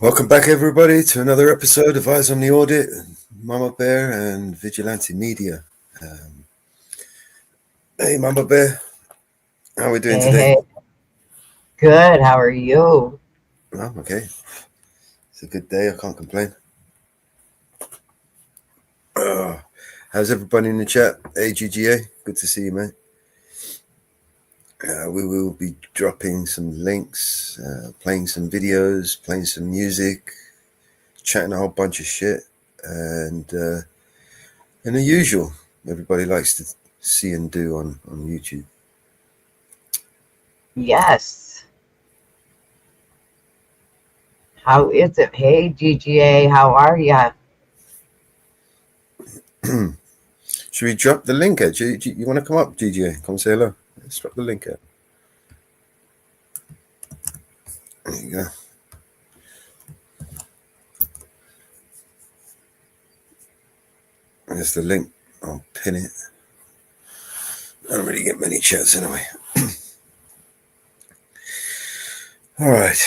Welcome back, everybody, to another episode of Eyes on the Audit, Mama Bear and Vigilante Media. Hey, Mama Bear, how are we doing today? Hey, good. How are you? Oh, okay. It's a good day. I can't complain. How's everybody in the chat? Hey, GGA, good to see you, mate. We will be dropping some links, playing some videos, playing some music, chatting a whole bunch of shit, and the usual everybody likes to see and do on YouTube. Yes. How is it? Hey, GGA, how are ya? Should we drop the link out? You want to come up, GGA? Come say hello. Let's drop the link out. There you go. There's the link. I'll pin it. I don't really get many chats anyway. All right.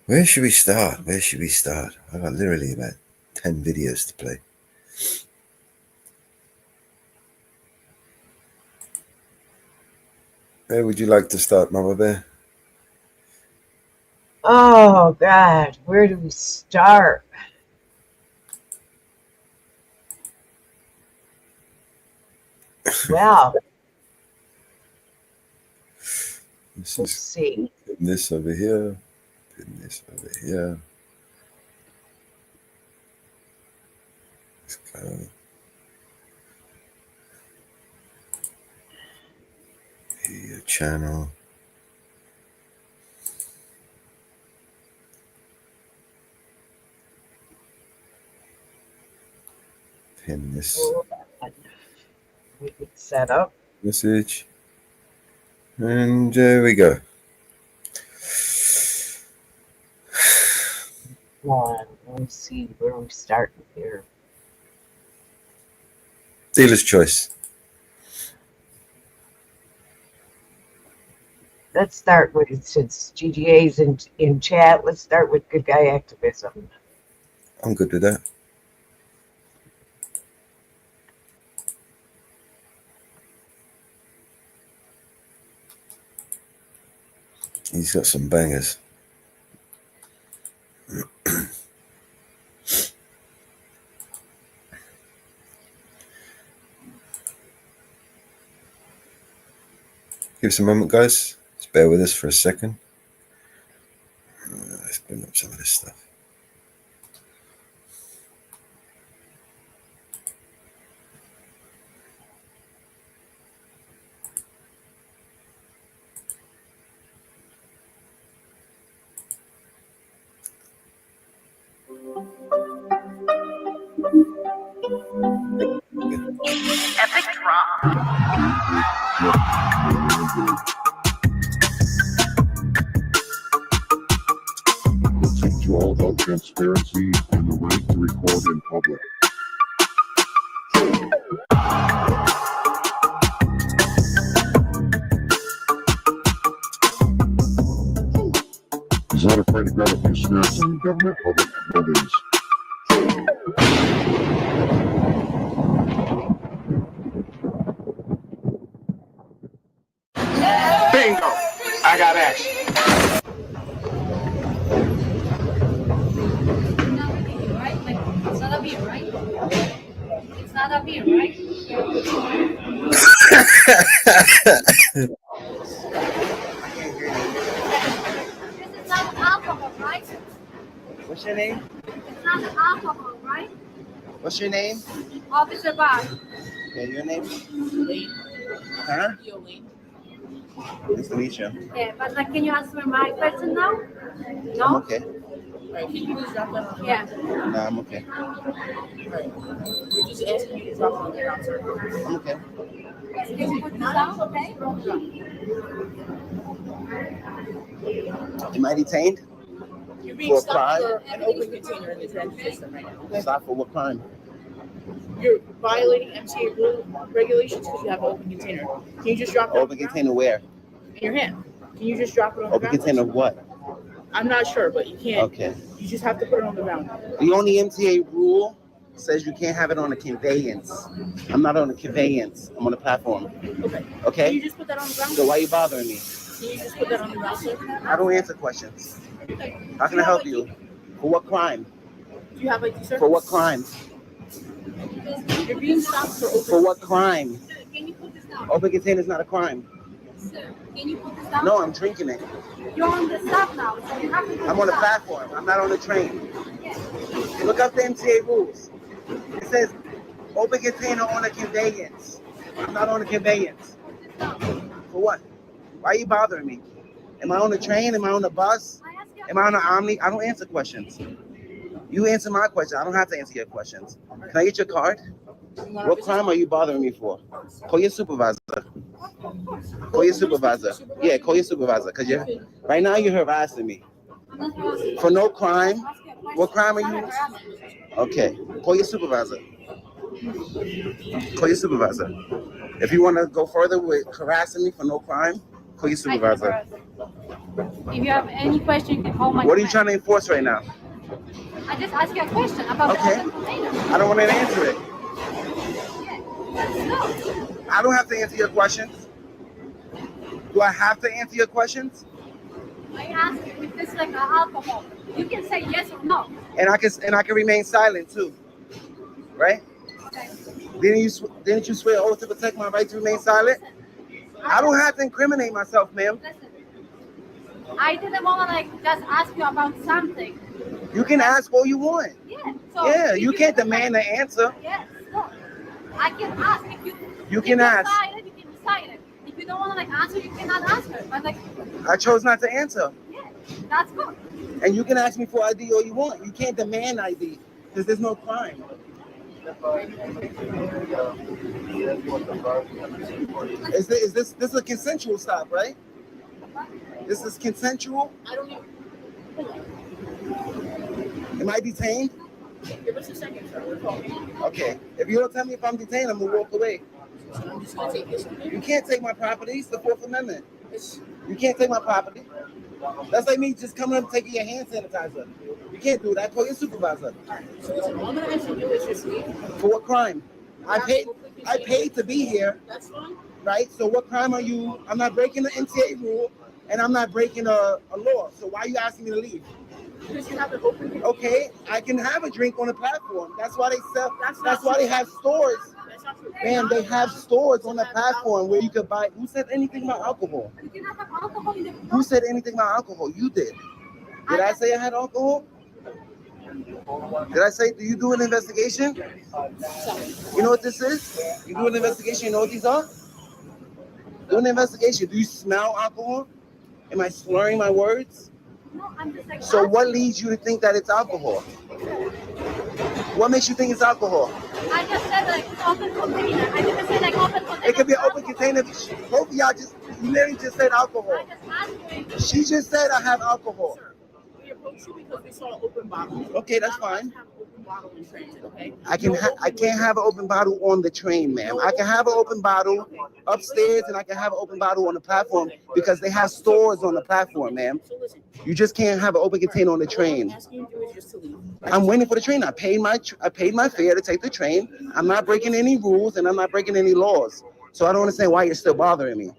Where should we start? I got literally about 10 videos to play. Where would you like to start, Mama Bear? Oh, God, where do we start? Well, let's see. Pin this over here. Pin this over here. Let's go. Your channel. Pin this. We could set up. Message. And there we go. Let me see where we start here. Dealer's choice. Let's start with it since GGA's in chat. Let's start with good guy activism. I'm good with that. He's got some bangers. Give us a moment, guys. Just bear with us for a second. Let's bring up some of this stuff. Epic drop. Let's teach you all about transparency and the right to record in public. He's not afraid to grab a few snacks in government public buildings. Bingo! I got action. It's not a beer, right? It's not a beer, right? This is not alcohol, right? What's your name? It's not alcohol, right? What's your name? Officer Bob. Yeah, your name? Lee. Huh? Yoli. Nice to meet you. Yeah, but like, can you ask for my person now? I'm No? okay. Right, can you just drop that on the Yeah. No, I'm okay. Right. We're just asking you to drop it on the ground, sir. I'm okay. Can you put this down, okay? Am I detained? You're being For stopped crime? for an open container in the transit system right now. Okay? Stop for what crime? You're violating MTA rule regulations because you have an open container. Can you just drop it Open container where? in your hand? Can you just drop it on the Open ground? container what? I'm not sure, but you can't. Okay. You just have to put it on the ground. The only MTA rule says you can't have it on a conveyance. I'm not on a conveyance. I'm on a platform. Okay. Can Okay? you just put that on the ground? So why are you bothering me? Can you just put that on the ground, sir? I don't answer questions. How can I help you? For what crime? Do you have ID, sir? For what crime? You're being stopped for open. For what crime? Sir, can you put this down? Open container is not a crime. Sir, can you put this down? No, I'm drinking it. You're on the stop now, so you have to put I'm on a this down. platform. I'm not on a train. Yes. Look up the MTA rules. It says open container on a conveyance. I'm not on a conveyance. Put this down. For what? Why are you bothering me? Am I on a train? Am I on a bus? I ask you a Am I on an Omni? I don't answer questions. You answer my question. I don't have to answer your questions. Can I get your card? What crime are you bothering me for? Call your supervisor. Call your supervisor. Yeah, call your supervisor. Because you're right now you're harassing me. I'm not harassing you. For no crime. I'm asking a question. What crime are It's you? not harassment. Okay. Call your supervisor. Call your supervisor. If you want to go further with harassing me for no crime, call your supervisor. If you have any question, you can call my What are you friend. trying to enforce right now? I just asked you a question about Okay. the open container. I don't want to answer it. No. I don't have to answer your questions. Do I have to answer your questions? I asked you if this is like alcohol. You can say yes or no. And I can remain silent too, right? Okay. Didn't you swear oath to protect my right to remain silent? I don't have to incriminate myself, ma'am. Listen. I didn't want to like just ask you about something. You can ask all you want. Yeah. So Yeah, if you can't don't demand an answer. Yes. No. I can ask if you. You if can you're ask. silent, you can be silent. If you don't want to like answer, you cannot answer. But like, I chose not to answer. yeah, that's good. And you can ask me for ID all you want. You can't demand ID because there's no crime. Is this a consensual stop, right? This is consensual? I don't even. Am I detained? Give us a second, sir. We're talking. Okay. If you don't tell me if I'm detained, I'm gonna walk away. So I'm just gonna take this. You can't take my property. It's the Fourth Amendment. It's, You can't take my property. That's like me just coming up and taking your hand sanitizer. You can't do that. Call your supervisor. so listen, all I'm gonna ask you to do is just leave. For what crime? I paid to be here, That's fine. right? So what crime are you? I'm not breaking the MTA rule, and I'm not breaking a law. So why are you asking me to leave? Because you have an open container. Okay, I can have a drink on the platform. That's why they sell. That's That's not why they true. have stores. That's not true. Man, they have stores on the platform where you could buy. Who said anything about alcohol? You cannot have alcohol in the. Who said anything about alcohol? You did. Did I say I had alcohol? Did I say, do you do an investigation? You know what this is? You do an investigation, you know what these are? Do an investigation. Do you smell alcohol? Am I slurring my words? No, I'm just like. So what leads you to think that it's alcohol? What makes you think it's alcohol? I just said like open container. I didn't say like open container. It could be an open alcohol. container. Both of y'all you literally just said alcohol. I just asked you. She just said I have alcohol. Sir, we approached you because we saw an open bottle. Okay, that's None of us fine. have open bottle in transit, okay? I can't have an open bottle on the train, ma'am. I can have an open bottle upstairs and I can have an open bottle on the platform because they have stores on the platform, ma'am. So listen, You just can't have an open container on the all I'm train. asking you to do is just to leave. I'm waiting for the train. I paid my fare to take the train. I'm not breaking any rules and I'm not breaking any laws. So I don't understand why you're still bothering me.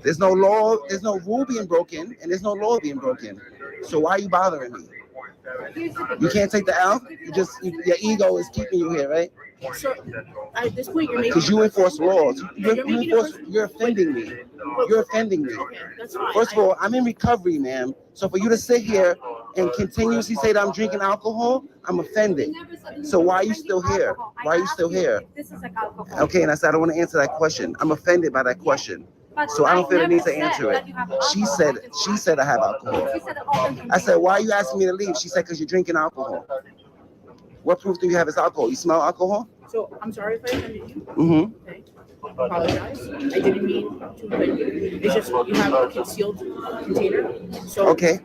There's no law, there's no rule being broken, and there's no law being broken. So why are you bothering me? You can't take the L. Your ego is keeping you here, right? So at this point, you're making. Because you enforce laws. You're You're offending me. You're offending me. Okay, that's fine. First of all, I'm in recovery, ma'am. So for you to sit here and continuously say that I'm drinking alcohol, I'm offended. So why are you still here? Why are you still here? This is like alcohol. Okay, and I said I don't want to answer that question. I'm offended by that question. But So I don't feel the need to never answer said it. that you have She alcohol. said I have alcohol. She said open I said, container. why are you asking me to leave? She said, because you're drinking alcohol. What proof do you have it's alcohol? You smell alcohol? So I'm sorry if I offended you. Mm-hmm. Okay. I apologize. I didn't mean to offend you. It's just you have a concealed container. So Okay.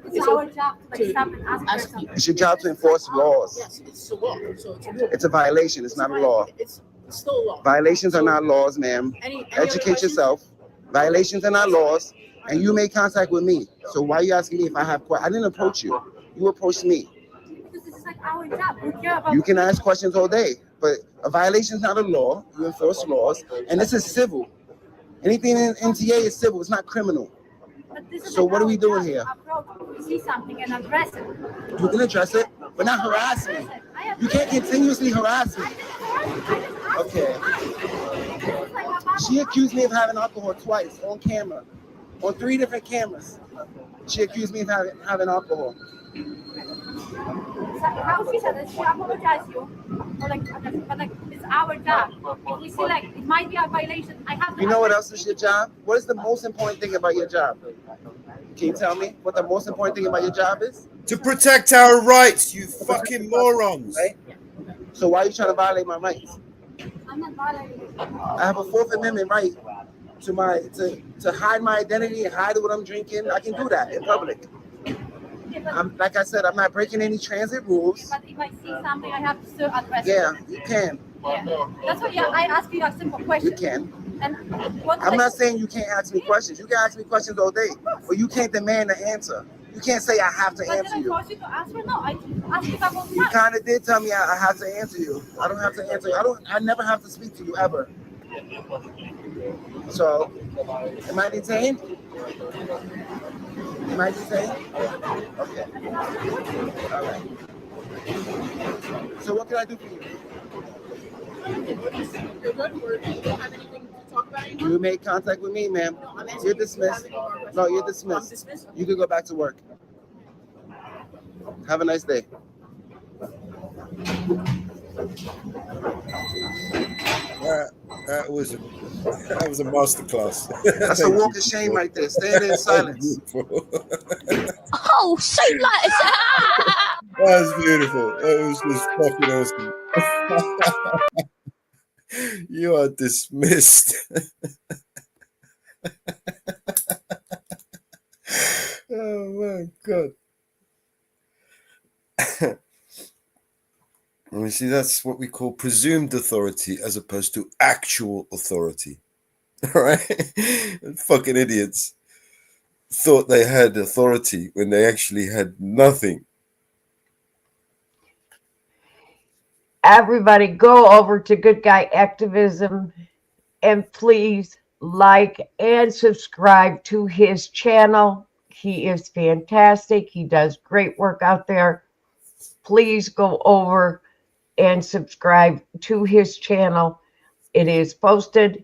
It's It's our job to like to stop and ask ask for something. It's your job to enforce laws. yes, it's a law. So it's a rule. It's a violation. It's not a law. It's still a law. Violations are not laws, ma'am. Any other Educate questions? yourself. Violations are not laws. and you made contact with me. So why are you asking me if I have questions? I didn't approach you. You approached me. Because this is like our job. We care about. You can ask questions all day, but a violation is not a law. You enforce laws, and this is civil. Anything in NTA is civil. It's not criminal. But this is So like what are our we doing job. here? Approach, see something and address it. You can address it, but not harass me. You can't continuously harass me. Okay. She accused me of having alcohol twice on camera, on 3 different cameras. She accused me of having alcohol. How she said that she apologized to you, or like, but like it's our job. If we see like it might be a violation, I have to. You know what else is your job? What is the most important thing about your job? Can you tell me what the most important thing about your job is? To protect our rights, you fucking morons. Right? So why are you trying to violate my rights? I'm not violating. I have a 4th Amendment right to hide my identity and hide what I'm drinking. I can do that in public. I'm like I said, I'm not breaking any transit rules. But if I see something, I have to still address Yeah, it. you can. Yeah. That's what. Yeah, I ask you a simple question. You can. And what? I'm not saying you can't ask me questions. You can ask me questions all day, but you can't demand an answer. You can't say I have to But answer did I you. force you to answer? No, I asked you a couple of You times. kind of did tell me I have to answer you. I don't have to answer you. I never have to speak to you ever. So, am I detained? Am I detained? Okay. All right. So what can I do for you? You're good. Or do you have anything to talk about anymore? You made contact with me, ma'am. You're dismissed. No, you're dismissed. You can go back to work. Have a nice day. That was a masterclass. That's a walk of shame right there. Stand in silence. Oh, say like That was beautiful. It was just fucking awesome. You are dismissed. Oh my god. You see, that's what we call presumed authority as opposed to actual authority. All right? Fucking idiots thought they had authority when they actually had nothing. Everybody go over to Good Guy Activism and please like and subscribe to his channel. He is fantastic. He does great work out there. Please go over and subscribe to his channel. It is posted.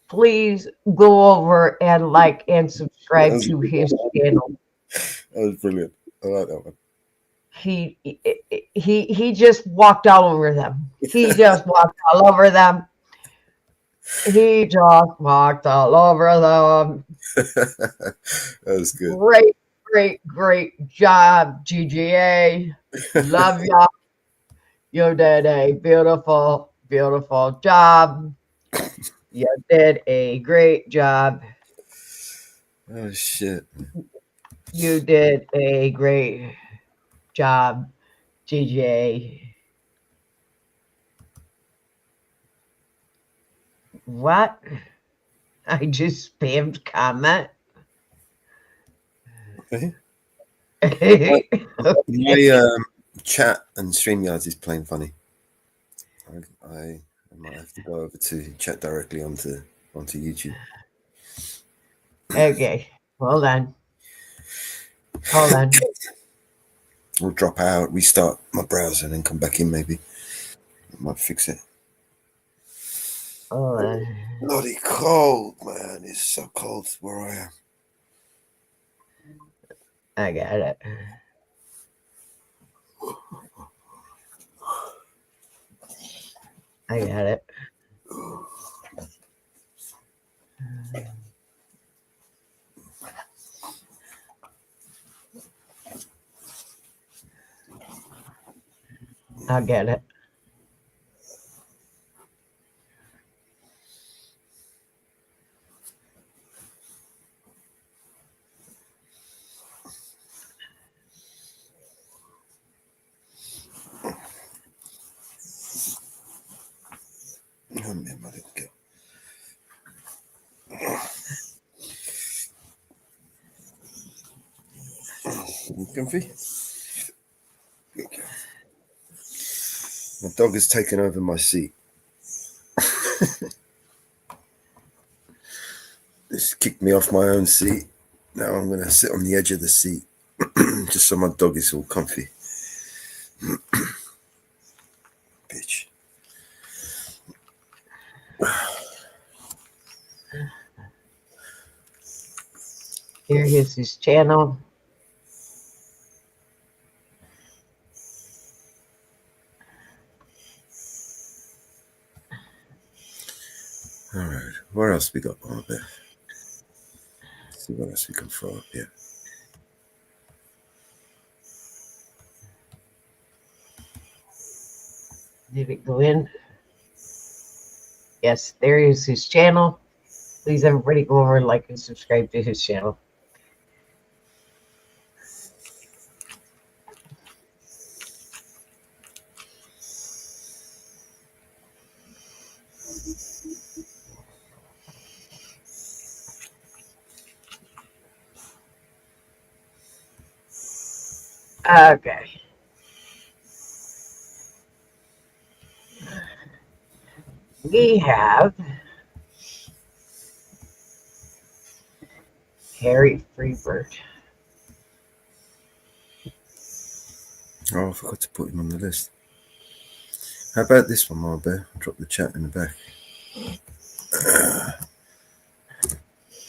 Please go over and like and subscribe to his channel. That was brilliant. I like that one. He just walked all over them. He just walked all over them. He just walked all over them. That was good. Great job, GGA. Love y'all. You did a beautiful job. You did a great job. Oh shit. You did a great job, GGA. What? I just spammed comment. Okay. Okay. My chat and StreamYards is plain funny. I might have to go over to chat directly onto YouTube. Okay. Hold on. I'll drop out, restart my browser, and then come back in. Maybe I might fix it. Hold on. Bloody cold, man! It's so cold where I am. I got it. I got it. I get it. Oh man, my little girl. Comfy? Okay. My dog has taken over my seat. It's kicked me off my own seat. Now I'm going to sit on the edge of the seat just so my dog is all comfy. Bitch. Here is his channel. All right. What else we got on there? Let's see what else we can throw up here. Did it go in? Yes, there is his channel. Please, everybody, go over, like, and subscribe to his channel. Okay. We have Harry Freebird. Oh, I forgot to put him on the list. How about this one, Marbear? I'll drop the chat in the back.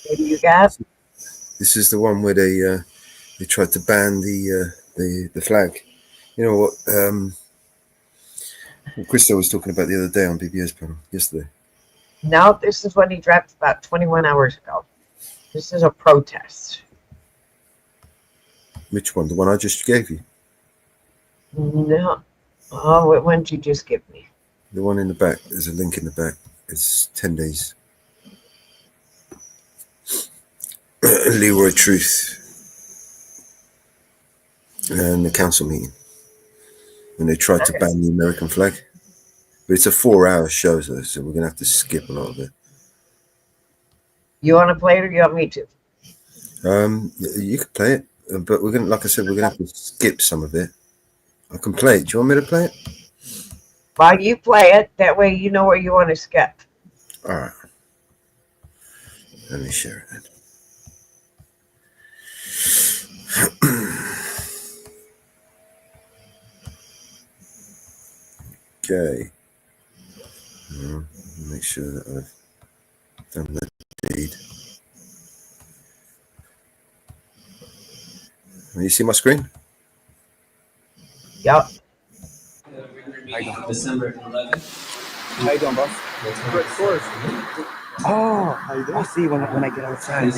What do you got? This is the one where they tried to ban the flag. You know what Christo was talking about the other day on BBS panel yesterday. No, this is what he dropped about 21 hours ago. This is a protest. Which one? The one I just gave you? No. Oh, what one did you just give me? The one in the back. There's a link in the back. It's 10 days. Leroy Truth. And the council meeting. When they tried to ban the American flag. But it's a 4-hour show, so we're going to have to skip a lot of it. You want to play it or you want me to? You could play it. But we're going to, like I said, we're going to have to skip some of it. I can play it. Do you want me to play it? While you play it, that way you know where you want to skip. All right. Let me share it then. Okay. Make sure that I've done the deed. You see my screen? Yep. December 11th. How you doing, boss? Good course. Oh, I'll see you when I get outside.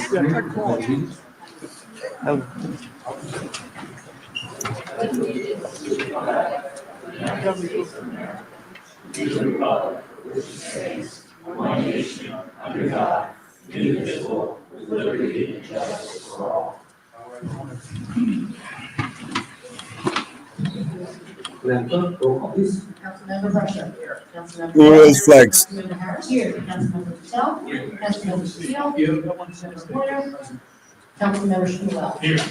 One nation under God, indivisible, with liberty and justice for all. Roll call, please. Councilmember Russia. Here. Councilmember Who has flags? Councilmember Harris. Here. Councilmember Patel. Here. Councilmember Steele. Here. Councilmember Porter. Councilmember Shmuel. Here.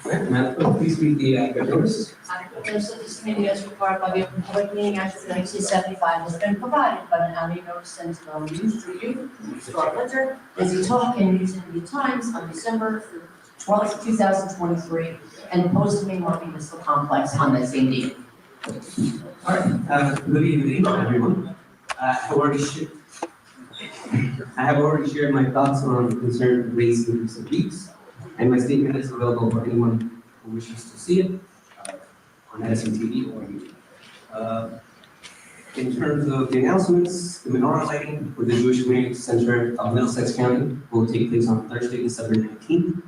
Madam Clerk, please read the notice. Notice of this committee as required by the Open Public Meeting Act of 1975 has been provided by the county notice and is now used through you, Scott Winter, Busy Talk, and News and Media Times on December 12th, 2023, and posted in Market Municipal Complex on that same date. All right, good evening, everyone. I have already shared my thoughts on the concern raised in recent weeks, and my statement is available for anyone who wishes to see it on Edison TV or YouTube. In terms of the announcements, the menorah lighting for the Jewish Community Center of Middlesex County will take place on Thursday, December 19th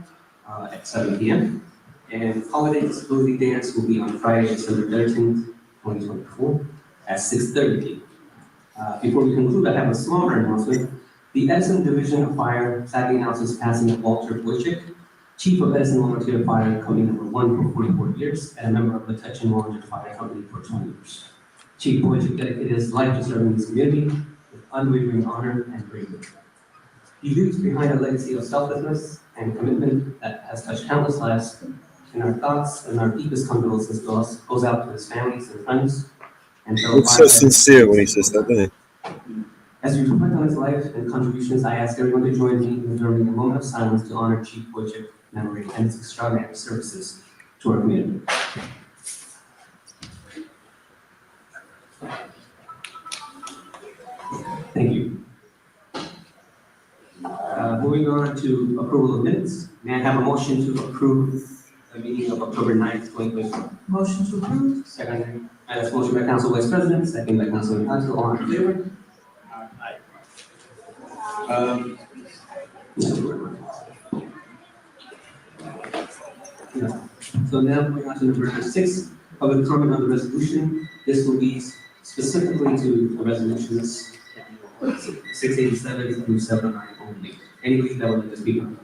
at 7 p.m. And holiday disability dance will be on Friday, December 13th, 2024 at 6:30 p.m. Before we conclude, I have a smaller announcement. The Edison Division of Fire sadly announces passing of Walter Wojcik, Chief of Edison Volunteer Fire Company number 1 for 44 years, and a member of the Touch and Volunteer Fire Company for 20 years. Chief Wojcik dedicated his life to serving his community with unwavering honor and bravery. He leaves behind a legacy of selflessness and commitment that has touched countless lives and our thoughts and our deepest condolences goes out to his families and friends and fellow It's so firefighters. sincere when he says that, doesn't he? As we reflect on his life and contributions, I ask everyone to join me in observing a moment of silence to honor Chief Wojcik's memory and his extraordinary services to our community. Thank you. Moving on to approval of minutes. May I have a motion to approve the meeting of October 9th, 2024? Motion to approve. Second, that's motion by Council Vice President, second by Councilman Council, all in favor? So now moving on to number 6, public comment on the resolution. This will be specifically to the resolutions 687 through 709 only. Anybody that would like to speak on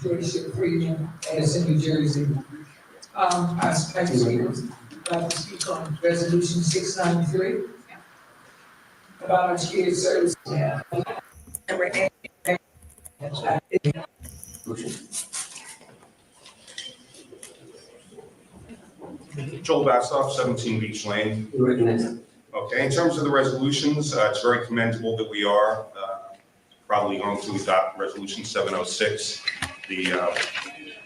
George Freeman, Addison, New Jersey. I speak on resolution 693 about our shared service. Joel Bassoff, 17 Beach Lane. Okay, in terms of the resolutions, it's very commendable that we are probably going to adopt Resolution 706, the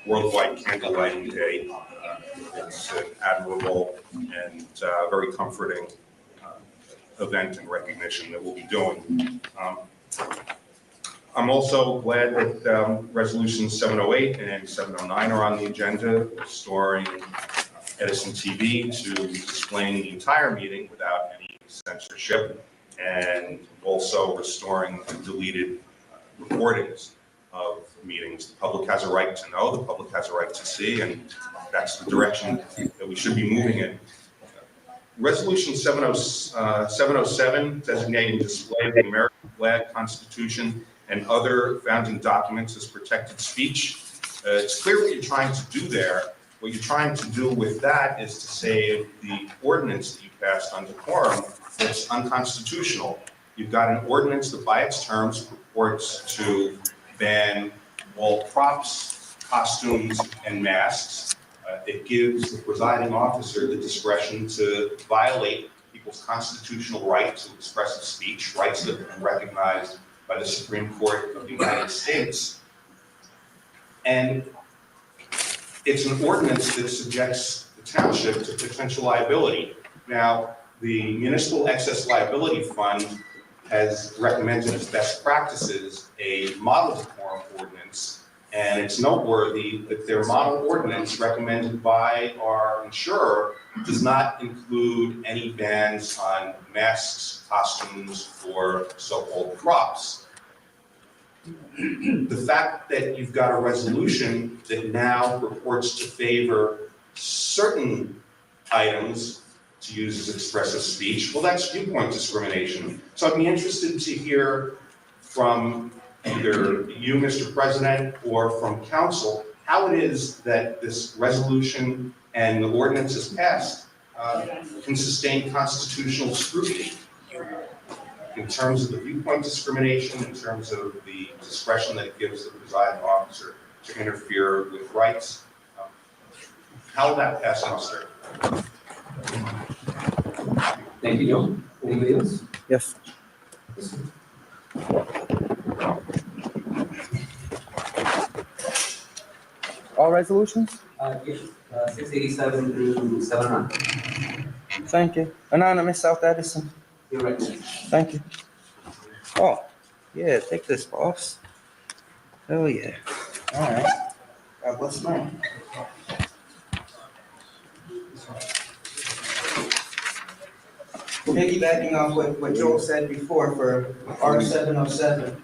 Worldwide Candlelighting Day. It's an admirable and very comforting event and recognition that we'll be doing. I'm also glad that Resolutions 708 and 709 are on the agenda, restoring Edison TV to displaying the entire meeting without any censorship, and also restoring deleted recordings of meetings. The public has a right to know, the public has a right to see, and that's the direction that we should be moving in. Resolution 707, designating display of the American flag, Constitution, and other founding documents as protected speech. It's clear what you're trying to do there. What you're trying to do with that is to say the ordinance that you passed on decorum that's unconstitutional. You've got an ordinance that by its terms purports to ban all props, costumes, and masks. It gives the presiding officer the discretion to violate people's constitutional right to expressive speech, rights that have been recognized by the Supreme Court of the United States. And it's an ordinance that subjects the township to potential liability. Now, the Municipal Excess Liability Fund has recommended as best practices a model decorum ordinance, and it's noteworthy that their model ordinance recommended by our insurer does not include any bans on masks, costumes, or so-called props. The fact that you've got a resolution that now purports to favor certain items to use as expressive speech, well, that's viewpoint discrimination. So I'd be interested to hear from either you, Mr. President, or from council, how it is that this resolution and the ordinance as passed can sustain constitutional scrutiny in terms of the viewpoint discrimination, in terms of the discretion that it gives the presiding officer to interfere with rights. How will that pass muster? Thank you, Joe. Anybody else? Yes. All resolutions? Yes, 687 through 709. Thank you. Anonymous South Edison. You're right. Thank you. Oh, yeah, take this, boss. Hell yeah. All right. God bless man. Piggybacking off what Joel said before for R707,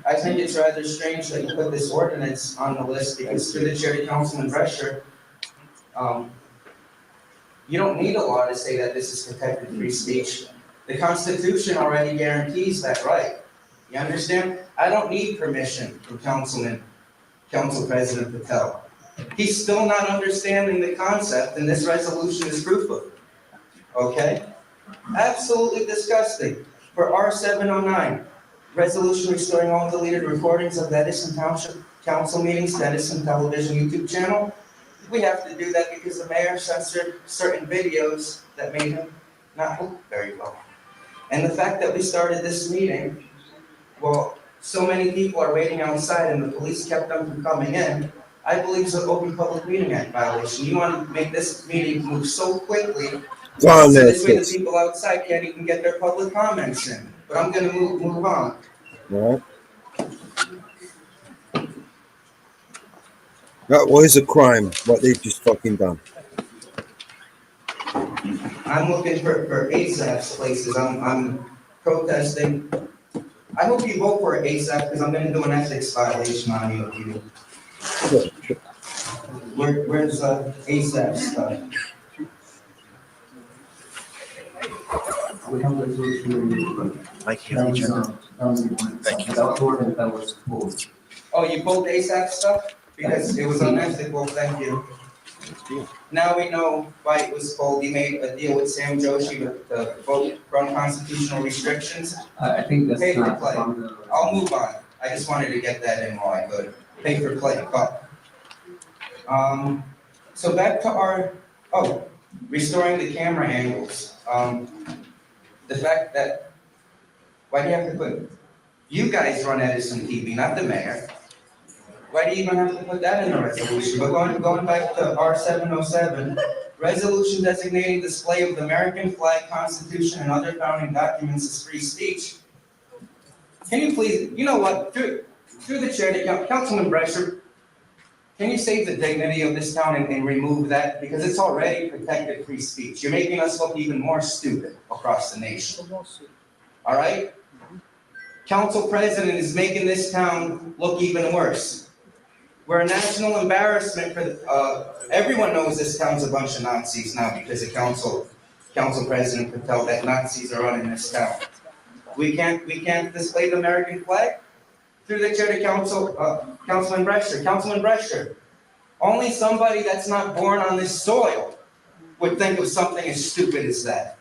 I think it's rather strange that you put this ordinance on the list because through the chair, Councilman Drescher, you don't need a law to say that this is protected free speech. The Constitution already guarantees that right. You understand? I don't need permission from Council President Patel. He's still not understanding the concept, and this resolution is proof of it. Okay? Absolutely disgusting. For R709, resolution restoring all deleted recordings of the Edison Township Council meetings to Edison Television YouTube channel. We have to do that because the mayor censored certain videos that made him not look very well. And the fact that we started this meeting, well, so many people are waiting outside and the police kept them from coming in, I believe is an Open Public Meeting Act violation. You want to make this meeting move so quickly, Go on so there, this way the sis. people outside can't even get their public comments in. But I'm gonna move on. All right. That was a crime, what they've just fucking done. I'm looking for ASAP's places. I'm protesting. I hope you vote for ASAP because I'm gonna do an ethics violation on you. Where's ASAP stuff? We have a resolution. Thank you. Thank you. That was pulled. Oh, you pulled ASAP stuff? Because it was unethical, thank you. Now we know why it was pulled. You made a deal with Sam Joshi to vote for unconstitutional restrictions. I think that's Pay for not play. from the. I'll move on. I just wanted to get that in while I could. Pay for play, but. So back to our, restoring the camera angles. The fact that, why do you have to put, you guys run Edison TV, not the mayor. Why do you even have to put that in the resolution? But going back to R707, resolution designating display of the American flag, Constitution, and other founding documents as free speech. Can you please, you know what, through the chair, Councilman Brescher, can you save the dignity of this town and remove that? Because it's already protected free speech. You're making us look even more stupid across the nation. All right? Council president is making this town look even worse. We're a national embarrassment for, everyone knows this town's a bunch of Nazis now because the council president could tell that Nazis are running this town. We can't display the American flag? Through the chair to Councilman Brescher, only somebody that's not born on this soil would think of something as stupid as that.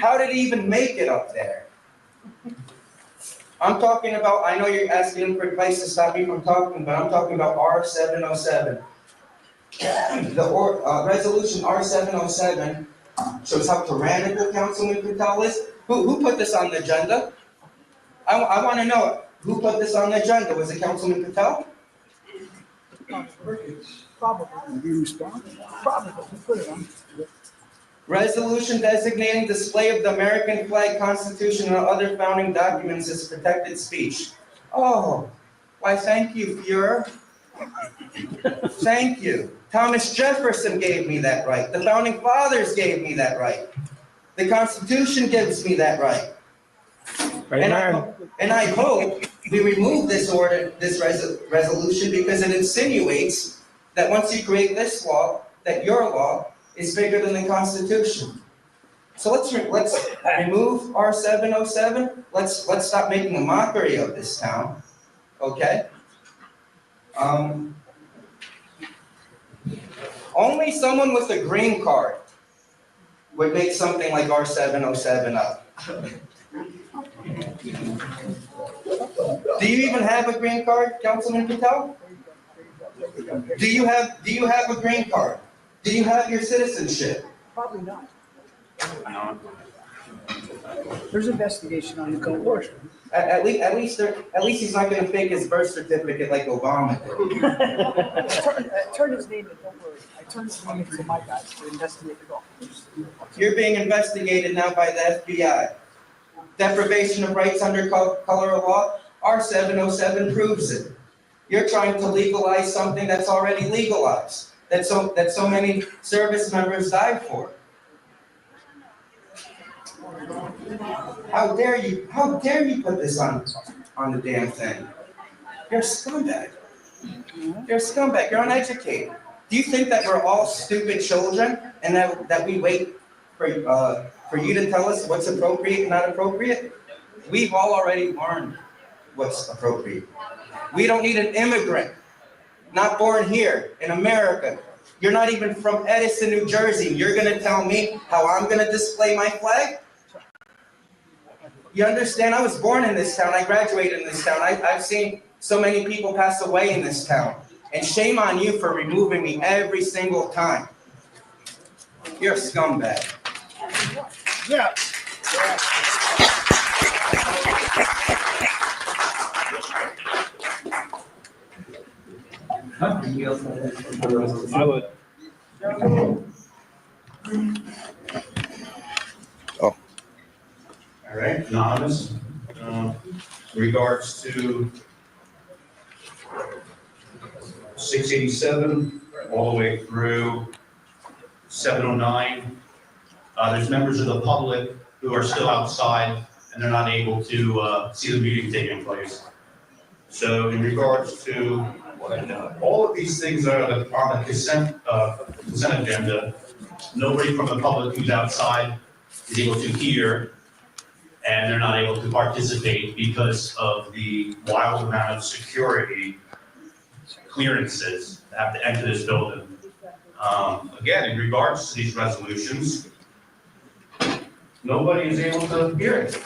How did he even make it up there? I'm talking about, I know you're asking him for advice to stop me from talking, but I'm talking about R707. The resolution R707 shows how tyrannical Councilman Patel is. Who put this on the agenda? I want to know, who put this on the agenda? Was it Councilman Patel? Probably. Probably. Put it on. Resolution designating display of the American flag, Constitution, and other founding documents as protected speech. Oh, why thank you, Fuhrer. Thank you. Thomas Jefferson gave me that right. The founding fathers gave me that right. The Constitution gives me that right. And I hope we remove this resolution because it insinuates that once you create this law, that your law is bigger than the Constitution. So let's remove R707. Let's stop making a mockery of this town. Okay? Only someone with a green card would make something like R707 up. Do you even have a green card, Councilman Patel? Do you have a green card? Do you have your citizenship? Probably not. There's investigation on the coercion. At least he's not going to fake his birth certificate like Obama did. Turn his name in, don't worry. I turned his name into my guys to investigate the golf course. You're being investigated now by the FBI. Deprivation of rights under color of law, R707 proves it. You're trying to legalize something that's already legalized, that so many service members died for. How dare you put this on the damn thing? You're a scumbag. You're a scumbag, you're uneducated. Do you think that we're all stupid children and that we wait for you to tell us what's appropriate and not appropriate? We've all already learned what's appropriate. We don't need an immigrant, not born here in America, You're not even from Edison, New Jersey. You're gonna tell me how I'm gonna display my flag? You understand? I was born in this town. I graduated in this town. I've seen so many people pass away in this town. And shame on you for removing me every single time. You're a scumbag. Yeah. I would. Oh. All right, anonymous. Regards to 687 all the way through 709. There's members of the public who are still outside and they're not able to see the meeting taking place. So in regards to all of these things are on the consent agenda, nobody from the public who's outside is able to hear, and they're not able to participate because of the wild amount of security clearances that have to enter this building. Again, in regards to these resolutions, nobody is able to hear it.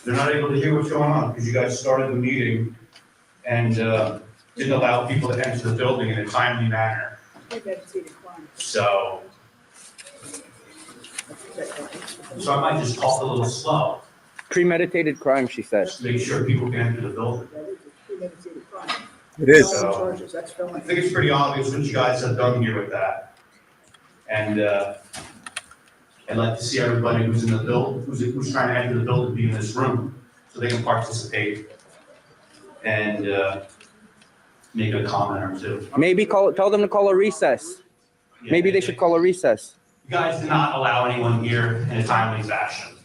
They're not able to hear what's going on because you guys started the meeting and didn't allow people to enter the building in a timely manner. So I might just talk a little slow. Premeditated crime, she said. Just to make sure people can enter the building. It is. So I think it's pretty obvious what you guys have done here with that. And I'd like to see everybody who's in the building, who's trying to enter the building, be in this room so they can participate and make a comment or two. Maybe tell them to call a recess. Yeah, Maybe they should call a recess. You guys did not allow anyone here in a timely fashion.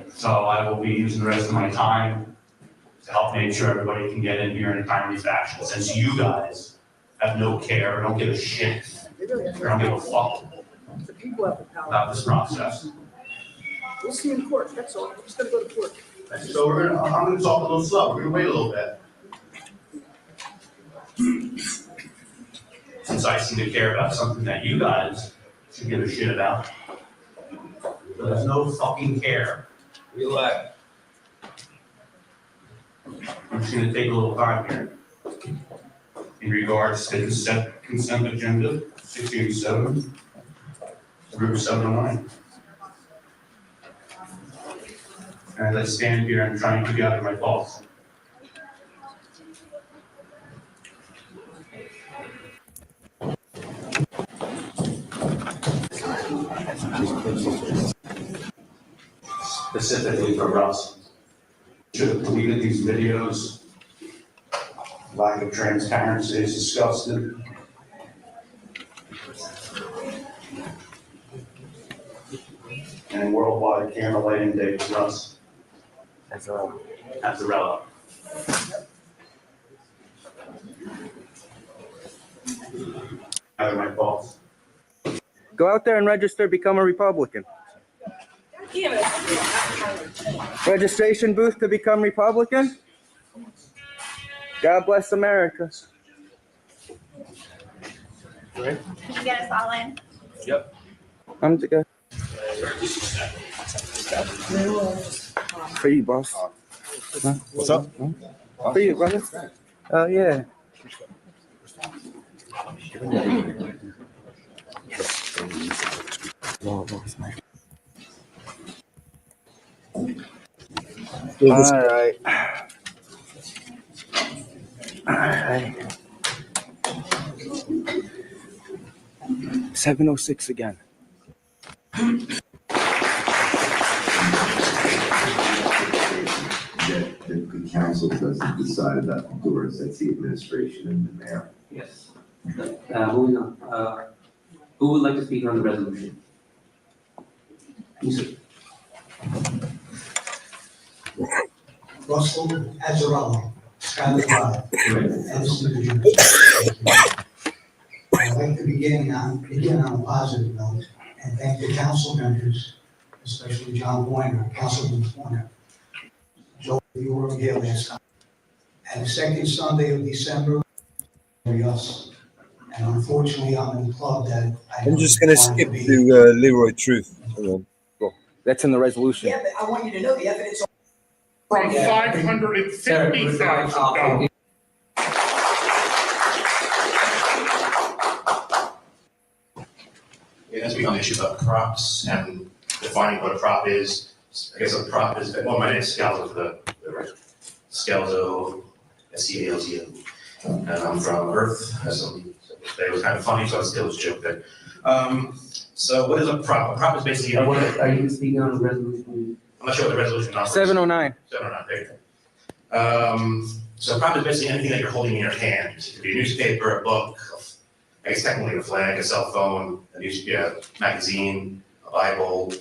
So I will be using the rest of my time to help make sure everybody can get in here in a timely fashion, since you guys have no care, or don't give a shit, or don't give a fuck The people have the power. about this process. We'll see in court, that's all. I'm just gonna go to court. So I'm gonna talk a little slow, we're gonna wait a little bit. Since I seem to care about something that you guys should give a shit about. There's no fucking care. Relax. I'm just gonna take a little time here. In regards to the consent agenda, 687 through 709. And let's stand here and try and put together my thoughts. Specifically for Russ. Should have deleted these videos. Lack of transparency is disgusting. And worldwide candle lighting day for Russ. Azzarello. Gather my thoughts. Go out there and register, become a Republican. Registration booth to become Republican? God bless America. Can you get us all in? Yep. I'm good. For you, boss. Huh? What's up? Huh? For you, brother. Oh, yeah. All right. All right. 7:06 again. The council doesn't decide about the doors, that's the administration and the mayor. Yes. Moving on. Who would like to speak on the resolution? You, sir. Russell Azzarello, Skyler Drive, Edison, New Jersey. I'd like to begin on a positive note and thank the council members, especially John Boyner, Councilman Boyner. Joe, you were here last time. And the second Sunday of December, us And unfortunately, I'm in a club that I'm just going to skip to Leroy Truth. Hang on. Go. That's in the resolution. Yeah, but I want you to know the evidence. From $550,000. It has become an issue about props and defining what a prop is. I guess a prop is, well, my name is Scalzo for the Scalzo, S-C-A-L-Z-O. And I'm from Earth. It was kind of funny, so I still was joke there. So what is a prop? A prop is basically. Are you speaking on the resolution? I'm not sure what the resolution number is. 709. 709, there you go. So a prop is basically anything that you're holding in your hand. It could be a newspaper, a book, I guess technically a flag, a cell phone, a magazine, a Bible,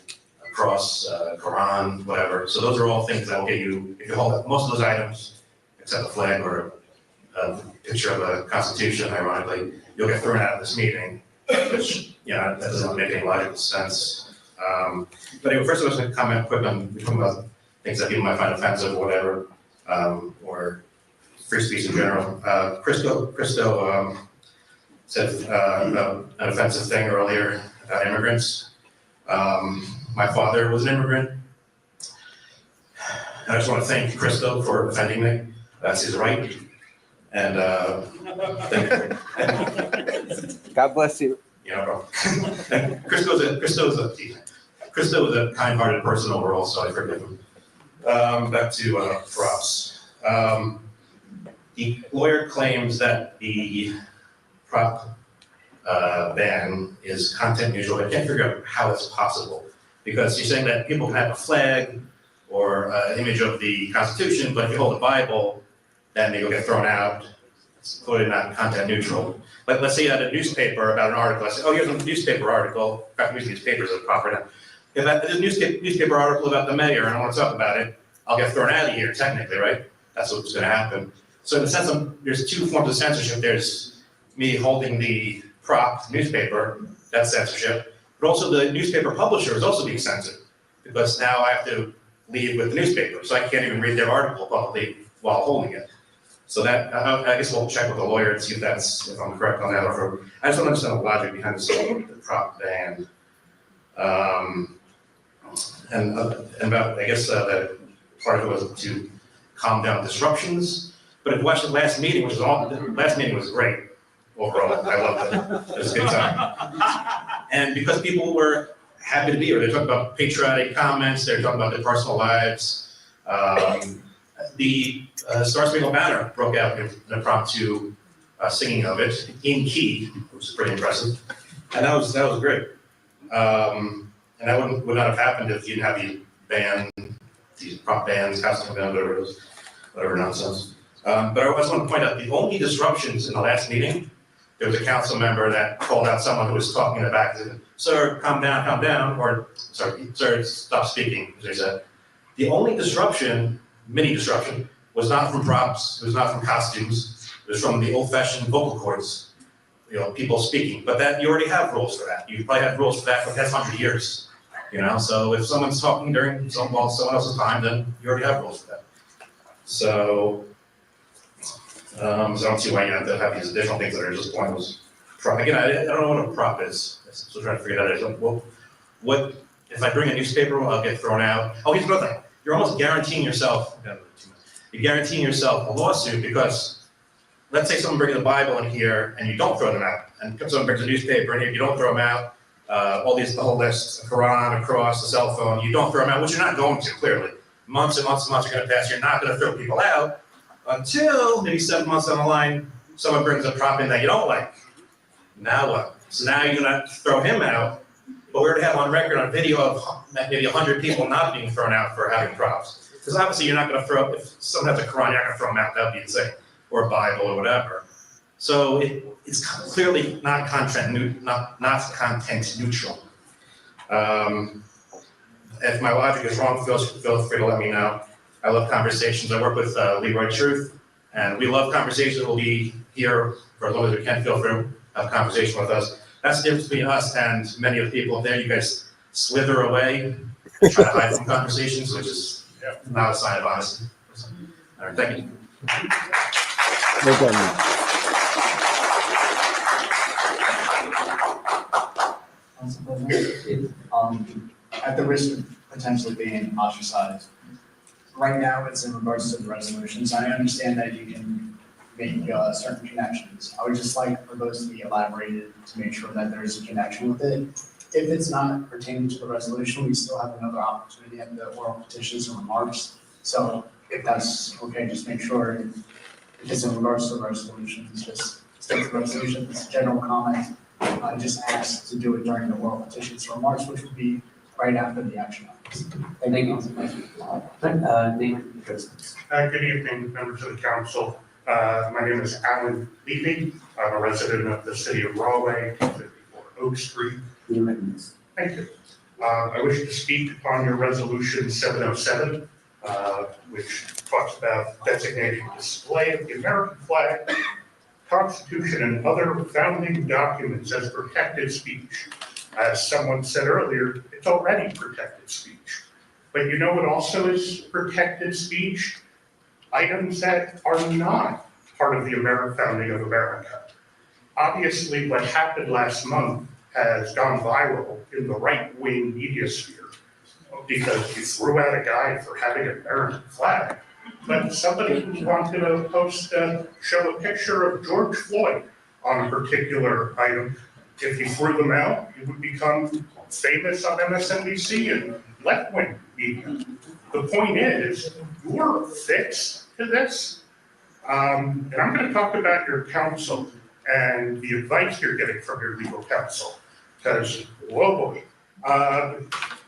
a cross, a Quran, whatever. So those are all things that will get you, if you hold up most of those items, except a flag or a picture of a constitution, ironically, you'll get thrown out of this meeting, which, that doesn't make any logical sense. But anyway, first I was going to comment quick on, we're talking about things that people might find offensive or whatever, or free speech in general. Christo said an offensive thing earlier about immigrants. My father was an immigrant. I just want to thank Christo for offending me. That's his right. And God bless you. Christo is a kind-hearted person overall, so I forgive him. Back to props. The lawyer claims that the prop ban is content neutral. I can't figure out how that's possible, because you're saying that people can have a flag or an image of the Constitution, but if you hold a Bible, then you'll get thrown out. It's clearly not content neutral. Like, let's say you had a newspaper about an article. I say, oh, here's a newspaper article. In fact, we use these papers as proper now. If there's a newspaper article about the mayor and I want to talk about it, I'll get thrown out of here, technically, right? That's what's going to happen. So in the sense of, there's two forms of censorship. There's me holding the prop newspaper, that's censorship. But also the newspaper publisher is also being censored, because now I have to leave with the newspaper. So I can't even read their article publicly while holding it. So that, I guess we'll check with the lawyer and see if I'm correct on that. Or I just don't understand the logic behind the prop ban. And about, I guess the part of it was to calm down disruptions. But if you watch the last meeting, the last meeting was great overall. I loved it. It was a good time. And because people were happy to be here, they talked about patriotic comments, they're talking about their personal lives. The Star Spangled Banner broke out in an impromptu singing of it in key, which is pretty impressive. And that was great. And that would not have happened if you didn't have these prop bans, costume bans, whatever it is, whatever nonsense. But I just want to point out the only disruptions in the last meeting, there was a council member that called out someone who was talking in the back and said, "Sir, calm down," or sorry, "Sir, stop speaking," as they said. The only disruption, mini disruption, was not from props, it was not from costumes, it was from the old-fashioned vocal cords, people speaking. But that, you already have rules for that. You probably had rules for that for the past 100 years. So if someone's talking during someone else's time, then you already have rules for that. So I don't see why you have to have these additional things that are just pointless. Again, I don't know what a prop is. I'm still trying to figure that out. What if I bring a newspaper, I'll get thrown out. Oh, here's another thing. You're almost guaranteeing yourself a lawsuit, because let's say someone brings the Bible in here and you don't throw them out, and someone brings a newspaper in here, you don't throw them out, the whole list, a Quran, a cross, a cell phone, you don't throw them out, which you're not going to, clearly. Months and months and months are going to pass, you're not going to throw people out until maybe 7 months down the line, someone brings a prop in that you don't like. Now what? So now you're going to throw him out, but we're going to have on record on video of maybe 100 people not being thrown out for having props. Because obviously you're not going to throw, if someone has a Quran, you're not going to throw them out, that would be insane, or a Bible or whatever. So it's clearly not content neutral. If my logic is wrong, feel free to let me know. I love conversations. I work with Leroy Truth, and we love conversations. We'll be here for as long as we can. Feel free to have a conversation with us. That's the difference between us and many of the people up there. You guys slither away and try to hide from conversations, which is not a sign of honesty. All right, thank you. Well done. at the risk of potentially being ostracized. Right now, it's in regards to the resolutions. I understand that you can make certain connections. I would just like for those to be elaborated to make sure that there is a connection with it. If it's not pertaining to the resolution, we still have another opportunity at the oral petitions and remarks. So if that's okay, just make sure if it's in regards to the resolutions, just state the resolution, it's a general comment. I just asked to do it during the oral petitions and remarks, which would be right after the action items. Thank you. Name and address, please. Good evening, members of the council. My name is Alan Levy. I'm a resident of the city of Rahway, 54 Oak Street. Thank you. I wish to speak upon your resolution 707, which talks about designating display of the American flag, Constitution, and other founding documents as protected speech. As someone said earlier, it's already protected speech. But you know what also is protected speech? Items that are not part of the founding of America. Obviously, what happened last month has gone viral in the right-wing media sphere because you threw out a guy for having an American flag. But somebody wanted to show a picture of George Floyd on a particular item. If you threw them out, you would become famous on MSNBC and left-wing media. The point is, you're fixed to this. And I'm going to talk about your counsel and the advice you're getting from your legal counsel. Because, whoa boy,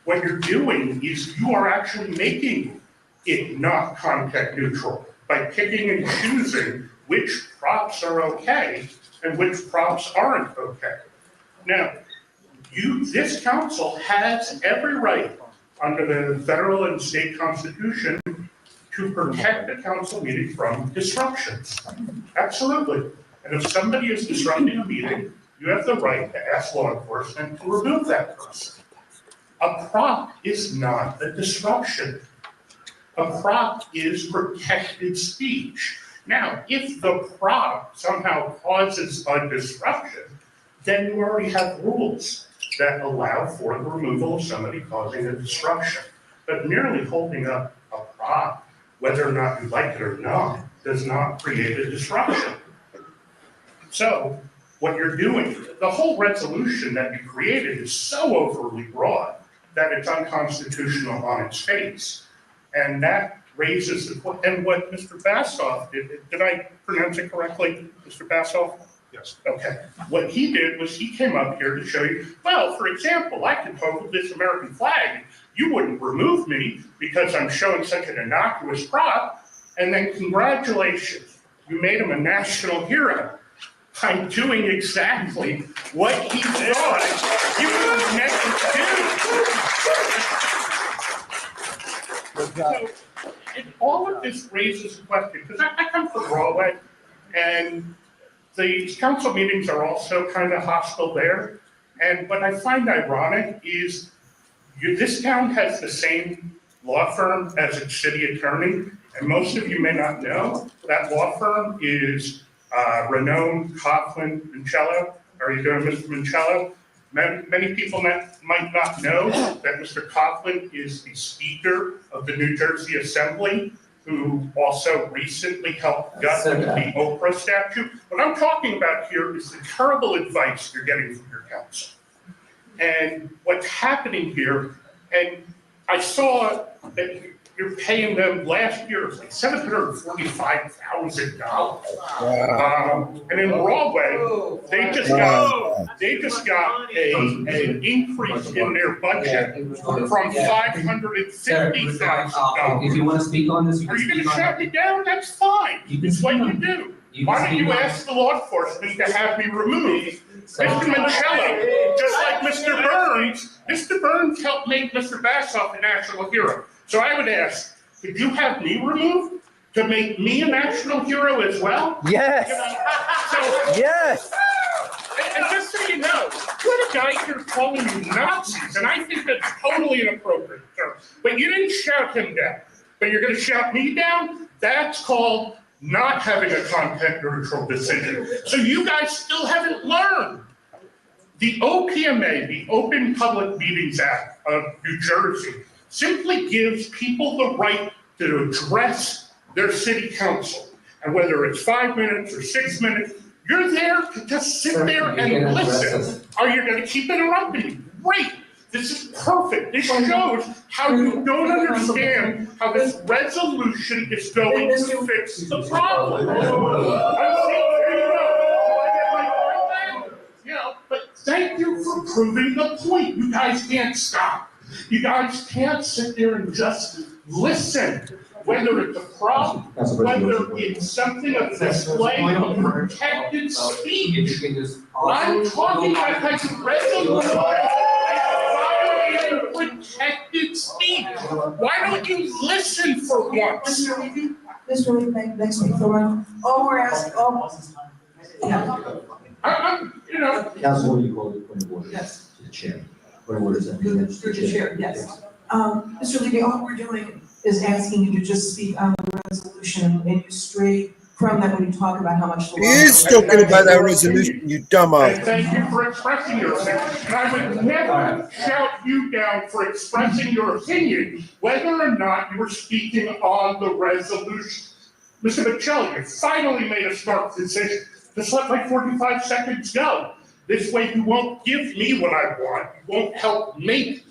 what you're doing is you are actually making it not content neutral by picking and choosing which props are okay and which props aren't okay. Now, this council has every right under the federal and state constitution to protect the council meeting from disruptions. Absolutely. And if somebody is disrupting a meeting, you have the right to ask law enforcement to remove that person. A prop is not a disruption. A prop is protected speech. Now, if the prop somehow causes a disruption, then you already have rules that allow for the removal of somebody causing a disruption. But merely holding up a prop, whether or not you like it or not, does not create a disruption. So, what you're doing, the whole resolution that you created is so overly broad that it's unconstitutional on its face. And that raises the point. And what Mr. Bassoff did I pronounce it correctly, Mr. Bassoff? Yes. Okay. What he did was he came up here to show you, well, for example, I can hold this American flag. You wouldn't remove me because I'm showing such an innocuous prop. And then congratulations, you made him a national hero. I'm doing exactly what he thought you were meant to do. So, all of this raises a question, because I come from Broadway, and the council meetings are also kind of hostile there. And what I find ironic is this town has the same law firm as its city attorney, and most of you may not know that law firm is renowned Coughlin Mancello. How are you doing, Mr. Mancello? Many people might not know that Mr. Coughlin is the Speaker of the New Jersey Assembly, who also recently helped gut the Oprah statute. What I'm talking about here is the terrible advice you're getting from your counsel. And what's happening here, and I saw that you're paying them last year like $745,000. And in Broadway, they just got an increase in their budget from $550,000. If you want to speak on this, Are you going to shut me down? That's fine. It's what you do. Why don't you ask the law enforcement to have me removed? Mr. Mancello, just like Mr. Burns helped make Mr. Bassoff a national hero. So I would ask, could you have me removed to make me a national hero as well? Yes. Yes. And just so you know, what a guy here calling you Nazis, and I think that's totally inappropriate, sir. But you didn't shout him down. But you're going to shout me down? That's called not having a content neutral decision. So you guys still haven't learned The OPMA, the Open Public Meetings Act of New Jersey, simply gives people the right to address their city council. And whether it's 5 minutes or 6 minutes, you're there to just sit there and listen. Are you going to keep interrupting me? Great. This is perfect. This shows how you don't understand how this resolution is going to fix the problem. But thank you for proving the point. You guys can't stop. You guys can't sit there and just listen. Whether it's a problem, whether it's something of display of protected speech. I'm talking about like resolution. Protected speech. Why don't you listen for once? This really makes me feel like, all we're asking, You know. Councilwoman, you called the point of order. Yes. To the chair. Point of order is that. Through the chair, yes. Mr. Levy, all we're doing is asking you to just speak on the resolution and you stray from that when you talk about how much. He is talking about that resolution, you dumbass. And thank you for expressing yourself. And I would never shout you down for expressing your opinion, whether or not you were speaking on the resolution. Mr. Michelli, you finally made a smart decision. Just let my 45 seconds go. This way you won't give me what I want. You won't help make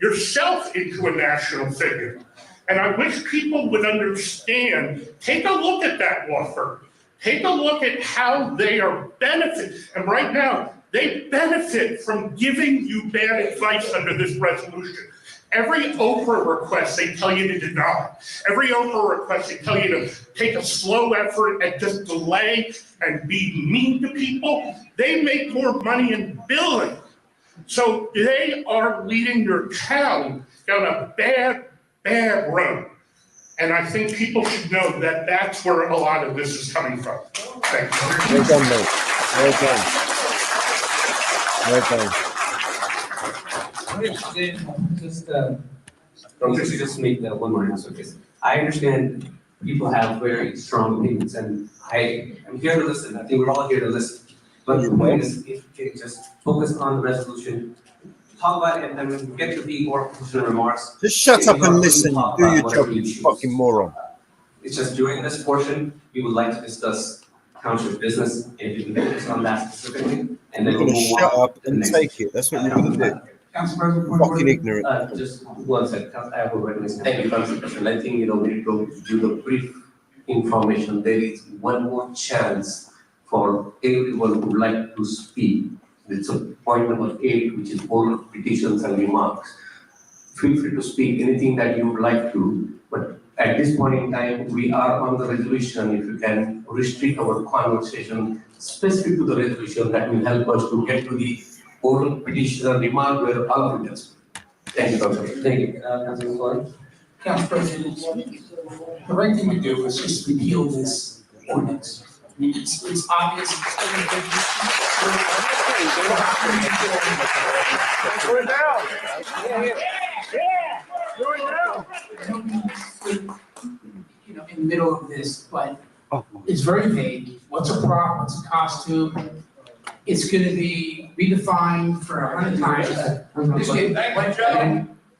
yourself into a national figure. And I wish people would understand, take a look at that law firm. Take a look at how they are benefiting. And right now, they benefit from giving you bad advice under this resolution. Every Oprah request, they tell you to deny. Every Oprah request, they tell you to take a slow effort and just delay and be mean to people. They make more money in billing. So they are leading your town down a bad road. And I think people should know that that's where a lot of this is coming from. Thank you. Well done, mate. Well done. Just make one more answer, please. I understand people have very strong opinions, and I am here to listen. I think we're all here to listen. But the point is, if you can just focus on the resolution, talk about it, and then we get to the more professional remarks. Just shut up and listen. Do your job, you fucking moron. It's just during this portion, we would like to discuss township business, and if you can focus on that specifically, and then You're going to shut up and take it. That's what you're going to do. Council President. Fucking ignorant. Just 1 second. I have a witness. Thank you, Council President. I think, we need to give the brief information. There is one more chance for everyone who would like to speak. It's a point number 8, which is oral petitions and remarks. Feel free to speak anything that you would like to, but at this point in time, we are on the resolution. If you can restrict our conversation specific to the resolution, that will help us to get to the oral petition and remark where all of it is. Thank you, Councilor. Thank you. Councilor Gordon. Council President, the right thing to do is just repeal this ordinance. I mean, it's obvious. Put it down. Do it now. In the middle of this, but it's very vague. What's a prop? What's a costume? It's going to be redefined for 100 times.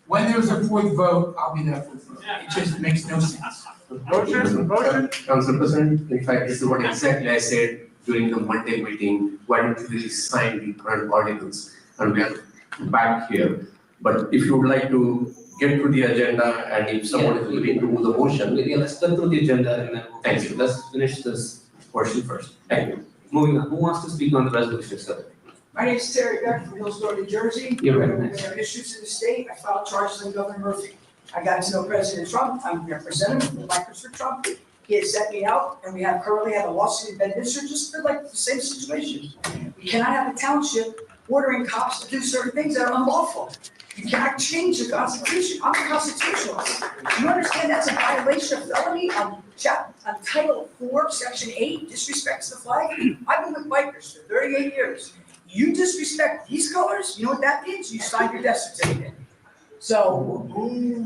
When there's a fourth vote, I'll be there for the vote. It just makes no sense. Motion. Council President, in fact, this is what exactly I said during the Monday meeting. Why don't you really sign the current ordinance? And we are back here. But if you would like to get to the agenda, and if someone is willing to move the motion, let's go through the agenda and then thank you. Let's finish this portion first. Thank you. Moving on. Who wants to speak on the resolution, sir? My name is Terry Beck from Hillsborough, New Jersey. You're We recognized. have issues in the state. I filed charges on Governor Murphy. I got to know President Trump. I'm representative of Micros for Trump. He has set me out, and we currently have a lawsuit in Bedminster just for like the same situation. We cannot have a township ordering cops to do certain things that are unlawful. You cannot change the Constitution. I'm a constitutionalist. Do you understand that's a violation of felony on Title 4, Section 8, disrespects the flag? I've been with bikers for 38 years. You disrespect these colors, you know what that means? You signed your death certificate. So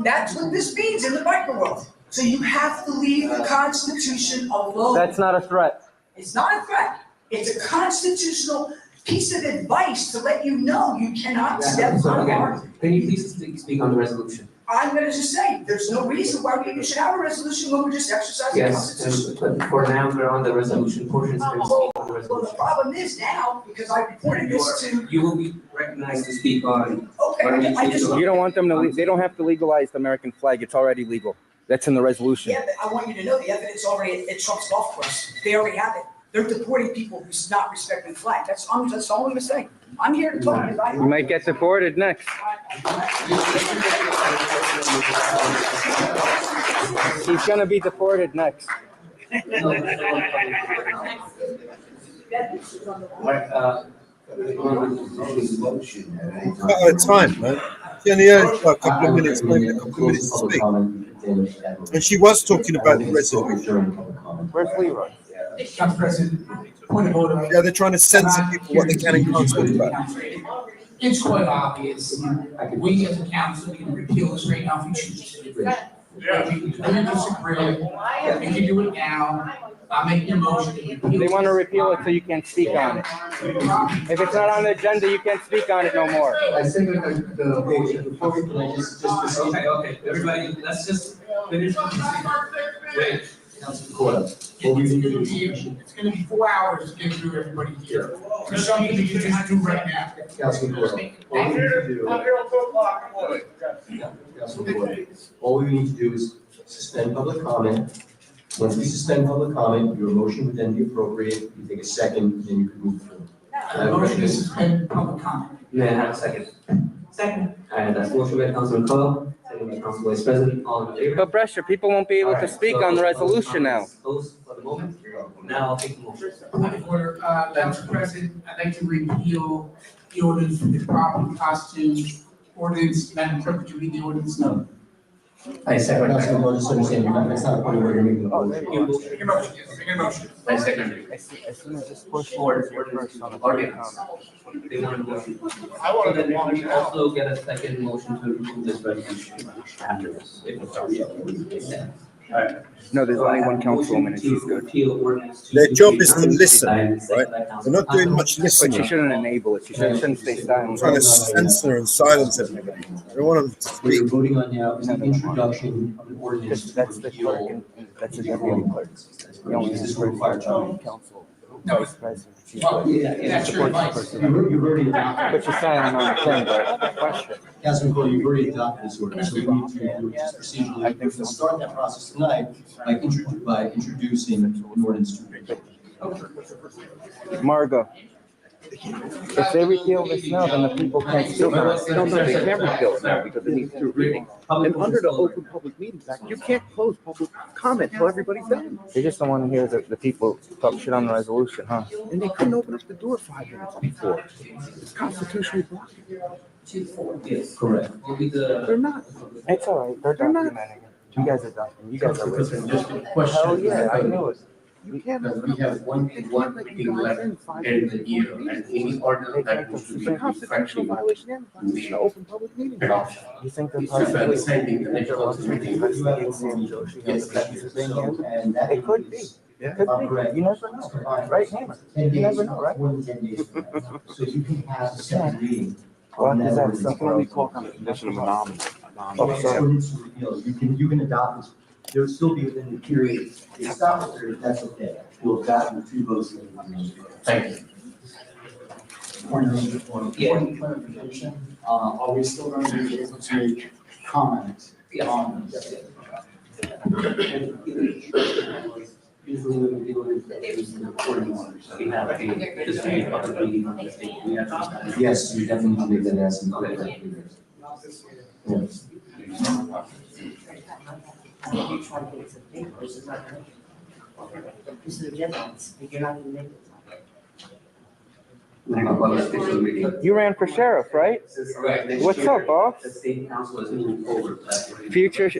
that's what this means in the biker world. So you have to leave the Constitution alone. That's not a threat. It's not a threat. It's a constitutional piece of advice to let you know you cannot step on our. Can you please speak on the resolution? I'm gonna just say, there's no reason why we should have a resolution when we're just exercising the Constitution. Yes, but for now, we're on the resolution portion, so can you speak on the Well, the resolution? problem is now, because I reported this to, You will be recognized to speak on. okay, I just. You don't want them to, they don't have to legalize the American flag. It's already legal. That's in the resolution. Yeah, but I want you to know the evidence already at Trump's golf course. They already have it. They're deporting people who's not respecting the flag. That's all I'm gonna say. I'm here to talk about it. You might get deported next. He's gonna be deported next. Time, man. She only had a couple of minutes, maybe a couple of minutes to speak. And she was talking about the resolution. Where's Leroy? Council President, point of order. Yeah, they're trying to censor people what they can and can't talk about. It's quite obvious. We as a council can repeal this right now if we choose to. Yeah. We can disagree. We can do it now. I'm making a motion to repeal. They want to repeal it so you can't speak on it. If it's not on the agenda, you can't speak on it no more. I think the motion, before we play, just okay, everybody, let's just finish. Wait. It's gonna be 4 hours to get through everybody here. There's something you can just do right now. I'm here until 2 o'clock in the morning. All we need to do is suspend public comment. Once we suspend public comment, your motion would then be appropriate. You take a second, then you can move forward. The motion is suspend public comment. May I have a second? Second. Alright, that's motion by Councilman Coyle, second by Council Vice President, all in favor? But Brescia, people won't be able to speak on the resolution now. Close for the moment. Now I'll take the motion. Point of order, Council President, I'd like to repeal the ordinance for the property costumes ordinance, Madam Clerk, could you read the ordinance number? I second. Just understand, that's not a point where you're making a motion. Make a motion, yes, make a motion. I second. As soon as this push forward, you're first on the public comment. They want to go. I want to Then go we also get a second motion to approve this resolution after this. No, there's only one councilwoman and she's good. Their job is to listen, right? They're not doing much But listening. she shouldn't enable it. She shouldn't stay silent. Trying to censor and silence everybody. They want them to What speak. you're voting on now is the introduction of an ordinance. That's the clerk and that's the deputy clerk. The only Is this required? council. Vice president. She's Well, good. yeah, that's your advice. You've already adopted. But she's silent on the thing, but question. Councilman Cole, you've already adopted this ordinance, so we need to do it just procedurally. We'll start that process tonight by introducing an ordinance to repeal. Margot, if they repeal this now, then the people can't speak on it. No, they can't repeal it now because it needs two readings. And under the Open Public Meetings Act, you can't close public comment till everybody's done. They just don't want to hear the people talk shit on the resolution, huh? And they couldn't open up the door 5 minutes before. It's constitutionally blocked. Yes. Correct. Will be the. They're not. It's all right. They're documenting it. You guys are documenting. You guys are listening. Just a question. Hell yeah, I know it. You can't. Because we have one thing left in the year, and any ordinance that was to be It's a constitutional violation and violation of Open Public Meetings Act. You think they're It's just possibly? the same thing that they They're close the possibly meeting. investigating Sam Joshi? Yes, that is so, and that. It could be. It could be. You never know. Right, Hammer? 10 You days, never know, right? more than 10 days from now. So you can have a second reading. Well, on is that ordinance. You can only talk on the condition of anonymous. Okay, so ordinance to repeal, you can adopt this, there'll still be within the period, the stop period, that's okay. You'll adopt the 2 votes. Thank you. One clarification, are we still going to be able to make comment on this? Usually when we do the recording, we have a, just a public meeting on the state. We have to. Yes, you definitely make that as an Yes. You ran for sheriff, right? What's up, boss? The state council is moving forward. Future.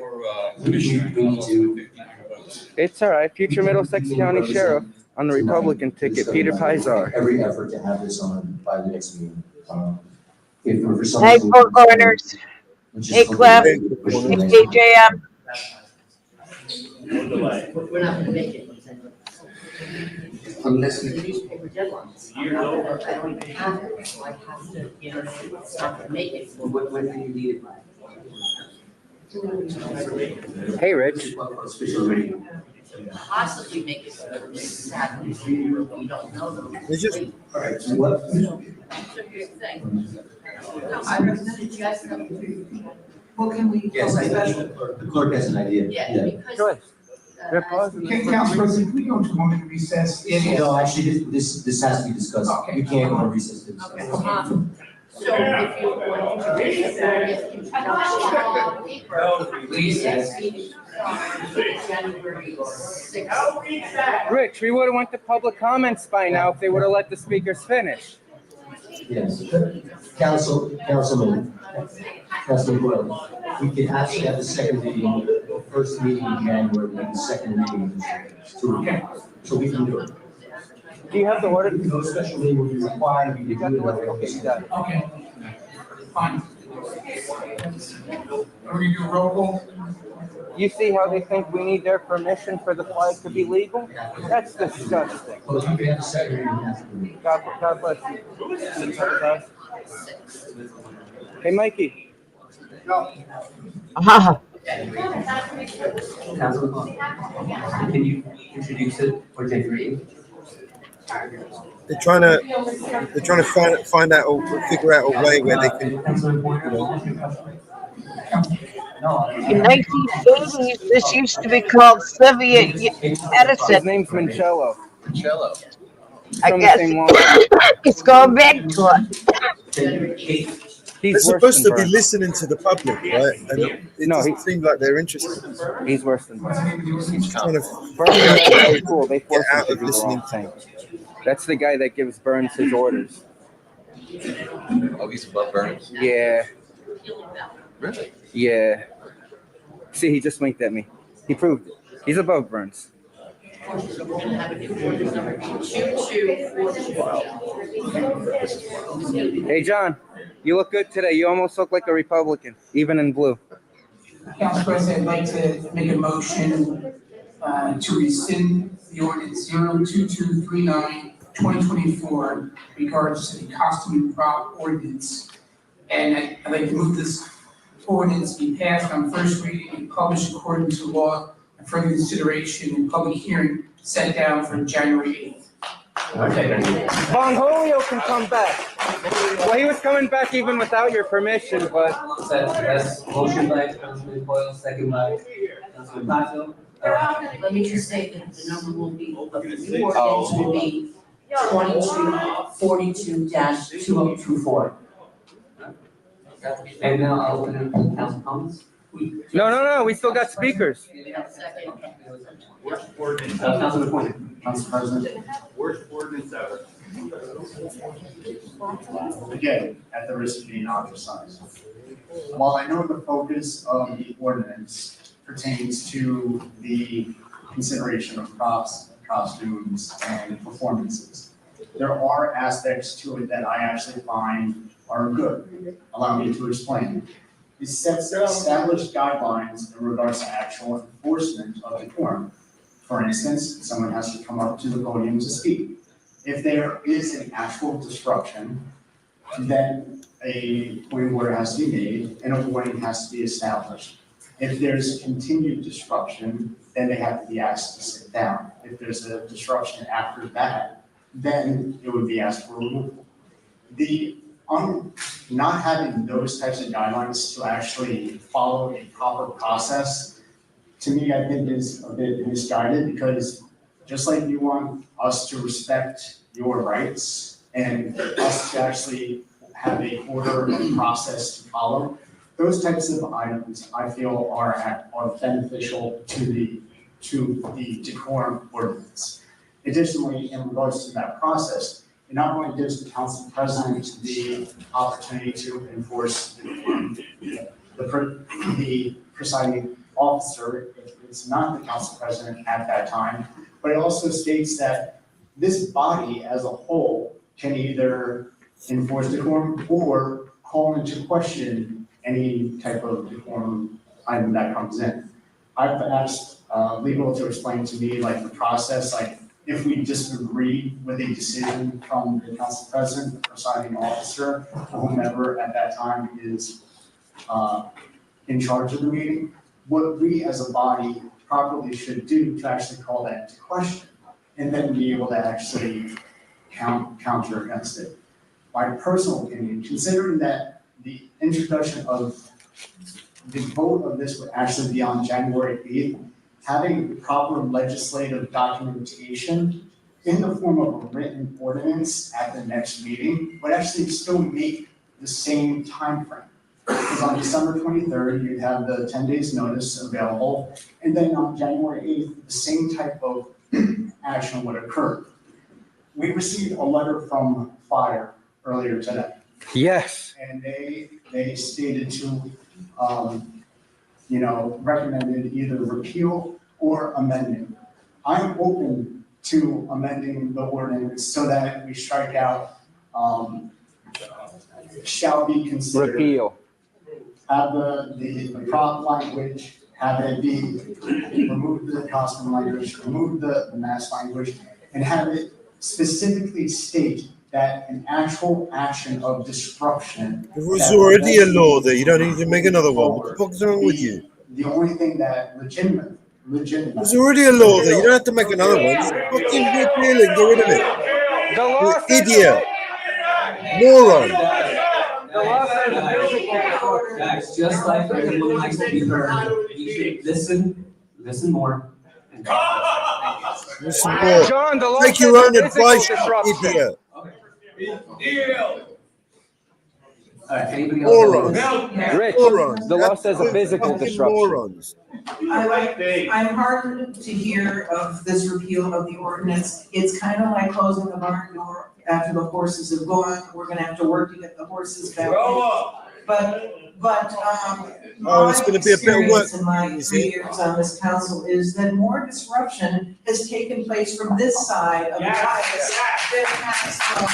It's all right. Future Middlesex County Sheriff on the Republican ticket, Peter Pizar. Every effort to have this on by the next meeting. If for some Hey, reason- Four Corners. which is Hey, Clef. Hey, something- JJM. We're not gonna make it. Unless The we. newspaper deadlines. I don't even have it, so I have to, it's not gonna make it. When do you need it by? Hey, Rich. Possibly make it Saturday, but we don't know them. It's just All right, so what? So here's the thing. No, I recommended you guys come. Well, can we? Yes, the clerk has an idea. Yeah, because. Go ahead. Council President, can we go into a moment of recess? No, actually, this has to be discussed. Okay. You can't go on recess to discuss. Okay, so if you want to raise that, you on paper. Please. Next meeting, January 6th. Rich, we would have went to public comments by now if they would have let the speakers finish. Yes, Councilman Boyle, we could actually have the second meeting, the first meeting in January, and the second meeting in June. So we can do it. Do you have the order? No special meeting will be required, we can do it. Okay, fine. Are we gonna do a roll call? You see how they think we need their permission for the flag to be legal? That's disgusting. Well, you can have the second meeting after the meeting. God bless you. Hey, Mikey. Councilman, can you introduce it or take a reading? they're trying to find out or figure out a way where they can. In 1980s, this used to be called Soviet Edison. His name's Mancello. I From the guess same wall. it's going back to it. They're supposed to be listening to the public, right? And it doesn't seem like they're interested. He's worse than Burns. He's trying to Burns cool. They force him out to of do the wrong listening. thing. That's the guy that gives Burns his orders. Oh, he's above Burns? Yeah. Really? Yeah. See, he just winked at me. He proved it. He's above Burns. Hey, John, you look good today. You almost look like a Republican, even in blue. Council President, I'd like to make a motion to rescind the ordinance 02239/2024 regards to the costume and prop ordinance. And I'd like to move this ordinance be passed on first reading and published according to law and further consideration and public hearing set down for January 8th. Okay. Bongolio can come back. Well, he was coming back even without your permission, but. That's motion by Councilman Boyle, second by Councilman Pato. Let me just say that the number will be, the new ordinance will be 2242-2024. And now I'll open it to council comments. No. We still got speakers. Councilman Point. Council President. Worst ordinance ever. Again, at the risk of being ostracized. While I know the focus of the ordinance pertains to the consideration of props, costumes, and performances, there are aspects to it that I actually find are good. Allow me to explain. It sets established guidelines in regards to actual enforcement of decorum. For instance, someone has to come up to the podium to speak. If there is an actual disruption, then a point of order has to be made and a warning has to be established. If there's continued disruption, then they have to be asked to sit down. If there's a disruption after that, then it would be asked for removal. Not having those types of guidelines to actually follow a proper process, to me, I think is a bit misguided, because just like you want us to respect your rights and us to actually have a order and process to follow, those types of items I feel are beneficial to the decorum ordinance. Additionally, in regards to that process, it not only gives the council president the opportunity to enforce the presiding officer, if it's not the council president at that time, but it also states that this body as a whole can either enforce decorum or call into question any type of decorum item that comes in. I've asked legal to explain to me like the process, like if we disagree with a decision from the council president, the presiding officer, or whomever at that time is in charge of the meeting, what we as a body properly should do to actually call that into question, and then be able to actually counter against it. My personal opinion, considering that the introduction of the vote of this would actually be on January 8th, having proper legislative documentation in the form of a written ordinance at the next meeting would actually still make the same timeframe. Because on December 23rd, you'd have the 10 days notice available, and then on January 8th, the same type of action would occur. We received a letter from Fire earlier today. Yes. And they stated to, recommended either repeal or amending. I'm open to amending the ordinance so that we strike out, shall be considered. Repeal. Have the prompt language, have it be, remove the costume language, remove the mask language, and have it specifically state that an actual action of disruption. There was already a law there. You don't need to make another one. What the fuck's wrong with you? The only thing that legitimate. There's already a law there. You don't have to make another one. Just fucking repeal it. Get rid of it. The law You idiot. Moron. Guys, just like everyone likes to be heard, you should listen more. Listen more. John, the law Take your says own physical advice, you disruption. idiot. Anybody else? Morons. Rich, Morons. the law says a physical Fucking disruption. morons. I'm heartened to hear of this repeal of the ordinance. It's kind of like closing the barn door after the horses have gone. We're gonna have to work to get the horses back. But it's gonna be a bit of work. experience in my 3 years on this council is that more disruption has taken place from this side of the dais than has from.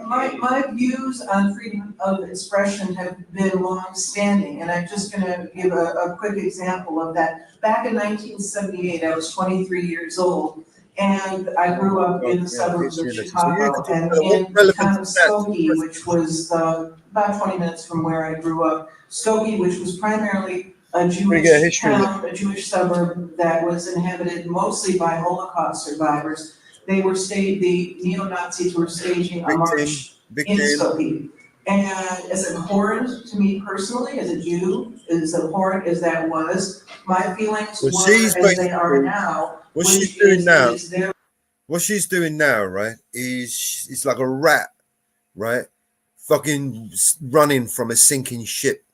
My views on freedom of expression have been long-standing, and I'm just gonna give a quick example of that. Back in 1978, I was 23 years old, and I grew up in the suburbs of Chicago, and in the town of Skokie, which was about 20 minutes from where I grew up. Skokie, which was primarily a Jewish town, a Jewish suburb that was inhabited mostly by Holocaust survivors. The neo-Nazis were staging a march in Skokie. And as abhorrent to me personally, as a Jew, as abhorrent as that was, my feelings were as they are now. What she's doing now, right, is it's like a rat, right, fucking running from a sinking ship.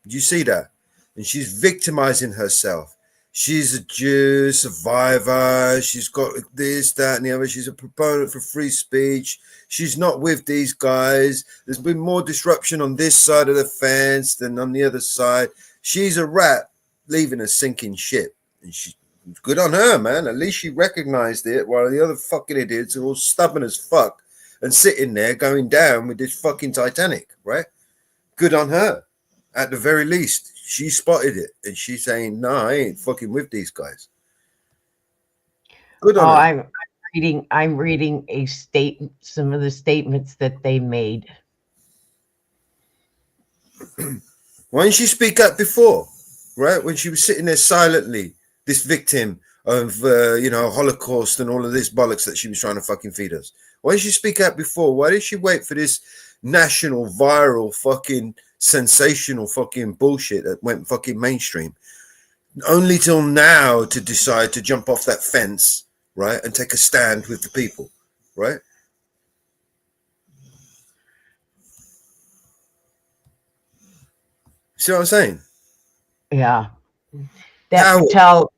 Do you see that? And she's victimizing herself. She's a Jew survivor. She's got this, that, and the other. She's a proponent for free speech. She's not with these guys. There's been more disruption on this side of the fence than on the other side. She's a rat leaving a sinking ship. And she's good on her, man. At least she recognized it, while the other fucking idiots are all stubborn as fuck and sitting there going down with this fucking Titanic, right? Good on her. At the very least, she spotted it, and she's saying, "No, I ain't fucking with these guys." Good on her. I'm reading some of the statements that they made. Why didn't she speak up before, right? When she was sitting there silently, this victim of Holocaust and all of this bollocks that she was trying to fucking feed us. Why didn't she speak out before? Why did she wait for this national, viral, fucking sensational fucking bullshit that went fucking mainstream? Only till now to decide to jump off that fence, right, and take a stand with the people, right? See what I'm saying? Yeah. That Patel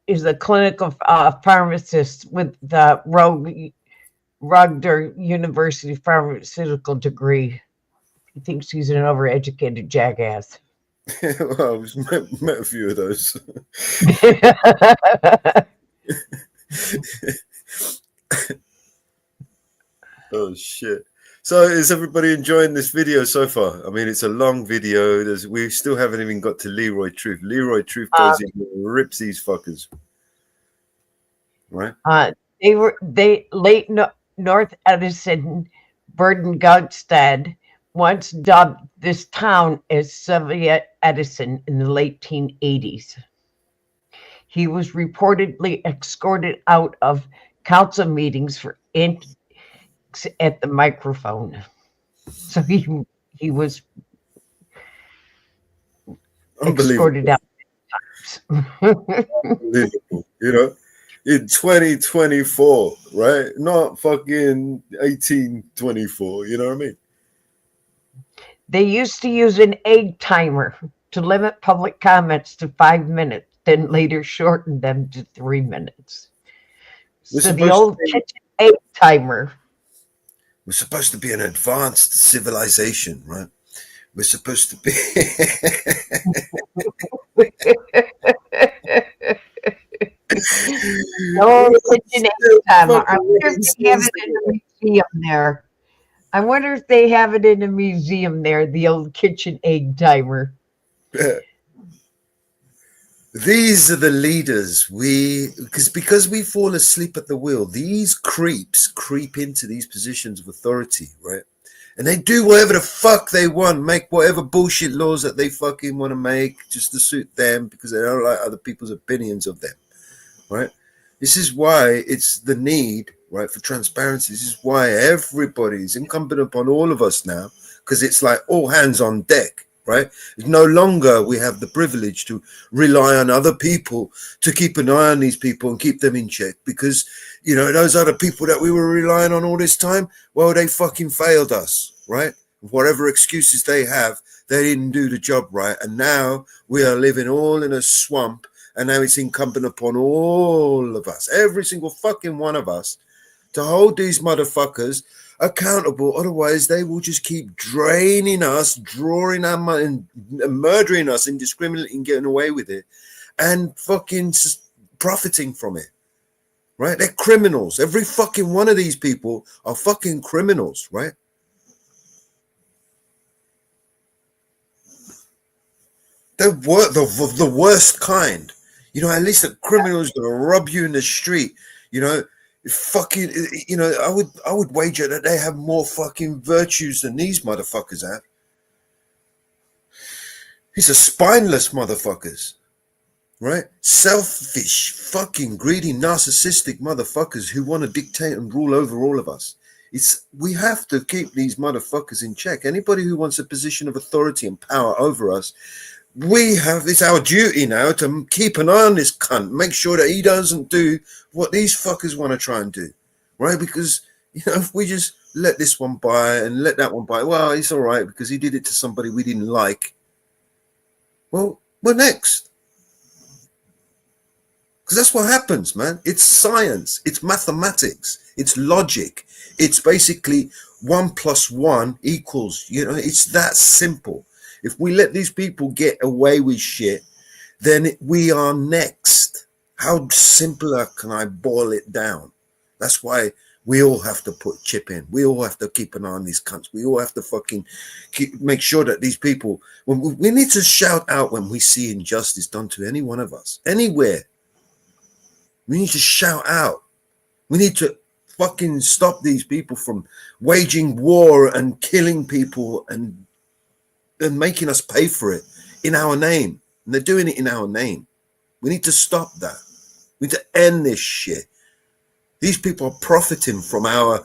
is a clinical pharmacist with the Rutgers University pharmaceutical degree. He thinks he's an overeducated jackass. Well, I've met a few of those. Oh shit! So is everybody enjoying this video so far? I mean, it's a long video. We still haven't even got to Leroy Truth. Leroy Truth goes in and rips these fuckers. Right? North Edison, Burden Gutstead once dubbed this town as Soviet Edison in the late 1880s. He was reportedly escorted out of council meetings for at the microphone. So he was escorted out. Unbelievable, you know, in 2024, right? Not fucking 1824, you know what I mean? They used to use an egg timer to limit public comments to 5 minutes, then later shortened them to 3 minutes. So the old kitchen egg timer. We're supposed to be an advanced civilization, right? We're supposed to be. No kitchen egg timer. I wonder if they have it in a museum there. I wonder if they have it in a museum there, the old kitchen egg timer. These are the leaders because we fall asleep at the wheel. These creeps creep into these positions of authority, right? And they do whatever the fuck they want, make whatever bullshit laws that they fucking want to make just to suit them because they don't like other people's opinions of them, right? This is why it's the need, right, for transparency. This is why everybody's incumbent upon all of us now, because it's like all hands on deck, right? No longer we have the privilege to rely on other people to keep an eye on these people and keep them in check because, you know, those other people that we were relying on all this time, well, they fucking failed us, right? Whatever excuses they have, they didn't do the job right. And now we are living all in a swamp. And now it's incumbent upon all of us, every single fucking one of us, to hold these motherfuckers accountable. Otherwise, they will just keep draining us, drawing our money, and murdering us indiscriminately and getting away with it and fucking profiting from it. Right? They're criminals. Every fucking one of these people are fucking criminals, right? They're the worst kind. You know, at least a criminal is gonna rob you in the street. You know, fucking. You know, I would wager that they have more fucking virtues than these motherfuckers have. These are spineless motherfuckers, right? Selfish, fucking greedy, narcissistic motherfuckers who want to dictate and rule over all of us. We have to keep these motherfuckers in check. Anybody who wants a position of authority and power over us. It's our duty now to keep an eye on this cunt, make sure that he doesn't do what these fuckers want to try and do, right? Because, you know, if we just let this one by and let that one by, well, it's all right because he did it to somebody we didn't like. Well, we're next. Because that's what happens, man. It's science. It's mathematics. It's logic. It's basically 1 + 1 =, you know, it's that simple. If we let these people get away with shit, then we are next. How simpler can I boil it down? That's why we all have to put chip in. We all have to keep an eye on these cunts. We all have to fucking make sure that these people, we need to shout out when we see injustice done to any one of us, anywhere. We need to shout out. We need to fucking stop these people from waging war and killing people and making us pay for it in our name. And they're doing it in our name. We need to stop that. We need to end this shit. These people are profiting from our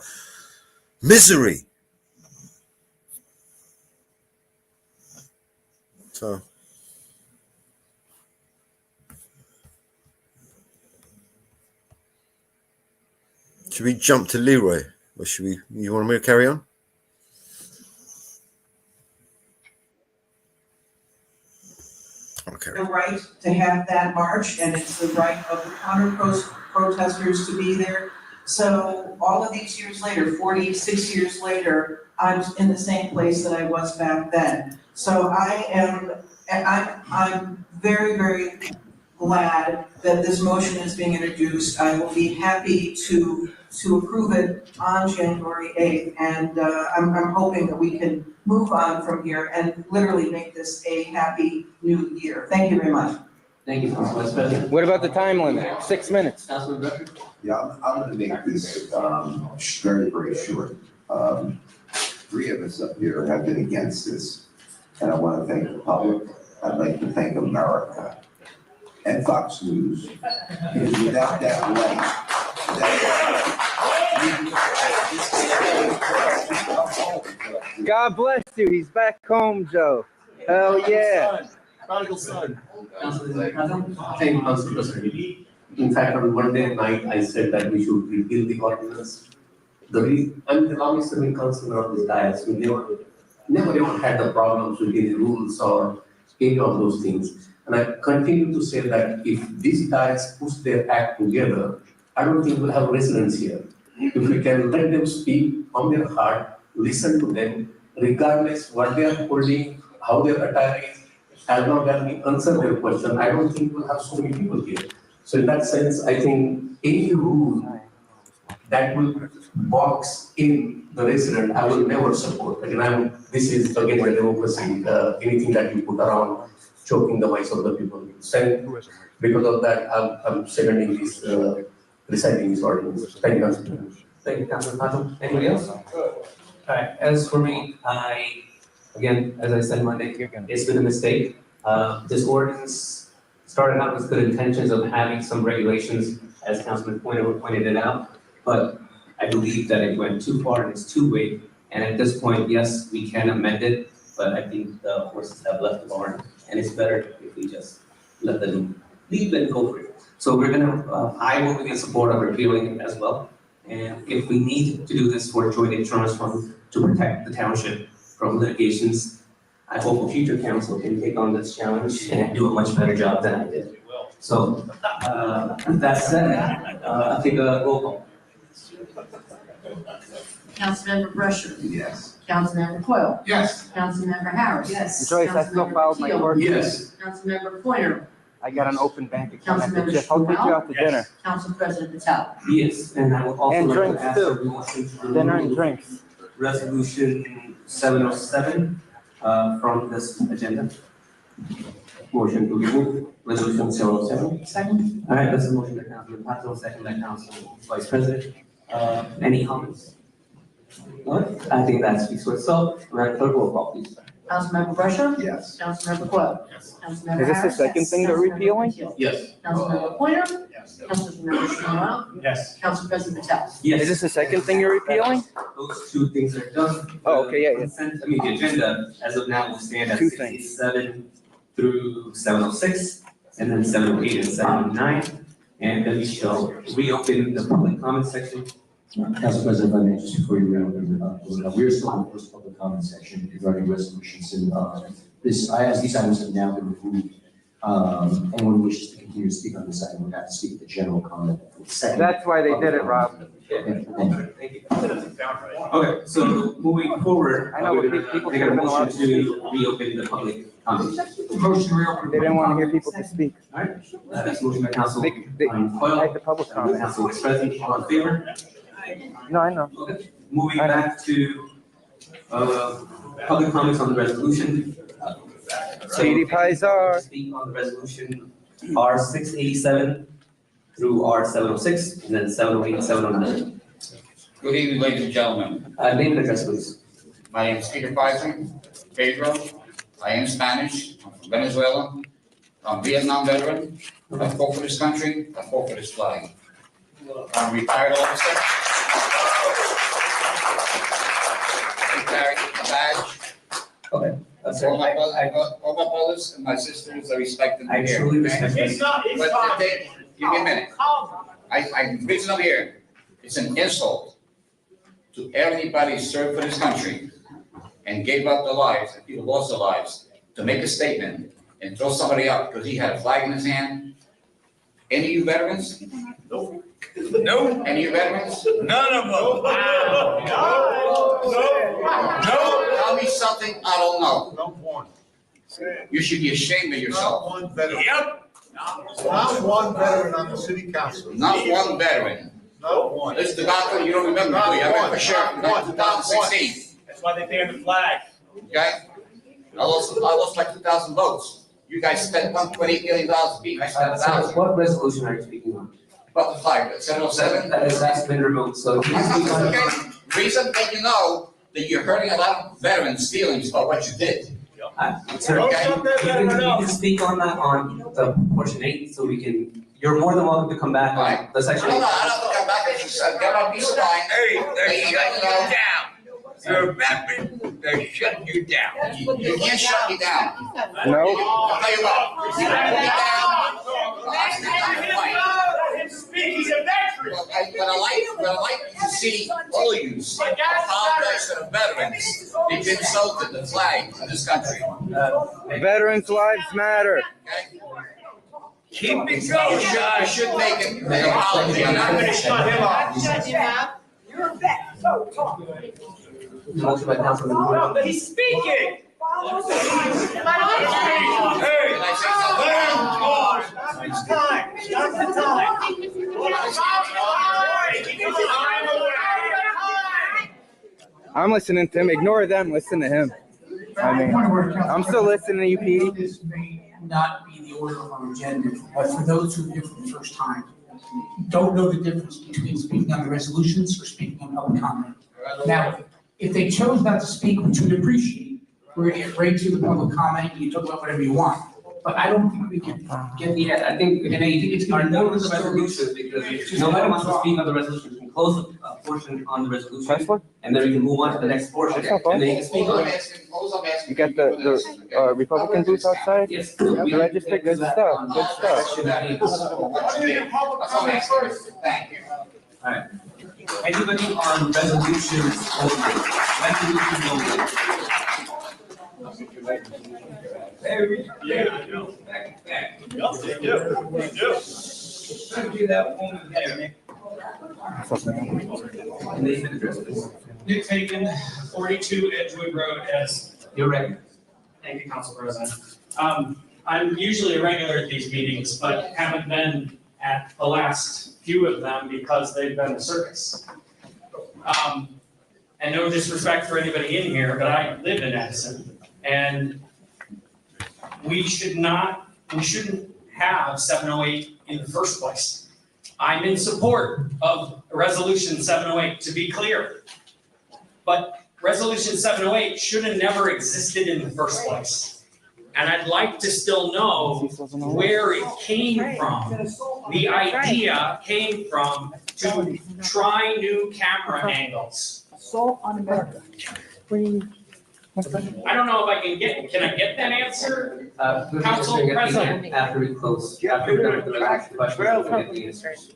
misery. So should we jump to Leroy? Or you want me to carry on? Okay. The right to have that march, and it's the right of the counter protesters to be there. So all of these years later, 46 years later, I'm in the same place that I was back then. So I'm very, very glad that this motion is being introduced. I will be happy to approve it on January 8th, and I'm hoping that we can move on from here and literally make this a happy new year. Thank you very much. Thank you, Council Vice President. What about the time limit? 6 minutes. Councilman Becker? Yeah, I'm gonna make this, very, very short. Three of us up here have been against this, and I wanna thank the public. I'd like to thank America and Fox News, because without that light, God bless you. He's back home, Joe. Hell yeah. Prodigal son. Councilman President? Thank you, Council President. In fact, on Monday night, I said that we should repeal the ordinance. I'm the longest serving councillor of this dais. We never had the problems with any rules or any of those things. And I continue to say that if these guys push their act together, I don't think we'll have residents here. If we can let them speak from their heart, listen to them, regardless what they are holding, how their attire is, as long as we answer their question, I don't think we'll have so many people here. So in that sense, I think any rule that will box in the resident, I will never support. Again, this is again a democracy. Anything that you put around choking the voice of the people. So because of that, I'm seconding this, reciting this ordinance. Thank you, Councilman. Thank you, Councilman Patel. Anybody else? All right, as for me, again, as I said Monday, it's been a mistake. This ordinance started out with good intentions of having some regulations, as Councilman pointed it out, but I believe that it went too far and it's too vague. And at this point, yes, we can amend it, but I think the horses have left the barn, and it's better if we just let them leave and go for it. So we're gonna, I will be in support of repealing it as well. And if we need to do this for joint insurance fund to protect the township from litigations, I hope a future council can take on this challenge and do a much better job than I did. So, with that said, I'll take a roll call. Councilmember Brusher. yes. Councilmember Coyle. Yes. Councilmember Harris. Yes. Joyce, I still filed my court. Yes. Councilmember Pointer. I got an open bank account. Councilmember Jeff, I'll take you out to dinner. Council President Patel. Yes, and I would also And like drinks to ask too. everyone to Dinner and remove drinks. Resolution 707 from this agenda. Motion to remove resolution 707. Second. All right, that's a motion by Councilman Patel, second by Council Vice President. Any comments? What? I think that speaks for itself. Madam Clerk, roll call, please. Councilmember Brusher. Yes. Councilmember Coyle. Yes. Councilmember Is this the Harris. second thing they're Councilmember repealing? Keel. Yes. Councilmember Pointer. Yes. Councilmember Shmuel. Yes. Council President Patel. Yes. Is this the second thing you're repealing? Those two things are done. Oh, okay, yeah, yeah. The agenda, as of now, will stand at Two things. 67 through 706, and then 708 and 709. And then we shall reopen the public comment section. Council President, if I may, just before you reopen, we're still in the first public comment section regarding resolutions, and these items have now been removed. Anyone who wishes to continue to speak on this item would have to speak at the general comment. Second. That's why they did it, Rob. Thank you. Okay, so moving forward, I know, we're but gonna people make a should have been allowed motion to reopen the public comment section. Motion to reopen. They didn't want to hear people to speak. All right, that's motion by Council They Coyle, had the public comment. Council Vice President, all in favor? No, I know. Okay, moving back to, public comments on the resolution. Speedy Pizar. Speak on the resolution R 687 through R 706, and then 708 and 709. Good evening, ladies and gentlemen. Name and address, please. My name is Peter Pedro. I am Spanish. I'm from Venezuela. I'm a Vietnam veteran. I fought for this country. I fought for this flag. I'm a retired officer. I carry a badge. Okay. All my brothers and my sisters are respected I here. truly respect okay? this. But give me a minute. I reason I'm here. It's an insult to everybody who served for this country and gave up their lives, and people lost their lives, to make a statement and throw somebody up because he had a flag in his hand. Any of you veterans? No. No. Any of you veterans? None of them. Wow. No. Tell me something I don't know. You should be ashamed of yourself. Yep. Not one veteran on the city council. Not one veteran. Not one. This is the doctor, you don't remember, do you? I ran for sheriff in 2016. That's why they banned the flag. Okay? I lost like 2,000 votes. You guys spent $1.8 million each, I spent So 1,000. what resolution are you speaking on? About the flag, 707? That's been removed, so. if you speak on- Okay, reason that you know that you're hurting a lot of veterans' feelings about what you did. Sir, Okay? you can speak on that on the portion 8, so we can, you're more than welcome to come back on the section. I don't have to come back, as you said, get on peace of mind. Hey, they're shutting you down. You're a veteran, they're shutting you down. You can't shut me down. No. I'll tell you what, you shut me down. He's a veteran. What I like to see all of you apologize to the veterans. They've insulted the flag of this country. Veterans' lives matter. Keep it going, I Josh. should make an apology on I'm gonna shut him that. off. Shut him up. You're a vet, so talk. Motion by Councilman No, Wood. but he's speaking. Can I say something? It's time. Stop the time. I'm listening to him. Ignore them. Listen to him. I mean, I'm still listening to you, Petey. This may not be the order of our agenda, but for those who are here for the first time, don't know the difference between speaking on the resolutions or speaking on public comment. Now, if they chose not to speak, which we'd appreciate, we're gonna get right to the public comment, and you talk about whatever you want. But I don't think we can get Yeah, I think, And I think it's our gonna be note more is the resolution, because nobody wants to speak on the resolution, we can close the portion on the resolution, and then we can move on to the next portion, That's not fun. and then you can speak on it. You got the Republican booth outside? Yes. The register, good stuff, good stuff. That's all I'm asking. Thank you. Alright. Anybody on resolutions only? Resolutions only. Yeah, I know. They do. Do that one there. And they can address this. Nick Hagan, 42 Edgewood Road, as. You're ready. Thank you, Council President. I'm usually a regular at these meetings, but haven't been at the last few of them because they've been a circus. And no disrespect for anybody in here, but I live in Edison, and we shouldn't have 708 in the first place. I'm in support of Resolution 708, to be clear. But Resolution 708 should have never existed in the first place. And I'd like to still know where it came from. The idea came from to try new camera angles. Assault on America. I don't know if I can I get that answer? Council President. After we close, after we're done with the resolution questions, we'll get the answers.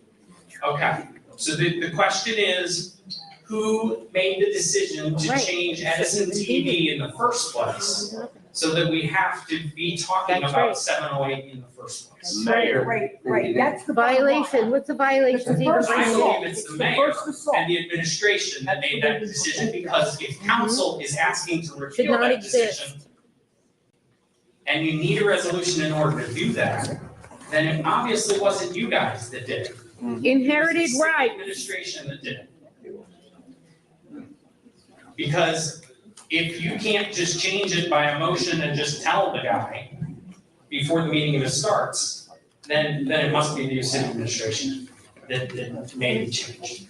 Okay, so the question is, who made the decision to change Edison TV in the first place? So that we have to be talking about 708 in the first place. Right, that's the Violation, what's the violation? I believe it's the mayor and the administration that made that decision, because if council is asking to repeal not that exist. decision, and you need a resolution in order to do that, then it obviously wasn't you guys that did it. Inherited It's the city right. administration that did it. Because if you can't just change it by a motion and just tell the guy before the meeting even starts, then it must be the city administration that made the change.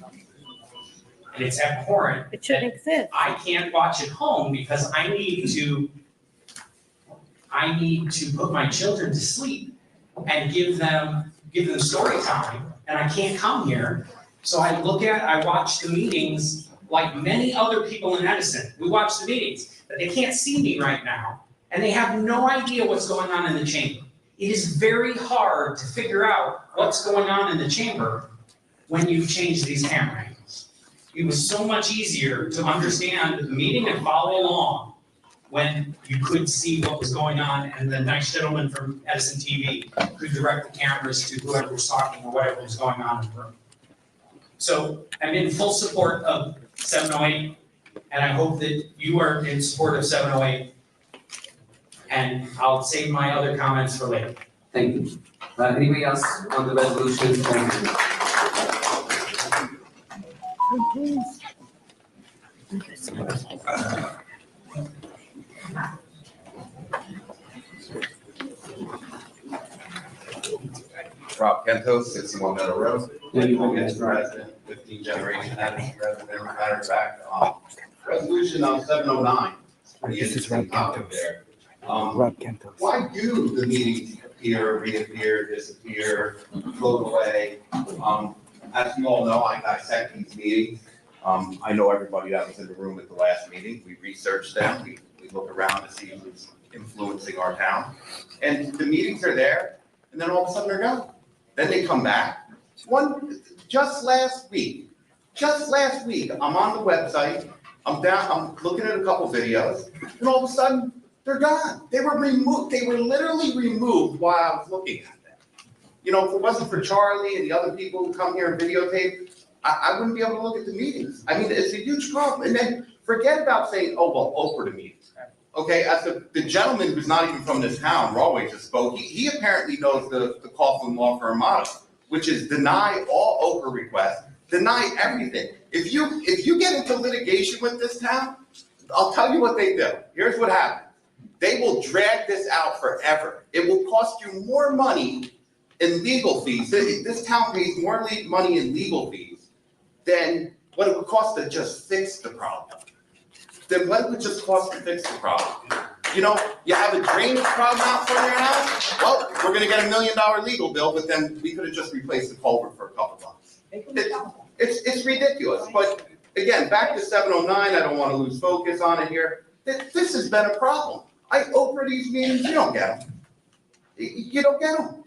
And it's abhorrent. It shouldn't exist. I can't watch at home because I need to put my children to sleep and give them story time, and I can't come here. So I watch the meetings like many other people in Edison. We watch the meetings, but they can't see me right now, and they have no idea what's going on in the chamber. It is very hard to figure out what's going on in the chamber when you change these camera angles. It was so much easier to understand the meeting and follow along when you could see what was going on, and the nice gentleman from Edison TV could direct the cameras to whoever was talking or whatever was going on in the room. So I'm in full support of 708, and I hope that you are in support of 708. And I'll save my other comments for later. Thank you. Anybody else on the resolution? Rob Kentos, 61 Meadow Road. Yeah, you Home can as resident, 15 generation Edison resident, matter of fact, resolution 709. Pretty interesting topic there. Rob Kentos. Why do the meetings appear, reappear, disappear, float away? As you all know, I dissect these meetings. I know everybody that was in the room at the last meeting. We researched them. We look around to see who's influencing our town. And the meetings are there, and then all of a sudden they're gone. Then they come back. Just last week, I'm on the website, I'm looking at a couple videos, and all of a sudden, they're gone. They were removed, they were literally removed while I was looking at them. You know, if it wasn't for Charlie and the other people who come here and videotape, I wouldn't be able to look at the meetings. I mean, it's a huge problem. And then forget about saying, oh, well, Oprah the meetings. Okay, as the gentleman who's not even from this town, Rawway just spoke, he apparently knows the Coughlin law firm motto, which is deny all Oprah requests, deny everything. If you get into litigation with this town, I'll tell you what they do. Here's what happens. They will drag this out forever. It will cost you more money in legal fees. This town pays more money in legal fees than what it would cost to just fix the problem. Then what would just cost to fix the problem? You know, you have a drainage problem out front of your house, well, we're gonna get $1 million legal bill, but then we could have just replaced the culvert for a couple bucks. It's ridiculous, but again, back to 709, I don't wanna lose focus on it here. This has been a problem. I Oprah these meetings, you don't get them. You don't get them.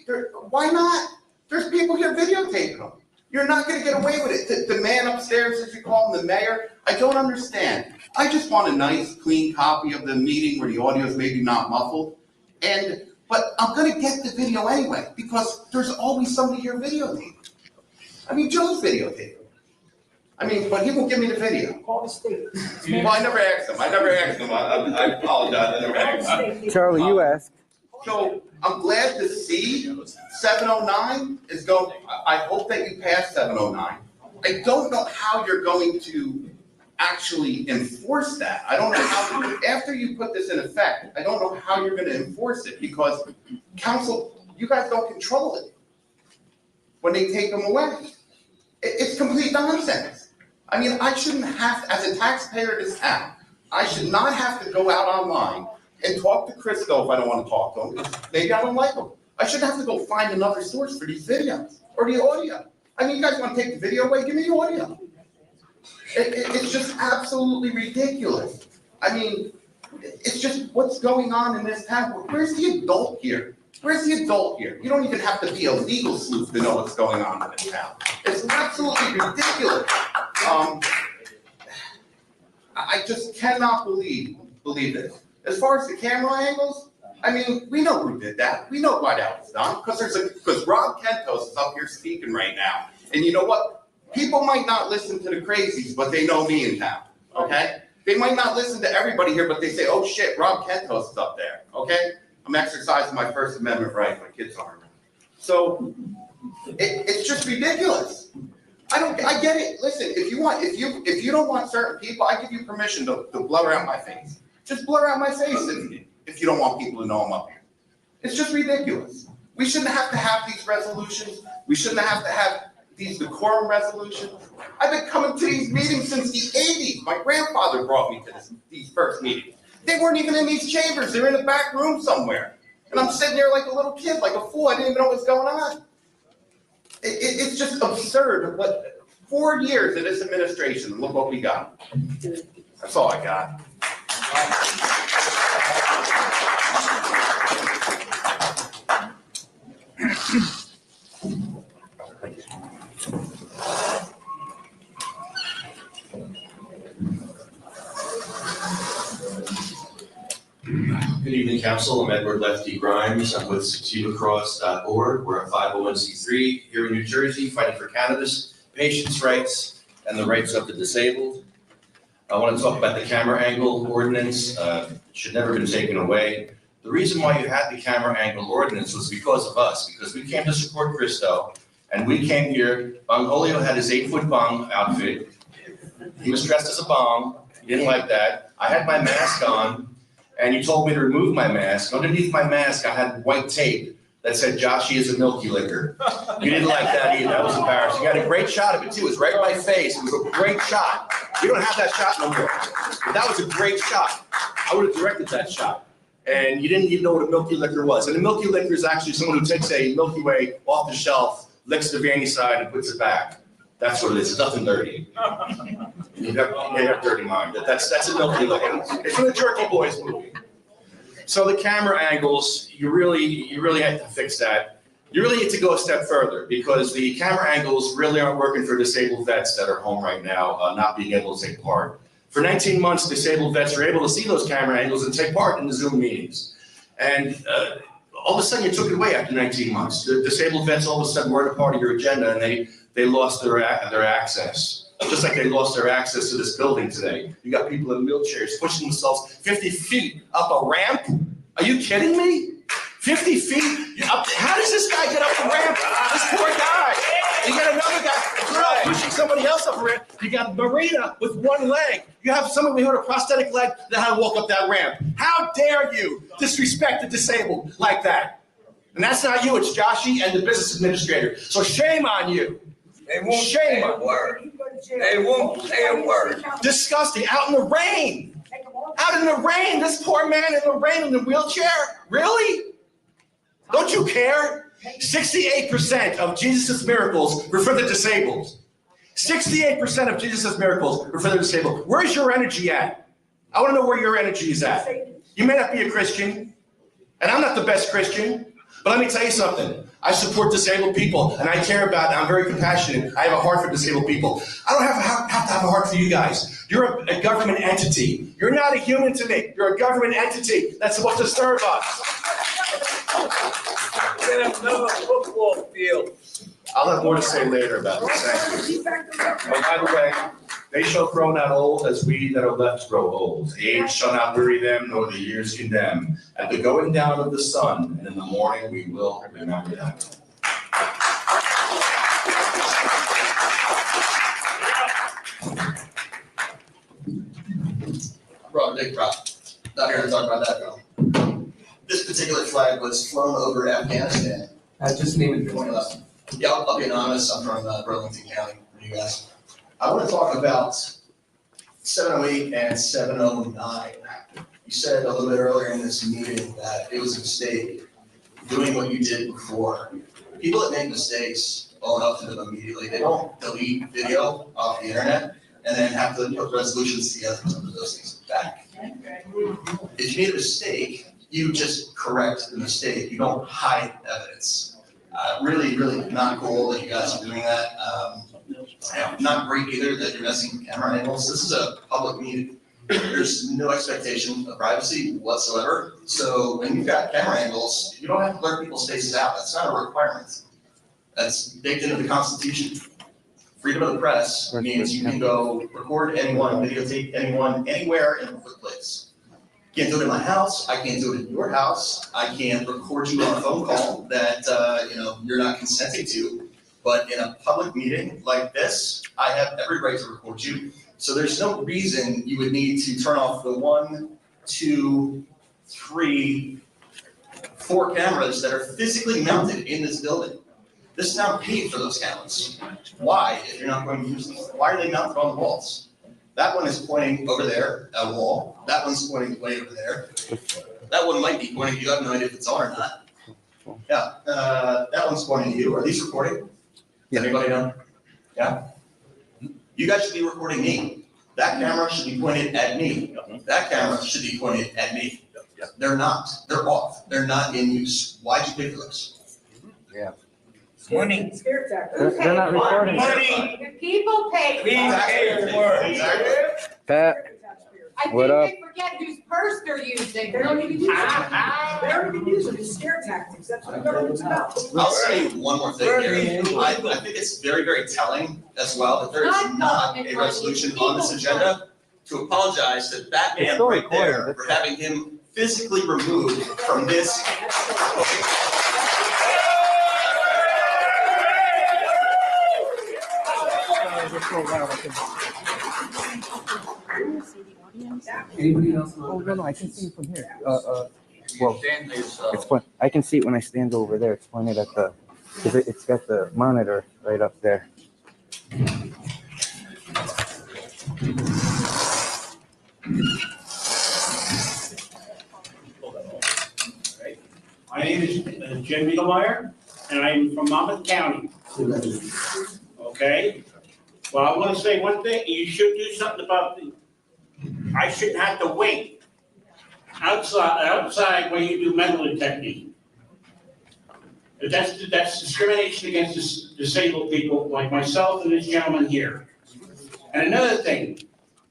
Why not? There's people here videotaping them. You're not gonna get away with it. The man upstairs, as you call him, the mayor, I don't understand. I just want a nice, clean copy of the meeting where the audio is maybe not muffled. But I'm gonna get the video anyway, because there's always somebody here videotaping. I mean, Joe's videotaping. I mean, but he won't give me the video. Call the state. Well, I never asked him. I apologize, I never asked him. Charlie, you asked. So I'm glad to see 709 is going, I hope that you pass 709. I don't know how you're going to actually enforce that. I don't know how, after you put this in effect, I don't know how you're gonna enforce it, because council, you guys don't control it when they take them away. It's complete nonsense. I mean, I shouldn't have, as a taxpayer of this town, I should not have to go out online and talk to Christo if I don't want to talk to him, because maybe I don't like him. I shouldn't have to go find another source for these videos or the audio. I mean, you guys want to take the video away? Give me the audio. It's just absolutely ridiculous. I mean, it's just what's going on in this town. Where's the adult here? Where's the adult here? You don't even have to be a legal sleuth to know what's going on in this town. It's absolutely ridiculous. I just cannot believe this. As far as the camera angles, I mean, we know who did that. We know why that was done, because Rob Kentos is up here speaking right now. And you know what? People might not listen to the crazies, but they know me in town, okay? They might not listen to everybody here, but they say, oh shit, Rob Kentos is up there, okay? I'm exercising my First Amendment right, my kids aren't. So it's just ridiculous. I get it. Listen, if you don't want certain people, I give you permission to blur out my face. Just blur out my face if you don't want people to know I'm up here. It's just ridiculous. We shouldn't have to have these resolutions. We shouldn't have to have these decorum resolutions. I've been coming to these meetings since the 80s. My grandfather brought me to these first meetings. They weren't even in these chambers. They're in the back room somewhere. And I'm sitting there like a little kid, like a fool. I didn't even know what's going on. It's just absurd. But 4 years of this administration, and look what we got. That's all I got. Good evening, Council. I'm Edward Lefty Grimes. I'm with SativaCross.org. We're a 501c3 here in New Jersey, fighting for cannabis patients' rights and the rights of the disabled. I want to talk about the camera angle ordinance. It should never have been taken away. The reason why you had the camera angle ordinance was because of us, because we came to support Christo, and we came here, Bongolio had his 8-foot bong outfit. He was dressed as a bong, he didn't like that. I had my mask on, and you told me to remove my mask. Underneath my mask, I had white tape that said Joshy is a milky liquor. You didn't like that either, that was embarrassing. You had a great shot of it too, it was right in my face, it was a great shot. You don't have that shot no more, but that was a great shot. I would have directed that shot. And you didn't even know what a milky liquor was. And a milky liquor is actually someone who takes a Milky Way off the shelf, licks the veiny side and puts it back. That's what it is, it's nothing dirty. You have dirty mind, that's a milky liquor. It's from the Jerky Boys movie. So the camera angles, you really had to fix that. You really need to go a step further because the camera angles really aren't working for disabled vets that are home right now, not being able to take part. For 19 months, disabled vets were able to see those camera angles and take part in the Zoom meetings. And all of a sudden, you took it away after 19 months. The disabled vets all of a sudden weren't a part of your agenda and they lost their access. Just like they lost their access to this building today. You got people in wheelchairs pushing themselves 50 feet up a ramp. Are you kidding me? 50 feet? How does this guy get up the ramp? This poor guy. You got another guy pushing somebody else up a ramp. You got Marina with one leg. You have somebody with a prosthetic leg that had to walk up that ramp. How dare you disrespect the disabled like that? And that's not you, it's Joshy and the business administrator. So shame on you. They won't say a word. They won't say a word. Disgusting, out in the rain. Out in the rain, this poor man in the rain in the wheelchair? Really? Don't you care? 68% of Jesus' miracles were for the disabled. 68% of Jesus' miracles were for the disabled. Where's your energy at? I want to know where your energy is at. You may not be a Christian, and I'm not the best Christian, but let me tell you something. I support disabled people, and I care about it. I'm very compassionate. I have a heart for disabled people. I don't have to have a heart for you guys. You're a government entity. You're not a human to me. You're a government entity that's supposed to serve us. Get another football field. I'll have more to say later about this. Thank you. Oh, by the way, they shall grow not old as we that are left grow old. Age shall not weary them, nor the years condemn. At the going down of the sun, and in the morning we will remember them. Bro, big prop. Not here to talk about that, bro. This particular flag was flown over Afghanistan. Just name it. 2011. Yeah, I'll be honest, I'm from Burlington County, for you guys. I want to talk about 708 and 709. You said a little bit earlier in this meeting that it was a mistake doing what you did before. People that make mistakes own up to them immediately. They don't delete video off the internet and then have to put resolutions together to put those things back. If you made a mistake, you just correct the mistake. You don't hide evidence. Really, really not cool that you guys are doing that. Not great either that you're messing with camera angles. This is a public meeting. There's no expectation of privacy whatsoever. So when you've got camera angles, you don't have to blur people's faces out. That's not a requirement. That's baked into the Constitution. Freedom of the press means you can go record anyone, videotape anyone, anywhere in a public place. Can't do it in my house. I can't do it in your house. I can't record you on a phone call that you're not consenting to. But in a public meeting like this, I have every right to record you. So there's no reason you would need to turn off the 1, 2, 3, 4 cameras that are physically mounted in this building. This town paid for those cameras. Why, if you're not going to use them? Why are they mounted on the walls? That one is pointing over there at a wall. That one's pointing way over there. That one might be pointing, you have no idea if it's on or not. Yeah, that one's pointing to you. Are these recording? Does anybody know? Yeah? You guys should be recording me. That camera should be pointed at me. That camera should be pointed at me. They're not. They're off. They're not in use. Why'd you pay for those? Yeah. Money. Scare tactics. They're not recording. Money. The people pay. We pay for it. Exactly. Pat, I what think up? they forget whose purse they're using. They don't even use it. They don't even use it. It's scare tactics. That's what the government's about. I'll say one more thing here. I think it's very, very telling as well that there is not a resolution on this agenda to apologize to that man right there for having him physically removed from this. Anybody else? Oh, no, I can see it from here. Well, it's fun. I can see it when I stand over there. It's pointed at the, because it's got the monitor right up there. My name is Jim Miedelmeyer, and I'm from Monmouth County. Okay? Well, I want to say one thing, you should do something about I shouldn't have to wait outside when you do metal detecting. That's discrimination against disabled people like myself and this gentleman here. And another thing,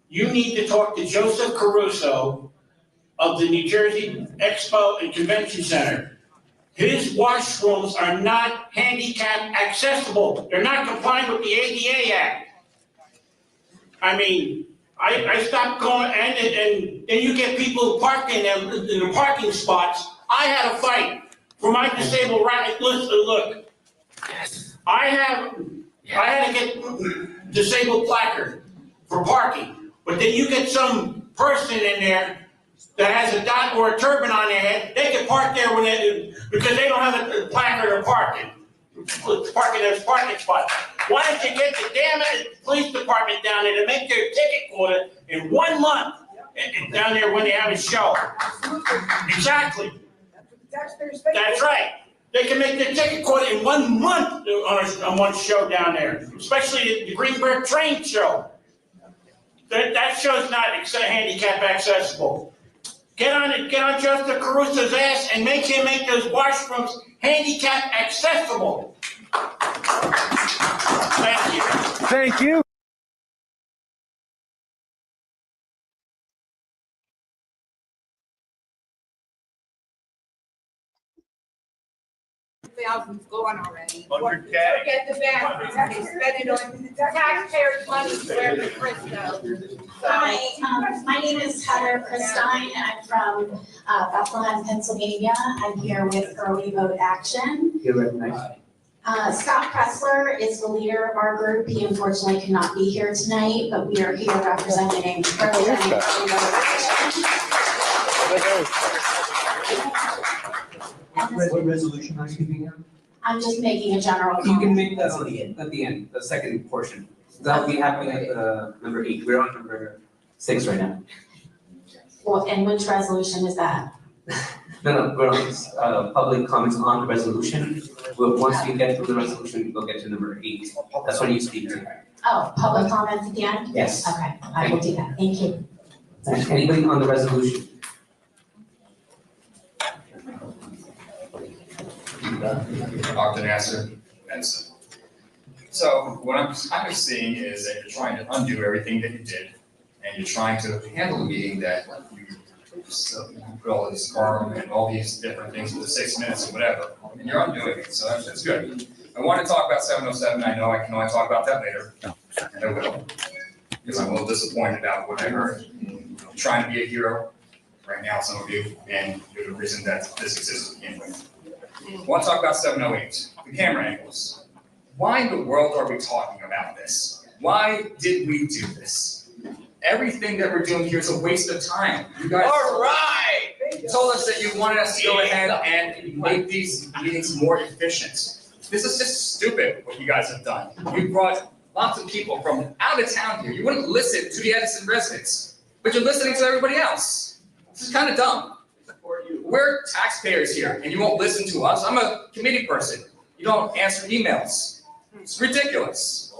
you need to talk to Joseph Caruso of the New Jersey Expo and Convention Center. His washrooms are not handicap accessible. They're not compliant with the ADA Act. I mean, I stopped going, and then you get people parking in the parking spots. I had a fight for my disabled right. Listen, look, I had to get disabled placard for parking, but then you get some person in there that has a dot or a turban on their head. They can park there because they don't have a placard or parking. Parking in this parking spot. Why don't you get the damn police department down there to make their ticket quota in 1 month down there when they have a show? Exactly. That's right. They can make their ticket quota in 1 month on one show down there, especially the Greenberg train show. That show's not handicap accessible. Get on Joseph Caruso's ass and make him make those washrooms handicap accessible. Thank you. Thank you. Thousands gone already. 100K. Forget the bathrooms, they spend it on taxpayers' money where the Frisco. Hi, my name is Heather Christine. I'm from Bethlehem, Pennsylvania. I'm here with Early Vote Action. You're recognized. Scott Pressler is the leader of our group. He unfortunately cannot be here tonight, but we are here representing Early Vote Action. What resolution are you speaking of? I'm just making a general You comment. can make that at the end, the second portion. That'll be happening at number 8. We're on number 6 right now. Well, and which resolution is that? No, we're on public comments on the resolution. Once we get through the resolution, we'll get to number 8. That's when you speak to. Oh, public comments at the end? Yes. Okay, I will do that. Thank you. Anybody on the resolution? Dr. Nasser, Benson. So what I'm kind of seeing is that you're trying to undo everything that you did, and you're trying to handle the meeting that you put all this harm and all these different things with the 6 minutes or whatever, and you're undoing it, so that's good. I want to talk about 707, I know I can only talk about that later, and I will, because I'm a little disappointed about what I heard. I'm trying to be a hero right now, some of you, and you're the reason that this exists to begin with. I want to talk about 708, the camera angles. Why in the world are we talking about this? Why did we do this? Everything that we're doing here is a waste of time. You guys told us that you wanted us to go ahead and make these meetings more efficient. This is just stupid what you guys have done. You brought lots of people from out of town here. You wouldn't listen to the Edison residents, but you're listening to everybody else. This is kind of dumb. We're taxpayers here, and you won't listen to us. I'm a committee person. You don't answer emails. It's ridiculous.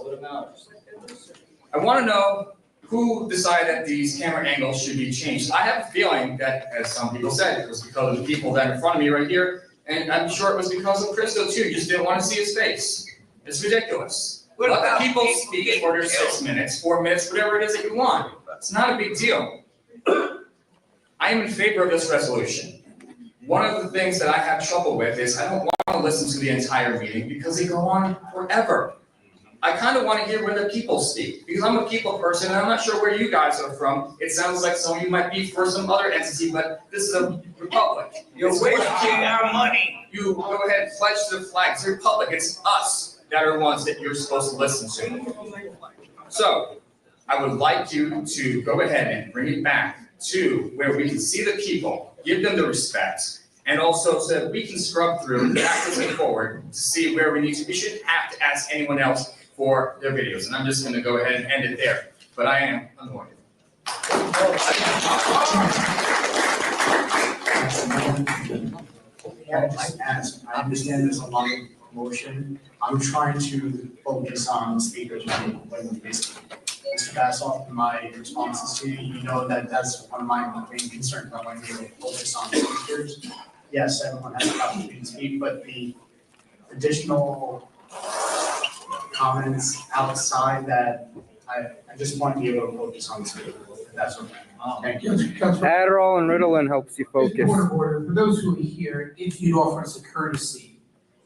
I want to know who decided that these camera angles should be changed. I have a feeling that, as some people said, it was because of the people that are in front of me right here, and I'm sure it was because of Christo too. You just didn't want to see his face. It's ridiculous. Let the people speak for their 6 minutes, 4 minutes, whatever it is that you want. It's not a big deal. I am in favor of this resolution. One of the things that I have trouble with is I don't want to listen to the entire meeting because they go on forever. I kind of want to hear where the people speak, because I'm a people person, and I'm not sure where you guys are from. It sounds like some of you might be for some other entity, but this is a republic. You're wasting our money. You go ahead and pledge to the flag. It's a republic. It's us that are ones that you're supposed to listen to. So I would like you to go ahead and bring it back to where we can see the people, give them the respect, and also so that we can scrub through backwards and forward to see where we need to. We shouldn't have to ask anyone else for their videos. And I'm just going to go ahead and end it there. But I am annoyed. I understand there's a lot of motion. I'm trying to focus on the speakers when basically Mr. Bassoff, in my responses to you, you know that that's one of my main concerns. I want to be able to focus on the speakers. Yes, everyone has an opportunity to speak, but the additional comments outside that I just want to be able to focus on the speakers. That's okay. Thank you. Adderall and Ritalin helps you focus. Point of order, for those who are here, if you'd offer us a courtesy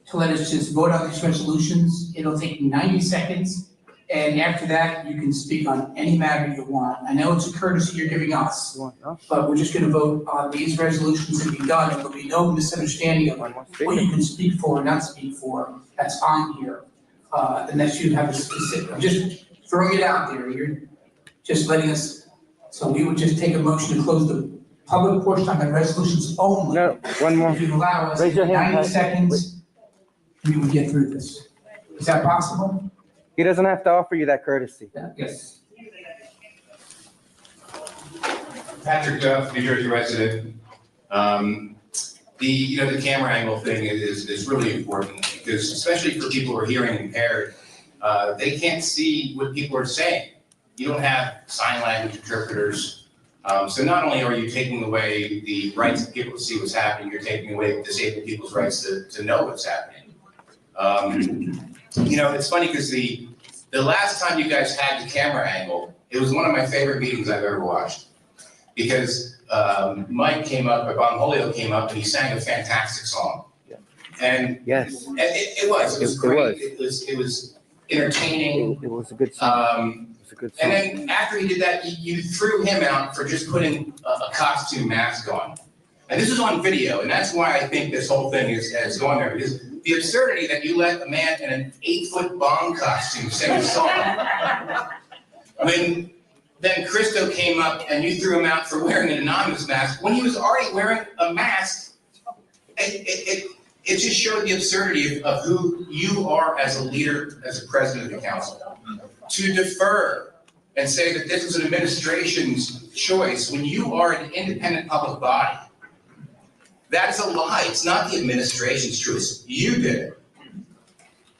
to let us just vote on these resolutions, it'll take 90 seconds. And after that, you can speak on any matter you want. I know it's a courtesy you're giving us, but we're just gonna vote on these resolutions and be done. And there'll be no misunderstanding of what you can speak for or not speak for. That's on here. Unless you have a specific, I'm just throwing it out there. You're just letting us, so we would just take a motion to close the public portion on the resolutions only. No, one more. If you allow us Raise your hand. 90 seconds, we would get through this. Is that possible? He doesn't have to offer you that courtesy. Yes. Patrick Duff, New Jersey resident. The camera angle thing is really important because especially for people who are hearing impaired, they can't see what people are saying. You don't have sign language interpreters. So not only are you taking away the rights of people to see what's happening, you're taking away disabled people's rights to know what's happening. It's funny because the last time you guys had the camera angle, it was one of my favorite meetings I've ever watched. Because Mike came up, Holyoke came up, and he sang a fantastic song. And yes, it was great. It was entertaining. It was a good song. It was a good song. And then after he did that, you threw him out for just putting a costume mask on. And this is on video, and that's why I think this whole thing has gone there. Because the absurdity that you let a man in an 8-foot Bond costume sing a song. When then Christo came up and you threw him out for wearing an anonymous mask, when he was already wearing a mask, it just showed the absurdity of who you are as a leader, as a president of the council. To defer and say that this is an administration's choice when you are an independent public body. That is a lie. It's not the administration's choice. You did it.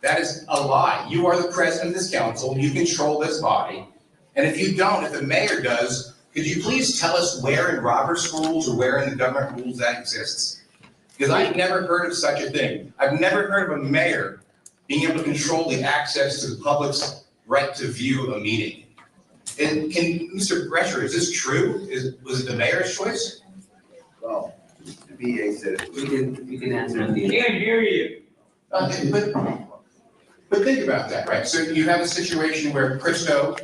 That is a lie. You are the president of this council. You control this body. And if you don't, if the mayor does, could you please tell us where in Robert's rules or where in the government rules that exists? Because I've never heard of such a thing. I've never heard of a mayor being able to control the access to the public's right to view a meeting. And Mr. Brescher, is this true? Was it the mayor's choice? Well, the VA said we can answer at the end. Can't hear you. Okay, but think about that, right? So you have a situation where Christo,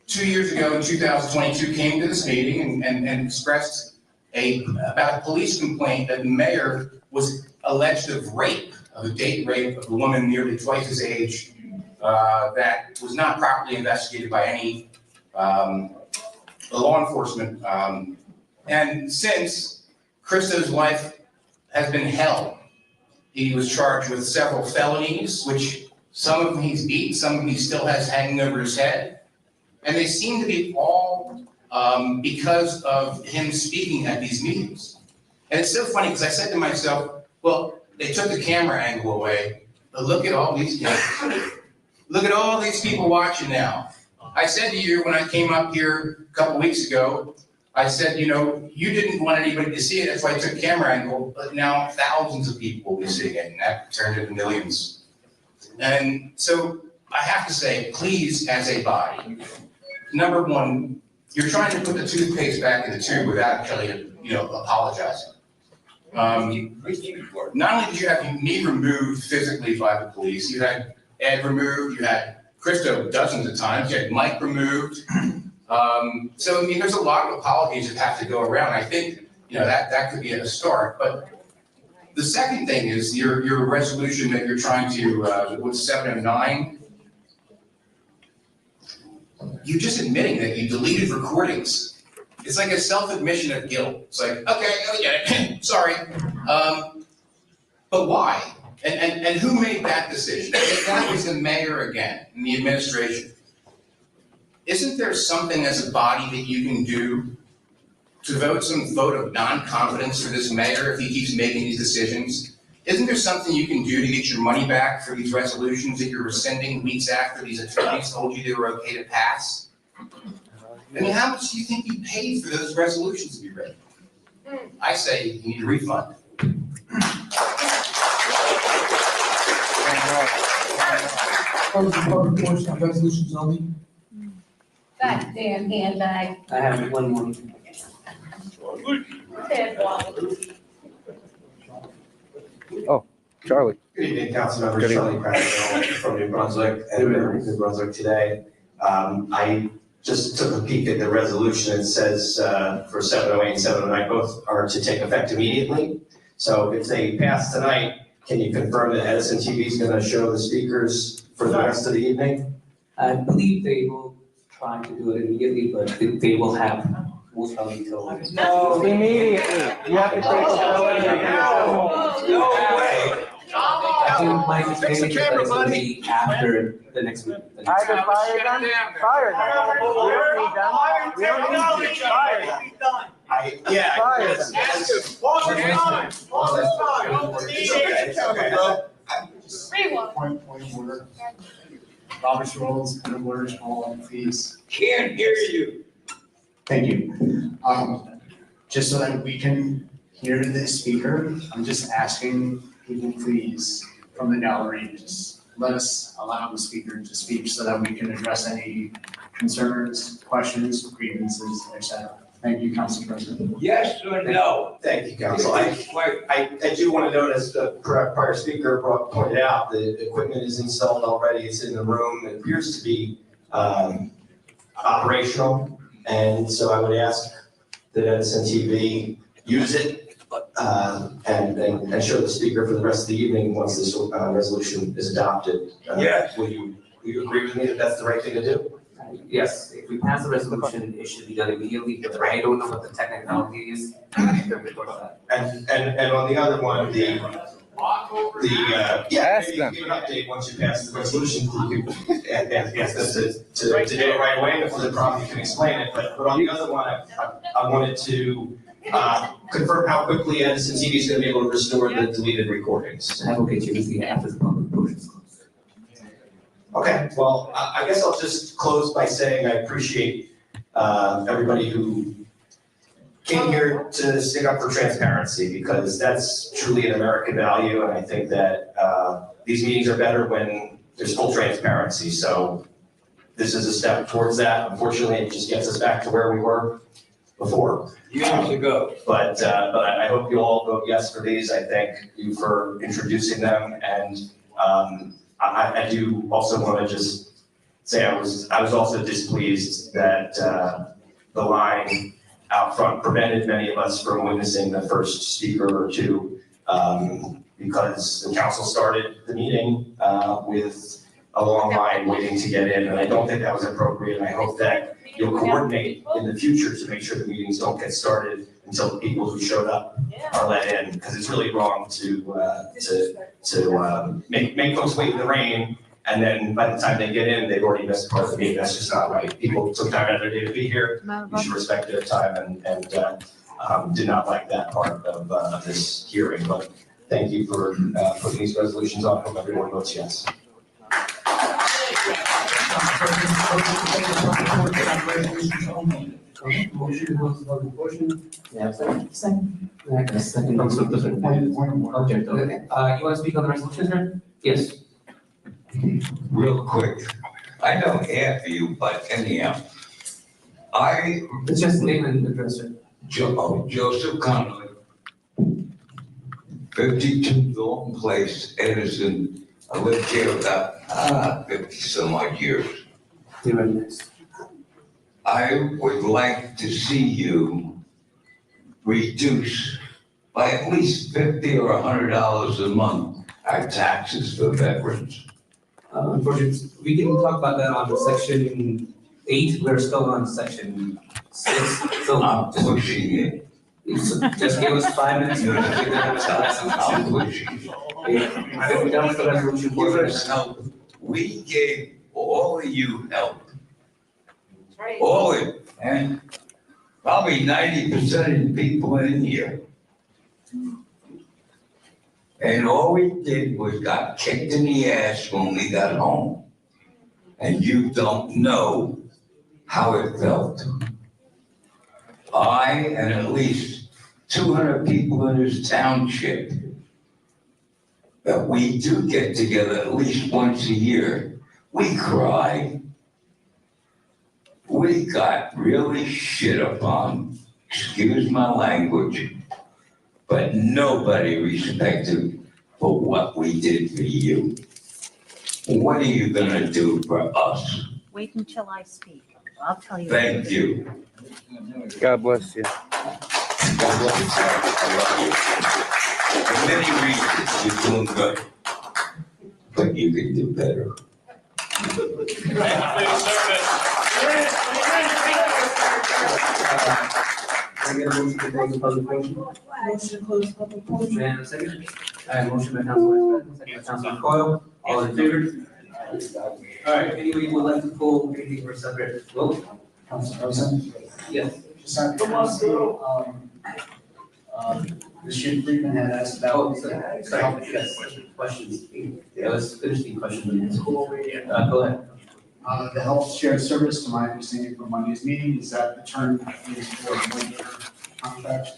2 years ago in 2022, came to this meeting and expressed about a police complaint that the mayor was alleged of rape, of a date rape of a woman nearly twice his age, that was not properly investigated by any law enforcement. And since Christo's life has been hell, he was charged with several felonies, which some of them he's beat, some of them he still has hanging over his head. And they seem to be all because of him speaking at these meetings. And it's so funny because I said to myself, well, they took the camera angle away, but look at all these cameras. Look at all these people watching now. I said to you when I came up here a couple weeks ago, I said, you didn't want anybody to see it, that's why I took a camera angle, but now thousands of people will be seeing it, and that turned into millions. And so I have to say, please, as a body, number one, you're trying to put the toothpaste back in the tube without Kelly, apologizing. Not only did you have me removed physically by the police, you had Ed removed, you had Christo dozens of times, you had Mike removed. So, I mean, there's a lot of apologies that have to go around. I think, that could be a start. But the second thing is your resolution that you're trying to, with 709, you're just admitting that you deleted recordings. It's like a self-admission of guilt. It's like, okay, I get it, sorry. But why? And who made that decision? That was the mayor again, and the administration. Isn't there something as a body that you can do to vote some vote of non-confidence for this mayor if he keeps making these decisions? Isn't there something you can do to get your money back for these resolutions that you're rescinding weeks after these attorneys told you they were okay to pass? I mean, how much do you think you paid for those resolutions to be read? I say you need a refund. Public portion of resolutions only. That damn handbag. I have one more. Oh, Charlie. Good evening, council members. Good Charlie Crandall from New Brunswick and New Brunswick today. I just took a peek at the resolution. It says for 708 and 709, both are to take effect immediately. So if they pass tonight, can you confirm that Edison TV is going to show the speakers for the rest of the evening? I believe they will try to do it immediately, but they will have most probably till. No, immediately. You have to take No way. I think my Fix the understanding is that camera, it's gonna buddy. be after the next meeting. Either fire them, fire them. We don't need them. We don't need to fire them. Fire them. Ask him. Pause his time. Pause his time. It's okay. Point of order. Robert's rules, point of order, Paul, please. Can't hear you. Thank you. Just so that we can hear the speaker, I'm just asking people, please, from the gallery, just let us allow the speaker to speak so that we can address any concerns, questions, grievances, etc. Thank you, Council President. Yes or no? Thank you, council. I do want to note, as the prior speaker pointed out, the equipment is installed already. It's in the room. It appears to be operational. And so I would ask that Edison TV use it and show the speaker for the rest of the evening once this resolution is adopted. Yes. Will you agree with me that that's the right thing to do? Yes, if we pass the resolution, it should be done immediately, but I don't know what the technicality is. And on the other one, maybe give an update once you pass the resolution, you can, and ask them to do it right away, if there's a problem, you can explain it, but on the other one, I wanted to confirm how quickly Edison TV is gonna be able to restore the deleted recordings. I will get you the after the public portion is closed. Okay, well, I guess I'll just close by saying I appreciate everybody who came here to stick up for transparency, because that's truly an American value, and I think that these meetings are better when there's full transparency. So this is a step towards that. Unfortunately, it just gets us back to where we were before. Years ago. But I hope you all vote yes for these. I thank you for introducing them, and I do also want to just say I was also displeased that the line out front prevented many of us from witnessing the first speaker or two, because the council started the meeting with a long line waiting to get in, and I don't think that was appropriate, and I hope that you'll coordinate in the future to make sure the meetings don't get started until the people who showed up are let in, because it's really wrong to make folks wait in the rain, and then by the time they get in, they've already missed part of the meeting. That's just not right. People took time out of their day to be here. You should respect their time, and did not like that part of this hearing. But thank you for putting these resolutions on. Hope everyone votes yes. Motion to close the public portion. Yeah, second. Second. Object. Okay. You want to speak on the resolution, sir? Yes. Real quick. I don't half of you, but anyhow. It's just name and address, sir. Joseph Connolly. 52 Dalton Place, Edison, I lived here about 50 some odd years. I would like to see you reduce by at least $50 or $100 a month our taxes for veterans. Unfortunately, we can talk about that on section 8, we're still on section 6, so. I'm pushing it. Just give us 5 minutes. We'll figure that out. I'm pushing it. If we're done with the resolution, Give us help. We gave all of you help. All of it, and probably 90% of the people in here. And all we did was got kicked in the ass when we got home. And you don't know how it felt. I and at least 200 people in this township that we do get together at least once a year, we cry. We got really shit upon, excuse my language, but nobody respected for what we did for you. What are you gonna do for us? Wait until I speak. I'll tell you. Thank you. God bless you. God bless you, sir. I love you. For many reasons, you're doing good, but you can do better. Can I get a motion to close the public portion? Motion to close public portion. And a second? Motion by Councilman Smith, second by Councilman Coyle, all in favor? All right, anybody would like to pull anything for separate vote? Council President? Yes. Just have to, Mr. Friedman had asked about. Sorry, yes, questions. Yeah, let's finish the question. Go ahead. The health shared service, to my understanding from Monday's meeting, is that the term is for a 1-year contract.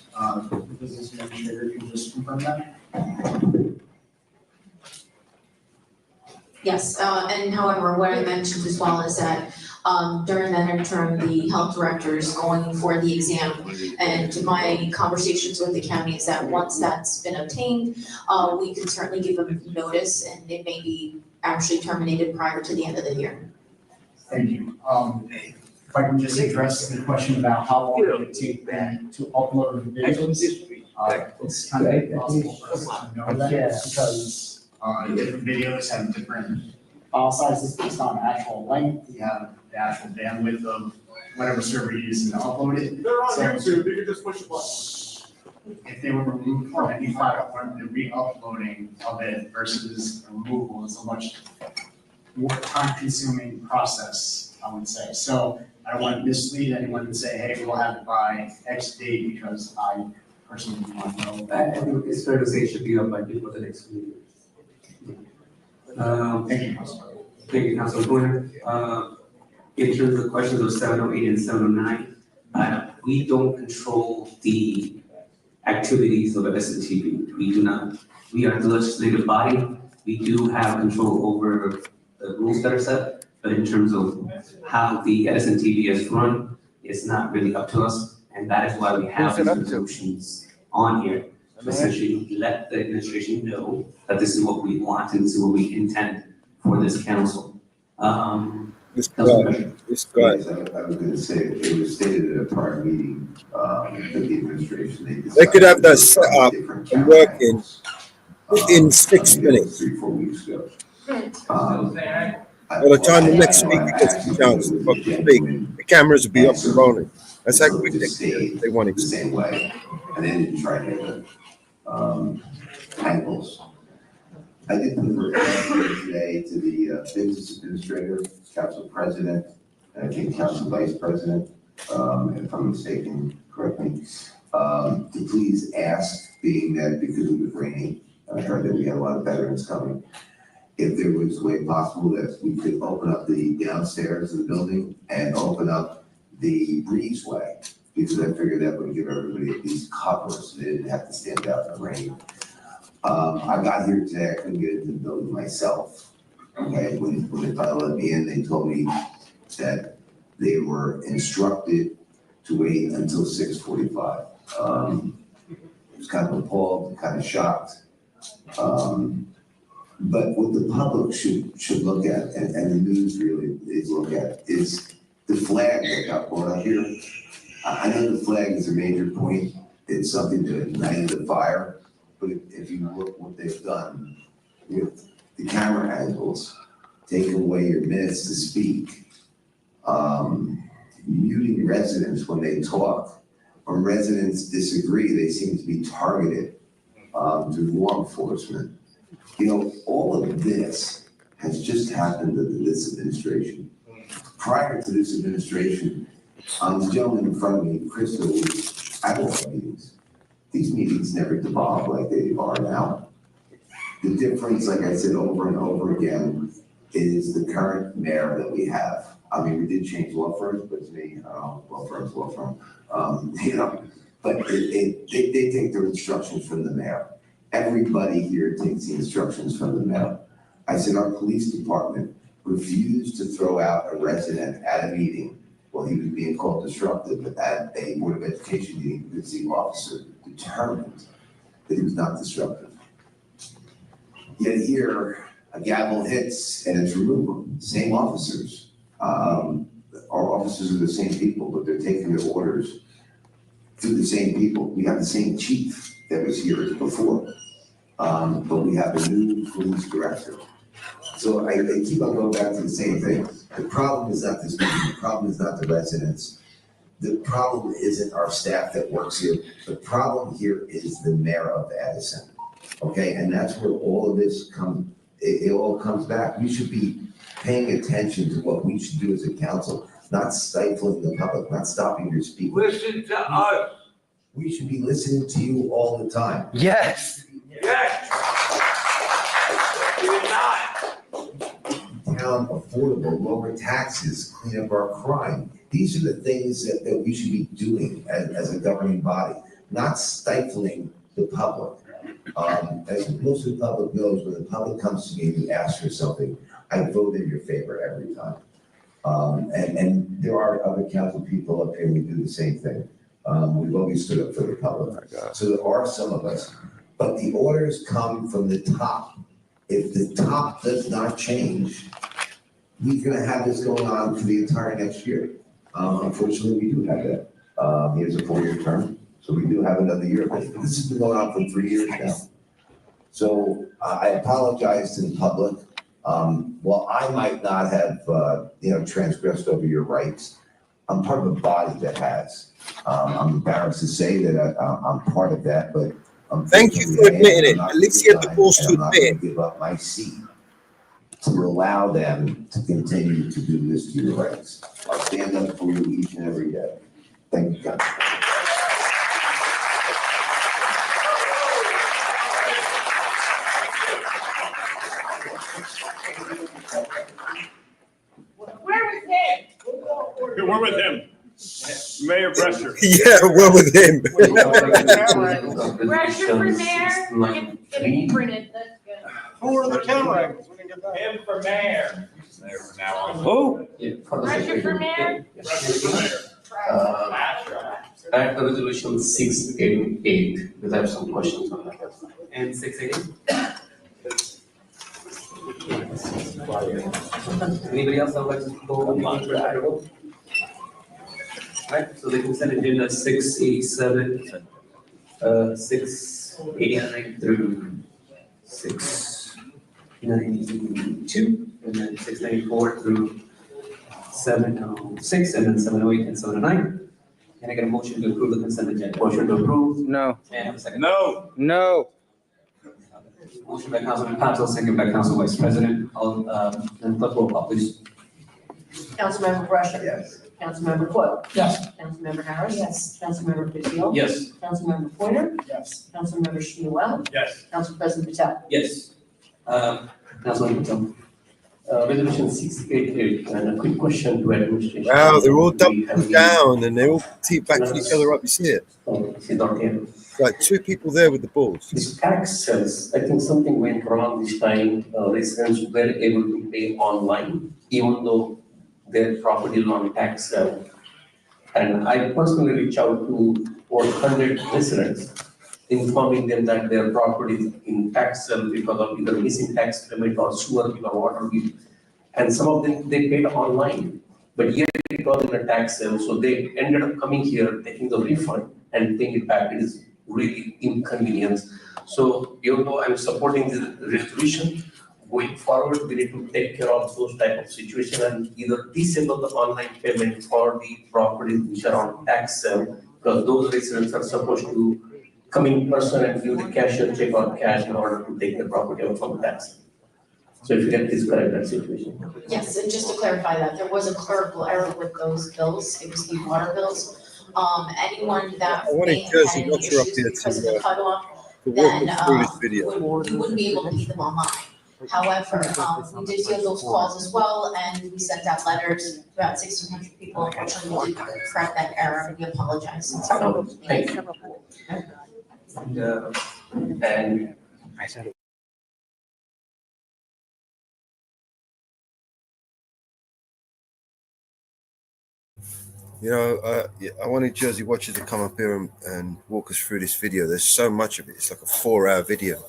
The business administrator can just confirm that. Yes, and however, what I mentioned as well is that during that interim, the health director is going for the exam. And my conversations with the county is that once that's been obtained, we can certainly give them notice and it may be actually terminated prior to the end of the year. Thank you. If I can just address the question about how long it would take them to upload the videos. It's kind of impossible for us to know that because different videos have different file sizes based on actual length. You have the actual bandwidth of whatever server you're using to upload it. They're on So YouTube, you can just push a button. if they were removed from any platform, the re-uploading of it versus the removal is a much more time-consuming process, I would say. So I don't want to mislead anyone and say, hey, we'll have it by X date because I personally want to know. I think it's fair to say it should be up by before the next meeting. Thank you, Councilor. Thank you, Councilor Boyer. In terms of questions of 708 and 709, we don't control the activities of SNTP. We do not. We are the legislative body. We do have control over the rules that are set, but in terms of how the SNTP is run, it's not really up to us. And that is why we have these resolutions on here to essentially let the administration know that this is what we want and this is what we intend for this council. Yes, I was going to say, it was stated at a prior meeting, that the administration, They could have that set up and working in 6 minutes. 3-4 weeks ago. By the time the next speaker gets the chance to speak, the cameras will be up and rolling. That's how quick they want it. The same way, and they didn't try to angles. I did put a request today to the business administrator, council president, and I think council vice president, if I'm mistaken, correct me, to please ask, being that because it was raining, I heard that we had a lot of veterans coming, if there was a way possible that we could open up the downstairs of the building and open up the breezeway, because I figured that would give everybody at least cover so they didn't have to stand out in the rain. I got here today, I couldn't get into the building myself. Okay, when they finally let me in, they told me that they were instructed to wait until 6:45. I was kind of appalled, kind of shocked. But what the public should look at, and the news really is look at, is the flag that got brought up here. I know the flag is a major point, it's something that ignited the fire, but if you look what they've done with the camera angles, taking away your minutes to speak, muting residents when they talk. When residents disagree, they seem to be targeted through law enforcement. You know, all of this has just happened under this administration. Prior to this administration, the gentleman in front of me, Crystal, was at all meetings. These meetings never devolved like they are now. The difference, like I said over and over again, is the current mayor that we have. I mean, we did change law firms, but to me, law firm. You know, but they take their instructions from the mayor. Everybody here takes the instructions from the mayor. I said our police department refused to throw out a resident at a meeting while he was being called disruptive at a Board of Education meeting because the officer determined that he was not disruptive. Yet here, a gavel hits and it's removed. Same officers. Our officers are the same people, but they're taking their orders through the same people. We have the same chief that was here before, but we have a new police director. So I keep on going back to the same thing. The problem is not this meeting, the problem is not the residents. The problem isn't our staff that works here. The problem here is the mayor of Addison. Okay, and that's where all of this comes, it all comes back. We should be paying attention to what we should do as a council, not stifling the public, not stopping your speech. Listen to us. We should be listening to you all the time. Yes. Yes. You're not. Town affordable, lower taxes, clean up our crime. These are the things that we should be doing as a governing body, not stifling the public. As most of the public knows, when the public comes to me and asks for something, I vote in your favor every time. And there are other council people up here, we do the same thing. We've always stood up for the public. So there are some of us, but the orders come from the top. If the top does not change, we're gonna have this going on for the entire next year. Unfortunately, we do have that. He has a 4-year term, so we do have another year of this. This has been going on for 3 years now. So I apologize to the public. While I might not have, transgressed over your rights, I'm part of a body that has. I'm embarrassed to say that I'm part of that, but thank you for admitting it. At least you had the balls to admit. I'm not admit going to give up my seat to allow them to continue to do this to your rights. I'll stand up for you each and every day. Thank you, guys. Where was him? We're with him. Mayor Brescher. Yeah, we're with him. Pressure for mayor? If you printed, that's good. Who are the camera angles? We didn't get that. Him for mayor. Mayor from now on. Who? Pressure for mayor? I have resolution 688, because I have some questions on that. And 688? Anybody else that would like to go on for that vote? Right, so the consent agenda 687, 689 through 692, and then 694 through 706, and then 708 and 709. Can I get a motion to approve the consent agenda? Motion to approve. No. And a second. No. No. Motion by Councilman Patel, second by Council Vice President. All, then clerk roll call, please. Councilmember Brescher. Yes. Councilmember Coyle. Yes. Councilmember Harris. Yes. Councilmember Fitzgerald. Yes. Councilmember Pointer. Yes. Councilmember Shmuel. Yes. Council President Patel. Yes. Councilman Patel. Resolution 688, and a quick question to administration. Wow, they're all doubling down and they all keep backing each other up. You see it? Like 2 people there with the balls. This tax sales, I think something went wrong this time. Residents were able to pay online, even though their property is on tax sale. And I personally reached out to over 100 residents, informing them that their property is in tax sale because of either missing tax payment or sewer bill or water bill. And some of them, they paid online, but yet it was in a tax sale, so they ended up coming here, taking the refund and paying it back. It is really inconvenience. So even though I'm supporting this resolution, going forward, we need to take care of those type of situation and either disable the online payment for the properties which are on tax sale, because those residents are supposed to come in person and give the cashier check or cash in order to take the property out from tax. So if you can please correct that situation. Yes, and just to clarify that, there was a clerical error with those bills, it was the water bills. Anyone that I wanted may have Jersey had any Watcher up issues here because of to the cutoff, walk then, us through this video. we wouldn't be able to pay them online. However, we did get those calls as well, and we sent out letters, about 1,600 people, unfortunately, we did correct that error, and we apologize. Thank you. And I said it. You know, I wanted Jersey Watcher to come up here and walk us through this video. There's so much of it. It's like a 4-hour video.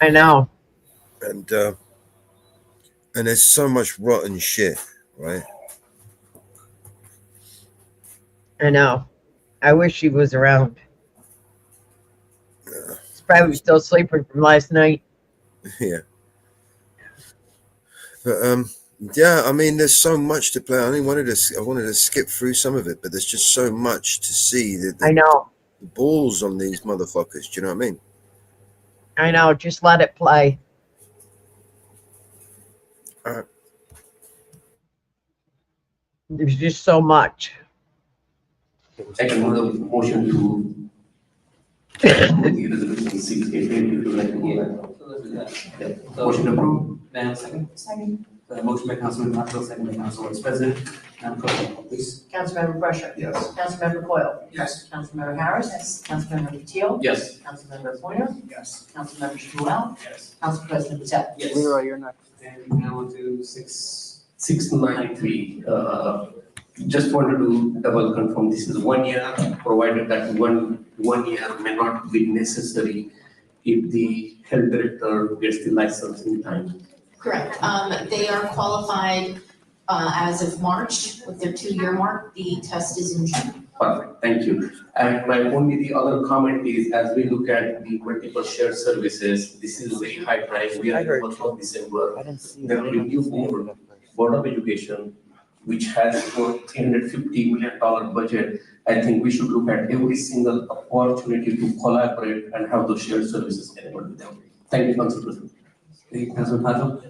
I know. And there's so much rotten shit, right? I know. I wish she was around. She's probably still sleeping from last night. Yeah. But yeah, I mean, there's so much to play. I wanted to skip through some of it, but there's just so much to see. I know. The balls on these motherfuckers. Do you know what I mean? I know. Just let it play. There's just so much. I can move the motion to the resolution 688 if you like to go back. Motion approved. May I have a second? Second. Motion by Councilman Patel, second by Council Vice President. Madam Clerk, please. Councilmember Brusher. Yes. Councilmember Coyle. Yes. Councilmember Harris. Yes. Councilmember Patil. Yes. Councilmember Pointer. Yes. Councilmember Shmuel. Yes. Council President Patel. Yes. Leroy, you're next. And now on to 693. Just wanted to double confirm this is 1 year, provided that one year may not be necessary if the health director gets the license in time. Correct. They are qualified as of March with their 2-year mark. The test is in June. Perfect, thank you. And my the other comment is, as we look at the multiple shared services, this is very high price. We are in the month of December. There will be new board of education, which has for $350 million budget. I think we should look at every single opportunity to collaborate and have those shared services enabled with them. Thank you, Council President. Thank you, Councilman Patel.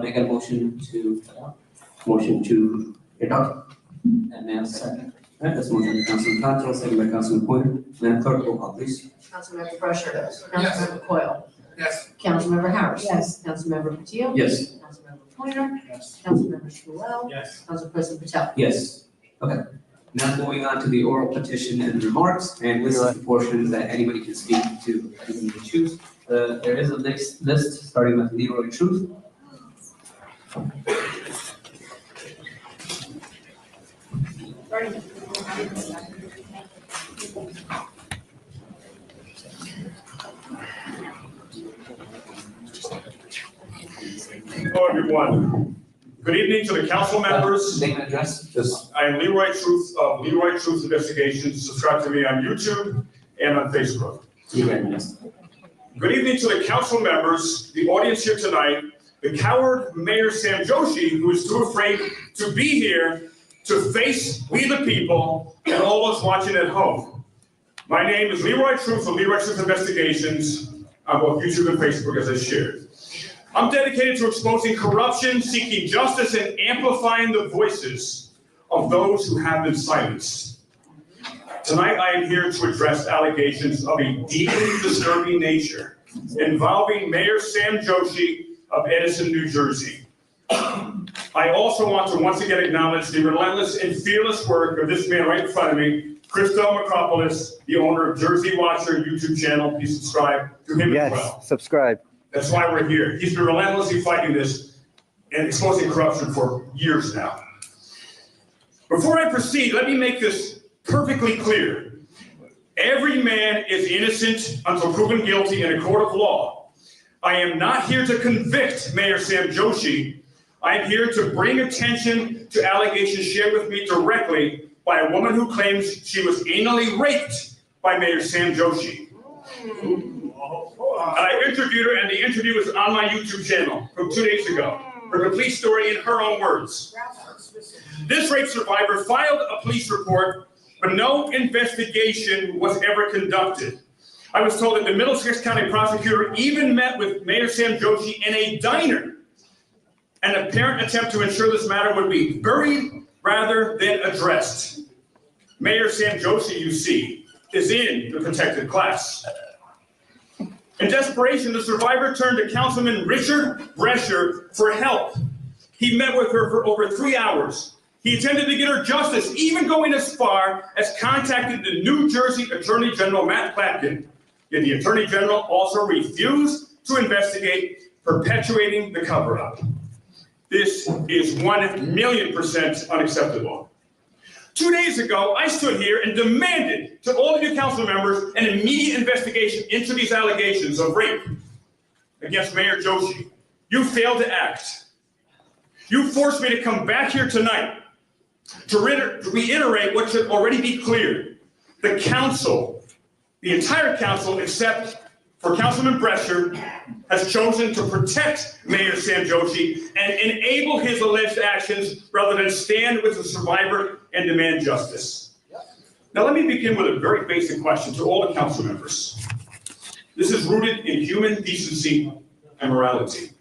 Make a motion to adopt. Motion to adopt. And may I have a second? All right, that's motion by Councilman Patel, second by Councilman Pointer. Madam Clerk, roll call, please. Councilmember Brusher. Councilmember Coyle. Yes. Councilmember Harris. Yes. Councilmember Patil. Yes. Councilmember Pointer. Yes. Councilmember Shmuel. Yes. Council President Patel. Yes. Okay. Now moving on to the oral petition and remarks, and this is the portion that anybody can speak to, anything they choose. There is a list starting with Leroy Truth. Hello, everyone. Good evening to the council members. Name and address. I am Leroy Truth of Leroy Truth Investigations. Subscribe to me on YouTube and on Facebook. Good evening to the council members, the audience here tonight, the coward Mayor Sam Joshi, who is too afraid to be here to face we the people and all those watching at home. My name is Leroy Truth of Leroy Truth Investigations on both YouTube and Facebook, as I shared. I'm dedicated to exposing corruption, seeking justice, and amplifying the voices of those who have been silenced. Tonight, I am here to address allegations of a deeply disturbing nature involving Mayor Sam Joshi of Edison, New Jersey. I also want to once again acknowledge the relentless and fearless work of this man right in front of me, Christo Makropoulos, the owner of Jersey Watcher YouTube channel. Please subscribe to him as well. Yes, subscribe. That's why we're here. He's been relentlessly fighting this and exposing corruption for years now. Before I proceed, let me make this perfectly clear. Every man is innocent until proven guilty in a court of law. I am not here to convict Mayor Sam Joshi. I am here to bring attention to allegations shared with me directly by a woman who claims she was anally raped by Mayor Sam Joshi. And I interviewed her, and the interview was on my YouTube channel from 2 days ago. Her complete story in her own words. This rape survivor filed a police report, but no investigation was ever conducted. I was told that the Middlesex County prosecutor even met with Mayor Sam Joshi in a diner, an apparent attempt to ensure this matter would be buried rather than addressed. Mayor Sam Joshi, you see, is in the protected class. In desperation, the survivor turned to Councilman Richard Brescher for help. He met with her for over 3 hours. He attempted to get her justice, even going as far as contacting the New Jersey Attorney General Matt Platkin. Yet the Attorney General also refused to investigate, perpetuating the cover-up. This is 1,000,000% unacceptable. 2 days ago, I stood here and demanded to all of you council members an immediate investigation into these allegations of rape against Mayor Joshi. You failed to act. You forced me to come back here tonight to reiterate what should already be clear. The council, the entire council, except for Councilman Brescher, has chosen to protect Mayor Sam Joshi and enable his alleged actions rather than stand with the survivor and demand justice. Now let me begin with a very basic question to all the council members. This is rooted in human decency and morality.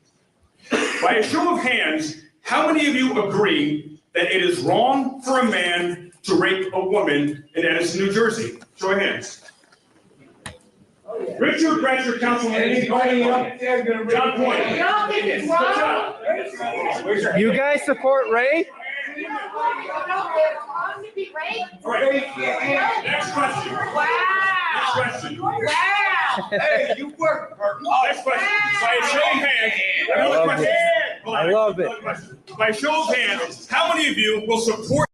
By a show of hands, how many of you agree that it is wrong for a man to rape a woman in Edison, New Jersey? Show of hands. Richard Brescher, Councilman. John Point. You guys support rape? Next question. Next question. Hey, you work. Next question. By a show of hands, another question. I love it. By a show of hands, how many of you will support?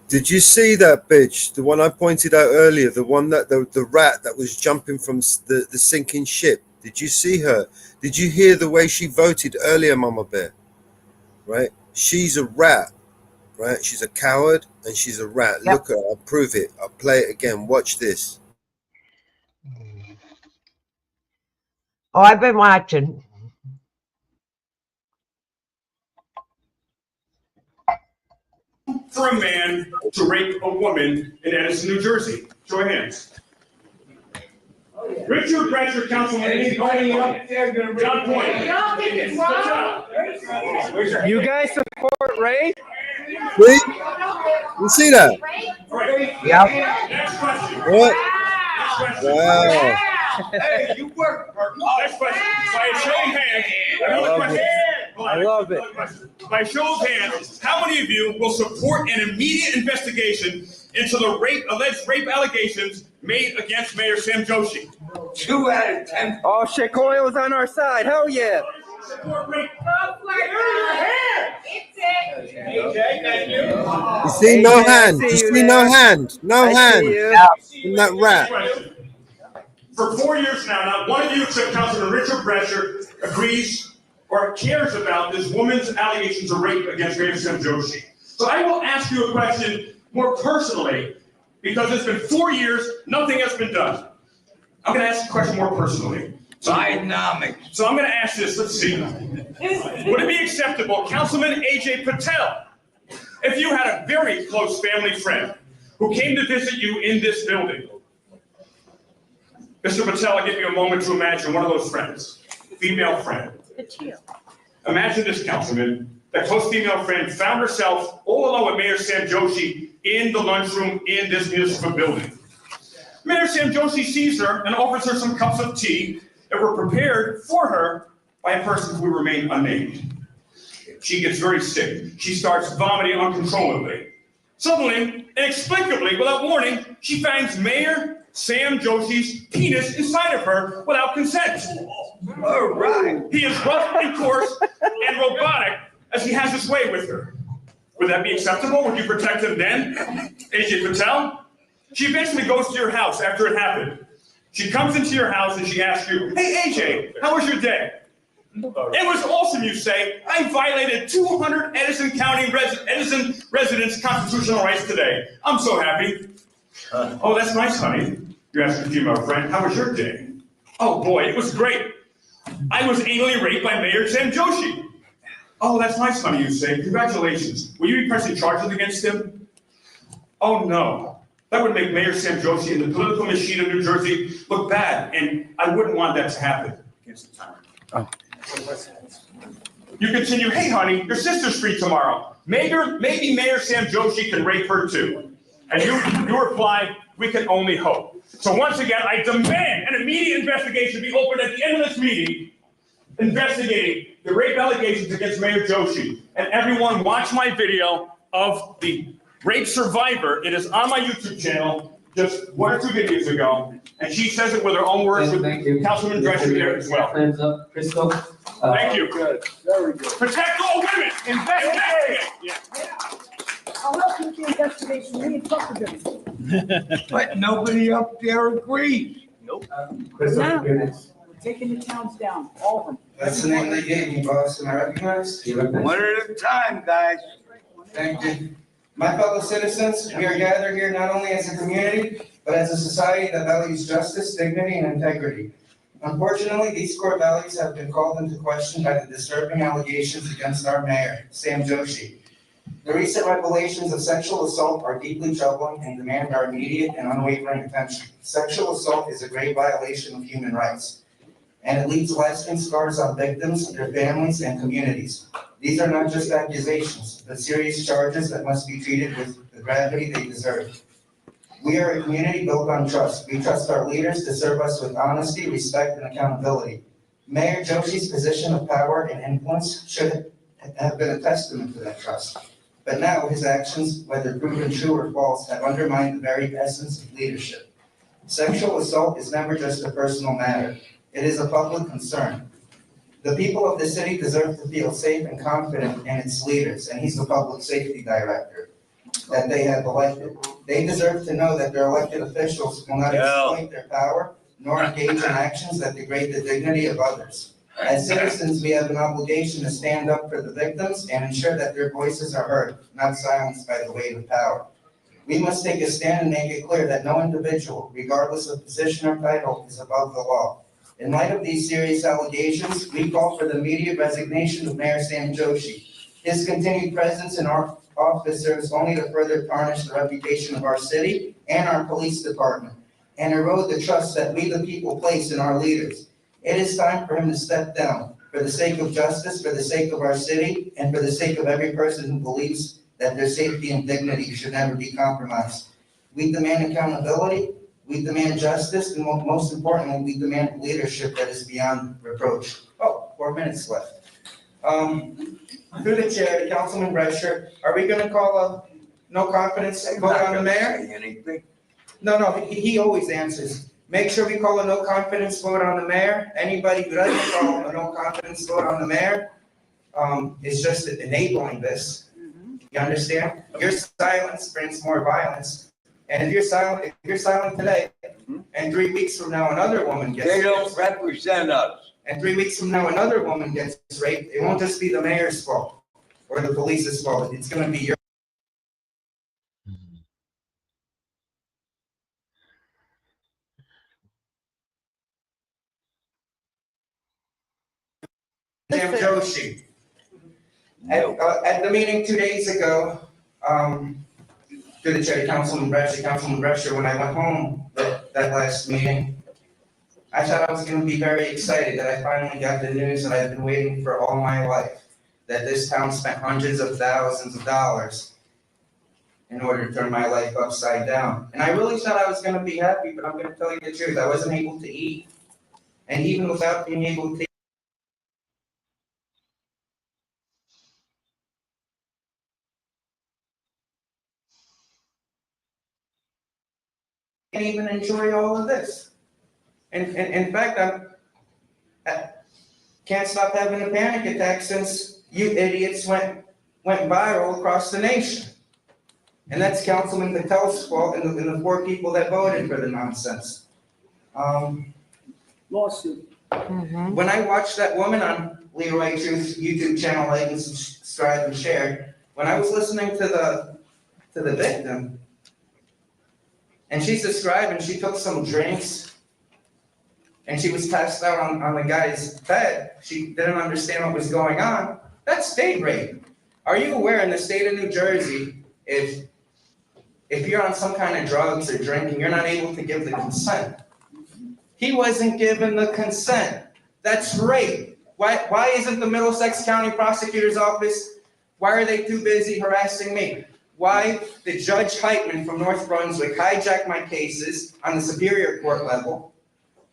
Did you see that bitch? The one I pointed out earlier, the one that the rat that was jumping from the sinking ship. Did you see her? Did you hear the way she voted earlier, Mama Bear? Right? She's a rat, right? She's a coward and she's a rat. Yep. Look at her. I'll prove it. I'll play it again. Watch this. Oh, I've been watching. For a man to rape a woman in Edison, New Jersey? Show of hands. Richard Brescher, Councilman. John Point. You guys support rape? See? You see that? Yep. Next question. What? Next question. Wow. Hey, you work. Next question. By a show of hands, another question. I love it. By show of hands, how many of you will support an immediate investigation into the alleged rape allegations made against Mayor Sam Joshi? 2 out of 10. Oh, shit, Coyle's on our side. Hell yeah. Support rape. Okay, thank you. You see no hand. You see no hand. No hand. From that rat. For 4 years now, not one of you except Councilman Richard Brescher agrees or cares about this woman's allegations of rape against Mayor Sam Joshi. So I will ask you a question more personally, because it's been 4 years, nothing has been done. I'm going to ask the question more personally. So I'm going to ask this, let's see. Would it be acceptable, Councilman A.J. Patel, if you had a very close family friend who came to visit you in this building? Mr. Patel, I'll give you a moment to imagine one of those friends, female friend. Imagine this, Councilman. That close female friend found herself all alone with Mayor Sam Joshi in the lunchroom in this municipal building. Mayor Sam Joshi sees her and offers her some cups of tea that were prepared for her by a person who will remain unnamed. She gets very sick. She starts vomiting uncontrollably. Suddenly, inexplicably, without warning, she finds Mayor Sam Joshi's penis inside of her without consent. All right. He is rough and coarse and robotic as he has his way with her. Would that be acceptable? Would you protect him then, AJ Patel? She basically goes to your house after it happened. She comes into your house and she asks you, hey AJ, how was your day? It was awesome, you say. I violated 200 Edison residents' constitutional rights today. I'm so happy. Oh, that's nice, honey. You asked your female friend, how was your day? Oh boy, it was great. I was anally raped by Mayor Sam Joshi. Oh, that's nice, honey, you say. Congratulations. Will you be pressing charges against him? Oh no. That would make Mayor Sam Joshi and the political machine of New Jersey look bad, and I wouldn't want that to happen. Oh. You continue, hey honey, your sister's free tomorrow. Maybe Mayor Sam Joshi can rape her too. And you reply, we can only hope. So once again, I demand an immediate investigation be opened at the end of this meeting, investigating the rape allegations against Mayor Joshi. And everyone watch my video of the rape survivor. It is on my YouTube channel just 1 or 2 videos ago. And she says it with her own words with Councilman Drescher there as well. Hands up, Crystal. Thank you. Good, very good. Protect all women. Investigate. Yeah. I'll help you with the investigation, we need talk to them. But nobody up there agrees. Crystal, Now. you're next. We're taking the towns down, all of them. That's the name they gave me, boss, and I recognize. You look nice. One at a time, guys. Thank you. My fellow citizens, we are gathered here not only as a community, but as a society that values justice, dignity, and integrity. Unfortunately, these core values have been called into question by the disturbing allegations against our mayor, Sam Joshi. The recent revelations of sexual assault are deeply troubling and demand our immediate and unwavering attention. Sexual assault is a grave violation of human rights, and it leaves lasting scars on victims, their families, and communities. These are not just accusations, but serious charges that must be treated with the gravity they deserve. We are a community built on trust. We trust our leaders to serve us with honesty, respect, and accountability. Mayor Joshi's position of power and influence should have been a testament to that trust. But now his actions, whether proven true or false, have undermined the very essence of leadership. Sexual assault is never just a personal matter. It is a public concern. The people of the city deserve to feel safe and confident in its leaders, and he's the public safety director that they have elected. They deserve to know that their elected officials will not exploit their power nor engage in actions that degrade the dignity of others. As citizens, we have an obligation to stand up for the victims and ensure that their voices are heard, not silenced by the weight of power. We must take a stand and make it clear that no individual, regardless of position or title, is above the law. In light of these serious allegations, we call for the immediate resignation of Mayor Sam Joshi. His continued presence in our office serves only to further tarnish the reputation of our city and our police department, and erode the trust that we the people place in our leaders. It is time for him to step down, for the sake of justice, for the sake of our city, and for the sake of every person who believes that their safety and dignity should never be compromised. We demand accountability, we demand justice, and most importantly, we demand leadership that is beyond reproach. Oh, 4 minutes left. Through the chair, Councilman Drescher, are we gonna call a no confidence vote on the mayor? Anything? No, he always answers. Make sure we call a no confidence vote on the mayor. Anybody who doesn't call a no confidence vote on the mayor is just enabling this. You understand? Your silence brings more violence. And if you're silent today, and 3 weeks from now another woman gets They don't represent us. and 3 weeks from now another woman gets raped, it won't just be the mayor's fault or the police's fault. It's gonna be your Sam Joshi. At the meeting 2 days ago, through the chair, Councilman Drescher, when I went home that last meeting, I thought I was gonna be very excited that I finally got the news that I've been waiting for all my life, that this town spent hundreds of thousands of dollars in order to turn my life upside down. And I really thought I was gonna be happy, but I'm gonna tell you the truth, I wasn't able to eat. And even without being able to can't even enjoy all of this. And in fact, I can't stop having a panic attack since you idiots went went viral across the nation. And that's Councilman Patel's fault and the 4 people that voted for the nonsense. Lawsuit. When I watched that woman on Leroy Truth's YouTube channel, like and subscribe and share, when I was listening to the victim, and she's describing she took some drinks and she was passed out on the guy's bed, she didn't understand what was going on, that's date rape. Are you aware in the state of New Jersey, if you're on some kind of drugs or drinking, you're not able to give the consent? He wasn't given the consent. That's rape. Why isn't the Middlesex County Prosecutor's Office, why are they too busy harassing me? Why did Judge Heitman from North Brunswick hijack my cases on the Superior Court level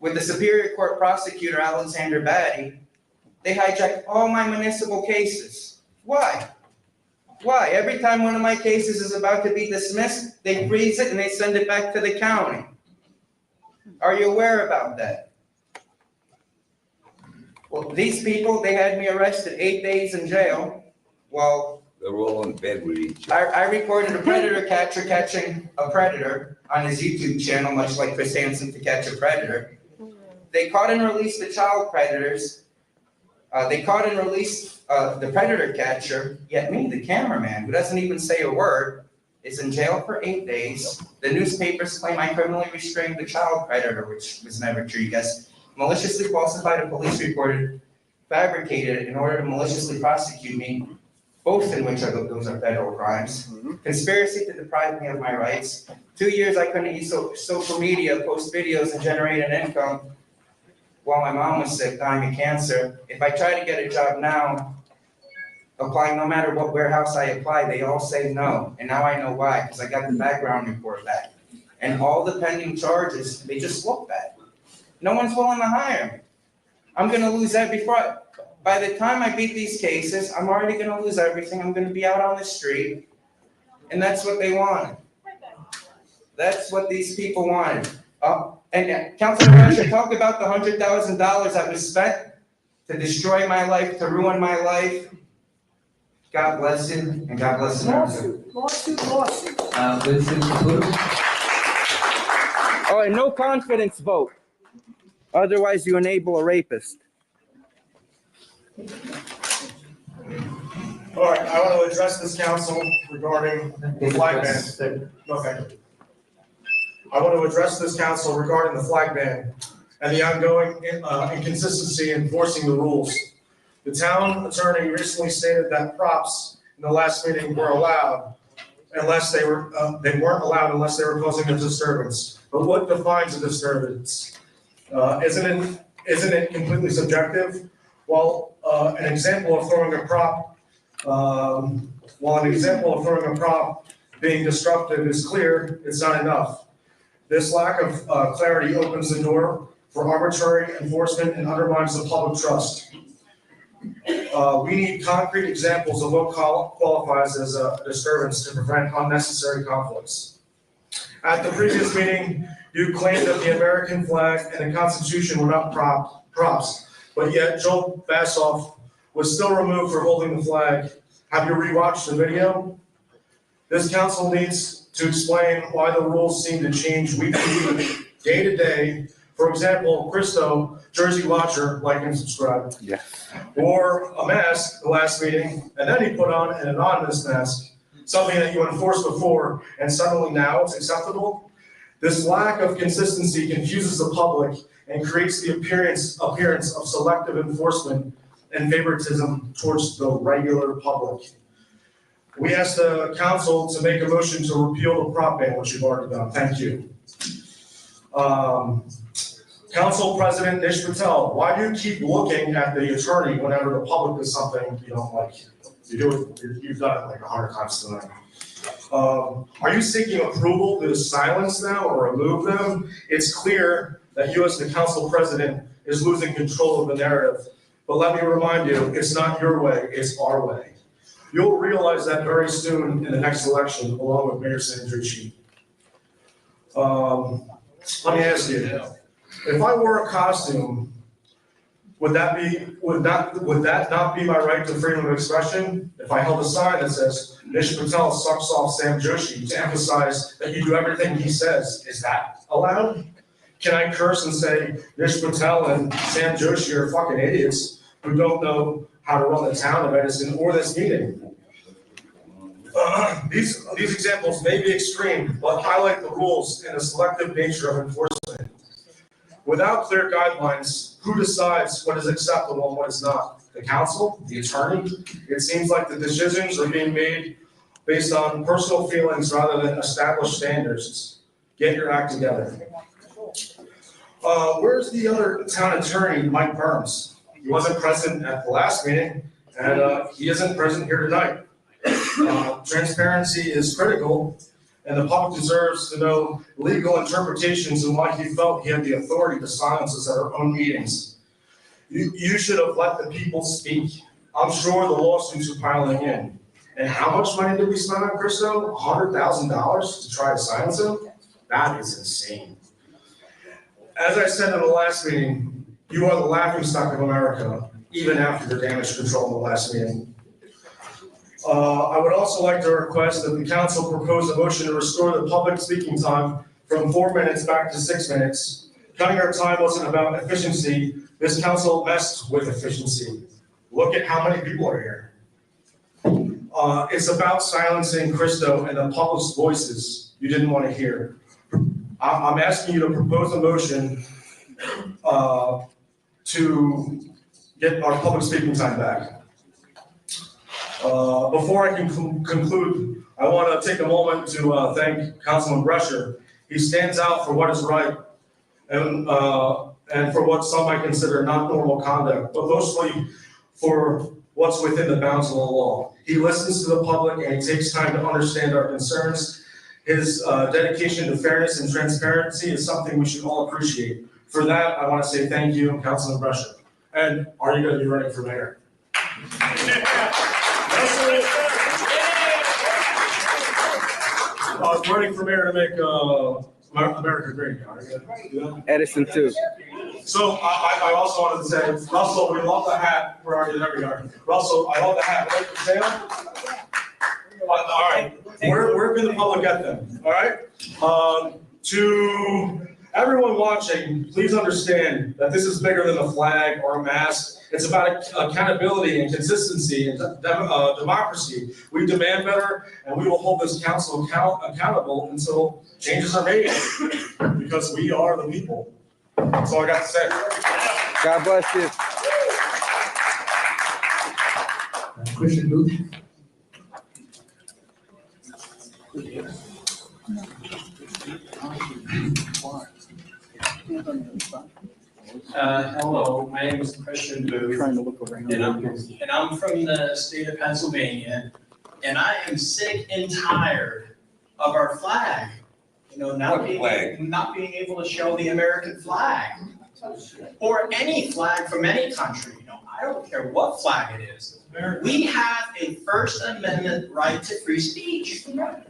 with the Superior Court Prosecutor Alexander Batty? They hijacked all my municipal cases. Why? Why? Every time one of my cases is about to be dismissed, they freeze it and they send it back to the county. Are you aware about that? Well, these people, they had me arrested 8 days in jail while They're all in bed with each other. I recorded a predator catcher catching a predator on his YouTube channel, much like Chris Hansen to Catch a Predator. They caught and released the child predators. They caught and released the predator catcher, yet me, the cameraman, who doesn't even say a word, is in jail for 8 days. The newspapers claim I criminally restrained the child predator, which was never true. You guys maliciously falsified a police report, fabricated it in order to maliciously prosecute me, both in which those are federal crimes. Conspiracy to deprive me of my rights. 2 years I couldn't use social media, post videos, and generate an income while my mom was sick, dying of cancer. If I try to get a job now, applying no matter what warehouse I apply, they all say no. And now I know why, because I got the background report back. And all the pending charges, they just look bad. No one's willing to hire me. I'm gonna lose by the time I beat these cases, I'm already gonna lose everything. I'm gonna be out on the street. And that's what they wanted. That's what these people wanted. And Councilman Russia, talk about the $100,000 that was spent to destroy my life, to ruin my life. God bless you, and God bless America. Lawsuit. All right, no confidence vote. Otherwise, you enable a rapist. All right, I want to address this council regarding the flag ban. Okay. I want to address this council regarding the flag ban and the ongoing inconsistency in enforcing the rules. The town attorney recently stated that props in the last meeting were allowed unless they weren't allowed unless they were causing a disturbance. But what defines a disturbance? Isn't it completely subjective? Well, an example of throwing a prop being disruptive is clear, it's not enough. This lack of clarity opens the door for arbitrary enforcement and undermines the public trust. We need concrete examples of what qualifies as a disturbance to prevent unnecessary conflicts. At the previous meeting, you claimed that the American flag and the Constitution were not props, but yet Joel Bassoff was still removed for holding the flag. Have you rewatched the video? This council needs to explain why the rules seem to change week to week, day to day. For example, Christo, Jersey watcher, like and subscribe, wore a mask the last meeting, and then he put on an anonymous mask, something that you enforced before, and suddenly now it's acceptable. This lack of consistency confuses the public and creates the appearance of selective enforcement and favoritism towards the regular public. We ask the council to make a motion to repeal the prop ban, which you've already done. Thank you. Council President Nish Patel, why do you keep looking at the attorney whenever the public does something you don't like? You've done it like 100 times tonight. Are you seeking approval to silence them or remove them? It's clear that you as the council president is losing control of the narrative. But let me remind you, it's not your way, it's our way. You'll realize that very soon in the next election, along with Mayor Sandricci. Let me ask you, if I wore a costume would that not be my right to freedom of expression? If I held a sign that says, Nish Patel sucks off Sam Joshi to emphasize that you do everything he says, is that allowed? Can I curse and say, Nish Patel and Sam Joshi are fucking idiots who don't know how to run the town of Edison or this meeting? These examples may be extreme, but highlight the rules and the selective nature of enforcement. Without clear guidelines, who decides what is acceptable and what is not? The council, the attorney? It seems like the decisions are being made based on personal feelings rather than established standards. Get your act together. Where's the other town attorney, Mike Burns? He wasn't present at the last meeting, and he isn't present here tonight. Transparency is critical, and the public deserves to know legal interpretations and why he felt he had the authority to silence us at our own meetings. You should have let the people speak. I'm sure the lawsuits are piling in. And how much money did we spend on Christo? $100,000 to try to silence him? That is insane. As I said in the last meeting, you are the laughingstock of America, even after the damage control in the last meeting. I would also like to request that the council propose a motion to restore the public speaking time from 4 minutes back to 6 minutes. Cutting our time wasn't about efficiency. This council messed with efficiency. Look at how many people are here. It's about silencing Christo and the public's voices you didn't want to hear. I'm asking you to propose a motion to get our public speaking time back. Before I can conclude, I want to take a moment to thank Councilman Brescher. He stands out for what is right and for what some might consider not normal conduct, but mostly for what's within the bounds of the law. He listens to the public and he takes time to understand our concerns. His dedication to fairness and transparency is something we should all appreciate. For that, I want to say thank you, Councilman Brescher. And are you going to be running for mayor? I was running for mayor to make America great. Edison too. So I also wanted to say, Russell, we love the hat. Where are you? There we are. Russell, I love the hat. Right for sale? All right. Where can the public get them? All right. To everyone watching, please understand that this is bigger than a flag or a mask. It's about accountability and consistency and democracy. We demand better, and we will hold this council accountable until changes are made, because we are the people. That's all I got to say. God bless you. Christian Booth. Hello, my name is Christian Booth. Trying to look around. And I'm from the state of Pennsylvania, and I am sick and tired of our flag. You know, not being able to show the American flag, or any flag from any country. You know, I don't care what flag it is. We have a First Amendment right to free speech, and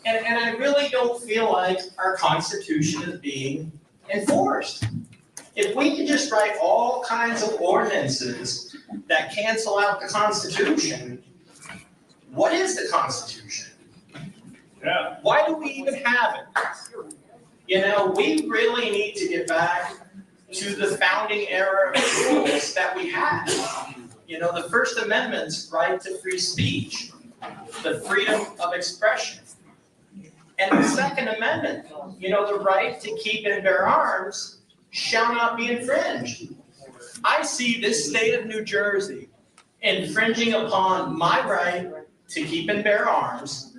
I really don't feel like our Constitution is being enforced. If we could just write all kinds of ordinances that cancel out the Constitution, what is the Constitution? Yeah. Why do we even have it? You know, we really need to get back to the founding era rules that we had. You know, the First Amendment's right to free speech, the freedom of expression. And the Second Amendment, you know, the right to keep and bear arms shall not be infringed. I see this state of New Jersey infringing upon my right to keep and bear arms,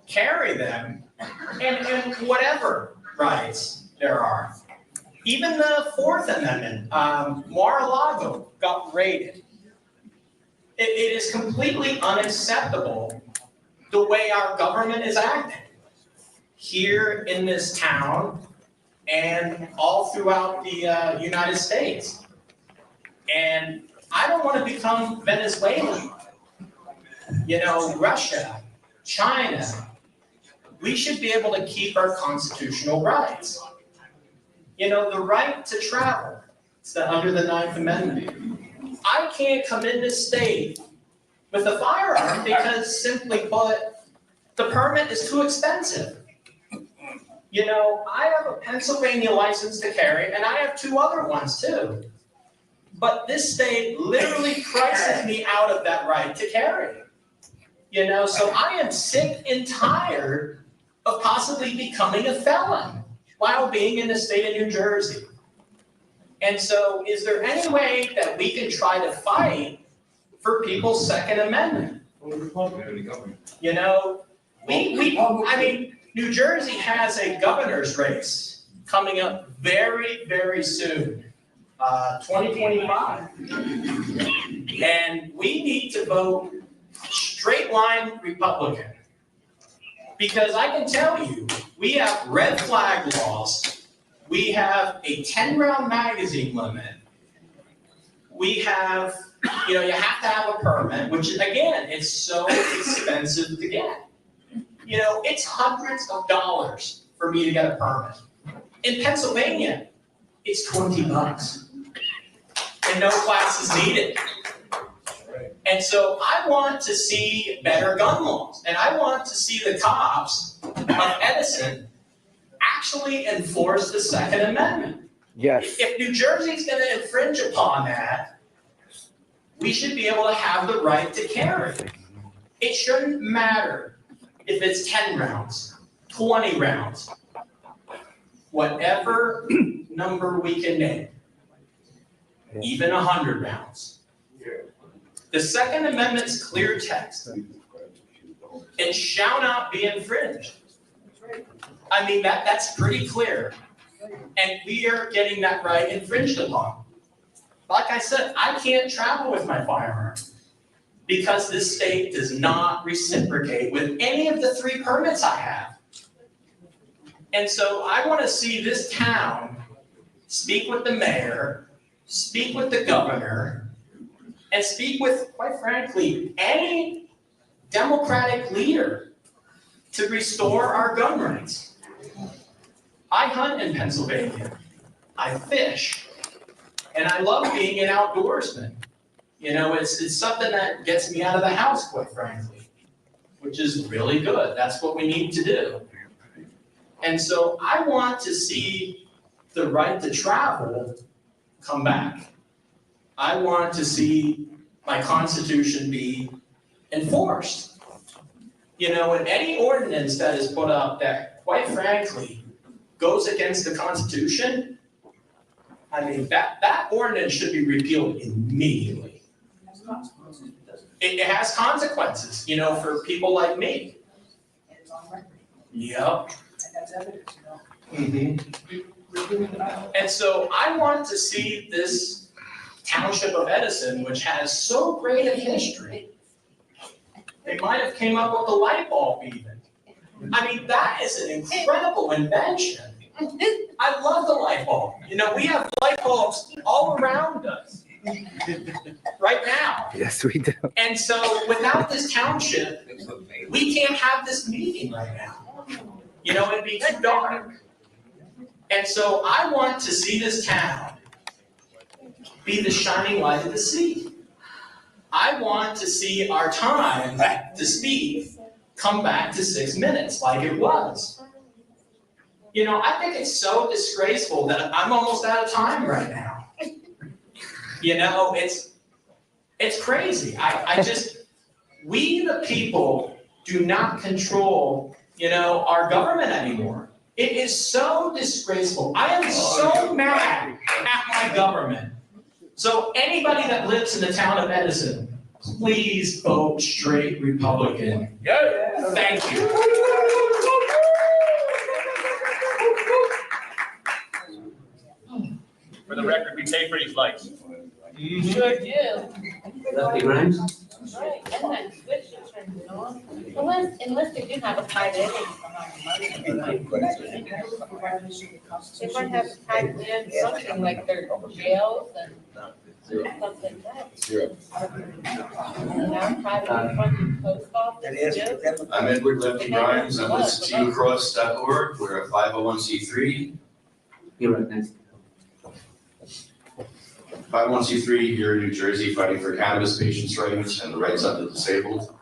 carry them, and whatever rights there are. Even the Fourth Amendment, Mar-a-Lago got raided. It is completely unacceptable the way our government is acting here in this town and all throughout the United States. And I don't want to become Venezuela, you know, Russia, China. We should be able to keep our constitutional rights. You know, the right to travel, It's under the 9th Amendment. I can't come in this state with a firearm because, simply put, the permit is too expensive. You know, I have a Pennsylvania license to carry, and I have 2 other ones too. But this state literally prices me out of that right to carry. You know, so I am sick and tired of possibly becoming a felon while being in the state of New Jersey. And so, is there any way that we can try to fight for people's Second Amendment? You know, I mean, New Jersey has a governor's race coming up very, very soon, 2025. And we need to vote straight line Republican. Because I can tell you, we have red flag laws. We have a 10-round magazine limit. We have, you know, you have to have a permit, which again, it's so expensive to get. You know, it's hundreds of dollars for me to get a permit. In Pennsylvania, it's $20. And no classes needed. And so I want to see better gun laws. And I want to see the cops of Edison actually enforce the Second Amendment. Yes. If New Jersey's going to infringe upon that, we should be able to have the right to carry. It shouldn't matter if it's 10 rounds, 20 rounds, whatever number we can name, even 100 rounds. The Second Amendment's clear text. It shall not be infringed. I mean, that's pretty clear. And we are getting that right infringed upon. Like I said, I can't travel with my firearm because this state does not reciprocate with any of the 3 permits I have. And so I want to see this town speak with the mayor, speak with the governor, and speak with, quite frankly, any Democratic leader to restore our gun rights. I hunt in Pennsylvania. I fish. And I love being an outdoorsman. You know, it's something that gets me out of the house, quite frankly, which is really good. That's what we need to do. And so I want to see the right to travel come back. I want to see my Constitution be enforced. You know, and any ordinance that is put up that, quite frankly, goes against the Constitution, I mean, that ordinance should be repealed immediately. It has consequences, you know, for people like me. Yep. And so I want to see this township of Edison, which has so great a history. They might have came up with the light bulb even. I mean, that is an incredible invention. I love the light bulb. You know, we have light bulbs all around us right now. Yes, we do. And so without this township, we can't have this meeting right now. You know, it'd be too dark. And so I want to see this town be the shining light of the sea. I want to see our time to speak come back to 6 minutes like it was. You know, I think it's so disgraceful that I'm almost out of time right now. You know, it's crazy. I just, we the people do not control, you know, our government anymore. It is so disgraceful. I am so mad at my government. So anybody that lives in the town of Edison, please vote straight Republican. Yeah. Thank you. For the record, we pay for these lights. Sure do. Lefty Grimes? Right, and that switch is turned on. Unless they do have a private entity behind the money. They might have typed in something like their jails and stuff like that. Zero. And now private funded post office. I'm Edward Lefty Grimes. I'm with SeeYouAcross.org. We're a 501c3. You're right, nice. 501c3 here in New Jersey, fighting for cannabis patients' rights and the rights of the disabled.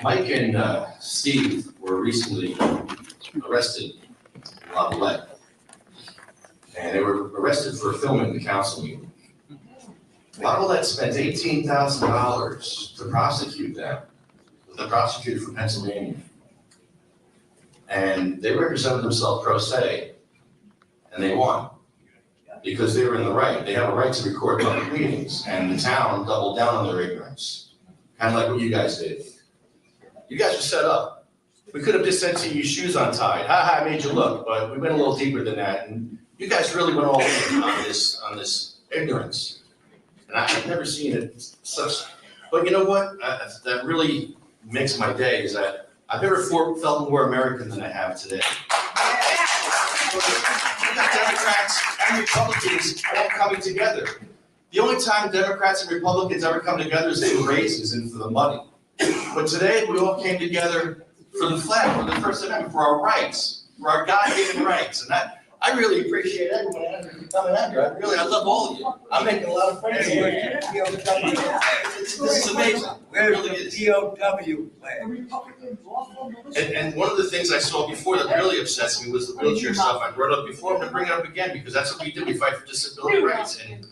Mike and Steve were recently arrested in Lavallette. And they were arrested for filming the council meeting. Lavallette spent $18,000 to prosecute them with a prosecutor from Pennsylvania. And they represented themselves pro se, and they won. Because they were in the right. They have a right to record public meetings, and the town doubled down on their ignorance. Kind of like what you guys did. You guys were set up. We could have just said to you, shoes untied. Ha ha, I made you look, but we went a little deeper than that. And you guys really went all in on this ignorance. And I've never seen it such, but you know what? That really makes my day is that I've never felt more American than I have today. You got Democrats and Republicans all coming together. The only time Democrats and Republicans ever come together is for raises and for the money. But today we all came together for the flag, for the First Amendment, for our rights, for our God-given rights. And I really appreciate everyone coming out here. I love all of you. I'm making a lot of friends here. This is amazing. It really is. DOW. And one of the things I saw before that really upsets me was the wheelchair stuff. I brought it up before, I'm gonna bring it up again because that's what we do. We fight for disability rights. And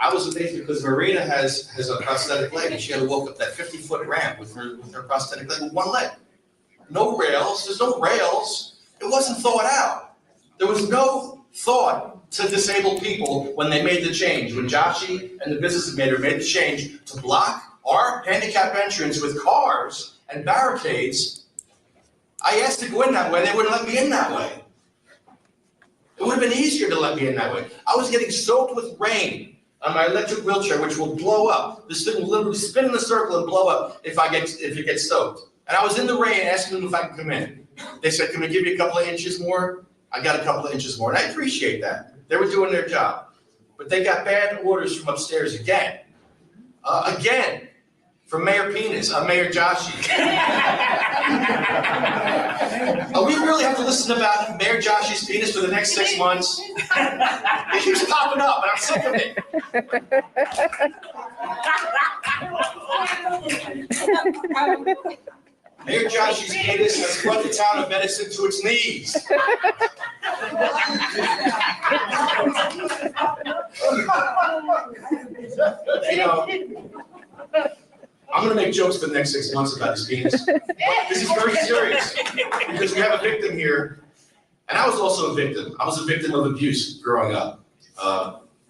I was amazed because Marina has a prosthetic leg and she had to walk up that 50-foot ramp with her prosthetic leg with one leg. No rails, there's no rails. It wasn't thought out. There was no thought to disabled people when they made the change. When Joshi and the business administrator made the change to block our handicap entrance with cars and barricades, I asked to go in that way, they wouldn't let me in that way. It would have been easier to let me in that way. I was getting soaked with rain on my electric wheelchair, which will blow up. This thing will literally spin in a circle and blow up if it gets soaked. And I was in the rain asking them if I could come in. They said, can we give you a couple of inches more? I got a couple of inches more, and I appreciate that. They were doing their job. But they got bad orders from upstairs again. Again, from Mayor Penis, Mayor Joshi. We really have to listen about Mayor Joshi's penis for the next 6 months. It keeps popping up, and I'm sick of it. Mayor Joshi's penis has brought the town of Medicine to its knees. You know, I'm gonna make jokes for the next 6 months about his penis. This is very serious because we have a victim here, and I was also a victim. I was a victim of abuse growing up,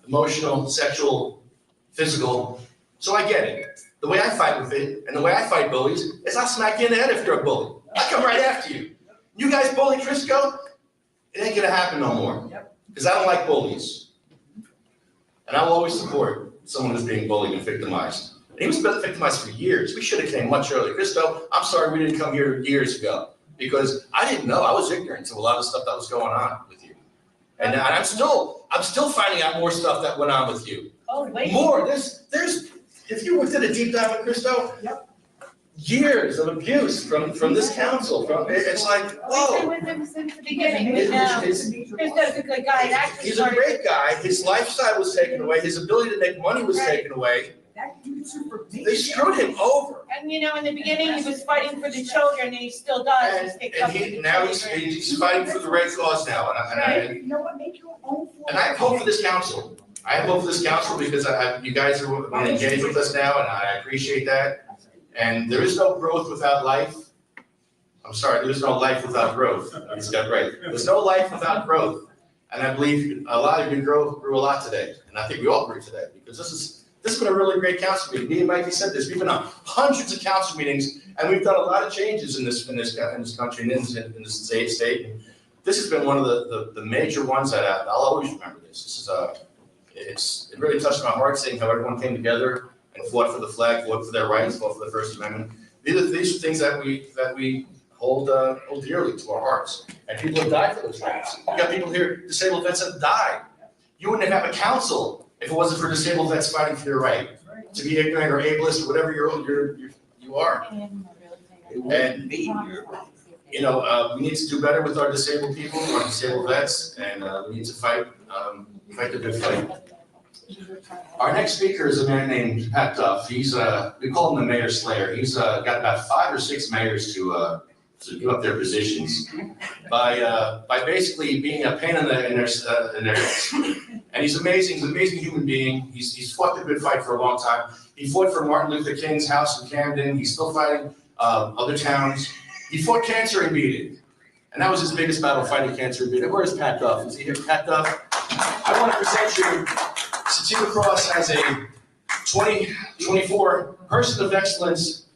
emotional, sexual, physical. So I get it. The way I fight with it, and the way I fight bullies, is I smack you in the head if you're a bully. I come right after you. You guys bully Crisco, it ain't gonna happen no more. Because I don't like bullies. And I will always support someone who's being bullied and victimized. And he was victimized for years. We should have came much earlier. Crisco, I'm sorry we didn't come here years ago. Because I didn't know, I was ignorant to a lot of stuff that was going on with you. And I'm still finding out more stuff that went on with you. Oh, wait. More, there's if you did a deep dive on Crisco, years of abuse from this council. It's like, whoa. We've been with him since the beginning. Christo's a good guy. Actually, He's a great guy. His lifestyle was taken away. His ability to make money was taken away. They screwed him over. And you know, in the beginning, he was fighting for the children, and he still does. Now he's fighting for the right cause now. And I have hope for this council. I have hope for this council because you guys are engaged with us now, and I appreciate that. And there is no growth without life. I'm sorry, there is no life without growth. He's got right. There's no life without growth. And I believe a lot of you grew a lot today. And I think we all grew today because this has been a really great council meeting. Me and Mikey said this. We've been on hundreds of council meetings, and we've done a lot of changes in this country and in this state. And this has been one of the major ones that I'll always remember this. It really touched my heart seeing how everyone came together and fought for the flag, fought for their rights, fought for the First Amendment. These are things that we hold dearly to our hearts. And people have died for those rights. You got people here, disabled vets have died. You wouldn't have a council if it wasn't for disabled vets fighting for their right to be ignorant or ableist or whatever you are. And you know, we need to do better with our disabled people, our disabled vets, and we need to fight fight the good fight. Our next speaker is a man named Pat Duff. He's, we call him the mayor slayer. He's got about 5 or 6 mayors to give up their positions by basically being a pain in their heads. And he's amazing. He's an amazing human being. He's fought the good fight for a long time. He fought for Martin Luther King's house in Camden. He's still fighting other towns. He fought cancer and beat it. And that was his biggest battle, fighting cancer and beat it. Where's Pat Duff? Is he here? Pat Duff? I want to present you Sativa Cross as a 2024 Person of Excellence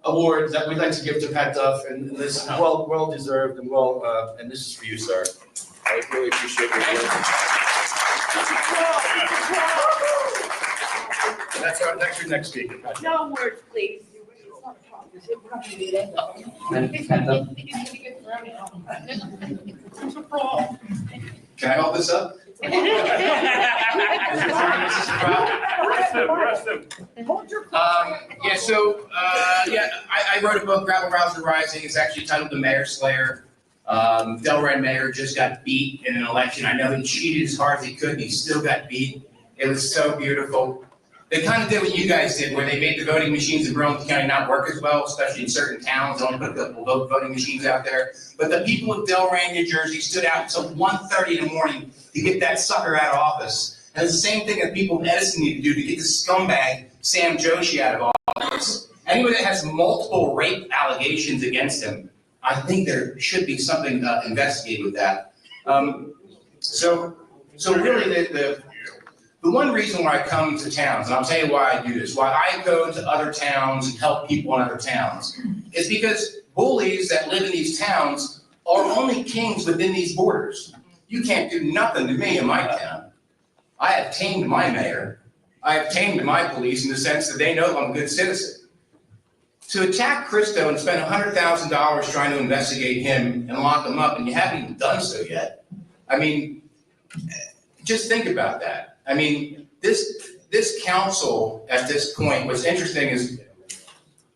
Award that we'd like to give to Pat Duff, and this is well deserved, and and this is for you, sir. I really appreciate your work. That's your next speaker. Pat Duff. No words, please. Can I hold this up? Yeah, so, I wrote a book, Gravel Rouser Rising. It's actually titled The Mayor Slayer. Delran Mayor just got beat in an election. I know he cheated as hard as he could, and he still got beat. It was so beautiful. They kind of did what you guys did, where they made the voting machines in Burlington County not work as well, especially in certain towns. They only put a couple of voting machines out there. But the people of Delran, New Jersey stood out until 1:30 in the morning to get that sucker out of office. And it's the same thing that people in Edison need to do to get the scumbag Sam Joshi out of office. Anyone that has multiple rape allegations against him, I think there should be something investigated with that. So really the one reason why I come to towns, and I'll tell you why I do this, why I go to other towns and help people in other towns, is because bullies that live in these towns are only kings within these borders. You can't do nothing to me in my town. I have tamed my mayor. I have tamed my police in the sense that they know I'm a good citizen. To attack Christo and spend $100,000 trying to investigate him and lock him up, and you haven't even done so yet. I mean, just think about that. I mean, this council at this point, what's interesting is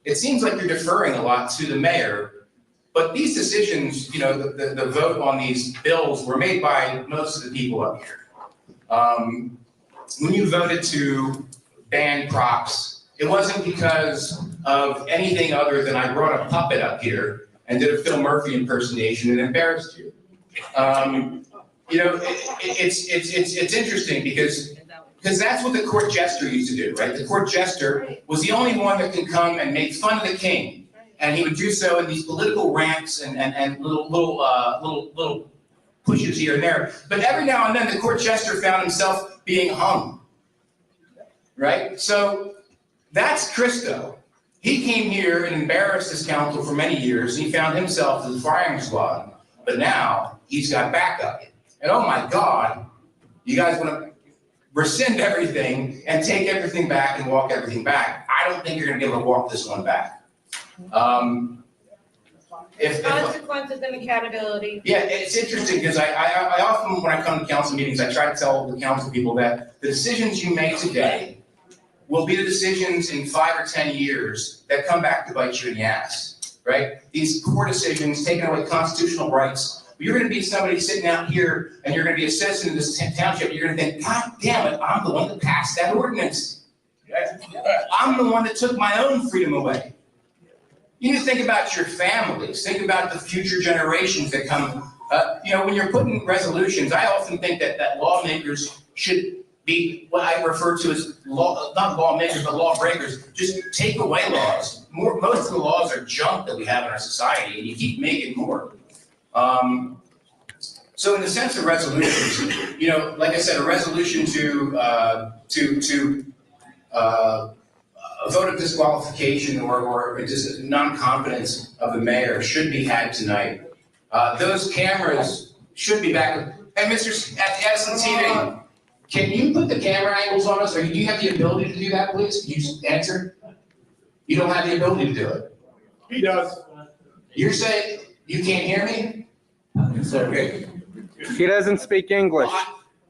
it seems like you're deferring a lot to the mayor, but these decisions, you know, the vote on these bills were made by most of the people up here. When you voted to ban props, it wasn't because of anything other than I brought a puppet up here and did a Phil Murphy impersonation and embarrassed you. You know, it's interesting because that's what the court jester used to do, right? The court jester was the only one that can come and make fun of the king, and he would do so in these political rants and little pushes here and there. But every now and then, the court jester found himself being hung, right? So that's Christo. He came here and embarrassed his council for many years, and he found himself in the firing squad. But now he's got backup. And oh my God, you guys want to rescind everything and take everything back and walk everything back. I don't think you're going to be able to walk this one back. Consequences and accountability. Yeah, it's interesting because I often, when I come to council meetings, I try to tell the council people that the decisions you make today will be the decisions in 5 or 10 years that come back to bite you in the ass, right? These poor decisions, taking away constitutional rights. You're going to be somebody sitting out here and you're going to be a citizen of this township. You're going to think, God damn it, I'm the one that passed that ordinance. I'm the one that took my own freedom away. You need to think about your families. Think about the future generations that come. You know, when you're putting resolutions, I often think that lawmakers should be what I refer to as not lawmakers, but lawbreakers. Just take away laws. Most of the laws are junk that we have in our society, and you keep making more. So in the sense of resolutions, you know, like I said, a resolution to a vote of disqualification or just non-confidence of the mayor should be had tonight. Those cameras should be back. Hey, Mr. At Edison TV, can you put the camera angles on us, or do you have the ability to do that, please? Can you answer? You don't have the ability to do it. He does. You're saying you can't hear me? Okay. He doesn't speak English.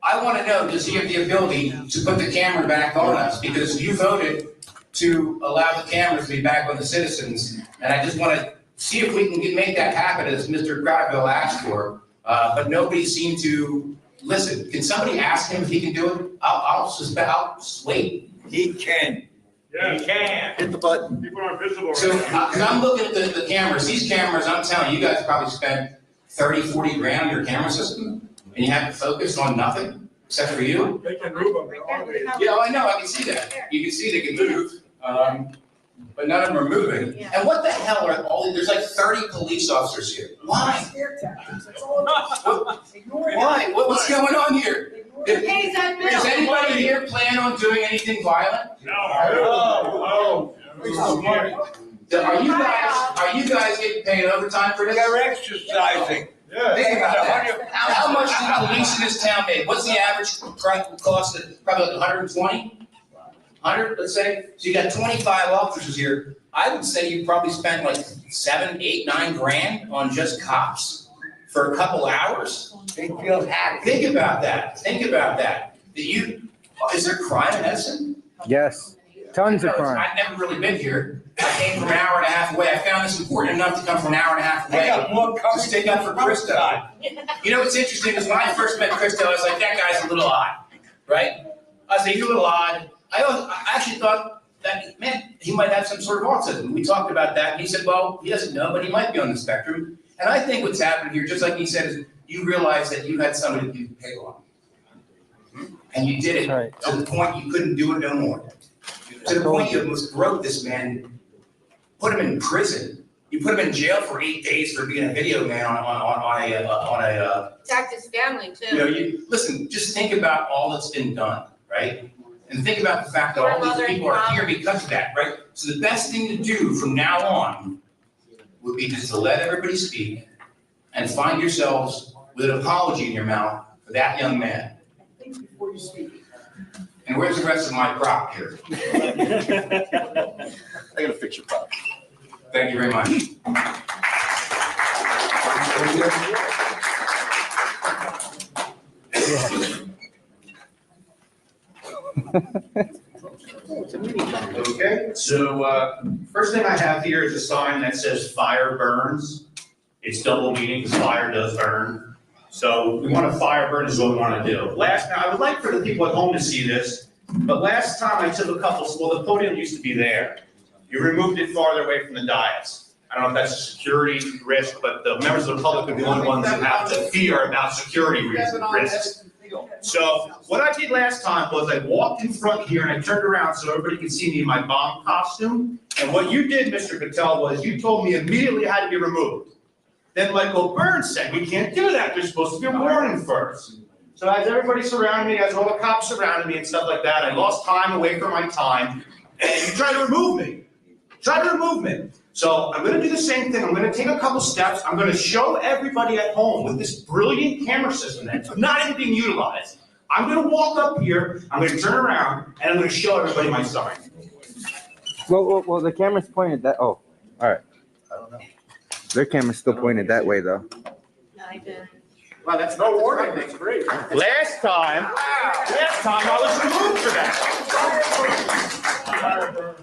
I want to know, does he have the ability to put the camera back on us? Because you voted to allow the cameras to be back on the citizens. And I just want to see if we can make that happen as Mr. Gradville asked for. But nobody seemed to listen, can somebody ask him if he can do it? I'll wait. He can. Yeah. You can. Hit the button. People are visible. So, cause I'm looking at the cameras, these cameras, I'm telling you, you guys probably spent 30, 40 grand on your camera system, and you have to focus on nothing, except for you? They can move them, they're automated. Yeah, I know, I can see that. You can see they can move, but none of them are moving. And what the hell are there's like 30 police officers here. Why? Why? What's going on here? Does anybody here plan on doing anything violent? No. Are you guys getting paid overtime for this? They're exercising. Yeah. Think about that. How much do police in this town make? What's the average cost? Probably like 120? 100, let's say? So you got 25 officers here. I would say you probably spent like 7, 8, 9 grand on just cops for a couple hours. They feel happy. Think about that. Think about that. Is there crime in Edison? Yes, tons of crime. I've never really been here. I came from an hour and a half away. I found this important enough to come from an hour and a half away. I got more to stick up for Christo. You know what's interesting is when I first met Christo, I was like, that guy's a little odd, right? I was like, you're a little odd. I actually thought that, man, he might have some sort of autism. We talked about that, and he said, well, he doesn't know, but he might be on the spectrum. And I think what's happened here, just like he said, is you realize that you had somebody that you could pick on. And you did it to the point you couldn't do it no more. To the point you almost broke this man, put him in prison. You put him in jail for 8 days for being a video man on a Attacked his family too. Listen, just think about all that's been done, right? And think about the fact that all these people are here because of that, right? So the best thing to do from now on would be just to let everybody speak and find yourselves with an apology in your mouth for that young man. Before you speak. And where's the rest of my crop here? I gotta fix your crop. Thank you very much. Okay, so first thing I have here is a sign that says fire burns. It's double meaning because fire does burn. So we want to fire burn is what we want to do. Now I would like for the people at home to see this, but last time I took a couple, well, the podium used to be there. You removed it farther away from the dais. I don't know if that's a security risk, but the members of the public are the only ones who have to fear about security risks. So what I did last time was I walked in front here and I turned around so everybody could see me in my bomb costume. And what you did, Mr. Patel, was you told me immediately it had to be removed. Then Michael Burns said, we can't do that. There's supposed to be a warning first. So as everybody surrounded me, as all the cops surrounded me and stuff like that, I lost time away from my time. And you tried to remove me. So I'm going to do the same thing. I'm going to take a couple steps. I'm going to show everybody at home with this brilliant camera system that's not even being utilized. I'm going to walk up here, I'm going to turn around, and I'm going to show everybody my sign. Well, the camera's pointed that. Oh, all right. I don't know. Their camera's still pointed that way, though. Wow, that's no warning. That's great. Last time I was removed for that.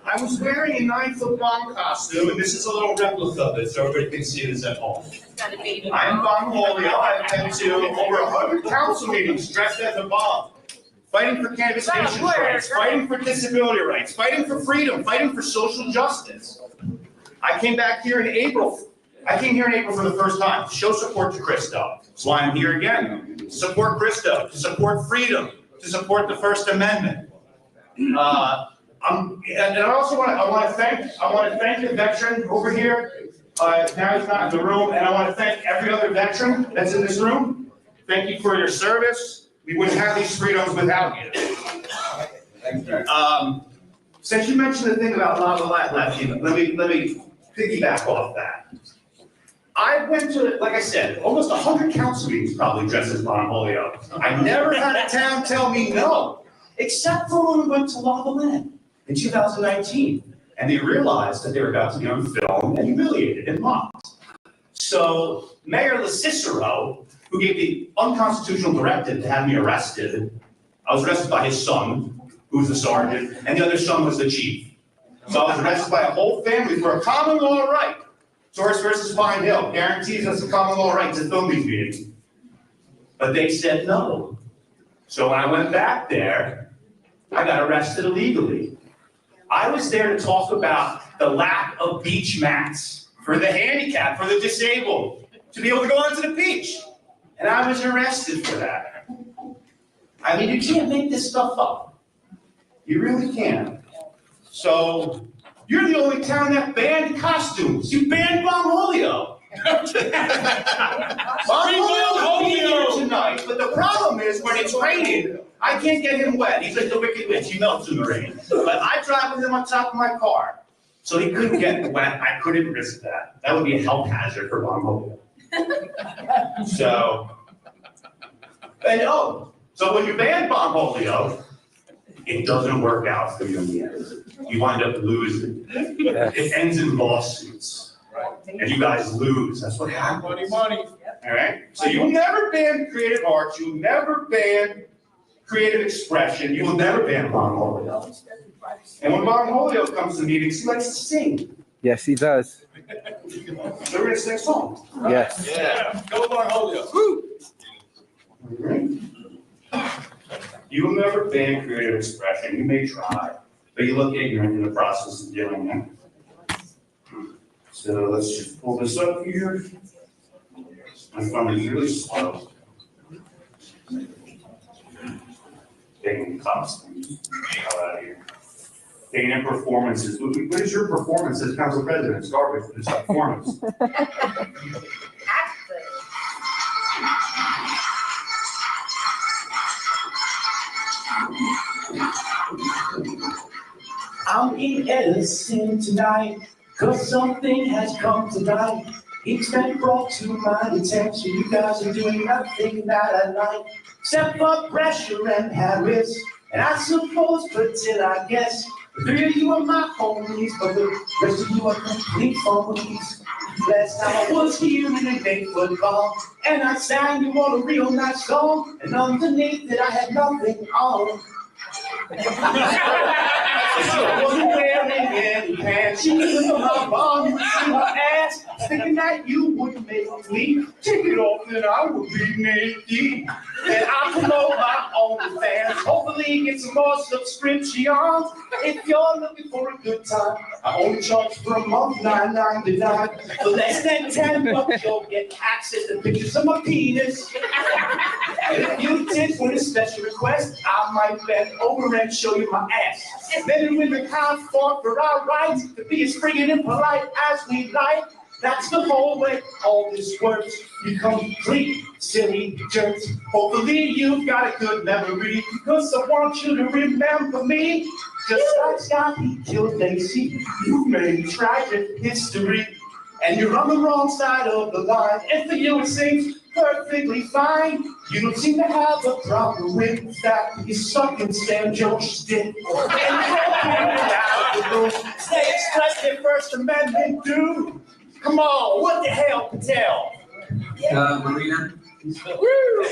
I was wearing a 9-foot bomb costume, and this is a little replica of it, so everybody can see this at home. I'm Bomb Holio. I've been to over 100 council meetings dressed as a bomb, fighting for cannabis patients' rights, fighting for disability rights, fighting for freedom, fighting for social justice. I came back here in April. I came here in April for the first time to show support to Christo. That's why I'm here again. To support Christo, to support freedom, to support the First Amendment. And I also want to thank the veteran over here. Now he's not in the room, and I want to thank every other veteran that's in this room. Thank you for your service. We wouldn't have these freedoms without you. Since you mentioned the thing about lava left, let me piggyback off that. I went to, like I said, almost 100 council meetings probably dressed as Bon Holio. I never had a town tell me no, except for when we went to Lava Land in 2019. And they realized that they were about to be on film and humiliated and mocked. So Mayor LaCicero, who gave the unconstitutional directive to have me arrested, I was arrested by his son, who was the sergeant, and the other son was the chief. So I was arrested by a whole family for a common law right. Source versus Pine Hill guarantees us a common law right to film these meetings. but they said no. So when I went back there, I got arrested illegally. I was there to talk about the lack of beach mats for the handicapped, for the disabled, to be able to go onto the beach. And I was arrested for that. I mean, you can't make this stuff up. You really can't. So, you're the only town that banned costumes. You banned Bongholio. Bongholio be here tonight, but the problem is when it's raining, I can't get him wet. He's like the Wicked Witch. He melts in the rain. But I drive with him on top of my car. So he couldn't get wet. I couldn't risk that. That would be a health hazard for Bongholio. So, so when you ban Bongholio, it doesn't work out for you in the end. You wind up losing. It ends in lawsuits. And you guys lose. That's what happens. Money. All right? So you'll never ban creative arts. You'll never ban creative expression. You will never ban Bongholio. And when Bongholio comes to meetings, he likes to sing. Yes, he does. So we're going to sing a song. Yes. Yeah. Go Bongholio. Woo! You will never ban creative expression. You may try, but you look ignorant in the process of doing it. So let's just pull this up here. My phone is really slow. Taking costumes. Out of here. Taking in performances. What is your performance as council president? It's garbage, but it's a performance. I'm in Edison tonight, cause something has come to light. It's been brought to my attention. You guys are doing nothing that I like, except for pressure and Harris. And I suppose, but till I guess, the three of you are my homies, but the rest of you are complete phonies. Last time I was here in a day football, and I sang you all a real nice song, and underneath it I had nothing on. I wasn't wearing any pants. She was in my bum, you see my ass, thinking that you would make me take it off, and I would be naked. And I promote my own fans. Hopefully get some more subscriptions. If you're looking for a good time, I only charge for a month, $9.99. For less than $10, you'll get access to pictures of my penis. And if you did win a special request, I might bend over and show you my ass. Men and women can't fought for our rights to be as free and impolite as we like. That's the whole way all this works. You complete silly jerks. Hopefully you've got a good memory, because I want you to remember me. Just like Scott, he killed Lacey. You made tragic history, and you're on the wrong side of the line. And for you it seems perfectly fine. You don't seem to have a problem with that. You suck and stand Josh's dick. And you're out of the room. Stay expressed in First Amendment, dude. Come on, what the hell, Patel? Marina. Woo!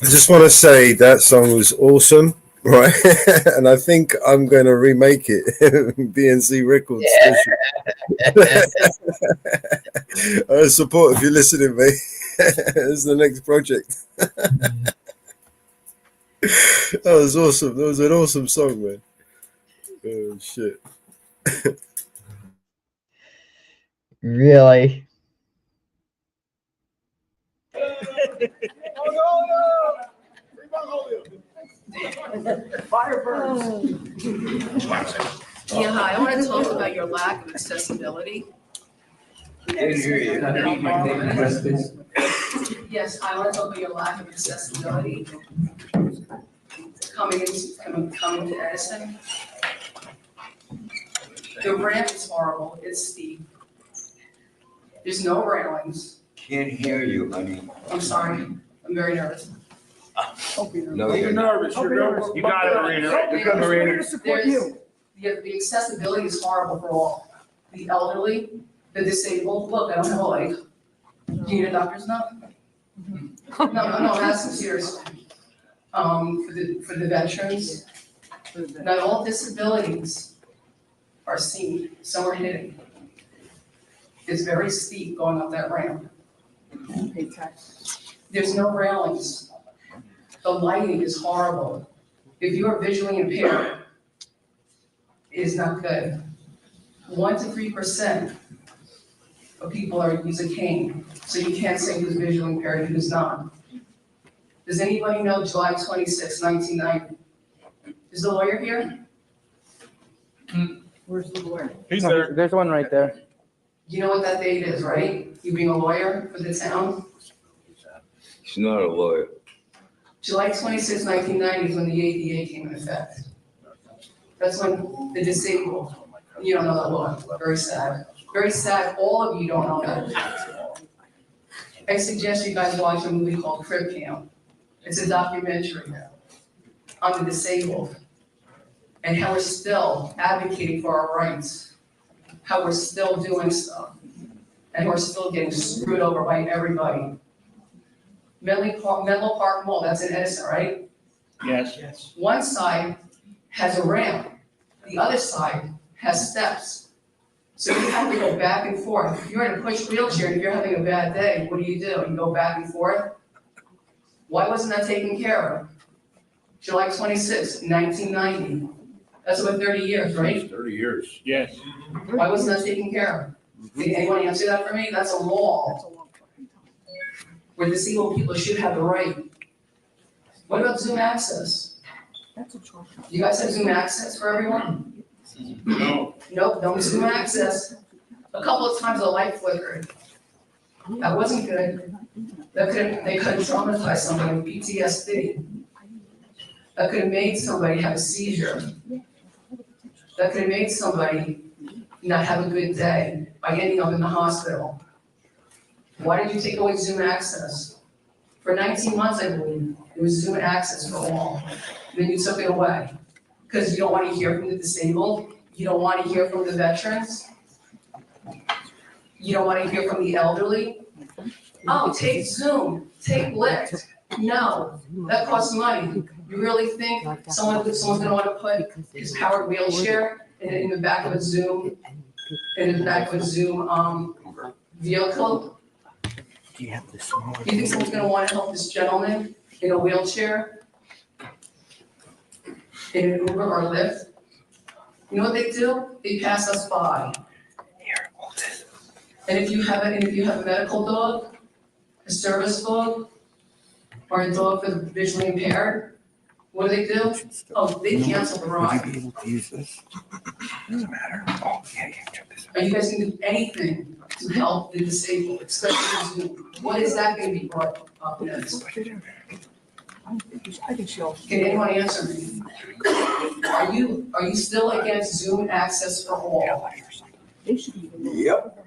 I just want to say that song was awesome, right? And I think I'm going to remake it, BNC Records. Yeah. I support if you're listening, mate. It's the next project. That was awesome. That was an awesome song, man. Oh shit. Really? Yeah, hi, I want to talk about your lack of accessibility. Didn't hear you. Can I read my name and address, please? Yes, I want to talk about your lack of accessibility. Coming to Edison. The ramp is horrible, it's steep. There's no railings. Can't hear you, honey. I'm sorry, I'm very nervous. No, you're nervous. You're nervous. You got it, Marina. You're good, Marina. The accessibility is horrible for all. The elderly, the disabled, look, I don't have a leg. Do you need a doctor's note? No, I'm asking seriously. For the veterans, Not all disabilities are seen, some are hidden. It's very steep going up that ramp. There's no railings. The lighting is horrible. If you are visually impaired, it is not good. 1 to 3% of people use a cane, so you can't say who's visually impaired and who's not. Does anybody know July 26, 1990? Is the lawyer here? Where's the lawyer? He's there. There's one right there. You know what that date is, right? You being a lawyer for the town? He's not a lawyer. July 26, 1990 is when the ADA came in effect. That's when the disabled, you don't know that law, very sad. Very sad, all of you don't know that. I suggest you guys watch a movie called Crib Camp. It's a documentary on the disabled and how we're still advocating for our rights, how we're still doing stuff, and we're still getting screwed over by everybody. Menlo Park Mall, that's in Edison, right? Yes. One side has a ramp, the other side has steps. So you have to go back and forth. If you're in a push wheelchair and if you're having a bad day, what do? You go back and forth? Why wasn't that taken care of? July 26, 1990. That's about 30 years, right? 30 years. Yes. Why wasn't that taken care of? Did anyone answer that for me? That's a law where disabled people should have the right. What about Zoom access? You guys have Zoom access for everyone? No. Nope, no Zoom access. A couple of times the light flickered. That wasn't good. They could have traumatized somebody with PTSD. That could have made somebody have a seizure. That could have made somebody not have a good day by ending up in the hospital. Why did you take away Zoom access? For 19 months, I believe, it was Zoom access for all. Then you took it away. Because you don't want to hear from the disabled, you don't want to hear from the veterans, you don't want to hear from the elderly. Oh, take Zoom, take Lyft. No, that costs money. You really think someone's gonna want to put his powered wheelchair in the back of a Zoom, vehicle? Do you have the smaller? You think someone's gonna want to help this gentleman in a wheelchair? In an Uber or Lyft? You know what they do? They pass us by. Here, hold this. And if you have a medical dog, a service dog, or a dog for the visually impaired, what do? Oh, they cancel the Would ride. you be able to use this? Doesn't matter. Oh, yeah, check this out. Are you guys gonna do anything to help the disabled, especially Zoom? What is that gonna be brought up next? Can anyone answer me? Are you still against Zoom access for all? Yep.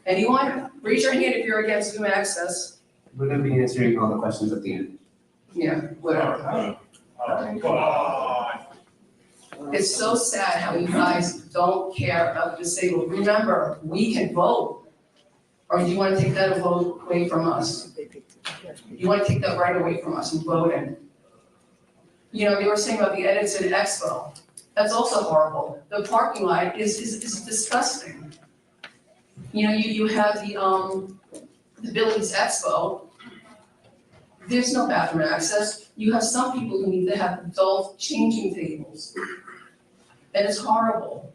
Anyone? Raise your hand if you're against Zoom access. We're gonna be answering all the questions at the end. Yeah, whatever. It's so sad how you guys don't care about the disabled. Remember, we can vote. Or do you want to take that vote away from us? You want to take that right away from us and vote in? You know, they were saying about the Edison Expo. That's also horrible. The parking lot is disgusting. You know, you have the Billy's Expo. There's no bathroom access. You have some people who need to have adult changing tables. And it's horrible.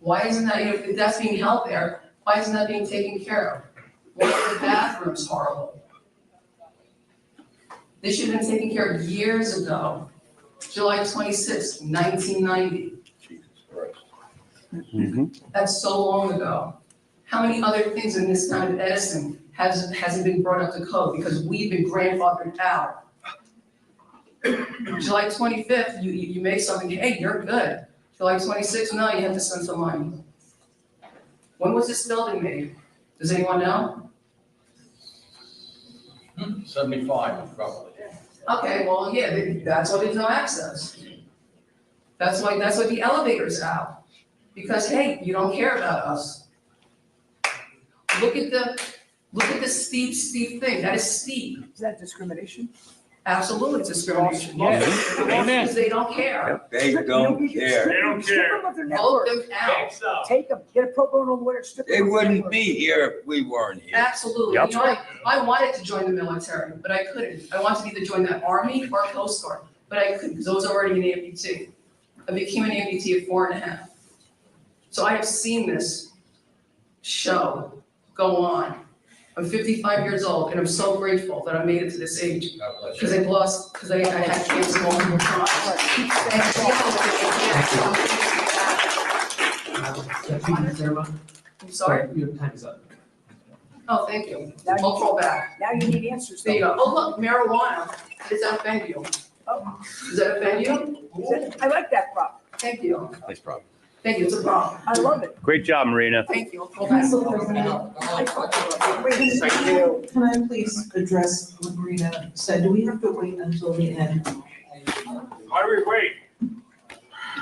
Why isn't that, if that's being held there, why isn't that being taken care of? Why are the bathrooms horrible? They should have been taken care of years ago. July 26, 1990. That's so long ago. How many other things in this town of Edison hasn't been brought up to code because we've been grandfathered out? July 25th, you make something, hey, you're good. July 26th, no, you have to spend some money. When was this building made? Does anyone know? 75, probably. Okay, well, yeah, that's why there's no access. That's why the elevator's out. Because, hey, you don't care about us. Look at the steep thing. That is steep. Is that discrimination? Absolutely discrimination. Yes. Amen. Because they don't care. They don't care. They don't care. Vote them out. Take them, get a pro bono lawyer, strip them. They wouldn't be here if we weren't here. Absolutely. Yep. You know, I wanted to join the military, but I couldn't. I wanted to either join the Army or Coast Guard, but I couldn't because I was already an amputee. I became an amputee at 4.5. So I have seen this show go on. I'm 55 years old, and I'm so grateful that I made it to this age. Because I had cancer multiple times. I'm sorry? Your time is up. Oh, thank you. Now I'll call back. Now you need answers. There you go. Oh, look, marijuana. Does that offend you? Does that offend you? I like that prop. Thank you. Nice problem. Thank you, it's a problem. I love it. Great job, Marina. Thank you. I'll call back. Thank you. Can I please address what Marina said? Do we have to wait until the end? Why do we wait?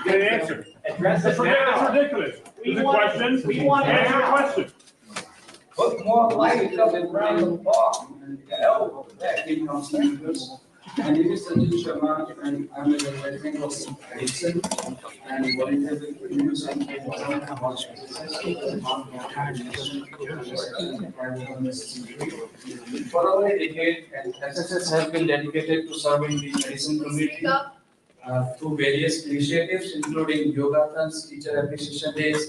Get an answer. Address it That's now. ridiculous. We Is it want- questions? we want it Answer the now. question. Put more light around the block. The hell with that. My name is Sanjeev Sharma, and I'm a resident of Edison, and volunteer with News and For over a decade, SSS has been dedicated to serving the Edison community through various initiatives, including yogathons, teacher appreciation days,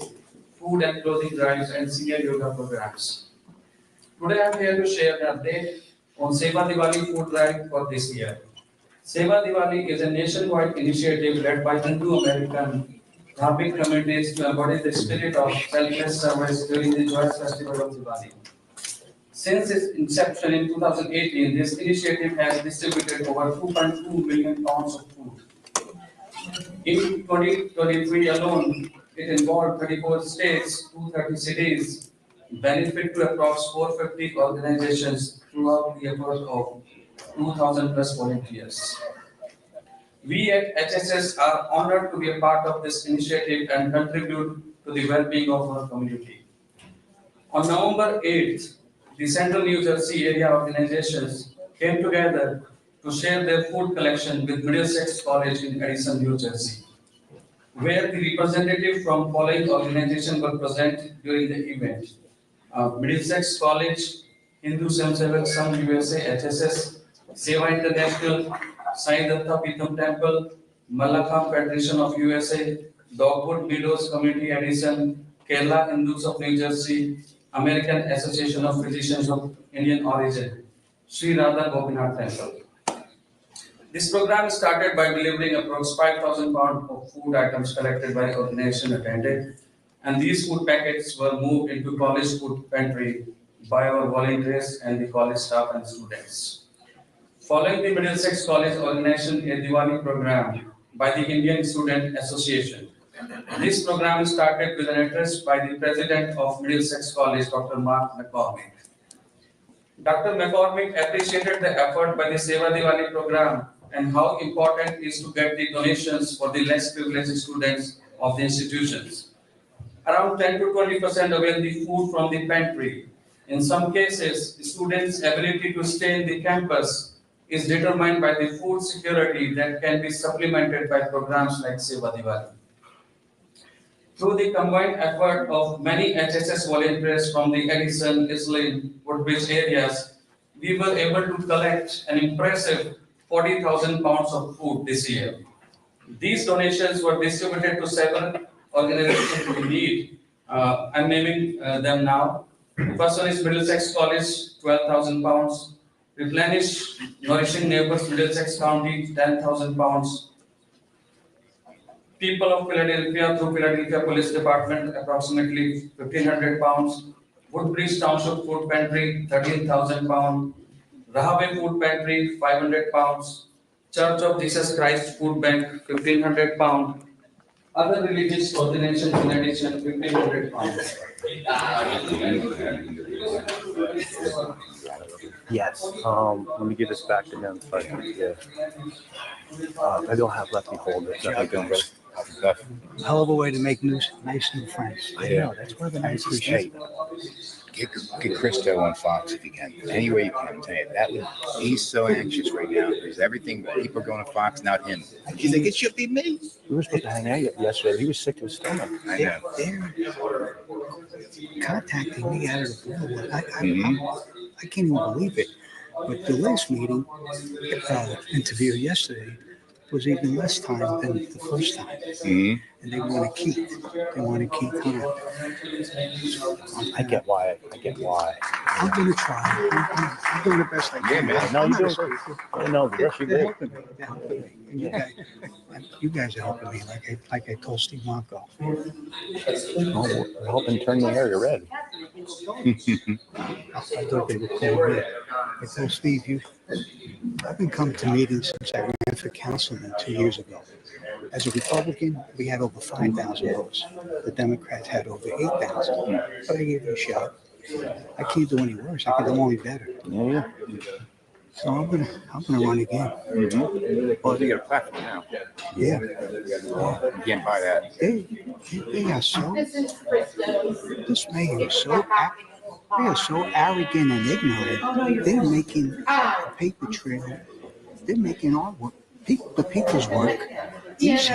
food and clothing drives, and senior yoga programs. Today, I'm here to share an update on Seva Diwali food drive for this year. Seva Diwali is a nationwide initiative led by Hindu American Dharbik communities to embody the spirit of selfless service during the joyous festival of Diwali. Since its inception in 2018, this initiative has distributed over 2.2 million pounds of food. In 2023 alone, it involved 34 states, 230 cities, benefit to approx 450 organizations throughout the effort of 2,000 plus volunteers. We at HSS are honored to be a part of this initiative and contribute to the well-being of our community. On November 8th, the Central New Jersey area organizations came together to share their food collection with Middlesex College in Edison, New Jersey, where the representative from following organizations were present during the event. Middlesex College, Hindu Samsevak Sangh USA, HSS, Seva International, Sai Datta Pitham Temple, Malakam Federation of USA, Dogwood Meadows Community Edison, Kerala Hindus of New Jersey, American Association of Physicians of Indian Origin, Sri Radha Gopinath Temple. This program started by delivering approx 5,000 pounds of food items collected by organization attended, and these food packets were moved into college food pantry by our volunteers and the college staff and students. Following the Middlesex College organization a Diwali program by the Indian Student Association. This program started with an address by the president of Middlesex College, Dr. Mark McCormick. Dr. McCormick appreciated the effort by the Seva Diwali program and how important it is to get the donations for the less privileged students of the institutions. Around 10 to 20% avail the food from the pantry. In some cases, the students' ability to stay in the campus is determined by the food security that can be supplemented by programs like Seva Diwali. Through the combined effort of many HSS volunteers from the Edison, Islin, Woodbridge areas, we were able to collect an impressive 40,000 pounds of food this year. These donations were distributed to several organizations in need. I'm naming them now. The first one is Middlesex College, 12,000 pounds. Replenish Nourishing Neighbors, Middlesex County, 10,000 pounds. People of Philadelphia through Philadelphia Police Department, approximately 1,500 pounds. Woodbridge Township Food Pantry, 13,000 pounds. Rahabe Food Pantry, 500 pounds. Church of Jesus Christ Food Bank, 1,500 pounds. Other religious organizations in addition, 1,500 pounds. Yes, let me give this back to him. But yeah, maybe I'll have Lefty hold it. Hell of a way to make nice new friends. Yeah. I know, that's one of the nicest things. Hey, get Christo on Fox if you can. Any way you can, I'm telling you. He's so anxious right now because everything, people are going to Fox, not him. He's like, it should be me. We were supposed to hang out yesterday. He was sick to his stomach. I know. They're contacting me out of the blue. I can't even believe it. But the last meeting, interview yesterday, was even less time than the first time. And they want to keep time. I get why. I'm going to try. I'm doing the best I can. Yeah, man. No, you do great. No, the rest you They're great. helping me. And you guys are helping me, like I told Steve Marco. We're helping turn the area red. I thought they were calling me. I told Steve, I've been coming to meetings since I ran for councilman 2 years ago. As a Republican, we had over 5,000 votes. The Democrats had over 8,000. But I gave it a shot. I can't do any worse. I can do only better. Yeah. So I'm gonna run again. Well, you got a platform now. Yeah. You can't buy that. They are so. This mayor is so. They are so arrogant and ignorant. They're making a paper trail. They're making our work, the people's work, easy.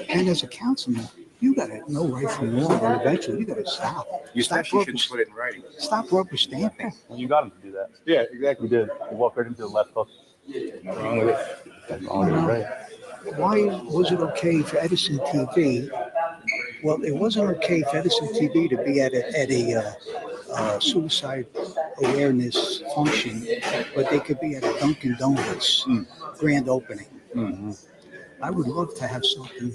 And as a councilman, you got to know right from wrong, and eventually you got to stop. You especially shouldn't put it in writing. Stop rubber stamping. Well, you got him to do that. Yeah, exactly. You did. You walked right into the left hook. Nothing wrong with it. That's wrong with it, right? Why was it okay for Edison TV? Well, it wasn't okay for Edison TV to be at a suicide awareness function, but they could be at a Dunkin' Donuts grand opening. I would love to have something.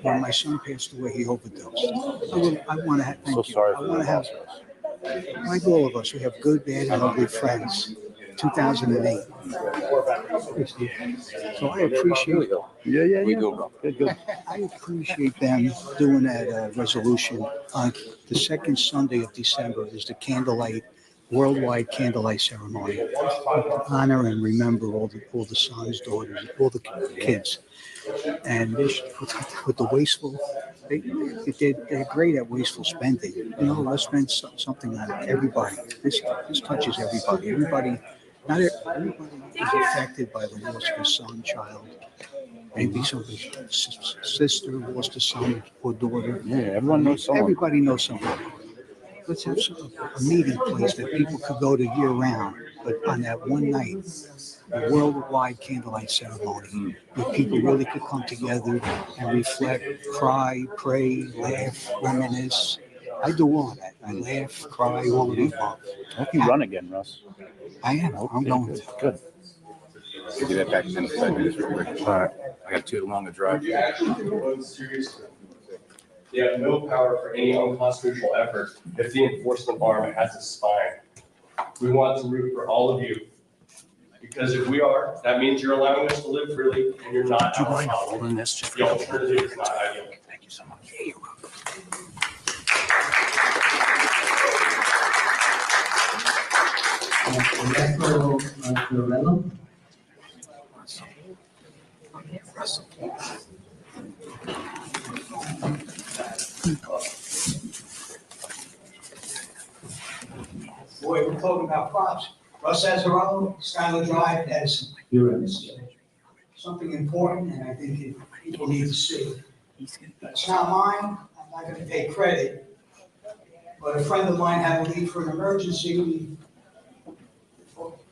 When my son passed away, he overdosed. I want to have. Thank you. I want to have. Like all of us, we have good, bad, and ugly friends. 2008. So I appreciate. Yeah. We do, bro. Good. I appreciate them doing that resolution. On the second Sunday of December is the worldwide candlelight ceremony. To honor and remember all the sons, daughters, all the kids. And this, with the wasteful, they're great at wasteful spending. Let's spend something on everybody. This touches everybody. Not everybody is affected by the loss of a son, child. Maybe somebody's sister lost a son or daughter. Yeah, everyone knows someone. Everybody knows someone. Let's have a meeting place that people could go to year round, but on that one night, a worldwide candlelight ceremony, where people really could come together and reflect, cry, pray, laugh, reminisce. I do all of that. I laugh, cry, all of the above. I hope you run again, Russ. I am. I'm going to. Good. We'll do that back in 5 minutes real quick. All right. I got too long to drive. You actually propose serious. They have no power for any unconstitutional effort if the enforcement arm has a spine. We want to root for all of you. Because if we are, that means you're allowing us to live freely and you're not. Do you mind holding this just for the alternative is not ideal. Thank you so much. Yeah, you're welcome. Boy, we're talking about props. Russ Azarello, Skylar Drive, Edison. Something important, and I think people need to see. It's not mine, I'm not gonna take credit, but a friend of mine had a leave for an emergency.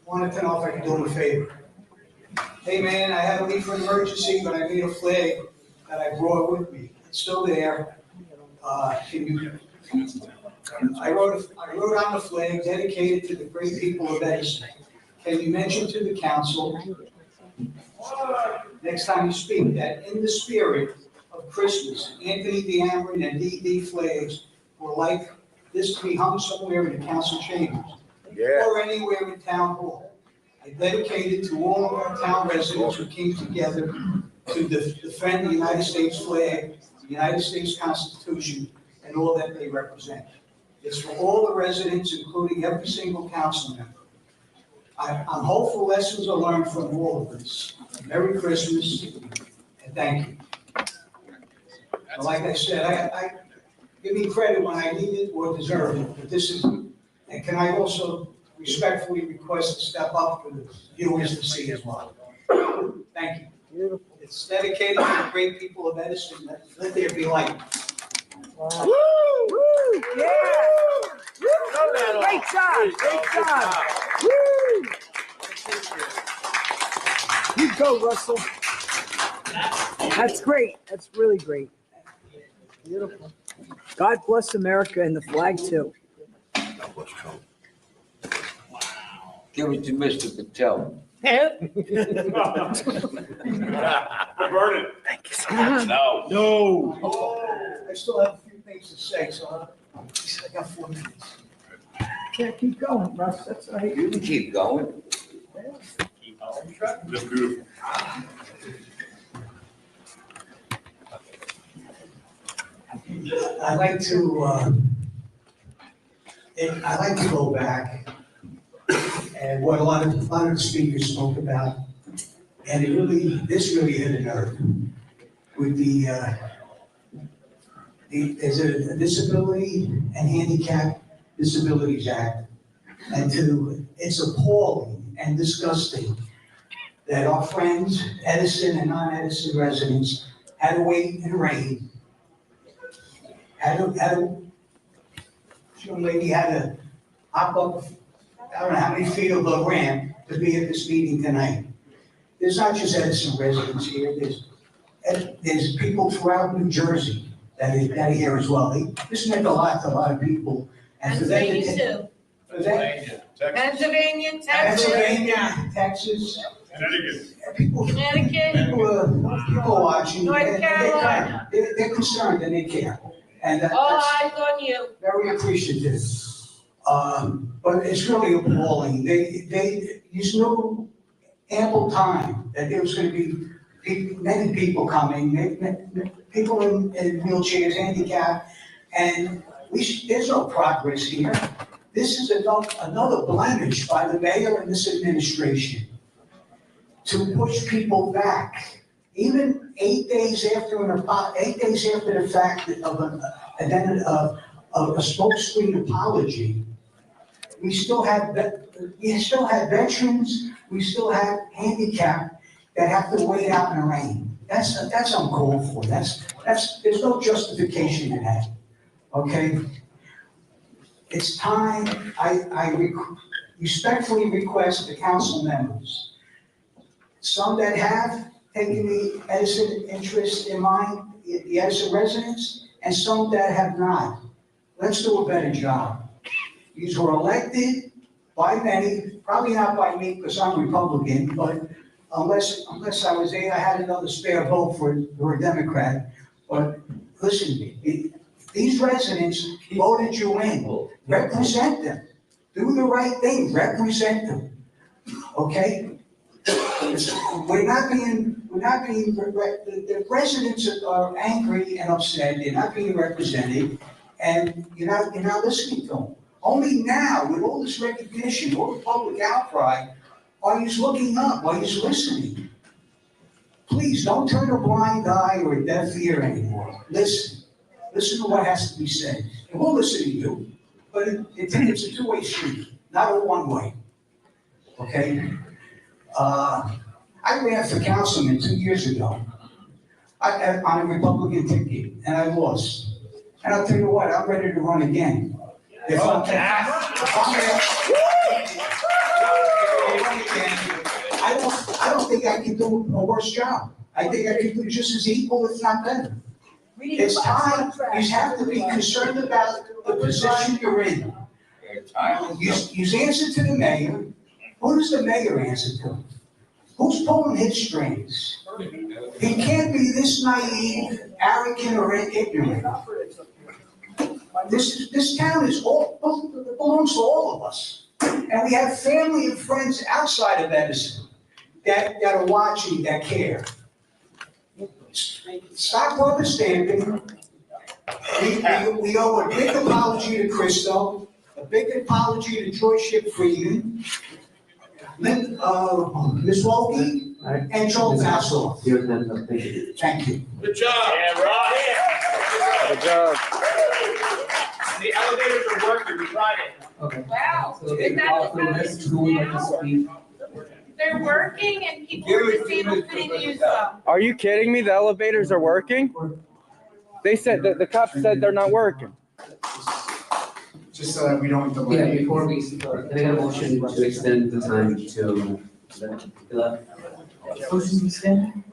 Wanted to know if I could do him a favor. Hey man, I had a leave for an emergency, but I made a flag that I brought with me. It's still there. I wrote on the flag dedicated to the great people of Edison. Can you mention to the council, next time you speak, that in the spirit of Christmas, Anthony DeAmron and DD flags were like this to be hung somewhere in the council chambers or anywhere in town hall. I dedicated to all of our town residents who came together to defend the United States flag, the United States Constitution, and all that they represent. It's for all the residents, including every single council member. I'm hopeful lessons are learned from all of this. Merry Christmas, and thank you. Like I said, give me credit when I need it or deserve it, but this is, and can I also respectfully request to step up for the viewers to see as well? Thank you. It's dedicated to the great people of Edison. Let there be light. Woo! Yeah! Great job! Great job! Woo! You go, Russell. That's great. That's really great. Beautiful. God bless America and the flag too. Give it to Mr. Patel. Burn it. Thank you so much. No. No. I still have a few things to say, so I got 4 minutes. Yeah, keep going, Russ. That's all right. You can keep going. That's beautiful. I'd like to go back and what a lot of the speakers spoke about, and this really hit a nerve with there's a Disability and Handicap Disabilities Act, and it's appalling and disgusting that our friends, Edison and non-Edison residents, had to wait in the rain. This young lady had to hop up, I don't know how many feet of the ramp to be at this meeting tonight. There's not just Edison residents here, there's people throughout New Jersey that are here as well. This meant a lot to a lot of people. And for them to Pennsylvania for them- Pennsylvania, Texas. Pennsylvania, Texas, people Connecticut. people watching. North and Carolina. They're concerned and they care. And All that's eyes on you. very appreciative. But it's really appalling. There's no ample time that there was going to be many people coming, people in wheelchairs, handicapped, and there's no progress here. This is another blemish by the mayor and this administration to push people back. Even 8 days after the fact of a smokescreen apology, we still have veterans, we still have handicapped that have to wait out in the rain. That's uncalled for. There's no justification in that. Okay? It's time. I respectfully request the council members, some that have taken the Edison interest in mind, the Edison residents, and some that have not. Let's do a better job. These were elected by many, probably not by me because I'm Republican, but unless I was there, I had another spare vote for a Democrat. But listen to me, these residents voted you in. Represent them. Do the right thing. Represent them. Okay? The residents are angry and upset. They're not being represented, and you're not listening to them. Only now, with all this recognition, all the public outcry, are you looking up? Are you listening? Please don't turn a blind eye or a deaf ear anymore. Listen. Listen to what has to be said. And we'll listen to you, but it's a two-way street, not a one-way. Okay? I ran for councilman 2 years ago on a Republican ticket, and I lost. And I'll tell you what, I'm ready to run again. If I'm I don't think I can do a worse job. I think I can do just as equal, if not better. It's time. You have to be concerned about the position you're in. You answer to the mayor. Who does the mayor answer to? Who's pulling his strings? He can't be this naive, arrogant, or ignorant. This town belongs to all of us. And we have family and friends outside of Edison that are watching, that care. Stop rubber stamping. We owe a big apology to Christo, a big apology to Joy Ship Freeman, Ms. Wolke, and Joel Vassoff. Thank you. Good job. Yeah, right. Good job. The elevators are working, we tried it. Okay. Wow. So they call for the list, who would like to speak? They're working and people are disabled couldn't use them. Are you kidding me? The elevators are working? They said that the cops said they're not working. Just so that we don't delay. Yeah, before we, can I get a motion to extend the time to, Motion to extend?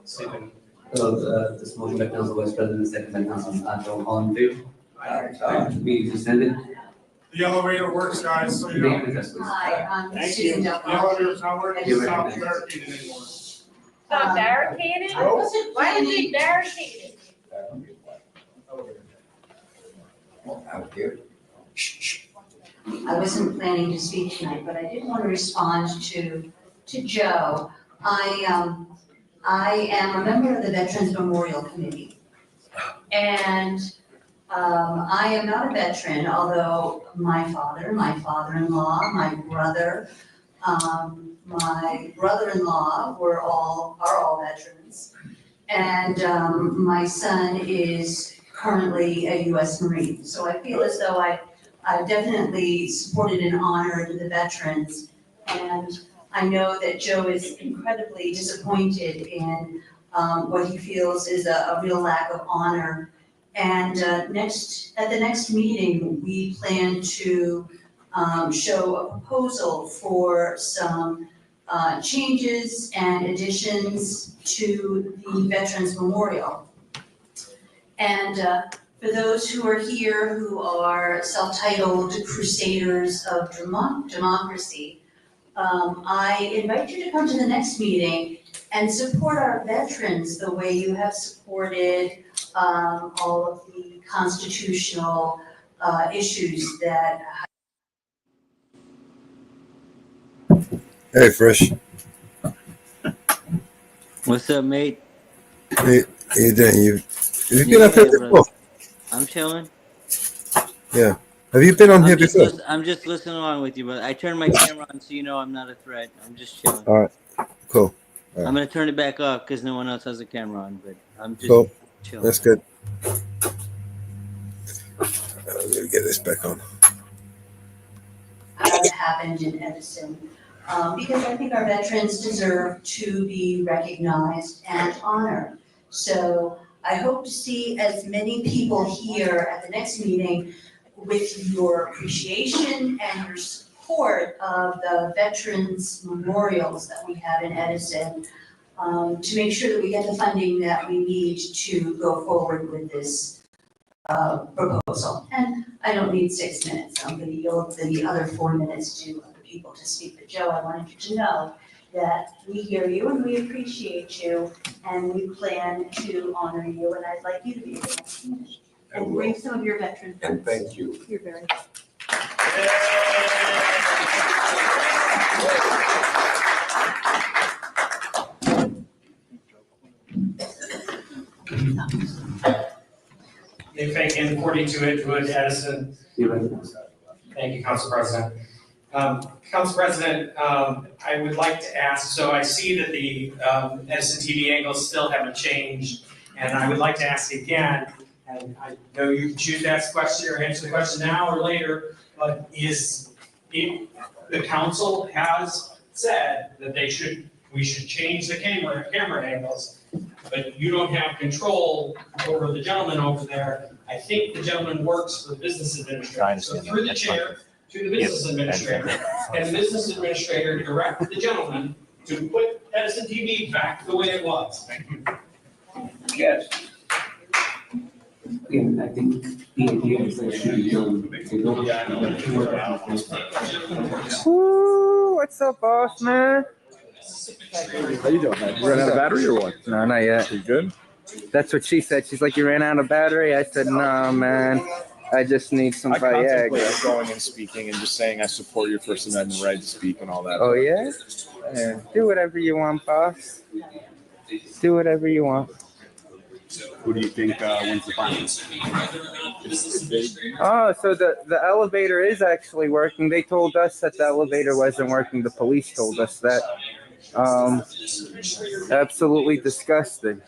this motion by Council Vice President, second by Councilman Pato, all in favor? Meeting is extended. The elevator works, guys, so you know. Name and address, please. Hi, I'm Thank you. Susan The Del elevator's not working, Give it's it not a minute. barricaded anymore. Stop barricaded? I wasn't Why would planning- they barricade it? I wasn't planning to speak tonight, but I did want to respond to Joe. I am a member of the Veterans Memorial Committee. And I am not a veteran, although my father, my father-in-law, my brother, my brother-in-law are all veterans. And my son is currently a U.S. Marine. So I feel as though I've definitely supported and honored the veterans. And I know that Joe is incredibly disappointed in what he feels is a real lack of honor. And at the next meeting, we plan to show a proposal for some changes and additions to the Veterans Memorial. And for those who are here who are self-titled crusaders of democracy, I invite you to come to the next meeting and support our veterans the way you have supported all of the constitutional issues that. Hey, Fresh. What's up, mate? Hey, how you doing? Have you been up here brother. before? I'm chilling. Yeah. Have you been on here before? I'm just listening along with you, but I turned my camera on so you know I'm not a threat. I'm just chilling. All right. Cool. All right. I'm gonna turn it back off because no one else has a camera on, but I'm just Cool. chilling. That's good. I'm gonna get this back on. Happened in Edison, because I think our veterans deserve to be recognized and honored. So I hope to see as many people here at the next meeting with your appreciation and your support of the veterans memorials that we have in Edison, to make sure that we get the funding that we need to go forward with this proposal. And I don't need 6 minutes. I'm gonna yield the other 4 minutes to other people to speak. But Joe, I wanted you to know that we hear you and we appreciate you and we plan to honor you, and I'd like you to be the next meeting. And bring some of your veteran friends. And thank you. You're very And according to Edison. Thank you, Council President. Council President, I would like to ask, so I see that the Edison TV angles still haven't changed, and I would like to ask again, and I know you can choose to ask the question or answer the question now or later, but the council has said that we should change the camera angles, but you don't have control over the gentleman over there. I think the gentleman works for the business administrator. So through the chair to the business administrator, and the business administrator direct the gentleman to put Edison TV back the way it was. Thank you. Yes. Again, I think the idea is that should be Woo, what's up, boss man? How you doing, man? You ran out of battery or what? No, not yet. You good? That's what she said. She's like, you ran out of battery? I said, no, man. I just need some I contemplated Viagra. going and speaking and just saying I support your First Amendment right to speak and all that. Oh, yeah? Do whatever you want, boss. Do whatever you want. Who do you think wins the finals? Oh, so the elevator is actually working. They told us that the elevator wasn't working. The police told us that. Absolutely disgusting.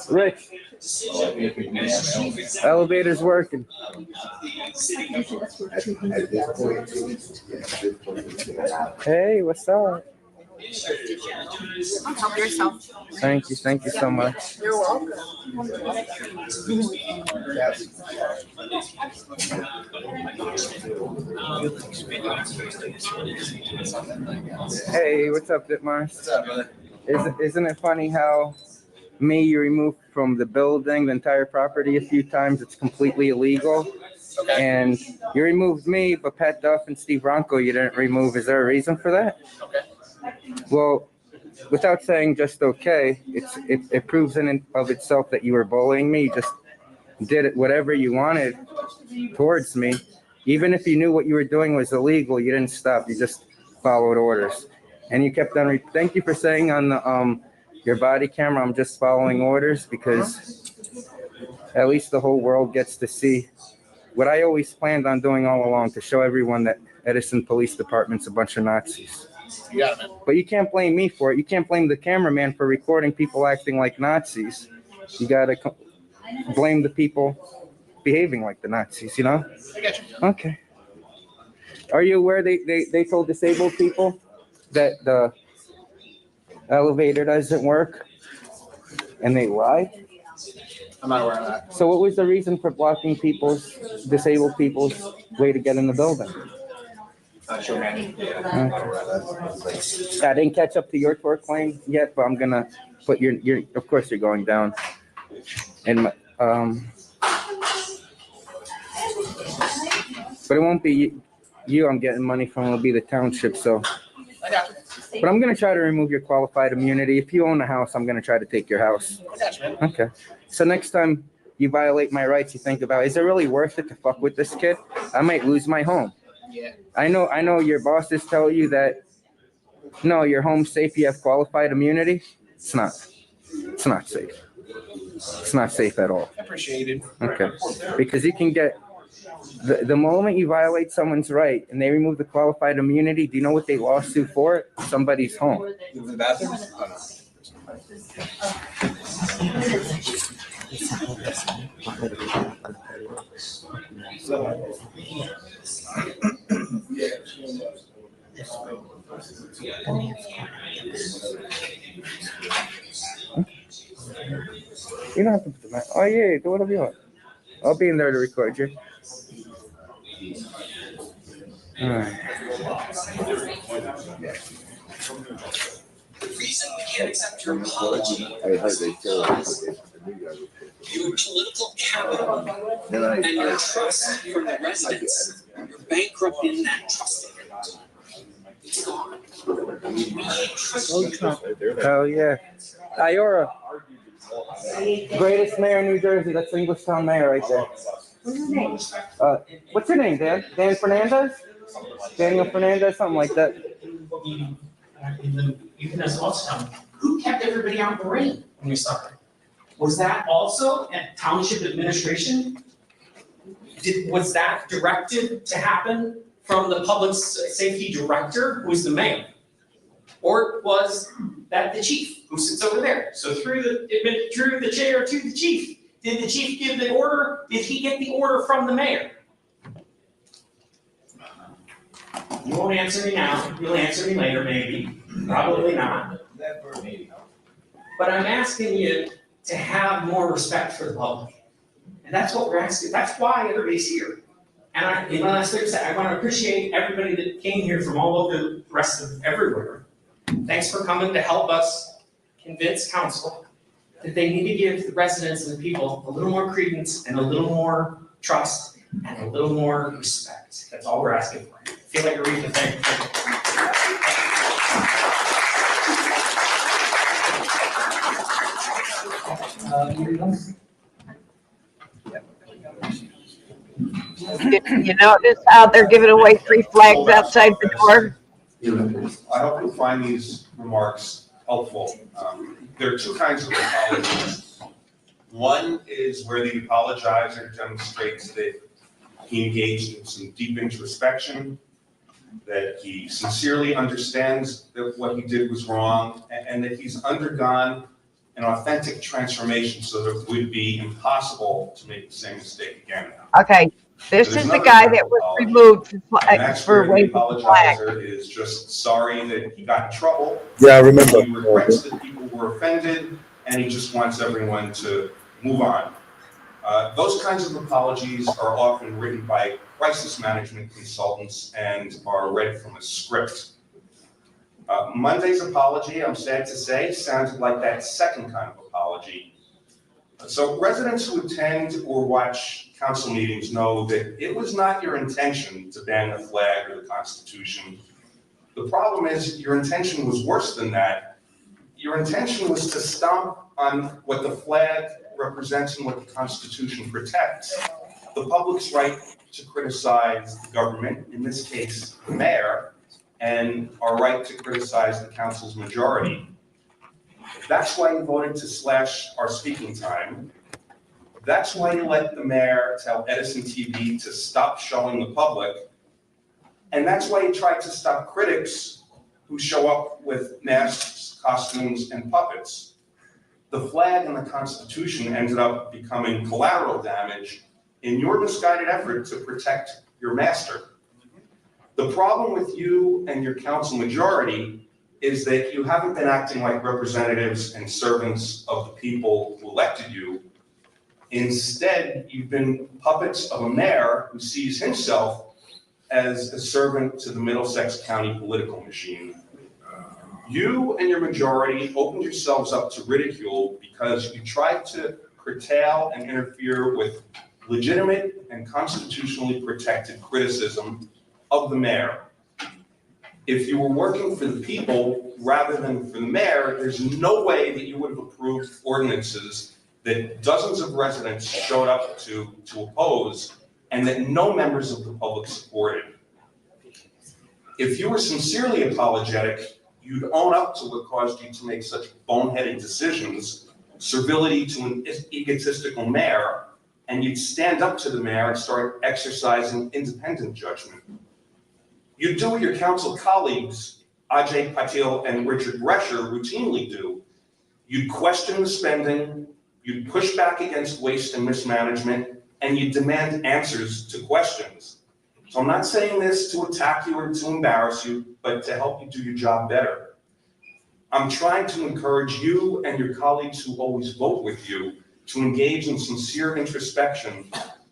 Rich, elevator's working. Hey, what's up? Help yourself. Thank you so much. You're welcome. Hey, what's up, Ditmars? What's up, brother? Isn't it funny how you removed from the building, the entire property a few times? It's completely illegal. Okay. And you removed me, but Pat Duff and Steve Ronco you didn't remove. Is there a reason for that? Okay. Well, without saying just okay, it proves in and of itself that you were bullying me. You just did it whatever you wanted towards me. Even if you knew what you were doing was illegal, you didn't stop. You just followed orders. And you kept on, thank you for saying on the your body camera, I'm just following orders, because at least the whole world gets to see what I always planned on doing all along, to show everyone that Edison Police Department's a bunch of Nazis. You got it, man. But you can't blame me for it. You can't blame the cameraman for recording people acting like Nazis. You gotta blame the people behaving like the Nazis, you know? I got you. Okay. Are you aware they told disabled people that the elevator doesn't work? And they lied? I'm not aware of that. So what was the reason for blocking disabled people's way to get in the building? Sure, man. I didn't catch up to your tort claim yet, but I'm gonna put your of course you're going down. And but it won't be you I'm getting money from, it'll be the township, so. I got you. But I'm gonna try to remove your qualified immunity. If you own a house, I'm gonna try to take your house. I got you, man. Okay. So next time you violate my rights, you think about, is it really worth it to fuck with this kid? I might lose my home. Yeah. I know your bosses tell you that, no, your home's safe, you have qualified immunity. It's not safe. It's not safe at all. Appreciated. Okay. Because you can get, the moment you violate someone's right and they remove the qualified immunity, do you know what they lawsuit for? Somebody's home. In the bathroom? You don't have to put the mic. Oh yeah, do whatever you want. I'll be in there to record you. All right. The reason we can't accept your apology your political capital and your trust from the residents. You're bankrupting that trust. It's gone. We can't trust you. Hell yeah. Iora. Greatest mayor in New Jersey. That's the Englishtown mayor right there. What's his name? What's your name, Dan? Dan Fernandez? Daniel Fernandez, something like that. Even as Auditing, who kept everybody out in the rain when we started? Was that also at township administration? Was that directed to happen from the public safety director, who is the mayor? Or was that the chief, who sits over there? So through the chair to the chief, did the chief give the order? Did he get the order from the mayor? You won't answer me now, you'll answer me later maybe, probably not. But I'm asking you to have more respect for the public. And that's what we're asking, that's why everybody's here. And last thing I want to appreciate everybody that came here from all over the rest of everywhere. Thanks for coming to help us convince council that they need to give the residents and the people a little more credence and a little more trust and a little more respect. That's all we're asking for. I feel like a reason to thank You notice how they're giving away free flags outside the door? I hope you find these remarks helpful. There are two kinds of apologies. One is where the apologizer demonstrates that he engaged in some deep introspection that he sincerely understands that what he did was wrong, and that he's undergone an authentic transformation so that it would be impossible to make the same mistake again. Okay, this There's is the another guy kind that of was apology, removed and that's for where the waving the flag. apologizer is just sorry that he got in trouble. Yeah, I remember. He regrets that people were offended, and he just wants everyone to move on. Those kinds of apologies are often written by crisis management consultants and are read from a script. Monday's apology, I'm sad to say, sounded like that second kind of apology. So residents who attend or watch council meetings know that it was not your intention to ban the flag or the Constitution. The problem is your intention was worse than that. Your intention was to stomp on what the flag represents and what the Constitution protects. The public's right to criticize the government, in this case, the mayor, and our right to criticize the council's majority. That's why you voted to slash our speaking time. That's why you let the mayor tell Edison TV to stop showing the public. And that's why you tried to stop critics who show up with masks, costumes, and puppets. The flag and the Constitution ended up becoming collateral damage in your misguided effort to protect your master. The problem with you and your council majority is that you haven't been acting like representatives and servants of the people who elected you. Instead, you've been puppets of a mayor who sees himself as a servant to the Middlesex County political machine. You and your majority opened yourselves up to ridicule because you tried to curtail and interfere with legitimate and constitutionally protected criticism of the mayor. If you were working for the people rather than for the mayor, there's no way that you would have approved ordinances that dozens of residents showed up to oppose and that no members of the public supported. If you were sincerely apologetic, you'd own up to what caused you to make such boneheaded decisions, servility to an egotistical mayor, and you'd stand up to the mayor and start exercising independent judgment. You'd do what your council colleagues, Ajay Patil and Richard Rescher, routinely do. You'd question the spending, you'd push back against waste and mismanagement, and you'd demand answers to questions. So I'm not saying this to attack you or to embarrass you, but to help you do your job better. I'm trying to encourage you and your colleagues who always vote with you to engage in sincere introspection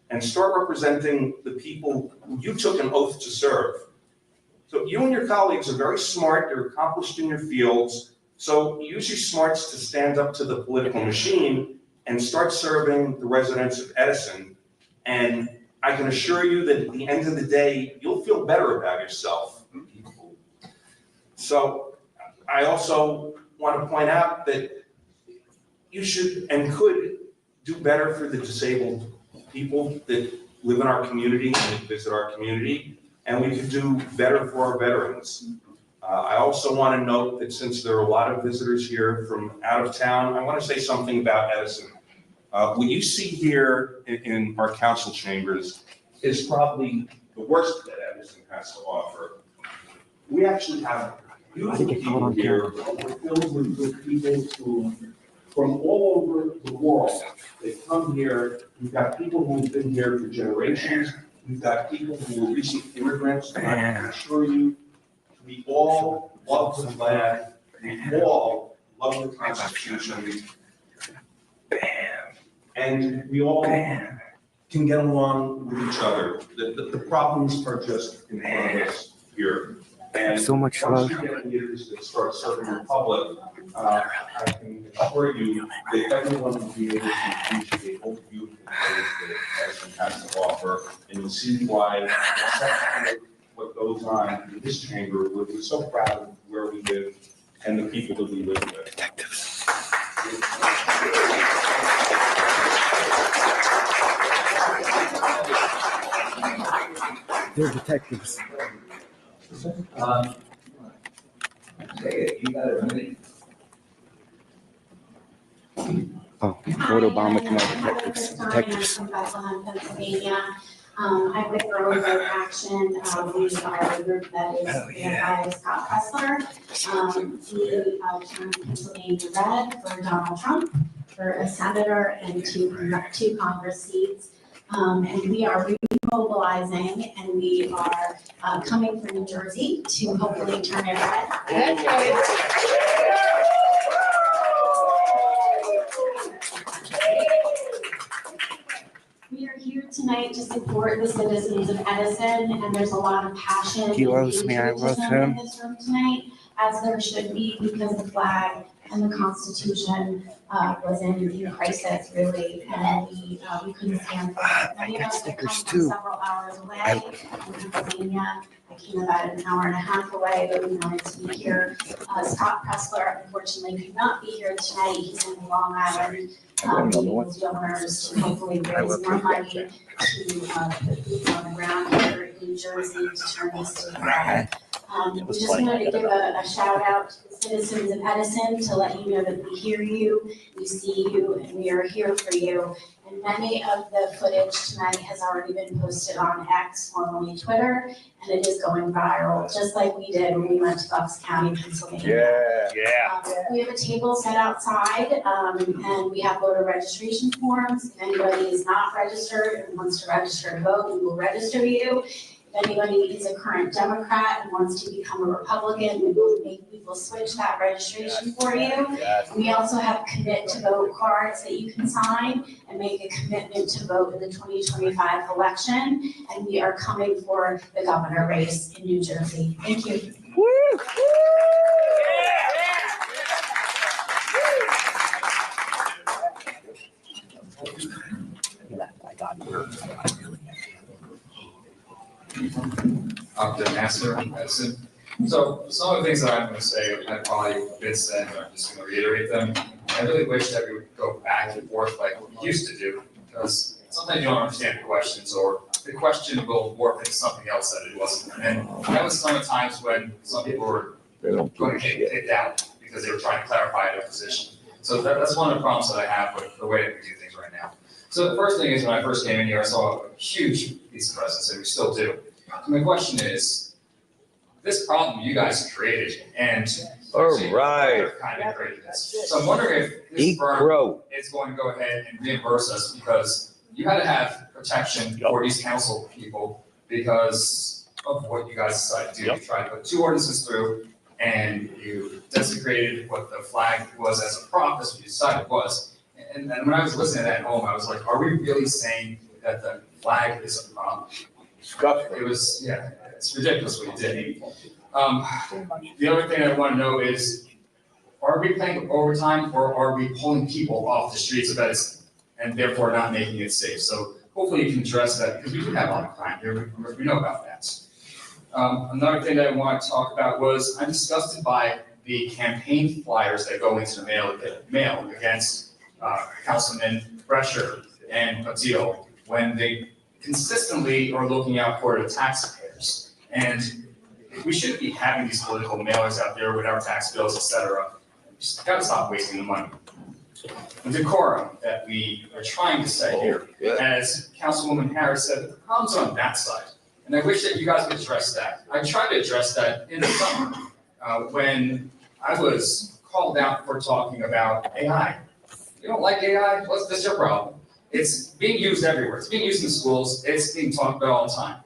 and start representing the people who you took an oath to serve. So you and your colleagues are very smart, you're accomplished in your fields, so use your smarts to stand up to the political machine and start serving the residents of Edison. And I can assure you that at the end of the day, you'll feel better about yourself. So I also want to point out that you should and could do better for the disabled people that live in our community and visit our community, and we could do better for our veterans. I also want to note that since there are a lot of visitors here from out of town, I want to say something about Edison. What you see here in our council chambers is probably the worst that Edison has to offer. We actually have beautiful people here, we're filled with people who, from all over the world, they come here. We've got people who've been here for generations. We've got people who were recent immigrants. And I can assure you, we all love the flag. We all love the Constitution. And we all can get along with each other. The problems are just in front of us here. And So much once love. you get leaders that start serving the public, I can assure you that everyone will be able to appreciate all the beautiful things that Edison has to offer, and you'll see why what goes on in this chamber. We're so proud of where we live and the people that we live with. Detectives. They're detectives. You got a minute. Oh, vote Obama to more detectives. Detectives. From Bethlehem, Pennsylvania. I'm with Early Action. We are the group that is led by Scott Pressler. He turned Pennsylvania red for Donald Trump for a senator and two Congress seats. And we are remobilizing and we are coming from New Jersey to hopefully turn it red. We are here tonight to support the citizens of Edison, and there's a lot of passion He loves and me, I love patriotism him. in this room tonight, as there should be, because the flag and the Constitution was in crisis, really, and we couldn't stand for it. I Many got of us have stickers come from too. several hours away in Pennsylvania. I came about an hour and a half away, but we wanted to be here. Scott Pressler unfortunately could not be here tonight. He's in Long Island. Meeting with donors to hopefully raise more money to put people on the ground here in New Jersey to turn this to red. We just wanted to give a shout out to the citizens of Edison to let you know that we hear you, we see you, and we are here for you. And many of the footage tonight has already been posted on X, formerly Twitter, and it is going viral, just like we did when we went to Bucks County, Pennsylvania. We have a table set outside, and we have voter registration forms. If anybody is not registered and wants to register to vote, we will register you. If anybody is a current Democrat and wants to become a Republican, we will switch that registration for you. We also have commit to vote cards that you can sign and make a commitment to vote in the 2025 election. And we are coming for the governor race in New Jersey. Thank you. I'm the master of medicine. So some of the things that I'm going to say have probably been said, but I'm just going to reiterate them. I really wish that we would go back and forth like we used to do, because sometimes you don't understand the questions, or the question will morph into something else that it wasn't. And that was some of the times when some people were going to get kicked out because they were trying to clarify their position. So that's one of the problems that I have with the way that we do things right now. So the first thing is, when I first came in here, I saw a huge piece of presence, and we still do. So my question is, this problem you guys created, and kind of created this. So I'm wondering if this firm is going to go ahead and reimburse us, because you had to have protection for these council people because of what you guys decided to do. You tried to put 2 ordinances through, and you desecrated what the flag was as a prop. That's what you decided it was. And when I was listening to that at home, I was like, are we really saying that the flag is a prop? It was, yeah, it's ridiculous what you did. The other thing I want to know is, are we paying overtime, or are we pulling people off the streets of Edison and therefore not making it safe? So hopefully you can address that, because we do have a lot of crime here. We know about that. Another thing that I want to talk about was, I'm disgusted by the campaign flyers that go into the mail against Councilman Brescher and Patil, when they consistently are looking out for the taxpayers. And we shouldn't be having these political mailers out there with our tax bills, et cetera. Just gotta stop wasting the money. The decorum that we are trying to set here, as Councilwoman Harris said, the problem's on that side. And I wish that you guys could address that. I tried to address that in the summer when I was called out for talking about AI. You don't like AI? That's your problem. It's being used everywhere. It's being used in schools. It's being talked about all the time.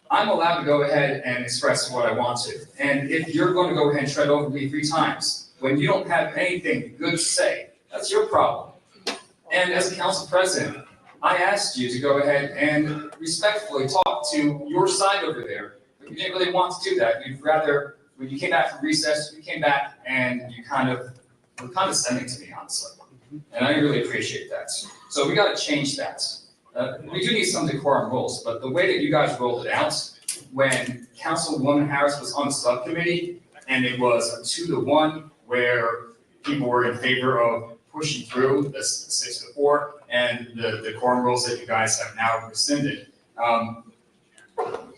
I'm allowed to go ahead and express what I want to. And if you're going to go ahead and tread over me 3 times when you don't have anything good to say, that's your problem. And as a council president, I asked you to go ahead and respectfully talk to your side over there. But you didn't really want to do that. You'd rather, when you came back from recess, you came back and you kind of were condescending to me, honestly. And I really appreciate that. So we got to change that. We do need some decorum rules, but the way that you guys rolled it out, when Councilwoman Harris was on the subcommittee, and it was a 2-to-1, where people were in favor of pushing through the 6-to-4, and the decorum rules that you guys have now rescinded,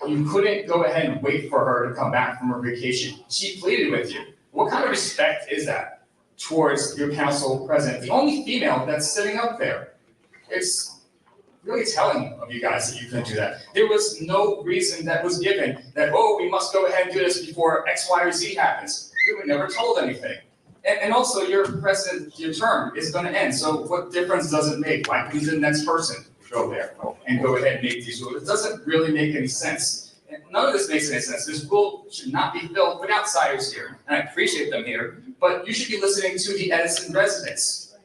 you couldn't go ahead and wait for her to come back from her vacation. She pleaded with you. What kind of respect is that towards your council president, the only female that's sitting up there? It's really telling of you guys that you couldn't do that. There was no reason that was given that, oh, we must go ahead and do this before X, Y, or Z happens. We were never told anything. And also, your term is going to end. So what difference does it make? Like, who's the next person? Go there and go ahead and make these rules. It doesn't really make any sense. And none of this makes any sense. This rule should not be filled with outsiders here. And I appreciate them here, but you should be listening to the Edison residents.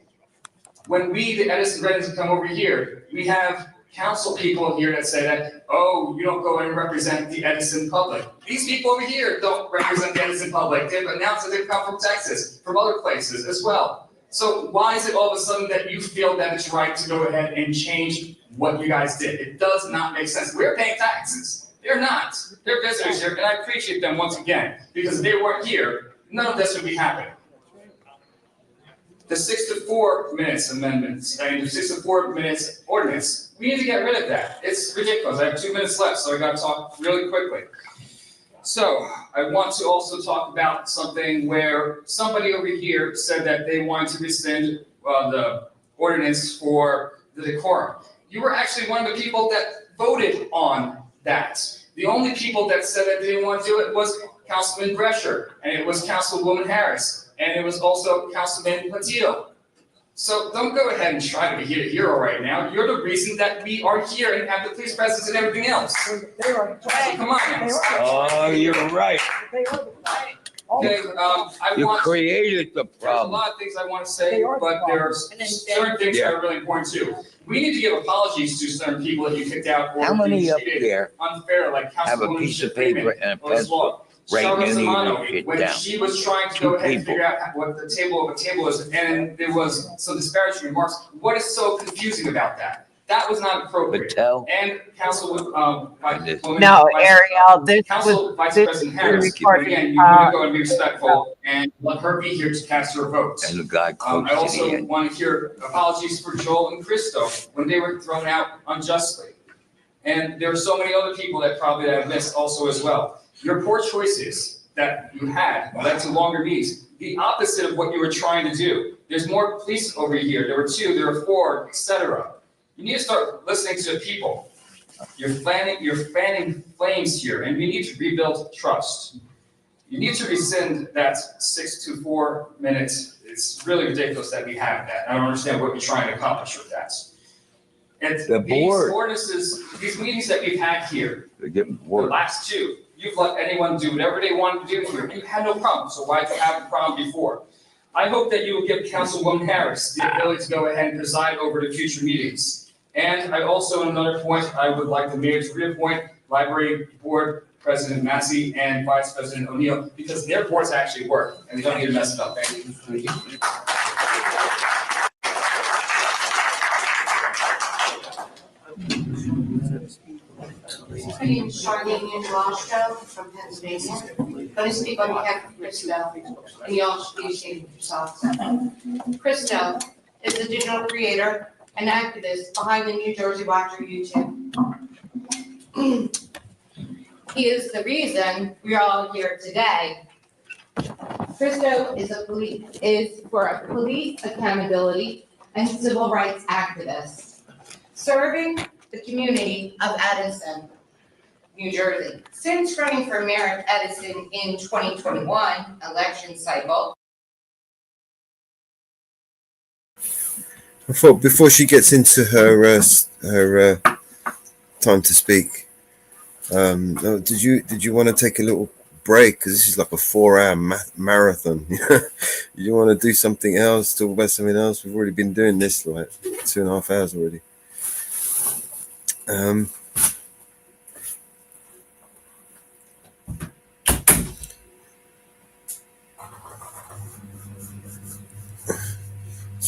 When we, the Edison residents, come over here, we have council people here that say that, oh, you don't go and represent the Edison public. These people over here don't represent the Edison public. They've announced that they've come from Texas, from other places as well. So why is it all of a sudden that you feel that it's right to go ahead and change what you guys did? It does not make sense. We're paying taxes. They're not. They're visitors here, and I appreciate them once again, because if they weren't here, none of this would be happening. The 6 to 4 minutes amendments, the 6 to 4 minutes ordinance, we need to get rid of that. It's ridiculous. I have 2 minutes left, so I got to talk really quickly. So I want to also talk about something where somebody over here said that they wanted to rescind the ordinance for the decorum. You were actually one of the people that voted on that. The only people that said that they didn't want to do it was Councilman Brescher, and it was Councilwoman Harris, and it was also Councilman Patillo. So don't go ahead and try to be a hero right now. You're the reason that we are here and have the police presence and everything else. So come on now. Oh, you're right. Okay, You created the There's a problem. lot of things I want to say, but there's certain things that are really important too. We need to give apologies to certain people that you kicked out or How many you up treated there unfair, like have a Councilwoman piece of paper and a pencil writing any of this shit when down? she was trying to Two go ahead and people. figure out what the table of a table is, and there was some disparaging remarks. What is so confusing about that? That was not appropriate. And Councilwoman, No, Ariel, this Council Vice this President is Harris, recorded. again, you need to go and be respectful and let her be here to cast her vote. And the guy close I to the also end. want to hear apologies for Joel and Christo when they were thrown out unjustly. And there are so many other people that probably have missed also as well. Your poor choices that you had led to longer meetings, the opposite of what you were trying to do. There's more police over here. There were 2, there were 4, etc. You need to start listening to the people. You're fanning flames here, and we need to rebuild trust. You need to rescind that 6 to 4 minutes. It's really ridiculous that we have that. I don't understand what you're trying to accomplish with that. And The board. these ordinances, these meetings that we've had here, They're getting the bored. last 2, you've let anyone do whatever they wanted to do here. You had no problem, so why did you have a problem before? I hope that you will give Councilwoman Harris the ability to go ahead and preside over the future meetings. And I also, another point, I would like the mayor to reappoint Library Board President Massey and Vice President O'Neill, because their boards actually work, and they don't need to mess it up. Thank you. My name is Charlene Washco from Pennsylvania. I'm going to speak on behalf of Christo, and you all should be ashamed of yourselves. Christo is the digital creator and activist behind the New Jersey Watcher YouTube. He is the reason we are all here today. Christo is for a police accountability and civil rights activist, serving the community of Edison, New Jersey. Since running for mayor of Edison in 2021 election cycle. I thought before she gets into her time to speak, did you want to take a little break, because this is like a 4-hour marathon? You want to do something else, talk about something else? We've already been doing this like 2.5 hours already. Do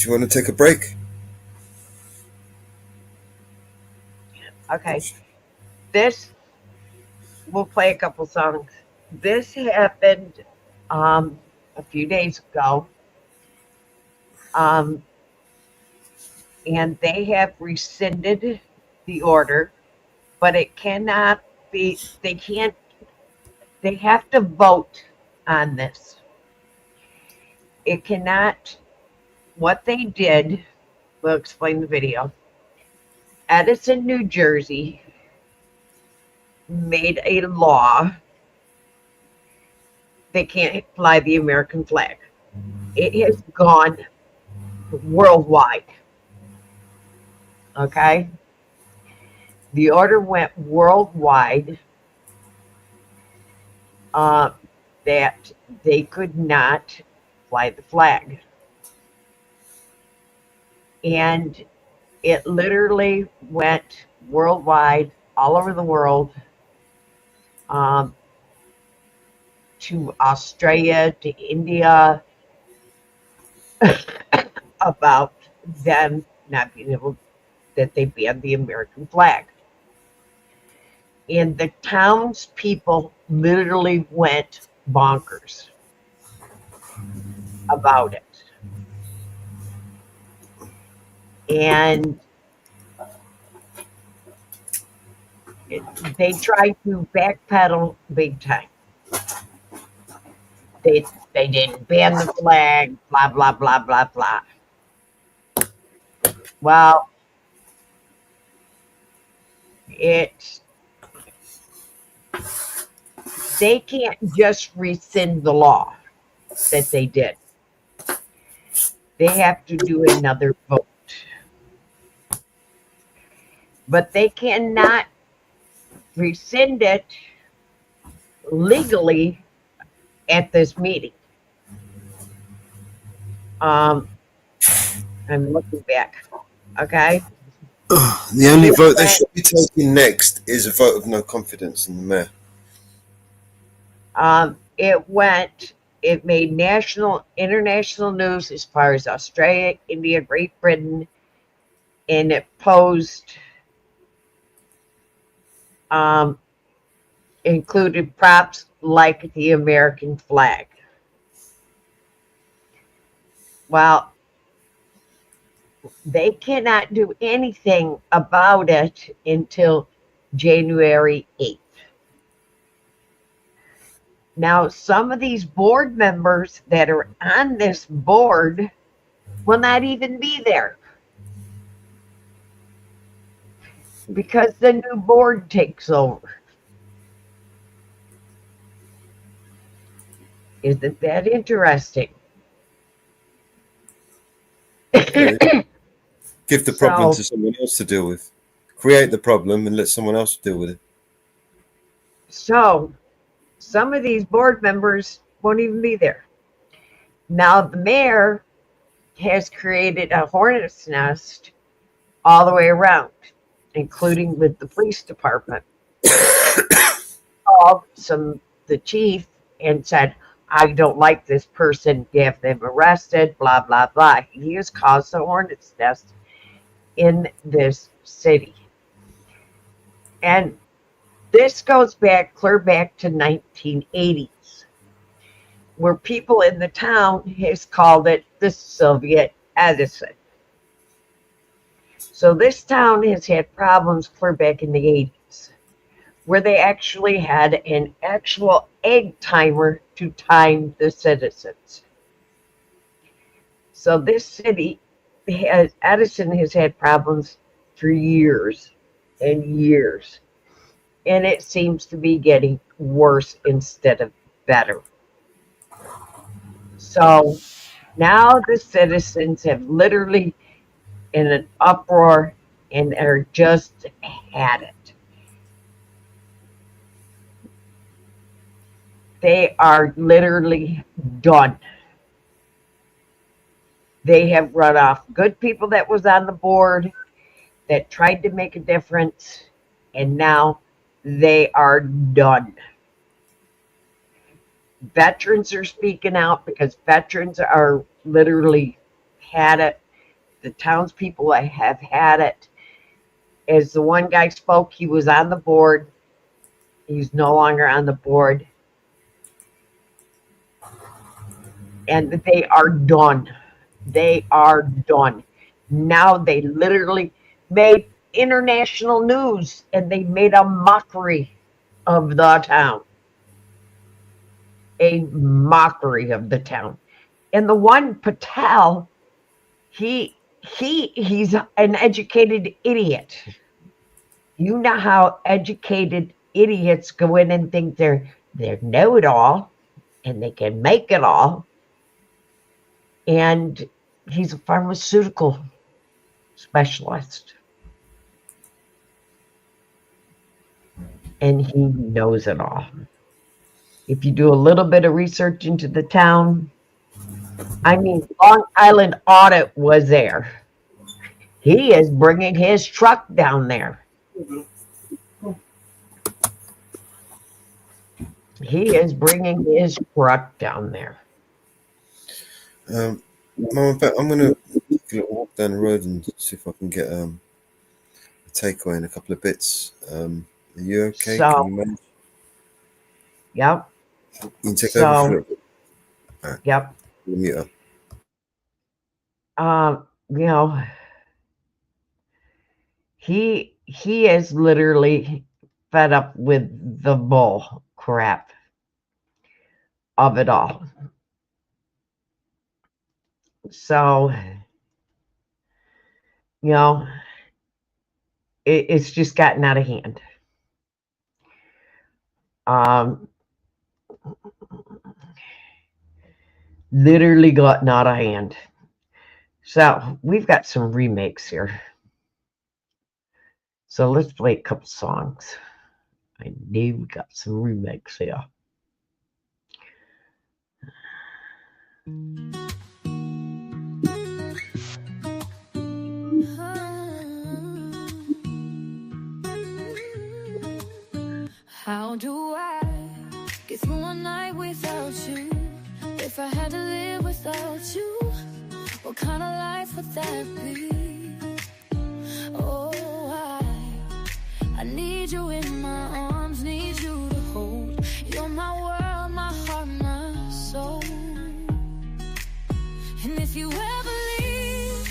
you want to take a break? Okay. We'll play a couple songs. This happened a few days ago. And they have rescinded the order, but it cannot be, they have to vote on this. It cannot, what they did, we'll explain the video. Edison, New Jersey made a law they can't fly the American flag. It has gone worldwide. Okay? The order went worldwide that they could not fly the flag. And it literally went worldwide, all over the world, to Australia, to India, about them not being able, that they banned the American flag. And the townspeople literally went bonkers about it. And they tried to backpedal big time. They didn't ban the flag, blah, blah, blah, blah, blah. Well, they can't just rescind the law that they did. They have to do another vote. But they cannot rescind it legally at this meeting. I'm looking back. Okay. The only vote they should be taking next is a vote of no confidence in the mayor. It made international news as far as Australia, India, Great Britain, and it posed, included props like the American flag. Well, they cannot do anything about it until January 8th. Now, some of these board members that are on this board will not even be there because the new board takes over. Isn't that interesting? Okay. Give the problem to someone else to deal with. Create the problem and let someone else deal with it. So, some of these board members won't even be there. Now, the mayor has created a hornet's nest all the way around, including with the police department. Called the chief and said, I don't like this person, have them arrested, blah, blah, blah. He has caused a hornet's nest in this city. And this goes back, clear back to 1980s, where people in the town has called it the Soviet Edison. So this town has had problems clear back in the 80s, where they actually had an actual egg timer to time the citizens. So this city, Edison has had problems for years and years. And it seems to be getting worse instead of better. So now the citizens have literally in an uproar and are just had it. They are literally done. They have run off good people that was on the board that tried to make a difference, and now they are done. Veterans are speaking out because veterans are literally had it. The townspeople have had it. As the one guy spoke, he was on the board. He's no longer on the board. And they are done. They are done. Now they literally made international news and they made a mockery of the town. A mockery of the town. And the one Patel, he's an educated idiot. You know how educated idiots go in and think they're know-it-all and they can make it all. And he's a pharmaceutical specialist. And he knows it all. If you do a little bit of research into the town, I mean, Long Island Audit was there. He is bringing his truck down there. He is bringing his truck down there. Mama Bear, I'm gonna take a little walk down the road and see if I can get a takeaway and a couple of bits. Are you okay? So, Can you manage? Yep. You can take over for a little bit. All right. Yep. Mute her. You know, he is literally fed up with the bull crap of it all. So, you know, it's just gotten out of hand. Literally gotten out of hand. So we've got some remakes here. So let's play a couple songs. I knew we got some remakes here. How do I get through a night without you? If I had to live without you, what kind of life would that be? Oh, I need you in my arms, need you to hold. You're my world, my heart, my soul. And if you ever leave,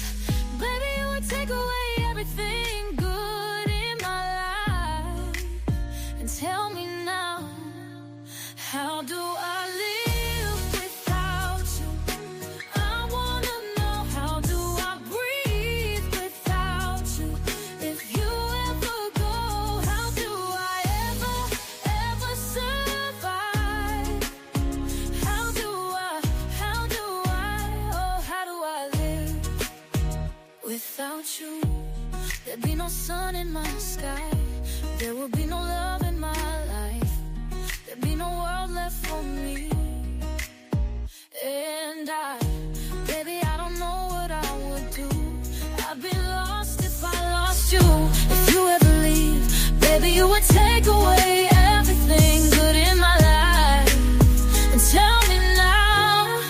baby, you would take away everything good in my life. And tell me now, how do I live without you? I wanna know, how do I breathe without you? If you ever go, how do I ever survive? How do I live without you? There'd be no sun in my sky. There would be no love in my life. There'd be no world left for me. And baby, I don't know what I would do. I'd be lost if I lost you. If you ever leave, baby, you would take away everything good in my life. And tell me now,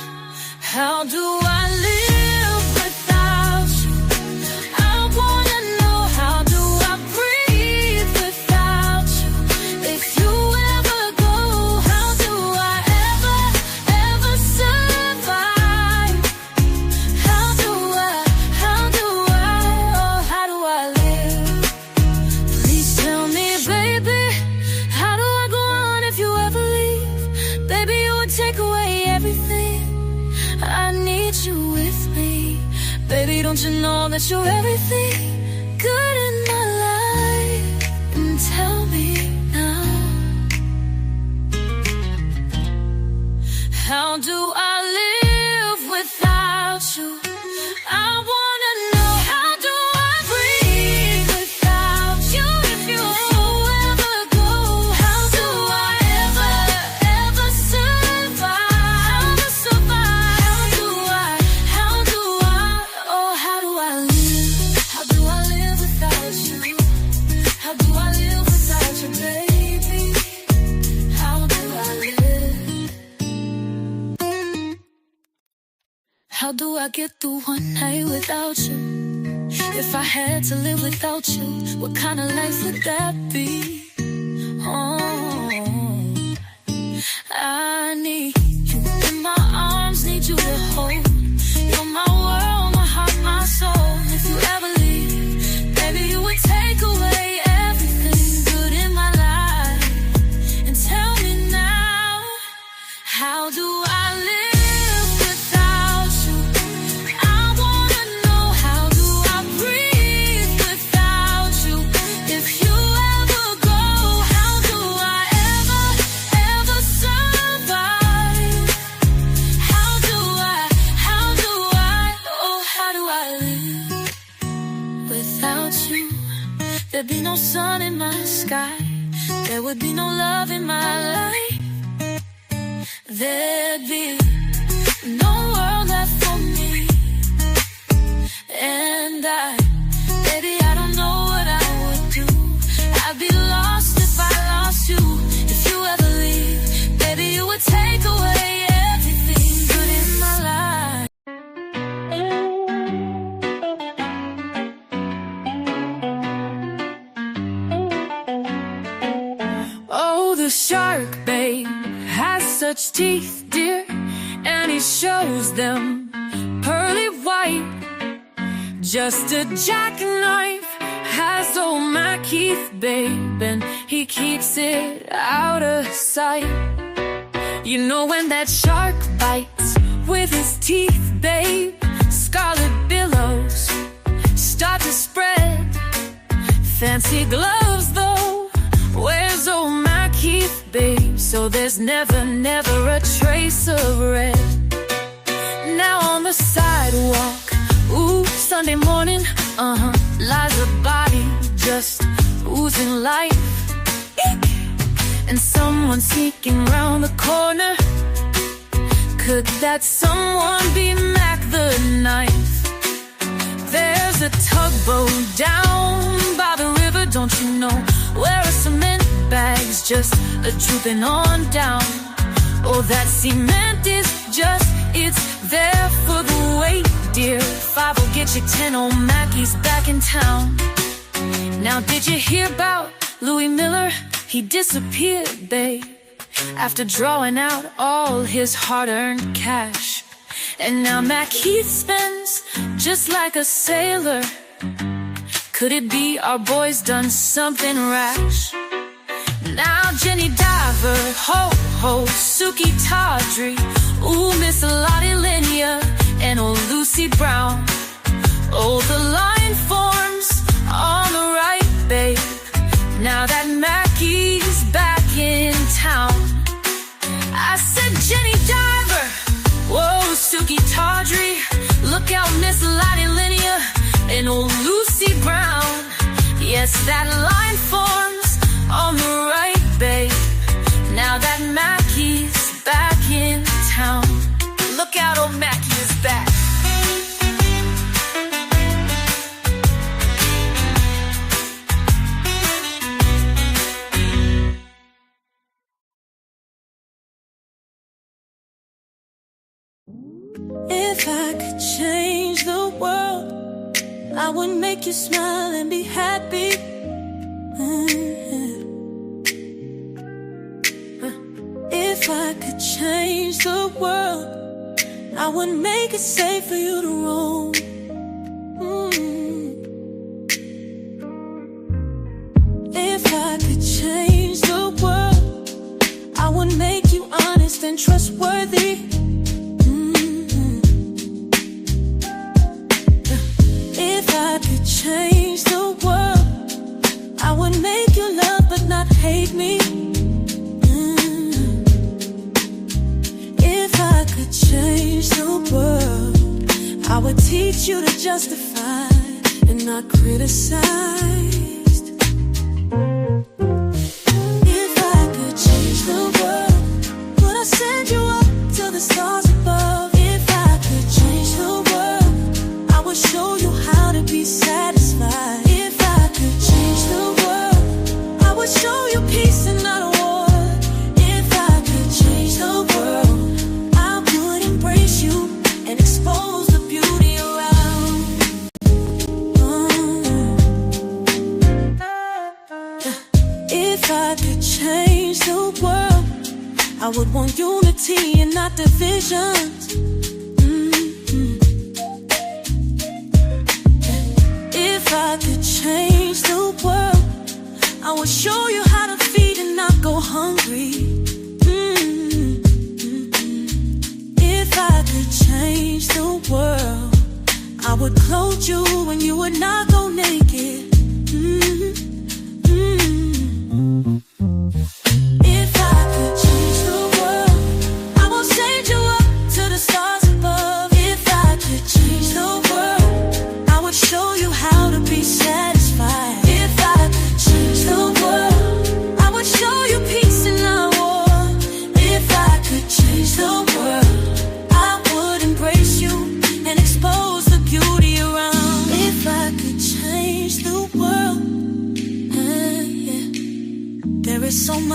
how do I live without you? I wanna know, how do I breathe without you? If you ever go, how do I ever survive? How do I live? Please tell me, baby, how do I go on if you ever leave? Baby, you would take away everything. I need you with me. Baby, don't you know that you're everything good in my life? And tell me now, how do I live without you? I wanna know, how do I breathe without you? If you ever go, how do I ever survive? How do I live? How do I live without you? How do I live without you, baby? How do I live? How do I get through one night without you? If I had to live without you, what kind of life would that be? Oh, I need you in my arms, need you to hold. You're my world, my heart, my soul. If you ever leave, baby, you would take away everything good in my life. And tell me now, how do I live without you? I wanna know, how do I breathe without you? If you sky, there would be no love in my life. There'd be no world left for me. And baby, I don't know what I would do. I'd be lost if I lost you. If you ever leave, baby, you would take away everything good in my life. Oh, the shark, babe, has such teeth, dear, and he shows them pearly white. Just a jackknife has old my Keith, babe, and he keeps it out of sight. You know when that shark bites with his teeth, babe, scarlet billows start to spread. Fancy gloves, though, where's old my Keith, babe? So there's never, never a trace of red. Now on the sidewalk, ooh, Sunday morning, lies a body just oozing life. And someone sneaking round the corner. Could that someone be Mac the Knife? There's a tugboat down by the river, don't you know, where a cement bag's just drooping on down. Oh, that cement is just, it's there for the weight, dear. 5 will get you 10, old Mackey's back in town. Now did you hear about Louis Miller? He disappeared, babe, after drawing out all his hard-earned cash. And now Mac Heath spends just like a sailor. Could it be our boy's done something rash? Now Jenny Diver, ho, Suki Tawdry, ooh, Miss Lottie Linia, and old Lucy Brown. Oh, the line forms on the right, babe, now that Mackie's back in town. I said Jenny Diver, whoa, Suki Tawdry, look out, Miss Lottie Linia, and old Lucy Brown. Yes, that line forms on the right, babe, now that Mackie's back in town. Look out, old Mackie is back. If I could change the world, I would make you smile and be happy. If I could change the world, I would make it safe for you to roam. If I could change the world, I would make you honest and trustworthy. If I could change the world, I would make you love but not hate me. If I could change the world, I would teach you to justify and not criticize. If I could change the world, would I send you up to the stars above? If I could change the world, I would show you how to be satisfied. If I could change the world, I would show you peace and not a war. If I could change the world, I would embrace you and expose the beauty around. If I could change the world, I would want unity and not divisions. If I could change the world, I would show you how to feed and not go hungry. If I could change the world, I would clothe you when you would not go naked. If I could change the world, I will send you up to the stars above. If I could change the world, I would show you how to be satisfied. If I could change the world,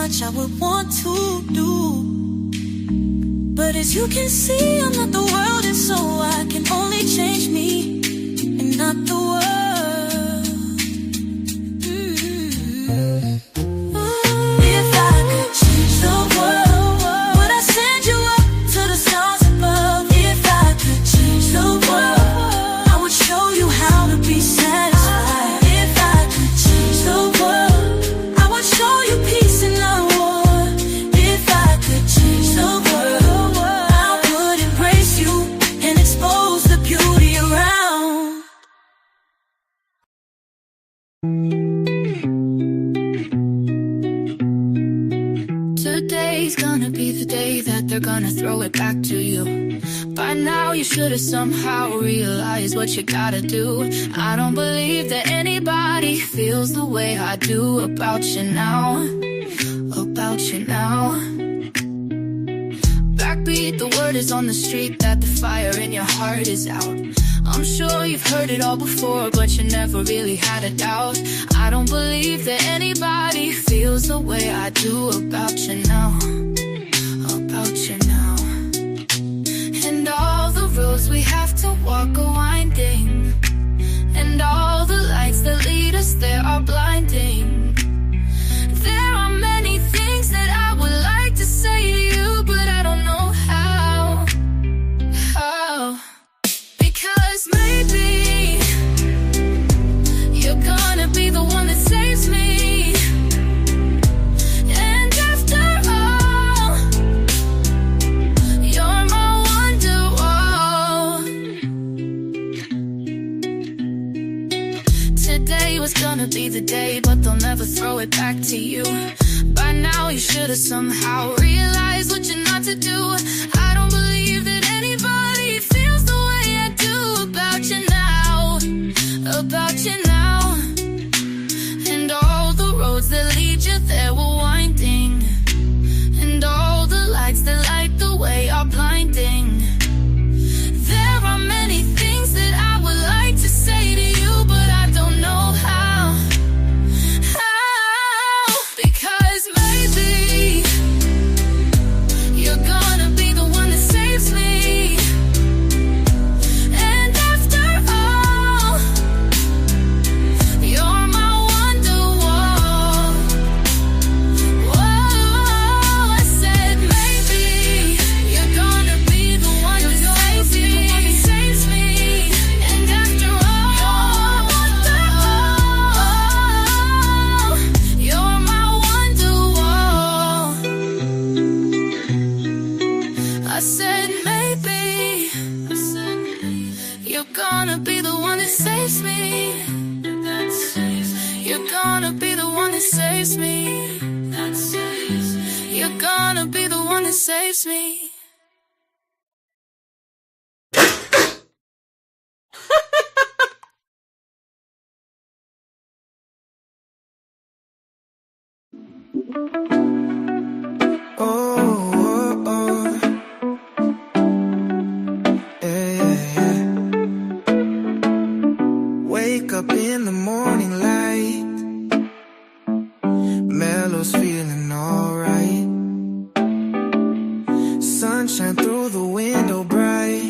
much I would want to do. But as you can see, I'm not the world, and so I can only change me and not the world. If I could change the world, would I send you up to the stars above? If I could change the world, I would show you how to be satisfied. If I could change the world, I would show you peace and not war. If I could change the world, I would embrace you and expose the beauty around. Today's gonna be the day that they're gonna throw it back to you. By now you should have somehow realized what you gotta do. I don't believe that anybody feels the way I do about you now. About you now. Backbeat, the word is on the street that the fire in your heart is out. I'm sure you've heard it all before, but you never really had a doubt. I don't believe that anybody feels the way I do about you now. About you now. And all the roads we have to walk are winding, and all the lights that lead us there are blinding. There are many things that I would like to say to you, but I don't know how. How? Because maybe you're gonna be the one that saves me. And after all, you're my wonderwall. Today was gonna be the day, but they'll never throw it back to you. By now you should have somehow realized what you're not to do. I don't believe that anybody feels the way I do about you now. About you now. And all the roads that lead you there were winding, and all the lights that light the way are blinding. There are many things that I would like to say to you, but I don't know how. How? Because maybe you're gonna be the one that saves me. And after all, you're my wonderwall. Whoa, I said maybe you're gonna be the one that saves me. And after all, you're my wonderwall. I said maybe you're gonna be the one that saves me. You're gonna be the one that saves me. You're gonna be the one that saves me. Oh, oh, oh. Yeah, yeah. Wake up in the morning light, Mellow's feeling alright. Sunshine through the window bright,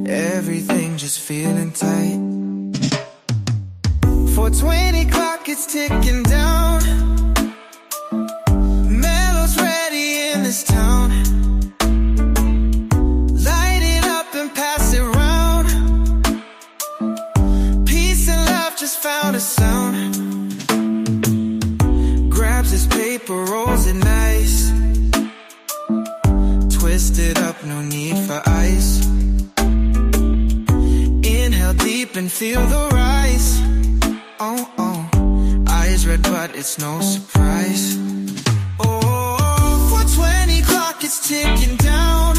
everything just feeling tight. 4:20 clock, it's ticking down. Mellow's ready in this town. Light it up and pass it round. Peace and love just found a sound. Grabs his paper, rolls it nice. Twist it up, no need for ice. Inhale deep and feel the rise. Oh, oh, eyes red but it's no surprise. Oh, 4:20 clock, it's ticking down.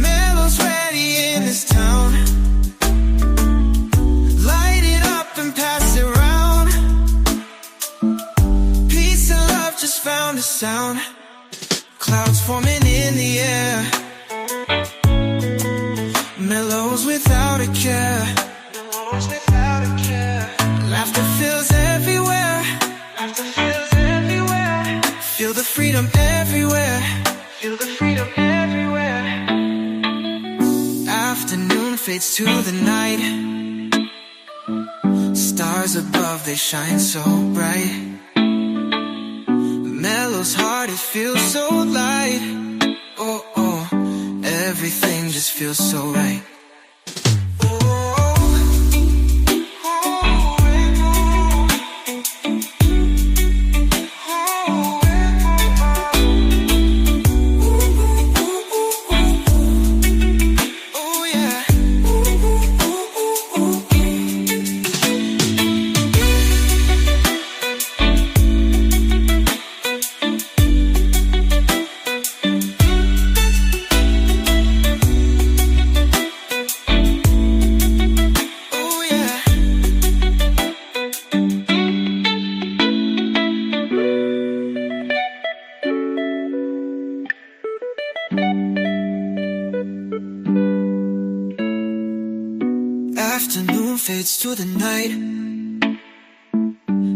Mellow's ready in this town. Light it up and pass it round. Peace and love just found a sound. Clouds forming in the air. Mellows without a care. Laughter fills everywhere. fades to the night. Stars above, they shine so bright. Mellow's heart, it feels so light. Oh, oh, everything just feels so right. Afternoon fades to the night.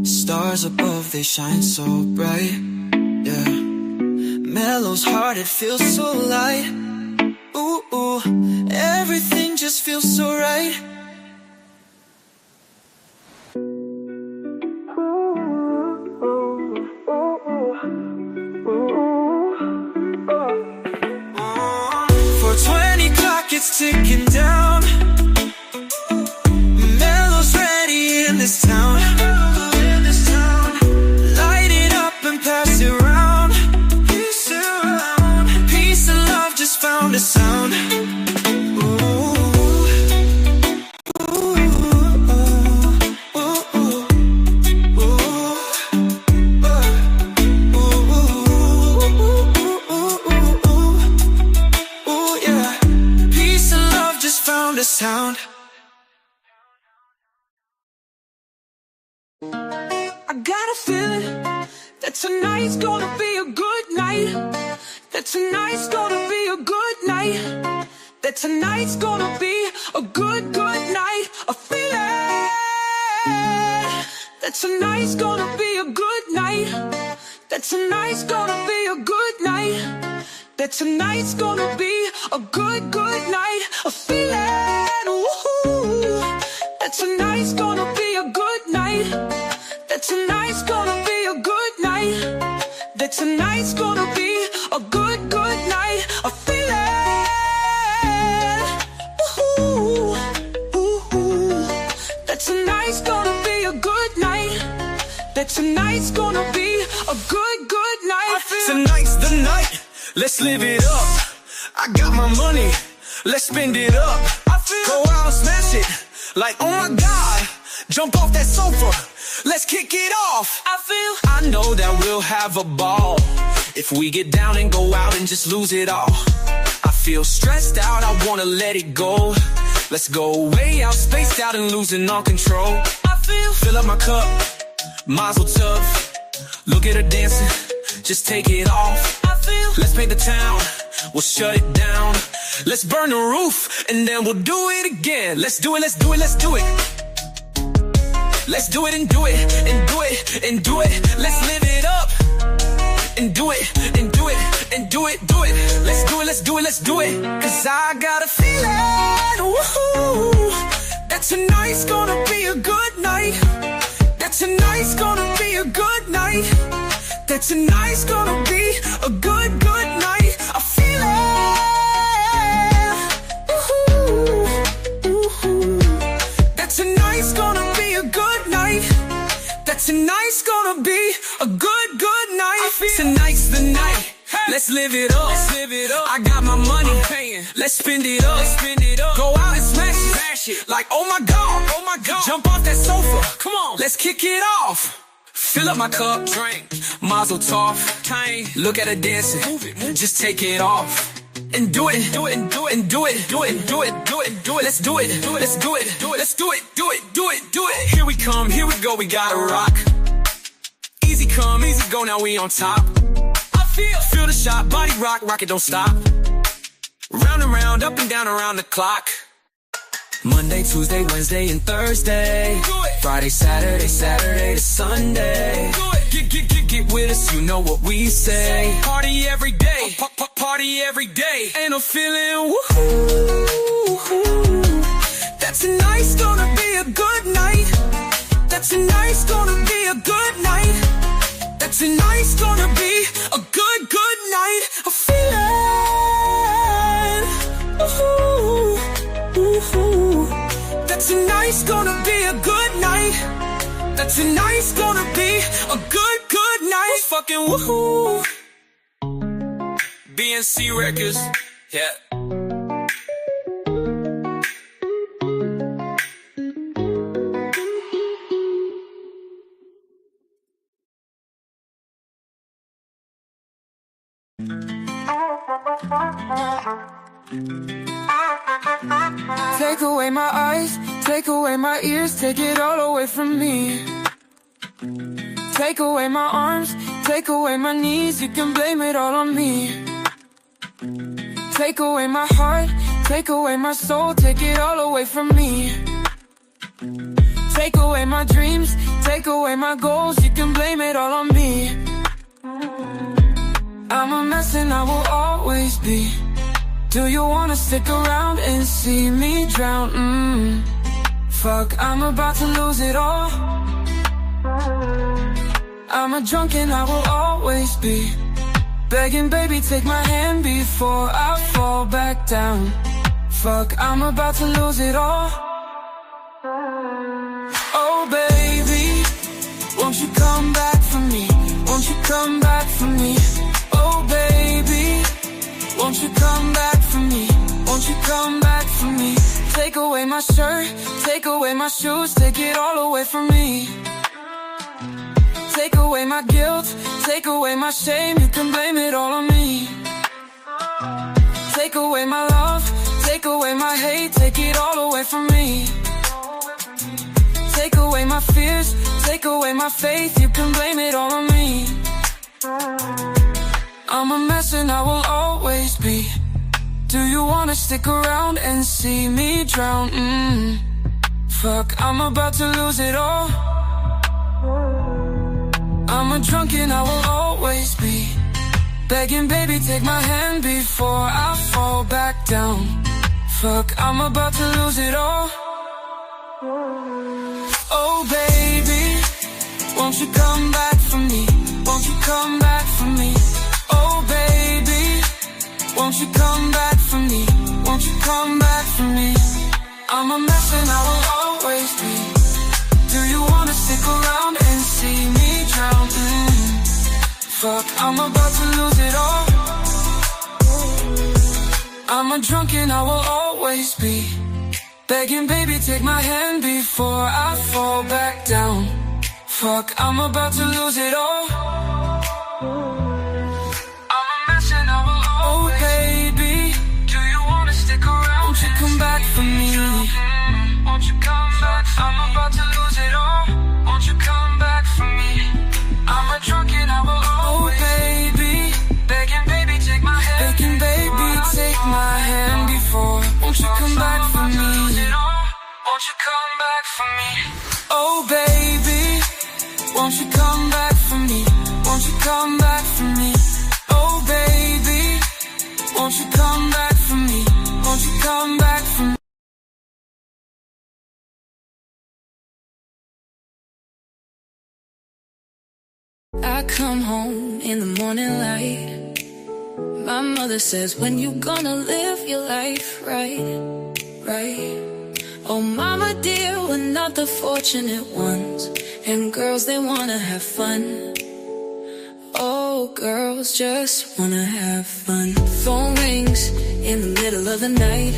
Stars above, they shine so bright. Yeah. Mellow's heart, it feels so light. Ooh, ooh, everything just feels so right. For 20 clock, it's ticking down. In this town, light it up and pass it round. Peace and love just found a sound. Yeah, peace and love just found a sound. I got a feeling that tonight's gonna be a good night. That tonight's gonna be a good night. That tonight's gonna be a good night. A feeling that tonight's gonna be a good night. That tonight's gonna be a good night. That tonight's gonna be a good night. A feeling, woohoo, that tonight's gonna be a good night. That tonight's gonna be a good night. That tonight's gonna be a good night. A feeling, ooh, ooh, that tonight's gonna be a good night. That tonight's gonna be a good night. Tonight's the night, let's live it up. I got my money, let's spend it up. Go out and smash it, like oh my God. Jump off that sofa, let's kick it off. I know that we'll have a ball if we get down and go out and just lose it all. I feel stressed out, I wanna let it go. Let's go way out, spaced out and losing all control. Fill up my cup, mazel tov. Look at her dancing, just take it off. Let's paint the town, we'll shut it down. Let's burn the roof and then we'll do it again. Let's do it, let's do it, let's do it. Let's do it and do it and do it and do it. Let's live it up and do it and do it and do it, do it. Let's do it, let's do it, let's do it. Cause I got a feeling, woohoo, that tonight's gonna be a good night. That tonight's gonna be a good night. That tonight's gonna be a good night. I feel it, ooh, ooh, that tonight's gonna be a good night. That tonight's gonna be a good night. Tonight's the night, let's live it up. I got my money, let's spend it up. Go out and smash it, like oh my God. Jump off that sofa, come on, let's kick it off. Fill up my cup, drink, mazel tov. Look at her dancing, just take it off. And do it, do it, do it, and do it, do it, do it, do it, do it. Let's do it, let's do it, do it, let's do it, do it, do it, do it. Here we come, here we go, we gotta rock. Easy come, easy go, now we on top. I feel the shot, body rock, rock it, don't stop. Round and round, up and down around the clock. Monday, Tuesday, Wednesday, and Thursday. Friday, Saturday, Saturday to Sunday. Get with us, you know what we say. Party every day, party every day. And I'm feeling woohoo. tonight's gonna be a good night. That tonight's gonna be a good night. That tonight's gonna be a good night. I feel it. Ooh, ooh. That tonight's gonna be a good night. That tonight's gonna be a good night. Fucking woohoo. BNC Records, yeah. Take away my eyes, take away my ears, take it all away from me. Take away my arms, take away my knees, you can blame it all on me. Take away my heart, take away my soul, take it all away from me. Take away my dreams, take away my goals, you can blame it all on me. I'm a mess and I will always be. Do you wanna stick around and see me drown? Fuck, I'm about to lose it all. I'm a drunk and I will always be. Begging, baby, take my hand before I fall back down. Fuck, I'm about to lose it all. Oh, baby, won't you come back for me? Won't you come back for me? Oh, baby, won't you come back for me? Won't you come back for me? Take away my shirt, take away my shoes, take it all away from me. Take away my guilt, take away my shame, you can blame it all on me. Take away my love, take away my hate, take it all away from me. Take away my fears, take away my faith, you can blame it all on me. I'm a mess and I will always be. Do you wanna stick around and see me drown? Fuck, I'm about to lose it all. I'm a drunk and I will always be. Begging, baby, take my hand before I fall back down. Fuck, I'm about to lose it all. Oh, baby, won't you come back for me? Won't you come back for me? Oh, baby, won't you come back for me? Won't you come back for me? I'm a mess and I will always be. Do you wanna stick around and see me drown? Fuck, I'm about to lose it all. I'm a drunk and I will always be. Begging, baby, take my hand before I fall back down. Fuck, I'm about to lose it all. I'm a mess and I will always. Oh, baby, do you wanna stick around? Won't you come back for me? Won't you come back? I'm about to lose it all. Won't you come back for me? I'm a drunk and I will always. Oh, baby, begging, baby, take my hand. Begging, baby, take my hand before. Won't you come back for me? Won't you come back for me? Oh, baby, won't you come back for me? Won't you come back for me? Oh, baby, won't you come back for me? Won't you come back for me? I come home in the morning light. My mother says, when you gonna live your life right, right? Oh, mama dear, we're not the fortunate ones. And girls, they wanna have fun. Oh, girls just wanna have fun. Phone rings in the middle of the night.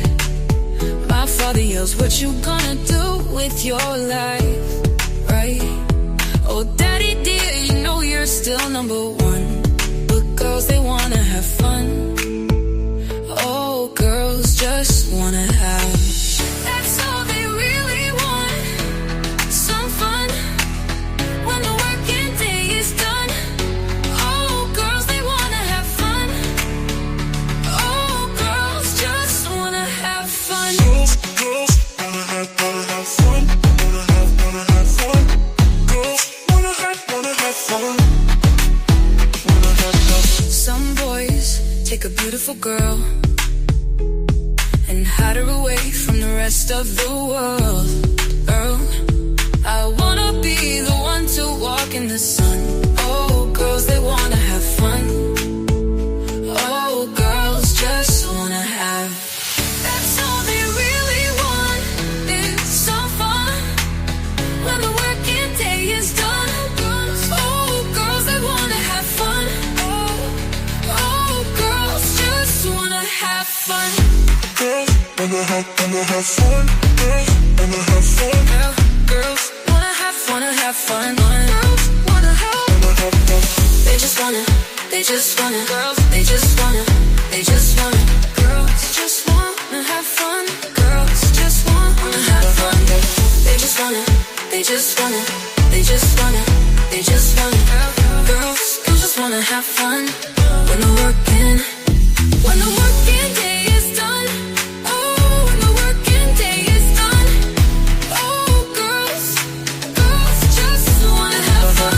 My father yells, what you gonna do with your life, right? Oh, daddy dear, you know you're still number one. But girls, they wanna have fun. Oh, girls just wanna have. That's all they really want. Some fun when the working day is done. Oh, girls, they wanna have fun. Oh, girls just wanna have fun. Girls wanna have fun. Wanna have fun. Girls wanna have fun. Wanna have fun. Some boys take a beautiful girl and hide her away from the rest of the world. Girl, I wanna be the one to walk in the sun. Oh, girls, they wanna have fun. Oh, girls just wanna have. That's all they really want is some fun. When the working day is done. Oh, girls, they wanna have fun. Oh, girls just wanna have fun. Girls wanna have fun. Girls wanna have fun. Girls wanna have fun. Girls wanna have fun. They just wanna, girls, they just wanna, girls just wanna have fun. Girls just wanna have fun. They just wanna, girls just wanna have fun. When the working day is done. Oh, when the working day is done. Oh, girls just wanna have fun.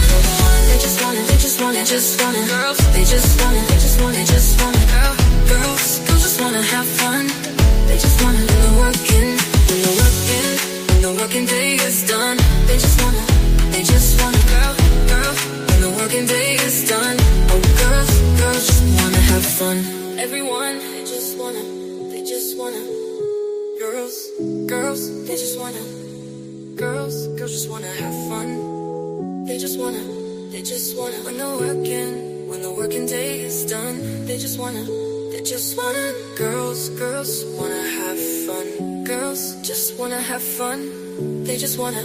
They just wanna, girls, they just wanna, girls just wanna have fun. They just wanna, when the working day is done. They just wanna, girl, when the working day is done. Oh, girls just wanna have fun. Everyone, they just wanna, girls, they just wanna, girls just wanna have fun. They just wanna, when the working day is done. They just wanna, girls wanna have fun. Girls just wanna have fun. They just wanna.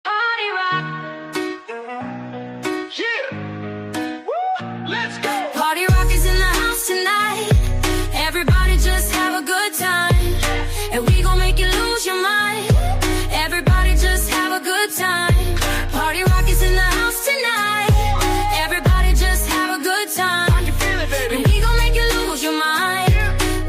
Party rock. Yeah. Woo. Let's go. Party rock is in the house tonight. Everybody just have a good time. And we gon' make you lose your mind. Everybody just have a good time. Party rock is in the house tonight. Everybody just have a good time. I can feel it, baby. And we gon' make you lose your mind.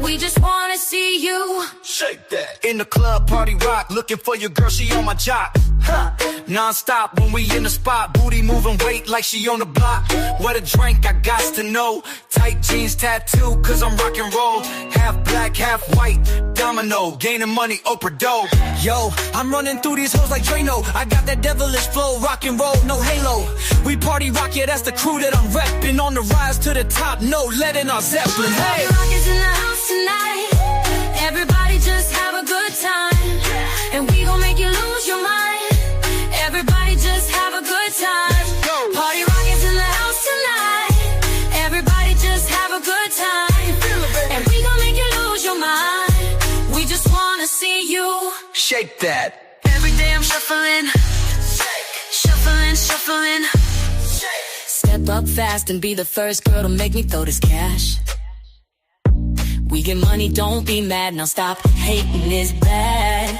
We just wanna see you shake that. In the club, party rock, looking for your girl, she on my jock. Huh. Non-stop when we in the spot, booty moving weight like she on the block. What a drink, I got to know. Tight jeans tattoo, cause I'm rock and roll. Half black, half white, domino, gaining money, Oprah dough. Yo, I'm running through these hoes like Drano. I got that devilish flow, rock and roll, no halo. We party rock, yeah, that's the crew that I'm repping. On the rise to the top, no letting our Zeppelin. Hey, party rock is in the house tonight. Everybody just have a good time. And we gon' make you lose your mind. Everybody just have a good time. Party rock is in the house tonight. Everybody just have a good time. And we gon' make you lose your mind. We just wanna see you shake that. Every day I'm shuffling. Step up fast and be the first girl to make me throw this cash. We get money, don't be mad. Now stop hating, it's bad.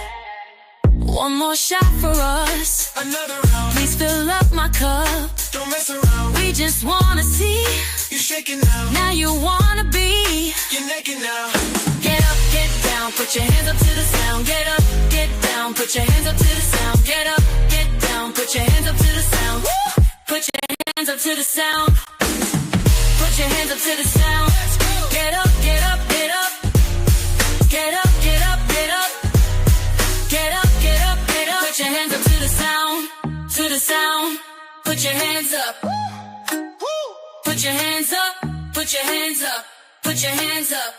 One more shot for us. Another round. Please fill up my cup. Don't mess around. We just wanna see you shaking now. Now you wanna be. You're naked now. Get up, get down, put your hands up to the sound. Get up, get down, put your hands up to the sound. Get up, get down, put your hands up to the sound. Put your hands up to the sound. Put your hands up to the sound. Get up, get up, get up. Get up, get up, get up. Get up, get up, get up. Put your hands up to the sound, to the sound. Put your hands up. Put your hands up, put your hands up, put your hands up.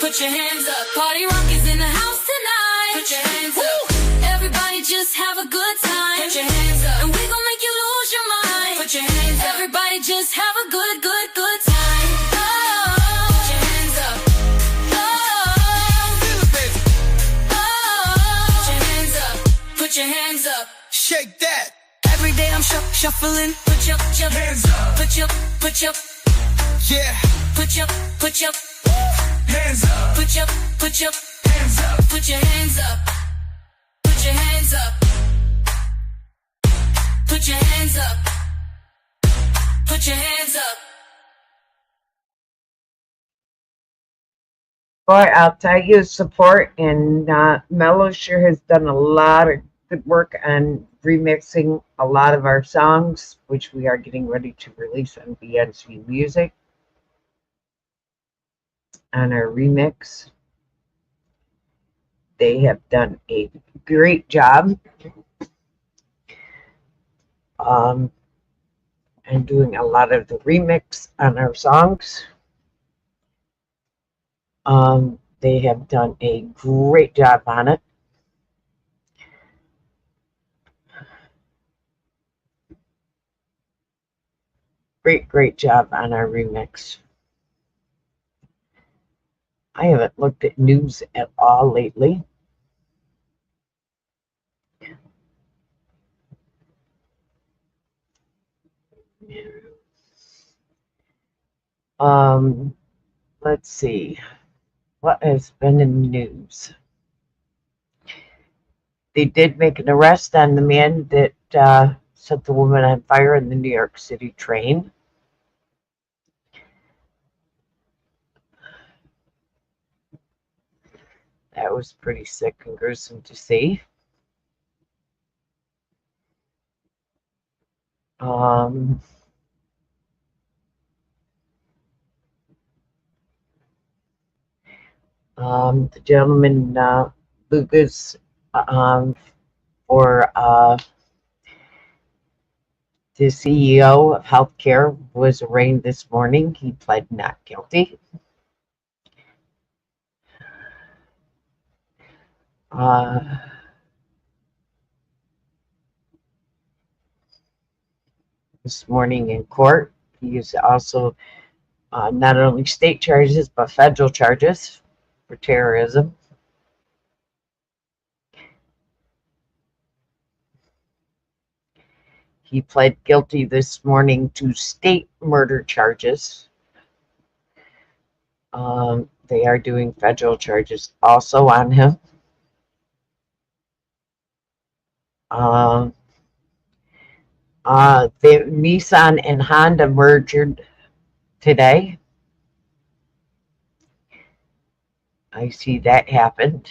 Put your hands up. Party rock is in the house tonight. Put your hands up. Everybody just have a good time. Put your hands up. And we gon' make you lose your mind. Put your hands up. Everybody just have a good time. Oh, put your hands up. Oh, put your hands up. Put your hands up. Shake that. Every day I'm shuffling. Put your hands up. Put your yeah. Put your hands up. Put your hands up. Put your hands up. Put your hands up. Put your hands up. Put your hands up. Boy, I'll tell you, support, and Mello sure has done a lot of good work on remixing a lot of our songs, which we are getting ready to release on BNC Music on our remix. They have done a great job and doing a lot of the remix on our songs. They have done a great job on it. Great job on our remix. I haven't looked at news at all lately. Let's see. What has been in the news? They did make an arrest on the man that set the woman on fire in the New York City train. That was pretty sick and gruesome to see. The gentleman, Lucas, for the CEO of healthcare, was arraigned this morning. He pled not guilty. This morning in court, he is also not only state charges but federal charges for terrorism. He pled guilty this morning to state murder charges. They are doing federal charges also on him. The Nissan and Honda merged today. I see that happened.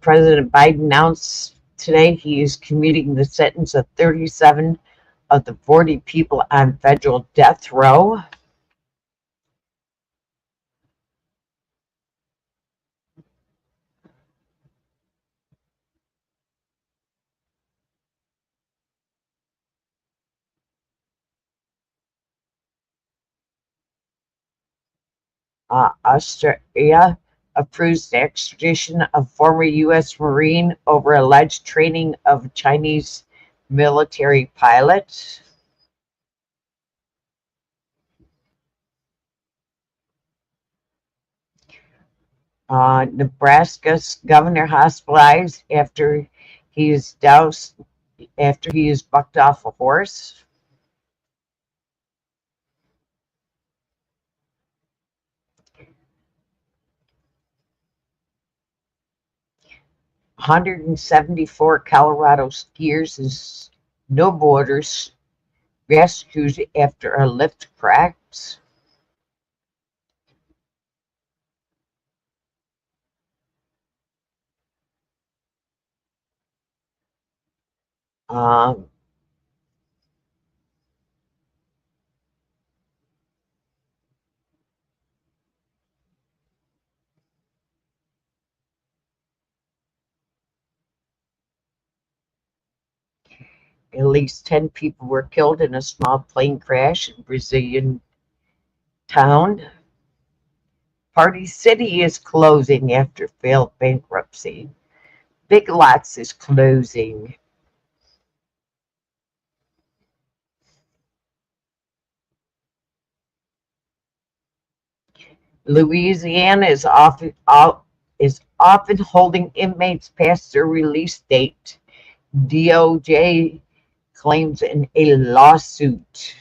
President Biden announced today he is commuting the sentence of 37 of the 40 people on federal death row. Australia approves the extradition of former U.S. Marine over alleged training of Chinese military pilots. Nebraska's governor hospitalized after he is bucked off a horse. "174 Colorado skiers and snowboarders rescued after a lift cracks." At least 10 people were killed in a small plane crash in Brazilian town. Party City is closing after failed bankruptcy. Big Lots is closing. Louisiana is often holding inmates past their release date. DOJ claims in a lawsuit.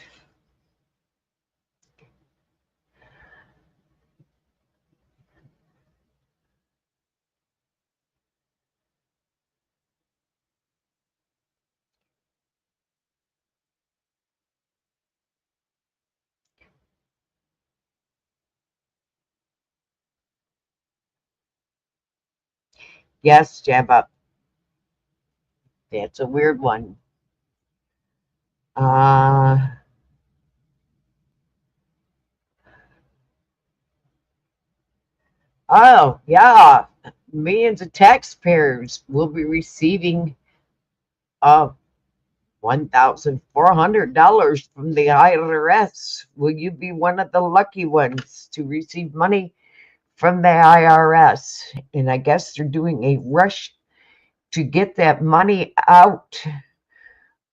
Yes, Jabba. That's a weird one. Oh, yeah. Millions of taxpayers will be receiving $1,400 from the IRS. Will you be one of the lucky ones to receive money from the IRS? And I guess they're doing a rush to get that money out.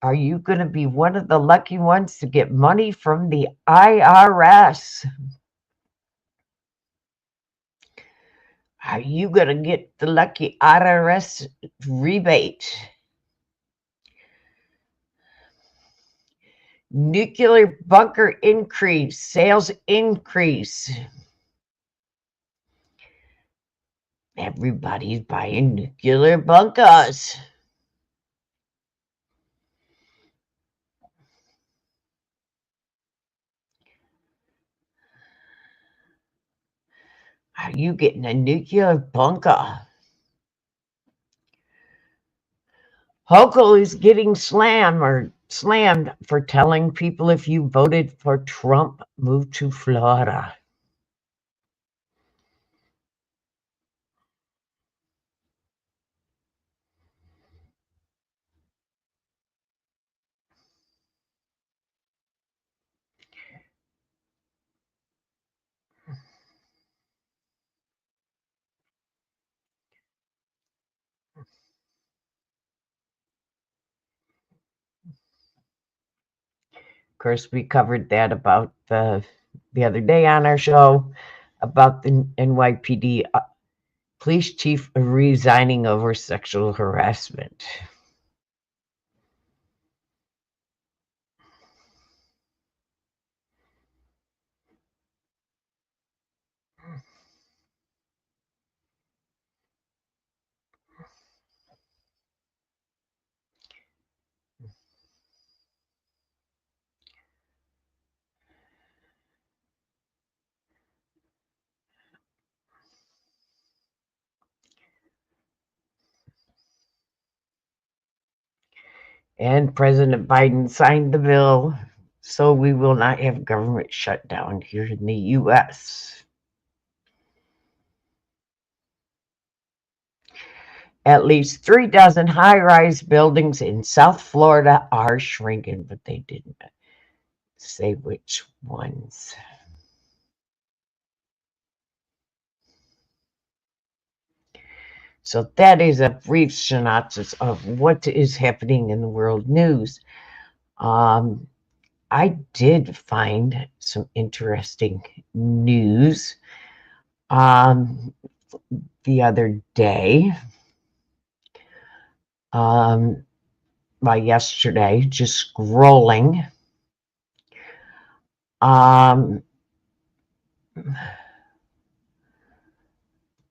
Are you going to be one of the lucky ones to get money from the IRS? Are you going to get the lucky IRS rebate? Nuclear bunker increase, sales increase. Everybody's buying nuclear bunkers. Are you getting a nuclear bunker? Hochul is getting slammed for telling people if you voted for Trump, move to Florida. Of course, we covered that about the other day on our show about the NYPD police chief resigning over sexual harassment. And President Biden signed the bill, so we will not have government shutdown here in the U.S. At least 3 dozen high-rise buildings in South Florida are shrinking, but they didn't say which ones. So that is a brief synopsis of what is happening in the world news. I did find some interesting news the other day. Yesterday, just scrolling.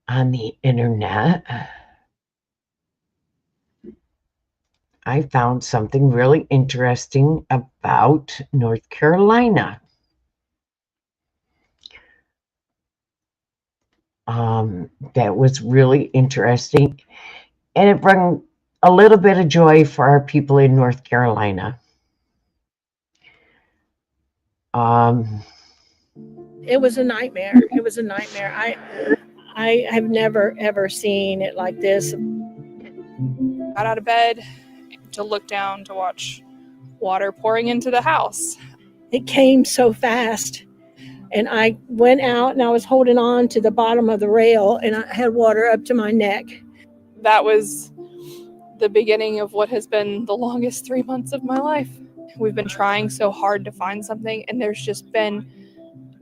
On the internet, I found something really interesting about North Carolina. That was really interesting, and it brought a little bit of joy for our people in North Carolina. It was a nightmare. It was a nightmare. I have never, ever seen it like this. Got out of bed to look down to watch water pouring into the house. It came so fast. And I went out and I was holding on to the bottom of the rail and I had water up to my neck. That was the beginning of what has been the longest 3 months of my life. We've been trying so hard to find something and there's just been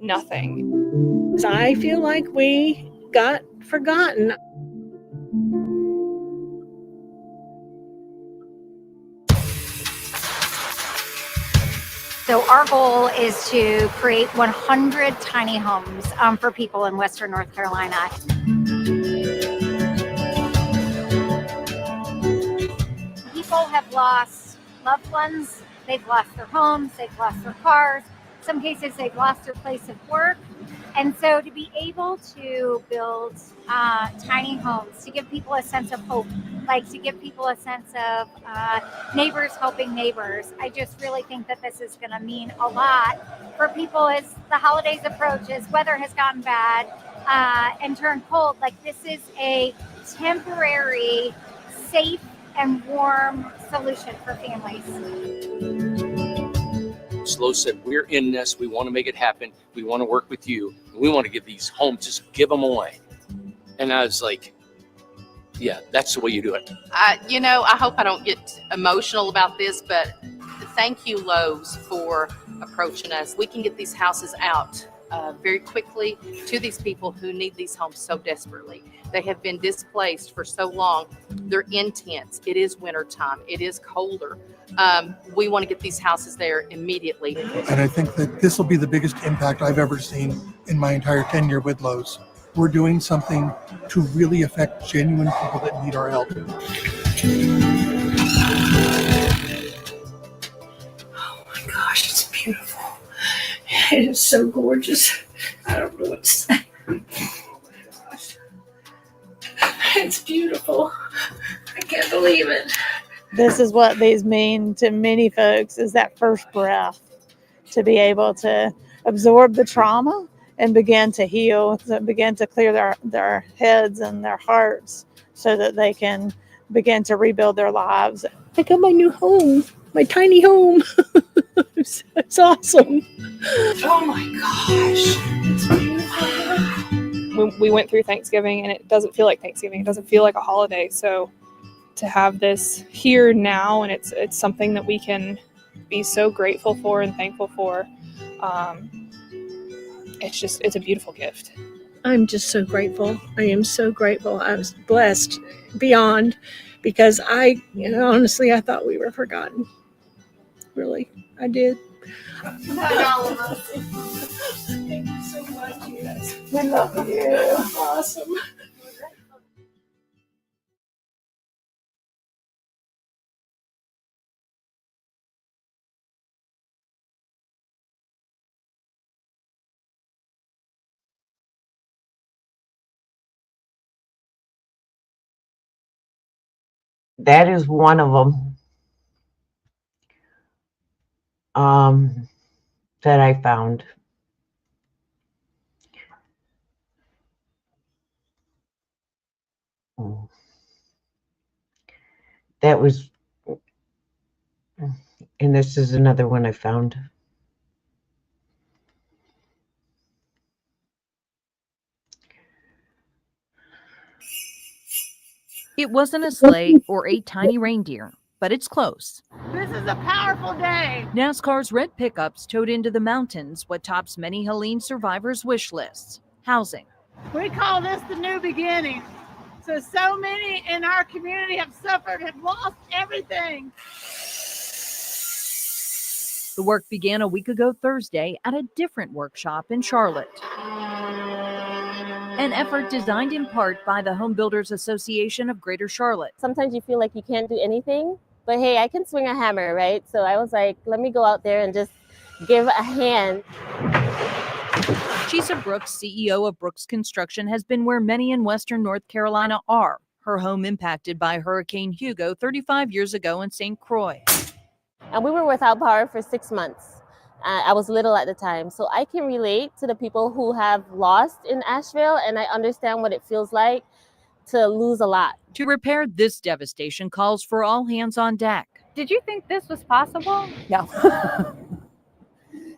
nothing. I feel like we got forgotten. So our goal is to create 100 tiny homes for people in Western North Carolina. People have lost loved ones, they've lost their homes, they've lost their cars. In some cases, they've lost their place of work. And so to be able to build tiny homes, to give people a sense of hope, like to give people a sense of neighbors helping neighbors, I just really think that this is going to mean a lot for people as the holidays approach, as weather has gotten bad and turned cold. Like this is a temporary, safe and warm solution for families. Slow said, we're in this. We want to make it happen. We want to work with you. We want to give these homes, just give them away. And I was like, yeah, that's the way you do it. I hope I don't get emotional about this, but thank you, Lowe's, for approaching us. We can get these houses out very quickly to these people who need these homes so desperately. They have been displaced for so long. They're intense. It is wintertime. It is colder. We want to get these houses there immediately. And I think that this will be the biggest impact I've ever seen in my entire tenure with Lowe's. We're doing something to really affect genuine people that need our help. Oh my gosh, it's beautiful. It is so gorgeous. I don't know what to say. It's beautiful. I can't believe it. This is what these mean to many folks, is that first breath, to be able to absorb the trauma and begin to heal, to begin to clear their heads and their hearts so that they can begin to rebuild their lives. I got my new home, my tiny home. It's awesome. Oh my gosh. It's beautiful. We went through Thanksgiving and it doesn't feel like Thanksgiving. It doesn't feel like a holiday. So to have this here now, and it's something that we can be so grateful for and thankful for. It's a beautiful gift. I'm just so grateful. I am so grateful. I was blessed beyond, because honestly, I thought we were forgotten. Really, I did. Not all of us. Thank you so much, you guys. We love you. Awesome. That is one of them that I found. That was, and this is another one I found. It wasn't a sleigh or 8 tiny reindeer, but it's close. This is a powerful day. NASCAR's red pickups towed into the mountains what tops many Helene survivors' wish lists: housing. We call this the new beginning. So many in our community have suffered, have lost everything. The work began a week ago Thursday at a different workshop in Charlotte. An effort designed in part by the Home Builders Association of Greater Charlotte. Sometimes you feel like you can't do anything, but hey, I can swing a hammer, right? So I was like, let me go out there and just give a hand. Chisa Brooks, CEO of Brooks Construction, has been where many in Western North Carolina are. Her home impacted by Hurricane Hugo 35 years ago in St. Croix. And we were without power for 6 months. I was little at the time, so I can relate to the people who have lost in Asheville, and I understand what it feels like to lose a lot. To repair this devastation calls for all hands on deck. Did you think this was possible? No.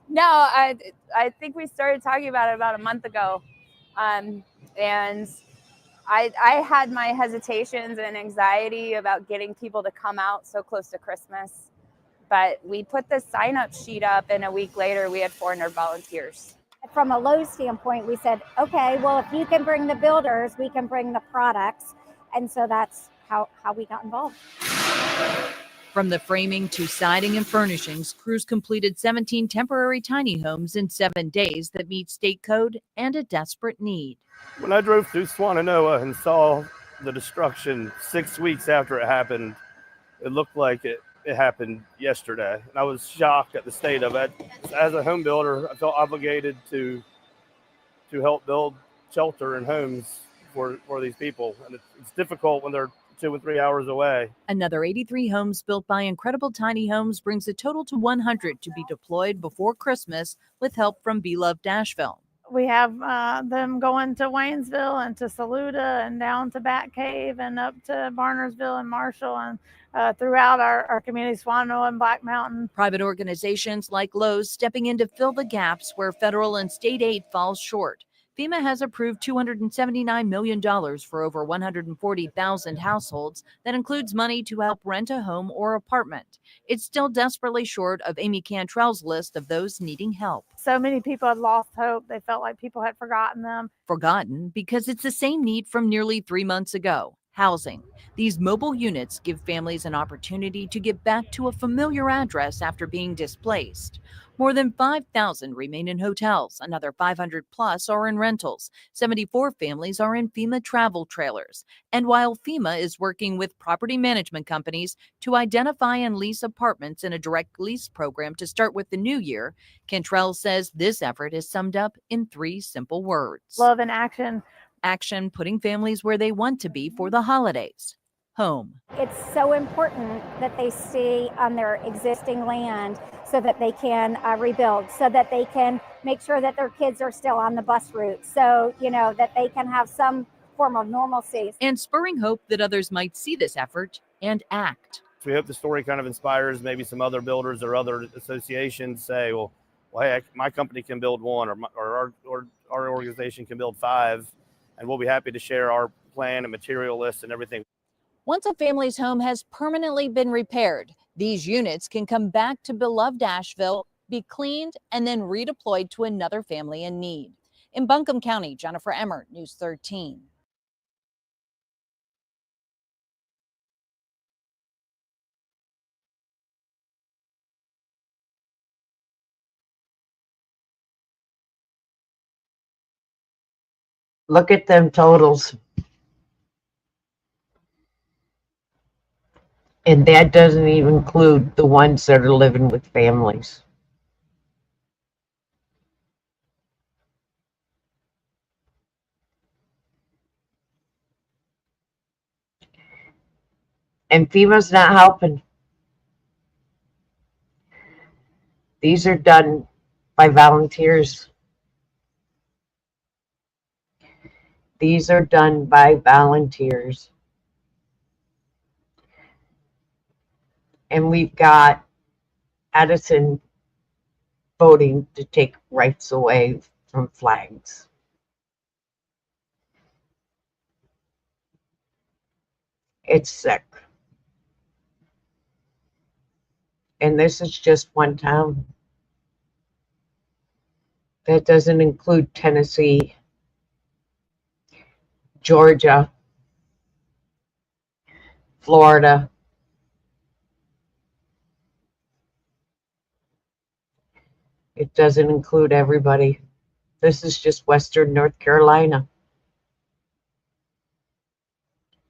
No, I think we started talking about it about a month ago. And I had my hesitations and anxiety about getting people to come out so close to Christmas. But we put the sign-up sheet up, and a week later, we had 400 volunteers. From a Lowe's standpoint, we said, okay, well, if you can bring the builders, we can bring the products. And so that's how we got involved. From the framing to siding and furnishings, crews completed 17 temporary tiny homes in 7 days that meet state code and a desperate need. When I drove through Swannanoa and saw the destruction 6 weeks after it happened, it looked like it happened yesterday. And I was shocked at the state of it. As a home builder, I felt obligated to to help build shelter and homes for these people. And it's difficult when they're 2 and 3 hours away. Another 83 homes built by Incredible Tiny Homes brings the total to 100 to be deployed before Christmas with help from Beloved Asheville. We have them going to Waynesville and to Saluda and down to Bat Cave and up to Barnersville and Marshall and throughout our community, Swannanoa and Black Mountain. Private organizations like Lowe's stepping in to fill the gaps where federal and state aid falls short. FEMA has approved $279 million for over 140,000 households. That includes money to help rent a home or apartment. It's still desperately short of Amy Cantrell's list of those needing help. So many people had lost hope. They felt like people had forgotten them. Forgotten because it's the same need from nearly 3 months ago. Housing. These mobile units give families an opportunity to get back to a familiar address after being displaced. More than 5,000 remain in hotels. Another 500 plus are in rentals. 74 families are in FEMA travel trailers. And while FEMA is working with property management companies to identify and lease apartments in a direct lease program to start with the new year, Cantrell says this effort is summed up in 3 simple words. Love and action. Action, putting families where they want to be for the holidays. Home. It's so important that they stay on their existing land so that they can rebuild, so that they can make sure that their kids are still on the bus route, so, that they can have some form of normalcy. And spurring hope that others might see this effort and act. So we hope the story kind of inspires maybe some other builders or other associations say, well, hey, my company can build 1 or our organization can build 5. And we'll be happy to share our plan and material list and everything. Once a family's home has permanently been repaired, these units can come back to Beloved Asheville, be cleaned, and then redeployed to another family in need. In Buncombe County, Jennifer Emmert, News 13. Look at them totals. And that doesn't even include the ones that are living with families. And FEMA's not helping. These are done by volunteers. These are done by volunteers. And we've got Edison voting to take rights away from flags. It's sick. And this is just one town. That doesn't include Tennessee, Georgia, Florida. It doesn't include everybody. This is just Western North Carolina.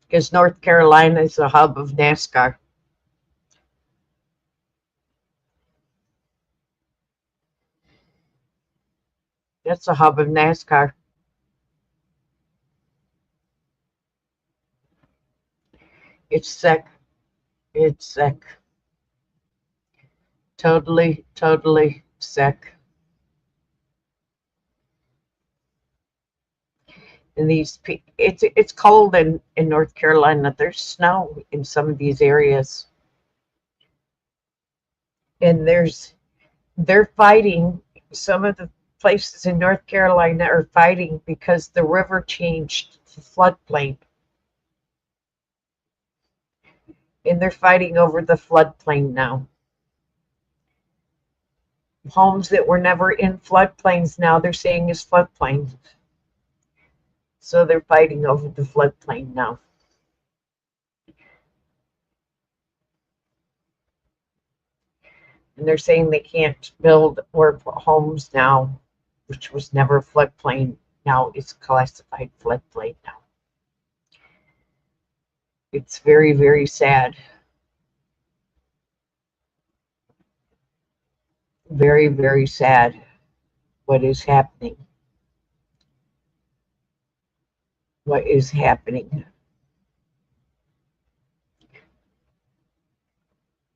Because North Carolina is the hub of NASCAR. That's the hub of NASCAR. It's sick. It's sick. Totally, totally sick. And it's cold in North Carolina. There's snow in some of these areas. And they're fighting. Some of the places in North Carolina are fighting because the river changed the floodplain. And they're fighting over the floodplain now. Homes that were never in floodplains now they're saying is floodplains. So they're fighting over the floodplain now. And they're saying they can't build or homes now, which was never a floodplain. Now it's classified floodplain now. It's very, very sad. Very, very sad what is happening. what is happening.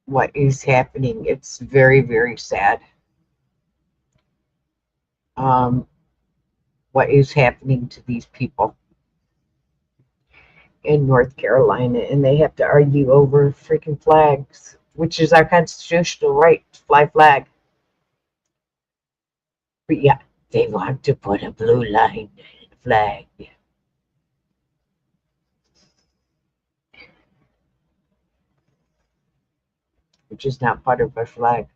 What is happening. It's very, very sad. What is happening to these people in North Carolina, and they have to argue over freaking flags, which is our constitutional right to fly flag. But yeah, they want to put a blue line flag. Which is not part of our flag.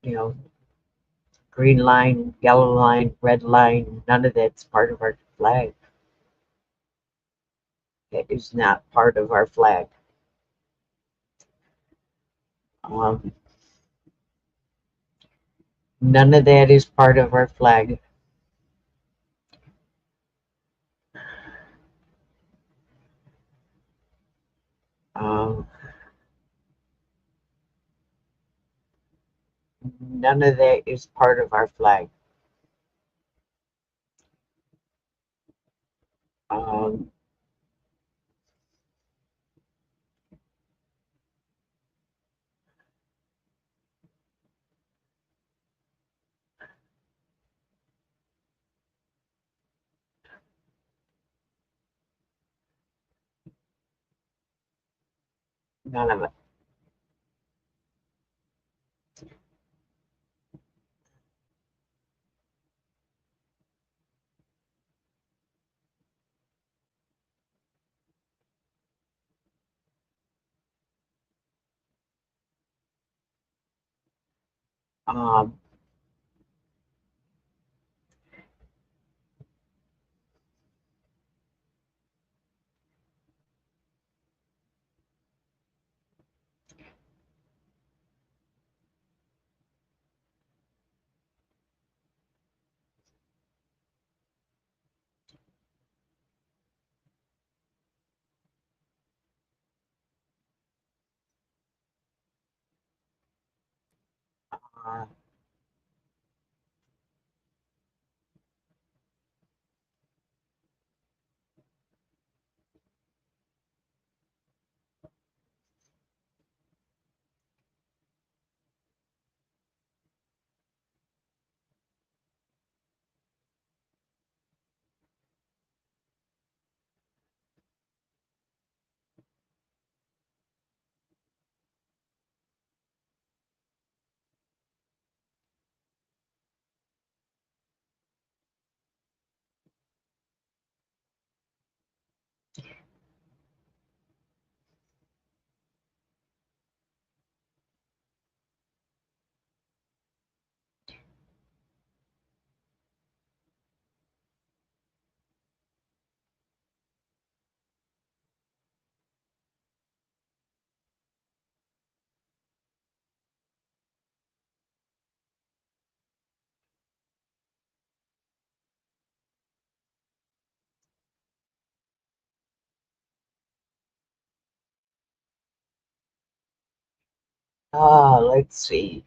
You know, green line, yellow line, red line, none of that's part of our flag. That is not part of our flag. None of that is part of our flag. None of that is part of our flag. None of it. Let's see.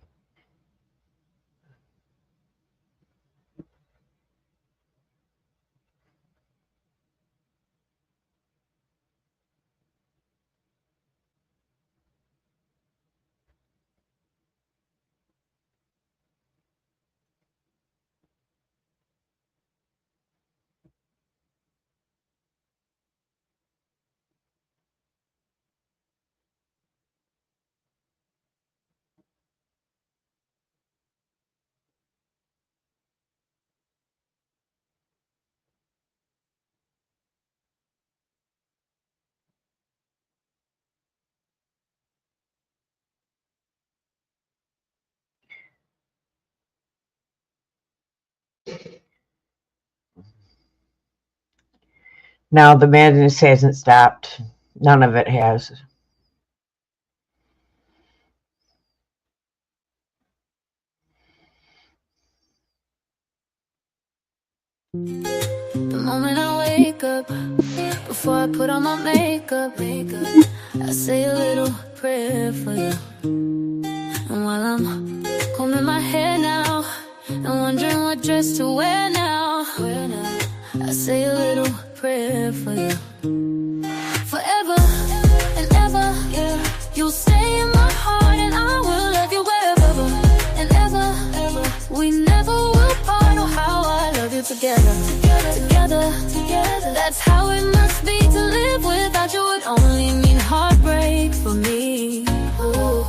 Now the madness hasn't stopped. None of it has. The moment I wake up, before I put on my makeup, I say a little prayer for you. And while I'm combing my hair now and wondering what dress to wear now, I say a little prayer for you. Forever and ever, yeah. You'll stay in my heart and I will love you wherever and ever. We never will part. Oh, how I love you together. Together. That's how it must be to live without you. Would only mean heartbreak for me. Ooh.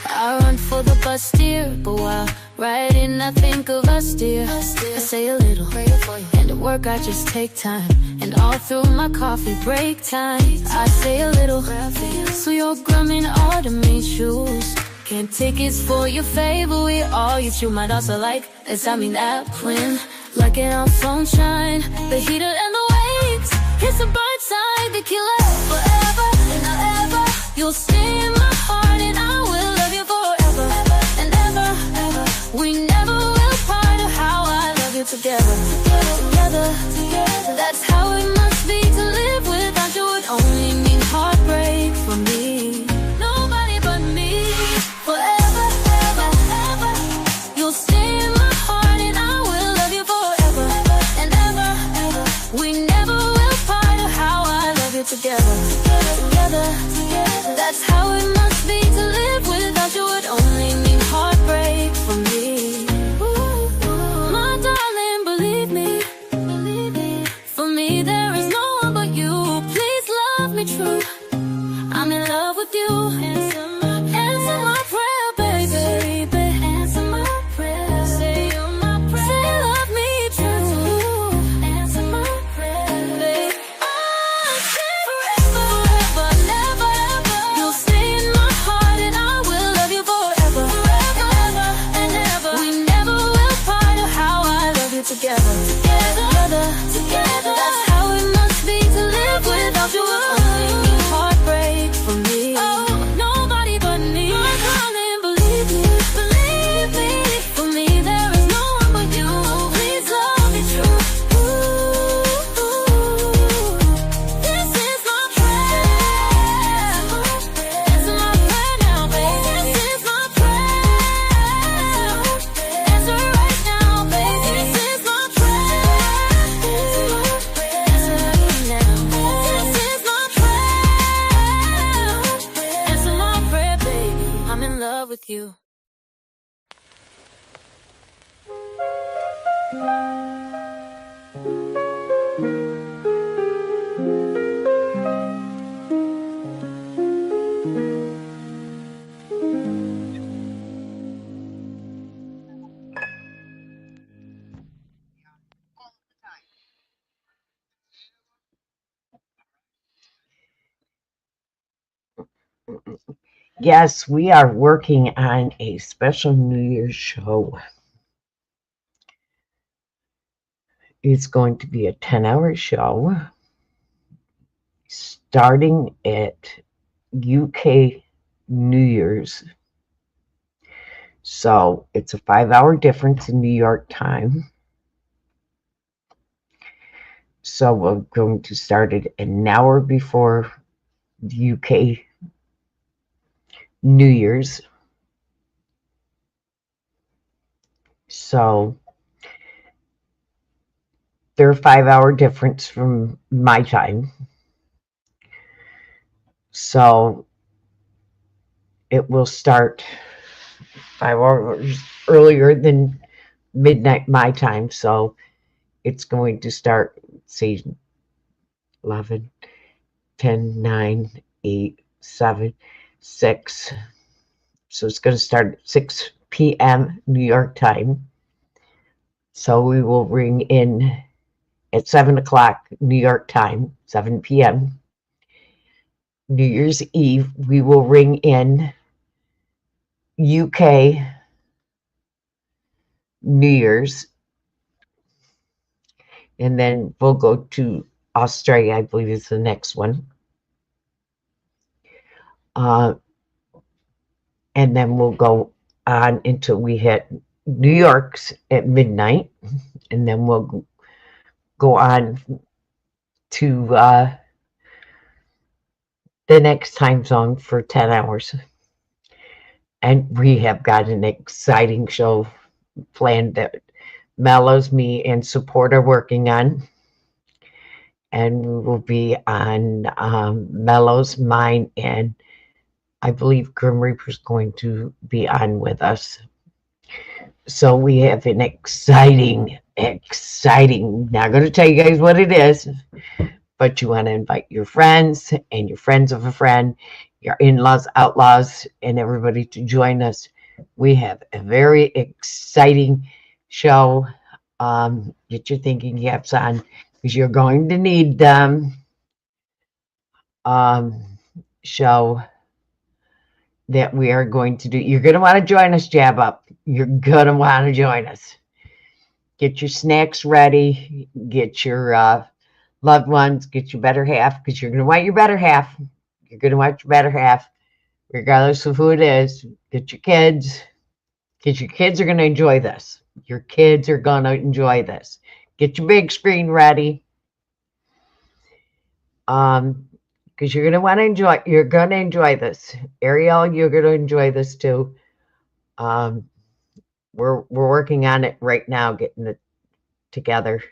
I run for the bus, dear, but while riding I think of us, dear. I say a little prayer for you. And at work I just take time, and all through my coffee break time I say a little prayer for you. So you're grumbling autumn shoes. Can't tickets for your favorite all you might also like. As I mean that when like it on sunshine, the heater and the waves. It's a bright side, the killer. Forever and ever, you'll stay in my heart and I will love you forever and ever. We never will part. Of how I love you together. That's how it must be to live without you. Would only mean heartbreak for me. Nobody but me. Forever, ever, you'll stay in my heart and I will love you forever and ever. We never will part. Of how I love you together. That's how it must be to live without you. Would only mean heartbreak for me. My darling, believe me. For me there is no one but you. Please love me true. I'm in love with you. Answer my prayer, baby. Answer my prayer. Say you're my prayer. Say love me true. Answer my prayer, baby. I say forever, never, ever. You'll stay in my heart and I will love you forever, ever and ever. We never will part. Of how I love you together. That's how it must be to live without you. Only mean heartbreak for me. Oh, nobody but me. My darling, believe me. For me there is no one but you. Please love me true. This is my prayer. Answer my prayer now, baby. This is my prayer. Answer right now, baby. This is my prayer. Answer me now. This is my prayer. Answer my prayer, baby. I'm in love with you. Yes, we are working on a special New Year's show. It's going to be a 10-hour show starting at UK New Year's. So it's a 5-hour difference in New York time. So we're going to start it an hour before the UK New Year's. So they're a 5-hour difference from my time. So it will start 5 hours earlier than midnight my time. So it's going to start, say, 11, 10, 9, 8, 7, 6. So it's going to start at 6 p.m. New York time. So we will ring in at 7 o'clock New York time, 7 p.m. New Year's Eve, we will ring in UK New Year's. And then we'll go to Australia, I believe is the next one. And then we'll go on until we hit New York's at midnight. And then we'll go on to the next time zone for 10 hours. And we have got an exciting show planned that Mellows, me, and Support are working on. And we will be on Mellows, mine, and I believe Grim Reaper's going to be on with us. So we have an exciting, not going to tell you guys what it is, but you want to invite your friends and your friends of a friend, your in-laws, outlaws, and everybody to join us. We have a very exciting show. Get your thinking caps on because you're going to need them. Show that we are going to do. You're going to want to join us, Jab Up. You're going to want to join us. Get your snacks ready. Get your loved ones. Get your better half because you're going to want your better half. You're going to want your better half, regardless of who it is. Get your kids. Because your kids are going to enjoy this. Your kids are going to enjoy this. Get your big screen ready. Because you're going to want to enjoy. You're going to enjoy this. Ariel, you're going to enjoy this too. We're working on it right now, getting it together.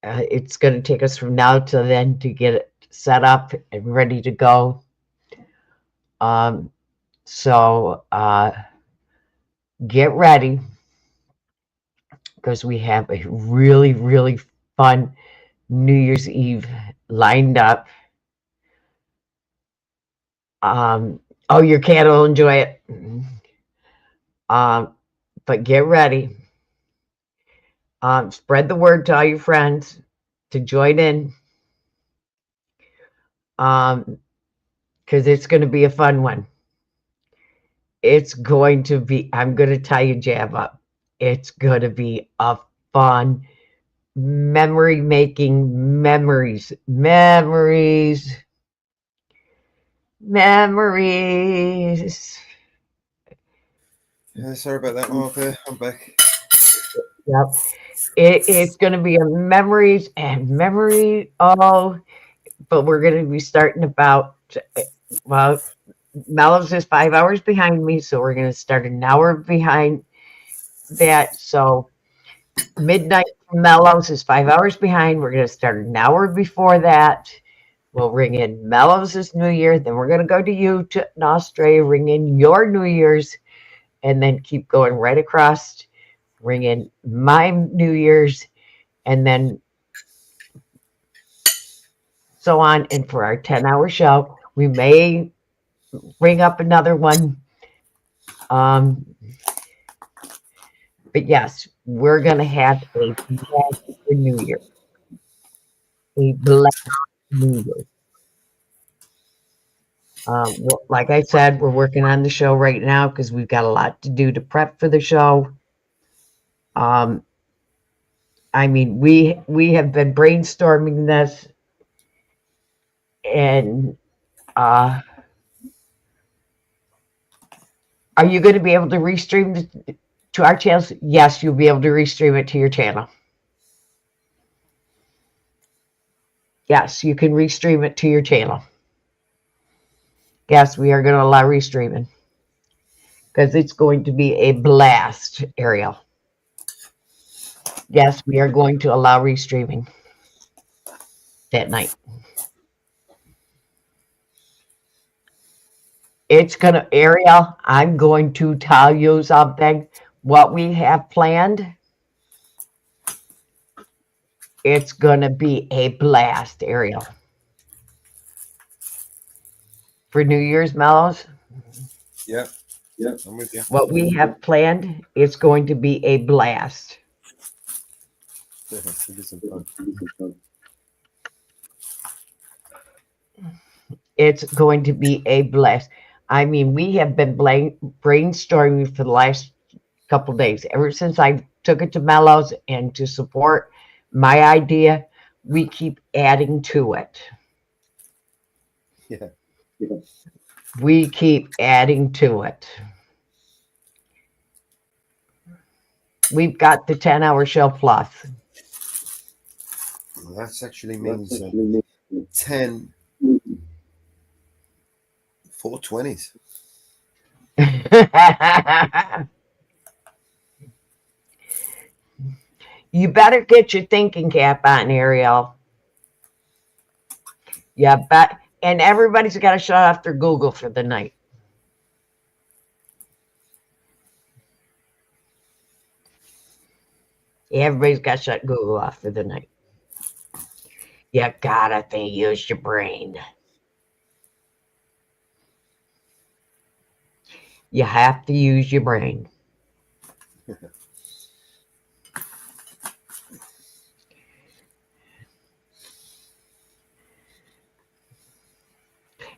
It's going to take us from now to then to get it set up and ready to go. So get ready because we have a really, really fun New Year's Eve lined up. Oh, your cat will enjoy it. But get ready. Spread the word to all your friends to join in. Because it's going to be a fun one. It's going to be, I'm going to tell you, Jab Up, it's going to be a fun memory making memories. Yeah, sorry about that, Martha. I'm back. Yep. It's going to be a memories and memory. Oh, but we're going to be starting about, well, Mellows is 5 hours behind me, so we're going to start an hour behind that. So midnight for Mellows is 5 hours behind. We're going to start an hour before that. We'll ring in Mellows' New Year. Then we're going to go to you in Australia, ring in your New Year's, and then keep going right across, ring in my New Year's, and then so on. And for our 10-hour show, we may ring up another one. But yes, we're going to have a blessed New Year. A blessed New Year. Well, like I said, we're working on the show right now because we've got a lot to do to prep for the show. I mean, we have been brainstorming this, and are you going to be able to restream to our channels? Yes, you'll be able to restream it to your channel. Yes, you can restream it to your channel. Yes, we are going to allow restreaming because it's going to be a blast, Ariel. Yes, we are going to allow restreaming that night. It's going to, Ariel, I'm going to tell you something. What we have planned, it's going to be a blast, Ariel. For New Year's, Mellows? Yeah, I'm with you. What we have planned, it's going to be a blast. It's going to be a blast. I mean, we have been brainstorming for the last couple days. Ever since I took it to Mellows and to support my idea, we keep adding to it. Yeah. We keep adding to it. We've got the 10-hour show plus. Well, that actually means 10 420s. You better get your thinking cap on, Ariel. Yeah, but and everybody's got to shut off their Google for the night. Everybody's got to shut Google off for the night. You gotta use your brain. You have to use your brain.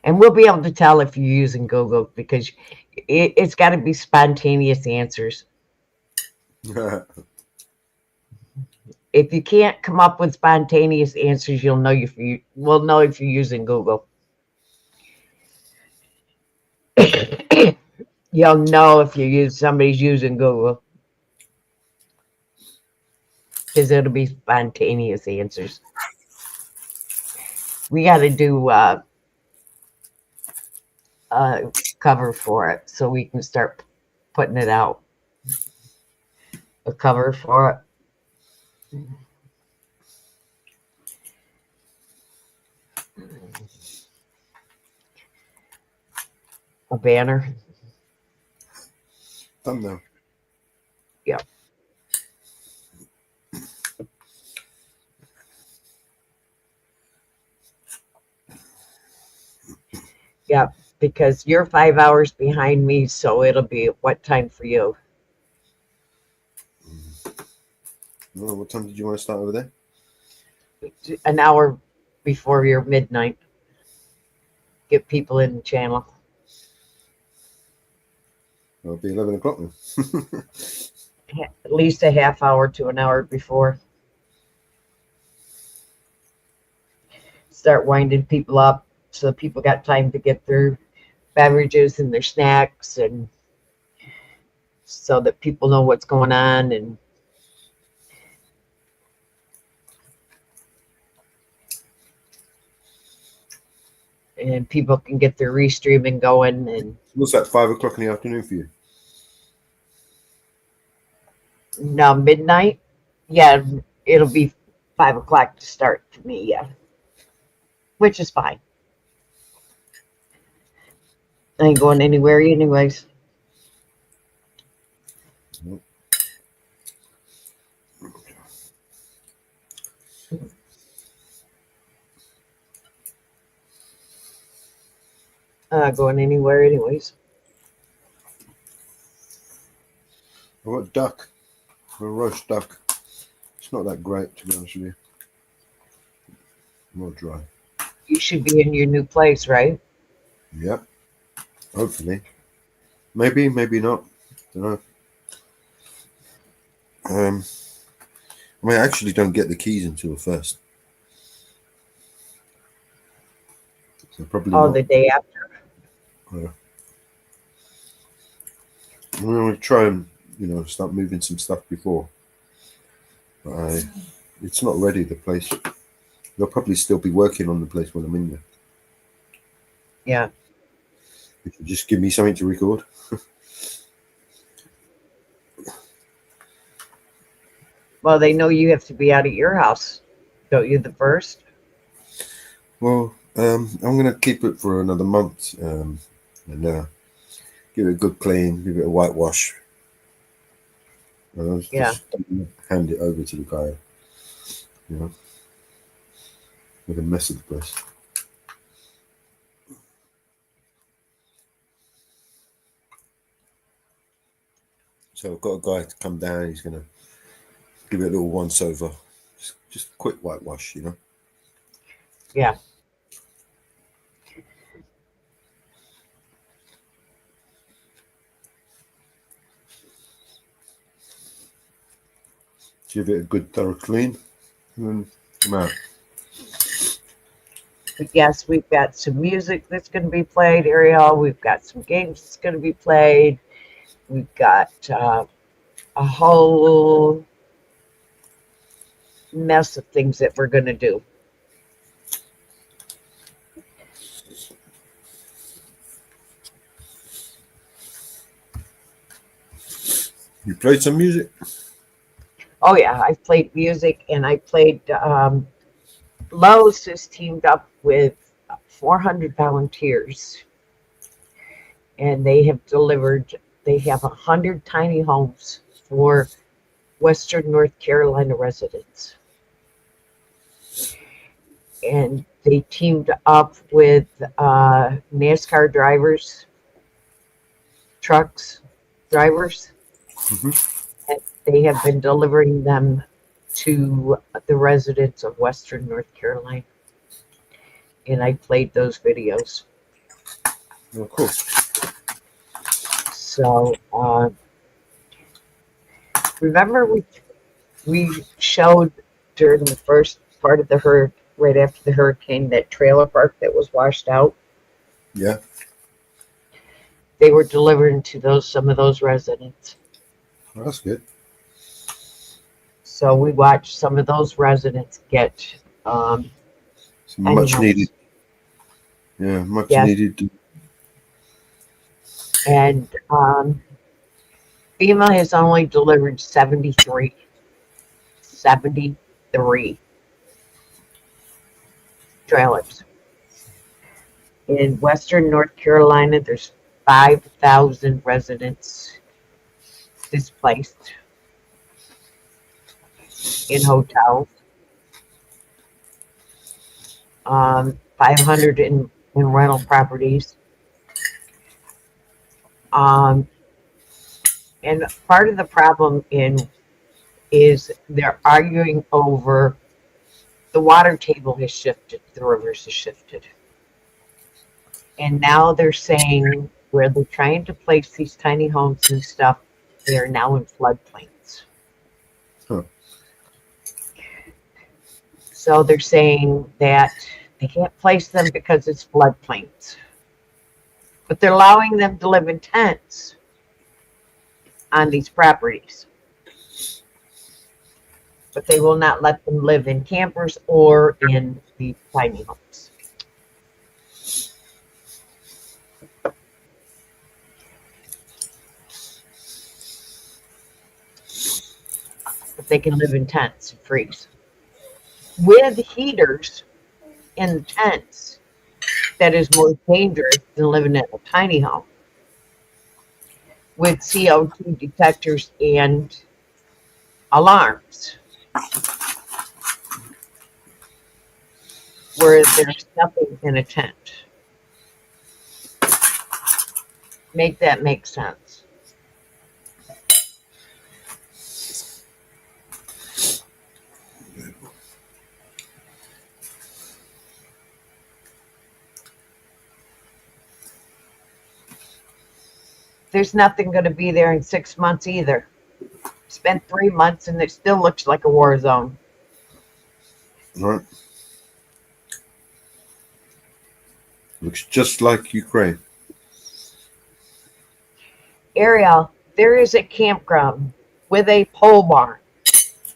And we'll be able to tell if you're using Google because it's got to be spontaneous answers. If you can't come up with spontaneous answers, we'll know if you're using Google. You'll know if somebody's using Google because it'll be spontaneous answers. We got to do cover for it so we can start putting it out. A cover for it. A banner. Thumbnail. Yeah. Yeah, because you're 5 hours behind me, so it'll be what time for you? Well, what time did you want to start over there? An hour before your midnight. Get people in the channel. Well, it'll be 11 o'clock then. At least a half hour to an hour before. Start winding people up so people got time to get their beverages and their snacks, and so that people know what's going on and people can get their restreaming going. And what's that, 5 o'clock in the afternoon for you? now midnight, yeah, it'll be 5 o'clock to start for me, yeah, which is fine. I ain't going anywhere anyways. Going anywhere anyways. I've got duck. A roast duck. It's not that great, to be honest with you. More dry. You should be in your new place, right? Yep. Hopefully. Maybe, maybe not. Don't know. I actually don't get the keys until the 1st. So probably not. The day after. Yeah. I'm going to try and, start moving some stuff before. But it's not ready, the place. They'll probably still be working on the place when I'm in there. Yeah. If you just give me something to record. Well, they know you have to be out at your house, don't you, the 1st? Well, I'm going to keep it for another month and give it a good clean, give it a whitewash. Just hand it over to the guy, with a mess of the place. So I've got a guy to come down. He's going to give it a little once over, just a quick whitewash, Yeah. Give it a good thorough clean, and then come out. But yes, we've got some music that's going to be played, Ariel. We've got some games that's going to be played. We've got a whole mess of things that we're going to do. You played some music? Oh yeah, I played music, and I played. Lowe's has teamed up with 400 volunteers, and they have delivered. They have 100 tiny homes for Western North Carolina residents, and they teamed up with NASCAR drivers, trucks drivers. And they have been delivering them to the residents of Western North Carolina, and I played those videos. Oh, cool. So remember we showed during the first part of the hurricane, right after the hurricane, that trailer park that was washed out. Yeah. They were delivering to some of those residents. Well, that's good. So we watched some of those residents get Some tiny much homes. needed. Yeah, much Yes. needed. And FEMA has only delivered 73 trailers. In Western North Carolina, there's 5,000 residents displaced in hotels, 500 in rental properties. And part of the problem is they're arguing over the water table has shifted, the rivers have shifted. And now they're saying where they're trying to place these tiny homes and stuff, they are now in floodplains. Huh. So they're saying that they can't place them because it's floodplains. But they're allowing them to live in tents on these properties. But they will not let them live in campers or in the tiny homes. But they can live in tents and freeze. With heaters in the tents, that is more dangerous than living in a tiny home with CO2 detectors and alarms, where there's nothing in a tent. Make that make sense. There's nothing going to be there in 6 months either. Spent 3 months and it still looks like a war zone. Right. Looks just like Ukraine. Ariel, there is a campground with a pole barn,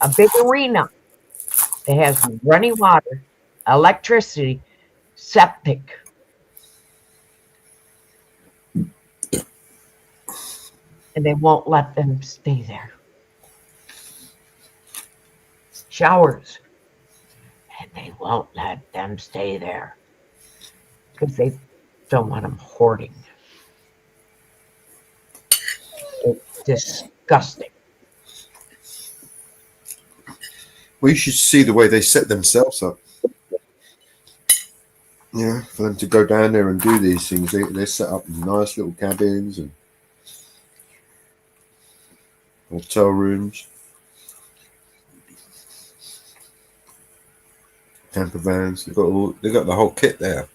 a big arena that has running water, electricity, septic. And they won't let them stay there. Showers. And they won't let them stay there because they don't want them hoarding. It's disgusting. Well, you should see the way they set themselves up. Yeah, for them to go down there and do these things, they set up nice little cabins and hotel rooms, camper vans. They got the whole kit there.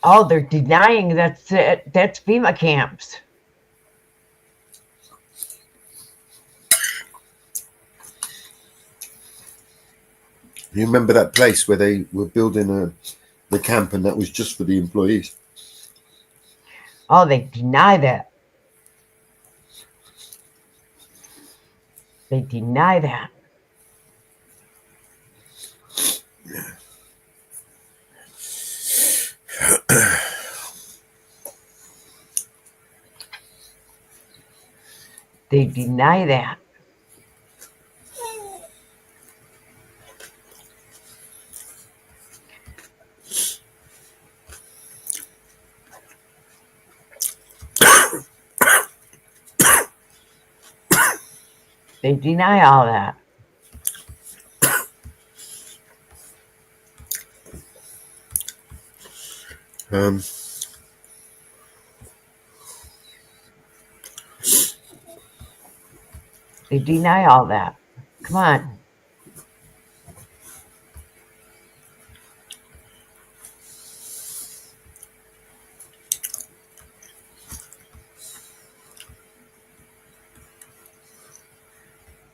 Oh, they're denying that's FEMA camps. You remember that place where they were building the camp, and that was just for the employees? Oh, they deny that. They deny that. They deny that. They deny all that. They deny all that. Come on.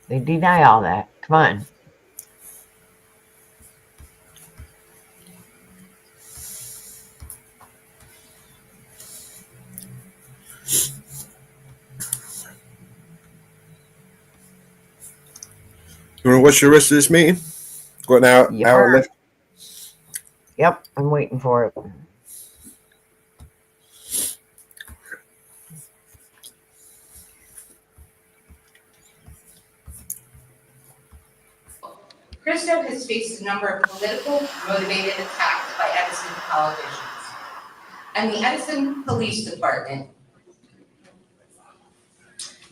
They deny all that. Come on. You want to watch the rest of this meeting? Got an hour left. Yep, I'm waiting for it. Christo has faced a number of political motivated attacks by Edison politicians and the Edison Police Department.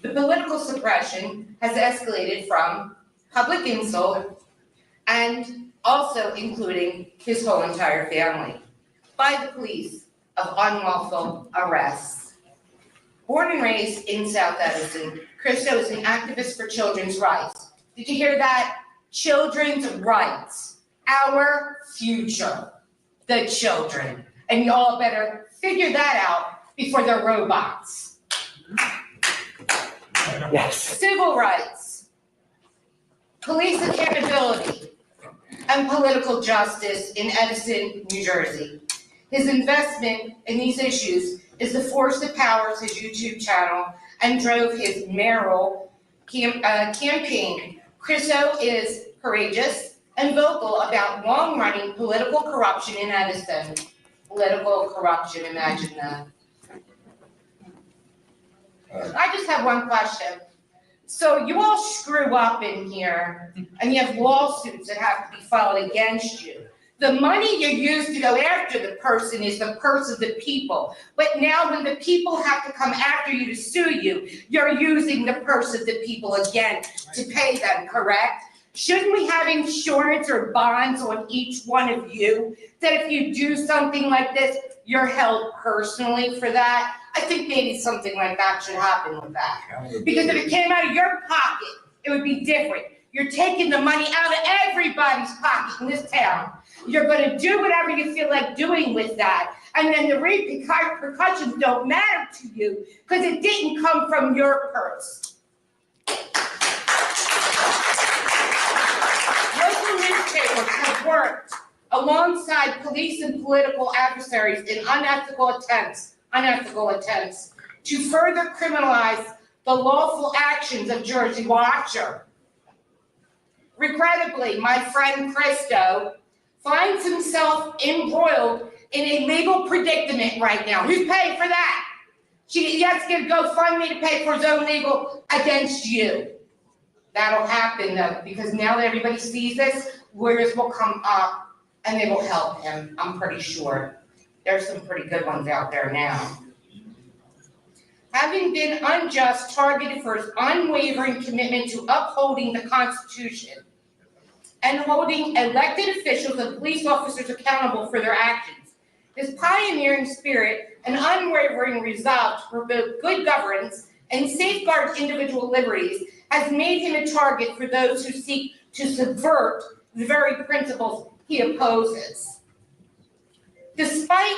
The political suppression has escalated from public insult and also including his whole entire family by the police of unlawful arrests. Born and raised in South Edison, Christo is an activist for children's rights. Did you hear that? Children's rights, our future, the children. And you all better figure that out before they're robots. Yes. Civil rights, police accountability, and political justice in Edison, New Jersey. His investment in these issues is the force that powers his YouTube channel and drove his mayoral campaign. Christo is courageous and vocal about long-running political corruption in Edison. Political corruption, imagine that. I just have one question. So you all screw up in here and you have lawsuits that have to be filed against you. The money you use to go after the person is the purse of the people. But now when the people have to come after you to sue you, you're using the purse of the people again to pay them, correct? Shouldn't we have insurance or bonds on each one of you that if you do something like this, you're held personally for that? I think maybe something like that should happen with that. Because if it came out of your pocket, it would be different. You're taking the money out of everybody's pocket in this town. You're going to do whatever you feel like doing with that. And then the repercussions don't matter to you because it didn't come from your purse. Local newspapers have worked alongside police and political adversaries in unethical attempts to further criminalize the lawful actions of Jersey Watcher. Regrettably, my friend Christo finds himself embroiled in a legal predicament right now. Who's paying for that? He has to get a GoFundMe to pay for his own legal against you. That'll happen though, because now that everybody sees this, lawyers will come up and they will help him, I'm pretty sure. There's some pretty good ones out there now. Having been unjust, targeted for his unwavering commitment to upholding the Constitution and holding elected officials and police officers accountable for their actions, his pioneering spirit and unwavering resolve to promote good governance and safeguard individual liberties has made him a target for those who seek to subvert the very principles he opposes. Despite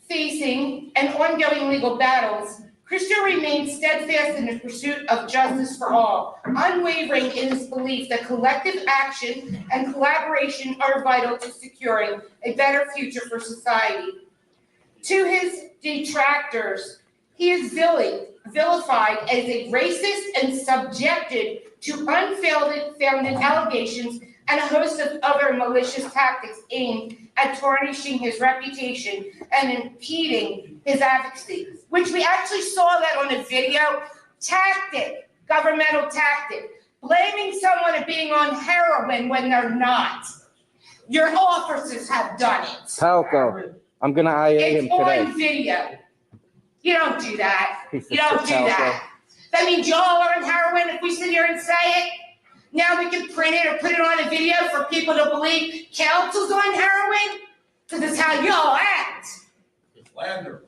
facing and ongoing legal battles, Christo remains steadfast in his pursuit of justice for all, unwavering in his belief that collective action and collaboration are vital to securing a better future for society. To his detractors, he is vilified as a racist and subjected to unfounded allegations and a host of other malicious tactics aimed at tarnishing his reputation and impeding his advocacy, which we actually saw that on a video. Tactic, governmental tactic, blaming someone of being on heroin when they're not. Your officers have done it. Palco, I'm gonna IA him It's today. on video. You don't do that. You don't do that. That means y'all are on heroin if we sit here and say it. Now we can print it or put it on a video for people to believe council's on heroin, because it's how y'all act. Slander.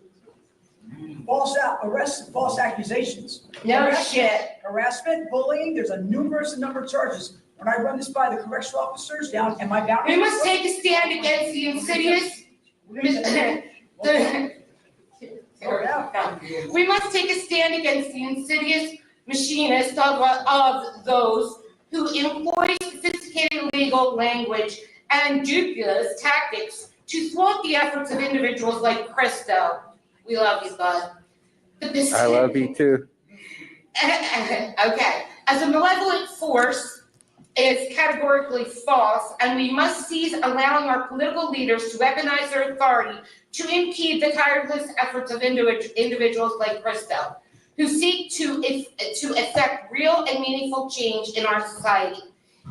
False arrests, false accusations. No shit. Harassment, bullying, there's a numerous number of charges. When I run this by the correctional officers down in my boundary. We must take a stand against the insidious. We must take a stand against the insidious machinist of those who employ sophisticated legal language and dubious tactics to thwart the efforts of individuals like Christo. We love you, bud. I love you too. Okay. As a malevolent force is categorically false, and we must cease allowing our political leaders to weaponize their authority to impede the tireless efforts of individuals like Christo, who seek to effect real and meaningful change in our society.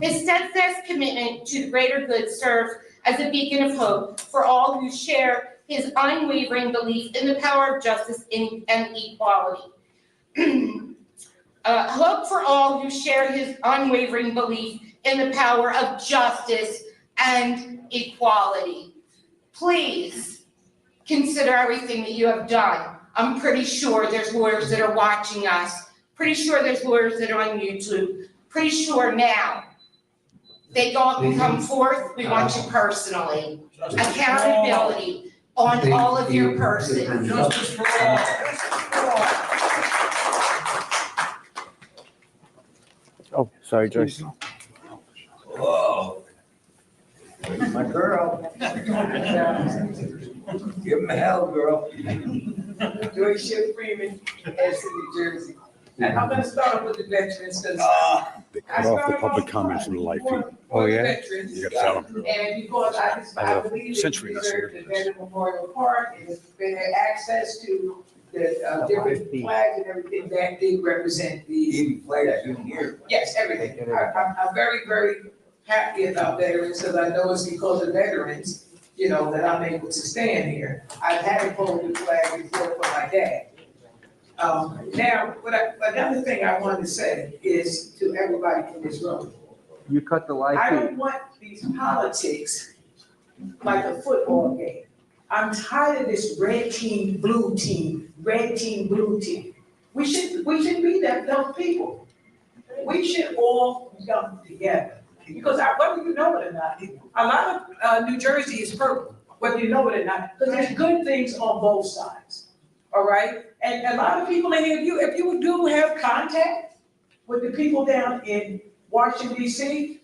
His steadfast commitment to the greater good serves as a beacon of hope for all who share his unwavering belief in the power of justice and equality. Hope for all who share his unwavering belief in the power of justice and equality. Please consider everything that you have done. I'm pretty sure there's lawyers that are watching us. Pretty sure there's lawyers that are on YouTube. Pretty sure now they all can come forth. We want you personally. Accountability on all of your person. Justice for all. Oh, sorry, Joyce. Whoa. My girl. Give him a hell, girl. Joyce Ship Freeman, Edison, New Jersey. And I'm gonna start off with the veterans because They cut off the public comments in the live feed. Oh, yeah? You gotta tell them. And because I believe Century, they that's deserve what the Veteran Memorial Park and it's been access to the different flags and everything that they represent the. Even flags in here. Yes, everything. I'm very, very happy about veterans because I know it's because of veterans, you know, that I'm able to stand here. I've had a folded flag before for my dad. Now, another thing I wanted to say is to everybody in this room. You cut the live I feed. don't want these politics like a football game. I'm tired of this red team, blue team, red team, blue team. We should be those people. We should all come together. Because whether you know it or not, a lot of New Jersey is purple, whether you know it or not, because there's good things on both sides. All right? And a lot of people in here, if you do have contact with the people down in Washington, D.C.,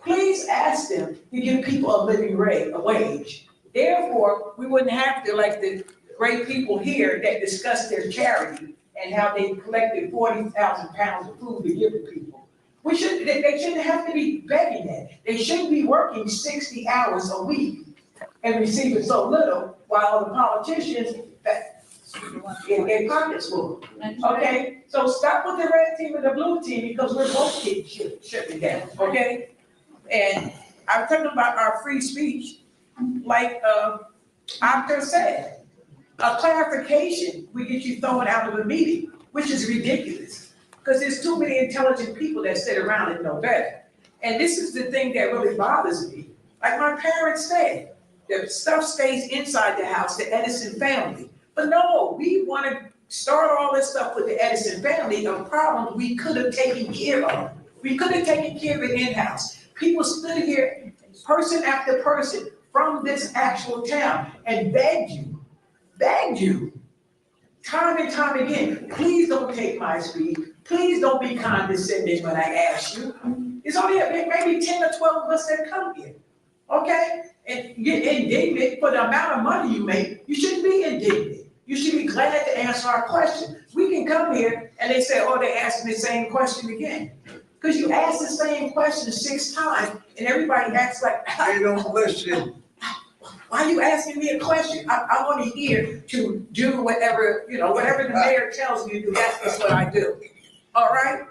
please ask them to give people a living wage. Therefore, we wouldn't have to, like the great people here that discuss their charity and how they collected 40,000 pounds of food to give to people. They shouldn't have to be begging that. They shouldn't be working 60 hours a week and receiving so little while the politicians in pockets full. Okay, so stop with the red team and the blue team because we're both getting shut down. Okay, and I'm talking about our free speech, like Octa said. A clarification we get you thrown out of a meeting, which is ridiculous because there's too many intelligent people that sit around and know better. And this is the thing that really bothers me. Like my parents said, the stuff stays inside the house, the Edison family. But no, we want to start all this stuff with the Edison family of problems we could have taken care of. We could have taken care of it in-house. People stood here, person after person from this actual town and begged you, time and time again, please don't take my speed. Please don't be condescending when I ask you. It's only maybe 10 or 12 of us that come here, okay? And get indignant for the amount of money you make. You shouldn't be indignant. You should be glad to answer our question. We can come here and they say, oh, they asked me the same question again. Because you asked the same question 6 times and everybody acts like, I don't listen. Why are you asking me a question? I'm only here to do whatever, whatever the mayor tells me to do, that's what I do. All right?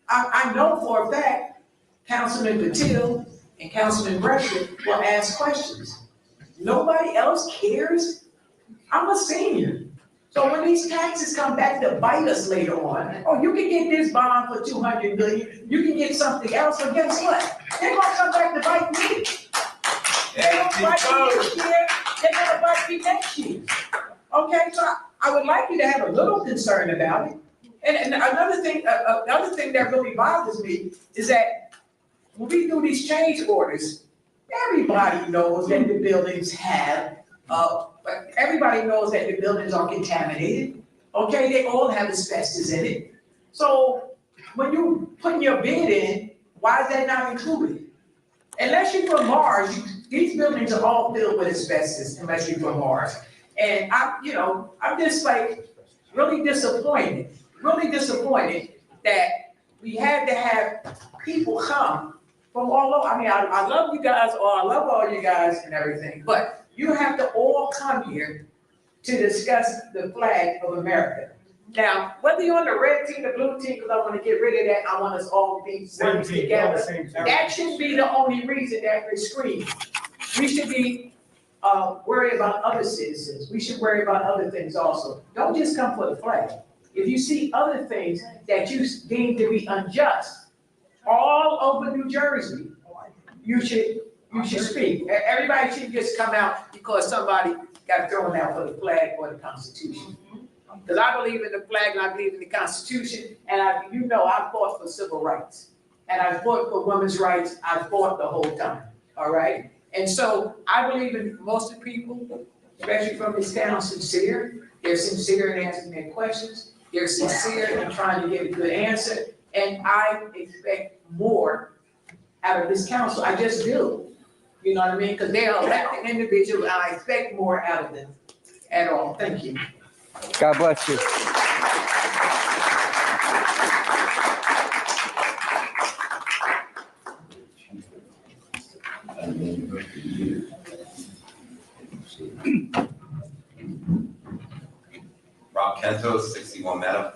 I know for a fact, Councilman Patil and Councilman Brescia will ask questions. Nobody else cares? I'm a senior. So when these taxes come back to bite us later on, oh, you can get this bond for 200 million, you can get something else, but guess what? They're gonna come back to bite me. They're gonna bite me this year, they're gonna bite me next year. Okay, so I would like you to have a little concern about it. And another thing that really bothers me is that when we do these change orders, everybody knows that the buildings have, everybody knows that the buildings are contaminated. Okay, they all have asbestos in it. So when you put your bid in, why is that not included? Unless you're from Mars, these buildings are all filled with asbestos, unless you're from Mars. And I'm just like really disappointed that we had to have people come from all over. I mean, I love you guys, or I love all you guys and everything, but you have to all come here to discuss the flag of America. Now, whether you're on the red team, the blue team, because I want to get rid of that, I want us all to be working together. That shouldn't be the only reason that we're screaming. We should be worried about other citizens. We should worry about other things also. Don't just come for the flag. If you see other things that you deem to be unjust, all over New Jersey, you should speak. Everybody should just come out because somebody got thrown out for the flag or the Constitution. Because I believe in the flag and I believe in the Constitution, and I fought for civil rights. And I fought for women's rights. I fought the whole time, all right? And so I believe in most of the people, especially from this town, sincere. They're sincere in answering their questions. They're sincere in trying to get a good answer. And I expect more out of this council. I just do. You know what I mean? Because they are elected individuals, and I expect more out of them at all. Thank you. God bless you. Rob Kento, 61 Meadow.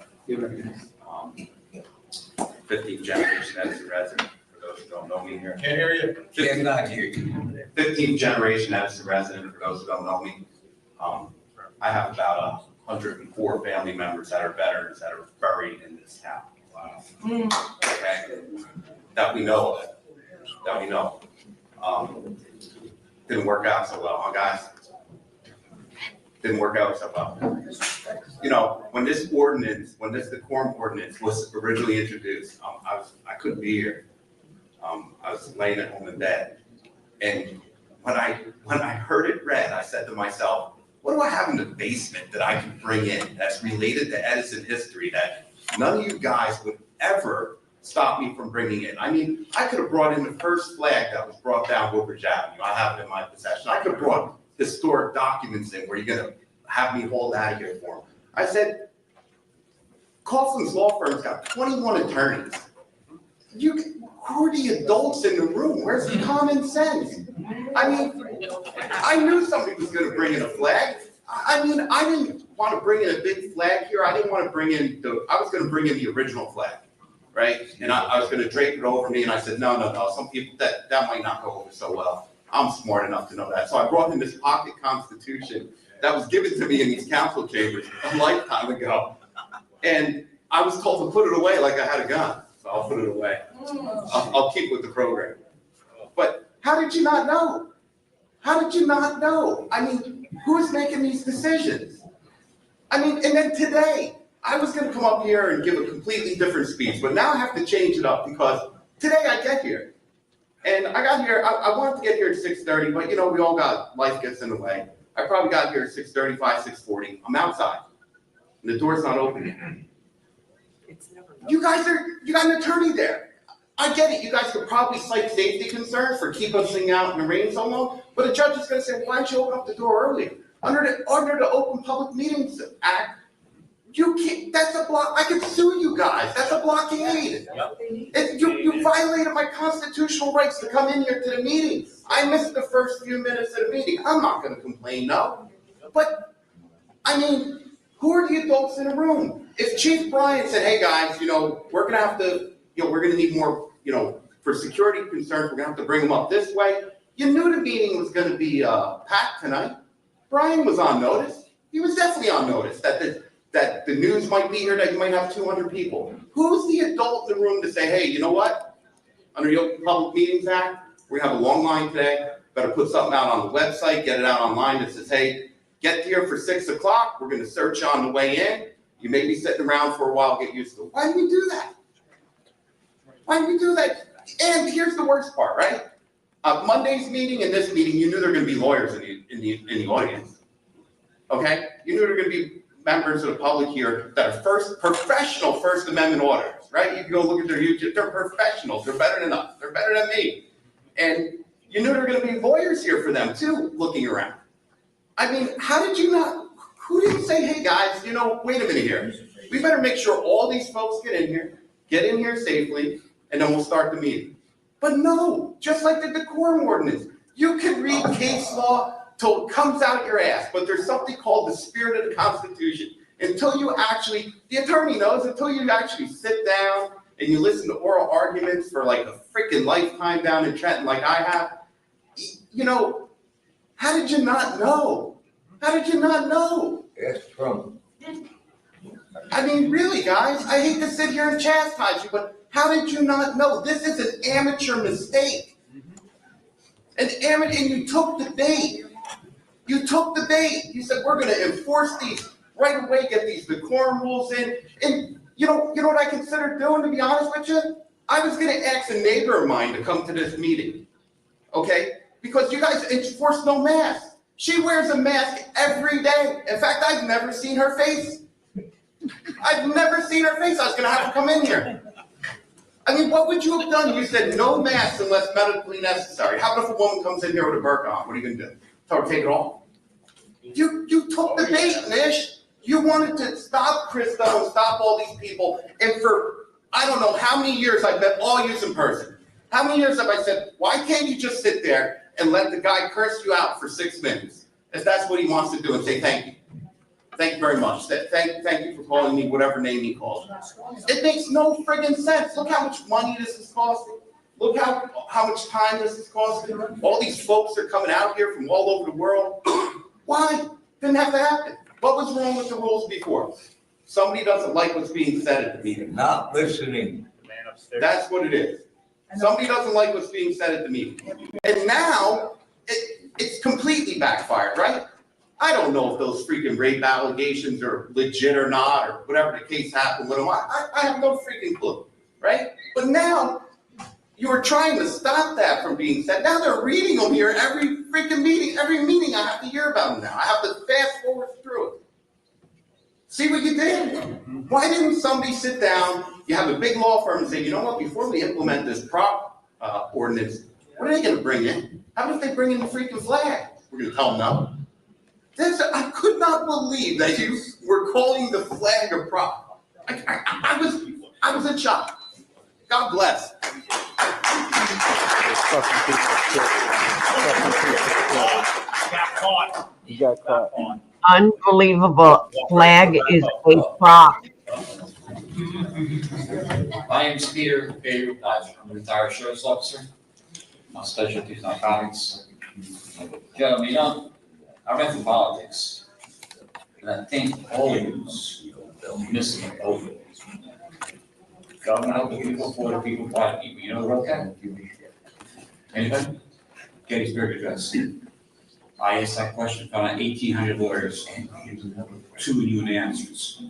15th generation Edison resident, for those who don't know me here. Can't hear you. Cannot hear you. 15th generation Edison resident, for those who don't know me. I have about 104 family members that are veterans that are buried in this town. Wow. Okay. That we know of. Didn't work out so well, huh, guys? Didn't work out so well. You know, when this decorum ordinance was originally introduced, I couldn't be here. I was laying at home in bed. And when I heard it read, I said to myself, what do I have in the basement that I can bring in that's related to Edison history that none of you guys would ever stop me from bringing in? I mean, I could have brought in the first flag that was brought down Woodbridge Avenue. I have it in my possession. I could have brought historic documents in where you're going to have me hold out of here for them. I said, Coughlin's law firm's got 21 attorneys. Who are the adults in the room? Where's the common sense? I mean, I knew somebody was going to bring in a flag. I mean, I didn't want to bring in a big flag here. I didn't want to bring in I was going to bring in the original flag, right? And I was going to drape it over me, and I said, no. Some people, that might not go over so well. I'm smart enough to know that. So I brought in this pocket constitution that was given to me in these council chambers a lifetime ago. And I was told to put it away like I had a gun. So I'll put it away. I'll keep with the program. But how did you not know? How did you not know? I mean, who's making these decisions? I mean, and then today, I was going to come up here and give a completely different speech, but now I have to change it up because today I get here. And I got here, I wanted to get here at 6:30, but we all got, life gets in the way. I probably got here at 6:35, 6:40. I'm outside. And the door's not open yet. You got an attorney there. I get it. You guys could probably cite safety concerns for keeping us out in the rain so long, but the judge is going to say, why don't you open up the door earlier? Under the Open Public Meetings Act, you can't, that's a block. I could sue you guys. That's a blockade. You violated my constitutional rights to come in here to the meeting. I missed the first few minutes of the meeting. I'm not going to complain, no. But, I mean, who are the adults in the room? If Chief Bryant said, hey guys, we're going to have to, we're going to need more, for security concerns, we're going to have to bring them up this way. You knew the meeting was going to be packed tonight. Brian was on notice. He was definitely on notice that the news might be here, that you might have 200 people. Who's the adult in the room to say, hey, you know what? Under the Open Public Meetings Act, we have a long line today. Better put something out on the website, get it out online that says, hey, get here for 6 o'clock. We're going to search you on the way in. You may be sitting around for a while, get used to it. Why do we do that? Why do we do that? And here's the worst part, right? Monday's meeting and this meeting, you knew there were going to be lawyers in the audience. Okay? You knew there were going to be members of the public here that are professional First Amendment auditors, right? You can go look at their YouTube. They're professionals. They're better than us. They're better than me. And you knew there were going to be lawyers here for them too, looking around. I mean, how did you not? Who didn't say, hey guys, wait a minute here. We better make sure all these folks get in here safely, and then we'll start the meeting. But no, just like the decorum ordinance, you can read case law till it comes out your ass, but there's something called the spirit of the Constitution. Until you actually, the attorney knows, until you actually sit down and you listen to oral arguments for like a freaking lifetime down in Trenton like I have, how did you not know? How did you not know? Ask Trump. I mean, really, guys, I hate to sit here and chastise you, but how did you not know? This is an amateur mistake. And you took the bait. You took the bait. You said, we're going to enforce these right away, get these decorum rules in. And you know what I considered doing, to be honest with you? I was going to ask a neighbor of mine to come to this meeting, okay? Because you guys enforce no mask. She wears a mask every day. In fact, I've never seen her face. I've never seen her face. I was going to have to come in here. I mean, what would you have done? You said no masks unless medically necessary. How about if a woman comes in here with a burqa on? What are you going to do? Tell her to take it off? You took the bait, Nish. You wanted to stop Christo and stop all these people. And for, I don't know how many years I've met all you in person. How many years have I said, why can't you just sit there and let the guy curse you out for 6 minutes? If that's what he wants to do, and say thank you. Thank you very much. Thank you for calling me whatever name he called. It makes no friggin' sense. Look how much money this is costing. Look how much time this is costing. All these folks are coming out here from all over the world. Why? Didn't have to happen. What was wrong with the rules before? Somebody doesn't like what's being said at the meeting. Not listening. That's what it is. Somebody doesn't like what's being said at the meeting. And now, it's completely backfired, right? I don't know if those freaking rape allegations are legit or not, or whatever the case happened with them. I have no freaking clue, right? But now, you were trying to stop that from being said. Now they're reading them here every freaking meeting. Every meeting I have to hear about them now. I have to fast forward through it. See what you did? Why didn't somebody sit down, you have a big law firm, and say, you know what, before we implement this prop ordinance, what are they going to bring in? How about if they bring in the freaking flag? We're going to tell them no. I could not believe that you were calling the flag a prop. I was in shock. God bless. You got caught. Unbelievable. Flag is a prop. My name is Peter Bader. I'm a retired sheriff's officer. My specialty is narcotics. Gentlemen, I ran for politics, and I think all of you missing the boat. Government helping people, for the people, quiet people. You know the road cat? Anybody? Gettysburg Address. I asked that question, found out 1,800 lawyers, 2 new answers.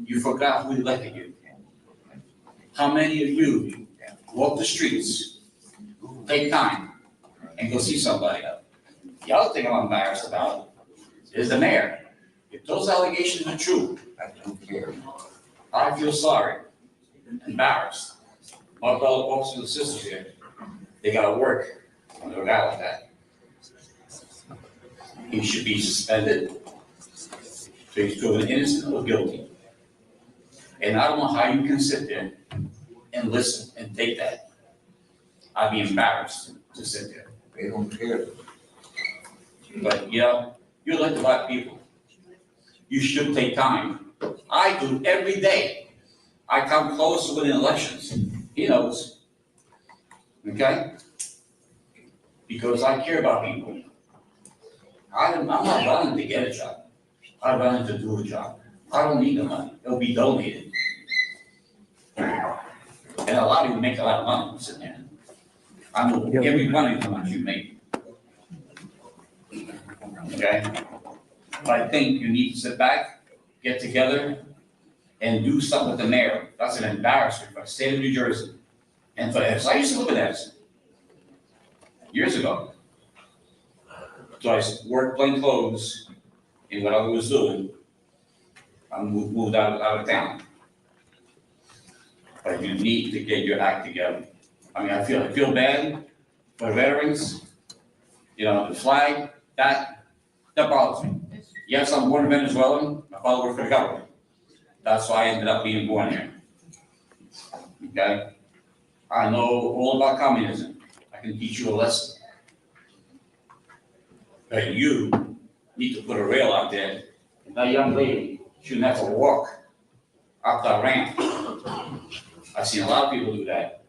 You forgot who elected you. How many of you walk the streets, take time, and go see somebody? The other thing I'm embarrassed about is the mayor. If those allegations are true, I don't care. I feel sorry, embarrassed. My fellow officers and sisters here, they gotta work on a guy like that. He should be suspended. So he's proven innocent or guilty. And I don't know how you can sit there and listen and take that. I'd be embarrassed to sit there. They don't care. But you're elected by people. You should take time. I do every day. I come close to winning elections. He knows. Okay? Because I care about people. I'm not running to get a job. I'd rather to do a job. I don't need the money, it'll be donated. And a lot of you make a lot of money sitting there. I know every one of you how much you make. Okay? But I think you need to sit back, get together, and do something with the mayor. That's an embarrassment for the state of New Jersey. And for Edison, I used to live in Edison years ago. So I worked plain clothes in what I was doing. I moved out of town. But you need to get your act together. I mean, I feel bad for veterans. You know, the flag, that bothers me. Yes, I'm born Venezuelan. My father worked for the government. That's why I ended up being born here. Okay? I know all about communism. I can teach you a lesson. But you need to put a rail out there. That young lady shouldn't have to walk up that ramp. I've seen a lot of people do that.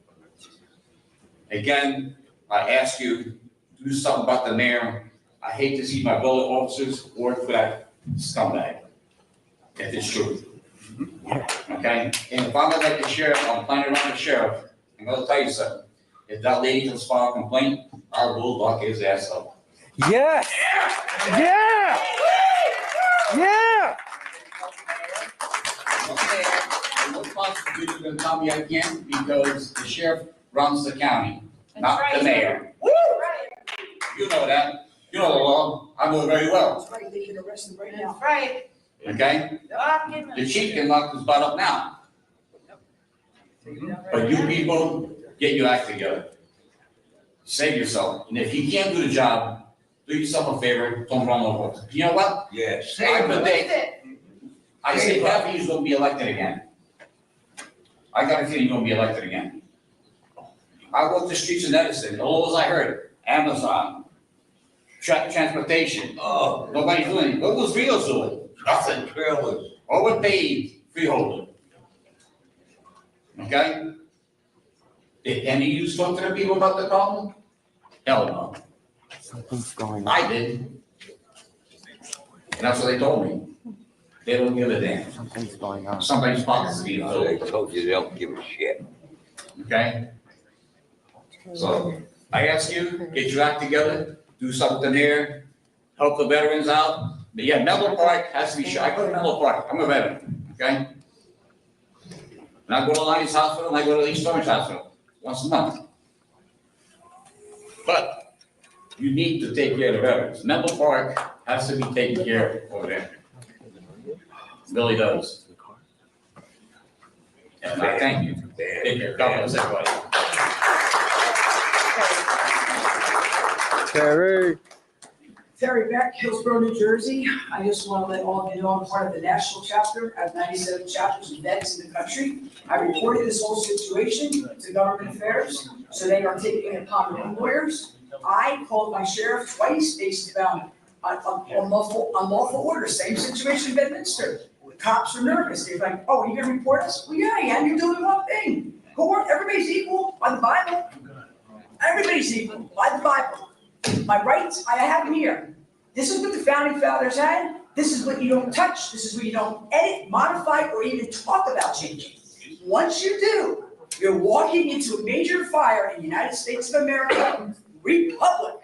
Again, I ask you to do something about the mayor. I hate to see my fellow officers work for that scumbag, if it's true. Okay? And if I'm like the sheriff, I'm planning around the sheriff, I'm gonna tell you something. If that lady can file a complaint, I will lock his ass up. Yes! Yeah! Yeah! No prosecutor can tell me I can't because the sheriff runs the county, not the mayor. You know that. You know the law. I know it very well. That's right, they can arrest him right now. That's right. Okay? The chief can lock his butt up now. But you people, get your act together. Save yourself. And if you can't do the job, do yourself a favor, don't run over. You know what? Yes. I predict, I say half of you's gonna be elected again. I got a feeling you're gonna be elected again. I walked the streets in Edison, all I heard, Amazon, transportation. Oh, nobody's doing it. What was Rio's doing? Nothing. Trailers. Overpaid freeholder. Okay? Did any of you talk to the people about the problem? Hell no. Something's going on. I did. And that's what they told me. They don't give a damn. Something's going on. Somebody's pockets is being They filled. told you they don't give a shit. Okay? So I ask you, get your act together, do something there, help the veterans out. But yeah, Menlo Park has to be shut. I go to Menlo Park. I'm a veteran, okay? And I go to Lonnie's Hospital and I go to East Orange Hospital once a month. But you need to take care of the veterans. Menlo Park has to be taken care of over there. It really does. And I thank you. Thank you. God bless everybody. Terry. Terry Beck, Hillsborough, New Jersey. I just want to let all of you know I'm part of the national chapter. I have 97 chapters of vets in the country. I reported this whole situation to government affairs, so they are taking it upon their own lawyers. I called my sheriff twice based about unlawful order, same situation in Bedminster. The cops are nervous. They're like, oh, are you gonna report us? Well, yeah, I am. You're doing the wrong thing. Go work. Everybody's equal by the Bible. Everybody's equal by the Bible. My rights, I have them here. This is what the founding fathers had. This is what you don't touch. This is what you don't edit, modify, or even talk about changing. Once you do, you're walking into a major fire in the United States of America, Republic.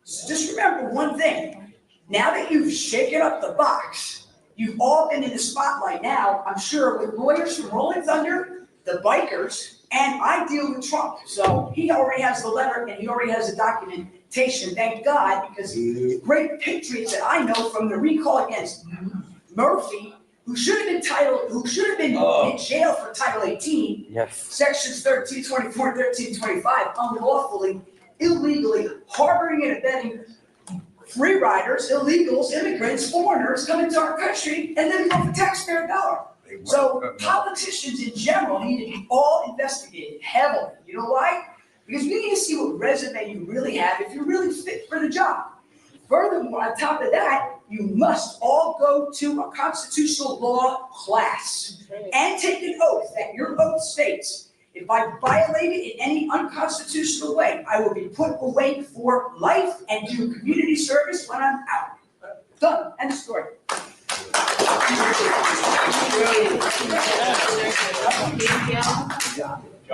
So just remember one thing. Now that you've shaken up the box, you've all been in the spotlight now, I'm sure, with lawyers from Rolling Thunder, the bikers, and I deal with Trump. So he already has the letter and he already has the documentation, thank God, because the great patriots that I know from the recall against Murphy, who should have been in jail for Title 18, Yes. Sections 1324 and 1325, unlawfully, illegally harboring and abetting free riders, illegals, immigrants, foreigners coming to our country and living off the taxpayer dollar. So politicians in general need to be all investigated heavily. You know why? Because we need to see what resume you really have if you're really fit for the job. Furthermore, on top of that, you must all go to a constitutional law class and take an oath that your oath states, if I violate it in any unconstitutional way, I will be put away for life and do community service when I'm out. Done. End of story.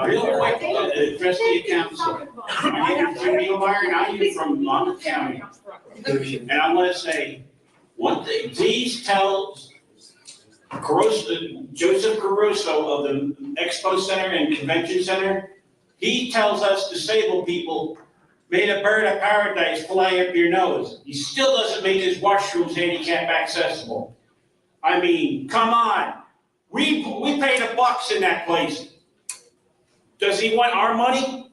Real quick, address the council. My name is Jimmy O'Meara, and I am from Monmouth County. And I want to say, one thing, please tell Joseph Caruso of the Expo Center and Convention Center, he tells us disabled people, may the bird of paradise fly up your nose. He still doesn't make his washrooms handicap accessible. I mean, come on. We pay the bucks in that place. Does he want our money?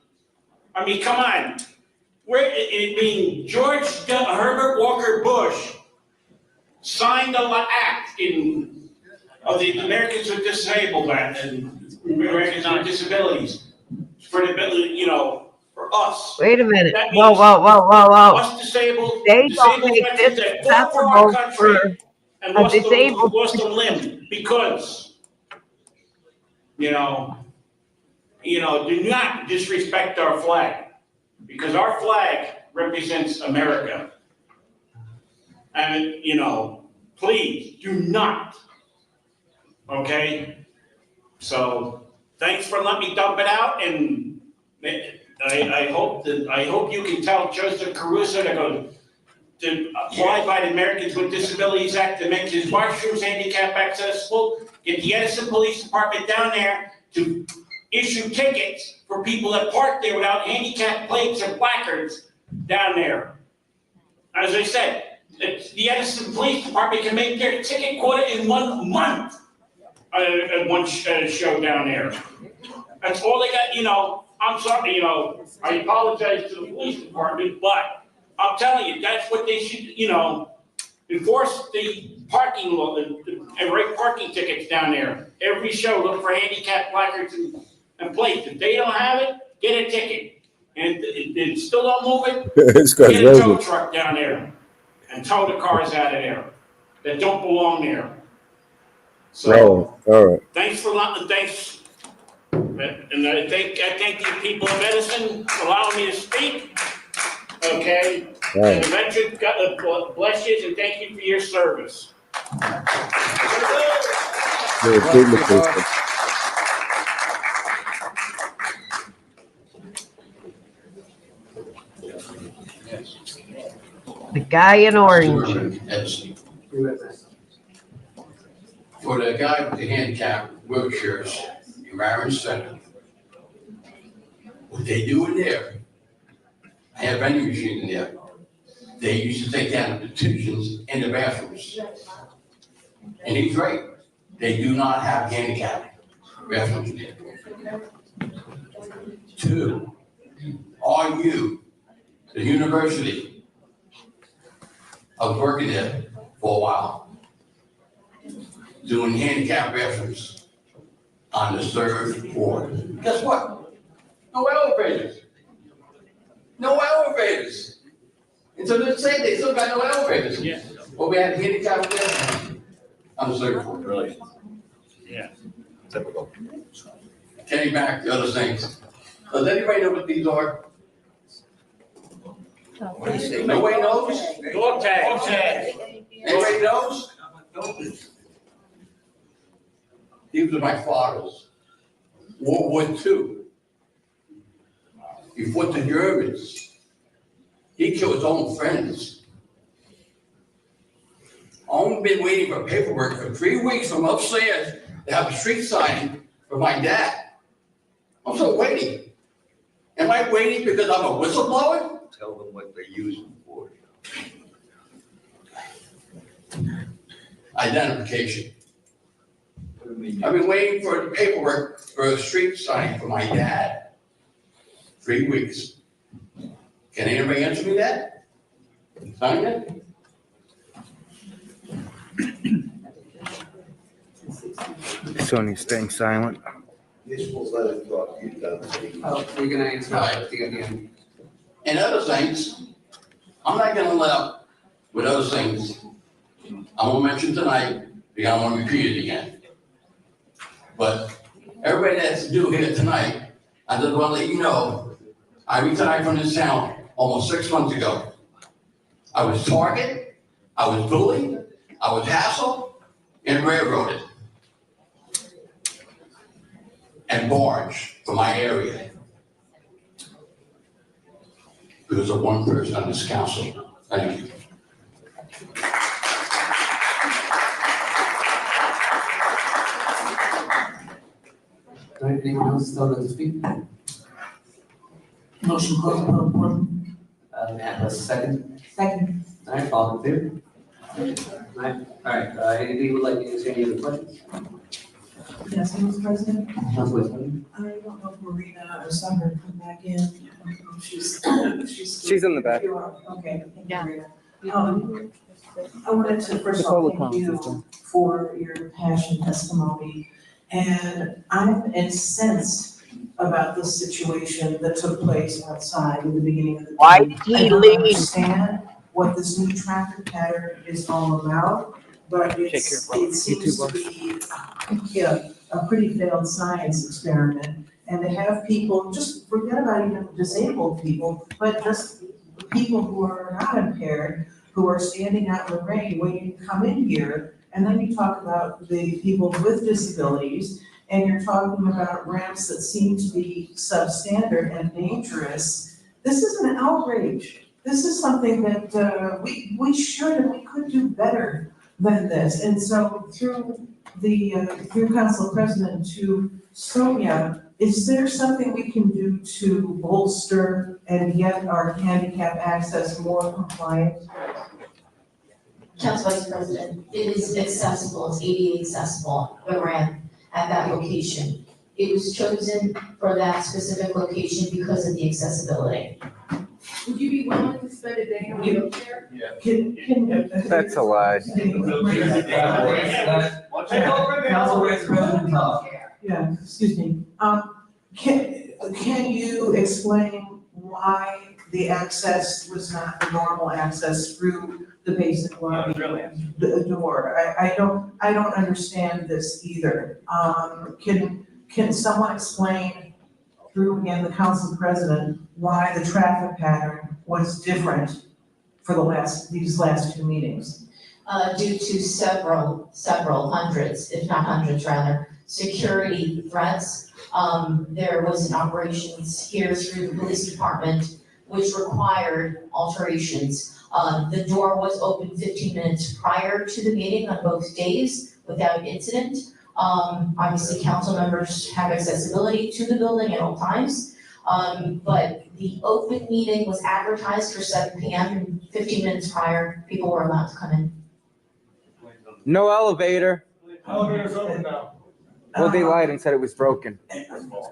I mean, come on. George Herbert Walker Bush signed the act of the Americans with Disabled Act and Americans with Disabilities for for us. Wait a minute. That Whoa, means whoa, whoa, whoa, whoa. us disabled They don't make veterans this that fought for our accessible country for and a lost disabled. a limb because, do not disrespect our flag, because our flag represents America. And, please do not, okay? So thanks for letting me dump it out, and I hope you can tell Joseph Caruso to apply by the Americans with Disabilities Act to make his washrooms handicap accessible, get the Edison Police Department down there to issue tickets for people that park there without handicap plates or placards down there. As I said, the Edison Police Department can make their ticket quota in 1 month at one show down there. That's all they got, I'm sorry, I apologize to the police department, but I'm telling you, that's what they should, enforce the parking law and write parking tickets down there. Every show, look for handicap placards and plates. If they don't have it, get a ticket. And if they still don't move it, It's got get a tow rolling. truck down there and tow the cars out of there that don't belong there. So, All right. thanks. And I thank you people of Edison for allowing me to speak. Okay. All right. And the veterans, God bless you, and thank you for your service. You're a big mistake. The guy in orange. For the guy with the handicap wheelchairs in Marion Center, what they do in there, I have vending machine in there. They used to take down the petitions in the bathrooms. And he's right. They do not have handicap bathrooms in there. 2, are you, the university, I was working there for a while, doing handicap bathrooms on the 3rd floor. Guess what? No elevators. No elevators. And so this day, they still got no elevators. Yeah. Well, we had handicap bathrooms on the 3rd floor. Really? Yeah. Typical. Getting back to other things. Does anybody know what these are? What do you say? Nobody knows? Dog tag. Anybody knows? These are my father's. World War II. He fought the Germans. He killed his own friends. I've been waiting for paperwork for 3 weeks from upstairs to have a street sign for my dad. I'm still waiting. Am I waiting because I'm a whistleblower? Tell them what they use them for. Identification. I've been waiting for the paperwork for a street sign for my dad. 3 weeks. Can anybody answer me that? Sign it? Sony's staying silent. This will let it talk. You don't. Oh, you're gonna answer at the end. And other things, I'm not gonna let up with other things I won't mention tonight, because I don't want to repeat it again. But everybody that's new here tonight, I just want to let you know, I retired from this town almost 6 months ago. I was targeted, I was bullied, I was hassled and railroaded and barged from my area because of one person on this council. Thank you. All right, anyone else still like to speak? Motion to close the public portion. May I have a second? Second. All right, all in favor? All right, anything you would like to answer, any other questions? Yes, Mr. President. Councilor Sutton? I don't know if Marina or Summer come back in. I don't know if she's She's in the back. Okay, thank you, Marina. I wanted to first of all thank you for your passion testimony. And I'm incensed about this situation that took place outside in the beginning of the day. Why did he I don't leave? understand what this new traffic pattern is all about, but it seems to be a pretty failed science experiment. And to have people, just forget about even disabled people, but just people who are not impaired, who are standing out in the rain waiting to come in here. And then you talk about the people with disabilities, and you're talking about ramps that seem to be substandard and dangerous. This is an outrage. This is something that we should and we could do better than this. And so through Council President to Sonia, is there something we can do to bolster and get our handicap access more compliant? Council Vice President, it is accessible, it's ADA accessible, the ramp at that location. It was chosen for that specific location because of the accessibility. Would you be willing to spend a day in a wheelchair? That's a lie. Council Vice President Todd. Yeah, excuse me. Can you explain why the access was not the normal access through the basic lobby, the door? I don't understand this either. Can someone explain through, again, the council president, why the traffic pattern was different for these last two meetings? Due to several hundreds, if not hundreds rather, security threats. There was an operations here through the police department which required alterations. The door was open 15 minutes prior to the meeting on both days without incident. Obviously, council members have accessibility to the building at all times. But the open meeting was advertised for 7 p.m. and 15 minutes prior, people were allowed to come in. No elevator. Elevator's open now. Well, they lied and said it was broken.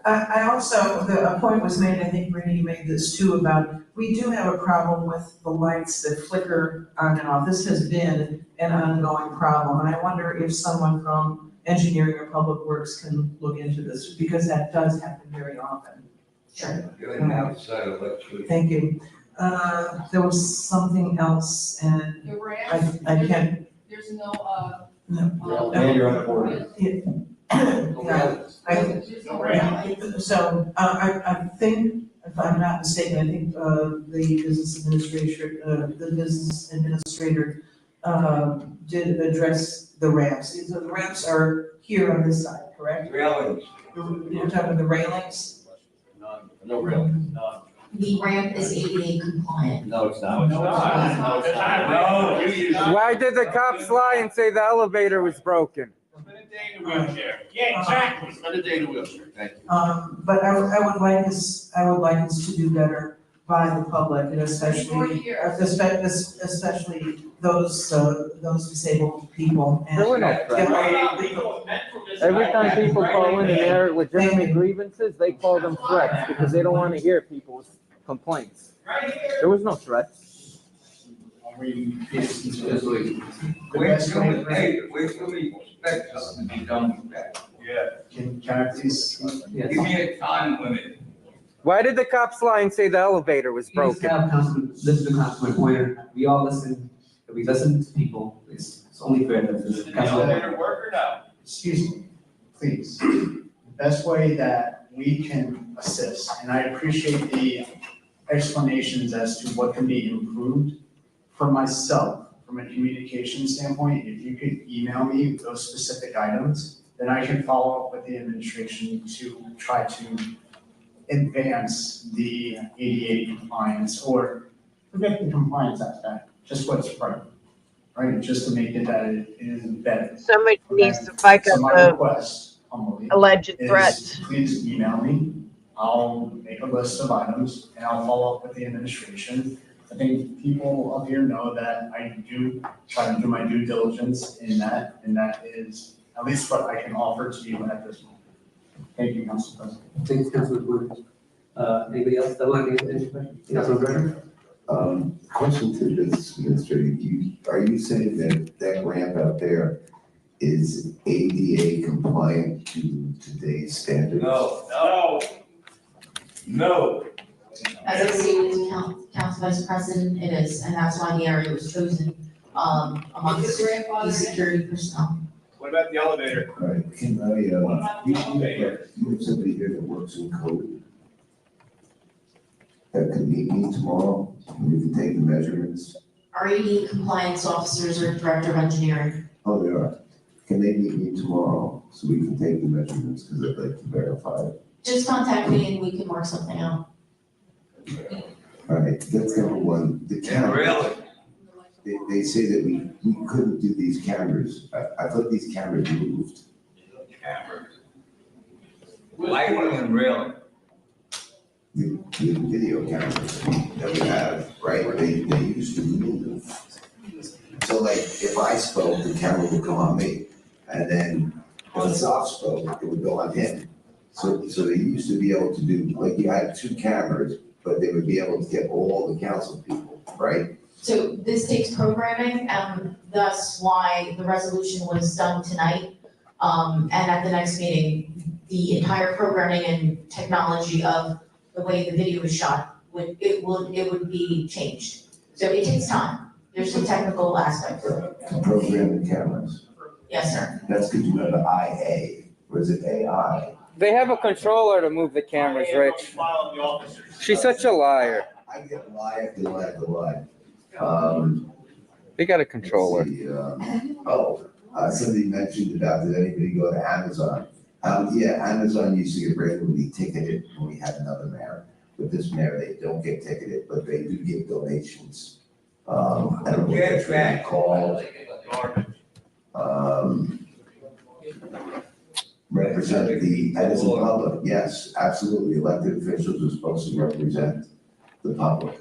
I also, a point was made, I think Brittany made this too, about we do have a problem with the lights that flicker on and off. This has been an ongoing problem, and I wonder if someone from engineering or public works can look into this, because that does happen very often. Sure. Thank you. There was something else, and The ramp, I can't. there's no, And you're on board. So I think, if I'm not mistaken, I think the business administrator did address the ramps. So the ramps are here on this side, correct? Railings. You're talking the railings? No railings, none. The ramp is ADA compliant. No, it's not. Why did the cops lie and say the elevator was broken? Wheelchair. Yeah, exactly. Spend a day in a wheelchair. Thank you. But I would like us to do better by the public, and especially those disabled people. And There were no threats. Every time people call in and air legitimate grievances, they call them threats because they don't want to hear people's complaints. There was no threats. When we expect something to be done with that. Yeah. Can I please? Give me a time limit. Why did the cops lie and say the elevator was broken? This is the Councilman Pointer. We all listen. We listen to people. It's only fair that this. Elevator work or no? Excuse me, please. The best way that we can assist, and I appreciate the explanations as to what can be improved. For myself, from a communication standpoint, if you could email me those specific items, then I can follow up with the administration to try to advance the ADA compliance, or forget the compliance aspect, just what's right? Just to make it that it is better. Somebody needs to back So up my the request, humbly, alleged is threats. please email me. I'll make a list of items and I'll follow up with the administration. I think people up here know that I do try to do my due diligence in that, and that is at least what I can offer to you at this moment. Thank you, Council President. Thanks, Councilor Williams. Anybody else that would like to answer questions? Councilor Brenner? Question to this administrator, are you saying that that ramp out there is ADA compliant to today's standards? No. As I stated to Council Vice President, it is, and that's why the area was chosen, amongst the security personnel. What about the elevator? All right, can I, you have somebody here that works in code that could meet me tomorrow, and we can take the measurements? Our AD compliance officers or director of engineering. Oh, they are. Can they meet me tomorrow so we can take the measurements, because I'd like to verify it? Just contact me and we can work something out. All right, that's number one. The cameras. They say that we couldn't do these cameras. I thought these cameras moved. Cameras. Lighting and railing. The video cameras that we have, right, they used to move. So like, if I spoke, the camera would come on me, and then if Asaf spoke, it would go on him. So they used to be able to do, like, you had two cameras, but they would be able to get all the council people, right? So this takes programming, and thus why the resolution was done tonight. And at the next meeting, the entire programming and technology of the way the video is shot, would be changed. So it takes time. There's some technical aspect to it. To program the cameras. Yes, sir. That's because you have an IA, or is it AI? They have a controller to move the cameras, Rich. She's such a liar. I get lie after lie after lie. They got a controller. Somebody mentioned about, did anybody go to Amazon? Yeah, Amazon used to get regularly ticketed when we had another mayor. With this mayor, they don't get ticketed, but they do give donations. I don't know what that's really called. Represent the Edison public, yes, absolutely. Elected officials are supposed to represent the public.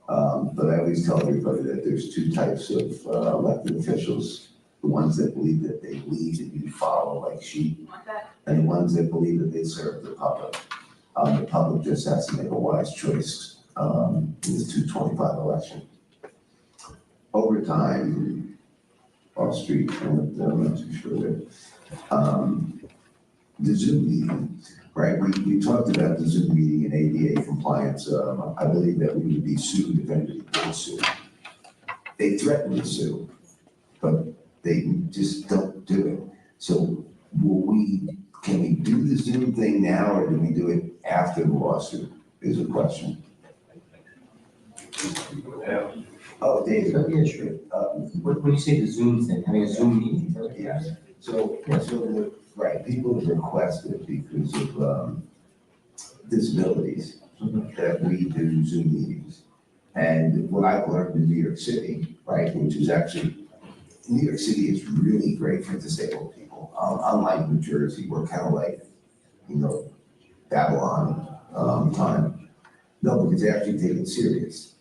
But I always tell everybody that there's two types of elected officials. The ones that believe that they lead and you follow like sheep, and the ones that believe that they serve the public. The public just has to make a wise choice in the 225 election. Over time, off street, I'm not too sure there. The Zoom meeting, right? We talked about the Zoom meeting and ADA compliance. I believe that we would be sued if anybody did sue. They threaten to sue, but they just don't do it. So can we do the Zoom thing now, or do we do it after the lawsuit is a question. Oh, Dave. Yeah, sure. When you say the Zoom thing, having a Zoom meeting? Yeah. So right, people have requested because of disabilities that we do Zoom meetings. And what I've learned in New York City, right, which is actually, New York City is really great for disabled people. Unlike New Jersey, we're kind of like, Babylon time. No, because they actually take it serious.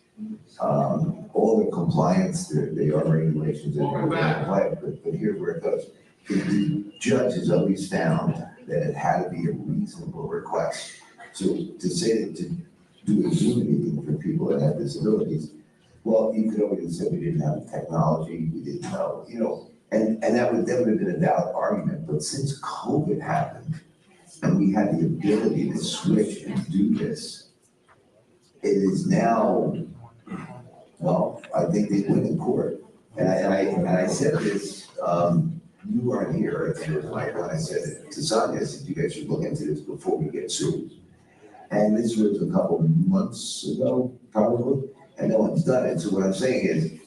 All the compliance, they are regulations that are compliant, but here's where it goes. The judge has always found that it had to be a reasonable request. So to say that to do a Zoom meeting for people that have disabilities, well, you could always say we didn't have the technology, we didn't know, and that would have been a valid argument. But since COVID happened and we had the ability to switch and do this, it is now, well, I think they win in court. And I said this, you weren't here, and it was like when I said it to Sonia, I said, you guys should look into this before we get sued. And this was a couple months ago, probably, and no one's done it. So what I'm saying is,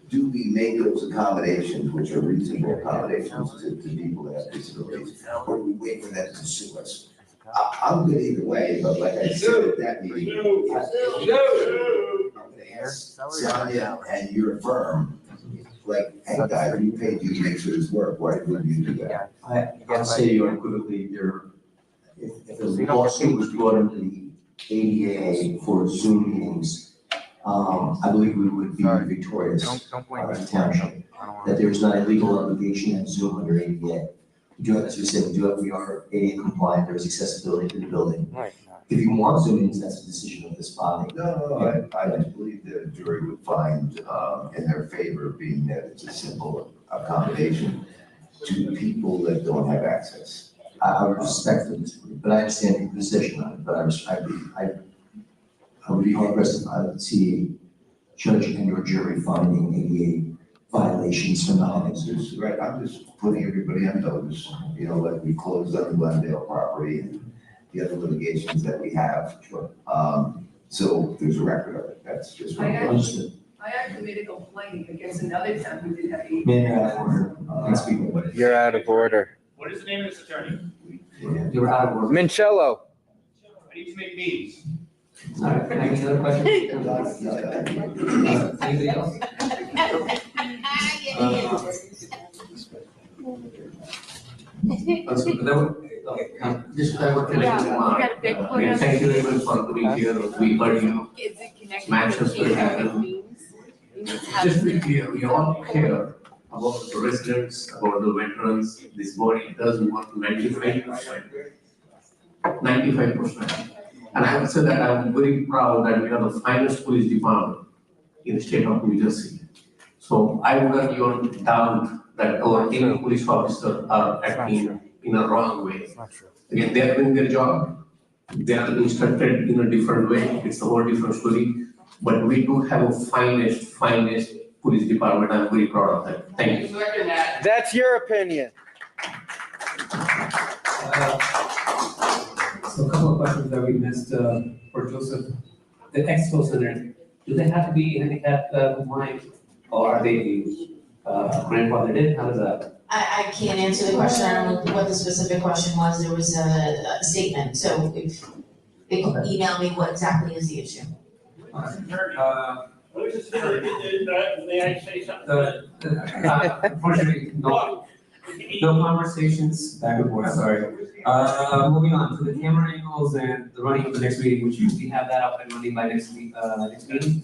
do we make those accommodations, which are reasonable accommodations to people that have disabilities, or do we wait for them to sue us? I'm good either way, but like I said at that meeting, Sonia and your firm, like, hey guys, we paid you to make sure this work, why wouldn't you do that? I'll say you unequivocally, if the lawsuit was brought into the ADA for Zoom meetings, I believe we would be victorious on the township, that there is not a legal obligation at Zoom under ADA. We do have, as we said, we are ADA compliant, there is accessibility to the building. Right. If you want Zoom meetings, that's a decision of this body. No, I believe the jury would find, in their favor, being that it's a simple accommodation to people that don't have access. I would respectfully disagree, but I understand your position on it, but I would be hard pressed to see judge and your jury finding ADA violations from the homes. Right, I'm just putting everybody on notice, like we closed on the Glendale property and the other litigations that we have. So there's a record of it, that's just what I'm Understood. I actually made a complaint against another town who did have a. May I have order? You're out of order. What is the name of this attorney? You're out of order. Minchello. I need to make meetings. All right, can I get another question? Anybody else? Just I would thank you very much for coming here. We heard you. Matches will happen. Just be clear, we all care about the residents, about the veterans. This body does work 95%. 95%. And I would say that I'm very proud that we are the finest police department in the state of New Jersey. So I wouldn't even doubt that our any police officers are acting in a wrong way. Again, they are doing their job. They are instructed in a different way. It's a whole different story. But we do have a finest police department. I'm very proud of that. Thank you. That's your opinion. So a couple of questions that we missed for Joseph. The Expo Center, do they have to be handicap compliant or are they grandfathered in? How does that? I can't answer the question, I don't know what the specific question was, there was a statement, so if they can email me what exactly is the issue. May I say something? Unfortunately, no conversations back and forth, sorry. Moving on to the camera angles and the running of the next meeting, would you have that up and running by next week, next meeting?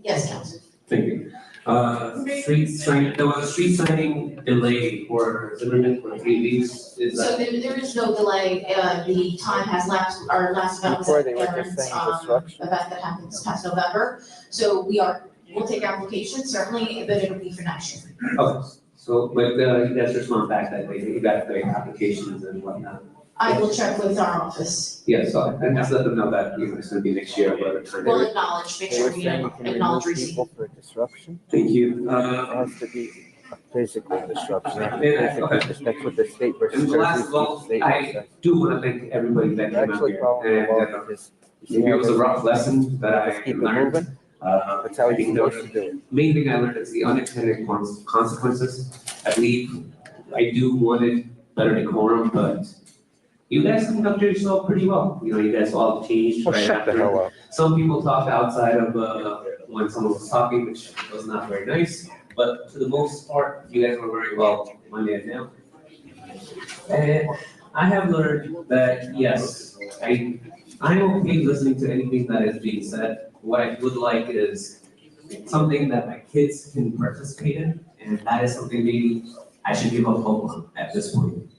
Yes, Council. Thank you. There was a street signing delay for Zimmerman for 3 weeks, is So that? there is no delay, the time has lapsed, our last event was Before at they were just Aaron's, saying disruption. event that happened this past November. So we'll take applications certainly, but it'll be for next year. Okay, so, but, you guys respond back that way, you got the applications and whatnot. I will check with our office. Yeah, so, and just let them know that, it's gonna be next year, whatever time. We'll acknowledge, make They sure were we saying you can acknowledge remove receipt. people for disruption. Thank you. It has to be a physical disruption. Yeah, okay. That's what the state versus And the last Jersey of all, state I says. do wanna thank everybody that came out Actually, here. following the law And, because you maybe it was a see rough lesson that I just keep it learned. moving. That's how I you're think supposed to do it. main thing I learned is the unintended consequences. I believe I do want it better decorum, but you guys conducted yourself pretty well. You guys all changed Oh, right shut the after. hell up. Some people talked outside of when someone was talking, which was not very nice. But for the most part, you guys were very well Monday and now. And I have learned that, yes, I'm okay listening to anything that is being said. What I would like is something that my kids can participate in, and that is something maybe I should give up hope on at this point.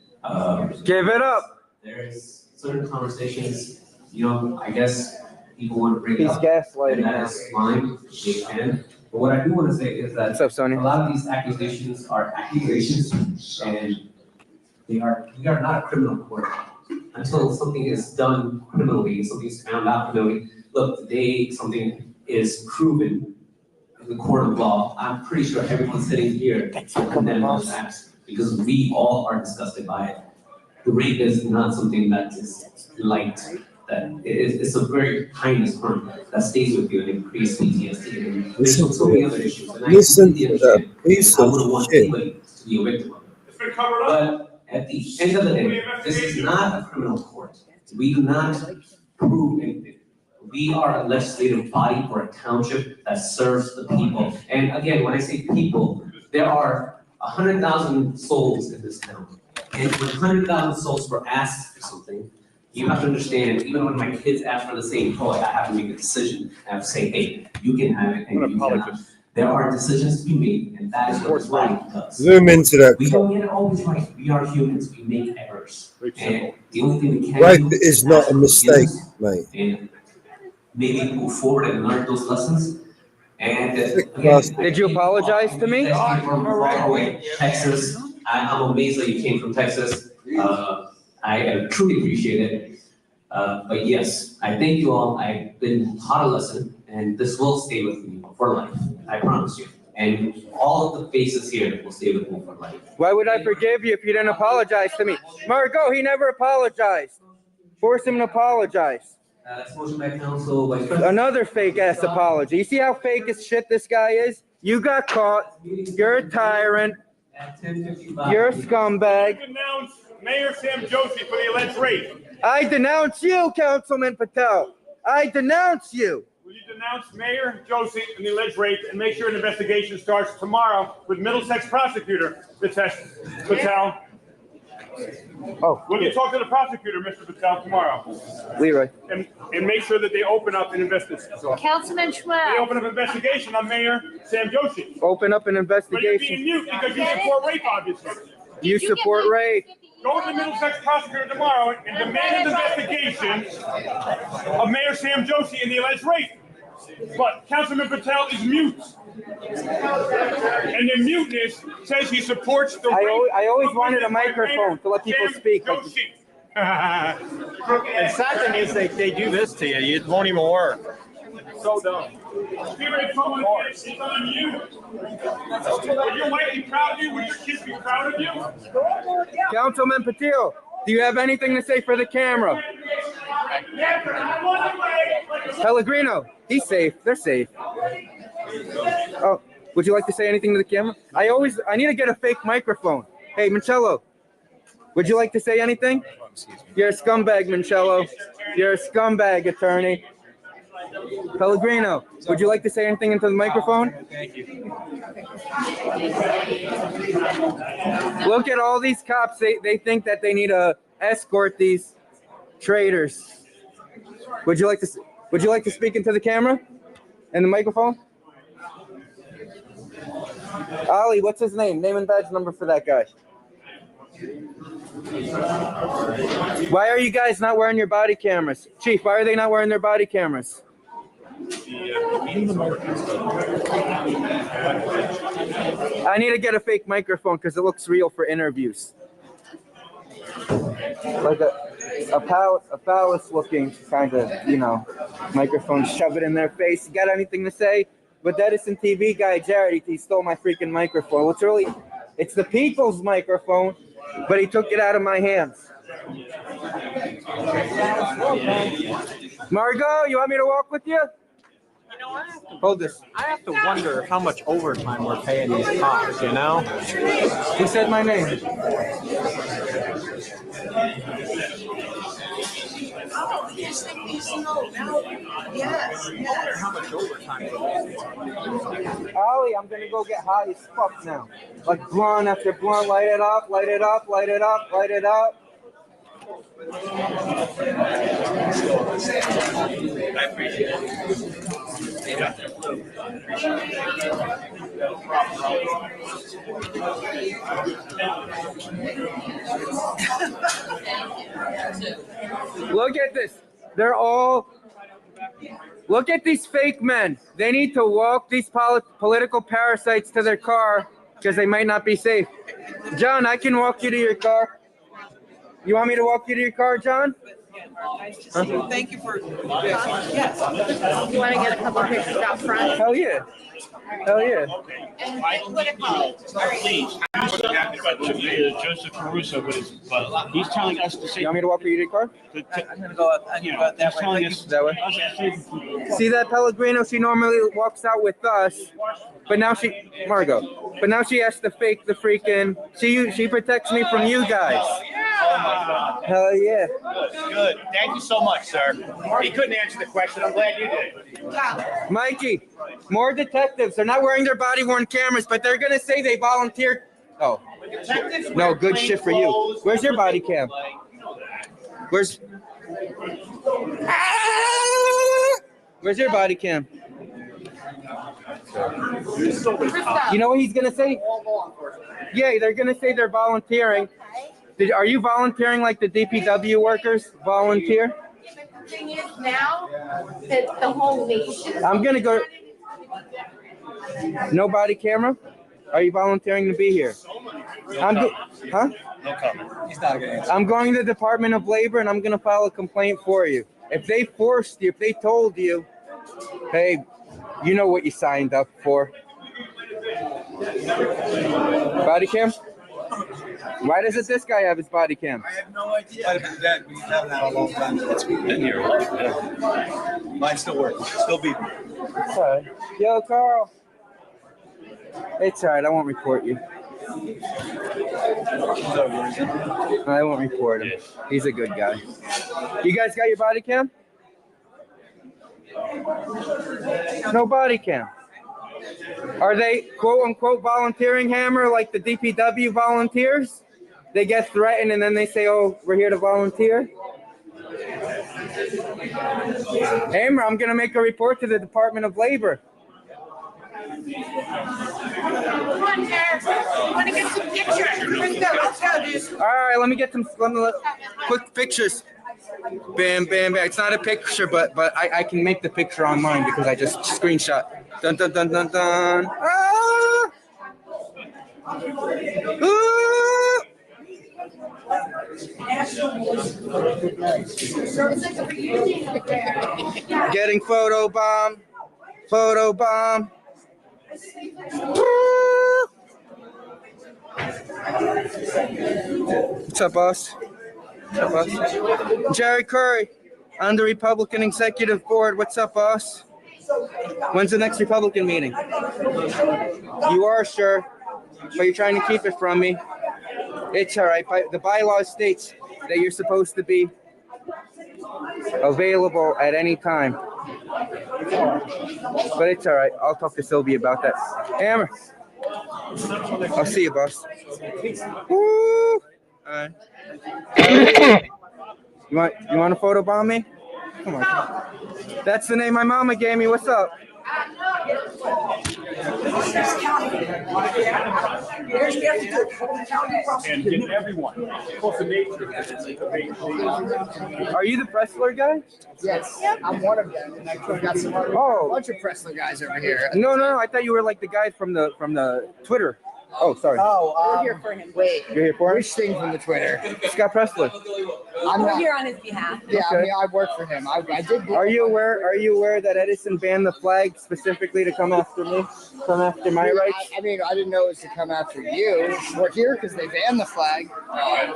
Give it up. There's certain conversations, I guess people want to bring He's up. gaslighting And that now. is fine, they can. But what I do want to say is that What's up, Sonia? a lot of these accusations are accusations, and we are not a criminal court. Until something is done criminally, something is found out criminally, look, the day something is proven in the court of law, I'm pretty sure everyone sitting here will condemn those acts, because we all are disgusted by it. The rape is not something that is light. that it's a very heinous harm that stays with you and it creates PTSD. And there's Listen so to many it. other issues, and I Listen completely to that understand. piece I of wouldn't want shit. anybody to be a victim of it. But at the end of the day, this is not a criminal court. We do not prove anything. We are a legislative body for a township that serves the people. And again, when I say people, there are 100,000 souls in this town. And when 100,000 souls were asked for something, you have to understand, even when my kids ask for the same toy, I have to make a decision. I have to say, hey, you can have it and you cannot. There are decisions to be made, and that is what this body does. Zoom into that. We don't get it always right. We are humans, we make errors. And the only thing we can Right do is not ask a for mistake, forgiveness mate. and maybe move forward and learn those lessons. And again, Did you apologize to me? you guys came from far away, Texas. I'm amazed that you came from Texas. I truly appreciate it. But yes, I thank you all. I've been taught a lesson, and this will stay with me for life. I promise you. And all of the faces here will stay with me for life. Why would I forgive you if you didn't apologize to me? Margot, he never apologized. Force him to apologize. That's motion by council, Vice President. Another fake ass apology. You see how fake as shit this guy is? You got caught. You're a tyrant. You're a scumbag. Denounce Mayor Sam Joshi for the alleged rape. I denounce you, Councilman Patel. I denounce you. Will you denounce Mayor Joshi and the alleged rape and make sure an investigation starts tomorrow with Middlesex prosecutor Patel? Oh. Will you talk to the prosecutor, Mr. Patel, tomorrow? Leroy. And make sure that they open up an investigation. Councilman Schwab. They open up an investigation on Mayor Sam Joshi. Open up an But you're investigation. being mute because you support rape, obviously. You support rape. Go to the Middlesex prosecutor tomorrow and demand an investigation of Mayor Sam Joshi and the alleged rape. But Councilman Patel is mute. And the muteness says he supports the rape. I always wanted a microphone to let people speak. Joshi. And sad thing is they do this to you. It won't even work. So dumb. Spirit of course. It's on you. Would your wife be proud of you? Would your kids be proud of you? Councilman Patel, do you have anything to say for the camera? Pellegrino, he's safe. They're safe. Oh, would you like to say anything to the camera? I need to get a fake microphone. Hey, Mancello, would you like to say anything? You're a scumbag, Mancello. You're a scumbag, attorney. Pellegrino, would you like to say anything into the microphone? Thank you. Look at all these cops. They think that they need to escort these traitors. Would you like to speak into the camera and the microphone? Ali, what's his name? Name and badge number for that guy. Why are you guys not wearing your body cameras? Chief, why are they not wearing their body cameras? I need to get a fake microphone because it looks real for interviews. Like a phallus looking kind of, microphone, shove it in their face. You got anything to say? But that Edison TV guy, Jared, he stole my freaking microphone. It's the people's microphone, but he took it out of my hands. Margot, you want me to walk with you? Hold this. I have to wonder how much overtime we're paying these cops, you know? Who said my name? Oh, yes, yes. How much overtime Ollie, I'm gonna go get high as fuck now. Like blunt after blunt, light it up, light it up, light it up, light it up. I appreciate it. Look at this. Look at these fake men. They need to walk these political parasites to their car because they might not be safe. John, I can walk you to your car. You want me to walk you to your car, John? Nice to see you. Thank you for. Yes. You want to get a couple pictures out front? Hell yeah. Hell yeah. And what it called? Please. Joseph Caruso, but he's telling us to say. You want me to walk your ID card? I'm gonna go up. He's telling us that way. See that Pellegrino? She normally walks out with us, but now Margot. But now she has to fake the freaking. She protects me from you guys. Oh, Hell yeah. Good. Thank you so much, sir. He couldn't answer the question. I'm glad you did. Mikey, more detectives. They're not wearing their body-worn cameras, but they're gonna say they volunteered. Oh, no, good shit for you. Where's your body cam? Where's your body cam? You know what he's gonna say? Yeah, they're gonna say they're volunteering. Are you volunteering like the DPW workers volunteer? The thing is now that the whole nation. I'm gonna go. No body camera? Are you volunteering to be here? Huh? No comment. He's not gonna answer. I'm going to the Department of Labor and I'm gonna file a complaint for you. If they forced you, if they told you, hey, you know what you signed up for. Body cam? Why doesn't this guy have his body cam? I have no idea. Might have been dead, but you haven't had a long time. It's been here. Yeah. Mine still works. Still beeping. It's all right. Yo, Carl. It's all right. I won't report you. I won't report him. He's a good guy. You guys got your body cam? No body cam. Are they quote unquote volunteering, Hammer, like the DPW volunteers? They get threatened and then they say, oh, we're here to volunteer? Hammer, I'm going to make a report to the Department of Labor. Come on, Derek. I want to get some pictures. Let's go, dude. All right, let me get some quick pictures. Bam, bam, bam. It's not a picture, but I can make the picture on mine because I just screenshot. Dun, dun, dun, dun, dun. Ah! Ah! Getting photo bomb. Photo bomb. What's up, boss? What's up, boss? Jerry Curry on the Republican Executive Board. What's up, boss? When's the next Republican meeting? You are sure, but you're trying to keep it from me. It's all right. The bylaw states that you're supposed to be available at any time. But it's all right. I'll talk to Sylvia about that. Hammer. I'll see you, boss. Woo! All right. You want to photobomb me? Come on. That's the name my mama gave me. What's up? And get everyone. Are you the Pressler guy? Yes, I'm one of them. And I got some other bunch of Pressler guys over here. No. I thought you were like the guy from the Twitter. Oh, sorry. Oh, we're here for him. Wait. You're here for him? Which thing from the Twitter? Scott Pressler. We're here on his behalf. Yeah, Okay. I mean, I work for him. I did. Are you aware that Edison banned the flag specifically to come after me? Come after my rights? I mean, I didn't know it was to come after you. We're here because they banned the flag.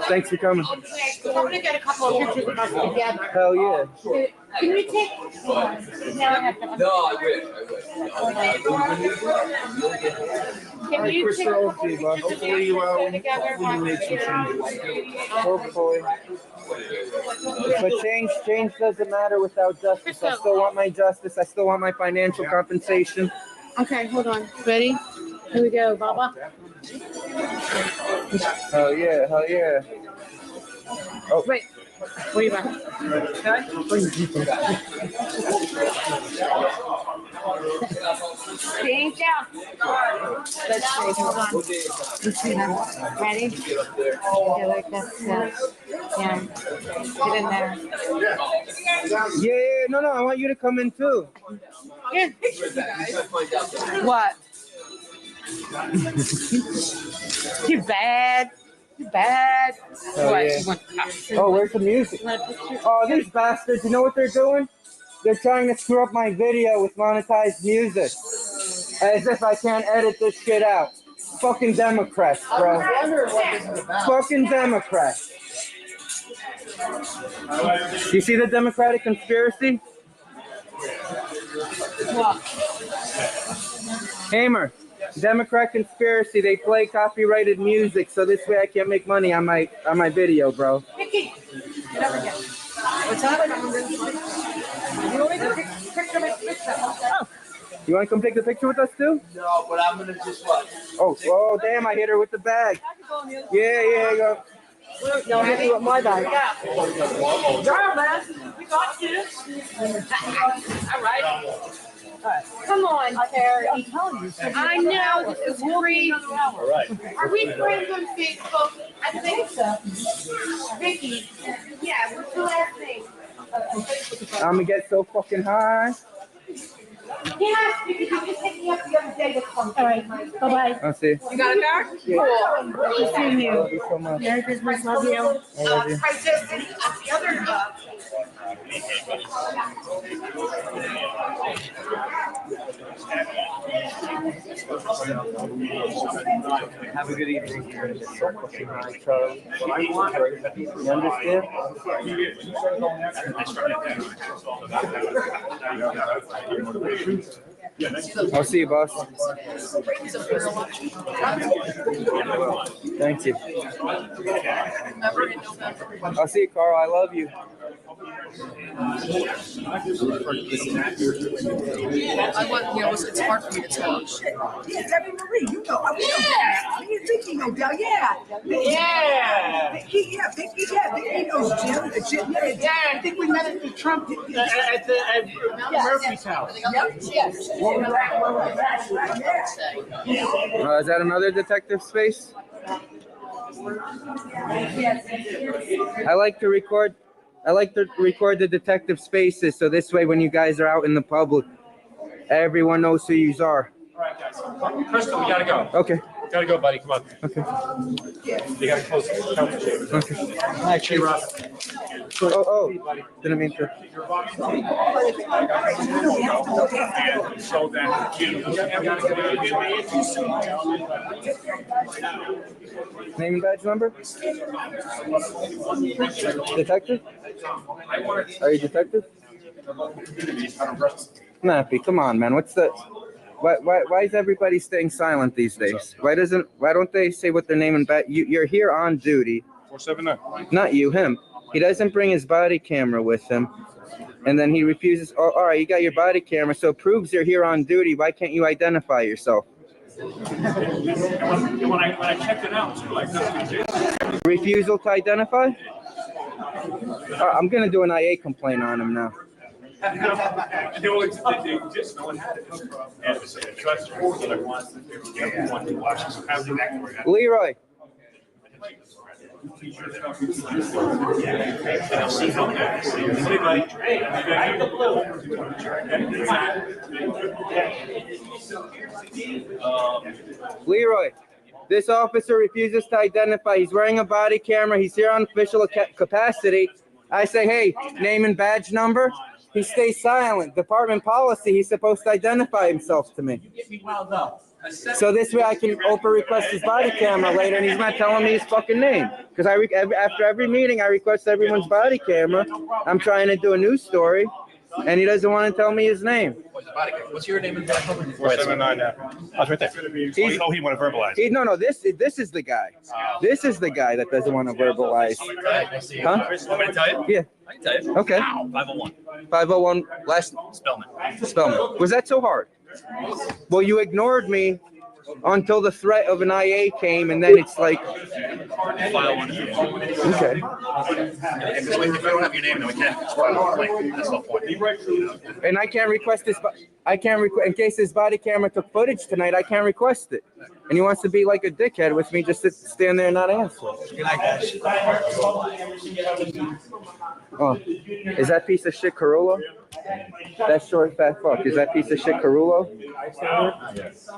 Thanks for coming. I'm going to get a couple of pictures of us together. Hell yeah. Can we take? Now I have to. Can you take a couple of pictures of us together? Hopefully. But change doesn't matter without justice. I still want my justice. I still want my financial compensation. Okay, hold on. Ready? Here we go, Baba. Hell yeah, hell yeah. Oh. Wait. What are you about? Change down. Let's see. Hold on. Let's see now. Ready? Okay, like this. Yeah. Get in there. Yeah, no, I want you to come in too. Yeah. What? Too bad. too bad. Oh, What, yeah. you want- Oh, where's the music? Oh, these bastards, you know what they're doing? They're trying to screw up my video with monetized music. As if I can't edit this shit out. Fucking Democrats, bro. I wonder what this is about. Fucking Democrats. You see the Democratic conspiracy? Hamer, Democrat conspiracy. They play copyrighted music, so this way I can't make money on my video, bro. Mickey, get over here. What's up? You want me to picture my picture? Oh. You want to come take the picture with us too? No, but I'm gonna just watch. Oh, damn! I hit her with the bag. Yeah, go. No, hit me with my bag. Yeah, man. We got you. All right. Come on, Terry. I'm telling you. I know, this is crazy. All right. Are we friends on Facebook? I think so. Vicky. Yeah, what's the last name? I'm gonna get so fucking high. Yes, Vicky, you just hit me up the other day with something. All right, bye-bye. I'll see. You got it back? Yeah. Cool. Good seeing you. Love you so much. Merry Christmas, love you. I love you. I just, the other, Have a good evening. Charlie. You understand? I'll see you, boss. Thank you. I'll see you, Carl. I love you. I want, it's hard for me to talk. Yeah, Debbie Marie, you know, we know that. Me and Vicky know that, yeah. Vicky knows Jim. Yeah, I think we met at the Trump at Murphy's house. Yes. Is that another detective space? I like to record the detective spaces, so this way when you guys are out in the public, everyone knows who you are. All right, guys. Crystal, we gotta go. Okay. Gotta go, buddy. Come on. Okay. You gotta close the council chambers. Okay. Hey, Russ. Oh, didn't mean to. So that Name and badge number? Detective? Are you detective? Nappy, come on, man. What's the? Why is everybody staying silent these days? Why don't they say what their name and badge? You're here on duty. 479. Not you, him. He doesn't bring his body camera with him, and then he refuses. Oh, all right, you got your body camera, so it proves you're here on duty. Why can't you identify yourself? When I checked it out, too, Refusal to identify? I'm gonna do an IA complaint on him now. No one had it. Leroy. Leroy, this officer refuses to identify. He's wearing a body camera. He's here on official capacity. I say, hey, name and badge number. He stays silent. Department policy, he's supposed to identify himself to me. So this way I can open request his body camera later, and he's not telling me his fucking name. Because after every meeting, I request everyone's body camera. I'm trying to do a news story, and he doesn't want to tell me his name. What's your name and badge number? 479. I was right there. He want to verbalize. No, this is the guy. This is the guy that doesn't want to verbalize. Huh? Want me to tell you? Yeah. I can tell you. Okay. 501. 501 last Spellman. Was that so hard? Well, you ignored me until the threat of an IA came, and then it's like, okay. If we don't have your name, then we can't. That's the point. And I can't request this. In case his body camera took footage tonight, I can't request it. And he wants to be like a dickhead with me, just stand there and not answer. Oh, is that piece of shit Carullo? That short fat fuck. Is that piece of shit Carullo?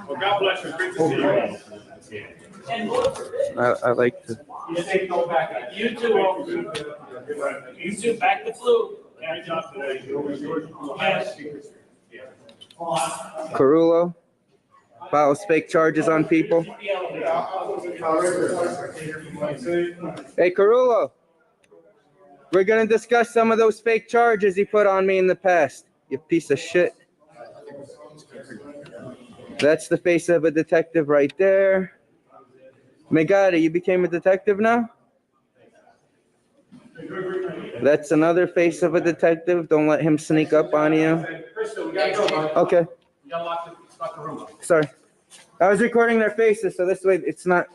Well, God bless you. Great to see you. I like to. You too, you too, back the flu. Yes. Carullo files fake charges on people. Hey, Carullo, we're gonna discuss some of those fake charges he put on me in the past. You piece of shit. That's the face of a detective right there. Megata, you became a detective now? That's another face of a detective. Don't let him sneak up on you. Okay. Sorry. I was recording their faces, so this way it's not,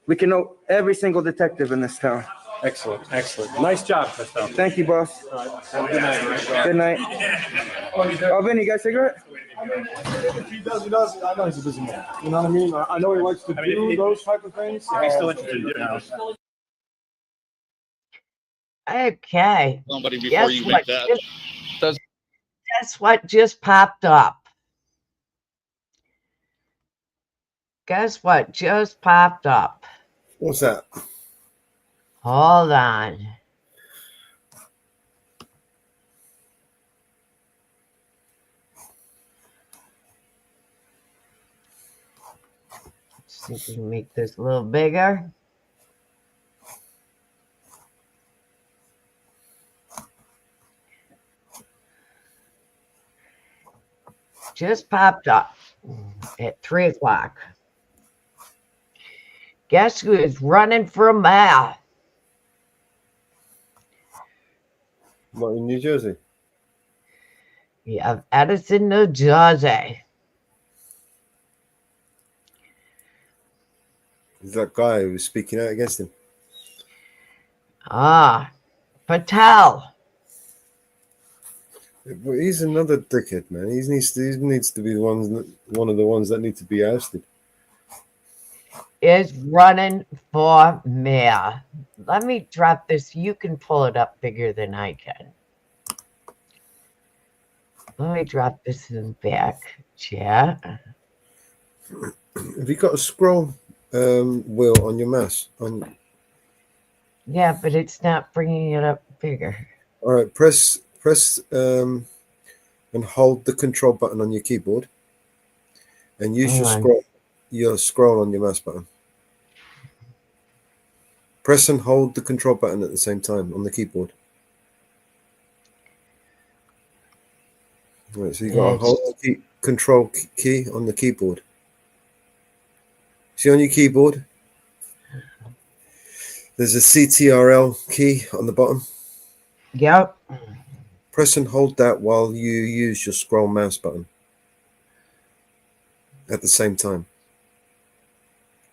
we can know every single detective in this town. Excellent, excellent. Nice job, Christo. Thank you, boss. Have a good night. Good night. Oh, Vinny, you got a cigarette? If he does, he does. I know he's a busy man. You know what I mean? I know he likes to do those type of things. He's still interested in doing this. Okay. Somebody before Guess you what make that. Guess what just popped up? Guess what just popped up? What's that? Hold on. Let's see if we can make this a little bigger. Just popped up at 3 o'clock. Guess who is running for mayor? What, in New Jersey? We have Edison, New Jersey. Is that guy who was speaking out against him? Ah, Patel. But he's another dickhead, man. He needs to be one of the ones that need to be ousted. Is running for mayor. Let me drop this. You can pull it up bigger than I can. Let me drop this in the back chat. Have you got a scroll wheel on your mouse? Yeah, but it's not bringing it up bigger. All right, press and hold the control button on your keyboard, and use your scroll on your mouse button. Press and hold the control button at the same time on the keyboard. All right, so you got to hold the control key on the keyboard. See on your keyboard, there's a CTRL key on the bottom. Yep. Press and hold that while you use your scroll mouse button at the same time.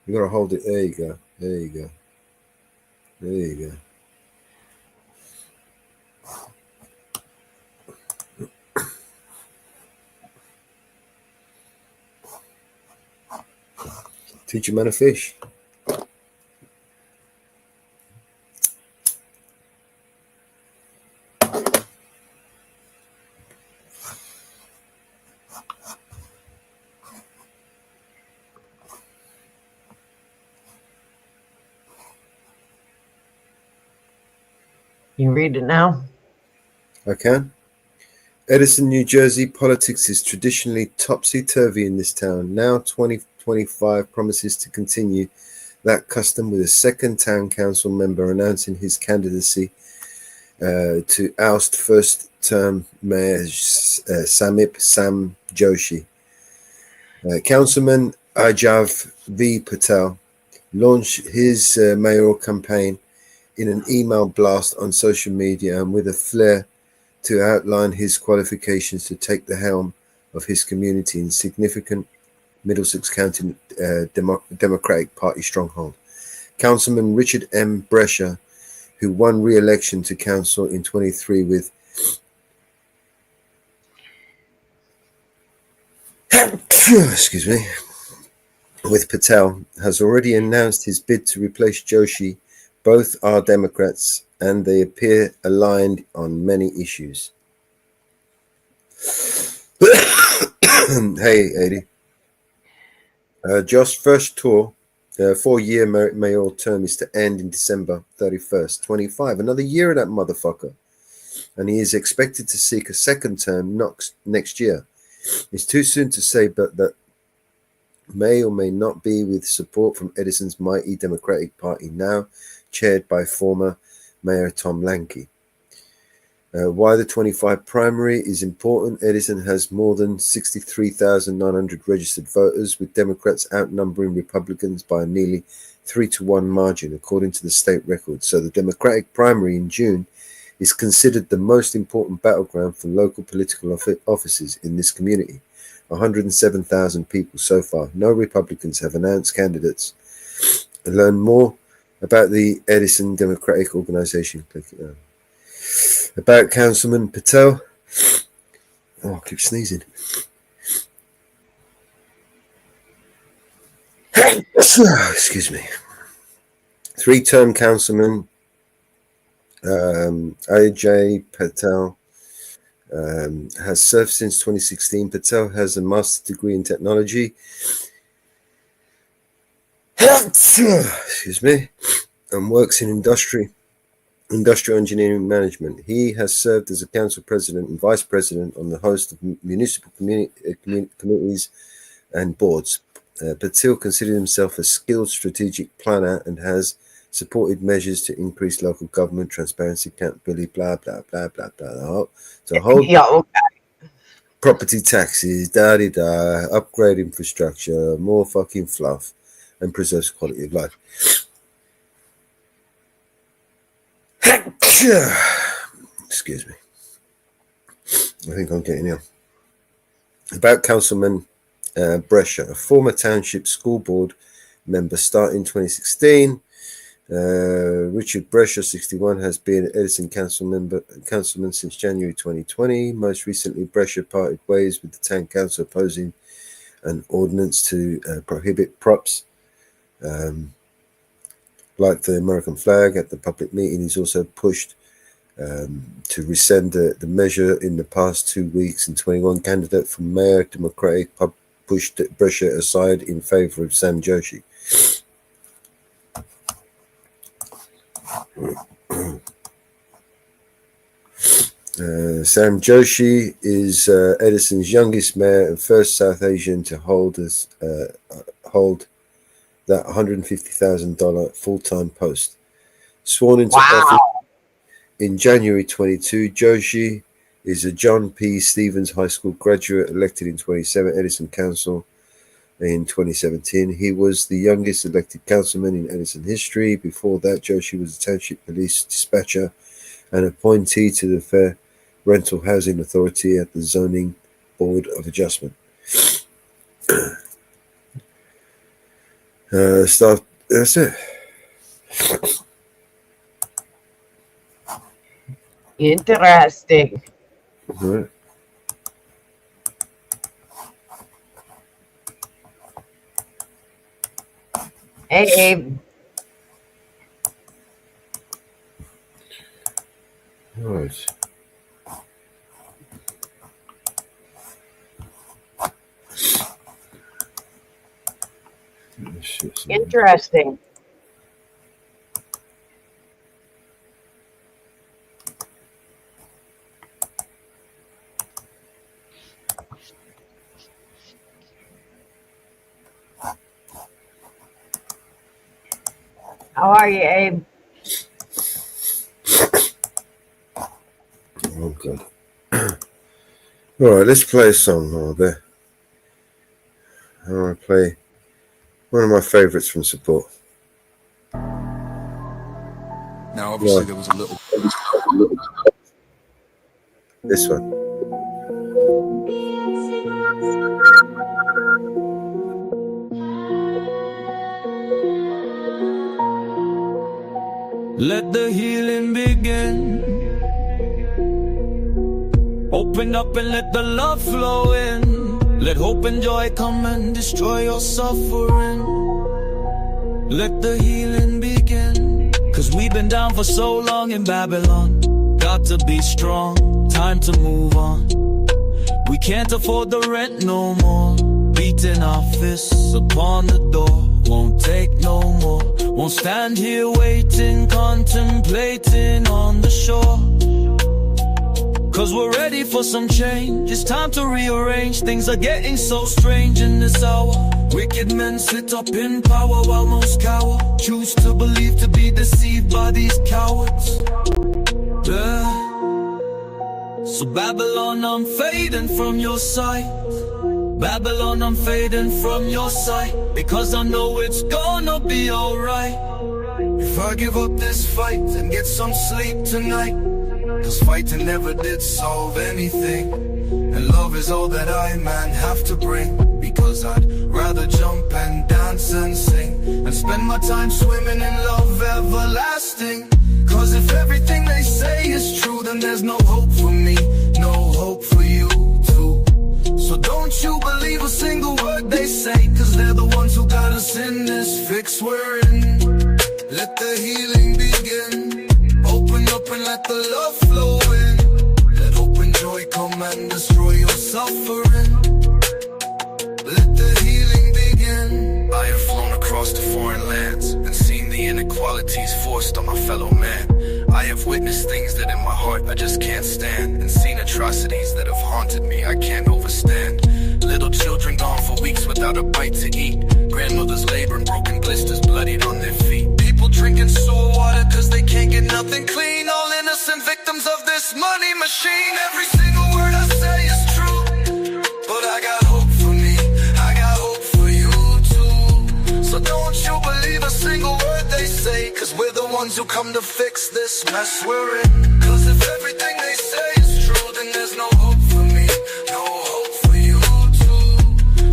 You got to hold it. There you go. There you go. There you go. Teach a man to fish. You read it now? I can. Edison, New Jersey, politics is traditionally topsy-turvy in this town. Now 2025 promises to continue that custom with a second town council member announcing his candidacy to oust first-term mayor Sam Joshi. Councilman Ajav V. Patel launched his mayoral campaign in an email blast on social media and with a flair to outline his qualifications to take the helm of his community in significant Middlesex County Democratic Party stronghold. Councilman Richard M. Brescia, who won re-election to council in 23 with excuse me, with Patel, has already announced his bid to replace Joshi. Both are Democrats, and they appear aligned on many issues. Hey, Eddie. Josh's first tour 4-year mayoral term is to end in December 31st, 25. Another year of that motherfucker. And he is expected to seek a second term next year. It's too soon to say, but that may or may not be with support from Edison's mighty Democratic Party, now chaired by former Mayor Tom Lanky. Why the 25 primary is important: Edison has more than 63,900 registered voters, with Democrats outnumbering Republicans by a nearly 3-1 margin, according to the state record. So the Democratic primary in June is considered the most important battleground for local political offices in this community. 107,000 people so far. No Republicans have announced candidates. Learn more about the Edison Democratic Organization. Click it on. About Councilman Patel. Oh, I keep sneezing. Excuse me. 3-term Councilman Ajay Patel has served since 2016. Patel has a master's degree in technology. Excuse me. And works in industrial engineering management. He has served as a council president and vice president on the host of municipal committees and boards. Patil considered himself a skilled strategic planner and has supported measures to increase local government transparency, accountability, blah, blah, blah, blah, blah. So hold property taxes, da-di-da, upgrade infrastructure, more fucking fluff, and preserves quality of life. Excuse me. I think I'm getting ill. About Councilman Brescia, a former township school board member starting 2016. Richard Brescia, 61, has been Edison councilman since January 2020. Most recently, Brescia parted ways with the town council, opposing an ordinance to prohibit props like the American flag at the public meeting. He's also pushed to rescind the measure in the past 2 weeks. In 21, candidate for mayor Democratic pushed Brescia aside in favor of Sam Joshi. Sam Joshi is Edison's youngest mayor and first South Asian to hold that $150,000 full-time post. Sworn into office in January 22, Joshi is a John P. Stevens High School graduate, elected in 27 Edison Council in 2017. He was the youngest elected councilman in Edison history. Before that, Joshi was a township police dispatcher and appointee to the Fair Rental Housing Authority at the Zoning Board of Adjustment. That's it. Interesting. All right. Hey, Abe. All right. Interesting. How are you, Abe? Oh, God. All right, let's play a song over there. I want to play one of my favorites from Support. Now, obviously, there was a little. This one. Let the healing begin. Open up and let the love flow in. Let hope and joy come and destroy your suffering. Let the healing begin. Cause we've been down for so long in Babylon. Got to be strong, time to move on. We can't afford the rent no more. Beating our fists upon the door. won't take no more. Won't stand here waiting, contemplating on the shore. Cause we're ready for some change. It's time to rearrange. Things are getting so strange in this hour. Wicked men sit up in power while most cower. Choose to believe, to be deceived by these cowards. Yeah. So Babylon, I'm fading from your sight. Babylon, I'm fading from your sight. Because I know it's gonna be alright. If I give up this fight and get some sleep tonight. Cause fighting never did solve anything. And love is all that I, man, have to bring. Because I'd rather jump and dance and sing. And spend my time swimming in love everlasting. Cause if everything they say is true, then there's no hope for me, no hope for you too. So don't you believe a single word they say. Cause they're the ones who got us in this fix we're in. Let the healing begin. Open up and let the love flow in. Let hope and joy come and destroy your suffering. Let the healing begin. I have flown across the foreign lands and seen the inequalities forced on my fellow man. I have witnessed things that in my heart I just can't stand. And seen atrocities that have haunted me I can't overstand. Little children gone for weeks without a bite to eat. Grandmothers laboring, broken blisters bloodied on their feet. People drinking sewer water cause they can't get nothing clean. All innocent victims of this money machine. Every single word I say is true. But I got hope for me, I got hope for you too. So don't you believe a single word they say. Cause we're the ones who come to fix this mess we're in. Cause if everything they say is true, then there's no hope for me, no hope for you too.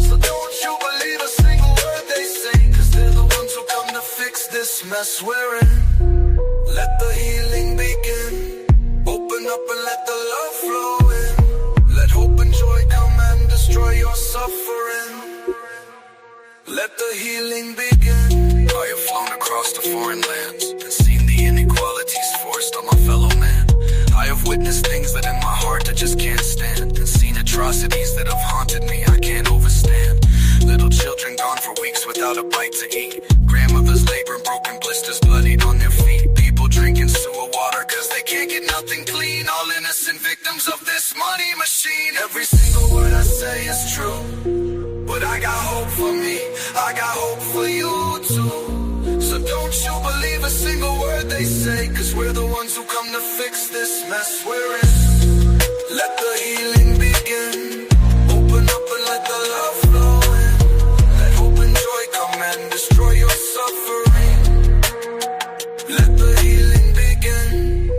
So don't you believe a single word they say. Cause they're the ones who come to fix this mess we're in. Let the healing begin. Open up and let the love flow in. Let hope and joy come and destroy your suffering. Let the healing begin. I have flown across the foreign lands and seen the inequalities forced on my fellow man. I have witnessed things that in my heart I just can't stand. And seen atrocities that have haunted me I can't overstand. Little children gone for weeks without a bite to eat. Grandmothers laboring, broken blisters bloodied on their feet. People drinking sewer water cause they can't get nothing clean. All innocent victims of this money machine. Every single word I say is true. But I got hope for me, I got hope for you too. So don't you believe a single word they say. Cause we're the ones who come to fix this mess we're in. Let the healing begin. Open up and let the love flow in. Let hope and joy come and destroy your suffering. Let the healing begin.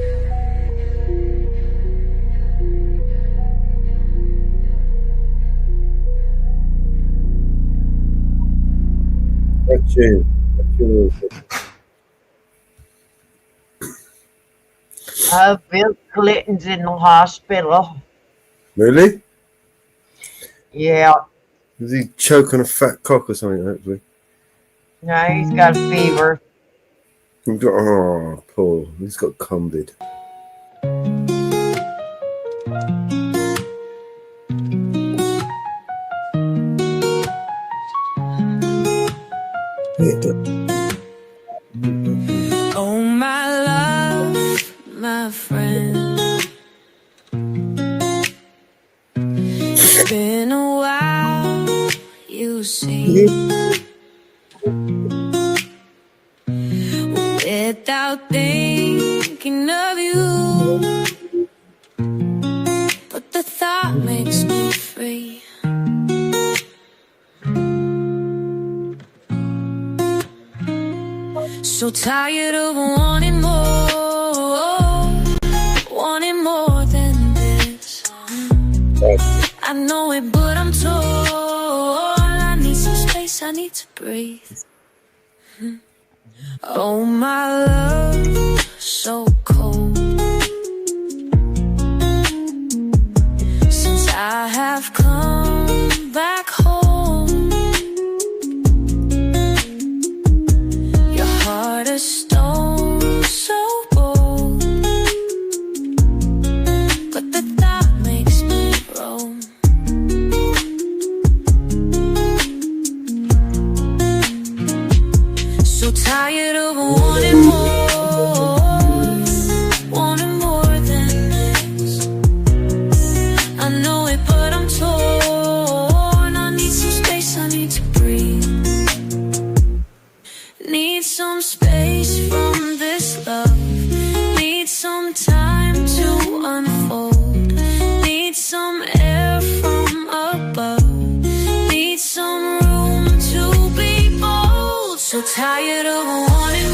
That's you. Bill Clinton's in the hospital. Really? Yeah. Does he choke on a fat cock or something, hopefully? No, he's got a fever. Oh, poor. He's got COVID. Oh my love, my friend. It's been a while, you see. Without thinking of you, but the thought makes me free. So tired of wanting more than this. I know it, but I'm torn. I need some space, I need to breathe. Oh my love, so cold. Since I have come back home, your heart is stone, so bold. But the thought makes me roam. tired of wanting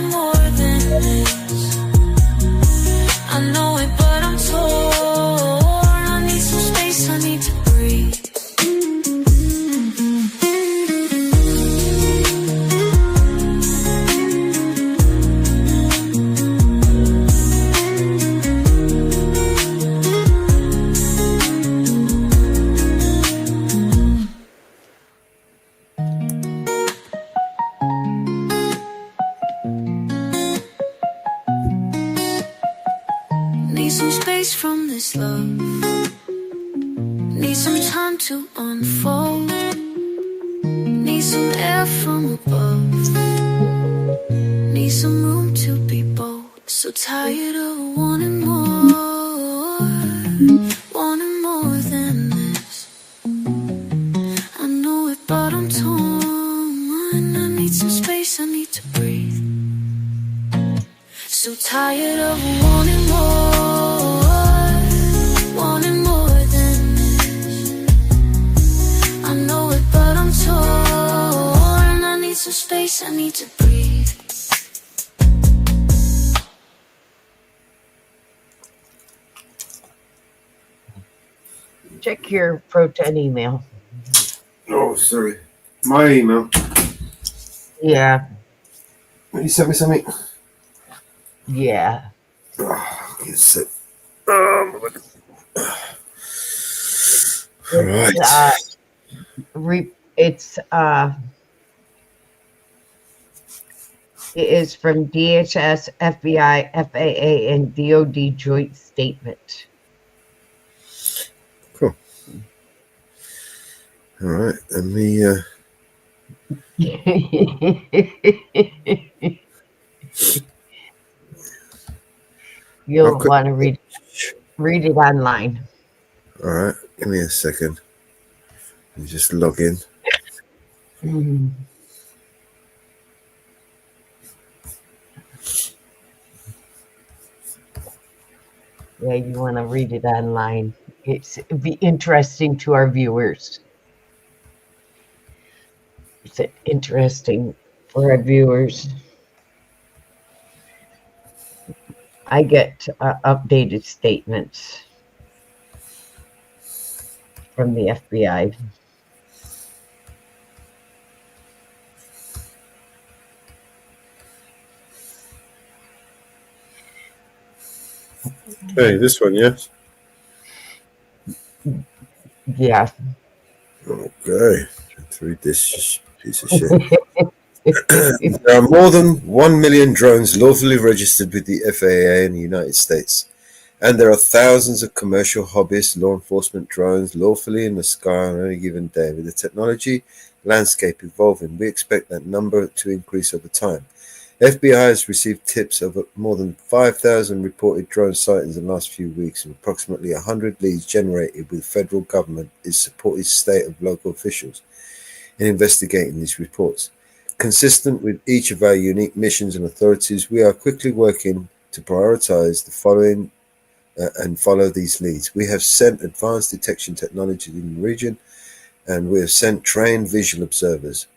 more than this. I know it, but I'm torn. I need some space, I need to breathe. Need some space from this love. Need some time to unfold. Need some air from above. Need some room to be bold. So tired of wanting more than this. I know it, but I'm torn. I need some space, I need to breathe. So tired of wanting more than this. I know it, but I'm torn. I need some space, I need to breathe. Check your Proton email. Oh, sorry. My email. Yeah. You sent me something? Yeah. Oh, get sick. It is from DHS, FBI, FAA, and DOD joint statement. Cool. All right. Let me. You'll want to read it online. All right. Give me a second. Let me just log in. Mm. Yeah, you want to read it online. It'd be interesting to our viewers. It's interesting for our viewers. I get updated statements from the FBI. Hey, this one, yes? Yeah. Okay. Let's read this piece of shit. There are more than 1 million drones lawfully registered with the FAA in the United States, and there are thousands of commercial hobbyist law enforcement drones lawfully in the sky on any given day. With the technology landscape evolving, we expect that number to increase over time. FBI has received tips of more than 5,000 reported drone sightings in the last few weeks, and approximately 100 leads generated with federal government is supported state and local officials in investigating these reports. Consistent with each of our unique missions and authorities, we are quickly working to prioritize the following and follow these leads. We have sent advanced detection technology in the region, and we have sent trained visual observers.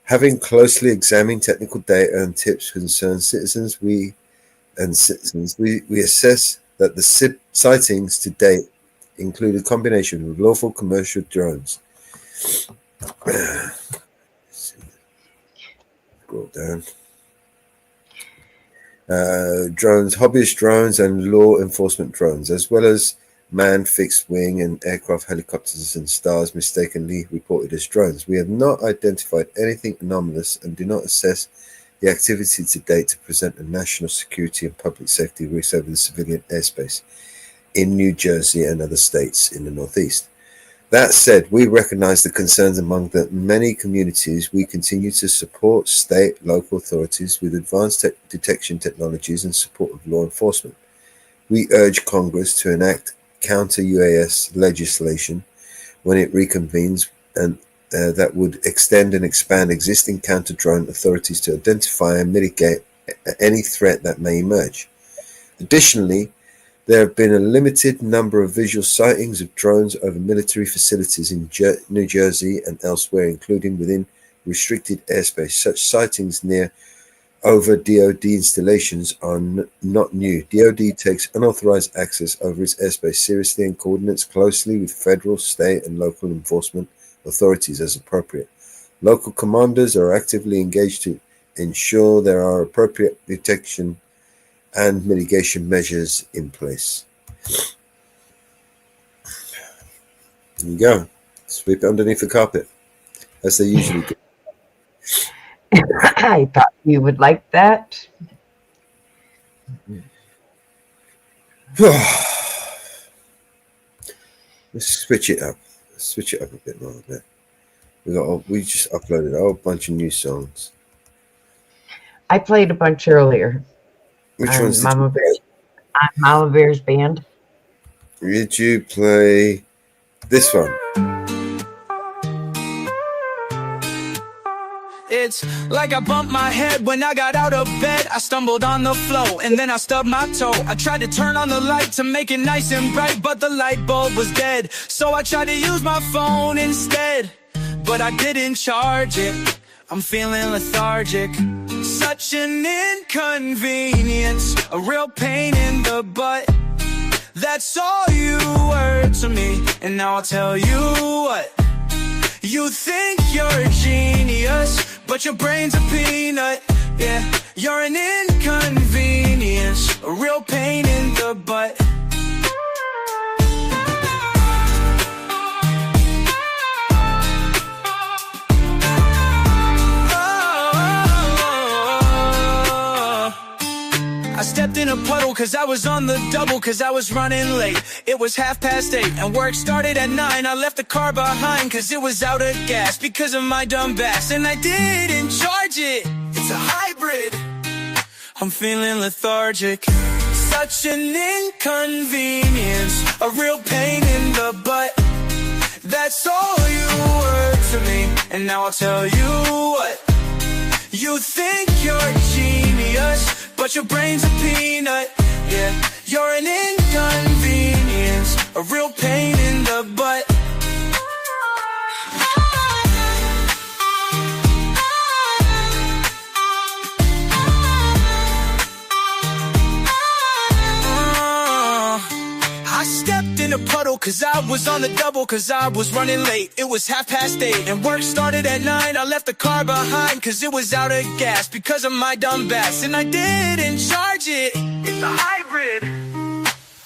Having closely examined technical data and tips concern citizens, we assess that the sightings to date include a combination of lawful commercial drones. Scroll down. Drones, hobbyist drones, and law enforcement drones, as well as manned fixed wing and aircraft, helicopters, and stars mistakenly reported as drones. We have not identified anything anomalous and do not assess the activity to date to present a national security and public safety risk over the civilian airspace in New Jersey and other states in the Northeast. That said, we recognize the concerns among the many communities. We continue to support state, local authorities with advanced detection technologies and support of law enforcement. We urge Congress to enact counter-UAS legislation when it reconvenes, and that would extend and expand existing counter-drone authorities to identify and mitigate any threat that may emerge. Additionally, There have been a limited number of visual sightings of drones over military facilities in New Jersey and elsewhere, including within restricted airspace. Such sightings near over DoD installations are not new. DoD takes unauthorized access over its airspace seriously and coordinates closely with federal, state, and local enforcement authorities as appropriate. Local commanders are actively engaged to ensure there are appropriate detection and mitigation measures in place. There you go. Sweep it underneath the carpet, as they usually do. I thought you would like that. Let's switch it up. Let's switch it up a bit more. We just uploaded a whole bunch of new songs. I played a bunch earlier. Which ones did Mama you play? On Mama Bear's band. Did you play this one? It's like I bumped my head when I got out of bed. I stumbled on the floor and then I stubbed my toe. I tried to turn on the light to make it nice and bright, but the light bulb was dead. So I tried to use my phone instead, but I didn't charge it. I'm feeling lethargic. Such an inconvenience, a real pain in the butt. That's all you were to me, and now I'll tell you what. You think you're a genius, but your brain's a peanut. Yeah, you're an inconvenience, a real pain in the butt. I stepped in a puddle cause I was on the double, cause I was running late. It was 8:30 and work started at 9. I left the car behind cause it was out of gas because of my dumb ass, and I didn't charge it. It's a hybrid. I'm feeling lethargic. Such an inconvenience, a real pain in the butt. That's all you were to me, and now I'll tell you what. You think you're a genius, but your brain's a peanut. Yeah, you're an inconvenience, a real pain in the butt. I stepped in a puddle cause I was on the double, cause I was running late. It was 8:30 and work started at 9. I left the car behind cause it was out of gas because of my dumb ass, and I didn't charge it. It's a hybrid.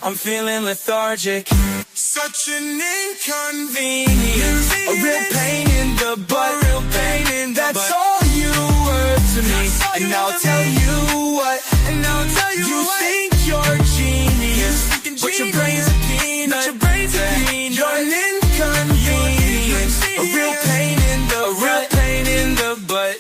I'm feeling lethargic. Such an inconvenience, a real pain in the butt. Real pain in the That's butt. All you were to me, and now I'll tell you what. And now I'll tell you what. Think you're a genius, but your brain's a peanut. You're an inconvenience, a real pain in the butt.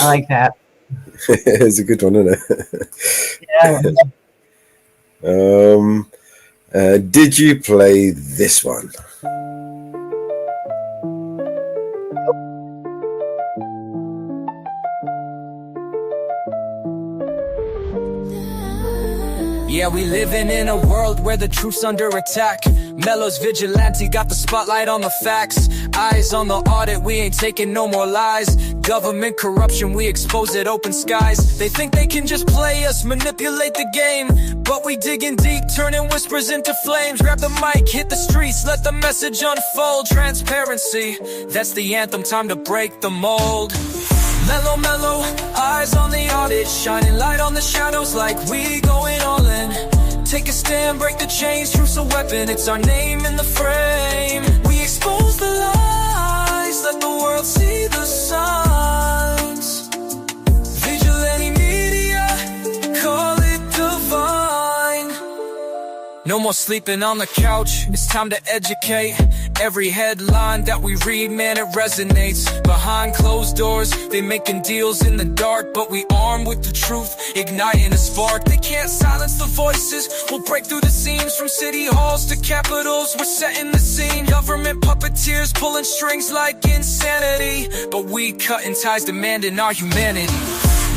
I like that. It's a good one, isn't it? Yeah. Did you play this one? Yeah, we living in a world where the truth's under attack. Mello's vigilante got the spotlight on the facts. Eyes on the audit, we ain't taking no more lies. Government corruption, we expose it, open skies. They think they can just play us, manipulate the game, but we digging deep, turning whispers into flames. Grab the mic, hit the streets, let the message unfold. Transparency, that's the anthem, time to break the mold. Mellow, mellow, eyes on the audit, shining light on the shadows like we going all in. Take a stand, break the chains, truth's a weapon, it's our name in the frame. We expose the lies, let the world see the signs. Vigilante media, call it divine. No more sleeping on the couch, it's time to educate. Every headline that we read, man, it resonates. Behind closed doors, they making deals in the dark, but we armed with the truth, igniting a spark. They can't silence the voices, we'll break through the seams. From city halls to capitals, we're setting the scene. Government puppeteers pulling strings like insanity, but we cutting ties, demanding our humanity.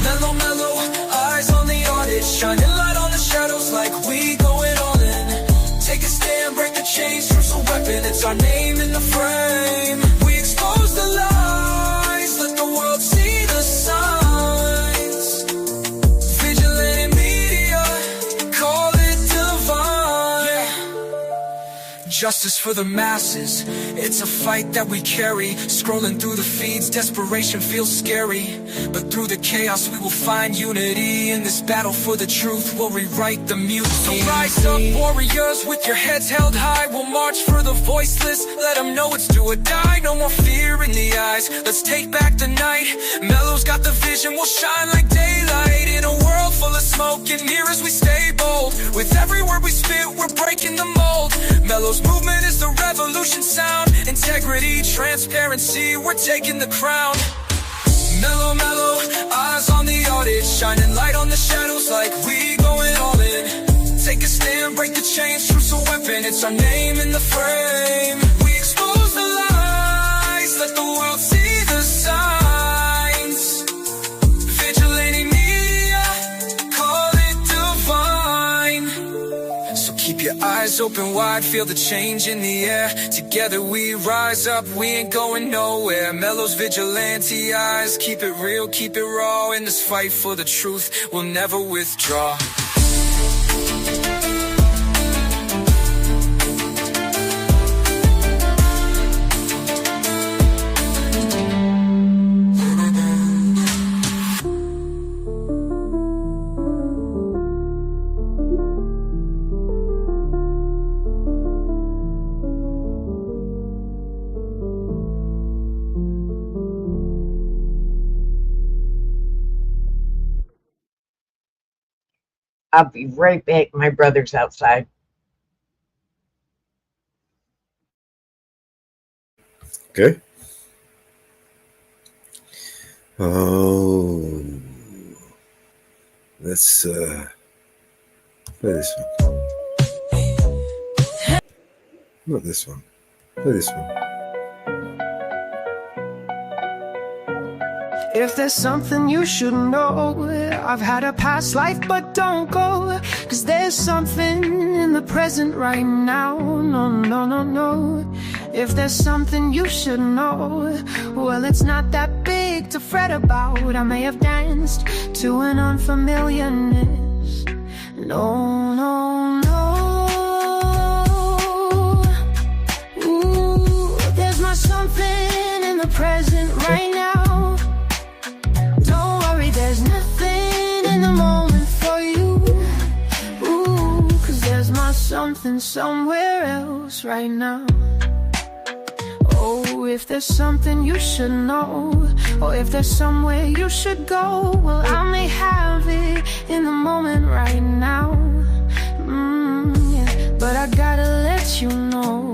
Mellow, mellow, eyes on the audit, shining light on the shadows like we going all in. Take a stand, break the chains, truth's a weapon, it's our name in the frame. We expose the lies, let the world see the signs. Vigilante media, call it divine. Justice for the masses, it's a fight that we carry. Scrolling through the feeds, desperation feels scary, but through the chaos we will find unity. In this battle for the truth, we'll rewrite the mutiny. So rise up, warriors, with your heads held high. We'll march for the voiceless, let them know it's do or die. No more fear in the eyes, let's take back the night. Mellow's got the vision, we'll shine like daylight. In a world full of smoke and mirrors, we stay bold. With every word we spit, we're breaking the mold. Mellow's movement is the revolution sound. Integrity, transparency, we're taking the crown. Mellow, mellow, eyes on the audit, shining light on the shadows like we going all in. Take a stand, break the chains, truth's a weapon, it's our name in the frame. We expose the lies, let the world see the signs. Vigilante media, call it divine. So keep your eyes open wide, feel the change in the air. Together we rise up, we ain't going nowhere. Mellow's vigilante eyes, keep it real, keep it raw. In this fight for the truth, we'll never withdraw. I'll be right back. My brother's outside. Okay. Oh, let's play this one. Not this one. Play this one. If there's something you should know, I've had a past life, but don't go, 'cause there's something in the present right now. No, no, no, no. If there's something you should know, well, it's not that big to fret about. I may have danced to an unfamiliarness. No, no, no. Ooh, there's not something in the present right now. There's nothing in the moment for you. Ooh, 'cause there's my something somewhere else right now. Oh, if there's something you should know, or if there's somewhere you should go, well, I may have it in the moment right now. Yeah, but I gotta let you know,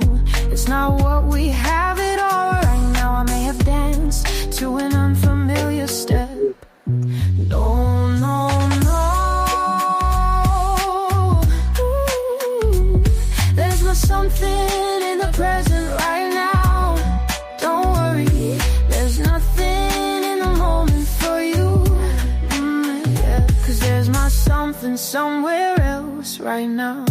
it's not what we have it all right now. I may have danced to an unfamiliar step. No, no, no. Ooh, there's not something in the present right now. Don't worry, there's nothing in the moment for you. Yeah, 'cause there's my something somewhere else right now.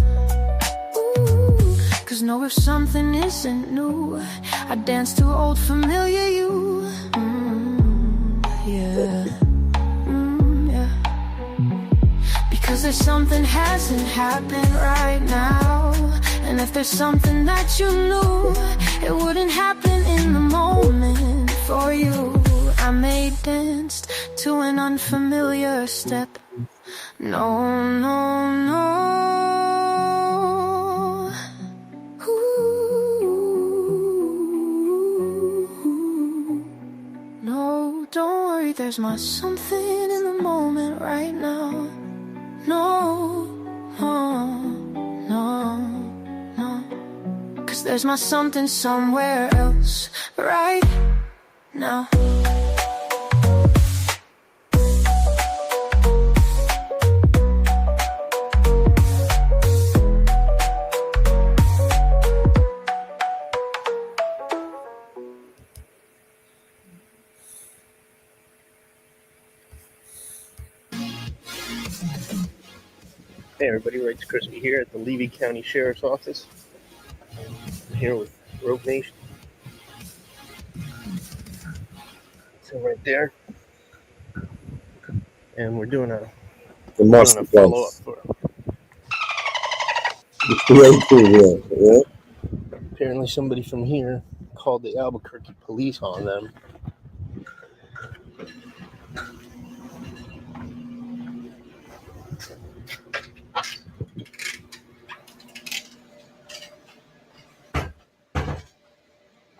Ooh, 'cause no, if something isn't new, I dance to old familiar you. Yeah. Because there's something hasn't happened right now. And if there's something that you knew, it wouldn't happen in the moment for you. I may dance to an unfamiliar step. No, no, no. Ooh. No, don't worry, there's my something in the moment right now. No, no, no. else. There's my something somewhere else right now. Hey everybody, Wrights Crispy here at the Levy County Sheriff's Office. I'm here with Rogue Nation. So right there. And we're doing a follow-up for apparently somebody from here called the Albuquerque police on them.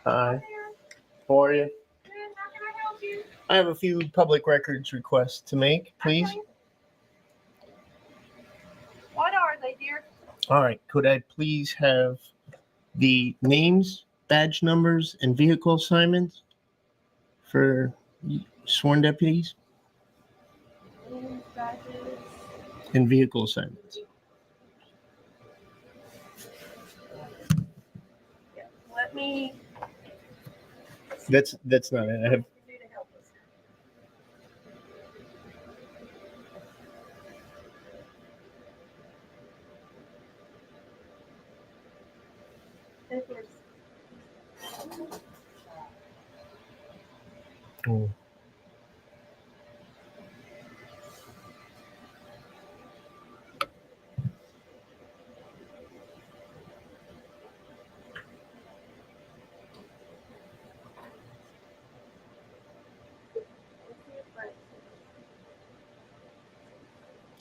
Hi. How are you? I have a few public records requests to make, please. Okay. What are they, dear? All right. Could I please have the names, badge numbers, and vehicle assignments for sworn deputies Names, badges. and vehicle assignments? Yeah. Let me. That's not it. I have. Oh.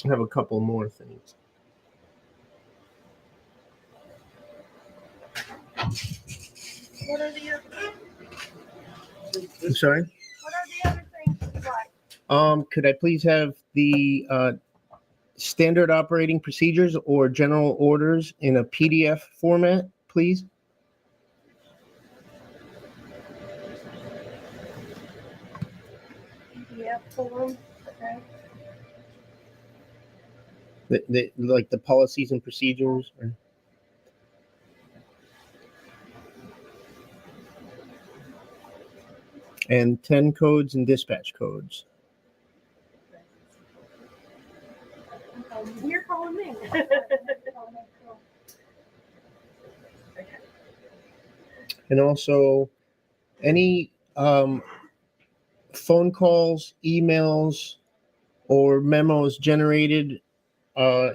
I have a couple more things. What are the other? I'm sorry? What are the other things you like? Could I please have the standard operating procedures or general orders in a PDF format, please? PDF form. Okay. Like the policies and procedures? Or... And 10 codes and dispatch codes. You're calling me. And also any phone calls, emails, or memos generated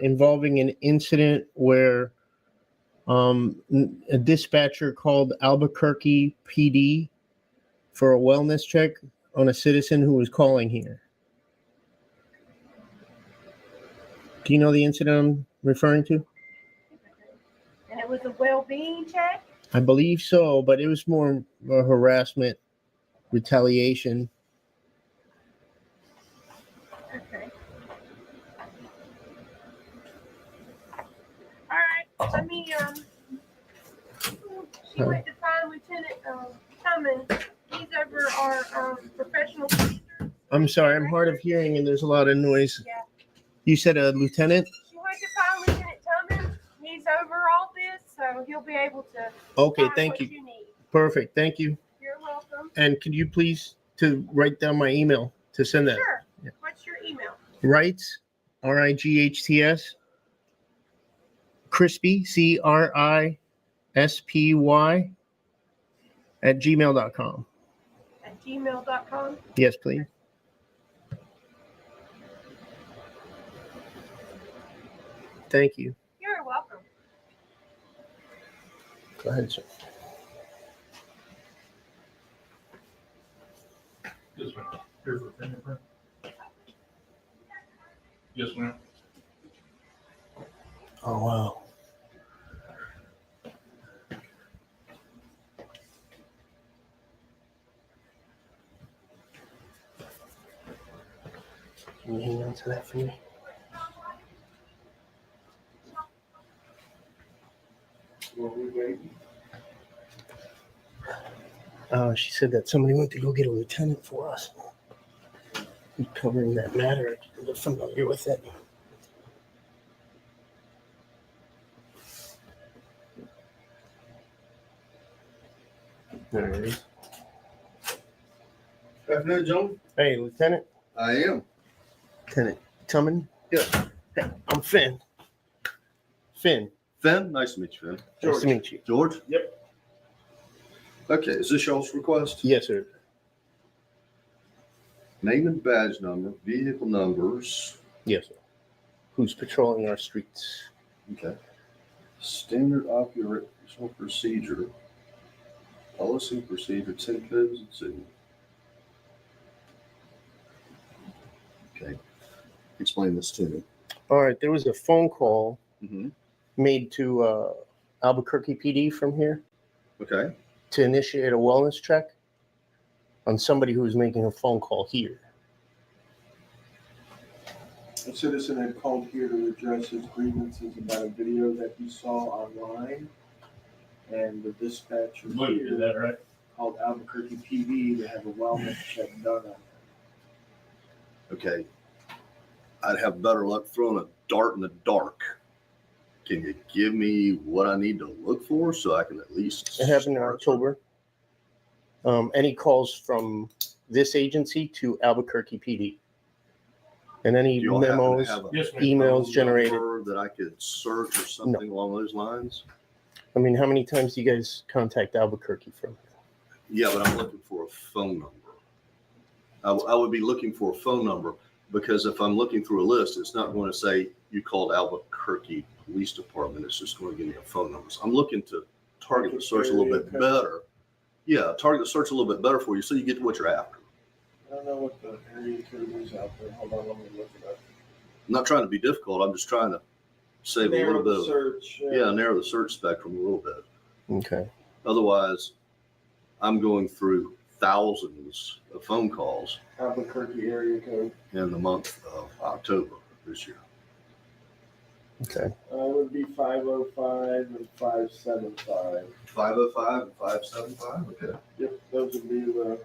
involving an incident where a dispatcher called Albuquerque PD for a wellness check on a citizen who was calling here. Do you know the incident I'm referring to? And it was a well-being check? I believe so, but it was more a harassment, retaliation. Okay. All right. Let me, she went to find Lieutenant Cummins. He's over our professional procedures. I'm sorry, I'm hard of hearing and there's a lot of noise. Yeah. You said a lieutenant? She went to find Lieutenant Cummins. He's over all this, so he'll be able to. Okay, find thank what you. need. Perfect, thank you. You're welcome. And could you please to write down my email to send that? Sure. Yeah. What's your email? Rights, RIGHTS, Crispy, CRISPY, at gmail.com. At gmail.com. Yes, please. Thank you. You're welcome. Go ahead, sir. Yes, ma'am. Here for fingerprint. Yes, ma'am. Oh, wow. Can you hang on to that for me? Well, we waiting. She said that somebody went to go get a lieutenant for us. He's covering that matter. They're familiar with it. There it is. Good afternoon, gentlemen. Hey, Lieutenant. I am. Lieutenant Tubman. Yeah. Hey, I'm Finn. Finn. Finn, nice to meet you, Finn. Nice to meet you. George? Yep. Okay, is this y'all's request? Yes, sir. Name and badge number, vehicle numbers. Yes, sir. Who's patrolling our streets? Okay. Standard operational procedure. Policy procedure, 10 codes, and see. Okay. Explain this to me. All right, there was a phone call Mm-hmm. made to Albuquerque PD from here Okay. to initiate a wellness check on somebody who was making a phone call here. A citizen had called here to address his grievances about a video that he saw online. And the dispatcher here called Albuquerque PD to have a wellness check done on him. Okay. I'd have better luck throwing a dart in the dark. Can you give me what I need to look for so I can at least? It happened in October. Any calls from this agency to Albuquerque PD? And any Do y'all happen to memos, have a emails phone generated? number that I could search or something along those lines? I mean, how many times do you guys contact Albuquerque from? Yeah, but I'm looking for a phone number. I would be looking for a phone number because if I'm looking through a list, it's not going to say you called Albuquerque Police Department. It's just going to give me a phone number. So I'm looking to target the search a little bit better. Yeah, target the search a little bit better for you so you get to what you're after. I don't know what the area code is out there. Hold on, let me look it up. I'm not trying to be difficult. I'm just trying to save a little bit of search. narrow the search spectrum a little bit. Okay. Otherwise, I'm going through thousands of phone calls Albuquerque area code. in the month of October this year. Okay. It would be 505 and 575. 505 and 575. Okay. Yep, those would be the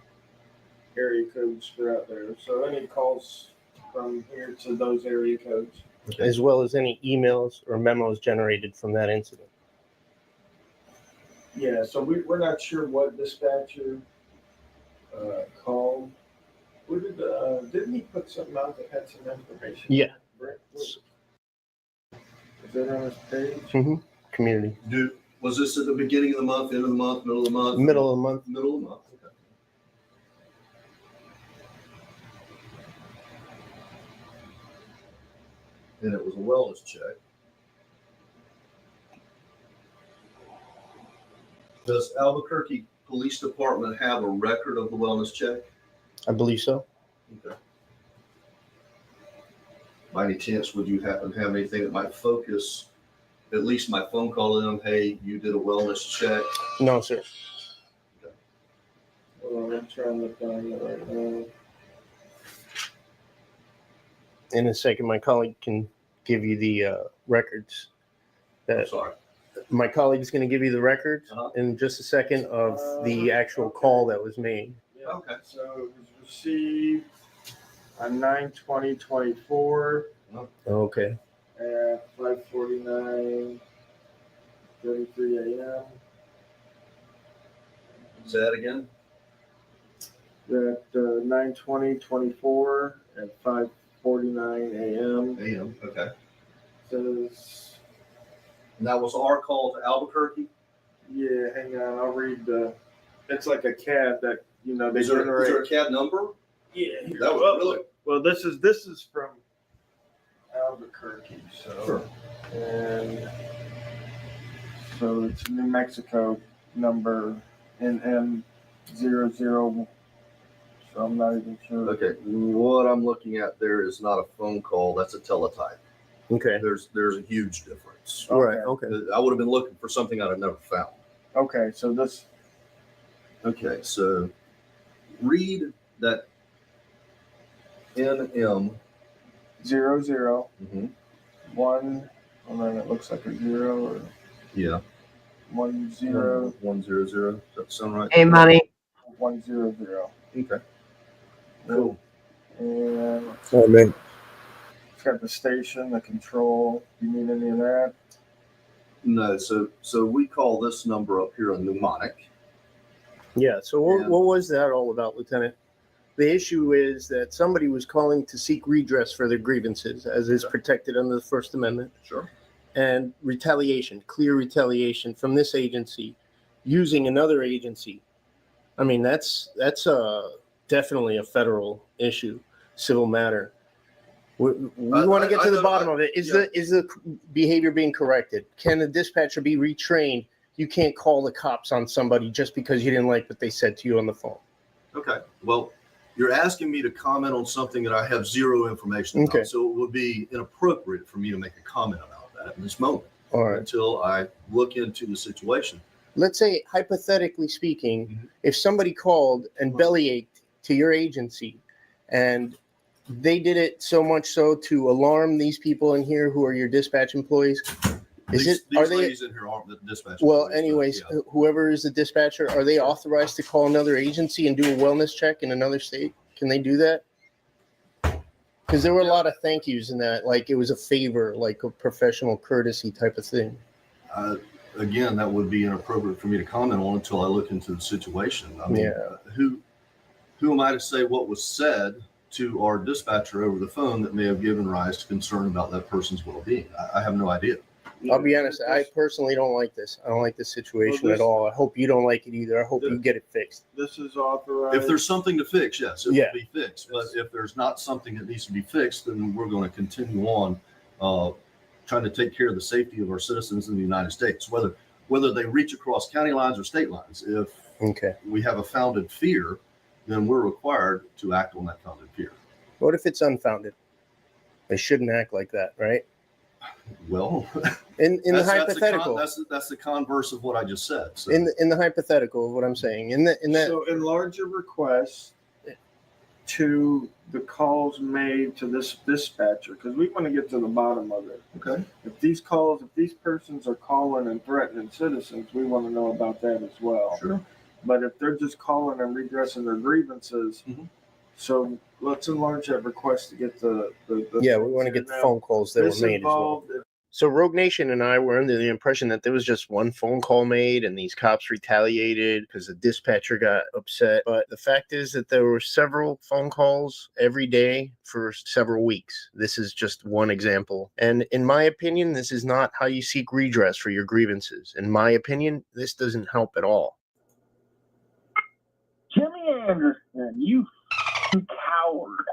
area codes for out there. So any calls from here to those area codes. As well as any emails or memos generated from that incident. Yeah, so we're not sure what dispatcher called. Didn't he put something out that had some information? Yeah. Is that on his page? Mm-hmm. Community. Was this at the beginning of the month, end of the month, middle of the month? Middle of the month. Middle of the month. Okay. And it was a wellness check. Does Albuquerque Police Department have a record of the wellness check? I believe so. Okay. By any chance, would you happen to have anything that might focus at least my phone call to them? Hey, you did a wellness check. No, sir. Well, I'm trying to find it right now. In a second, my colleague can give you the records. Sorry. My colleague's going to give you the records in just a second of the actual call that was made. Yeah. Okay. So it was received on 9/20/24 Okay. at 5:49:33 a.m. Say that again. At 9/20/24 at 5:49 a.m. AM. Okay. Says. And that was our call to Albuquerque? Yeah, hang on. I'll read the. It's like a CAD that they Is there generate. a CAD number? Yeah. That was really. Well, this is from Albuquerque. So. Sure. And so it's New Mexico number NM00. So I'm not even sure. Okay. What I'm looking at there is not a phone call. That's a teletype. Okay. There's a huge difference. Right. Okay. I would have been looking for something I'd have never found. Okay. So this. Okay. So read that NM 00. Mm-hmm. 1. And then it looks like a 0 or. Yeah. 10. 100. Does that sound right? Hey, money. 100. Okay. Cool. And Oh, man. it's got the station, the control. You need any of that? No, so we call this number up here a mnemonic. Yeah. So what was that all about, Lieutenant? The issue is that somebody was calling to seek redress for their grievances, as is protected under the First Amendment. Sure. And retaliation, clear retaliation from this agency using another agency. I mean, that's definitely a federal issue, civil matter. We want to get to the bottom of it. Is the behavior being corrected? Can the dispatcher be retrained? You can't call the cops on somebody just because you didn't like what they said to you on the phone. Okay. Well, you're asking me to comment on something that I have zero information about. Okay. So it would be inappropriate for me to make a comment about that at this moment. All right. Until I look into the situation. Let's say, hypothetically speaking, if somebody called and bellyached to your agency and they did it so much so to alarm these people in here who are your dispatch employees. These ladies in here aren't the dispatch. Well, employees, anyways, but yeah. whoever is the dispatcher, are they authorized to call another agency and do a wellness check in another state? Can they do that? Because there were a lot of thank yous in that, like it was a favor, like a professional courtesy type of thing. Again, that would be inappropriate for me to comment on until I look into the situation. I mean, who am I to say what was said to our dispatcher over the phone that may have given rise to concern about that person's well-being? I have no idea. I'll be honest, I personally don't like this. I don't like this situation at all. I hope you don't like it either. I hope you get it fixed. This is authorized. If there's something to fix, yes, it will be fixed. But if there's not something that needs to be fixed, then we're going to continue on trying to take care of the safety of our citizens in the United States, whether they reach across county lines or state lines. If we have a founded fear, then we're required to act on that founded fear. What if it's unfounded? They shouldn't act like that, right? Well, in the hypothetical, that's the converse of what I just said. So. In the hypothetical of what I'm saying, So enlarge your request to the calls made to this dispatcher, because we want to get to the bottom of it. Okay. If these persons are calling and threatening citizens, we want to know about that as well. Sure. But if they're just calling and redressing their grievances, so let's enlarge that request to get the we want to get the phone calls that were made as well. So Rogue Nation and I were under the impression that there was just one phone call made and these cops retaliated because the dispatcher got upset. But the fact is that there were several phone calls every day for several weeks. This is just one example. And in my opinion, this is not how you seek redress for your grievances. In my opinion, this doesn't help at all. Jimmy Anderson, you coward.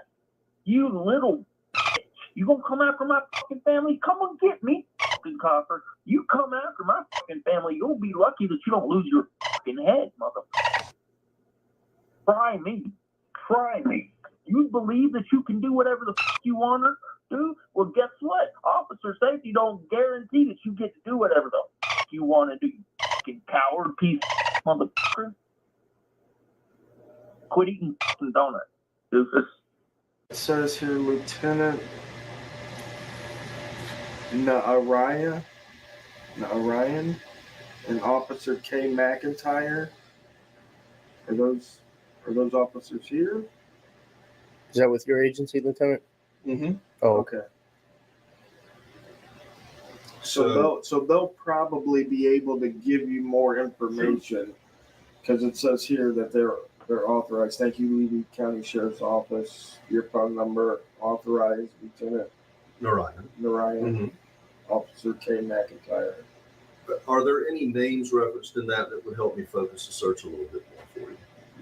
You little bitch. You gonna come after my fucking family? Come and get me, fucking copper. You come after my fucking family, you'll be lucky that you don't lose your fucking head, motherfucker. Try me. Try me. You believe that you can do whatever the fuck you want to do? Well, guess what? Officer safety don't guarantee that you get to do whatever the fuck you want to do, you fucking coward piece of motherfucker. Quit eating fucking donuts, doofus. It says here, Lieutenant Narayan and Officer K. McIntyre. Are those officers here? Is that with your agency, Lieutenant? Mm-hmm. Oh, okay. So they'll probably be able to give you more information, because it says here that they're authorized. Thank you, Levy County Sheriff's Office. Your phone number authorized, Lieutenant Narayan, Officer K. McIntyre. Are there any names referenced in that would help me focus the search a little bit more for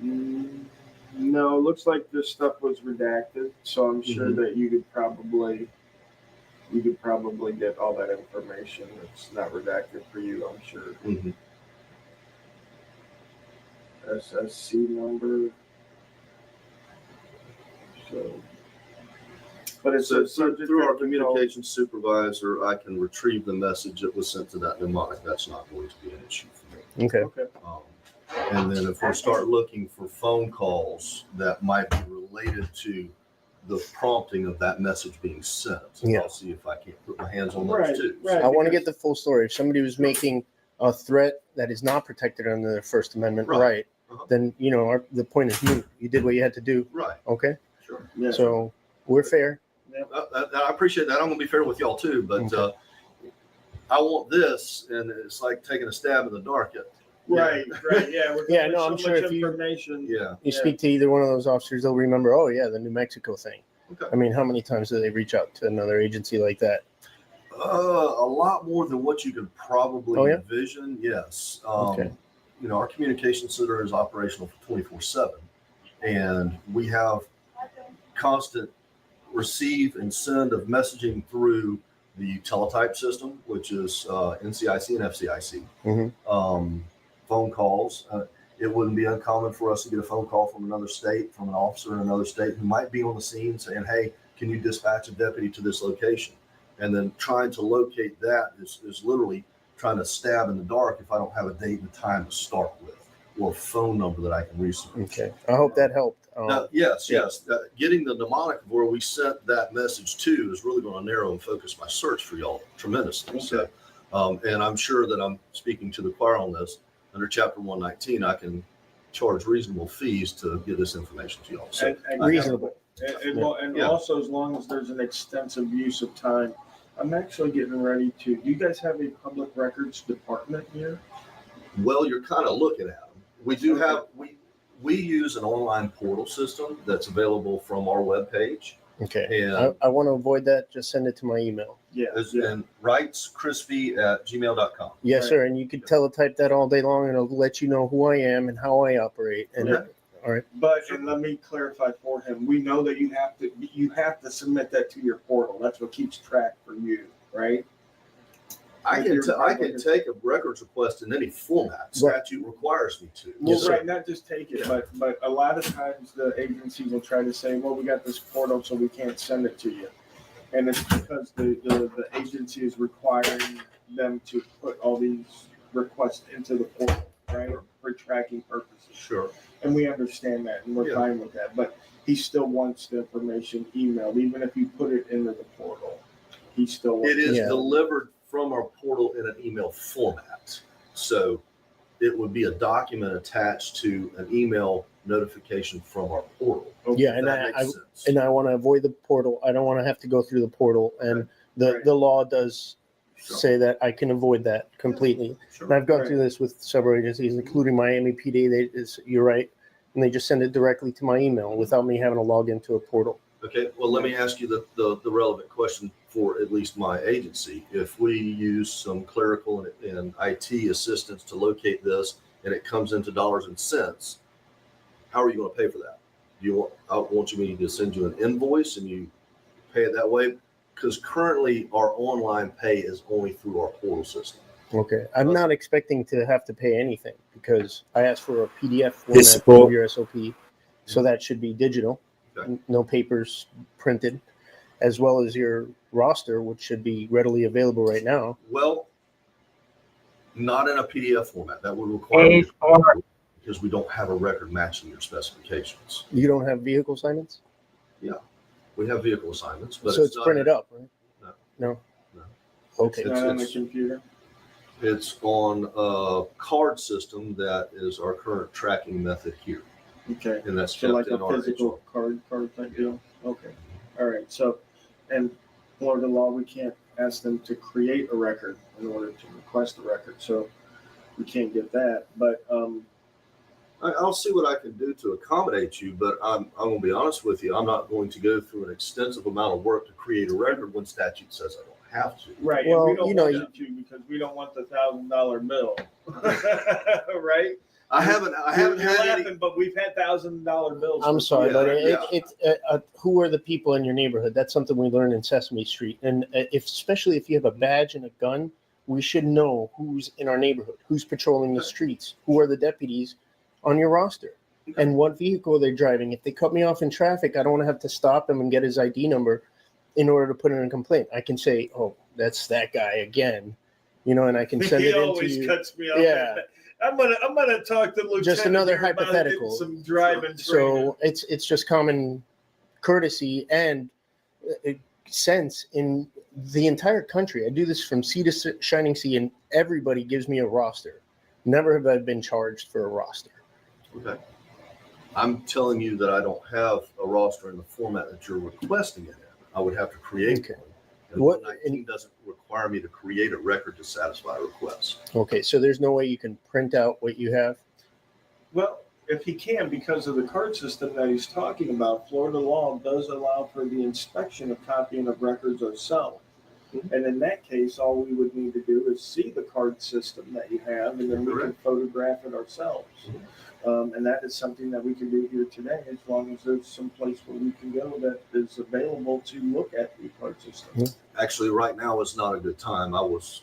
you? No, looks like this stuff was redacted, so I'm sure that you could probably get all that information. It's not redacted for you, I'm sure. SSC number. So, but it's through our communications supervisor, I can retrieve the message that was sent to that mnemonic. That's not going to be an issue for me. Okay. And then if we start looking for phone calls that might be related to the prompting of that message being sent, I'll see if I can't put my hands on those too. I want to get the full story. If somebody was making a threat that is not protected under the First Amendment, right? then the point is moot. You did what you had to do. Right. Okay. Sure. Yeah. So we're fair. I appreciate that. I'm going to be fair with y'all too, but I want this, and it's like taking a stab in the dark. Right. Yeah. Yeah. No, I'm sure if you speak to either one of those officers, they'll remember. Oh yeah, the New Mexico thing. Okay. I mean, how many times do they reach out to another agency like that? A lot more than what you could probably envision. Yes. Okay. Our communication center is operational for 24/7, and we have constant receive and send of messaging through the teletype system, which is NCIC and FCIC. Phone calls. It wouldn't be uncommon for us to get a phone call from another state, from an officer in another state who might be on the scene saying, hey, can you dispatch a deputy to this location? And then trying to locate that is literally trying to stab in the dark if I don't have a date and time to start with, or a phone number that I can research. Okay. I hope that helped. Yes. Getting the mnemonic of where we sent that message to is really going to narrow and focus my search for y'all tremendously. Okay. So, and I'm sure that I'm speaking to the choir on this. Under Chapter 119, I can charge reasonable fees to get this information to y'all. So And reasonable. And also, as long as there's an extensive use of time, I'm actually getting ready to. Do you guys have a public records department here? Well, you're kind of looking at them. We do have we use an online portal system that's available from our webpage. Okay. And I want to avoid that. Just send it to my email. and writescrispy@gmail.com. Yes, sir. And you can teletype that all day long, and it'll let you know who I am and how I operate. And all right. But and let me clarify for him. We know that you have to submit that to your portal. That's what keeps track for you, right? I can take a records request in any format. Statute requires me to. Well, right, not just take it, but a lot of times the agency will try to say, well, we got this portal, so we can't send it to you. And it's because the agency is requiring them to put all these requests into the portal, right, for tracking purposes. Sure. And we understand that, and we're fine with that. But he still wants the information emailed, even if you put it into the portal. He still wants it is delivered from our portal in an email format. So it would be a document attached to an email notification from our portal. Yeah, and I want to avoid the portal. I don't want to have to go through the portal, and the law does say that I can avoid that completely. And I've gone through this with several agencies, including Miami PD. You're right, and they just send it directly to my email without me having to log into a portal. Okay, well, let me ask you the relevant question for at least my agency. If we use some clerical and IT assistance to locate this, and it comes into dollars and cents, how are you going to pay for that? I want me to send you an invoice and you pay it that way? Because currently our online pay is only through our portal system. Okay, I'm not expecting to have to pay anything because I asked for a PDF format for your SOP, so that should be digital. Okay. No papers printed, as well as your roster, which should be readily available right now. Well, not in a PDF format. That would require because we don't have a record matching your specifications. You don't have vehicle assignments? Yeah, we have vehicle assignments, but so it's printed up, right? No. Okay. It's not on the computer. It's on a card system that is our current tracking method here. Okay. And that's so like a physical card type deal. Okay. All right. So, and Florida law, we can't ask them to create a record in order to request a record. So we can't get that. But I'll see what I can do to accommodate you. But I'm going to be honest with you. I'm not going to go through an extensive amount of work to create a record when statute says I don't have to. Right. Well, and we don't want you to because we don't want the $1,000 bill. Right. I haven't had laughing, any, but we've had $1,000 bills. I'm sorry, but it's who are the people in your neighborhood? That's something we learned in Sesame Street. And especially if you have a badge and a gun, we should know who's in our neighborhood, who's patrolling the streets, who are the deputies on your roster, and what vehicle they're driving. If they cut me off in traffic, I don't want to have to stop him and get his ID number in order to put in a complaint. I can say, "Oh, that's that guy again," and I can send it in to you. He always cuts me off. Yeah. I'm gonna talk to Lieutenant. Just another about hypothetical. Some driving. So it's just common courtesy and sense in the entire country. I do this from sea to shining sea, and everybody gives me a roster. Never have I been charged for a roster. Okay. I'm telling you that I don't have a roster in the format that you're requesting it in. I would have to create one. And What- 119 doesn't require me to create a record to satisfy a request. Okay, so there's no way you can print out what you have? Well, if he can, because of the card system that he's talking about, Florida law does allow for the inspection of copying of records ourselves. And in that case, all we would need to do is see the card system that you have, and then we can photograph it ourselves. And that is something that we can do here today, as long as there's some place where we can go that is available to look at the card system. Actually, right now is not a good time. I was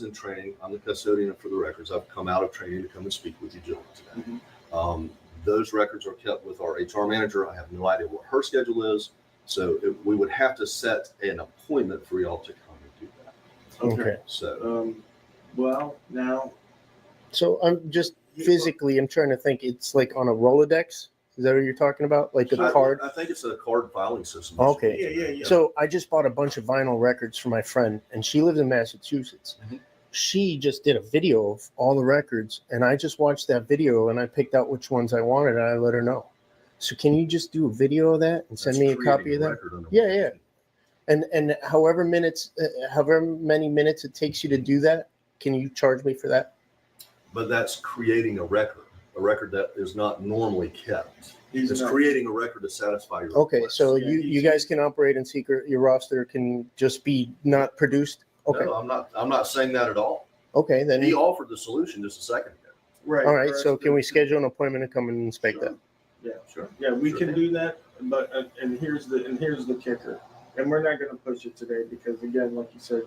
in training. I'm the custodian for the records. I've come out of training to come and speak with you gentlemen today. Those records are kept with our HR manager. I have no idea what her schedule is. So we would have to set an appointment for y'all to come and do that. Okay. So, well, now. So I'm just physically, I'm trying to think, it's like on a Rolodex? Is that what you're talking about? Like a card? I think it's a card filing system. Okay. Yeah. So I just bought a bunch of vinyl records for my friend, and she lives in Massachusetts. She just did a video of all the records, and I just watched that video, and I picked out which ones I wanted, and I let her know. So can you just do a video of that and send me a copy of that? Yeah. And however many minutes it takes you to do that, can you charge me for that? But that's creating a record that is not normally kept. It's creating a record to satisfy your Okay, request. so you guys can operate in secret. Your roster can just be not produced. Okay. No, I'm not saying that at all. Okay, then He offered the solution just a second ago. Right. All right. So can we schedule an appointment to come and inspect that? Yeah, sure. Yeah, we can do that, but and here's the kicker, and we're not going to push it today because again, like you said,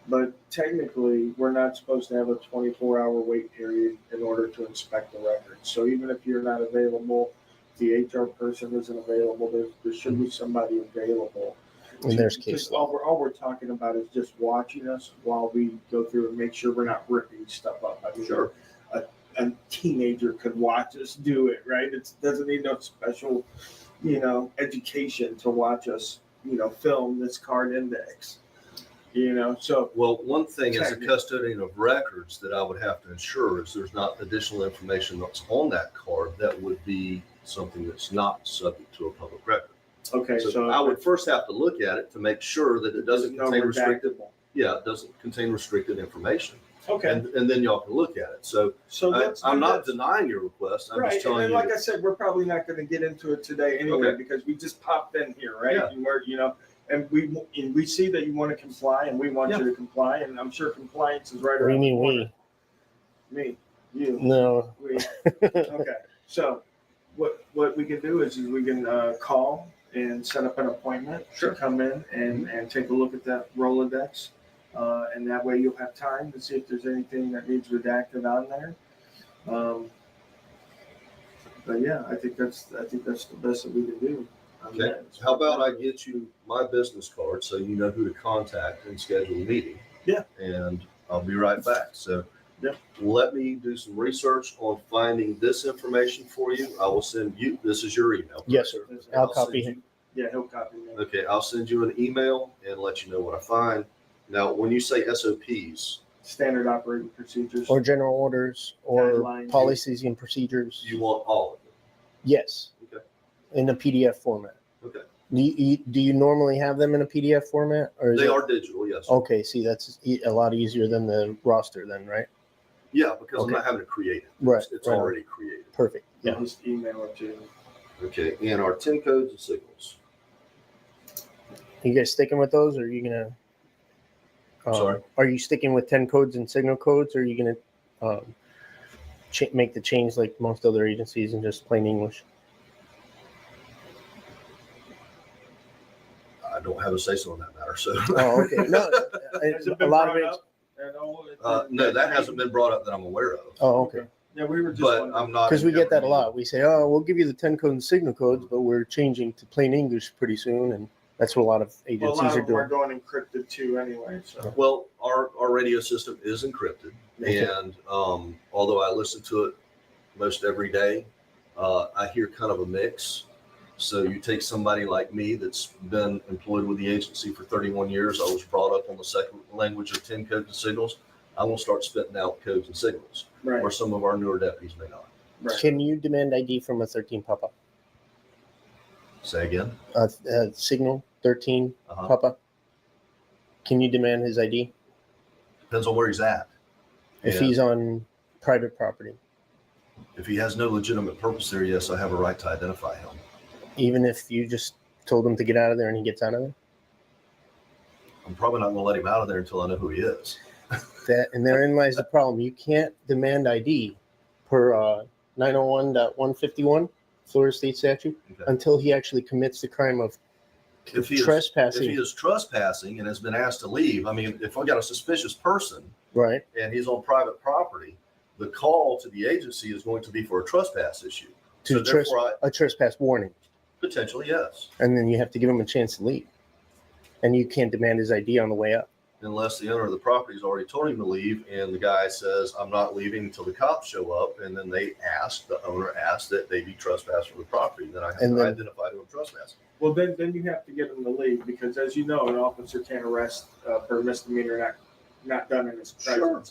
but technically we're not supposed to have a 24-hour wait period in order to inspect the records. So even if you're not available, the HR person isn't available. There should be somebody available. And there's case law. All we're talking about is just watching us while we go through and make sure we're not ripping stuff up. I mean, sure. A teenager could watch us do it, right? It doesn't need no special, education to watch us, film this card index, So well, one thing as a custodian of records that I would have to ensure is there's not additional information that's on that card that would be something that's not subject to a public record. Okay, so I would first have to look at it to make sure that it doesn't contain restricted. Yeah, it doesn't contain restricted information. Okay. And then y'all can look at it. So I'm not denying your request. I'm just telling you. Like I said, we're probably not going to get into it today anyway because we just popped in here, right? Yeah. And we're, and we see that you want to comply, and we want you to comply, and I'm sure compliance is right What do you around mean the corner. we? Me, you. No. We. Okay. So what we can do is we can call and set up an appointment to come in and take a look at that Rolodex. And that way you'll have time to see if there's anything that needs redacted on there. But yeah, I think that's the best that we can do. Okay. How about I get you my business card so you know who to contact and schedule a meeting? Yeah. And I'll be right back. So let me do some research on finding this information for you. I will send you, this is your email. Yes, sir. I'll copy send him. Yeah, he'll copy me. Okay, I'll send you an email and let you know what I find. Now, when you say SOPs, standard operating procedures, Or general orders or Guidelines. policies and procedures. you want all of them. Yes. Okay. In a PDF format. Okay. Do you normally have them in a PDF format, or is They it? are digital, yes. Okay, see, that's a lot easier than the roster, then, right? Yeah, because I'm Okay. not having to create it. Right, It's right. already created. Perfect. Yeah, just email it to you. Okay, and our 10 codes and signals. You guys sticking with those, or are you gonna? Sorry? Are you sticking with 10 codes and signal codes, or are you gonna make the change like most other agencies and just plain English? I don't have a say-so on that matter, so. Oh, okay. No, a lot of it. No, that hasn't been brought up that I'm aware of. Oh, okay. Yeah, we were just. But I'm not. Because we get that a lot. We say, "Oh, we'll give you the 10 code and signal codes, but we're changing to plain English pretty soon," and that's what a lot of Well, a agencies lot are of them are doing. going encrypted too, anyway. So. Well, our radio system is encrypted, Okay. and although I listen to it most every day, I hear kind of a mix. So you take somebody like me that's been employed with the agency for 31 years. I was brought up on the second language of 10 codes and signals. I'm going to start spitting out codes and signals, Right. where some of our newer deputies may not. Can you demand ID from a 13 Papa? Say again? Signal 13 Papa. Can you demand his ID? Depends on where he's at. If he's on private property. If he has no legitimate purpose there, yes, I have a right to identify him. Even if you just told him to get out of there and he gets out of there? I'm probably not going to let him out of there until I know who he is. And therein lies the problem. You can't demand ID per 901.151 Florida State statute until he actually commits the crime of trespassing. If he is trespassing and has been asked to leave, I mean, if I've got a suspicious person, right, and he's on private property, the call to the agency is going to be for a trespass issue. A trespass warning. Potentially, yes. And then you have to give him a chance to leave. And you can't demand his ID on the way up. Unless the owner of the property has already told him to leave, and the guy says, I'm not leaving until the cops show up, and then the owner asks that they be trespassed from the property. Then I have to identify who I'm trespassing. Well, then you have to get him to leave, because as you know, an officer can't arrest for a misdemeanor not done in his presence. Sure.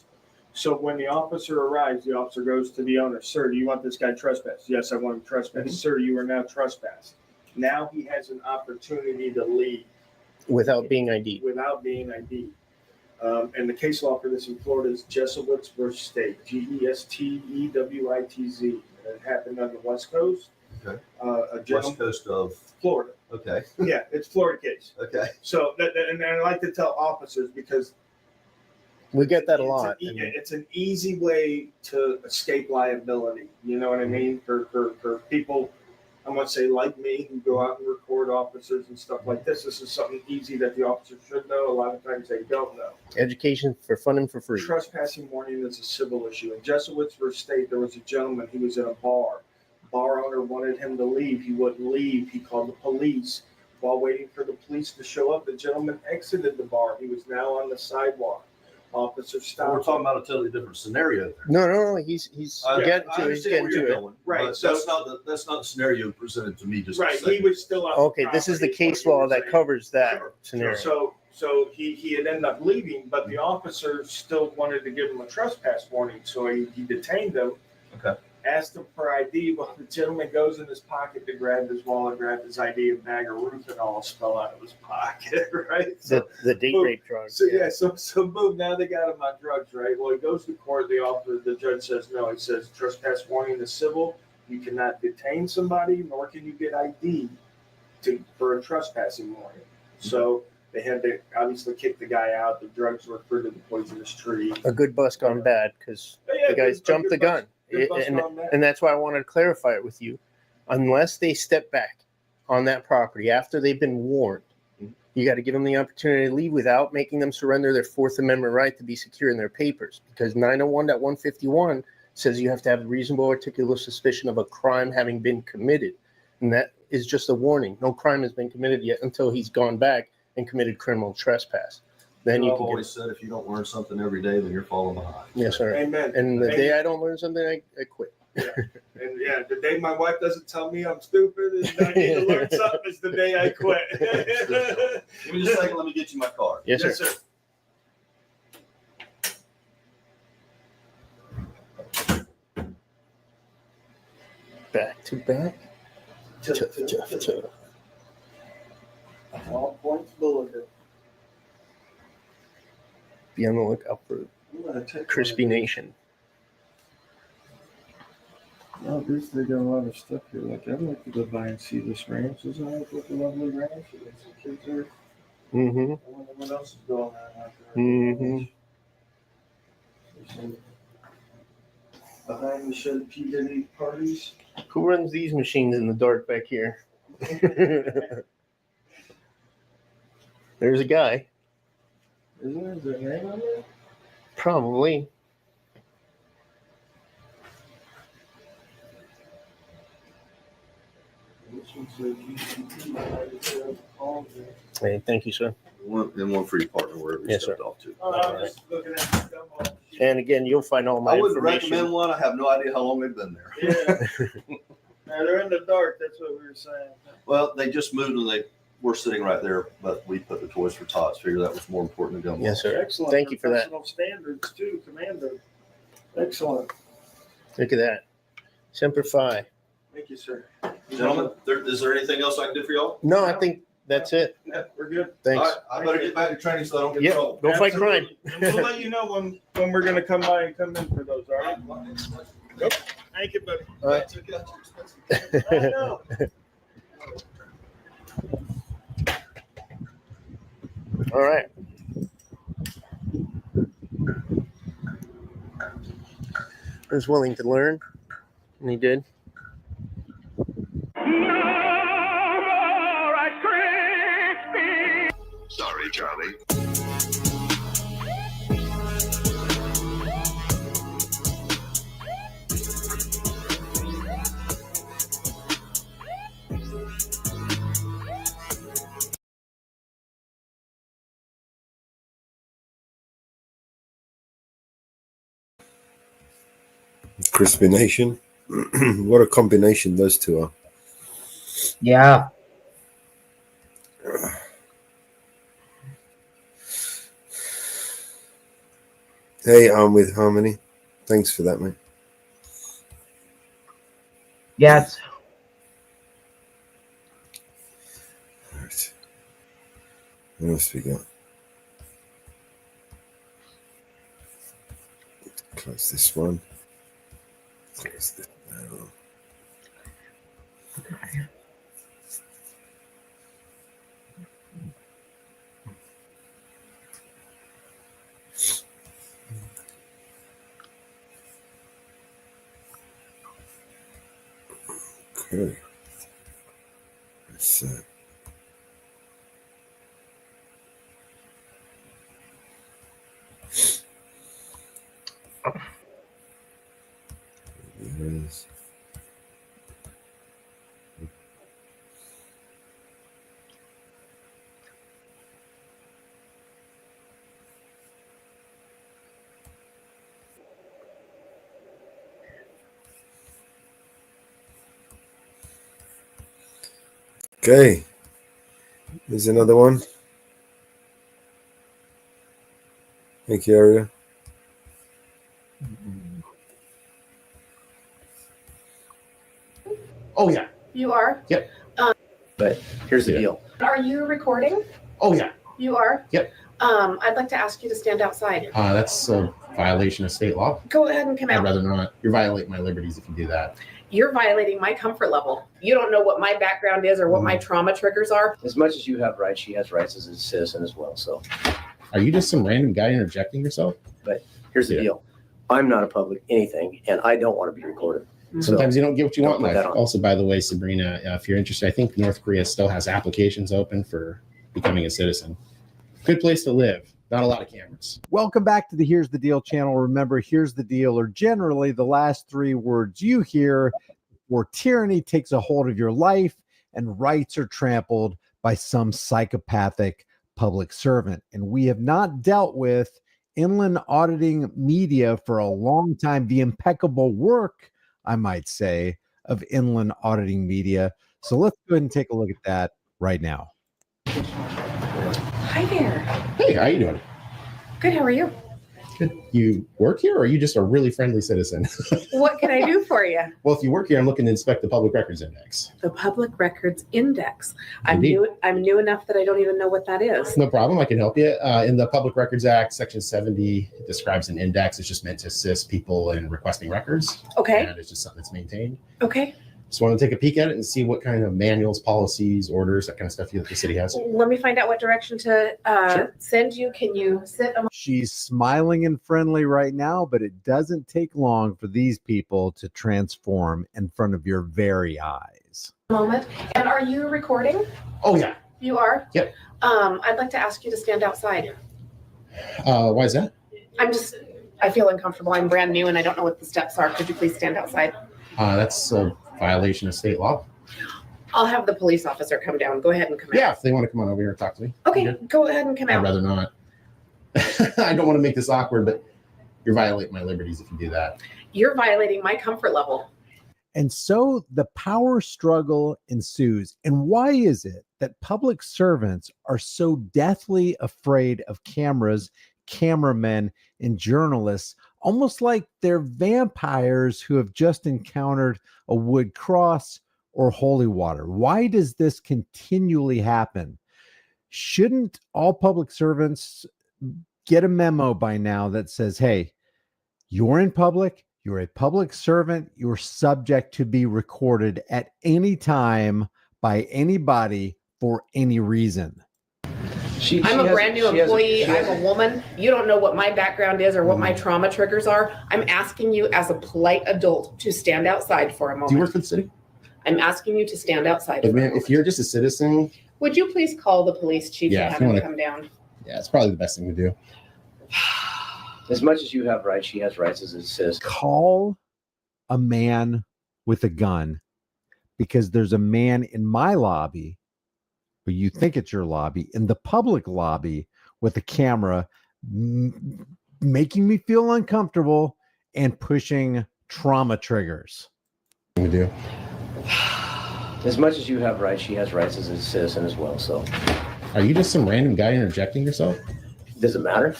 So when the officer arrives, the officer goes to the owner, sir, do you want this guy trespassed? Yes, I want him trespassed. Mm-hmm. Sir, you are now trespassed. Now he has an opportunity to leave. Without being ID'd. Without being ID'd. And the case law for this in Florida is Jesowitz versus State, Gestewitz. It happened on the West Coast. Okay. West Coast of Florida. Okay. Yeah, it's Florida case. Okay. So, and I like to tell officers, because we get that a lot. It's an easy way to escape liability. You know what I mean? For people, I'm going to say like me, who go out and record officers and stuff like this. This is something easy that the officers should know. A lot of times they don't know. Education for fun and for free. Trespassing warning is a civil issue. In Jesowitz versus State, there was a gentleman. He was in a bar. Bar owner wanted him to leave. He wouldn't leave. He called the police. While waiting for the police to show up, the gentleman exited the bar. He was now on the sidewalk. Officer stopped. We're talking about a totally different scenario there. No. He's getting to it. He's getting to it. Right. So that's not the scenario presented to me. Just right. He was still on. Okay, this is the case law that covers that scenario. So he had ended up leaving, but the officer still wanted to give him a trespass warning, so he detained him. Okay. Asked him for ID. Well, the gentleman goes in his pocket to grab his wallet, grab his ID, a bag of Rufinol fell out of his pocket, right? So, the date rape drugs. So boom, now they got him on drugs, right? Well, he goes to court. The judge says no. He says trespass warning is civil. You cannot detain somebody, nor can you get ID for a trespassing warning. So they had to obviously kick the guy out. The drugs were fruit of the poisonous tree. A good bus gone bad because the guys jumped the gun. And that's why I wanted to clarify it with you. Unless they step back on that property after they've been warned, you got to give them the opportunity to leave without making them surrender their Fourth Amendment right to be secure in their papers. Because 901.151 says you have to have a reasonable articulable suspicion of a crime having been committed. And that is just a warning. No crime has been committed yet until he's gone back and committed criminal trespass. Then I've always said if you don't learn something every day, then you're falling behind. Yes, sir. Amen. And the day I don't learn something, I quit. Yeah. And the day my wife doesn't tell me I'm stupid and I need to learn something is the day I quit. Give me just a second. Let me get you my card. Yes, sir. Back to back. Tough. All points bulleted. Be on the lookout for Crispy Nation. Oh, they got a lot of stuff here. Like, I'd like to go by and see this ranch. Isn't that like a lovely ranch? Some kids there. Mm-hmm. I wonder what else is going on out there. Mm-hmm. Some behind the shed P. Diddy parties. Who runs these machines in the dark back here? There's a guy. Is there a name on there? Probably. Hey, thank you, sir. One for your partner wherever you stepped off to. I'm just looking at the demo. And again, you'll find all my I wouldn't information. recommend one. I have no idea how long they've been there. Yeah. They're in the dark. That's what we were saying. Well, they just moved and they were sitting right there, but we put the Toys for Tots. Figured that was more important than gun. Yes, sir. Excellent. Thank you for that. Professional standards too, Commander. Excellent. Look at that. Semper Fi. Thank you, sir. Gentlemen, is there anything else I can do for y'all? No, I think that's it. Yeah, we're good. Thanks. All right, I better get back to training so I don't get in Yep. trouble. Go fight crime. And we'll let you know when we're gonna come by and come in for those, all right? Yep. Thank you, buddy. All right. I know. All right. I was willing to learn, and he did. Sorry, Charlie. Crispy Nation. What a combination those two are. Yeah. Hey, I'm with Harmony. Thanks for that, mate. Yes. All right. What else we got? Close this one. Close this now. Okay. That's Yes. Okay. Here's another one. Thank you, Aria. Oh, yeah. You are? Yep. But here's the deal. Are you recording? Oh, yeah. You are? Yep. I'd like to ask you to stand outside. That's a violation of state law. Go ahead and come I'd out. rather not. You're violating my liberties if you do that. You're violating my comfort level. You don't know what my background is or what my trauma triggers are. As much as you have rights, she has rights as a citizen as well. So, are you just some random guy interjecting yourself? But here's the deal. I'm not a public anything, and I don't want to be recorded. Sometimes you don't get what you want in life. Also, by the way, Sabrina, if you're interested, I think North Korea still has applications open for becoming a citizen. Good place to live. Not a lot of cameras. Welcome back to the Here's the Deal channel. Remember, here's the deal are generally the last three words you hear before tyranny takes a hold of your life and rights are trampled by some psychopathic public servant. And we have not dealt with Inland Auditing Media for a long time. The impeccable work, I might say, of Inland Auditing Media. So let's go ahead and take a look at that right now. Hi there. Hey, how you doing? Good, how are you? Good. You work here, or are you just a really friendly citizen? What can I do for you? Well, if you work here, I'm looking to inspect the Public Records Index. The Public Records Index. Indeed. I'm new enough that I don't even know what that is. No problem. I can help you. In the Public Records Act, Section 70 it describes an index. It's just meant to assist people in requesting records. Okay. And it's just something that's maintained. Okay. Just want to take a peek at it and see what kind of manuals, policies, orders, that kind of stuff the city has. Let me find out what direction to send you. Can you sit? She's smiling and friendly right now, but it doesn't take long for these people to transform in front of your very eyes. Moment. And are you recording? Oh, yeah. You are? Yep. I'd like to ask you to stand outside. Why is that? I feel uncomfortable. I'm brand new and I don't know what the steps are. Could you please stand outside? That's a violation of state law. I'll have the police officer come down. Go ahead and come out. Yeah, if they want to come on over here and talk to me. Okay, go ahead and come I'd out. rather not. I don't want to make this awkward, but you're violating my liberties if you do that. You're violating my comfort level. And so the power struggle ensues. And why is it that public servants are so deathly afraid of cameras, cameramen, and journalists almost like they're vampires who have just encountered a wood cross or holy water. Why does this continually happen? Shouldn't all public servants get a memo by now that says, hey, you're in public, you're a public servant, you're subject to be recorded at any time by anybody for any reason? I'm a brand new employee. I'm a woman. You don't know what my background is or what my trauma triggers are. I'm asking you as a polite adult to stand outside for a moment. Do you work for the city? I'm asking you to stand outside. If you're just a citizen, would you please call the police chief and have him come down? Yeah, it's probably the best thing to do. As much as you have rights, she has rights as a citizen. Call a man with a gun because there's a man in my lobby, or you think it's your lobby, in the public lobby with a camera making me feel uncomfortable and pushing trauma triggers. We do. As much as you have rights, she has rights as a citizen as well. So, are you just some random guy interjecting yourself? Does it matter?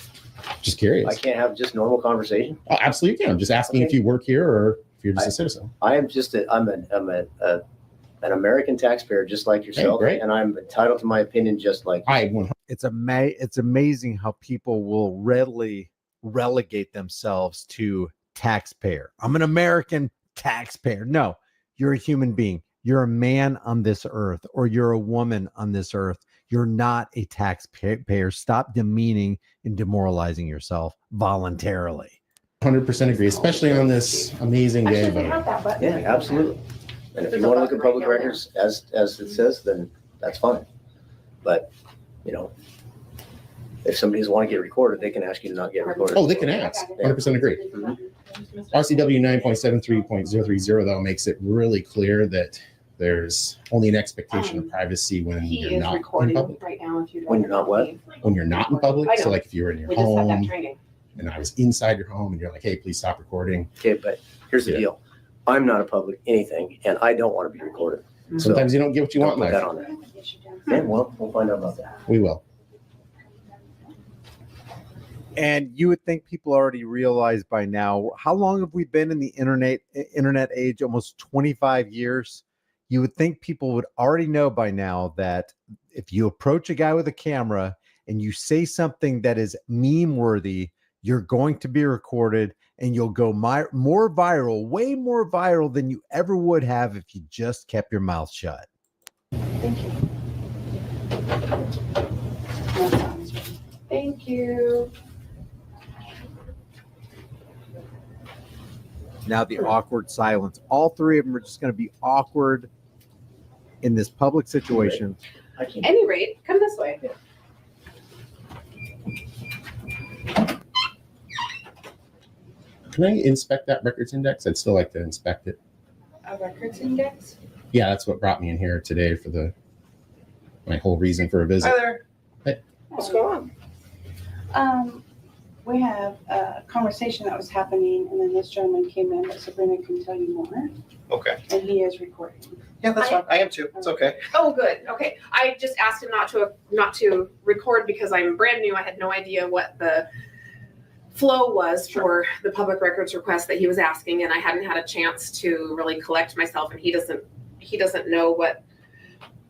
Just curious. I can't have just normal conversation. Oh, absolutely can. I'm just asking if you work here or if you're just a citizen. I am just I'm an American taxpayer just like yourself, and I'm entitled to my opinion just like you. It's amazing how people will readily relegate themselves to taxpayer. I'm an American taxpayer. No, you're a human being. You're a man on this earth, or you're a woman on this earth. You're not a taxpayer. Stop demeaning and demoralizing yourself voluntarily. 100% agree, especially on this amazing day. Yeah, absolutely. And if you want to look at public records as it says, then that's fine. But, if somebody doesn't want to get recorded, they can ask you to not get recorded. Oh, they can ask. 100% agree. RCW 9.73.030, though, makes it really clear that there's only an expectation of privacy when you're not in public. Right now, if you when you're not what? When you're not in public. So like if you were in your we just had that home training. and I was inside your home and you're like, hey, please stop recording. Okay, but here's the deal. I'm not a public anything, and I don't want to be recorded. Sometimes you don't get what you want in put life. that on there. Yeah, well, we'll find out about that. We will. And you would think people already realize by now, how long have we been in the internet age? Almost 25 years. You would think people would already know by now that if you approach a guy with a camera and you say something that is meme worthy, you're going to be recorded and you'll go more viral, way more viral than you ever would have if you just kept your mouth shut. Thank you. Thank you. Now the awkward silence. All three of them are just going to be awkward in this public situation. At any rate, come this way. Can I inspect that records index? I'd still like to inspect it. A records index? Yeah, that's what brought me in here today for my whole reason for a visit. Hi there. Hey. What's going on? We have a conversation that was happening, and then this gentleman came in, but Sabrina can tell you more, Okay. and he is recording. Yeah, that's fine. I am too. It's okay. Oh, good. Okay. I just asked him not to record because I'm brand new. I had no idea what the flow was for the public records request that he was asking, and I hadn't had a chance to really collect myself. And he doesn't know what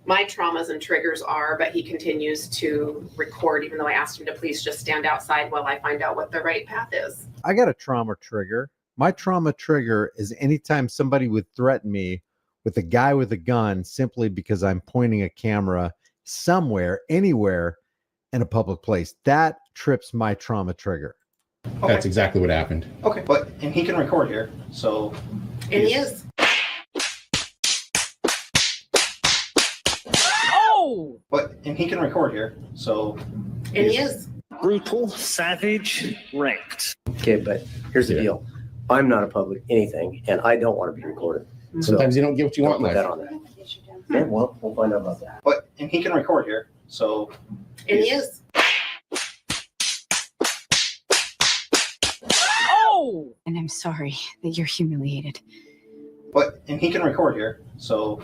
my traumas and triggers are, but he continues to record, even though I asked him to please just stand outside while I find out what the right path is. I got a trauma trigger. My trauma trigger is anytime somebody would threaten me with a guy with a gun simply because I'm pointing a camera somewhere, anywhere in a public place. That trips my trauma trigger. Okay. That's exactly what happened. Okay, and he can record here, so. And he is. Oh! And he can record here, so. And he is. Brutal, savage, ranked. Okay, but here's the deal. I'm not a public anything, and I don't want to be recorded. Sometimes you don't get what you want in put life. that on there. Yeah, well, we'll find out about that. And he can record here, so. And he is. Oh! And I'm sorry that you're humiliated. And he can record here, so.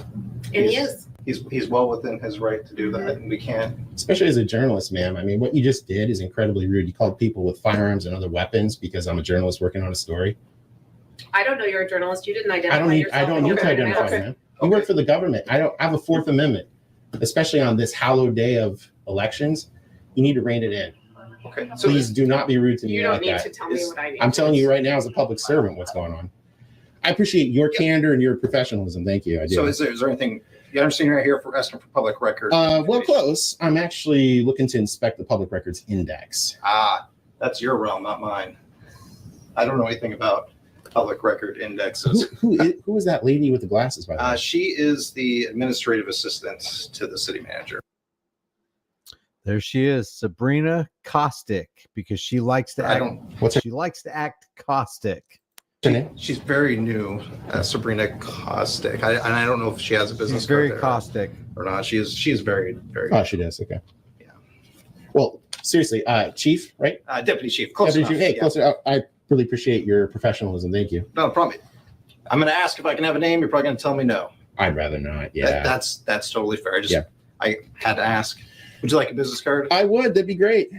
And he is. He's well within his right to do that, and we can't. Especially as a journalist, ma'am. I mean, what you just did is incredibly rude. You called people with firearms and other weapons because I'm a journalist working on a story. I don't know you're a journalist. You didn't identify I don't need to identify, Okay. man. You work for the government. I have a Fourth Amendment, especially on this hallowed day of elections. You need to rein it in. Okay. So please do not be rude to me You don't like need that. to tell me what I need. I'm telling you right now as a public servant what's going on. I appreciate your candor and your professionalism. Thank you. I do. So is there anything, you understand right here for asking for public record? Well, close. I'm actually looking to inspect the public records index. That's your realm, not mine. I don't know anything about public record indexes. Who is that lady with the glasses, by the way? She is the administrative assistant to the city manager. There she is, Sabrina Caustic, because she likes to act. She likes to act caustic. She's very new, Sabrina Caustic. I don't know if she has a business. She's very card there caustic or not. She is very, very. Oh, she does. Okay. Yeah. Well, seriously, Chief, right? Deputy Chief. Close Deputy enough. Chief. Hey, closer. I really appreciate your professionalism. Thank you. No problem. I'm going to ask if I can have a name. You're probably going to tell me no. I'd rather not. Yeah. That's totally fair. I had to ask. Would you like a business card? I would. That'd be great.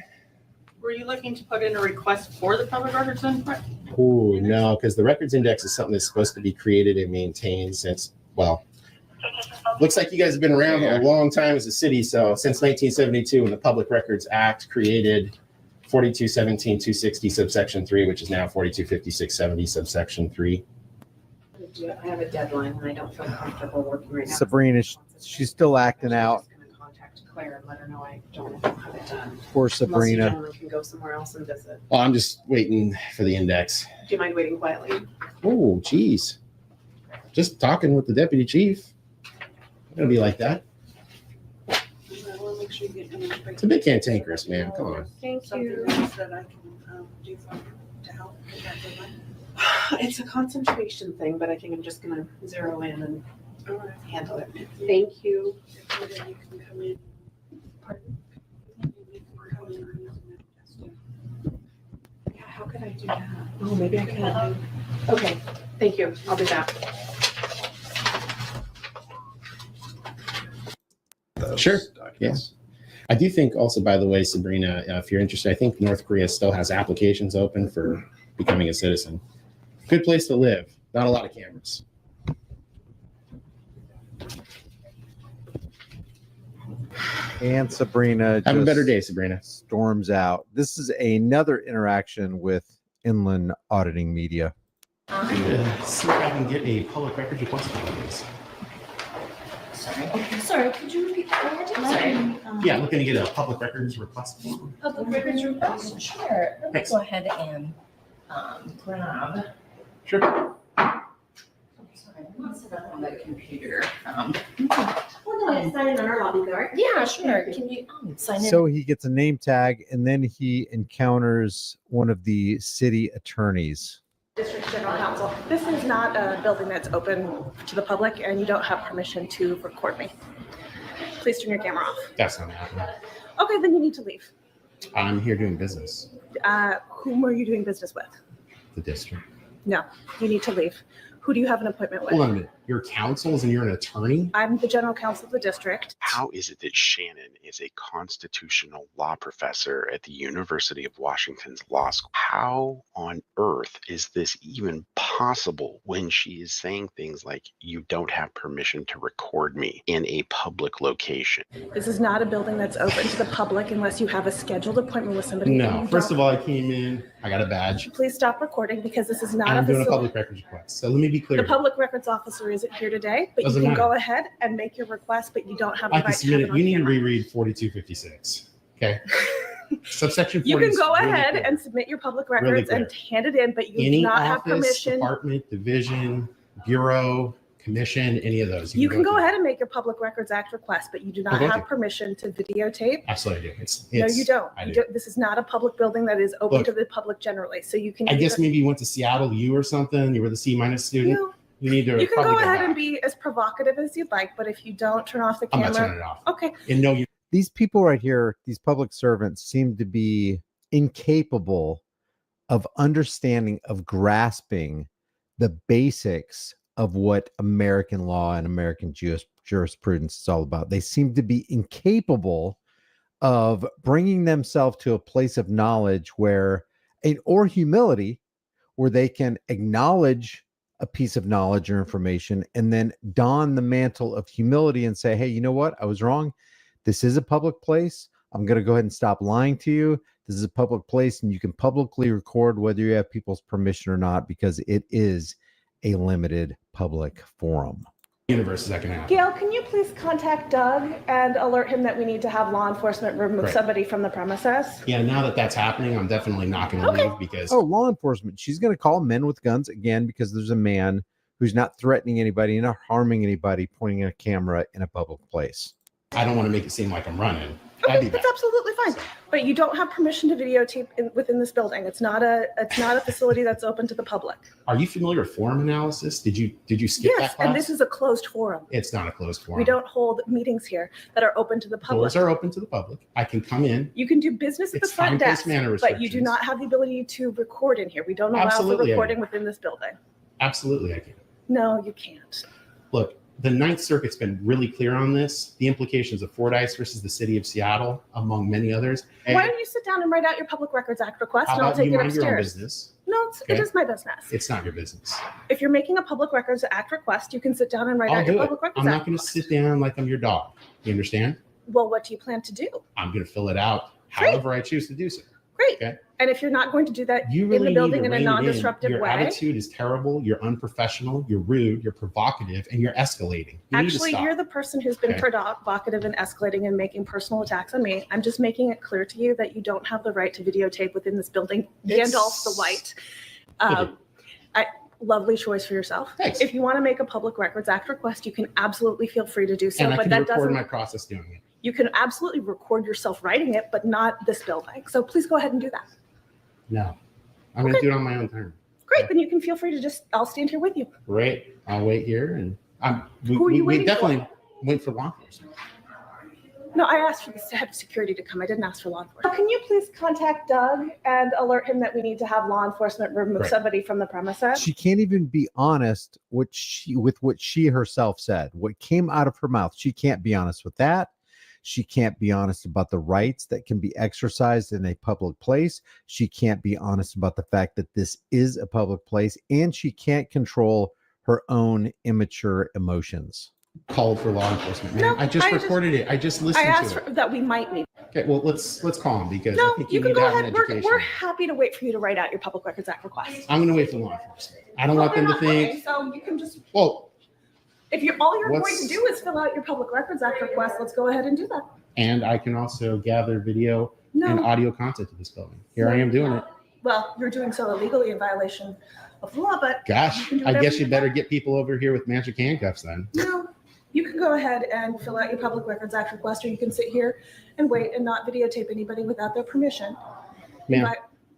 Were you looking to put in a request for the public records input? Oh, no, because the records index is something that's supposed to be created and maintained since, well, looks like you guys have been around a long time as a city. So since 1972, when the Public Records Act created 4217-260 subsection 3, which is now 4256-70 subsection 3. I have a deadline and I don't feel comfortable working right now. Sabrina, she's still acting out. Contact Claire and let her know I don't have it done. Poor Unless you Sabrina. gentlemen can go somewhere else and visit. Oh, I'm just waiting for the index. Do you mind waiting quietly? Oh, geez. Just talking with the deputy chief. I'm going to be like that. Make sure you get It's a bit cantankerous, man. Come on. Thank you. That I can do to help with that deadline. It's a concentration thing, but I think I'm just gonna zero in and handle it. Thank you. You can come in. Pardon? You can come in. Yeah, how could I do that? Oh, maybe I can. Okay, thank you. I'll do that. Sure. Yes. I do think also, by the way, Sabrina, if you're interested, I think North Korea still has applications open for becoming a citizen. Good place to live. Not a lot of cameras. And Sabrina Have a just better day, Sabrina. Storms out. This is another interaction with Inland Auditing Media. See if I can get a public records request, please. Sorry, could you repeat that one more time? Sorry. Yeah, looking to get a public records request. Public records request? Sure. Let me Thanks. go ahead and grab. Sure. Sorry, I'm not set up on the computer. Well, no, sign in on our lobby guard. Yeah, sure. Can you sign in? So he gets a name tag and then he encounters one of the city attorneys. District General Counsel. This is not a building that's open to the public and you don't have permission to record me. Please turn your camera off. That's not happening. Okay, then you need to leave. I'm here doing business. Whom are you doing business with? The district. No, you need to leave. Who do you have an appointment with? Hold on a minute. You're counsels and you're an attorney? I'm the general counsel of the district. How is it that Shannon is a constitutional law professor at the University of Washington's law school? How on earth is this even possible when she is saying things like, you don't have permission to record me in a public location? This is not a building that's open to the public unless you have a scheduled appointment with somebody. No. First of all, I came in, I got a badge. Please stop recording because this is not I'm doing a facility. public records request. So let me be clear. The public records officer isn't here today, but Doesn't you can matter. go ahead and make your request, but you don't have the I right can to have submit it it. on You need to camera. reread 4256. Okay. Subsection 40. You can go really ahead clear. and submit your public Really records clear. and hand it in, but you Any do not have office, permission. department, division, bureau, commission, any of those. You can go ahead and make your Public Records Act request, but you do not Okay. have permission to videotape. Absolutely, I do. No, you don't. I You do. don't. This is not a public building that is open Look, to the public generally. So you can. I guess either- maybe you went to Seattle U or something. You were the C- student. You need to You can probably go ahead back. and be as provocative as you'd like, but if you don't turn off the I'm camera. not turning it off. Okay. And no, you. These people right here, these public servants, seem to be incapable of understanding, of grasping the basics of what American law and American jurisprudence is all about. They seem to be incapable of bringing themselves to a place of knowledge or humility, where they can acknowledge a piece of knowledge or information and then don the mantle of humility and say, hey, you know what? I was wrong. This is a public place. I'm going to go ahead and stop lying to you. This is a public place, and you can publicly record whether you have people's permission or not, because it is a limited public forum. Universe is that going to happen. Gail, can you please contact Doug and alert him that we need to have law enforcement remove somebody from the premises? Yeah, now that that's happening, I'm definitely not going to leave because... Oh, law enforcement. She's going to call men with guns again because there's a man who's not threatening anybody and not harming anybody pointing a camera in a public place. I don't want to make it seem like I'm running. Okay, that's absolutely fine. But you don't have permission to videotape within this building. It's not a facility that's open to the public. Are you familiar with forum analysis? Did you skip that class? And this is a closed forum. It's not a closed forum. We don't hold meetings here that are open to the public. Doors are open to the public. I can come in. You can do business at the front desk, but you do not have the ability to record in here. We don't allow for recording within this building. Absolutely, I can. No, you can't. Look, the Ninth Circuit's been really clear on this. The implications of Fordyce versus the city of Seattle, among many others. Why don't you sit down and write out your Public Records Act request, and I'll take it upstairs. Your own business? No, it is my business. It's not your business. If you're making a Public Records Act request, you can sit down and write out your Public Records Act. I'm not going to sit down like I'm your dog. You understand? Well, what do you plan to do? I'm going to fill it out however I choose to do so. Great. Okay? And if you're not going to do that You really in the building need in to a rein it non-disruptive Your way, attitude is terrible. You're unprofessional. You're rude. You're provocative, and you're escalating. actually, you're the person who's been provocative and escalating and making personal attacks on me. I'm just making it clear to you that you don't have the right to videotape within this building. Gandalf the White. Lovely choice for yourself. Thanks. If you want to make a Public Records Act request, you can absolutely feel free to do so. And I but can that record doesn't. my process doing it. You can absolutely record yourself writing it, but not this building. So please go ahead and do that. No, I'm going to do it on my own term. Great, then you can feel free to I'll stand here with you. Great. I'll wait here, and Who are you waiting for? definitely wait for law enforcement. No, I asked for the head of security to come. I didn't ask for law enforcement. Can you please contact Doug and alert him that we need to have law enforcement remove somebody from the premises? She can't even be honest with what she herself said. What came out of her mouth, she can't be honest with that. She can't be honest about the rights that can be exercised in a public place. She can't be honest about the fact that this is a public place, and she can't control her own immature emotions. Called for law enforcement, man. I just recorded it. I just listened I asked to it. that we might need. Okay, well, let's call him because I No, think you can need go to have ahead. an education. We're happy to wait for you to write out your Public Records Act request. I'm going to wait for law enforcement. I don't want them to think. So you can just. Well, if all you're going to do is fill out your Public Records Act request, let's go ahead and do that. and I can also gather video and audio content to this building. Here I am doing it. Well, you're doing so illegally in violation of the law, but Gosh, I guess you better get people over here with magic handcuffs then. No, you can go ahead and fill out your Public Records Act request, or you can sit here and wait and not videotape anybody without their permission. Ma'am.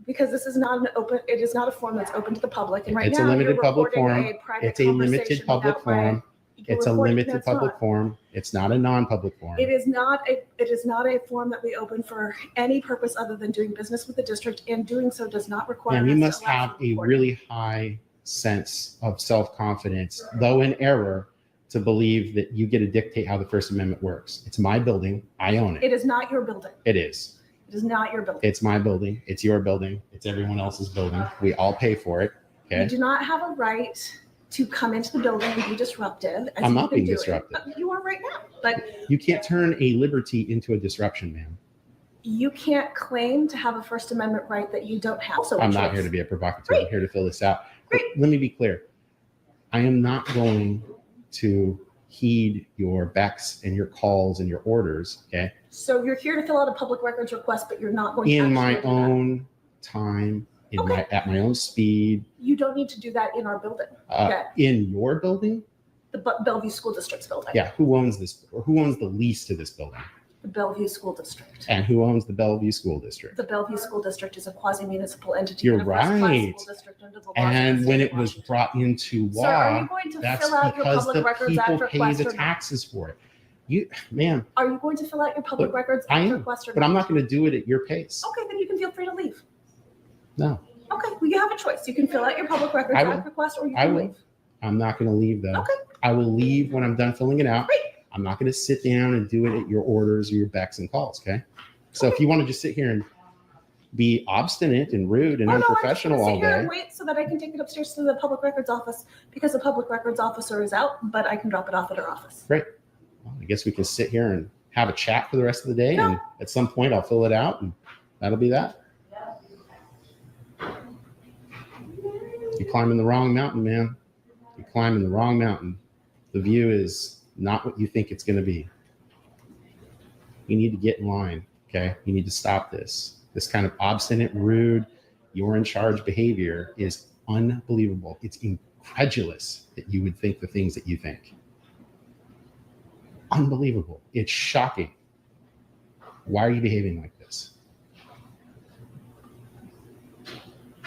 Because this is not it is not a forum that's open to the public. And right It's now, a limited you're public recording forum. a private It's a limited conversation public without my- forum. you're It's a recording- limited that's public not. forum. It's not a non-public forum. It is not a forum that we open for any purpose other than doing business with the district, and doing so does not require. And you us to must allow have for a recording. really high sense of self-confidence, though in error, to believe that you get to dictate how the First Amendment works. It's my building. I own it. It is not your building. It is. It is not your building. It's my building. It's your building. It's everyone else's building. We all pay for it. Okay. You do not have a right to come into the building and be disruptive. As I'm you've not been being doing. disruptive. You are right now, but You can't turn a liberty into a disruption, man. you can't claim to have a First Amendment right that you don't have. So I'm not here to be a provocateur. I'm here to fill this out. But let me be clear. I am not going to heed your becks and your calls and your orders, okay? So you're here to fill out a public records request, but you're not going to In actually my do that. own time, at my own speed, You don't need to do that in our building. Okay. in your building. The Bellevue School District's building. Yeah, who owns this, or who owns the lease to this building? The Bellevue School District. And who owns the Bellevue School District? The Bellevue School District is a quasi-municipal entity. You're and a first-class right. school district under the laws of And the when state it of was brought into Sir, are law, you going to that's fill out your because Public the Records Act people pay request the or not? taxes for it. You, ma'am, Are you going to fill out your Public Look, Records I Act am, request or but I'm not going to do it at your pace. Okay, then you can feel free to leave. No, Okay, well, you have a choice. You can fill out your Public Records I will. Act request, or you I can will. leave. I'm not going to leave though. Okay. I will leave when I'm done filling it out. Great. I'm not going to sit down and do it at your orders or your becks and calls. Okay. So if you want to just sit here and be obstinate and rude and unprofessional no, I'm all just gonna sit here day. and wait so that I can take it upstairs to the public records office because the public records officer is out, but I can drop it off at her office. Great. Well, I guess we can sit here and have a chat for the rest of the day. And at some point I'll fill it out and that'll be that. You're climbing the wrong mountain, man. You're climbing the wrong mountain. The view is not what you think it's going to be. You need to get in line. Okay. You need to stop this. This kind of obstinate, rude, you're in charge behavior is unbelievable. It's incredulous that you would think the things that you think. Unbelievable. It's shocking. Why are you behaving like this?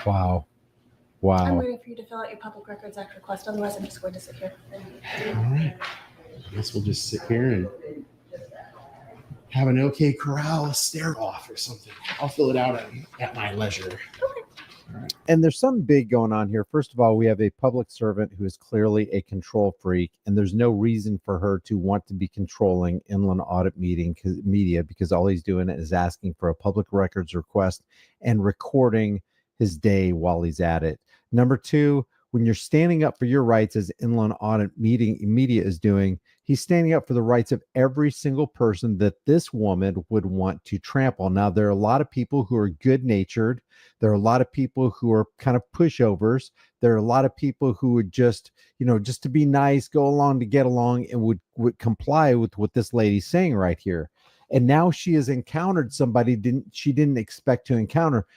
Wow. Wow. I'm waiting for you to fill out your public records act request. Otherwise, I'm just going to sit here. All right. I guess we'll just sit here and have an OK Corral stare off or something. I'll fill it out at my leisure. Okay. All right. And there's something big going on here. First of all, we have a public servant who is clearly a control freak, and there's no reason for her to want to be controlling Inland Audit Media because all he's doing is asking for a public records request and recording his day while he's at it. Number two, when you're standing up for your rights as Inland Audit Media is doing, he's standing up for the rights of every single person that this woman would want to trample. Now, there are a lot of people who are good-natured. There are a lot of people who are kind of pushovers. There are a lot of people who would just, just to be nice, go along to get along and would comply with what this lady's saying right here. And now she has encountered somebody she didn't expect to encounter.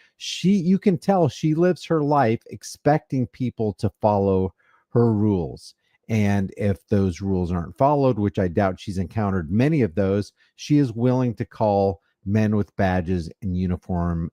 You can tell she lives her life expecting people to follow her rules. And if those rules aren't followed, which I doubt she's encountered many of those, she is willing to call men with badges and uniforms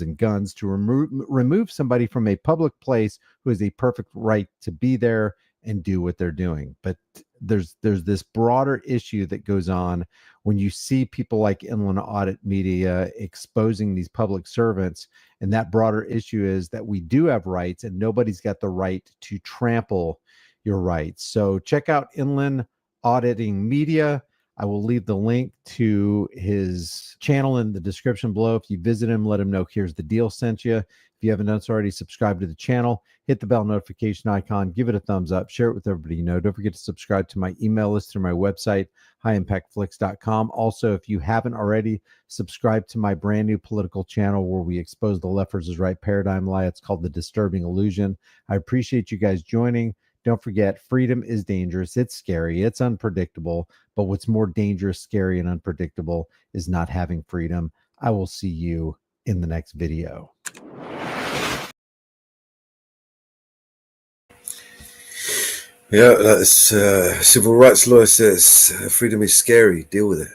and guns to remove somebody from a public place who has a perfect right to be there and do what they're doing. But there's this broader issue that goes on when you see people like Inland Audit Media exposing these public servants. And that broader issue is that we do have rights and nobody's got the right to trample your rights. So check out Inland Auditing Media. I will leave the link to his channel in the description below. If you visit him, let him know Here's the Deal sent you. If you haven't done so already, subscribe to the channel, hit the bell notification icon, give it a thumbs up, share it with everybody you know. Don't forget to subscribe to my email list through my website, highimpactflix.com. Also, if you haven't already, subscribe to my brand new political channel where we expose the left versus right paradigm lie. It's called The Disturbing Illusion. I appreciate you guys joining. Don't forget, freedom is dangerous. It's scary. It's unpredictable. But what's more dangerous, scary, and unpredictable is not having freedom. I will see you in the next video. Yeah, that's civil rights law says freedom is scary. Deal with it.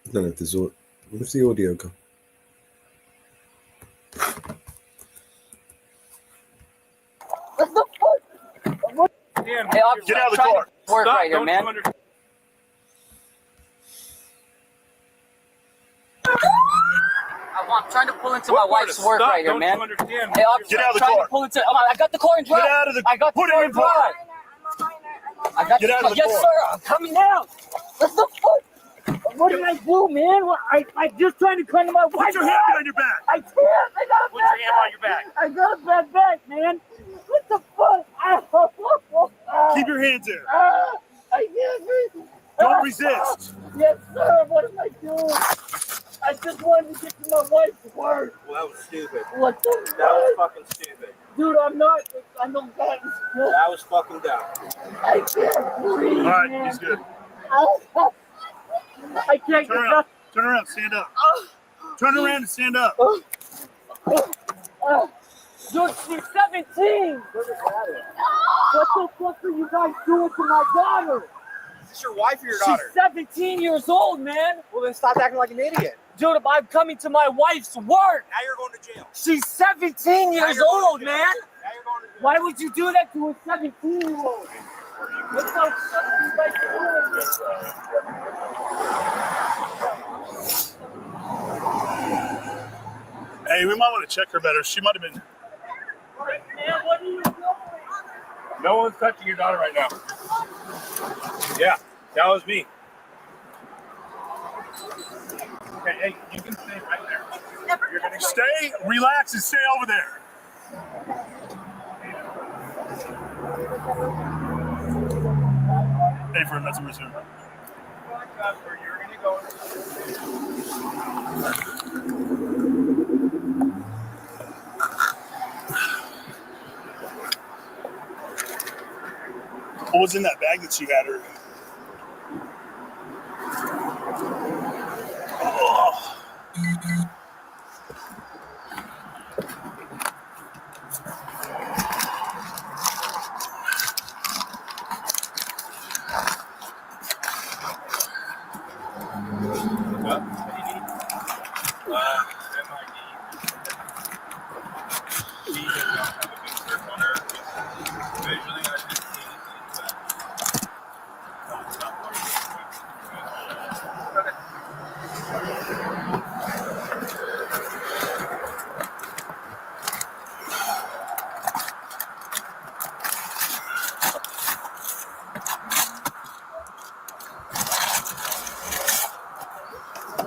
I don't know if there's where's the audio go? What's the again. Hey, officer, Get out of the I'm trying car. to work Stop, right here, don't man. you I'm trying to pull into my wife's work Stop, right here, don't man. you understand? Hey, officer, Get out of the I'm trying car. to pull into. I got the car in drive. Get out of the. I got the Put car it in in park. drive. I got Get out of the yes, car. sir. I'm coming out. What the fuck? What did I do, man? I just trying to come to my wife. Put your hand behind your back. I can't. I got a Put your bad hand behind your back. I got a bad back, man. What the fuck? Keep your hands there. I can't breathe. Don't resist. Yes, sir. What am I doing? I just wanted to get to my wife's work. Well, that was stupid. What the fuck? That was fucking stupid. Dude, I'm not bad. That was fucking dumb. I can't breathe. All right, man. he's good. I can't Turn around. Turn around. Stand up. Turn around and stand up. Dude, she's 17. What the fuck are you guys doing to my daughter? Is this your wife or your She's 17 years old, man. Well, then stop acting like an idiot. Dude, I'm coming to my wife's work. Now you're going to jail. She's 17 years old, man. Now you're going to jail. Why would you do that to a 17-year-old? What the fuck are you guys doing? Hey, we might want to check her better. She might have been. Man, what are you doing? No one's touching your daughter right now. Yeah, that was me. Okay, hey, you can stay right there. You're gonna stay, relax, and stay over there. Hey, friend, that's a resume. You're gonna go. What was in that bag that she had her? Oh.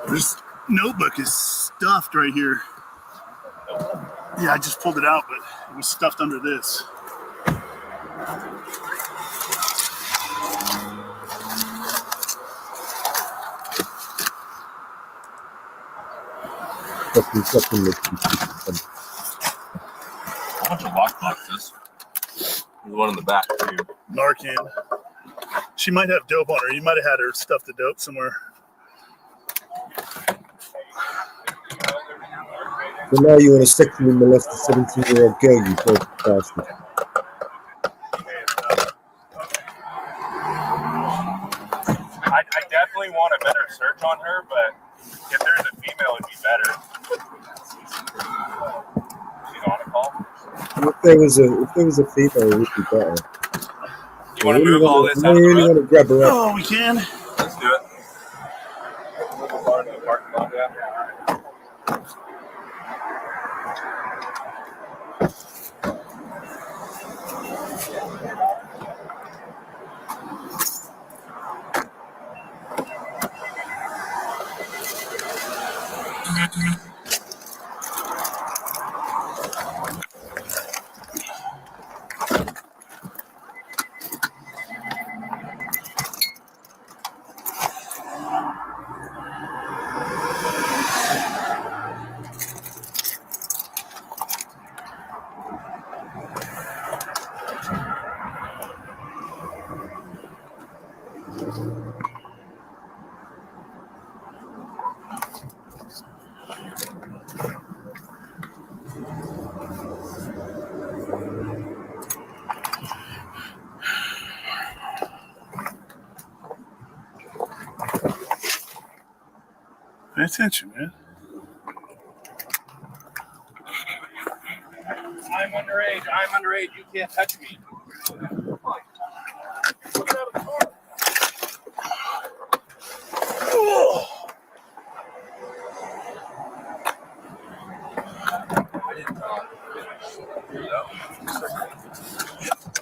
This notebook is stuffed right here. Yeah, I just pulled it out, but it was stuffed under this. A bunch of lockboxes. There's one in the back too. Narcan. She might have dope on her. You might have had her stuff the dope somewhere. So now you want to sexually molest a 17-year-old girl, you dirty bastard. I definitely want a better search on her, but if there's a female, it'd be better. She's on a call. If there was a female, it would be better. You want to move all this I out of the really road? want to grab her up. Oh, we can. Let's do it. Move the car into the parking lot, yeah. Pay attention, man. I'm underage. You can't touch me.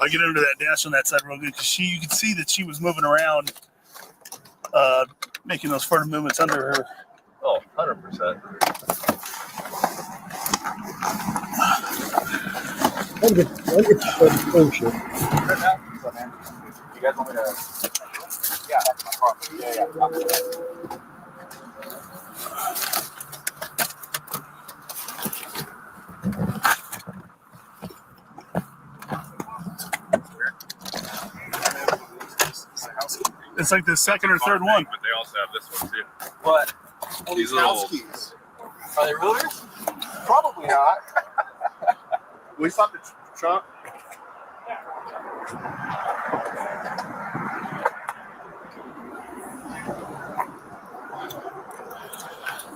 I get under that dash on that side real good because you could see that she was moving around, making those furtive movements under her. Oh, 100%. You guys want me to? Yeah, that's my car. Yeah. It's like the second or third one. But they also have this one too. What? All these These little- house keys. Are they realtors? Probably not. We stopped the trunk.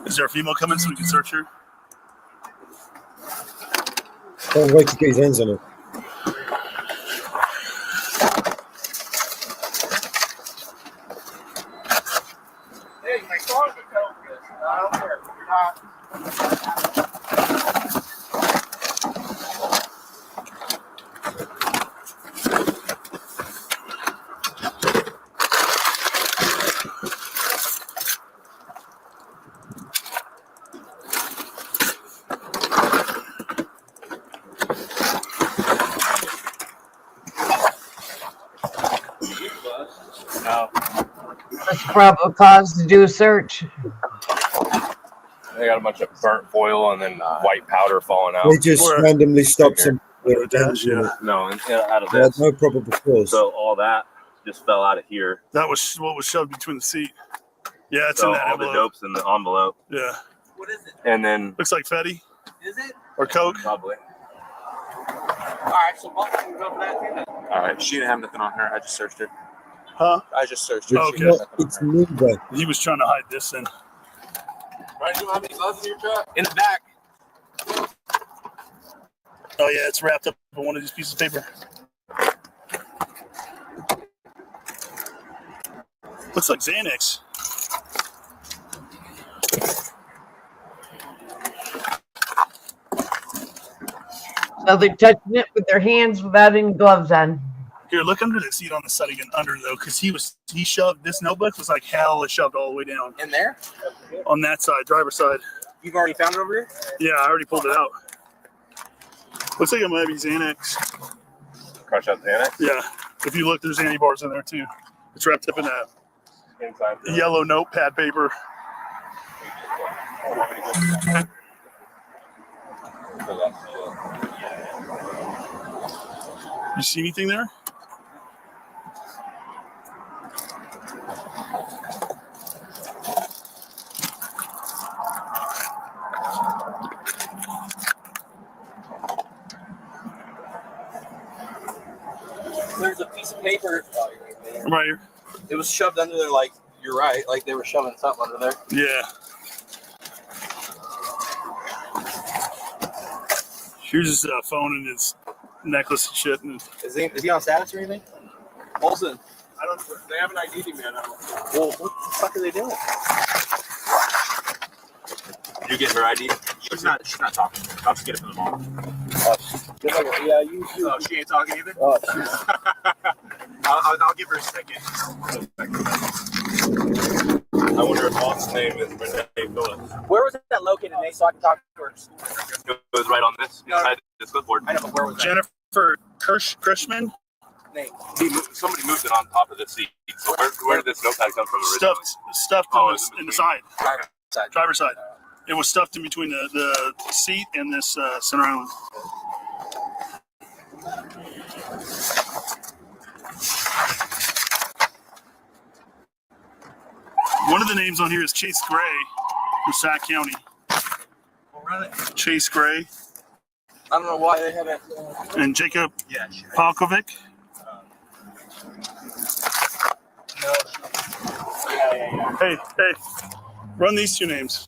Is there a female coming so we can search her? Can't wait to get his hands on it. Hey, my car's a total this. I don't care. You're not. No. That's probable cause to do a search. They got a bunch of burnt foil and then white powder falling out. They just randomly stop some. No, and out of They had this. no probable cause. So all that just fell out of here. That was what was shoved between the seat. Yeah, it's So in that all envelope. the dope's in the envelope. Yeah. What is it? And then Looks like Fetty Is it? or Coke. probably. All right, so Bob can go for that too then. All right, she didn't have nothing on her. I just searched it. Huh? I just searched it. Okay. It's neither. He was trying to hide this then. Right, do you have any gloves in your truck? In the back. Oh yeah, it's wrapped up in one of these pieces of paper. Looks like Xanax. So they're touching it with their hands without any gloves on. Here, look under the seat on the side again, under though, because he shoved this notebook was like hell. It shoved all the way down In there? on that side, driver's side. You've already found it over here? Yeah, I already pulled it out. Looks like it might be Xanax. Crush out Xanax. Yeah, if you look, there's antibars in there too. It's wrapped up in that Inside. yellow notepad paper. You see anything there? There's a piece of paper. I'm right here. It was shoved under there like, you're right, like they were shoving something under there. Yeah. Here's his phone and his necklace and shit. And Is he on status or anything? Olsen. I don't. They haven't ID'd him yet. Well, what the fuck are they doing? You get her ID? She's not talking. I'll just get it from the mom. Yeah, you. Oh, she ain't talking either. Oh, I'll give her a second. I wonder if Walt's name is Renee Phillips. Where was that located, Nate, so I can talk to her? It was right on this inside this clipboard. I know, but where was that? Jennifer Kirschman Nate. Somebody moved it on top of the seat. So where did this notepad come from originally? stuffed Oh, in the side, Side. driver's side. It was stuffed in between the seat and this center island. One of the names on here is Chase Gray from Sac County. Oh, really? Chase Gray I don't know why they haven't. and Jacob Yeah, sure. Palkovic. No. Yeah. Hey, run these two names.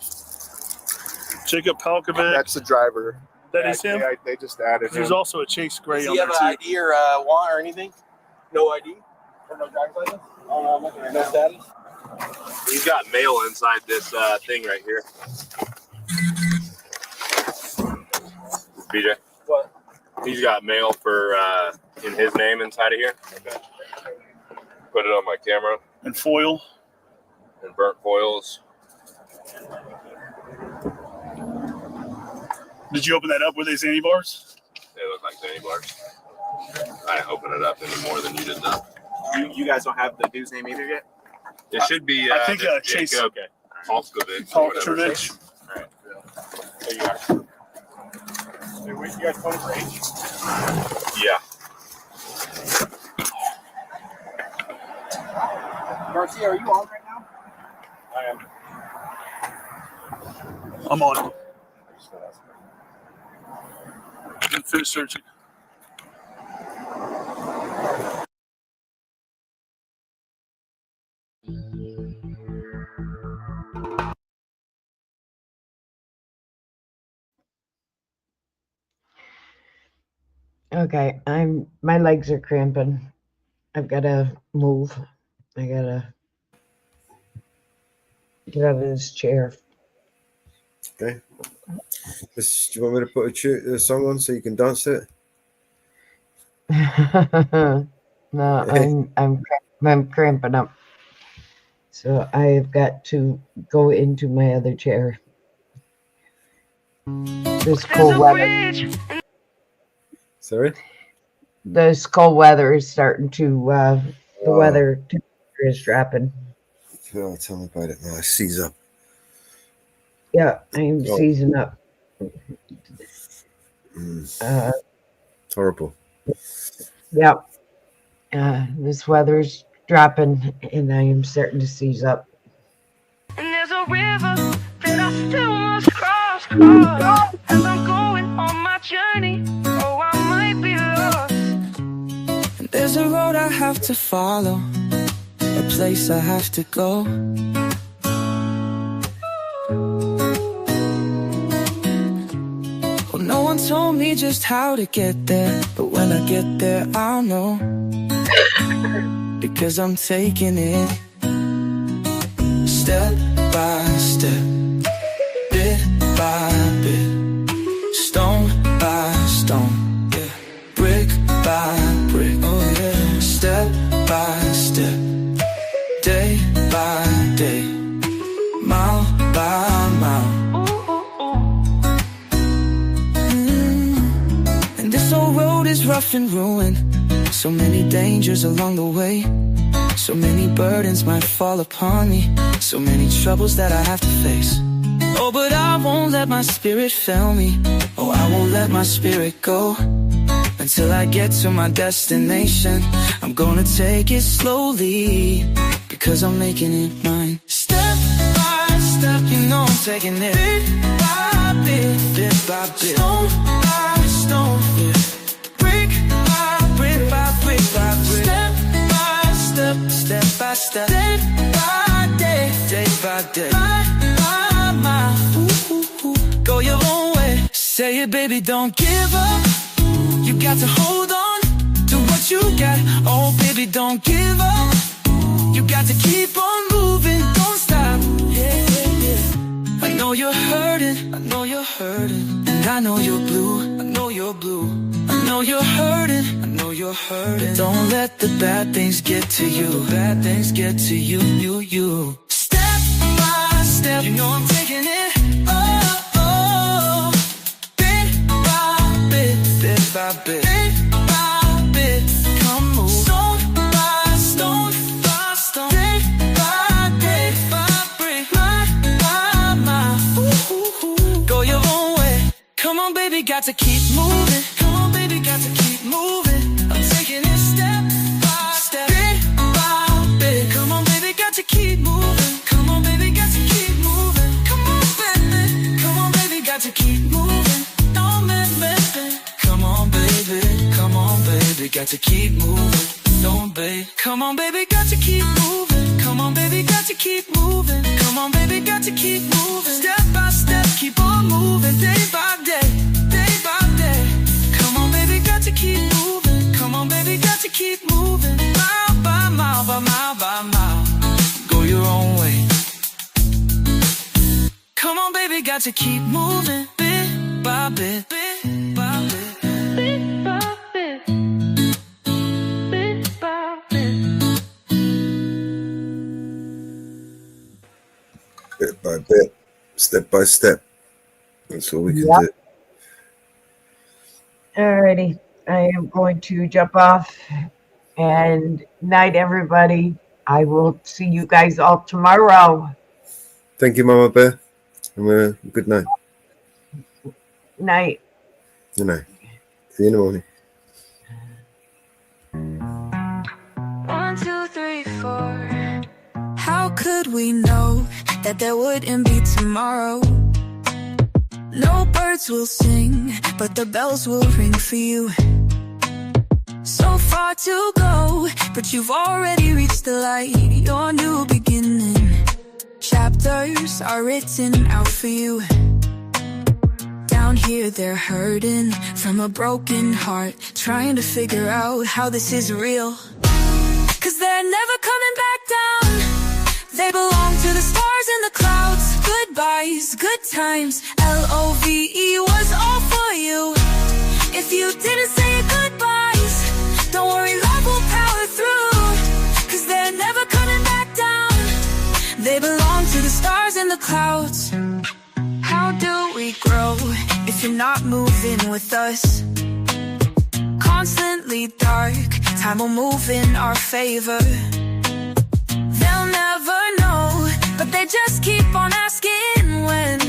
Jacob Palkovic. That's the driver. That is him? They just added There's also a Chase Gray Does on he there have an too. ID or want or anything? No ID? No status? He's got mail inside this thing right here. BJ? What? He's got mail for in his name inside of here. Okay. Put it on my camera. And foil. And burnt foils. Did you open that up with these Zanny bars? They look like Zanny bars. I didn't open it up any more than you did though. You guys don't have the dude's name either yet? It should be. I think Chase. Okay. Halskovich. Halskovich. All right. So you guys phone for H? Yeah. Garcia, are you on right now? I am. I'm on. Finish searching. Okay, my legs are cramping. I've gotta move. I gotta get out of this chair. Okay. Do you want me to put a song on so you can dance to it? No, I'm cramping up. So I've got to go into my other chair. This cold weather. Sorry? This cold weather is starting to the weather temperature is dropping. Oh, tell me about it now. I seize up. Yeah, I'm seizing up. It's horrible. Yeah. This weather's dropping and I am starting to seize up. And there's a river that I still must cross as I'm going on my journey. Oh, I might be lost. And there's a road I have to follow, a place I have to go. Well, no one told me just how to get there, but when I get there, I'll know. Because I'm taking it step by step, bit by bit, stone by stone, yeah, brick by brick, oh yeah, step by step, day by day, mile by mile. And this old road is rough and ruined, so many dangers along the way. So many burdens might fall upon me, so many troubles that I have to face. Oh, but I won't let my spirit fail me. Oh, I won't let my spirit go until I get to my destination. I'm gonna take it slowly, because I'm making it mine. Step by step, you know I'm taking it bit by bit, bit by bit, stone by stone, yeah. Brick by brick by brick by brick, step by step, step by step, day by day, day by day, mile by mile. Ooh, ooh, ooh. Go your own way. Say it, baby, don't give up. You got to hold on to what you got. Oh, baby, don't give up. You got to keep on moving, don't stop. Yeah, yeah, yeah. I know you're hurting, I know you're hurting, and I know you're blue, I know you're blue. I know you're hurting, I know you're hurting. But don't let the bad things get to you. Bad things get to you, you. Step by step, you know I'm taking it. Oh, oh. Bit by bit, bit by bit, bit by bit. Come move. Stone by stone, by stone, day by day, by brick, mile by mile. Ooh, ooh, ooh. Go your own way. Come on, baby, got to keep moving. Got to keep moving. I'm taking it step by step, bit by bit. Come on, baby, got to keep moving. Come on, baby, got to keep moving. Come on, baby. Come on, baby, got to keep moving. Don't baby. Come on, baby. Come on, baby, got to keep moving. Don't babe. Come on, baby, got to keep moving. Come on, baby, got to keep moving. Come on, baby, got to keep moving. Step by step, keep on moving. Day by day, day by day. Come on, baby, got to keep moving. Come on, baby, got to keep moving. Mile by mile. got to keep moving bit by bit, bit by bit, bit by bit, bit by bit. Bit by bit, step by step. That's all we can do. Alrighty, I am going to jump off. And night, everybody. I will see you guys all tomorrow. Thank you, Mama Bear. And good night. Night. Good night. See you in the morning. 1, 2, 3, 4. How could we know that there wouldn't be tomorrow? No birds will sing, but the bells will ring for you. So far to go, but you've already reached the light. Your new beginning chapters are written out for you. Down here they're hurting from a broken heart, trying to figure out how this is real. 'Cause they're never coming back down. They belong to the stars and the clouds. Goodbyes, good times, L-O-V-E was all for you. If you didn't say your goodbyes, don't worry, love will power through. 'Cause they're never coming back down. They belong to the stars and the clouds. How do we grow if you're not moving with us? Constantly dark, time will move in our favor. They'll never know, but they just keep on asking when.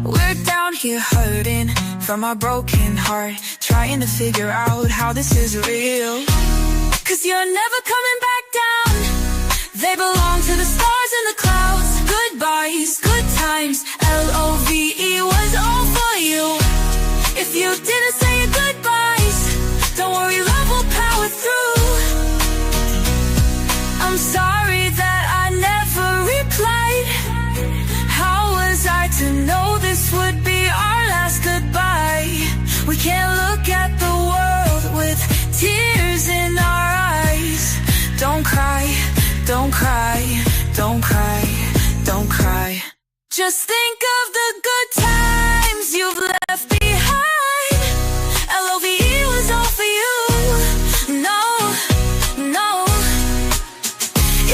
We're down here hurting from our broken heart, trying to figure out how this is real. 'Cause you're never coming back down. They belong to the stars and the clouds. Goodbyes, good times, L-O-V-E was all for you. If you didn't say your goodbyes, don't worry, love will power through. I'm sorry that I never replied. How was I to know this would be our last goodbye? We can't look at the world with tears in our eyes. Don't cry, don't cry, don't cry, don't cry. Just think of the good times you've left behind. L-O-V-E was all for you. No, no.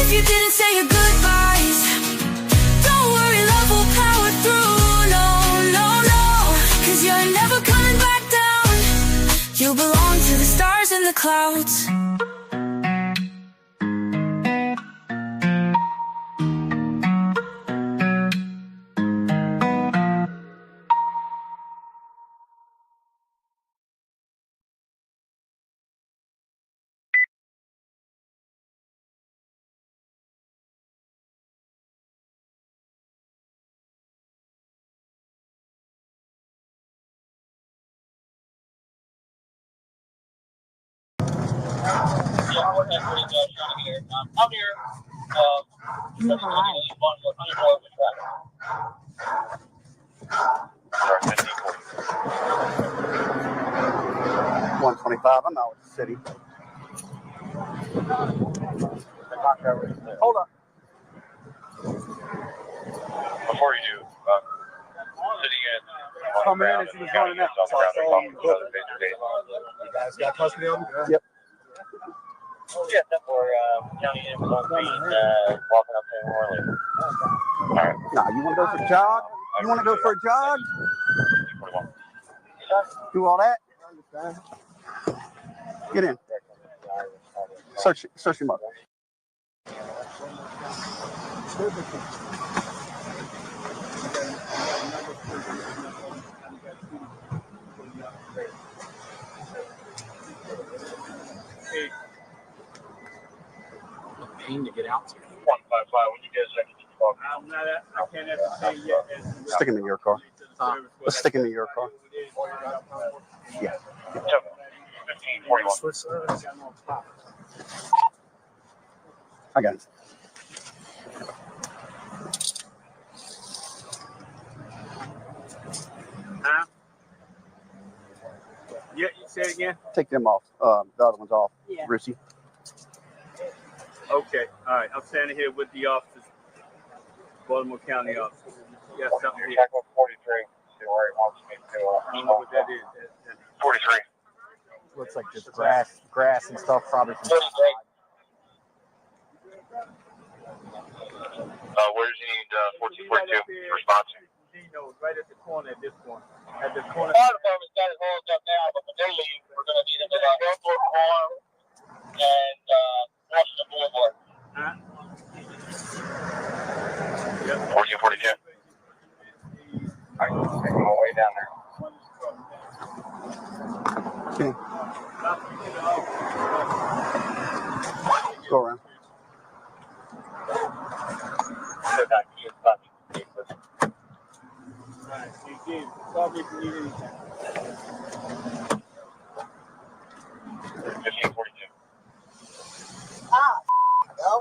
If you didn't say your goodbyes, don't worry, love will power through. No, no, no. 'Cause you're never coming back down. You belong to the stars and the clouds. I'm here. I'm out with the city. Hold on. Before you do, sitting in. Come in and she was running out. So I saw him. You guys got custody of him? Yep. Yeah, for county influence walking up to Orleans. Alright. Nah, you want to go for a jog? You want to go for a jog? Do all that? Get in. Search him up. Pain to get out to. 155. When you guys I can't ever say yet. Stick him in your car. Let's stick him in your car. Yeah. 1541. I got it. Huh? Yeah, you say it again? Take them off. The other one's off. Yeah. Rusey. Okay, all right. I'm standing here with the officers, Baltimore County officers. Yeah, something You're here. talking about 43. See where he wants me to. I don't know what that is. 43. Looks like just grass and stuff, probably. From Where does he need 1442 response? Right at the corner at this point. At the corner. Fire department's got his hands up now, but when they leave, we're going to need him at Hillbrook Farm and Washington Boulevard. 1442. All right, take him all the way down there. Go around. Alright, again, call me if you need anything. 1542. Bro.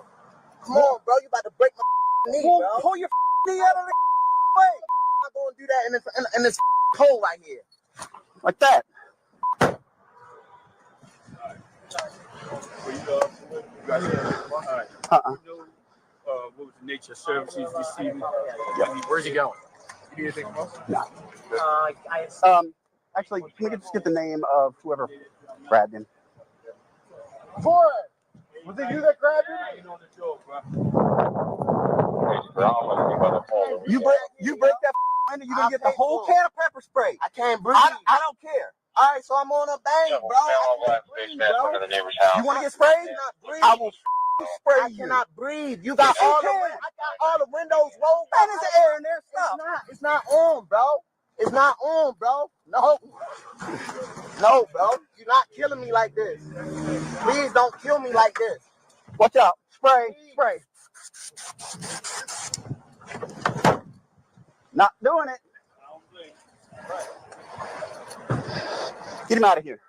Come on, bro. You about to break my knee, bro. Pull your knee out of the way. I'm not going to do that in this hole right here. Like that. What was the nature of service he's receiving? Where's he going? You need anything else? No. Actually, can we just get the name of whoever grabbed him? Boy, was it you that grabbed him? You break that window, you gonna get the whole can of pepper spray. I can't breathe. I don't care. All right, so I'm on a bang, bro. I can't breathe, bro. You want to get sprayed? I will spray you. I cannot breathe. You got all the I got all the windows rolled. Man, there's air in there. Stop. It's not on, bro. It's not on, bro. No. No, bro. You're not killing me like this. Please don't kill me like this. Watch out. Spray. Spray. Not doing it. Get him out of here.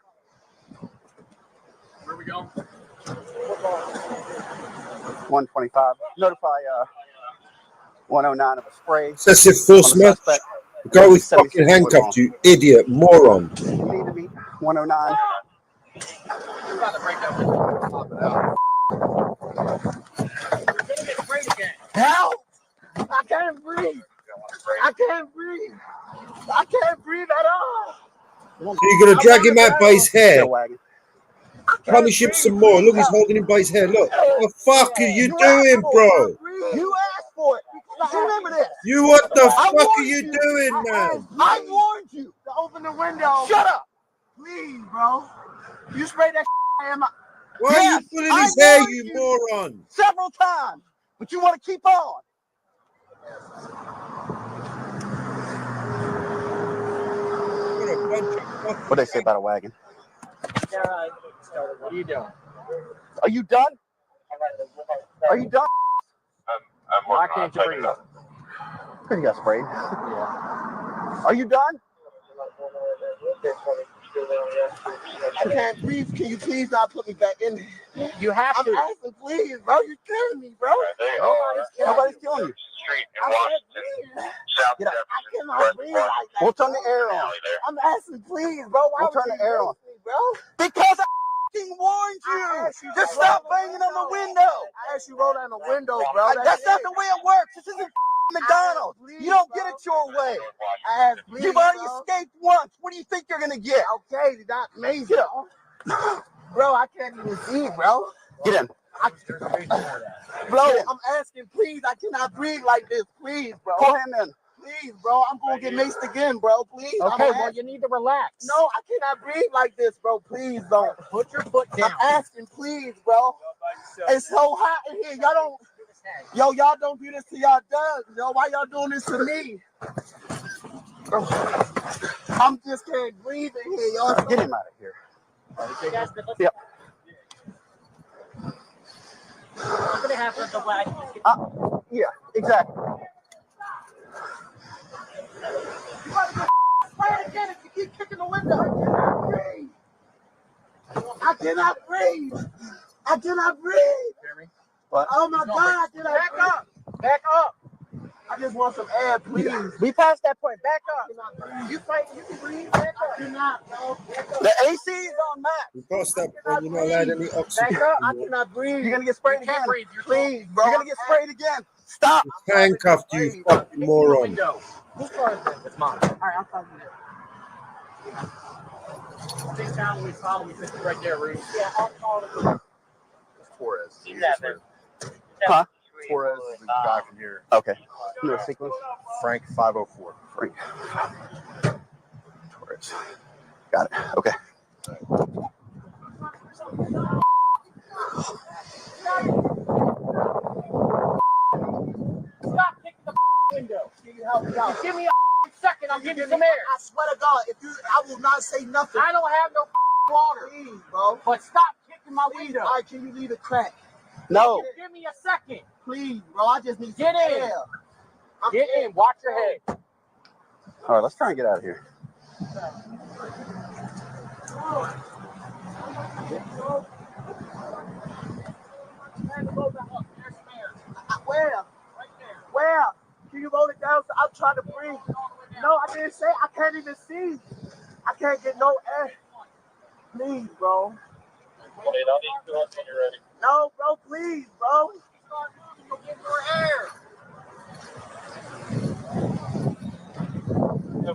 Where we going? 125. Notify 109 of a spray. Excessive force match. The guy with fucking handcuffed, you idiot, moron. You need to meet 109. Help! I can't breathe. I can't breathe. I can't breathe at all. So you're going to drag him out by his hair? Punish him some more. Look, he's holding him by his hair. Look. What the fuck are you doing, bro? You asked for it. Remember this. You, what the fuck are you doing, man? I warned you to open the window. Shut up. Please, bro. You sprayed that in my... Why are you pulling his hair, you moron? Several times. But you want to keep on. What they say about a wagon? What are you doing? Are you done? Are you done? Why can't you breathe? Because you got sprayed. Yeah. Are you done? I can't breathe. Can you please not put me back in there? You have to. I'm asking, please, bro. You're killing me, bro. Nobody's killing you. Street in Washington, South I cannot breathe like that. We'll turn the air on. I'm asking, please, bro. Why We'll turn the air on. bro? Because I warned you. Just stop banging on the window. I asked you roll down the window, bro. That's not the way it works. This isn't McDonald's. You don't get it your way. You've already escaped once. What do you think you're gonna get? Okay, not amazing. Bro, I can't even see, bro. Get in. Bro, I'm asking, please. I cannot breathe like this. Please, bro. Pull him in. Please, bro. I'm gonna get maced again, bro. Please. Okay, well, you need to relax. No, I cannot breathe like this, bro. Please don't. Put your foot down. I'm asking, please, bro. It's so hot in here. Y'all don't do this to y'all dogs. Yo, why y'all doing this to me? Bro, I'm just can't breathe in here, y'all. Get him out of here. Yep. What's gonna happen if the wagon Yeah, exactly. You gotta get sprayed again if you keep kicking the window. I cannot breathe. I cannot breathe. What? Oh my God! Back up! Back up! I just want some air, please. We passed that point. Back up. You fight. You can breathe. Back up. I cannot, bro. The AC is on max. You passed that point. You're not allowed any oxygen. Back up. I cannot breathe. You're gonna get sprayed again. Please, bro. You're gonna get sprayed again. Stop. Handcuffed, you fucking moron. Whose car is this? It's mine. All right, I'll call you there. I think down we found him. He's right there, Reese. Yeah, I'll call him. Torres. Huh? Torres is the guy from here. Okay. You know sequence? Frank 504. Frank. Torres. Got it. Okay. Stop kicking the window. Give me a second. I'll give you some air. I swear to God, I will not say nothing. I don't have no water. Please, bro. But stop kicking my window. All right, can you leave it cracked? No. Give me a second. Please, bro. I just need Get some in. air. Get in. Watch your head. All right, let's try and get out of here. Where? Where? Can you roll it down? So I'm trying to breathe. No, I didn't say. I can't even see. I can't get no air. Please, bro. No, bro, please, bro. You'll get more air.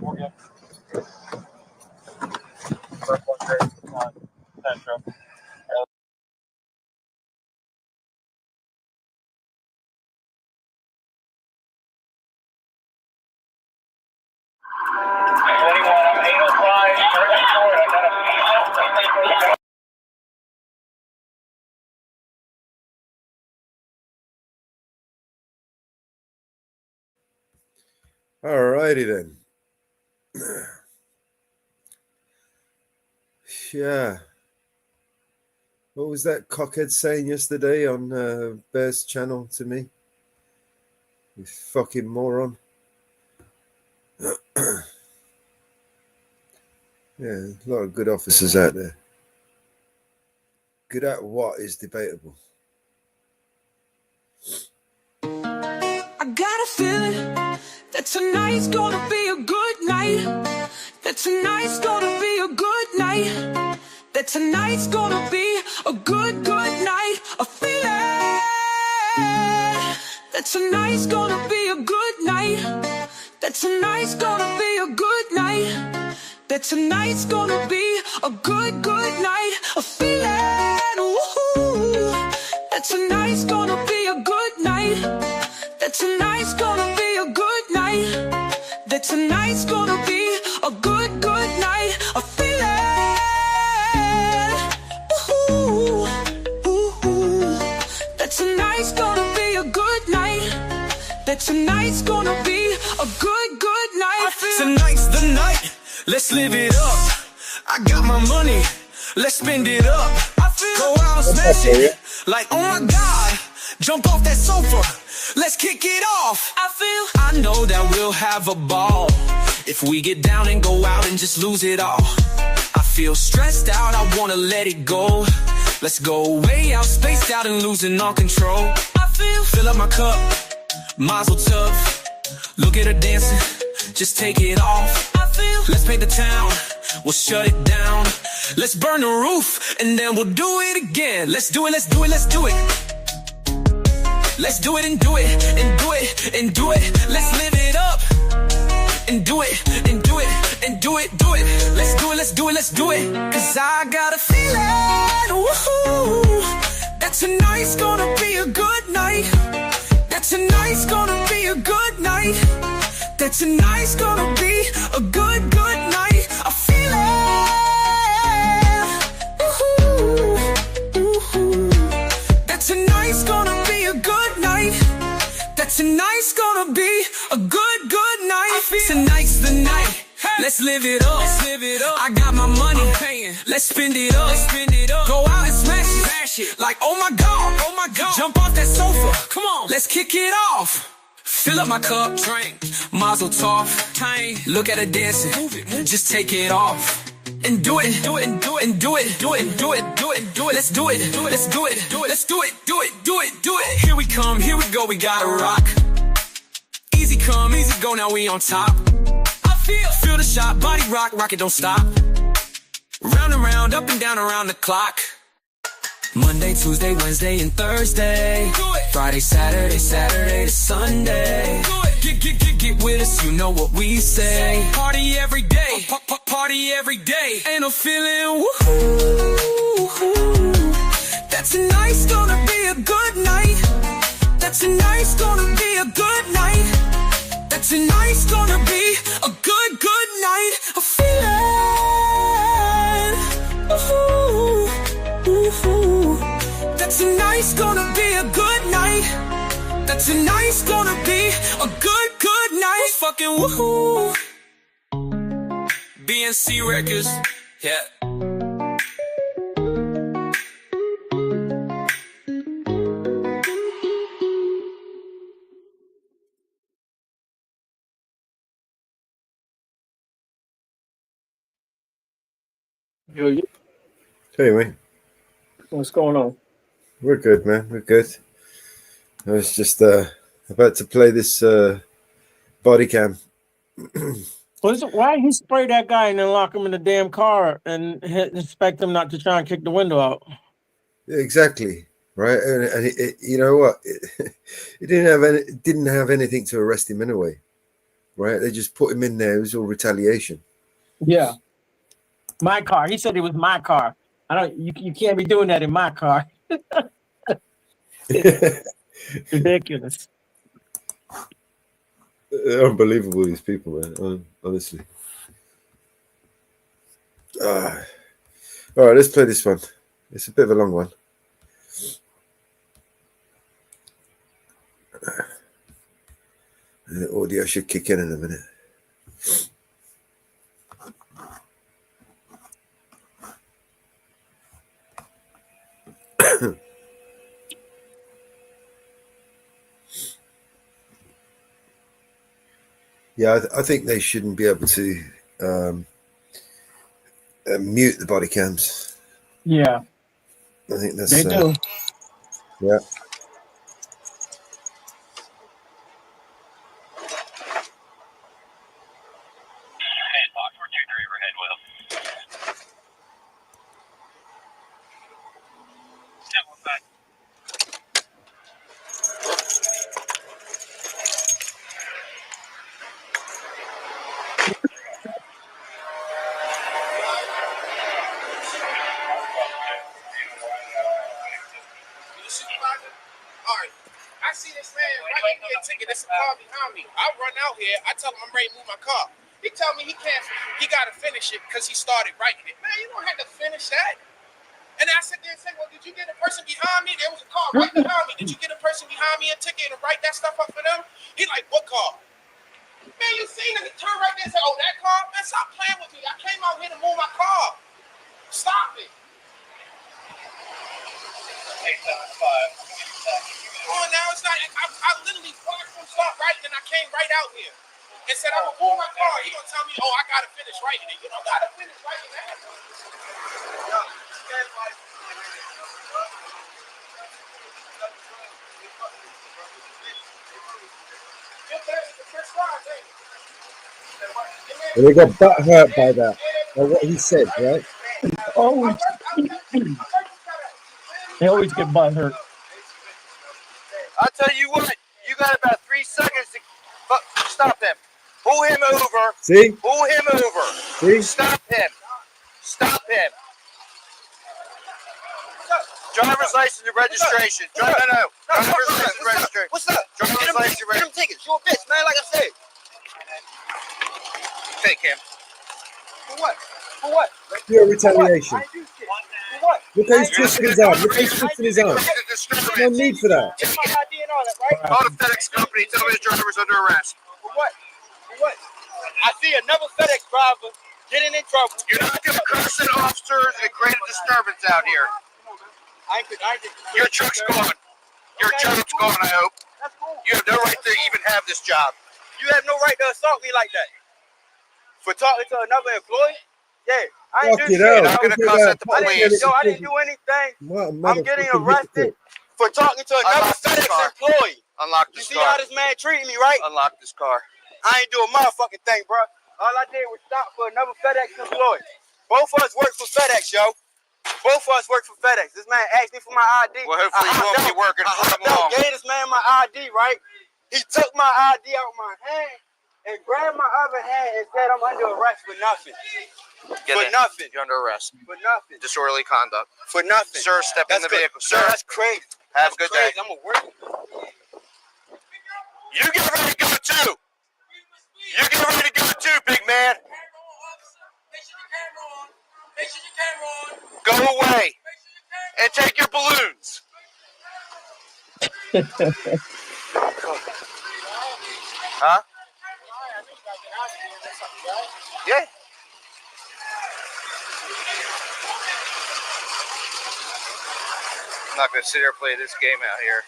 We're good. First one, great. Central. Alrighty then. Yeah. What was that cockhead saying yesterday on Bear's channel to me? You fucking moron. Yeah, a lot of good officers out there. Good at what is debatable. I got a feeling that tonight's gonna be a good night. That tonight's gonna be a good night. That tonight's gonna be a good night. A feeling that tonight's gonna be a good night. That tonight's gonna be a good night. That tonight's gonna be a good night. A feeling, ooh, that tonight's gonna be a good night. That tonight's gonna be a good night. That tonight's gonna be a good night. A feeling, ooh, that tonight's gonna be a good night. That tonight's gonna be a good night. Tonight's the night. Let's live it up. I got my money. Let's spend it up. Go out and smash it. Like, oh my God. Jump off that sofa. Let's kick it off. I know that we'll have a ball if we get down and go out and just lose it all. I feel stressed out, I wanna let it go. Let's go way out, spaced out and losing all control. Fill up my cup, mazel tov. Look at her dancing, just take it off. Let's paint the town, we'll shut it down. Let's burn the roof and then we'll do it again. Let's do it, let's do it, let's do it. Let's do it and do it and do it and do it. Let's live it up and do it and do it and do it, do it. Let's do it, let's do it, let's do it. Cause I got a feeling, woohoo, that tonight's gonna be a good night. That tonight's gonna be a good night. That tonight's gonna be a good night. I feel it, ooh, that tonight's gonna be a good night. That tonight's gonna be a good night. Tonight's the night. Let's live it up. I got my money. Let's spend it up. Go out and smash it. Like, oh my God. Jump off that sofa. Come on. Let's kick it off. Fill up my cup, drink, mazel tov. Look at her dancing, just take it off. And do it, do it, and do it, and do it, do it, do it, do it, do it. Let's do it, do it, let's do it, do it, let's do it, do it, do it, do it. Here we come, here we go, we gotta rock. Easy come, easy go, now we on top. I feel the shot, body rock, rock it, don't stop. Round and round, up and down around the clock. Monday, Tuesday, Wednesday, and Thursday. Friday, Saturday, Saturday to Sunday. Get with us, you know what we say. Party every day, party every day. Ain't no feeling woohoo. That's tonight's gonna be a good night. That tonight's gonna be a good night. That tonight's gonna be a good night. A feeling, ooh. That tonight's gonna be a good night. That tonight's gonna be a good night. Fucking woohoo. BNC Records, yeah. Hey, man. What's going on? We're good, man. We're good. I was just about to play this body cam. Why he spray that guy and then lock him in the damn car and expect him not to try and kick the window out? Exactly, right. And you know what? It didn't have anything to arrest him anyway, right? They just put him in there. It was all retaliation. Yeah, my car. He said it was my car. You can't be doing that in my car. Ridiculous. Unbelievable, these people, man. Honestly. All right, let's play this one. It's a bit of a long one. And the audio should kick in a minute. Yeah, I think they shouldn't be able to mute the body cams. Yeah, I think that's they do. Yeah. I see this man right here, ticket. There's a car behind me. I run out here. I tell him I'm ready to move my car. He tell me he can't. He got to finish it because he started writing it. Man, you don't have to finish that. And I sit there and say, well, did you get a person behind me? There was a car right behind me. Did you get a person behind me a ticket and write that stuff up for them? He like, what car? Man, you seen it. He turned right there and said, oh, that car? Man, stop playing with me. I came out here to move my car. Stop it. Oh, now it's not. I literally walked from start writing and I came right out here and said, I'm going to move my car. He going to tell me, oh, I got to finish writing it. You don't got to finish writing that. And they got butt hurt by that, by what he said, right? Oh, they always get butt hurt. I'll tell you what, you got about 3 seconds to stop him. Pull him over. See? Pull him over. See? Stop him. Stop him. Driver's license and registration. No. Driver's license and registration. What's up? Driver's license and registration. Get him tickets. You a bitch, man, like I said. Take him. For what? For what? Pure retaliation. For what? Look how he's twisting his arm. Look how he's twisting his arm. No need for that. Check my ID and all that, right? Call the FedEx company. Tell me the driver's under arrest. For what? For what? I see another FedEx driver getting in trouble. You're not going to curse at officers and create a disturbance out here. Your truck's gone. Your job's gone, I hope. That's cool. You have no right to even have this job. You have no right to assault me like that. For talking to another employee? Yeah, I ain't do shit. I'm going to cuss at the police. I didn't do anything. I'm getting arrested for talking to another FedEx employee. Unlock this car. You see how this man treating me, right? Unlock this car. I ain't doing motherfucking thing, bro. All I did was stop for another FedEx employee. Both of us work for FedEx, yo. Both of us work for FedEx. This man asked me for my ID. Well, hopefully you won't be working for him long. I gave this man my ID, right? He took my ID out of my hand and grabbed my other hand and said I'm under arrest for nothing. Nothing. You're under arrest. For nothing. Disorderly conduct. For nothing. Sir, step in the vehicle. Sir, that's crazy. Have a good day. I'm gonna work. You get ready to go too. You get ready to go too, big man. Go away and take your balloons. Huh? Yeah. I'm not going to sit here and play this game out here.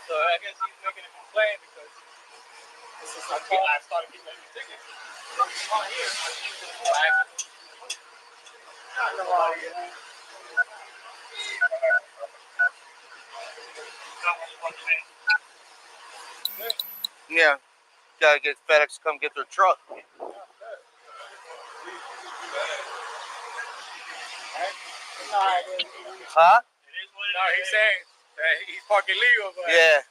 So I guess he's making a complaint because I started getting a ticket. Yeah. Gotta get FedEx to come get their truck. Huh? No, he's saying that he's fucking legal, but Yeah.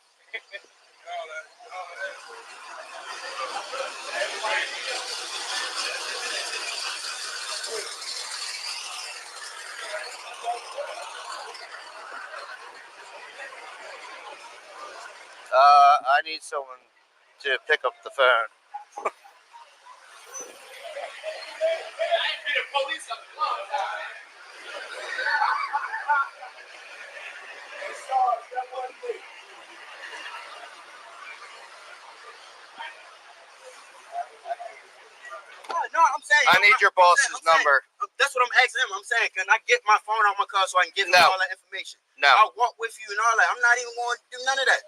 I need someone to pick up the phone. No, I'm saying. I need your boss's number. That's what I'm asking him. I'm saying, can I get my phone out my car so I can give him all that information? No. I'll walk with you and all that. I'm not even going to do none of that.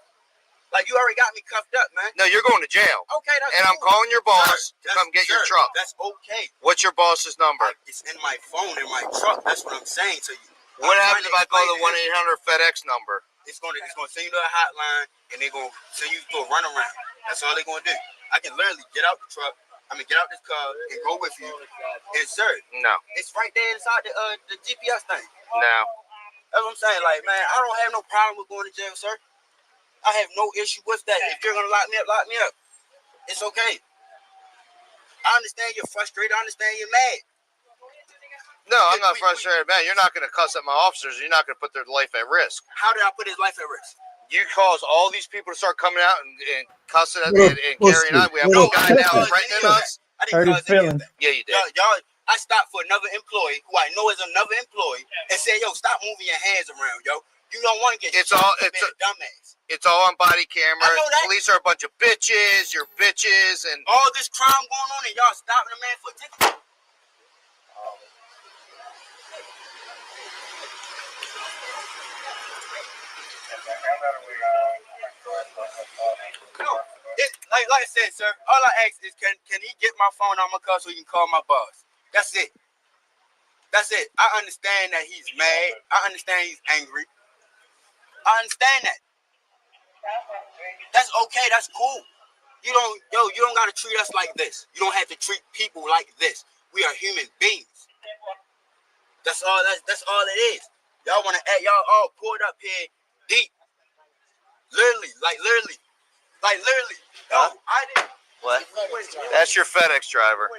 Like, you already got me cuffed up, man. No, you're going to jail. Okay, that's And I'm calling your boss to come get your truck. That's okay. What's your boss's number? It's in my phone, in my truck. That's what I'm saying to you. What happens if I call the 1-800 FedEx number? It's gonna send you to a hotline, and they're gonna send you to a runaround. That's all they're gonna do. I can literally get out the truck. Get out this car and go with you. And sir, No. it's right there inside the GPS thing. No. That's what I'm saying. Like, man, I don't have no problem with going to jail, sir. I have no issue with that. If you're gonna lock me up. It's okay. I understand you're frustrated. I understand you're mad. No, I'm not frustrated, man. You're not going to cuss at my officers. You're not going to put their life at risk. How did I put his life at risk? You cause all these people to start coming out and cussing at and carrying on. We have no guy now threatening us. I didn't cause any of that. Yeah, you did. Y'all, I stopped for another employee who I know is another employee and said, yo, stop moving your hands around, yo. You don't want to get It's all dumbass. It's all on body camera. I know that. Police are a bunch of bitches. You're bitches, and all this crime going on, and y'all stopping a man for a ticket. No, like I said, sir. All I ask is, can he get my phone on my car so he can call my boss? That's it. That's it. I understand that he's mad. I understand he's angry. I understand that. That's okay. That's cool. You don't gotta treat us like this. You don't have to treat people like this. We are human beings. That's all. That's all it is. Y'all wanna act? Y'all all pulled up here deep. Literally. Huh? I didn't. What? That's your FedEx driver.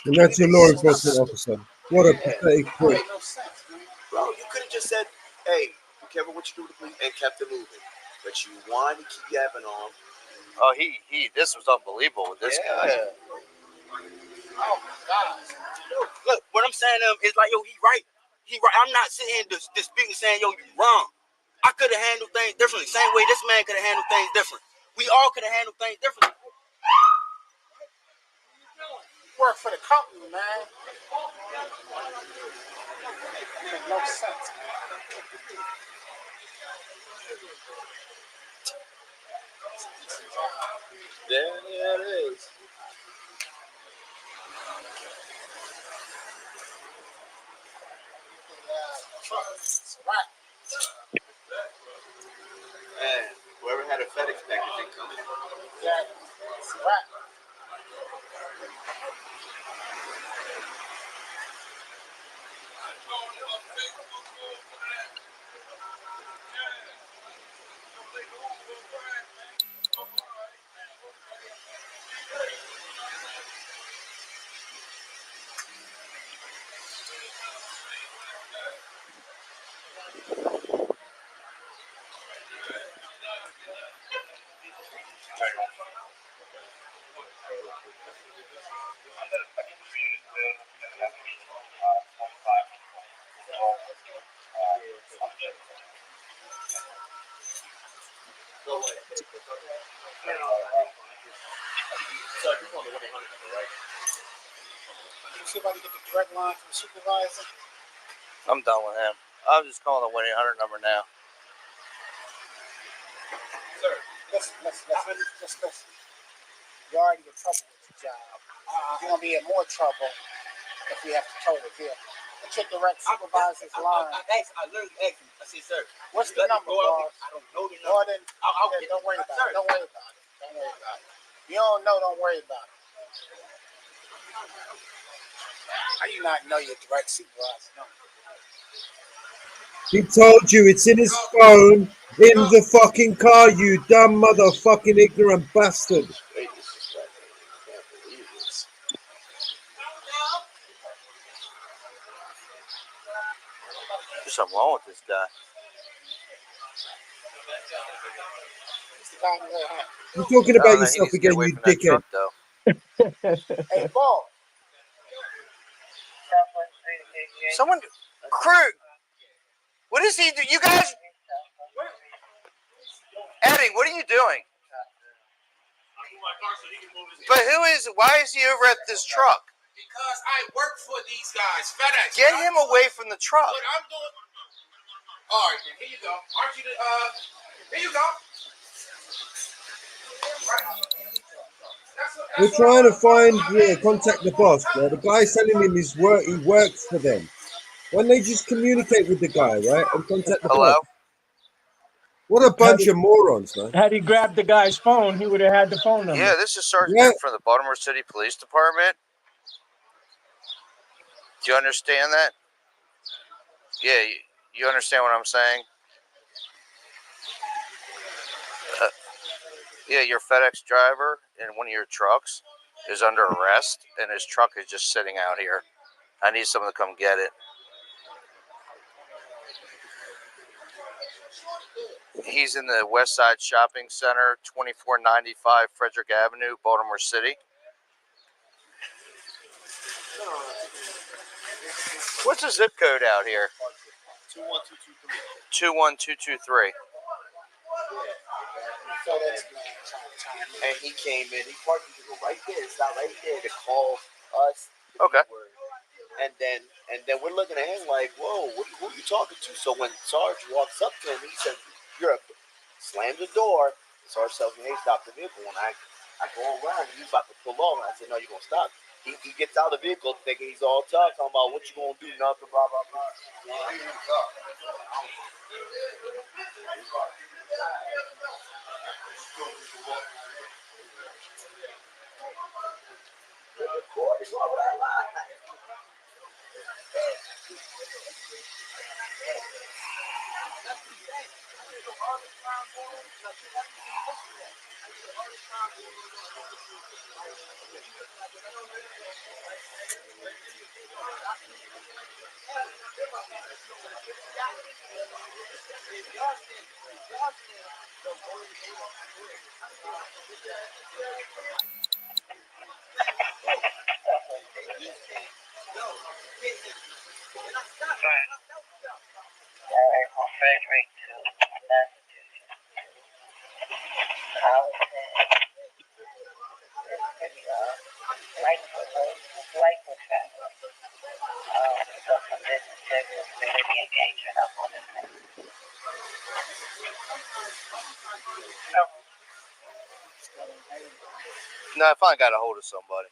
And that's your law enforcement officer. What a pathetic prick. Bro, you could have just said, hey, be careful what you do to me, and kept it moving. But you wanted to keep yapping on. Oh, this was unbelievable with this guy. Oh my God. Look, what I'm saying is like, yo, he right. I'm not sitting here disputing saying, yo, you wrong. I could have handled things differently. Same way this man could have handled things different. We all could have handled things differently. Work for the company, man. Makes no sense, man. There it is. It's a wrap. Man, whoever had a FedEx package didn't come. Yeah, it's a wrap. You see if I can get the direct line from the supervisor? I'm done with him. I'm just calling the 1-800 number now. Sir, listen. You're already in trouble with your job. You're going to be in more trouble if we have to tow the vehicle. What's your direct supervisor's line? I literally asked him. I said, sir, What's the number, boss? I don't know the number. Well, then, don't worry about it. Don't worry about it. Don't worry about it. You don't know, don't worry about it. How do you not know your direct supervisor number? He told you it's in his phone in the fucking car, you dumb motherfucking ignorant bastard. There's something wrong with this guy. You're talking about yourself again, you dickhead. Hey, Paul. Someone, crew. What is he doing? You guys, Eddie, what are you doing? But why is he over at this truck? Because I work for these guys, FedEx. Get him away from the truck. What I'm doing. All right, then here you go. Aren't you here you go. We're trying to contact the boss, bro. The guy's telling him he works for them. Why don't they just communicate with the guy, right? And contact the boss? What a bunch of morons, man. Had he grabbed the guy's phone, he would have had the phone number. Yeah, this is Sergeant from the Baltimore City Police Department. Do you understand that? Yeah, you understand what I'm saying? Yeah, your FedEx driver in one of your trucks is under arrest, and his truck is just sitting out here. I need someone to come get it. He's in the West Side Shopping Center, 2495 Frederick Avenue, Baltimore City. What's the zip code out here? 21223. And he came in, he parked his vehicle right there. It's not right there to call us. Okay. And then we're looking at him like, whoa, who are you talking to? So when Sarge walks up to him, he says, slams the door. Sarge tells me, hey, stop the vehicle. When I go around, he's about to pull off. And I said, no, you're going to stop. He gets out of the vehicle thinking he's all tough, talking about what you going to do, nothing, blah, blah, blah. No, I finally got a hold of somebody.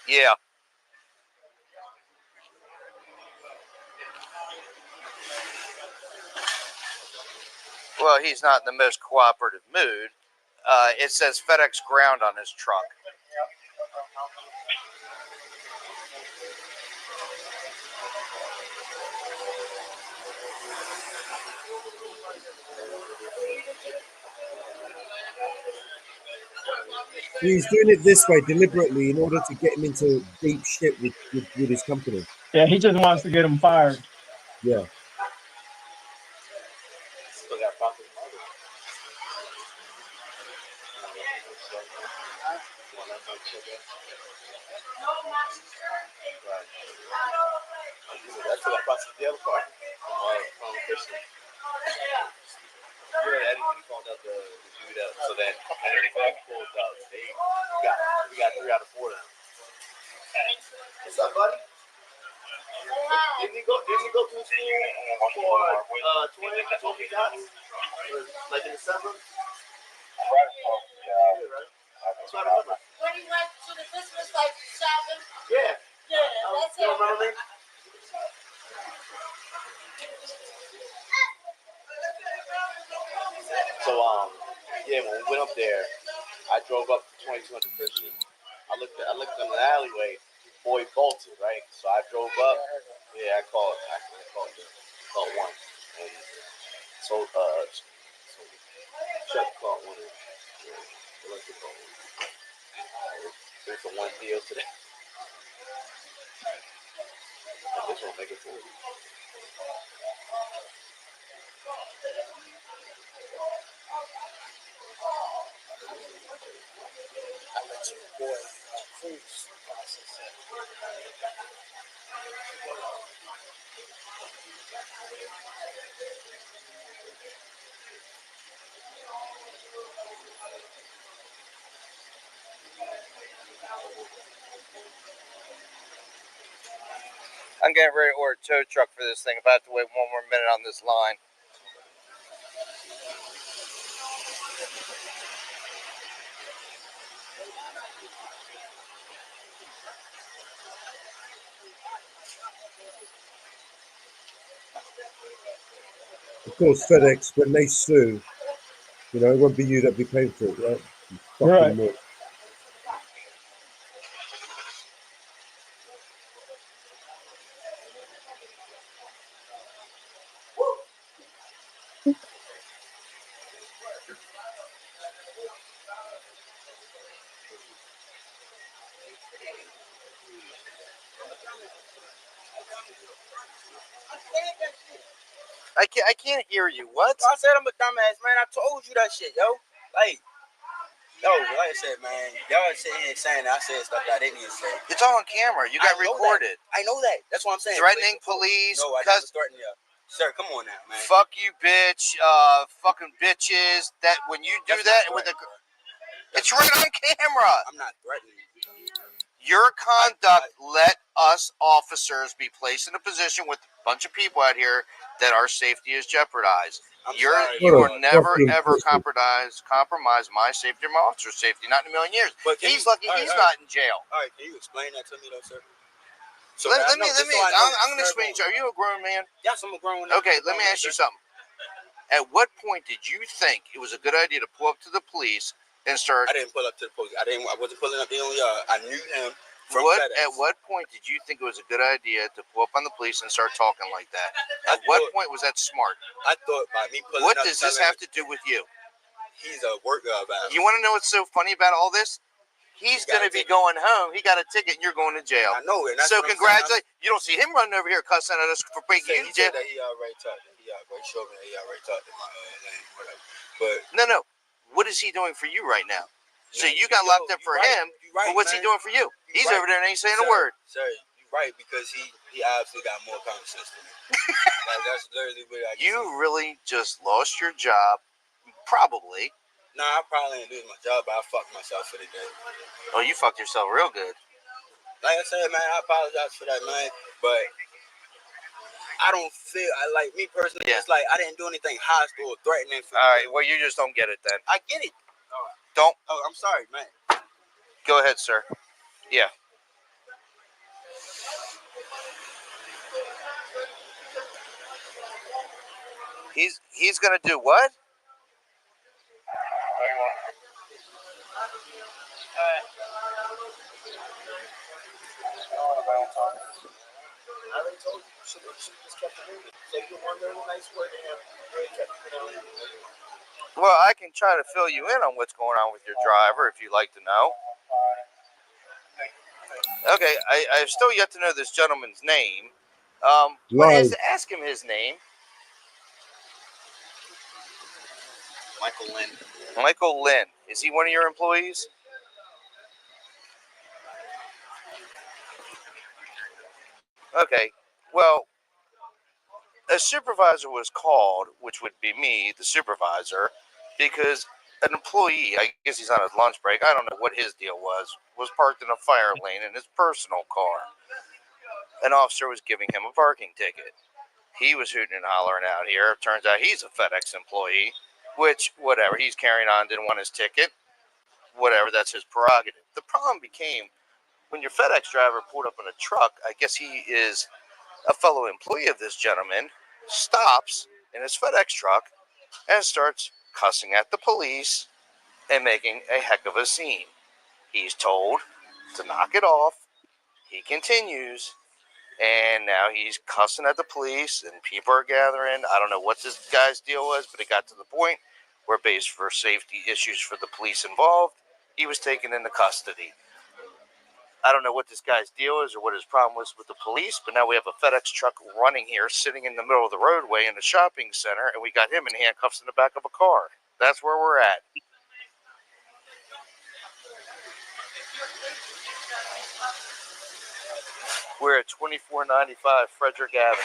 Yeah. Well, he's not in the most cooperative mood. It says FedEx ground on his truck. He's doing it this way deliberately in order to get him into deep shit with his company. Yeah, he just wants to get him fired. Yeah. Still got profit. That's what I processed the other part from Christian. Yeah, Eddie called up the dude up. So then everybody pulled up. We got 3 out of 4 of them. What's up, buddy? Didn't you go to school for 20 shots? Like in December? That's what I remember. When he went to the Christmas like shopping? Yeah. Yeah, that's it. You remember me? So, yeah, when we went up there, I drove up to 2200 Christian. I looked in the alleyway. Boy bolted, right? So I drove up. Yeah, I called one. And so, Chuck called one. There's the one deal today. And this won't make it for you. I let you boy cruise process it. I'm getting ready to order a tow truck for this thing. If I have to wait one more minute on this line. Of course, FedEx, when they sue, it won't be you that'll be paying for it, right? Right. More. I can't hear you. What? I said I'm a dumbass, man. I told you that shit, yo. Like I said, man, y'all sitting here saying I said stuff that I didn't even say. It's all on camera. You got recorded. I know that. That's what I'm saying. Threatening police. No, I never threatened you. Sir, come on now, man. Fuck you, bitch. Fucking bitches. That when you do that with the, it's right on camera. I'm not threatening you. Your conduct let us officers be placed in a position with a bunch of people out here that our safety is jeopardized. You will never ever compromise my safety or my officer's safety, not in a million years. But he's lucky he's not in jail. All right, can you explain that to me though, sir? So let me. I'm gonna explain to you. Are you a grown man? Yes, I'm a grown man. Okay, let me ask you something. At what point did you think it was a good idea to pull up to the police and start? I didn't pull up to the police. I wasn't pulling up. I knew him from FedEx. At what point did you think it was a good idea to pull up on the police and start talking like that? At what point was that smart? I thought by me pulling up. What does this have to do with you? He's a work guy. You want to know what's so funny about all this? He's going to be going home. He got a ticket, and you're going to jail. I know it. So congratulations. You don't see him running over here cussing at us for breaking you in jail. He already talked. He showed me that he already talked to my lane, whatever. But no. What is he doing for you right now? So you got locked up for him, but what's he doing for you? He's over there and ain't saying a word. Sir, you're right, because he obviously got more common sense than me. That's literally what I You really just lost your job, probably. Nah, I probably didn't lose my job, but I fucked myself for the day. Oh, you fucked yourself real good. Like I said, man, I apologize for that, man. But I don't feel, like me personally, it's like I didn't do anything hostile or threatening. All right, well, you just don't get it then. I get it. All right. Don't. Oh, I'm sorry, man. Go ahead, sir. Yeah. He's gonna do what? I already told you. You should just kept it moving. Say you one little nice word to him. You kept it moving. Well, I can try to fill you in on what's going on with your driver if you'd like to know. Okay, I've still yet to know this gentleman's name. What is? Ask him his name. Michael Lynn. Michael Lynn. Is he one of your employees? Okay. Well, a supervisor was called, which would be me, the supervisor, because an employee, I guess he's on his lunch break, I don't know what his deal was parked in a fire lane in his personal car. An officer was giving him a parking ticket. He was hooting and hollering out here. Turns out he's a FedEx employee, which, whatever, he's carrying on, didn't want his ticket. Whatever, that's his prerogative. The problem became when your FedEx driver pulled up in a truck, I guess he is a fellow employee of this gentleman, stops in his FedEx truck and starts cussing at the police and making a heck of a scene. He's told to knock it off. He continues, and now he's cussing at the police, and people are gathering. I don't know what this guy's deal was, but it got to the point where, based for safety issues for the police involved, he was taken into custody. I don't know what this guy's deal is or what his problem was with the police, but now we have a FedEx truck running here, sitting in the middle of the roadway in a shopping center, and we got him in handcuffs in the back of a car. That's where we're at. We're at 2495 Frederick Avenue.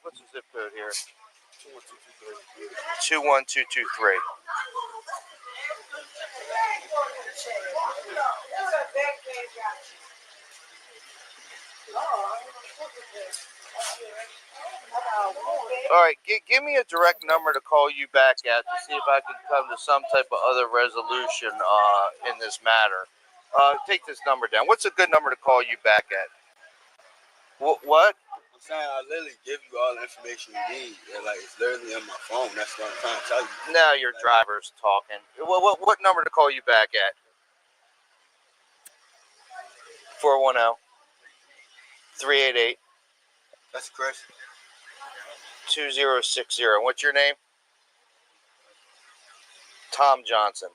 What's the zip code here? 21223. All right, give me a direct number to call you back at to see if I can come to some type of other resolution in this matter. Take this number down. What's a good number to call you back at? What? I'm saying I literally give you all the information you need. And like it's literally on my phone. That's what I'm trying to tell you. Now your driver's talking. What number to call you back at? 410-388. That's Chris. 2060. What's your name? Tom Johnson.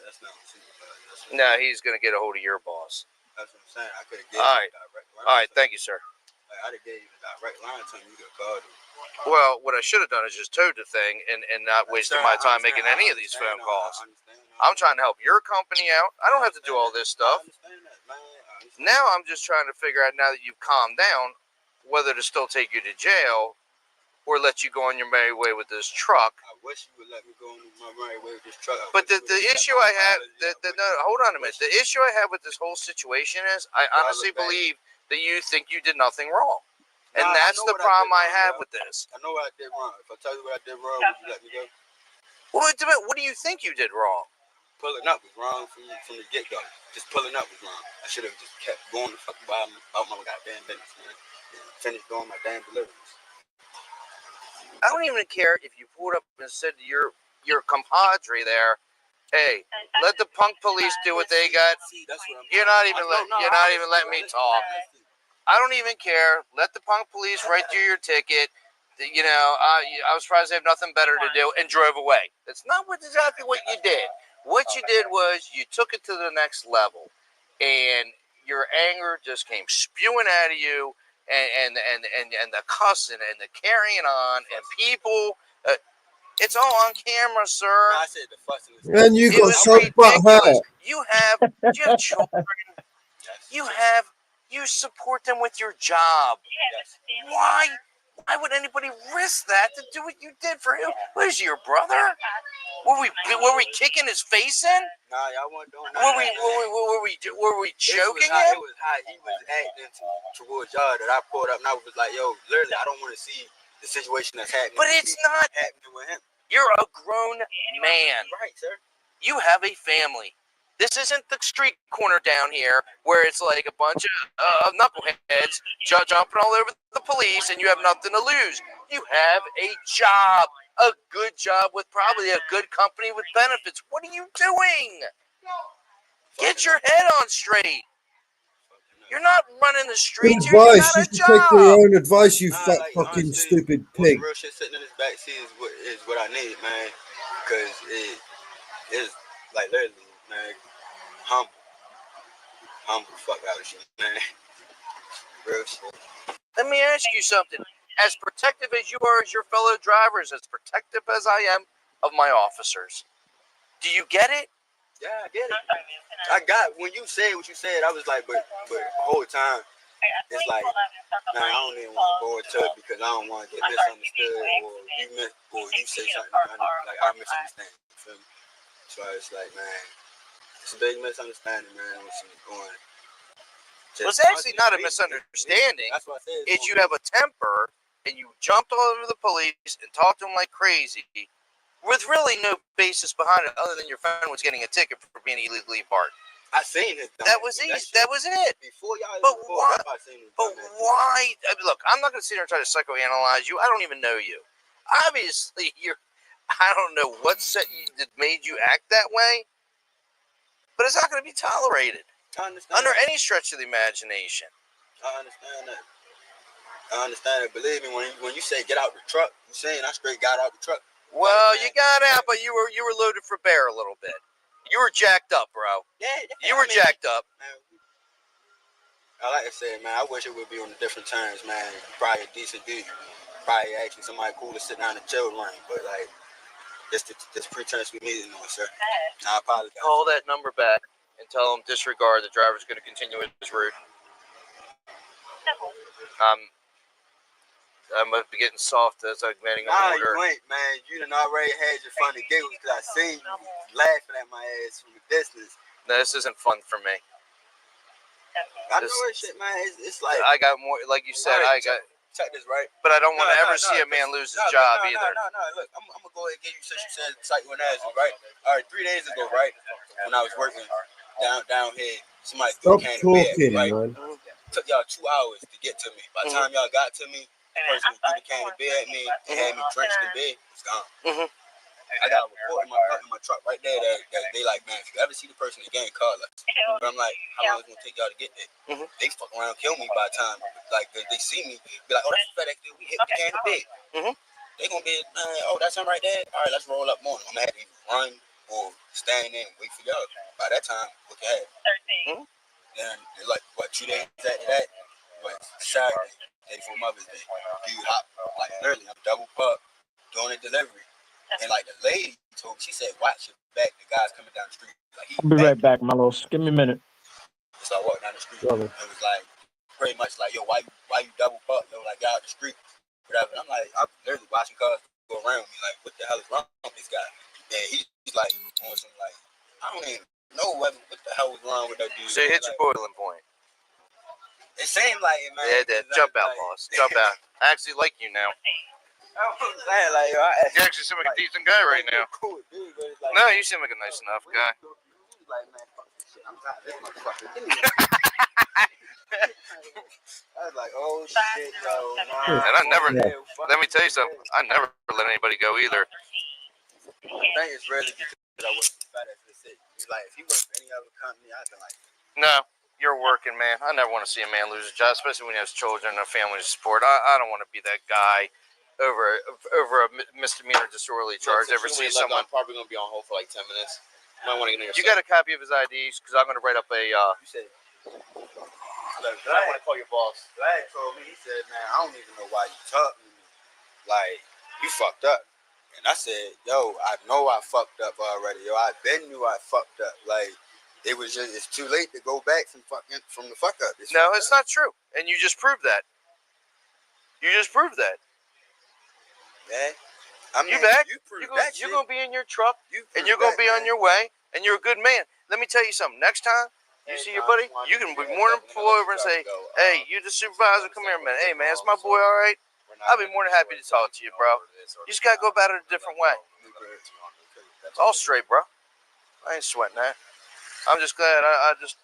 That's not supervisor. No, he's going to get a hold of your boss. That's what I'm saying. I could have All given right. you a direct line. All right, thank you, sir. Like, I gave you a direct line to him. You could call him. Well, what I should have done is just towed the thing and not wasted my time making any of these phone calls. I'm trying to help your company out. I don't have to do all this stuff. Now I'm just trying to figure out, now that you've calmed down, whether to still take you to jail or let you go on your merry way with this truck. I wish you would let me go on my merry way with this truck. But the issue I have, no, hold on a minute. The issue I have with this whole situation is I honestly believe that you think you did nothing wrong. And that's the problem I have with this. I know what I did wrong. If I tell you what I did wrong, would you let me go? Well, what do you think you did wrong? Pulling up was wrong from the get-go. Just pulling up was wrong. I should have just kept going the fuck about my goddamn business, man. Finished doing my damn deliveries. I don't even care if you pulled up and said to your compadre there, "Hey, let the punk police do what they got." You're not even letting me talk. I don't even care. Let the punk police write you your ticket. You know, I was surprised they have nothing better to do, and drove away. That's not exactly what you did. What you did was you took it to the next level, and your anger just came spewing out of you, and the cussing and the carrying on, and people. It's all on camera, sir. No, I said the fussing was. And you got so butt hurt. You have children. You support them with your job. Yes. Why would anybody risk that to do what you did for him? Was he your brother? Were we kicking his face in? Nah, y'all weren't doing that. Were we choking him? It was how he was acting towards y'all that I pulled up, and I was like, yo, literally, I don't want to see the situation that's happening. But it's not happening with him. You're a grown man. Right, sir. You have a family. This isn't the street corner down here where it's like a bunch of knuckleheads jumping all over the police and you have nothing to lose. You have a job, a good job with probably a good company with benefits. What are you doing? Get your head on straight. You're not running the Good streets here. You advice. got You a should take your job. own advice, you fat fucking stupid pig. Real shit sitting in this back seat is what I need, man. Because it is, like, literally, man, humble fuck out of shit, man. Real shit. Let me ask you something. As protective as you are as your fellow drivers, as protective as I am of my officers, do you get it? Yeah, I get it. I got, when you said what you said, I was like, but the whole time, it's like, man, I don't even want to go into it because I don't want to get misunderstood or you say something, like I misunderstand. You feel me? So it's like, man, it's a big misunderstanding, man. What's going? Well, it's actually not a misunderstanding. That's what I said. It's you have a temper and you jumped all over the police and talked to them like crazy with really no basis behind it other than your friend was getting a ticket for being illegally parked. I seen it. That was easy. That was it. Before y'all but even why? I seen it. But why? I mean, look, I'm not going to sit here and try to psychoanalyze you. I don't even know you. Obviously, I don't know what that made you act that way, but it's not going to be tolerated under any stretch of the imagination. I understand that. I understand it. Believe me, when you say get out the truck, you saying I straight got out the truck. Well, you got out, but you were loaded for bear a little bit. You were jacked up, bro. Yeah, you were jacked up. Man, like I said, man, I wish it would be on the different terms, man. Probably a decent dude. Probably actually somebody cool to sit down and chill line, but like this pretense we meeting on, sir. I apologize. Call that number back and tell them disregard. The driver's going to continue with his route. I must be getting soft as I'm getting Nah, older. you ain't, man. You done already had your fun and giggles because I seen you laughing at my ass from a distance. No, this isn't fun for me. I know that shit, man. It's like I got more, like you said. Right, I got. Check this, right? But I don't want to ever see a man lose his job either. No. Look, I'm gonna go ahead and give you since you said psychoanalysis, right? All right, 3 days ago, right? When I was working down here, somebody threw a can of beer, right? Took y'all 2 hours to get to me. By the time y'all got to me, the person who threw the can of beer at me and had me drenched in beer, it's gone. I got a report in my truck right there that they like, man, if you ever see the person again, call us. But I'm like, how long is it gonna take y'all to get there? They fuck around, kill me by the time. Like they see me, be like, oh, that's FedEx dude. We hit the can of beer. They gonna be, oh, that's him right there. All right, let's roll up more. I'm gonna have to either run or stand there and wait for y'all. By that time, look at it. Then like what 2 days after that, what Saturday, day before Mother's Day, dude hop like literally I'm double up doing a delivery. And like the lady told me, she said, watch your back. The guy's coming down the street. Like, I'll be right back, Malos. Give me a minute. So I walked down the street. Brother. It was like pretty much like, yo, why you double up? Yo, like, get out the street. Whatever. And I'm like, I'm literally watching cars go around me. Like, what the hell is wrong with this guy? And he's like, on some like, I don't even know what the hell was wrong with that dude. So you hit your boiling point. It seemed like it, man. Yeah, that jump out, boss. Jump out. I actually like you now. I'm saying, like, yo, You actually seem like a decent guy right now. Cool, dude, but it's like, No, you seem like a nice enough guy. like, man, fuck this shit. I'm tired of this motherfucker. I was like, oh shit, yo. Nah, And I never, let me tell you something, I never let anybody go either. I think it's really because I wasn't fat as this city. Like, if you work for any other company, I'd be like, No, you're working, man. I never want to see a man lose a job, especially when he has children and a family to support. I don't want to be that guy over a misdemeanor disorderly charge. Ever see someone? I'm probably gonna be on hold for like 10 minutes. You might want to get in your. You got a copy of his IDs? Because I'm going to write up a. You said. I want to call your boss. Vlad told me, he said, man, I don't even know why you talking to me. Like, you fucked up. And I said, yo, I know I fucked up already. Yo, I been knew I fucked up. Like, it was just, it's too late to go back from the fuck up. No, it's not true. And you just proved that. You just proved that. Yeah. I mean, you back? You're going to be in your truck, and you're going to be on your way, and you're a good man. Let me tell you something. Next time you see your buddy, you can be more than pull over and say, hey, you the supervisor, come here, man. Hey, man, is my boy all right? I'll be more than happy to talk to you, bro. You just got to go about it a different way. It's all straight, bro. I ain't sweating that. I'm just glad. I just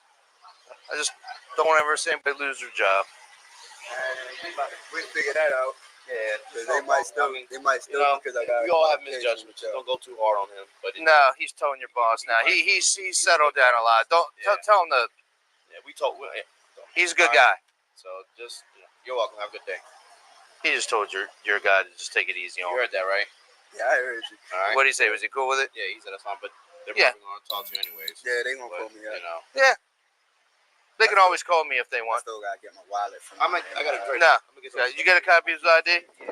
don't ever see anybody lose their job. We figure that out. Yeah, They might still because I got. We all have misjudgments. Don't go too hard on him. But no, he's telling your boss now. He's settled down a lot. Don't tell him to. Yeah, we told. He's a good guy. So just you're welcome. Have a good day. He just told your guy to just take it easy on. You heard that, right? Yeah, I heard you. All right. What did he say? Was he cool with it? Yeah, he said that's fine. But they're probably going to talk to you anyways. Yeah, they gonna call me up. You know. Yeah. They can always call me if they want. I still gotta get my wallet from. I got a great. Nah, you get a copy of his ID? Yeah.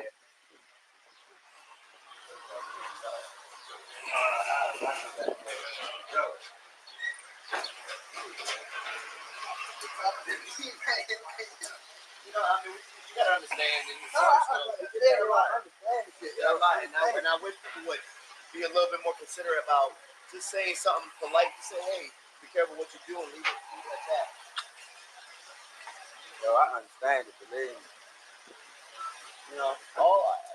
You know, I mean, you gotta understand. And I wish people would be a little bit more considerate about just saying something polite. To say, hey, be careful what you do and leave it at that. Yo, I understand it, believe me. You know,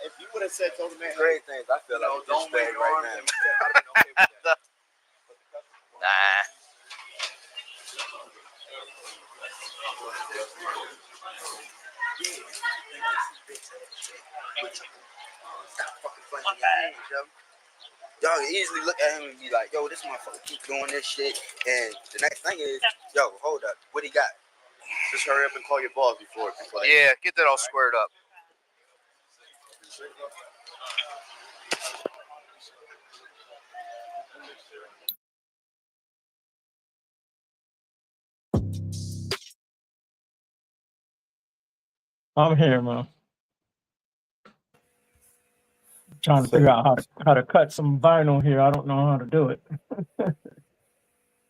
if you would have said, told the man, great things, I feel like don't wave your right arms. now. Nah. Y'all can easily look at him and be like, yo, this motherfucker keep doing this shit. And the next thing is, yo, hold up, what he got? Just hurry up and call your boss before yeah, get that all squared up. I'm here, man. Trying to figure out how to cut some vinyl here. I don't know how to do it.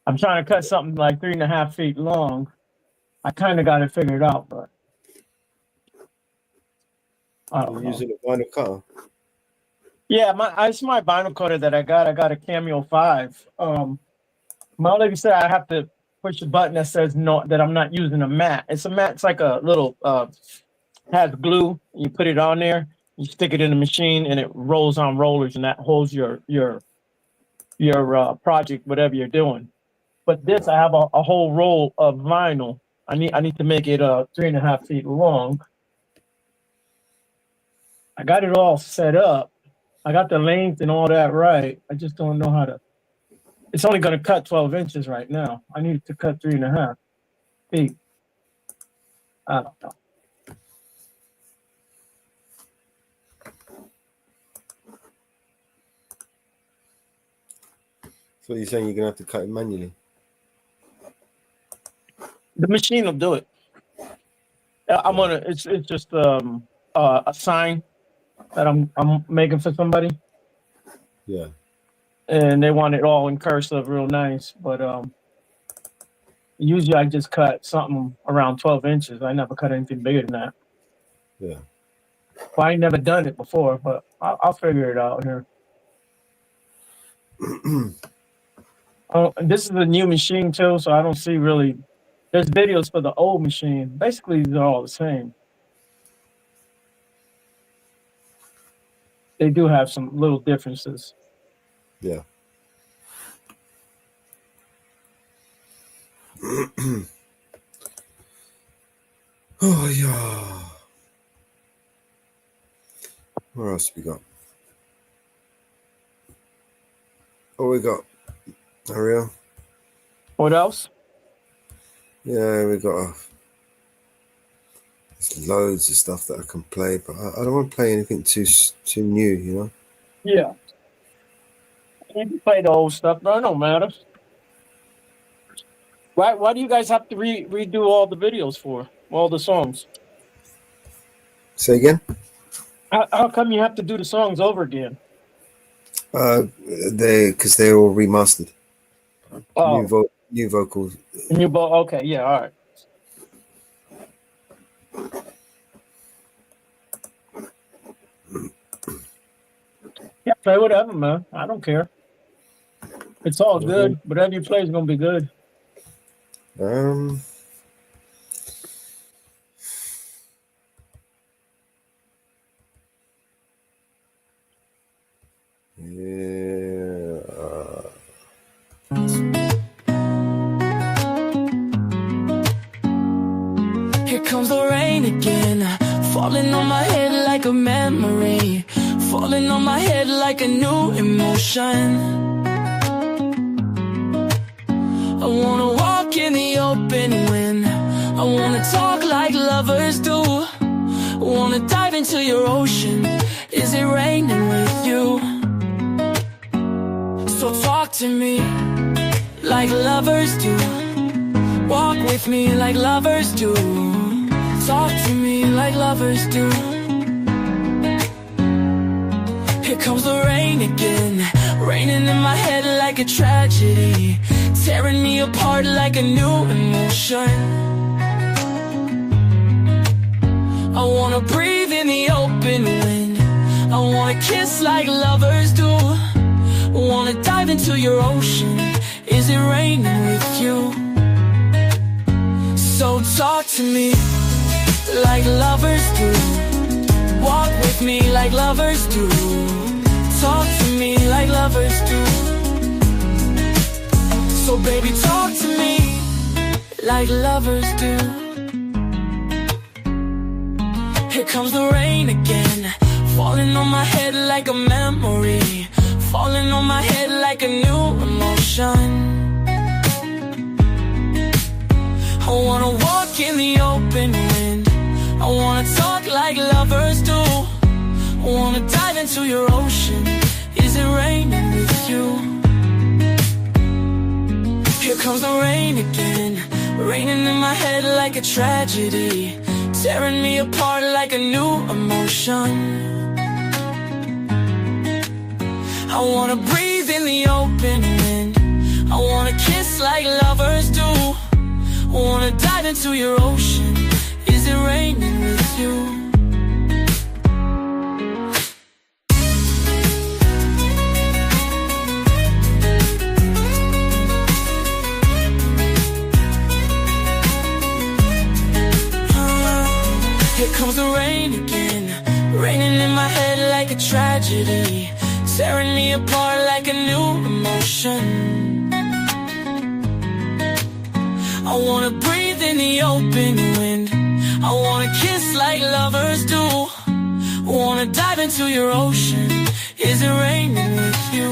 I'm trying to cut something like 3.5 feet long. I kind of got it figured out, but I don't know. Using a vinyl cutter. Yeah, it's my vinyl cutter that I got. I got a Cameo 5. My lady said I have to push the button that says no, that I'm not using a mat. It's a mat. It's like a little has glue. You put it on there. You stick it in the machine, and it rolls on rollers, and that holds your project, whatever you're doing. But this, I have a whole roll of vinyl. I need to make it 3.5 feet long. I got it all set up. I got the length and all that right. I just don't know how to. It's only going to cut 12 inches right now. I need to cut 3.5 feet. I don't know. So you're saying you're gonna have to cut it manually? The machine will do it. I'm gonna. It's just a sign that I'm making for somebody. Yeah. And they want it all in cursive, real nice. But usually I just cut something around 12 inches. I never cut anything bigger than that. Yeah. Well, I ain't never done it before, but I'll figure it out here. This is a new machine too, so I don't see really. There's videos for the old machine. Basically, they're all the same. They do have some little differences. Yeah. Oh yeah. What else we got? Oh, we got Ariel. What else? Yeah, we got there's loads of stuff that I can play, but I don't want to play anything too new, you know. Yeah. You can play the old stuff, but it don't matter. Why do you guys have to redo all the videos for all the songs? Say again? How come you have to do the songs over again? Because they're all remastered. Oh. New vocals. Okay, yeah, all right. Yeah, play whatever, man. I don't care. It's all good. Whatever you play is gonna be good. Yeah. comes the rain again, falling on my head like a memory, falling on my head like a new emotion. I wanna walk in the open wind, I wanna talk like lovers do, I wanna dive into your ocean. Is it raining with you? So talk to me like lovers do, walk with me like lovers do, talk to me like lovers do. Here comes the rain again, raining in my head like a tragedy, tearing me apart like a new emotion. I wanna breathe in the open wind, I wanna kiss like lovers do, I wanna dive into your ocean. Is it raining with you? So talk to me like lovers do, walk with me like lovers do, talk to me like lovers do. So baby, talk to me like lovers do. Here comes the rain again, falling on my head like a memory, falling on my head like a new emotion. I wanna walk in the open wind, I wanna talk like lovers do, I wanna dive into your ocean. Is it raining with you? Here comes the rain again, raining in my head like a tragedy, tearing me apart like a new emotion. I wanna breathe in the open wind, I wanna kiss like lovers do, I wanna dive into your ocean. Is it raining with you? Here comes the rain again, raining in my head like a tragedy, tearing me apart like a new emotion. I wanna breathe in the open wind, I wanna kiss like lovers do, I wanna dive into your ocean. Is it raining with you?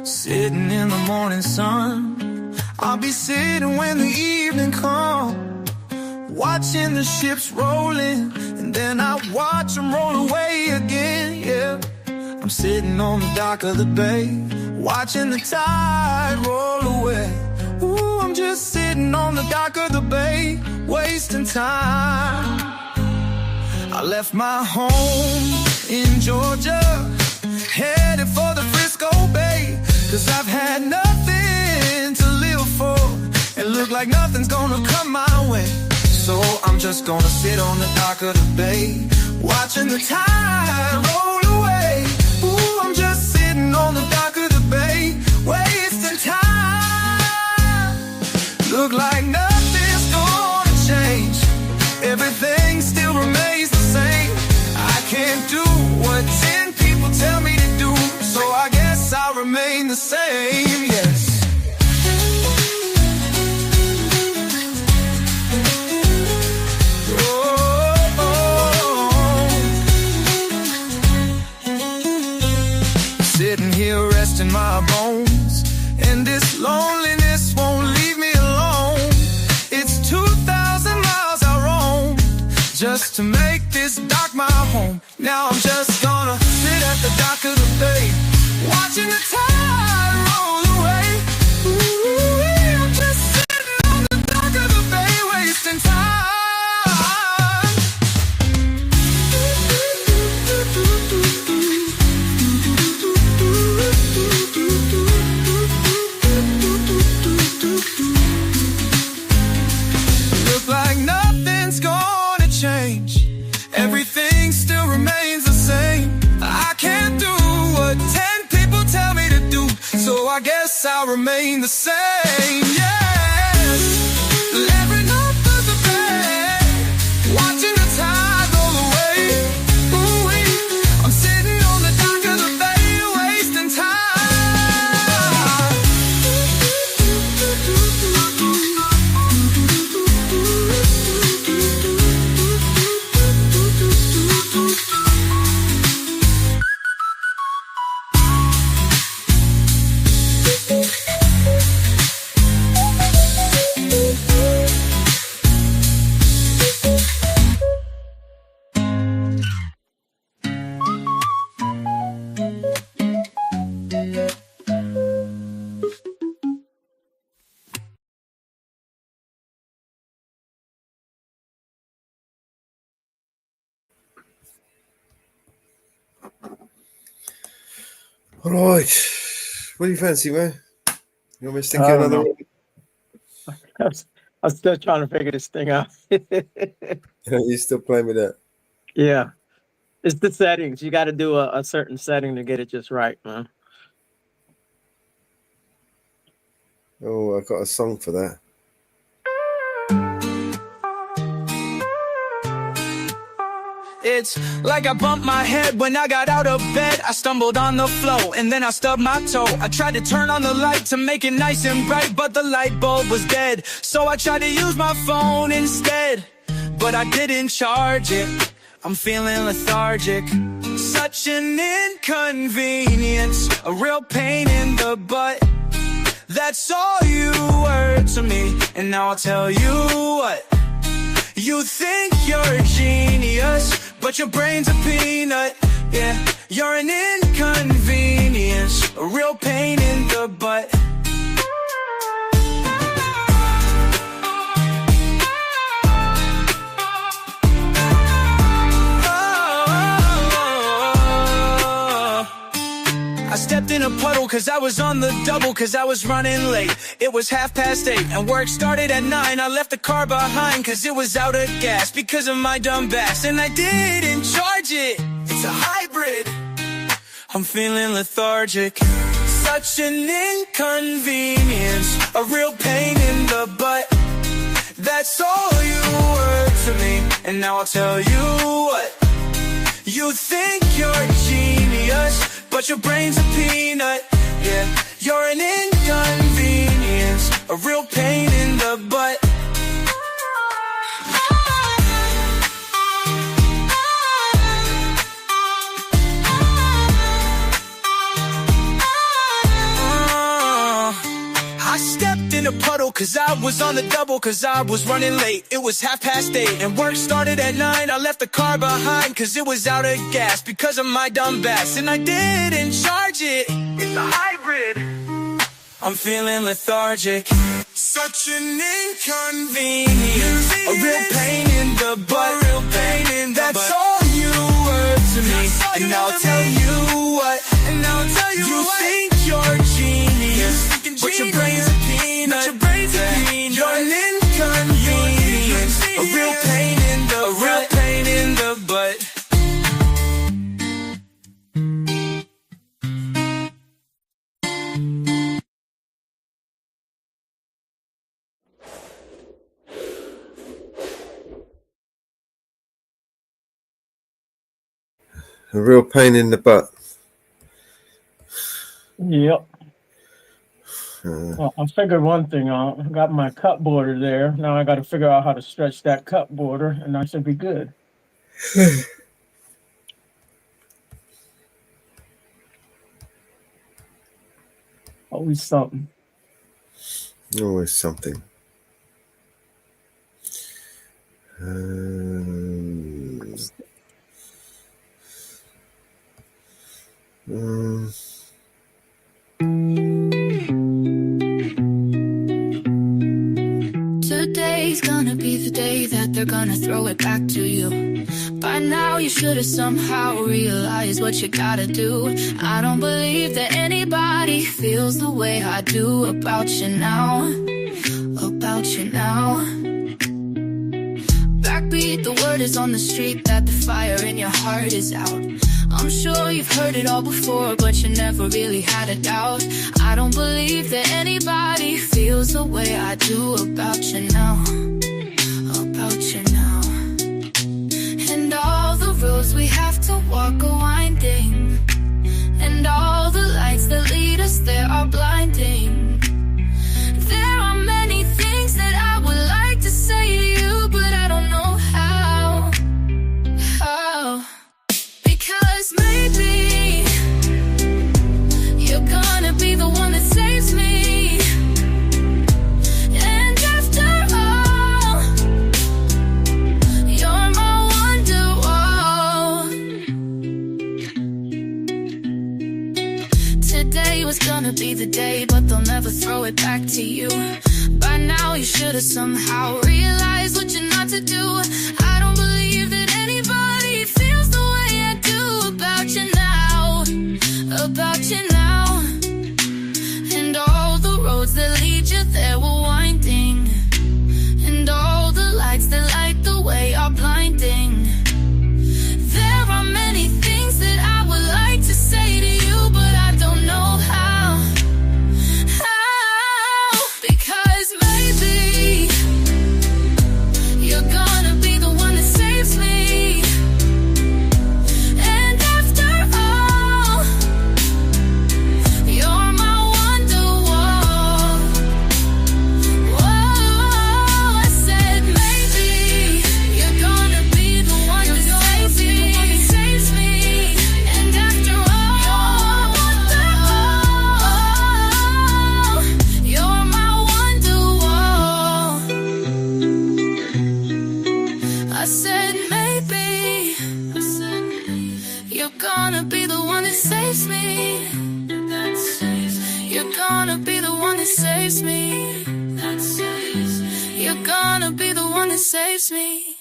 Sitting in the morning sun, I'll be sitting when the evening comes, watching the ships rolling, and then I watch them roll away again, yeah. I'm sitting on the dock of the bay, watching the tide roll away. Ooh, I'm just sitting on the dock of the bay, wasting time. I left my home in Georgia, headed for the Frisco Bay, 'cause I've had nothing to live for, and look like nothing's gonna come my way. So I'm just gonna sit on the dock of the bay, watching the tide roll away. Ooh, I'm just sitting on the dock of the bay, wasting time. Look like nothing's gonna change, everything still remains the same. I can't do what 10 people tell me to do, so I guess I'll remain the same, yes. Sitting here resting my bones, and this loneliness won't leave me alone. It's 2,000 miles I roam just to make this dock my home. Now I'm just gonna sit at the dock of the bay, watching the tide roll away. Ooh, I'm just sitting on the dock of the bay, wasting time. I remain the same. Yeah, every night through the bed, watching the tide roll away. Ooh-wee. I'm sitting on the dock of the bay, wasting time. All right. What do you fancy, man? You want me to stick I you don't another know. one? I'm still trying to figure this thing out. You still playing with that? Yeah. It's the settings. You got to do a certain setting to get it just right, man. Oh, I got a song for that. It's like I bumped my head when I got out of bed. I stumbled on the floor and then I stubbed my toe. I tried to turn on the light to make it nice and bright, but the light bulb was dead. So I tried to use my phone instead, but I didn't charge it. I'm feeling lethargic. Such an inconvenience, a real pain in the butt. That's all you were to me, and now I'll tell you what. You think you're a genius, but your brain's a peanut. Yeah, you're an inconvenience, a real pain in the butt. I stepped in a puddle cause I was on the double, cause I was running late. It was 8:30 and work started at 9. I left the car behind cause it was out of gas because of my dumb bass, and I didn't charge it. It's a hybrid. I'm feeling lethargic. Such an inconvenience, a real pain in the butt. That's all you were to me, and now I'll tell you what. You think you're a genius, but your brain's a peanut. Yeah, you're an inconvenience, a real pain in the butt. I stepped in a puddle cause I was on the double, cause I was running late. It was 8:30 and work started at 9. I left the car behind cause it was out of gas because of my dumb bass, and I didn't charge it. It's a hybrid. I'm feeling lethargic. Such an inconvenience, a real pain in the butt. That's all you were to me, and now I'll tell you what. You think you're a genius, but your brain's a peanut. You're an inconvenience, a real pain in the butt. A real pain in the butt. Yep. Well, I figured one thing out. I got my cut border there. Now I got to figure out how to stretch that cut border, and I should be good. Always something. Always something. Today's gonna be the day that they're gonna throw it back to you. By now you should have somehow realized what you gotta do. I don't believe that anybody feels the way I do about you now. About you now. Backbeat, the The word is on the street that the fire in your heart is out. I'm sure you've heard it all before, but you never really had a doubt. I don't believe that anybody feels the way I do about you now. About you now. And all the roads we have to walk are winding, and all the lights that lead us there are blinding. There are many things that I would like to say to you, but I don't know how. How? Because maybe you're gonna be the one that saves me. And after all, you're my wonder wall. Today was gonna be the day, but they'll never throw it back to you. By now you should have somehow realized what you're not to do. I don't believe that anybody feels the way I do about you now. About you now. And all the roads that lead you there were winding, and all the lights that light the way are blinding. There are many things that I would like to say to you, but I don't know how. How? Because maybe you're gonna be the one that saves me. And after all, you're my wonder wall. Whoa, I said maybe you're gonna be the one that saves me. And after all, you're my wonder wall. I said maybe you're gonna be the one that saves me. You're gonna be the one that saves me. You're gonna be the one that saves me.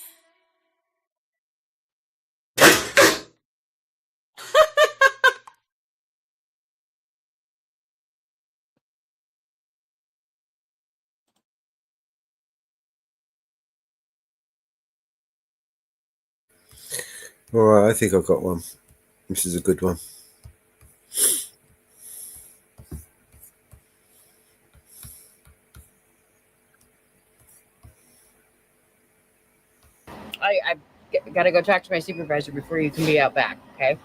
All right, I think I've got one. This is a good one. I got to go talk to my supervisor before you can be out back, okay?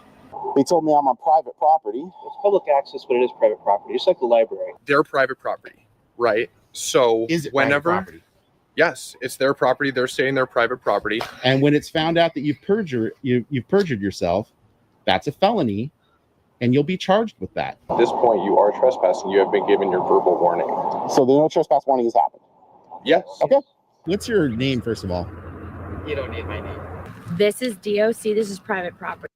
They told me I'm on private property. It's public access, but it is private property. It's like the library. They're private property, right? So Is it whenever, private property? Yes, it's their property. They're saying their private property. And when it's found out that you've perjured yourself, that's a felony, and you'll be charged with that. At this point, you are trespassing. You have been given your verbal warning. So the no trespass warning has happened. Yes. Okay. What's your name, first of all? You don't need my name. This is DOC. This is private property.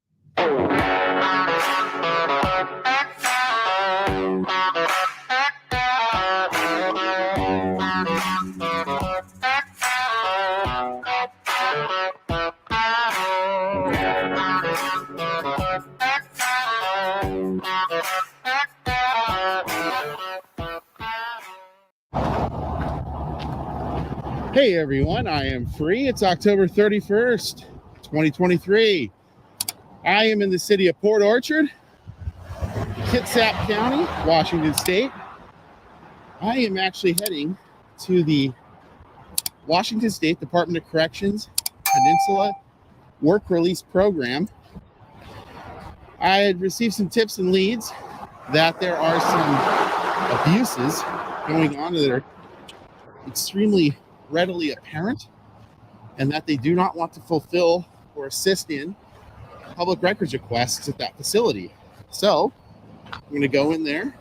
Hey everyone, I am free. It's October 31st, 2023. I am in the city of Port Orchard, Kitsap County, Washington State. I am actually heading to the Washington State Department of Corrections Peninsula Work Release Program. I had received some tips and leads that there are some abuses going on that are extremely readily apparent, and that they do not want to fulfill or assist in public records requests at that facility. So I'm going to go in there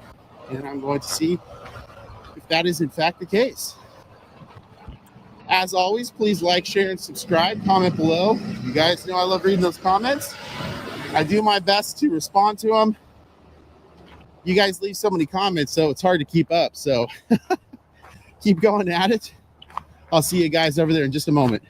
and I'm going to see if that is in fact the case. As always, please like, share, and subscribe. Comment below. You guys know I love reading those comments. I do my best to respond to them. You guys leave so many comments, so it's hard to keep up. So keep going at it. I'll see you guys over there in just a moment.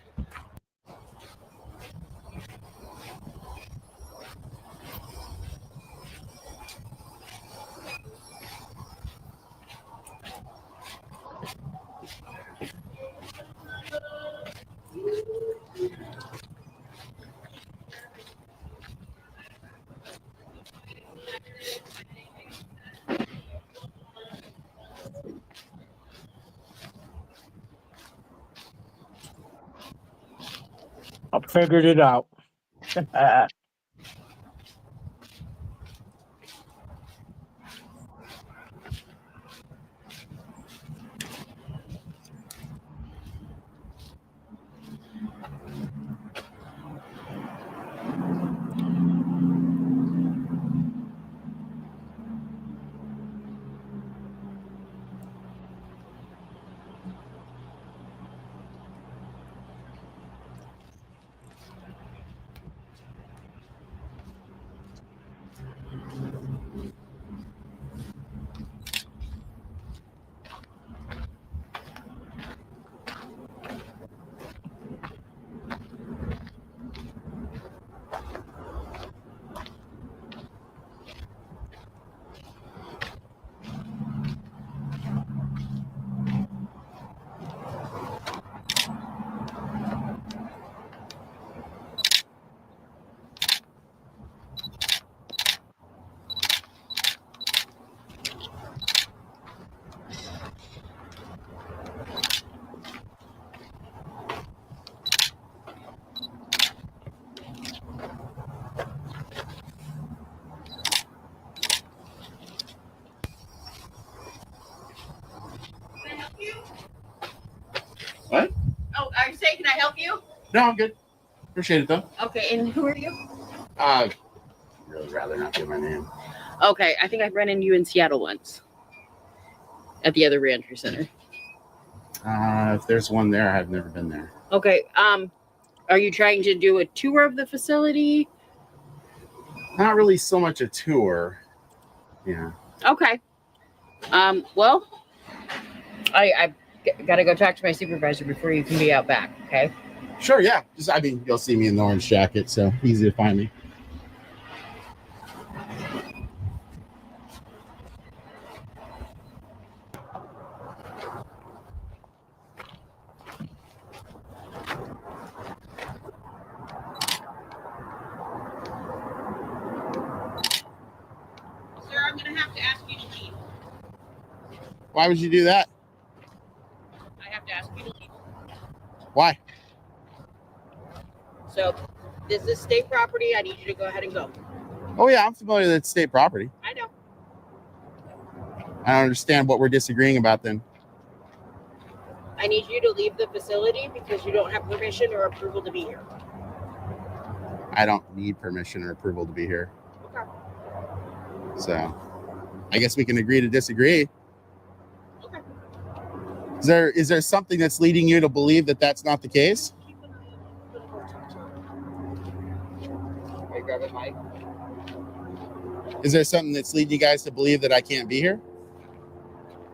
Figured it out. What? Oh, are you saying, can I help you? No, I'm good. Appreciate it though. Okay, and who are you? Really rather not give my name. Okay, I think I've run into you in Seattle once. At the other reentry center. If there's one there, I've never been there. Okay, are you trying to do a tour of the facility? Not really so much a tour. Yeah. Okay. Well, I gotta go talk to my supervisor before you can be out back, okay? Sure, yeah. Just, I mean, you'll see me in the orange jacket, so easy to find me. Sir, I'm gonna have to ask you to leave. Why would you do that? I have to ask you to leave. Why? So, this is state property. I need you to go ahead and go. Oh, yeah, I'm familiar with state property. I know. I don't understand what we're disagreeing about then. I need you to leave the facility because you don't have permission or approval to be here. I don't need permission or approval to be here. Okay. So, I guess we can agree to disagree. Okay. Is there something that's leading you to believe that that's not the case? Are you grabbing Mike? Is there something that's leading you guys to believe that I can't be here?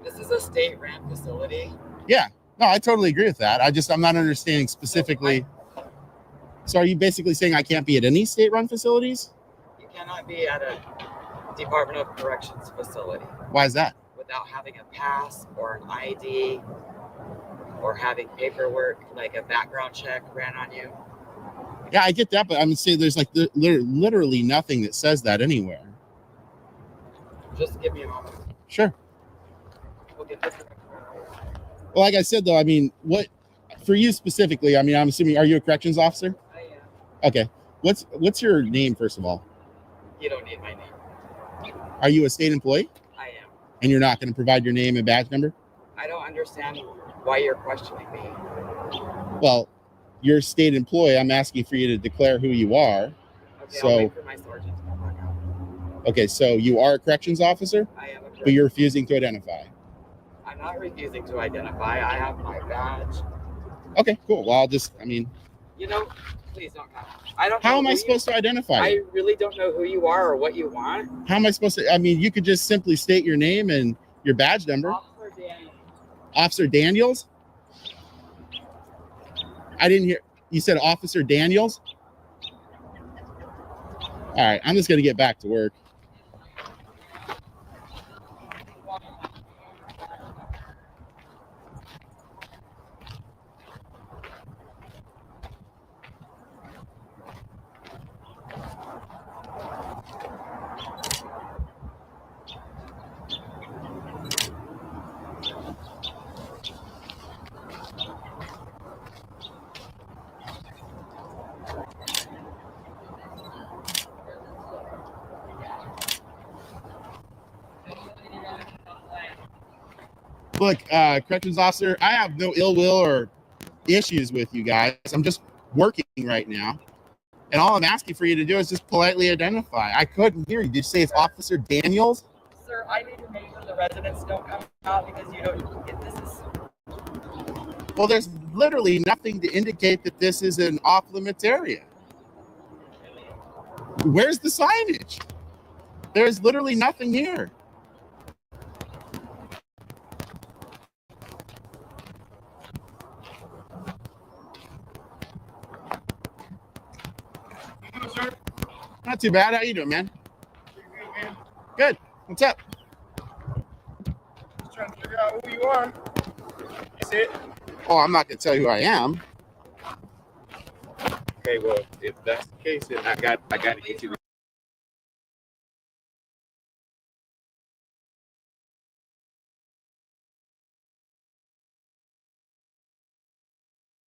This is a state-ran facility. Yeah. No, I totally agree with that. I'm not understanding specifically. So are you basically saying I can't be at any state-run facilities? You cannot be at a Department of Corrections facility. Why is that? Without having a pass or an ID or having paperwork, like a background check ran on you. Yeah, I get that, but I'm saying there's like literally nothing that says that anywhere. Just give me a moment. Sure. We'll get this. Well, like I said, though, I mean, what for you specifically? I mean, I'm assuming, are you a corrections officer? I am. Okay. What's your name, first of all? You don't need my name. Are you a state employee? I am. And you're not going to provide your name and badge number? I don't understand why you're questioning me. Well, you're a state employee. I'm asking for you to declare who you are. Okay, So, I'll wait for my sergeant to come back out. okay, so you are a corrections officer, I am a but you're refusing to identify. I'm not refusing to identify. I have my badge. Okay, cool. Well, You know, please don't come. I don't. How am I supposed to identify I you? really don't know who you are or what you want. How am I supposed to? I mean, you could just simply state your name and your badge number. Officer Daniel. Officer Daniels? I didn't hear. You said Officer Daniels? All right, I'm just going to get back to work. Look, corrections officer, I have no ill will or issues with you guys. I'm just working right now. And all I'm asking for you to do is just politely identify. I couldn't hear you. Did you say it's Officer Daniels? Sir, I need to make sure the residents don't come out because you don't get this is. Well, there's literally nothing to indicate that this is an off-limits area. Where's the signage? There's literally nothing here. Not too bad. How you doing, man? Good. What's up? Just trying to figure out who you are. Is it? Oh, I'm not gonna tell you who I am. Okay, well, if that's the case, then I got to get you.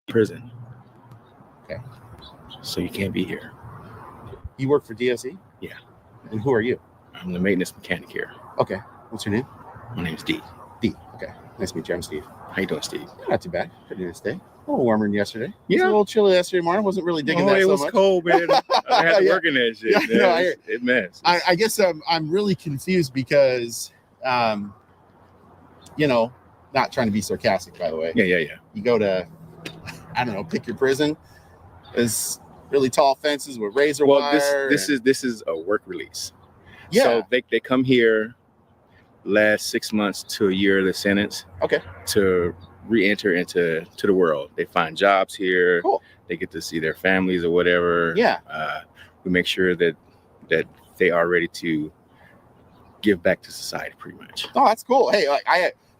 Prison. Okay. So you can't be here. You work for DOC? Yeah. And who are you? I'm the maintenance mechanic here. Okay. What's your name? My name's D. D. Okay. Nice to meet you. I'm Steve. How you doing, Steve? Not too bad. Pretty nice day. A little warmer than yesterday. It was Yeah. a little chilly yesterday morning. Wasn't really digging that it so was much. cold, man. I had to work in that shit. Yeah, man. no, It messed. I guess I'm really confused because, not trying to be sarcastic, by the way. Yeah. You go to, I don't know, pick your prison. There's really tall fences with razor wire. This is a work release. Yeah. So they come here last 6 months to a year of the sentence. Okay. To re-enter into the world. They find jobs here. Cool. They get to see their families or whatever. Yeah. We make sure that they are ready to give back to society, pretty much. Oh, that's cool. Hey,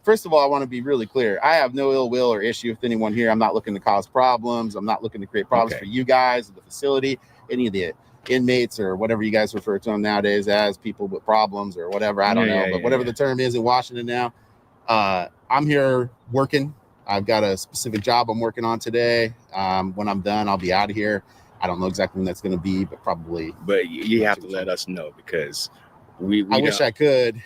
first of all, I want to be really clear. I have no ill will or issue with anyone here. I'm not looking to cause problems. I'm not looking to create problems for you guys, the facility, any of the inmates or whatever you guys refer to them nowadays as, people with problems or whatever. I don't know, but whatever the term is in Washington now. I'm here working. I've got a specific job I'm working on today. When I'm done, I'll be out of here. I don't know exactly when that's going to be, but probably. But you have to let us know because we I wish I could.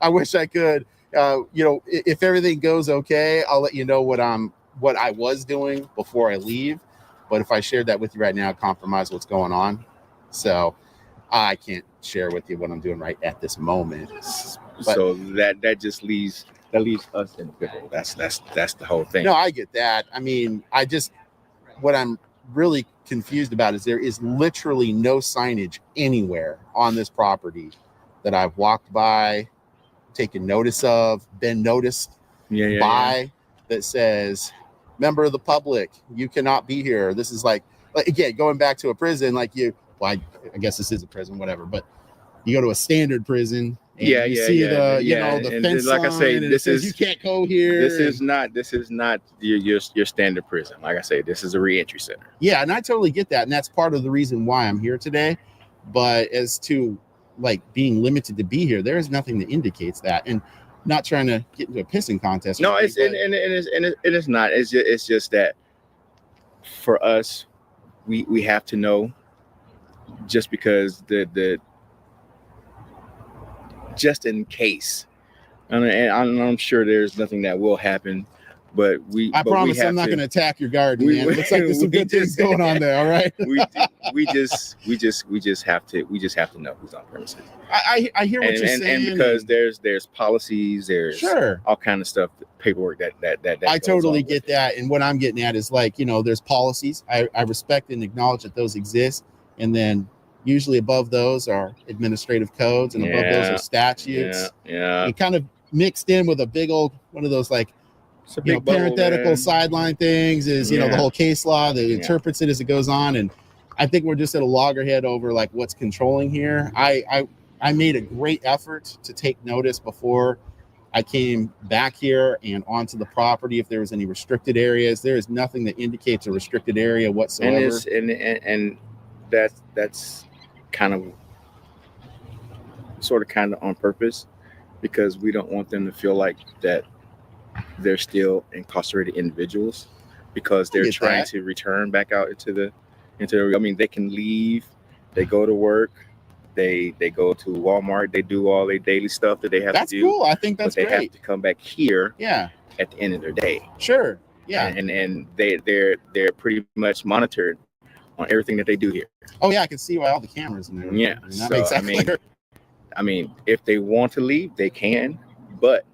I wish I could. If everything goes okay, I'll let you know what I was doing before I leave. But if I shared that with you right now, I'd compromise what's going on. So I can't share with you what I'm doing right at this moment. But, so that just leaves us in the pickle. That's the whole thing. No, I get that. I mean, what I'm really confused about is there is literally no signage anywhere on this property that I've walked by, taken notice of, been noticed by that says, member of the public, you cannot be here. This is like again, going back to a prison, I guess this is a prison, whatever, but you go to a standard prison and you see the fence like I say, this is you can't go here. This is not your standard prison. Like I say, this is a reentry center. Yeah, and I totally get that, and that's part of the reason why I'm here today. But as to being limited to be here, there is nothing that indicates that. And not trying to get into a pissing contest. No, it is not. It's just that for us, we have to know, just because the just in case, and I'm sure there's nothing that will happen, but I promise I'm not going to attack your garden, man. It looks like there's some good things going on there. All right. we just have to know who's on premises. I hear what you're saying, and because there's policies, there's all kind of stuff, paperwork that I totally get that. And what I'm getting at is there's policies. I respect and acknowledge that those exist, and then usually above those are administrative codes, and above those are statutes. Yeah. And kind of mixed in with a big old one of those parenthetical sideline things is the whole case law that interprets it as it goes on. And I think we're just at a loggerhead over what's controlling here. I made a great effort to take notice before I came back here and onto the property if there was any restricted areas. There is nothing that indicates a restricted area whatsoever. And that's kind of on purpose, because we don't want them to feel like that they're still incarcerated individuals, because they're trying to return back out into the I mean, they can leave, they go to work, They go to Walmart. They do all their daily stuff that they have That's to do. cool. I think that's but they great. have to come back here. Yeah. At the end of their day. Sure. Yeah. And they're pretty much monitored on everything that they do here. Oh yeah, I can see why all the cameras and everything. Yeah. That So makes that clear. I mean, if they want to leave, they can, but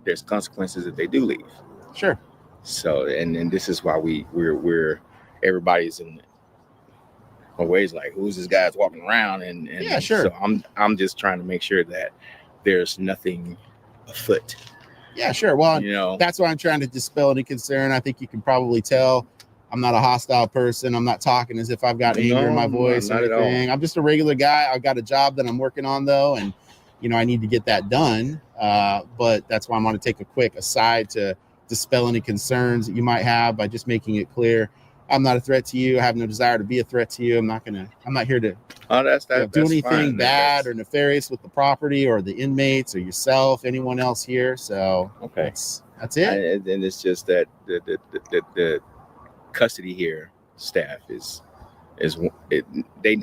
there's consequences if they do leave. Sure. So and this is why we're everybody's in ways like, who's this guy's walking around and yeah, sure. So I'm just trying to make sure that there's nothing afoot. Yeah, sure. Well, that's why I'm trying to dispel any concern. I think you can probably tell I'm not a hostile person. I'm not talking as if I've got anger in my voice or anything. I'm just a regular guy. I've got a job that I'm working on though, and I need to get that done. But that's why I'm going to take a quick aside to dispel any concerns that you might have by just making it clear I'm not a threat to you. I have no desire to be a threat to you. I'm not here to do anything bad or nefarious with the property or the inmates or yourself, anyone else here. So okay, that's it. And it's just that the custody here staff they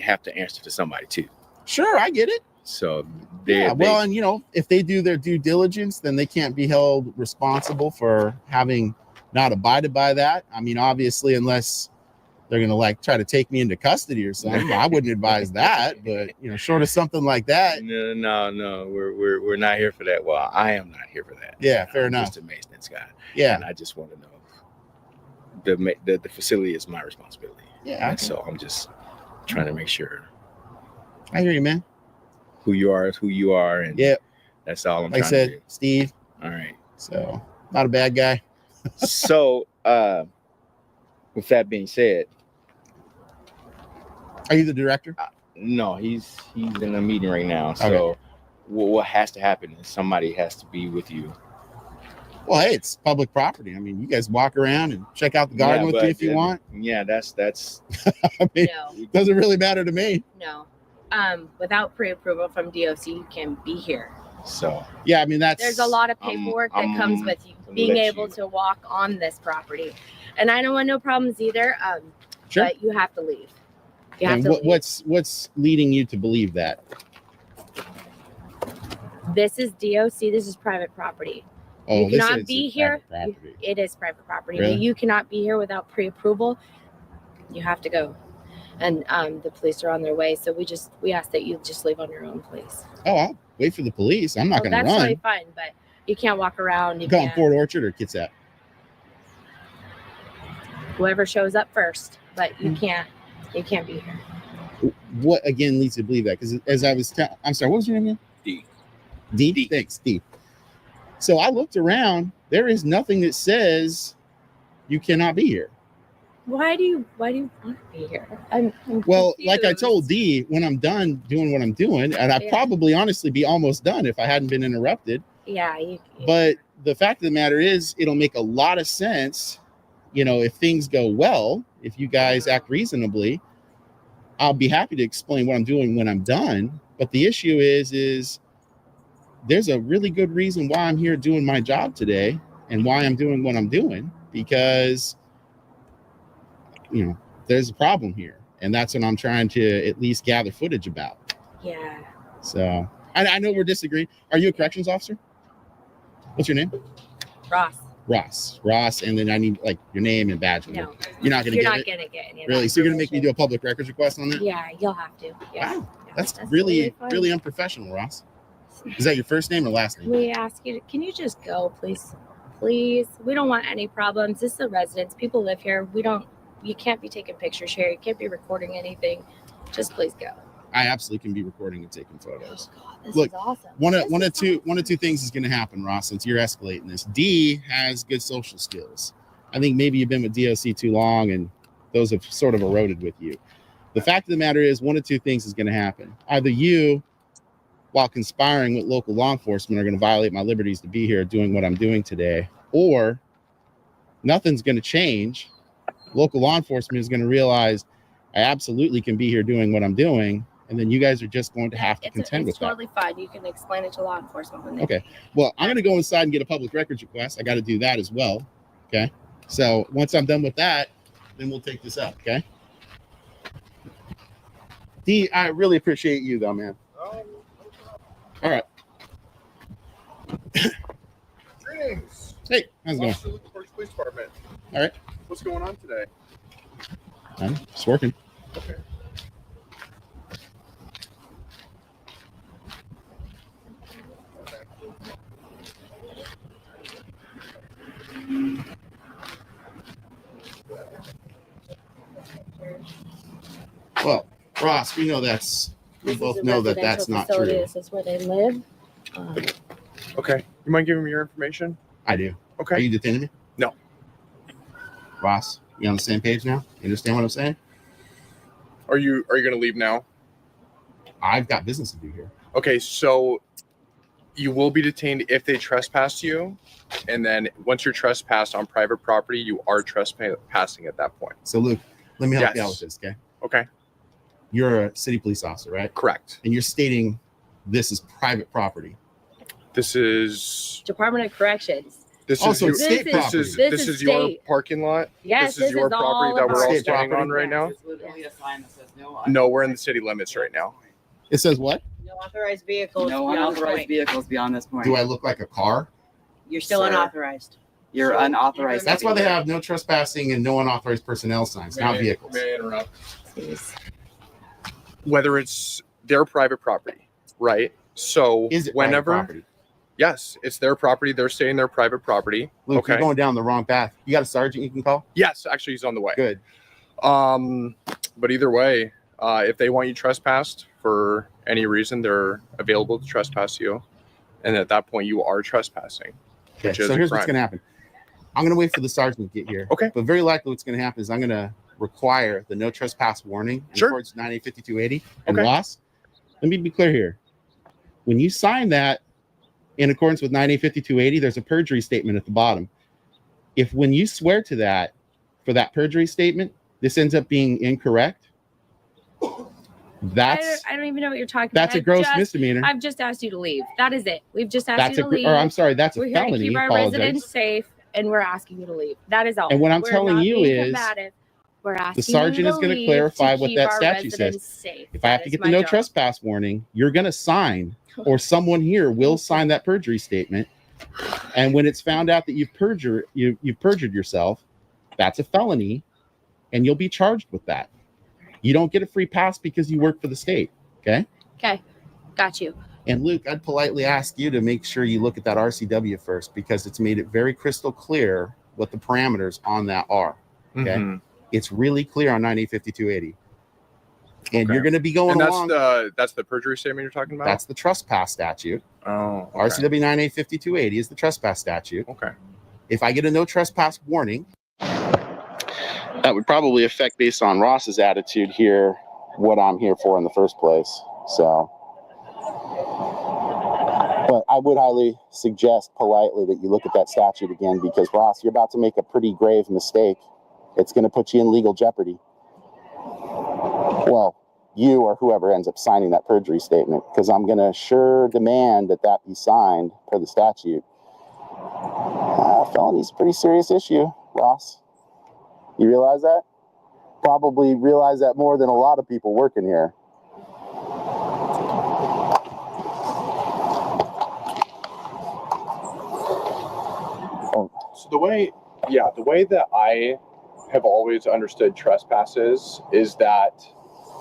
have to answer to somebody too. Sure, I get it. So and if they do their due diligence, then they can't be held responsible for having not abided by that. I mean, obviously, unless they're gonna try to take me into custody or something, I wouldn't advise that. But short of something like that, no, we're not here for that. Well, I am not here for that. Yeah, fair enough. Just a maintenance guy. Yeah, and I just want to know the facility is my responsibility. Yeah, so I'm just trying to make sure. I hear you, man. Who you are is who you are, and that's all I'm trying to do. Steve. All right. So not a bad guy. So with that being said, are you the director? No, he's in a meeting right now. So what has to happen is somebody has to be with you. Well, hey, it's public property. I mean, you guys walk around and check out the garden with me if you want. Yeah, that's I mean, doesn't really matter to me. No. Without pre-approval from DOC, you can be here. So yeah, I mean there's a lot of paperwork that comes with you being able to walk on this property, and I don't want no problems either. Sure. But you have to leave. What's leading you to believe that? This is DOC. This is private property. Oh, you cannot be here. It is private property. Really? You cannot be here without pre-approval. You have to go. And the police are on their way, so we ask that you just leave on your own, please. Oh, I'll wait for the police. I'm not going to run. That's totally fine, but you can't walk around. You go on can't. Port Orchard or Kitsap? Whoever shows up first, but you can't be here. What again leads you to believe that? Because as I was, I'm sorry, what was your name again? D. Thanks, D. So I looked around. There is nothing that says you cannot be here. Why do you want to be here? I'm well, confused. like I told D, when I'm done doing what I'm doing, and I'd probably honestly be almost done if I hadn't been interrupted. Yeah. But the fact of the matter is, it'll make a lot of sense, if things go well, if you guys act reasonably, I'll be happy to explain what I'm doing when I'm done. But the issue is there's a really good reason why I'm here doing my job today and why I'm doing what I'm doing, because there's a problem here, and that's what I'm trying to at least gather footage about. Yeah. So I know we're disagreeing. Are you a corrections officer? What's your name? Ross. And then I need your name and badge. No. You're not going to get it? You're not going to get any of Really? that So you're going to make me do a public records request on that? Yeah, you'll have to. Yeah. Wow. That's really, totally fine. really unprofessional, Ross. Is that your first name or last name? We ask you, can you just go, please? Please. We don't want any problems. This is a residence. People live here. You can't be taking pictures here. You can't be recording anything. Just please go. I absolutely can be recording and taking photos. Oh God, this Look, is awesome. One of two things is going to happen, Ross, since you're escalating this. D has good social skills. I think maybe you've been with DOC too long and those have sort of eroded with you. The fact of the matter is, one of two things is going to happen. Either you, while conspiring with local law enforcement, are going to violate my liberties to be here doing what I'm doing today, or nothing's going to change. Local law enforcement is going to realize I absolutely can be here doing what I'm doing, and then you guys are just going to have to contend with that. It's totally fine. You can explain it to law enforcement when they Okay. Well, I'm going to go inside and get a public records request. I got to do that as well. Okay. So once I'm done with that, then we'll take this up. Okay. D, I really appreciate you though, man. All right. Greetings. Hey, how's it going? Officer Luke Forge Police Department. All right. What's going on today? I'm just working. Okay. Well, Ross, we know we both know that that's not true. This is where they live. Okay. You mind giving me your information? I do. Okay. Are you detaining me? No. Ross, you on the same page now? You understand what I'm saying? Are you going to leave now? I've got business to do here. Okay, so you will be detained if they trespass you, and then once you're trespassed on private property, you are trespassing at that point. So, Luke, let me help you out with this, okay? Okay. You're a city police officer, right? Correct. And you're stating this is private property. This is Department of Corrections. this Also, is state property. This is your state. parking lot. Yes, this is your property that we're all state standing property. on right now. There's literally a sign that says no. No, we're in the city limits right now. It says what? No authorized vehicles. No beyond this unauthorized point. vehicles beyond this point. Do I look like a car? You're still Sir. unauthorized. You're unauthorized. That's why they have no trespassing and no unauthorized personnel signs, not vehicles. May I interrupt? Please. Whether it's their private property, right? So Is it whenever, private property? yes, it's their property. They're staying their private property. Luke, Okay. you're going down the wrong path. You got a sergeant you can call? Yes, actually, he's on the way. Good. But either way, if they want you trespassed for any reason, they're available to trespass you, and at that point, you are trespassing. Okay, Which is so a here's crime. what's going to happen. I'm going to wait for the sergeant to get here. Okay. But very likely what's going to happen is I'm going to require the no trespass warning in accordance with 985280. And Okay. Ross, let me be clear here. When you sign that in accordance with 985280, there's a perjury statement at the bottom. If when you swear to that for that perjury statement, this ends up being incorrect, that's I don't even know what you're talking that's about. a gross misdemeanor. I've just asked you to leave. That is it. We've just asked That's you a to gr- leave. or I'm sorry, that's a We're here to felony. keep our Apologize. residents safe, and we're asking you to leave. That is all. And what I'm We're telling not you being is combative. We're asking the sergeant you is going to leave clarify what keep that our statute says. residents safe. If I have That to is get the my no job. trespass warning, you're going to sign, or someone here will sign that perjury statement. And when it's found out that you've perjured yourself, that's a felony, and you'll be charged with that. You don't get a free pass because you work for the state. Okay. Okay, got you. And Luke, I'd politely ask you to make sure you look at that RCW first, because it's made it very crystal clear what the parameters on that are. Okay. Mhm. It's really clear on 985280. And Okay. you're going to be going And along. that's the perjury statement you're talking about. That's the trespass statute. Oh. Okay. RCW 985280 is the trespass statute. Okay. If I get a no trespass warning, that would probably affect, based on Ross's attitude here, what I'm here for in the first place. So, but I would highly suggest politely that you look at that statute again, because Ross, you're about to make a pretty grave mistake. It's going to put you in legal jeopardy. Well, you or whoever ends up signing that perjury statement, because I'm going to sure demand that that be signed per the statute. Felony's a pretty serious issue, Ross. You realize that? Probably realize that more than a lot of people working here. So the way that I have always understood trespasses is that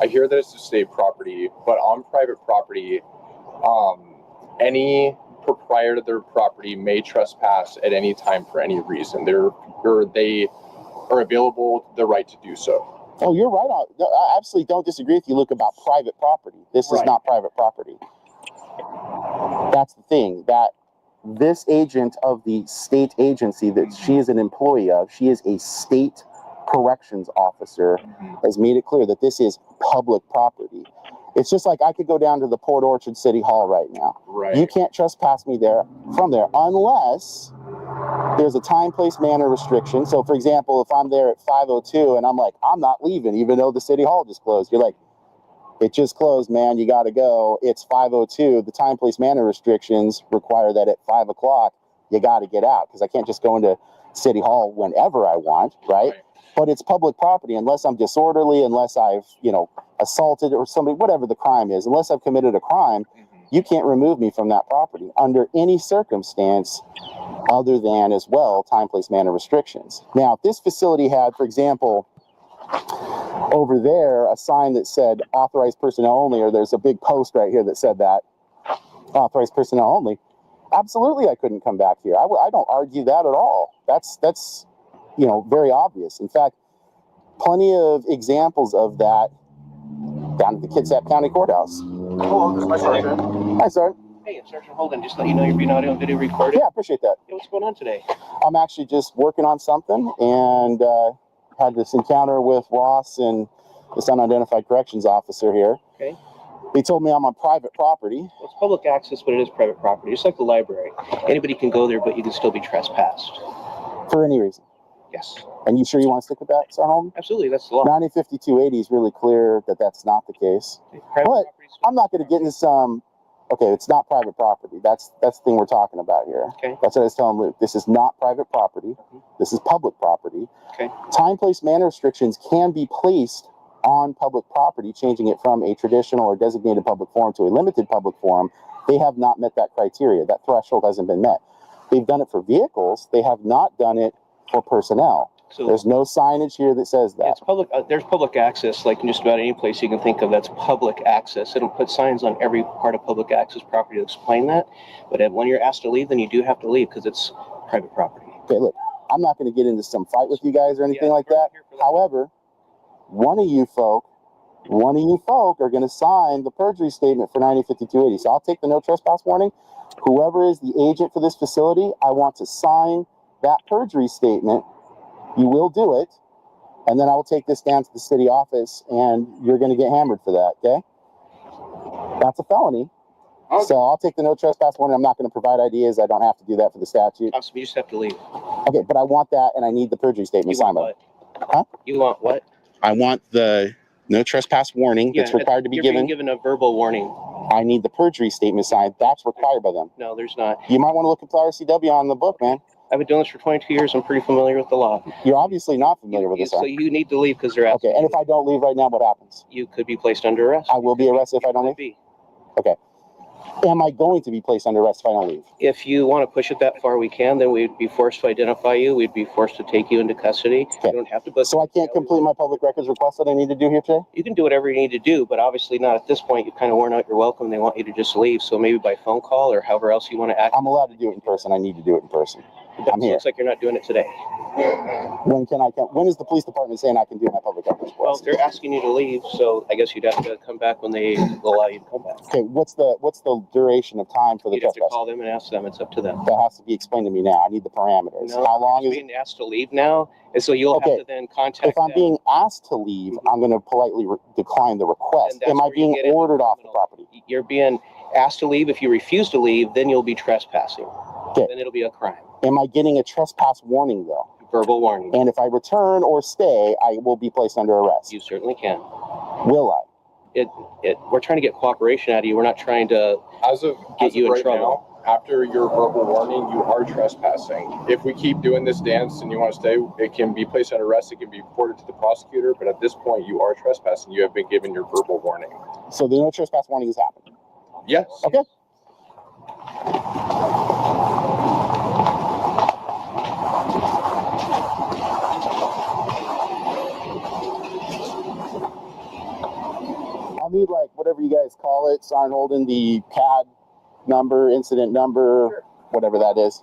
I hear that it's a state property, but on private property, any proprietor of their property may trespass at any time for any reason. They are available the right to do so. Oh, you're right on. No, I absolutely don't disagree with you, Luke, about private property. This is not private property. That's the thing, that this agent of the state agency that she is an employee of, she is a state corrections officer, has made it clear that this is public property. It's just like I could go down to the Port Orchard City Hall right now. Right. You can't trespass me from there unless there's a time, place, manner restriction. So, for example, if I'm there at 5:02 and I'm like, I'm not leaving, even though the City Hall just closed, you're like, it just closed, man. You got to go. It's 5:02. The time, place, manner restrictions require that at 5 o'clock, you got to get out, because I can't just go into City Hall whenever I want, right? But it's public property unless I'm disorderly, unless I've, assaulted or somebody, whatever the crime is, unless I've committed a crime, you can't remove me from that property under any circumstance other than, as well, time, place, manner restrictions. Now, if this facility had, for example, over there, a sign that said authorized personnel only, or there's a big post right here that said that, authorized personnel only, absolutely I couldn't come back here. I don't argue that at all. That's you know, very obvious. In fact, plenty of examples of that down at the Kitsap County Courthouse. Hello, this is my sergeant. Hi, Sergeant. Hey, it's Sergeant Holden. Just let you know you're being audio and video recorded. Yeah, I appreciate that. Hey, what's going on today? I'm actually just working on something, and had this encounter with Ross and this unidentified corrections officer here. Okay. They told me I'm on private property. Well, it's public access, but it is private property. It's like the library. Anybody can go there, but you can still be trespassed. For any reason? Yes. And you sure you want to stick with that, Sergeant Holden? Absolutely, that's the law. 905280 is really clear that that's not the case. But I'm not going to get into some, okay, it's not private property. That's the thing we're talking about here. Okay. That's what I was telling Luke. This is not private property. This is public property. Okay. Time, place, manner restrictions can be placed on public property, changing it from a traditional or designated public forum to a limited public forum. They have not met that criteria. That threshold hasn't been met. They've done it for vehicles. They have not done it for personnel. So there's no signage here that says that. It's public. There's public access, like in just about any place you can think of that's public access. It'll put signs on every part of public access property to explain that. But when you're asked to leave, then you do have to leave because it's private property. Okay, look, I'm not going to get into some fight with you guys or anything like that. However, one of you folk are going to sign the perjury statement for 905280. So I'll take the no trespass warning. Whoever is the agent for this facility, I want to sign that perjury statement. You will do it, and then I will take this down to the city office, and you're going to get hammered for that, okay? That's a felony. Okay. So I'll take the no trespass warning. I'm not going to provide ideas. I don't have to do that for the statute. Awesome. You just have to leave. Okay, but I want that, and I need the perjury statement signed by. Huh? You want what? I want the no trespass warning that's required to be given. You're being given a verbal warning. I need the perjury statement signed. That's required by them. No, there's not. You might want to look at the RCW on the book, man. I've been doing this for 22 years. I'm pretty familiar with the law. You're obviously not familiar with this. So you need to leave because they're asking. Okay, and if I don't leave right now, what happens? You could be placed under arrest. I will be arrested if I don't leave? Okay. Am I going to be placed under arrest if I don't leave? If you want to push it that far, we can. Then we'd be forced to identify you. We'd be forced to take you into custody. Okay. You don't have to. So I can't complete my public records request that I need to do here today? You can do whatever you need to do, but obviously not at this point. You've kind of worn out your welcome. They want you to just leave. So maybe by phone call or however else you want to act. I'm allowed to do it in person. I need to do it in person. I'm here. Looks like you're not doing it today. When can I come? When is the police department saying I can do my public records request? Well, they're asking you to leave, so I guess you'd have to come back when they allow you to come back. Okay, what's the duration of time for the You'd have to trespass? call them and ask them. It's up to them. That has to be explained to me now. I need the parameters. No, How long is being asked to leave now? And so you'll have to then contact If I'm them. being asked to leave, I'm going to politely decline the request. And that's Am I where you being get into ordered off the property? You're being asked to leave. If you refuse to leave, then you'll be trespassing. Okay. Then it'll be a crime. Am I getting a trespass warning though? Verbal warning. And if I return or stay, I will be placed under arrest. You certainly can. Will I? We're trying to get cooperation out of you. We're not trying to get you in right trouble. Now, after your verbal warning, you are trespassing. If we keep doing this dance and you want to stay, it can be placed under arrest. It can be reported to the prosecutor. But at this point, you are trespassing. You have been given your verbal warning. So the no trespass warning has happened? Yes. Okay. I'll need like whatever you guys call it, Sergeant Holden, the CAD number, incident number, whatever that is.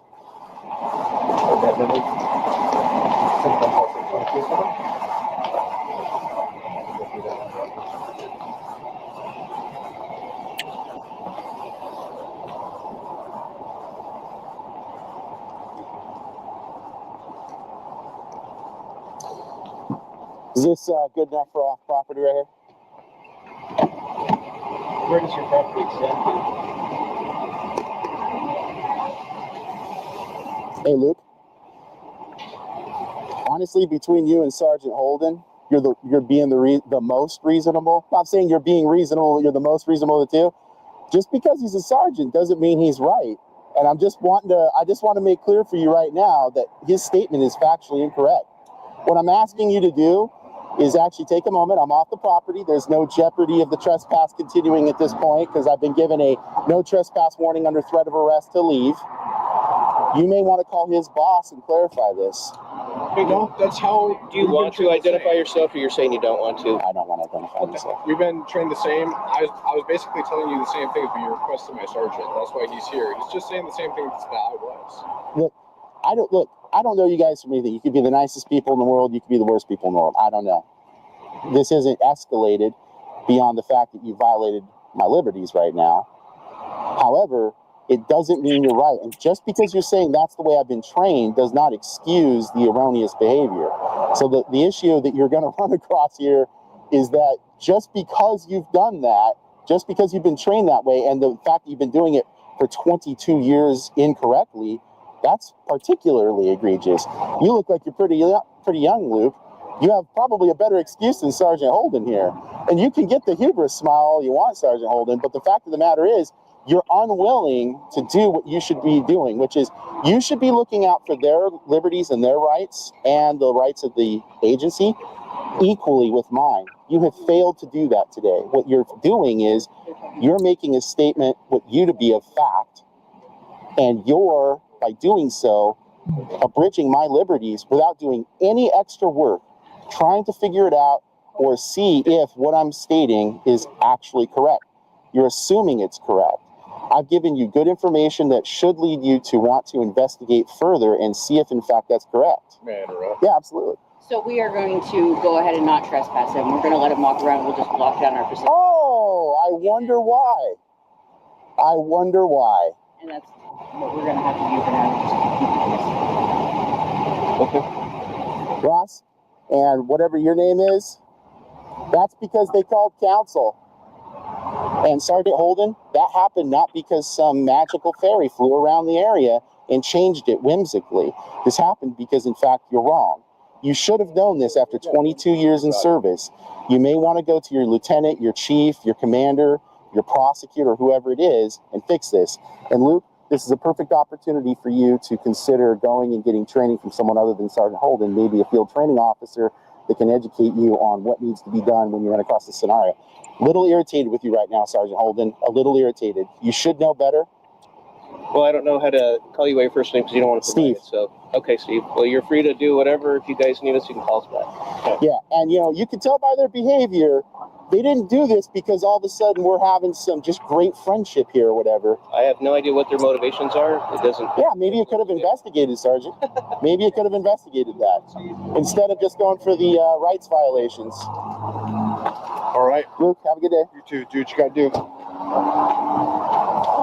Is this good enough for off property right here? Where does your property extend to? Hey, Luke. Honestly, between you and Sergeant Holden, you're being the most reasonable. I'm not saying you're being reasonable. You're the most reasonable of the two. Just because he's a sergeant doesn't mean he's right. And I just want to make clear for you right now that his statement is factually incorrect. What I'm asking you to do is actually take a moment. I'm off the property. There's no jeopardy of the trespass continuing at this point because I've been given a no trespass warning under threat of arrest to leave. You may want to call his boss and clarify this. No, that's how. Do you want to identify yourself, or you're saying you don't want to? I don't want to identify myself. We've been trained the same. I was basically telling you the same thing, but you requested my sergeant. That's why he's here. He's just saying the same thing that I was. Look, I don't know you guys from anything. You could be the nicest people in the world. You could be the worst people in the world. I don't know. This isn't escalated beyond the fact that you violated my liberties right now. However, it doesn't mean you're right. And just because you're saying that's the way I've been trained does not excuse the erroneous behavior. So the issue that you're going to run across here is that just because you've done that, just because you've been trained that way, and the fact that you've been doing it for 22 years incorrectly, that's particularly egregious. You look like you're pretty young, Luke. You have probably a better excuse than Sergeant Holden here. And you can get the hubris smile all you want, Sergeant Holden, but the fact of the matter is, you're unwilling to do what you should be doing, which is you should be looking out for their liberties and their rights and the rights of the agency equally with mine. You have failed to do that today. What you're doing is you're making a statement with you to be a fact, and you're, by doing so, abridging my liberties without doing any extra work, trying to figure it out or see if what I'm stating is actually correct. You're assuming it's correct. I've given you good information that should lead you to want to investigate further and see if in fact that's correct. May I interrupt? Yeah, absolutely. So we are going to go ahead and not trespass him. We're going to let him walk around. We'll just lock down our facility. Oh, I wonder why. I wonder why. And that's what we're going to have to do for now. Okay. Ross, and whatever your name is, that's because they called counsel. And Sergeant Holden, that happened not because some magical fairy flew around the area and changed it whimsically. This happened because, in fact, you're wrong. You should have known this after 22 years in service. You may want to go to your lieutenant, your chief, your commander, your prosecutor, whoever it is, and fix this. And Luke, this is a perfect opportunity for you to consider going and getting training from someone other than Sergeant Holden, maybe a field training officer that can educate you on what needs to be done when you run across this scenario. Little irritated with you right now, Sergeant Holden. A little irritated. You should know better. Well, I don't know how to call you by your first name because you don't want to provide it. So, okay, Steve. Well, you're free to do whatever. If you guys need us, you can call us back. Okay. Yeah, and you can tell by their behavior, they didn't do this because all of a sudden we're having some just great friendship here or whatever. I have no idea what their motivations are. It doesn't. Yeah, maybe you could have investigated, Sergeant. Maybe you could have investigated that instead of just going for the rights violations. All right. Luke, have a good day. You too. Do what you got to do.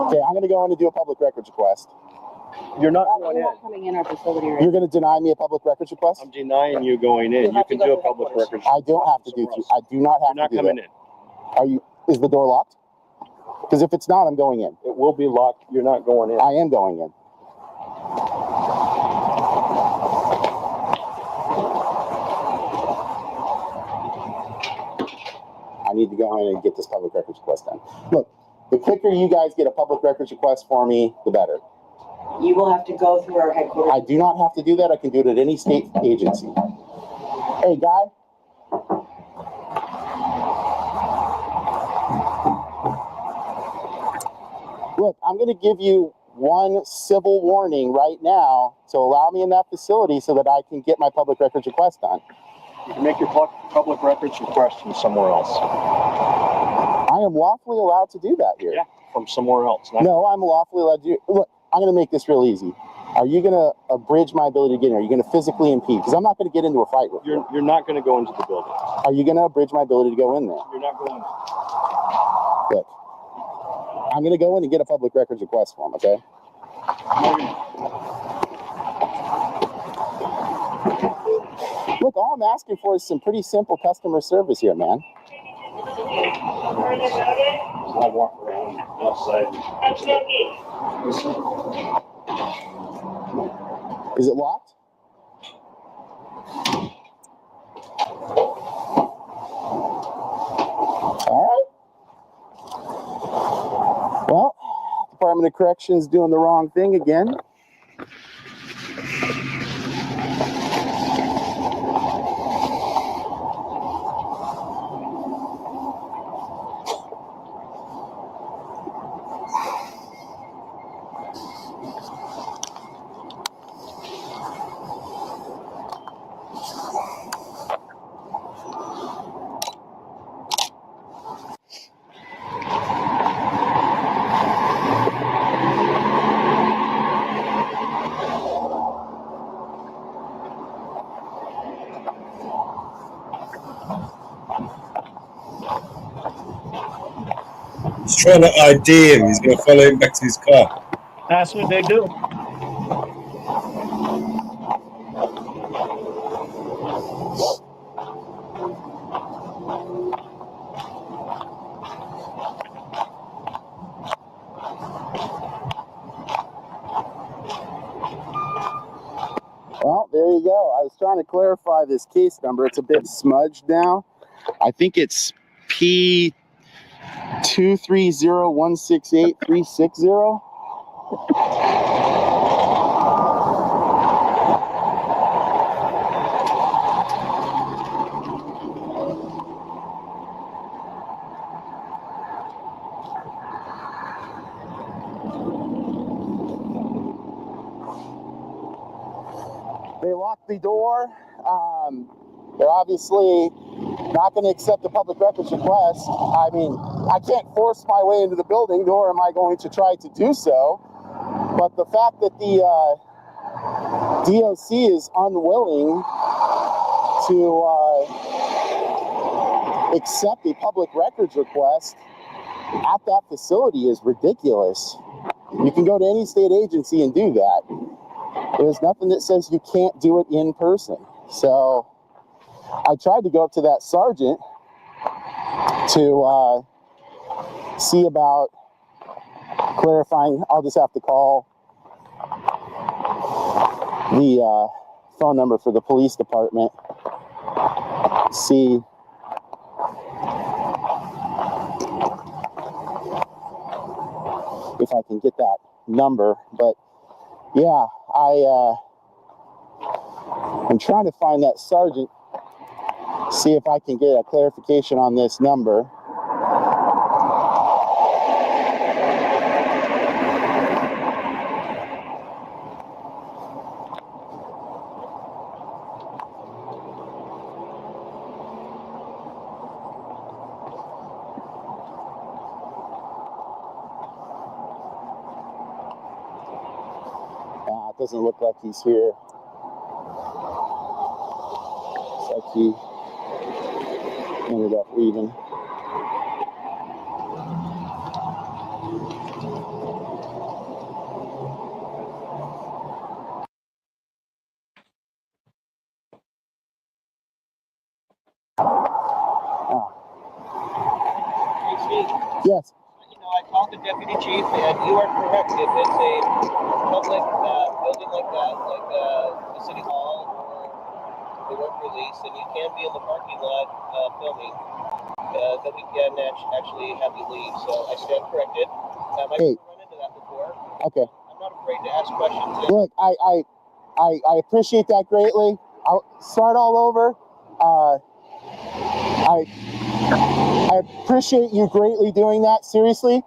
Okay, I'm going to go in and do a public records request. You're not going in. Not coming in our facility right You're going to deny me a public records request? I'm denying you going in. You can do a public records. I don't have to do that. I do not have to do that. You're not coming in. Are you? Is the door locked? Because if it's not, I'm going in. It will be locked. You're not going in. I am going in. I need to go in and get this public records request done. Look, the quicker you guys get a public records request for me, the better. You will have to go through our headquarters. I do not have to do that. I can do it at any state agency. Hey, guy. Look, I'm going to give you one civil warning right now to allow me in that facility so that I can get my public records request done. You can make your public records request from somewhere else. I am lawfully allowed to do that here. Yeah, from somewhere else. No, I'm lawfully allowed to do. Look, I'm going to make this real easy. Are you going to abridge my ability to get in? Are you going to physically impede? Because I'm not going to get into a fight with you. You're not going to go into the building. Are you going to abridge my ability to go in there? You're not going in. Look, I'm going to go in and get a public records request form, okay? Look, all I'm asking for is some pretty simple customer service here, man. I'll walk around outside. Is it locked? All right. Well, Department of Corrections doing the wrong thing again. trying to ID him. He's going to follow him back to his car. That's what they do. Well, there you go. I was trying to clarify this case number. It's a bit smudged now. I think it's P230168-360. They locked the door. They're obviously not going to accept the public records request. I mean, I can't force my way into the building, nor am I going to try to do so. But the fact that the DOC is unwilling to accept a public records request at that facility is ridiculous. You can go to any state agency and do that. There's nothing that says you can't do it in person. So I tried to go up to that sergeant to see about clarifying. I'll just have to call the phone number for the police department, see if I can get that number. But yeah, I'm trying to find that sergeant, see if I can get a clarification on this number. It doesn't look like he's here. Looks like he ended up leaving. Yes. You know, I called the deputy chief, and you are correct. If it's a public building like that, like the city hall or the work release, then you can be in the parking lot filming. Then we can actually have you leave. So I stand corrected. I've run into that before. Okay. I'm not afraid to ask questions. Look, I appreciate that greatly. I'll start all over. I appreciate you greatly doing that. Seriously,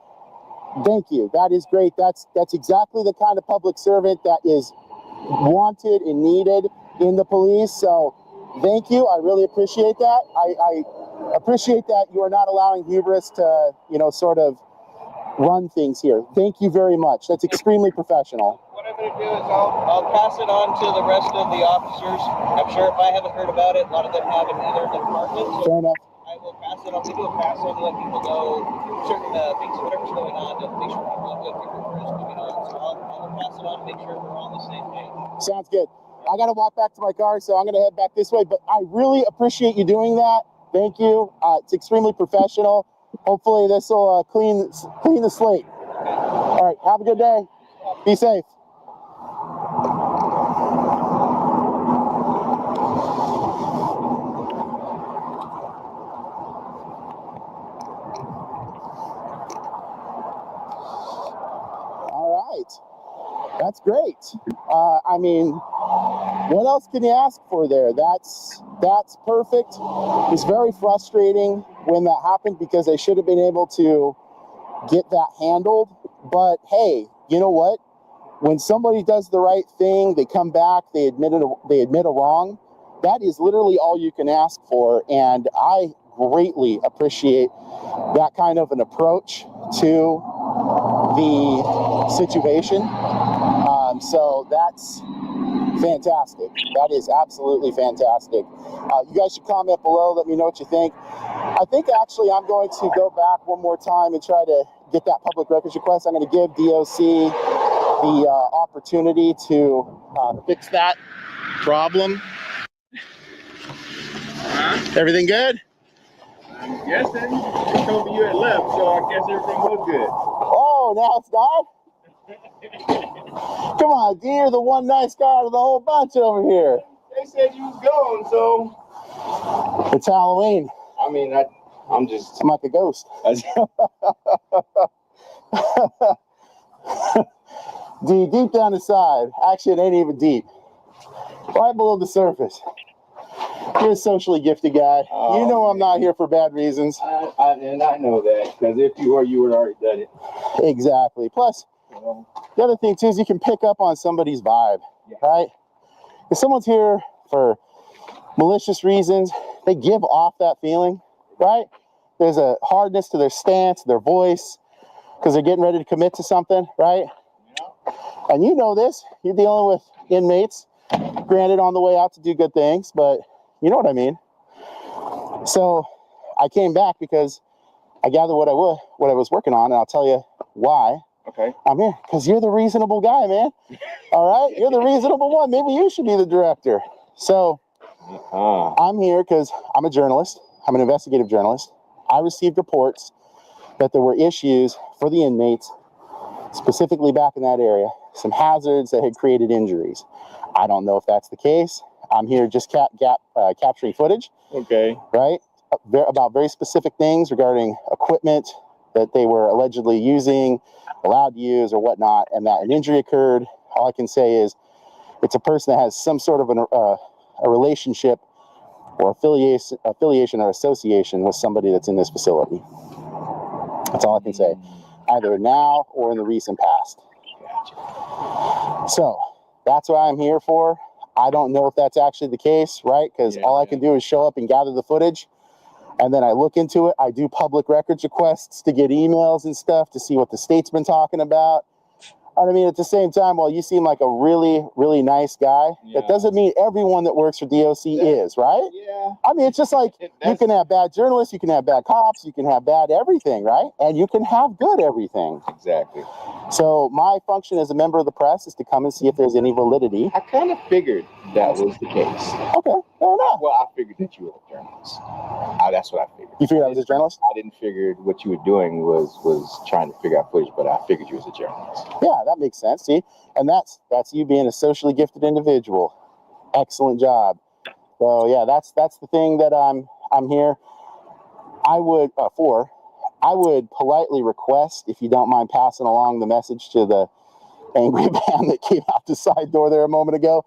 thank you. That is great. That's exactly the kind of public servant that is wanted and needed in the police. So thank you. I really appreciate that. I appreciate that you are not allowing hubris to, sort of run things here. Thank you very much. That's extremely professional. What I'm going to do is I'll pass it on to the rest of the officers. I'm sure if I haven't heard about it, a lot of them haven't either in the department. So fair enough. I will pass it on. We do a pass on to let people know certain things, whatever's going on, to make sure people have good paperwork is coming on. So I'll pass it on to make sure we're all on the same page. Sounds good. I got to walk back to my car, so I'm going to head back this way. But I really appreciate you doing that. Thank you. It's extremely professional. Hopefully this will clean the slate. All right. Have a good day. Be safe. All right. That's great. I mean, what else can you ask for there? That's perfect. It's very frustrating when that happened because they should have been able to get that handled. But hey, you know what? When somebody does the right thing, they come back, they admit a wrong. That is literally all you can ask for, and I greatly appreciate that kind of an approach to the situation. So Fantastic. That is absolutely fantastic. You guys should comment below. Let me know what you think. I think actually I'm going to go back one more time and try to get that public records request. I'm going to give DOC the opportunity to fix that problem. Everything good? I'm guessing. You told me you had left, so I guess everything was good. Oh, now it's not? Come on, D, you're the one nice guy out of the whole bunch over here. They said you was gone, so. It's Halloween. I mean, I'm just. I'm like a ghost. D, deep down inside. Actually, it ain't even deep. Right below the surface. You're a socially gifted guy. You know I'm not here for bad reasons. And I know that, because if you were, you would have already done it. Exactly. Plus, the other thing too is you can pick up on somebody's vibe, right? If someone's here for malicious reasons, they give off that feeling, right? There's a hardness to their stance, their voice, because they're getting ready to commit to something, right? And you know this. You're dealing with inmates, granted on the way out to do good things, but you know what I mean. So I came back because I gathered what I was working on, and I'll tell you why. Okay. I'm here because you're the reasonable guy, man. All right, you're the reasonable one. Maybe you should be the director. So I'm here because I'm a journalist. I'm an investigative journalist. I received reports that there were issues for the inmates, specifically back in that area, some hazards that had created injuries. I don't know if that's the case. I'm here just capturing footage. Okay. Right? About very specific things regarding equipment that they were allegedly using, allowed to use, or whatnot, and that an injury occurred. All I can say is it's a person that has some sort of a relationship or affiliation or association with somebody that's in this facility. That's all I can say, either now or in the recent past. So that's what I'm here for. I don't know if that's actually the case, right? Because all I can do is show up and gather the footage, and then I look into it. I do public records requests to get emails and stuff to see what the state's been talking about. I mean, at the same time, while you seem like a really, really nice guy, that doesn't mean everyone that works for DOC is, right? Yeah. I mean, it's just like you can have bad journalists, you can have bad cops, you can have bad everything, right? And you can have good everything. Exactly. So my function as a member of the press is to come and see if there's any validity. I kind of figured that was the case. Okay, fair enough. Well, I figured that you were a journalist. That's what I figured. You figured I was a journalist? I didn't figure what you were doing was trying to figure out footage, but I figured you was a journalist. Yeah, that makes sense. See, and that's you being a socially gifted individual. Excellent job. So yeah, that's the thing that I'm here. I would politely request, if you don't mind passing along the message to the angry man that came out the side door there a moment ago.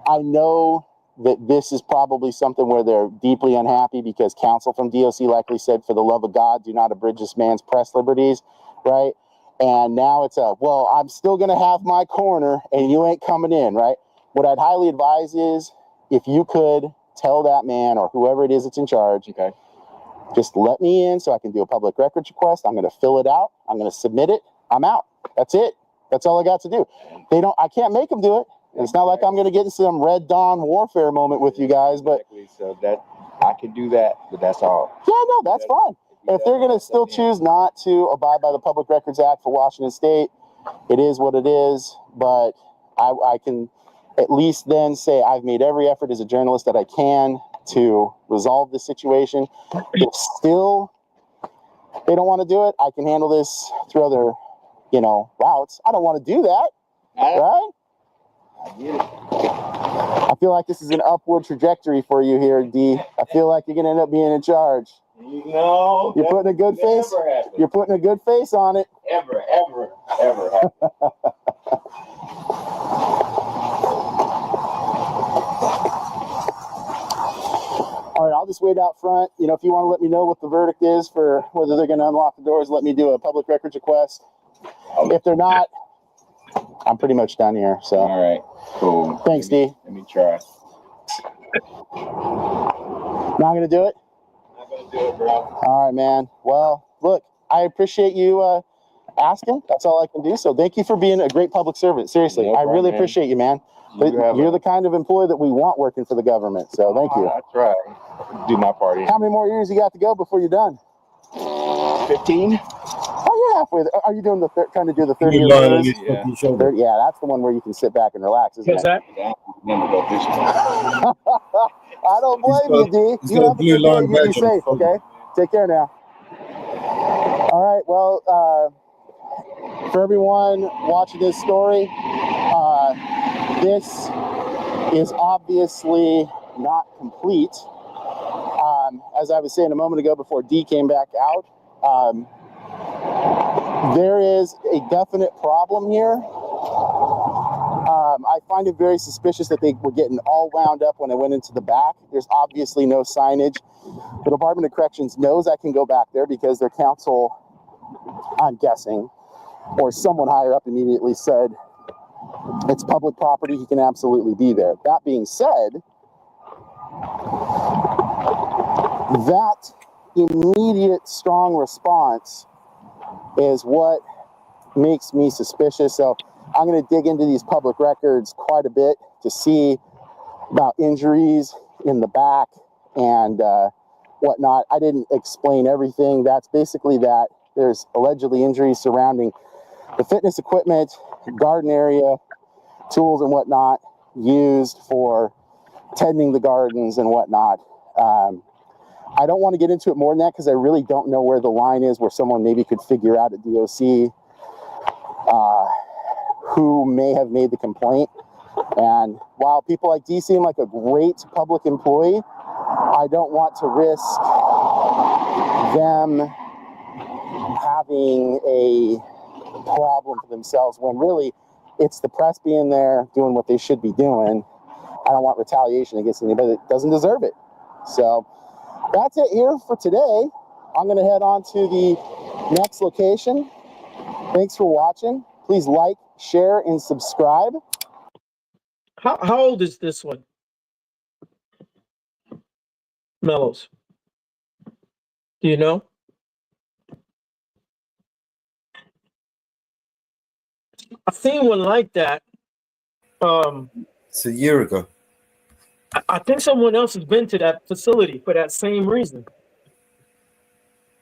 I know that this is probably something where they're deeply unhappy because counsel from DOC likely said, for the love of God, do not abridge this man's press liberties, right? And now it's well, I'm still going to have my corner and you ain't coming in, right? What I'd highly advise is if you could tell that man or whoever it is that's in charge, okay, just let me in so I can do a public records request. I'm going to fill it out. I'm going to submit it. I'm out. That's it. That's all I got to do. I can't make them do it. And it's not like I'm going to get into some Red Dawn warfare moment with you guys, but so that I can do that, but that's all. Yeah, no, that's fine. If they're going to still choose not to abide by the Public Records Act for Washington State, it is what it is. But I can at least then say I've made every effort as a journalist that I can to resolve this situation. If still they don't want to do it, I can handle this through other, routes. I don't want to do that, right? I feel like this is an upward trajectory for you here, D. I feel like you're going to end up being in charge. No. You're putting a good face. You're putting a good face on it. Ever. All right, I'll just wait out front. If you want to let me know what the verdict is for whether they're going to unlock the doors, let me do a public records request. If they're not, I'm pretty much done here. So. All right, cool. Thanks, D. Let me try. Not going to do it? Not going to do it, bro. All right, man. Well, look, I appreciate you asking. That's all I can do. So thank you for being a great public servant. Seriously, No problem, I really man. appreciate you, man. But you're the kind of employee that we want working for the government. So thank you. That's right. Do not party. How many more years you got to go before you're done? 15. Oh, you're halfway there. Are you doing trying to do the 30 year Yeah. 30, yeah, that's the one where you can sit back and relax, isn't it? Then we go fishing. I don't blame you, D. You have a good day. You be safe, okay? Take care now. All right. Well, for everyone watching this story, this is obviously not complete. As I was saying a moment ago before D came back out, there is a definite problem here. I find it very suspicious that they were getting all wound up when I went into the back. There's obviously no signage. The Department of Corrections knows I can go back there because their counsel, I'm guessing, or someone higher up immediately said, it's public property, he can absolutely be there. That being said, that immediate strong response is what makes me suspicious. So I'm going to dig into these public records quite a bit to see about injuries in the back and whatnot. I didn't explain everything. That's basically that there's allegedly injuries surrounding the fitness equipment, garden area, tools and whatnot used for tending the gardens and whatnot. I don't want to get into it more than that because I really don't know where the line is where someone maybe could figure out at DOC who may have made the complaint. And while people like D seem like a great public employee, I don't want to risk them having a problem for themselves when really it's the press being there doing what they should be doing. I don't want retaliation against anybody that doesn't deserve it. So that's it here for today. I'm going to head on to the next location. Thanks for watching. Please like, share, and subscribe. How old is this one? Mellows. Do you know? I've seen one like that. It's a year ago. I think someone else has been to that facility for that same reason.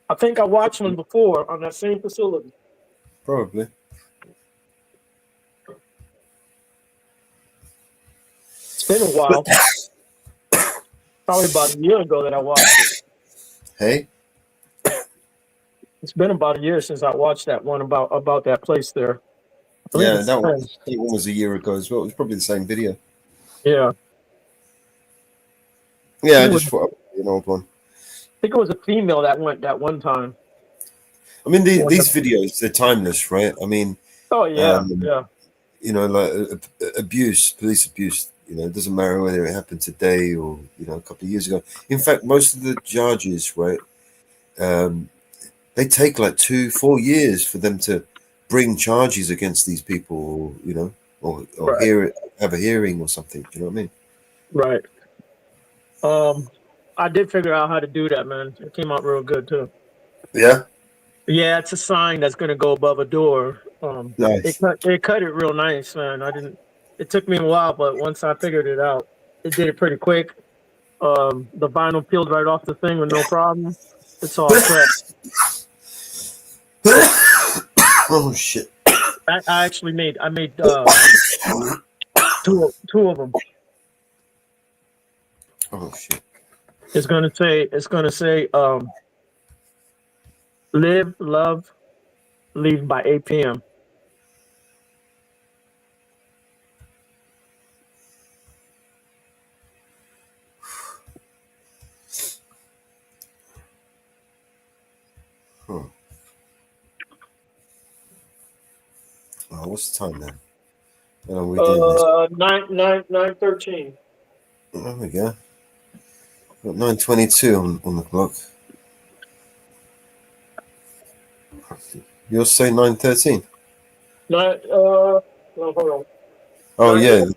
I think I watched one before on that same facility. Probably. It's been a while. Probably about a year ago that I watched it. Hey? It's been about a year since I watched that one about that place there. Yeah, that one was a year ago as well. It was probably the same video. Yeah. Yeah, I just thought an old one. I think it was a female that went that one time. I mean, these videos, they're timeless, right? I mean, oh yeah, yeah. You know, like abuse, police abuse. You know, it doesn't matter whether it happened today or a couple of years ago. In fact, most of the judges, right, they take like 2-4 years for them to bring charges against these people, or right. Have a hearing or something. Do you know what I mean? Right. I did figure out how to do that, man. It came out real good too. Yeah. Yeah, it's a sign that's going to go above a door. Nice. It cut it real nice, man. It took me a while, but once I figured it out, it did it pretty quick. The vinyl peeled right off the thing with no problem. It's all set. Oh shit! I made two of them. Oh shit! It's gonna say live, love, leave by 8 p.m. Huh. Oh, what's the time then? 9:13. There we go. Got 9:22 on the clock. You're saying 9:13? Hold on. Oh, 9:12,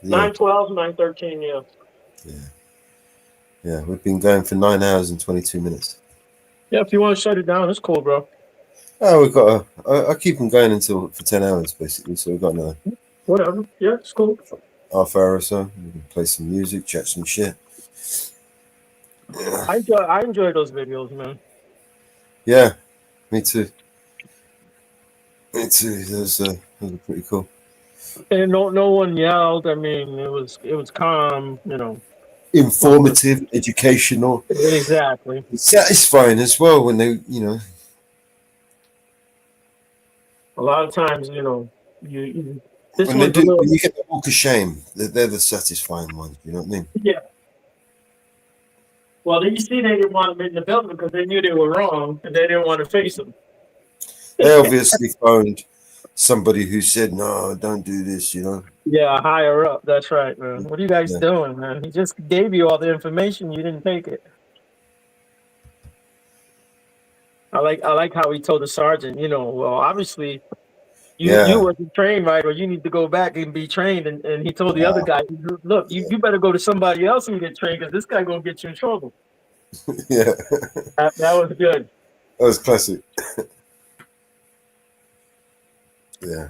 9:13, yeah. Yeah, we've been going for 9 hours and 22 minutes. Yeah, if you want to shut it down, it's cool, bro. Oh, we've got I keep them going for 10 hours, basically, so we've got another. Whatever. Yeah, it's cool. half hour or so. We can play some music, chat some shit. I enjoy those videos, man. Yeah, me too. Me too. Those are pretty cool. And no one yelled. I mean, it was calm, Informative, educational. Exactly. It's satisfying as well when they, A lot of times, you this when they one's a do, little when you get the walk of shame, they're the satisfying ones. You know what I mean? yeah. Well, you see, they didn't want them in the building because they knew they were wrong and they didn't want to face them. They obviously phoned somebody who said, "No, don't do this." Yeah, higher up. That's right, man. What are you guys Yeah. doing, man? He just gave you all the information. You didn't take it. I like how he told the sergeant, well, obviously you Yeah. wasn't trained right, or you need to go back and be trained. And he told the other guy, look, you better go to somebody else and get trained because this guy gonna get you in trouble. Yeah. That was good. That was classic. Yeah.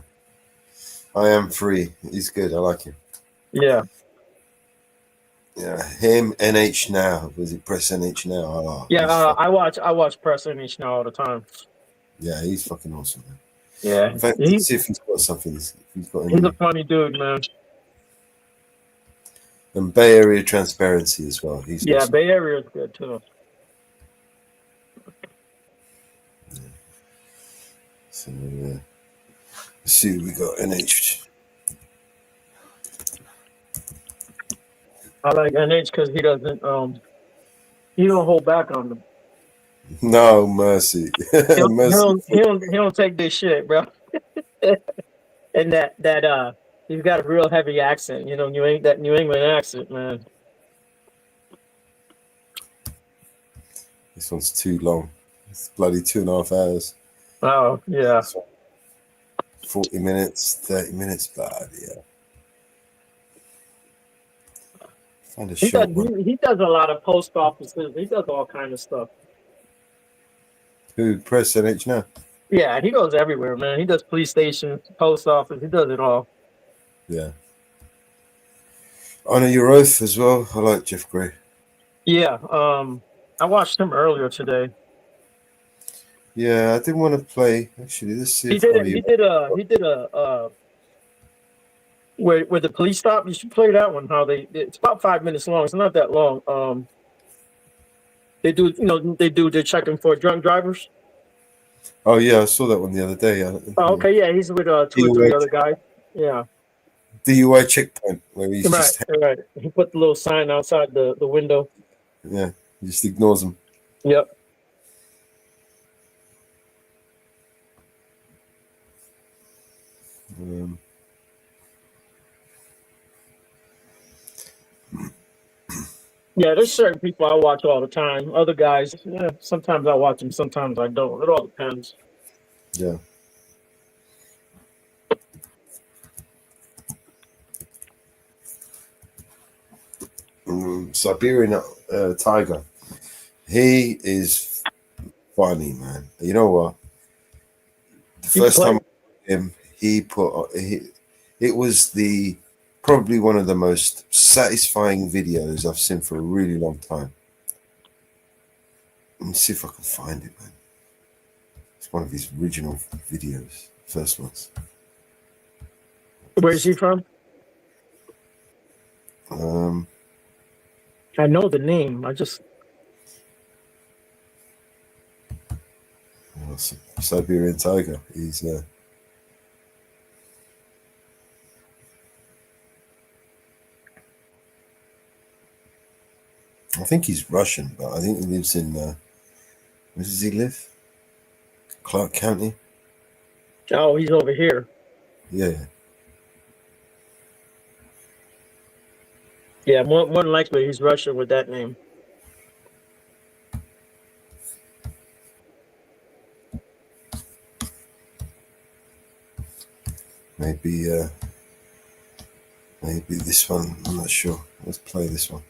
I am free. He's good. I like him. Yeah. Yeah. Him, NH Now. Was it Press NH Now? Oh, Yeah, I watch Press Image now all the time. yeah, he's fucking awesome, man. Yeah. In fact, let's see if he's got something. He's got He's any. a funny dude, man. And Bay Area Transparency as well. He's Yeah, awesome. Bay Area is good too. So let's see what we got. NH. I like NH because he doesn't he don't hold back on them. No mercy. Mercy. He don't take this shit, bro. And that he's got a real heavy accent, New England accent, man. This one's too long. It's bloody 2.5 hours. Oh yeah. 40 minutes, 30 minutes, bloody yeah. Find a short one. He does a lot of post offices. He does all kind of stuff. Who? Press NH Now? Yeah, he goes everywhere, man. He does police stations, post office. He does it all. Yeah. Honor Your Oath as well. I like Jeff Gray. Yeah. I watched him earlier today. Yeah, I didn't want to play. Actually, let's see. He did a where the police stop. You should play that one. It's about 5 minutes long. It's not that long. They do they're checking for drunk drivers. Oh yeah, I saw that one the other day. Oh, okay, yeah, he's with 2 or 3 other guys. Yeah. DUI checkpoint where he's right. He put the little sign outside the window. Yeah, he just ignores them. Yep. Yeah, there's certain people I watch all the time. Other guys, yeah, sometimes I watch them, sometimes I don't. It all depends. Yeah. Siberian Tiger. He is funny, man. You know what? The first time I saw him, it was probably one of the most satisfying videos I've seen for a really long time. Let me see if I can find it, man. It's one of his original videos, first ones. Where is he from? I know the name. I just Siberian Tiger. He's I think he's Russian, but I think he lives in where does he live? Clark County. Oh, he's over here. Yeah. Yeah, more than likely he's Russian with that name. Maybe this one. I'm not sure. Let's play this one.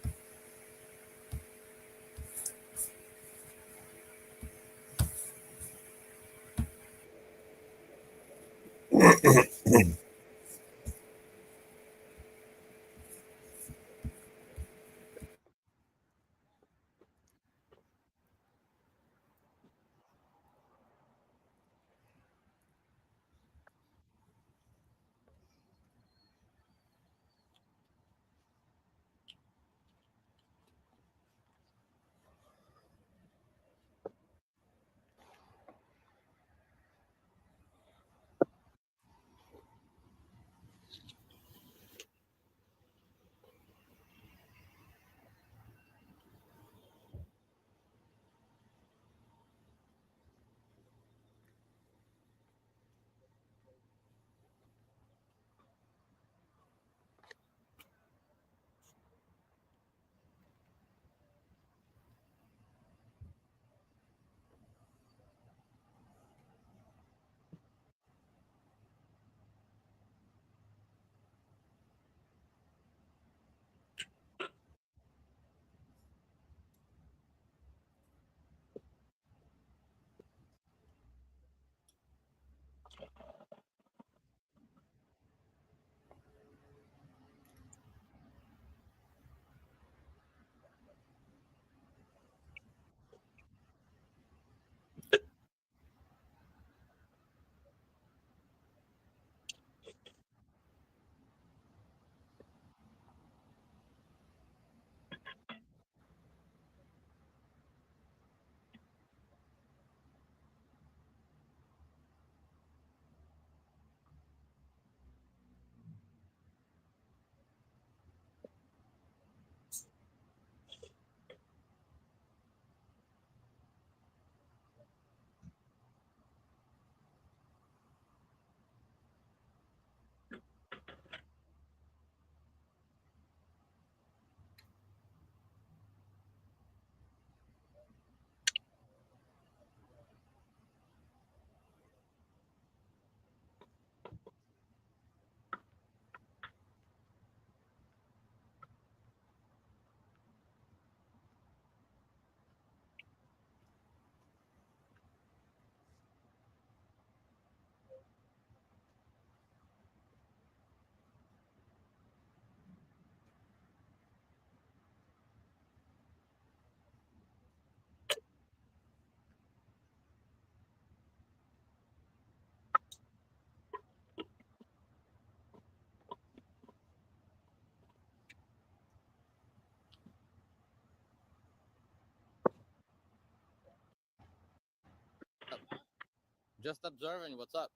Just observing. What's up?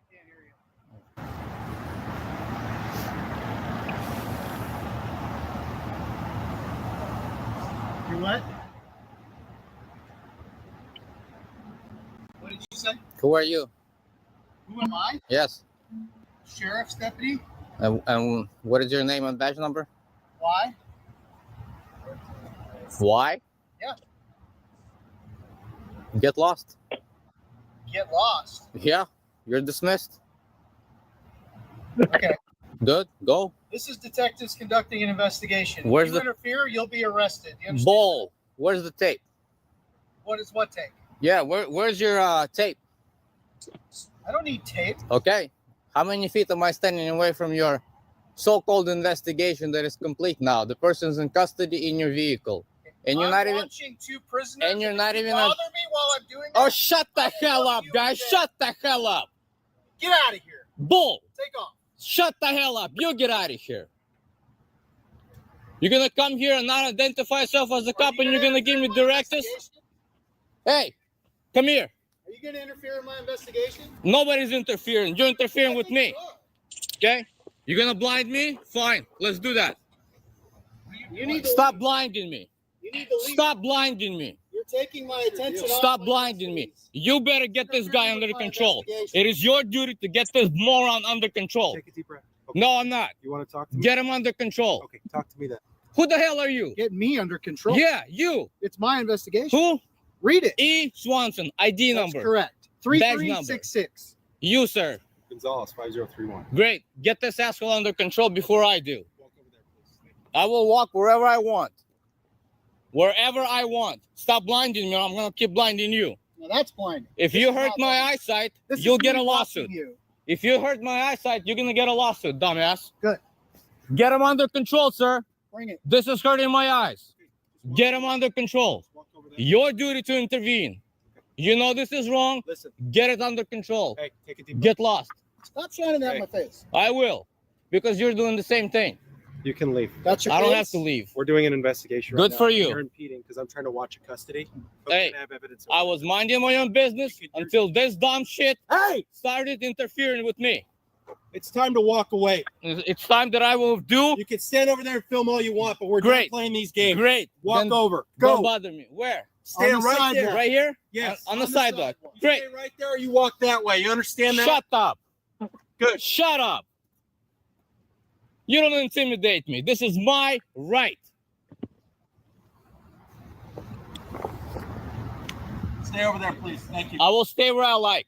Can't hear you. You what? What did you say? Who are you? Who am I? Yes. Sheriff's deputy. And what is your name and badge number? Why? Why? Yeah. Get lost. Get lost. Yeah. You're dismissed. Okay. Good. Go. This is detectives conducting an investigation. Where's if you the interfere, you'll be arrested. You understand? Bull. Where's the tape? What is what tape? Yeah. Where's your tape? I don't need tape. Okay. How many feet am I standing away from your so-called investigation that is complete now? The person's in custody in your vehicle, and you're not even watching two prisoners. And you're not even bother me while I'm doing that. Oh, shut the hell up, guys! Shut the hell up! Get out of here. Bull. Take off. Shut the hell up! You get out of here. You're gonna come here and not identify yourself as a cop, and you're gonna give me directives? Hey, come here. Are you going to interfere in my investigation? Nobody's interfering. You're interfering with me. Okay? You're gonna blind me? Fine. Let's do that. You need to Stop blinding me. You need to leave. Stop blinding me. You're taking my attention off. Stop blinding me. You better get this guy under control. It is your duty to get this moron under control. Take a deep breath. Okay. No, I'm not. You want to talk to me? Get him under control. Okay, talk to me then. Who the hell are you? Get me under control. Yeah, you. It's my investigation. Who? Read it. E. Swanson, ID That's number. correct. Badge number. 3366. You, sir. Gonzalez, 5031. Great. Get this asshole under control before I do. I will walk wherever I want. Wherever I want. Stop blinding me, or I'm going to keep blinding you. Now that's blinding. If you hurt my eyesight, you'll get a lawsuit. If you hurt my eyesight, you're going to get a lawsuit, dumbass. Good. Get him under control, sir. Bring it. This is hurting my eyes. Get him under control. Your duty to intervene. You know this is wrong. Listen. Get it under control. Hey, take a deep breath. Get lost. Stop shining that in my face. I will. Because you're doing the same thing. You can leave. That's your I don't case? have to leave. We're doing an investigation right Good now. for you. You're impeding because I'm trying to watch a custody. But Hey, we have evidence. I was minding my own business until this dumb shit started interfering with me. It's time to walk away. It's time that I will do. You can stand over there and film all you want, but we're Great. done playing these games. Great. Walk Then over. Don't Go. bother me. Where? Stand On the right there. sidewalk. Right here? Yes. On the sidewalk. You Great. stay right there or you walk that way. You understand that? Shut up. Good. Shut up. You don't intimidate me. This is my right. Stay over there, please. Thank you. I will stay where I like.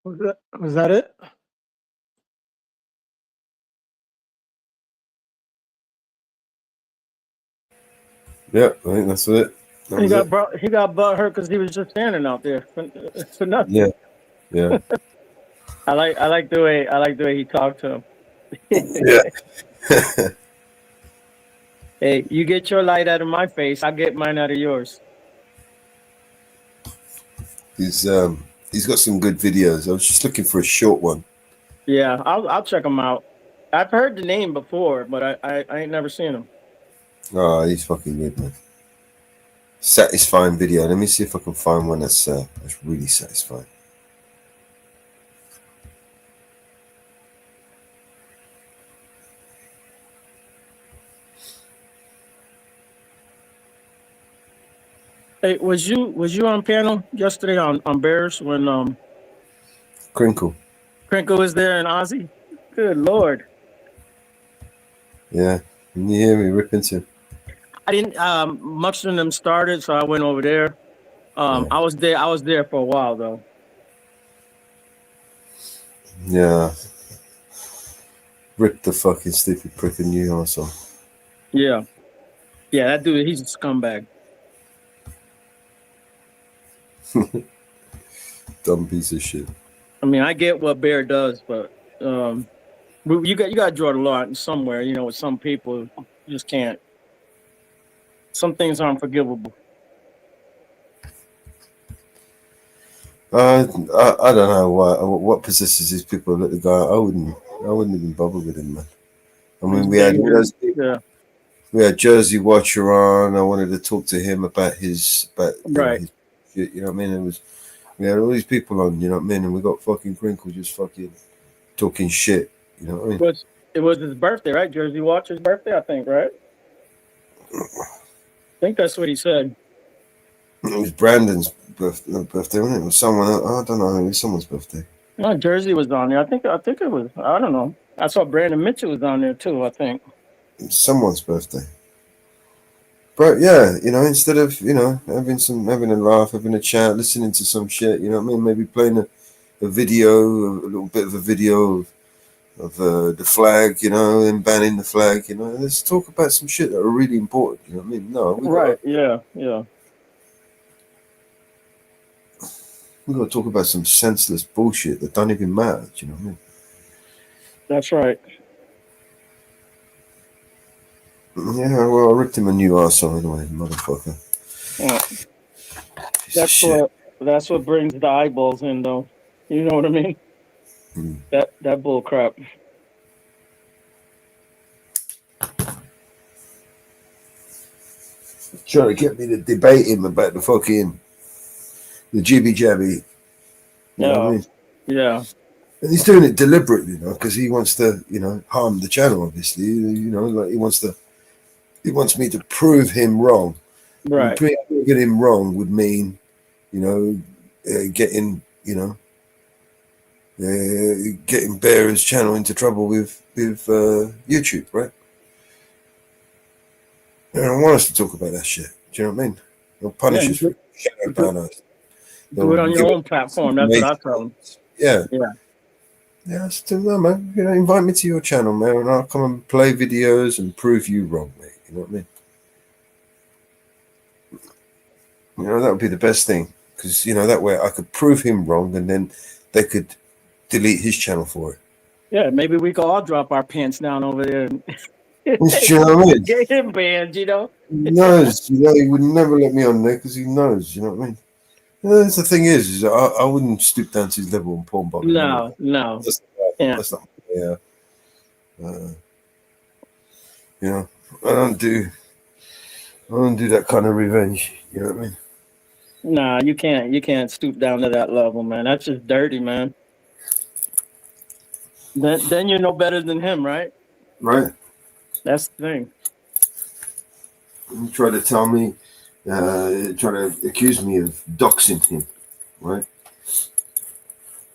Was that it? Yeah, I think that's it. That was it. He got butt hurt because he was just standing out there for nothing. Yeah, yeah. I like the way he talked to him. Yeah. Hey, you get your light out of my face, I get mine out of yours. He's got some good videos. I was just looking for a short one. Yeah, I'll check him out. I've heard the name before, but I ain't never seen him. Oh, he's fucking good, man. Satisfying video. Let me see if I can find one that's really satisfying. Hey, was you on panel yesterday on Bears when Crinkle. Crinkle was there and Ozzy? Good Lord. Yeah. Can you hear me ripping to? I didn't much of them started, so I went over there. I was there for a while though. Yeah. Rip the fucking stupid prick in you also. Yeah. Yeah, that dude, he's a scumbag. Dumb piece of shit. I mean, I get what Bear does, but you got to draw the line somewhere. You know, with some people, you just can't. Some things are unforgivable. I don't know what possesses these people to let the guy. I wouldn't even bother with him, man. I mean, we had Jersey Watcher on. I wanted to talk to him about his shit, you know what I mean? We had all these people on, you know what I mean? And we got fucking Crinkle just fucking talking shit, you know what I mean? It was his birthday, right? Jersey Watcher's birthday, I think, right? I think that's what he said. It was Brandon's birthday, wasn't it? It was someone else. I don't know. It was someone's birthday. No, Jersey was on there. I think it was. I don't know. I saw Brandon Mitchell was on there too. I think It was someone's birthday. But yeah, you know, instead of having a laugh, having a chat, listening to some shit, you know what I mean? Maybe playing a video, a little bit of a video of the flag, you know, and banning the flag, you know. Let's talk about some shit that are really important. You know what I mean? No, we got to talk about some senseless bullshit that don't even matter. Do you know what I mean? that's right. Yeah, well, I ripped him a new arsehole anyway, motherfucker. Yeah. That's what brings the eyeballs in, though. You know what I mean? That bull crap. Trying to get me to debate him about the jibby jabby. You know what I mean? Yeah. And he's doing it deliberately, you know, because he wants to, you know, harm the channel. Obviously, you know, like he wants me to prove him wrong. Right. Proving him wrong would mean, you know, getting Bear's channel into trouble with YouTube, right? They don't want us to talk about that shit. Do you know what I mean? They'll punish us for shadow ban us. Do it on your own platform. That's what I tell them. Yeah. Yeah. Yeah, no, man. You know, invite me to your channel, man, and I'll come and play videos and prove you wrong, mate. You know what I mean? You know, that would be the best thing, because you know that way I could prove him wrong, and then they could delete his channel for it. Yeah, maybe we could all drop our pants down over there and You know what I mean? get him banned. You know. He knows, you know, he would never let me on there because he knows. You know what I mean? You know, that's the thing is I wouldn't stoop down to his level on Pornhub. No. That's not. Yeah. You know, I don't do that kind of revenge. You know what I mean? Nah, you can't stoop down to that level, man. That's just dirty, man. Then you're no better than him, right? Right. That's the thing. You try to tell me, try to accuse me of doxing him, right?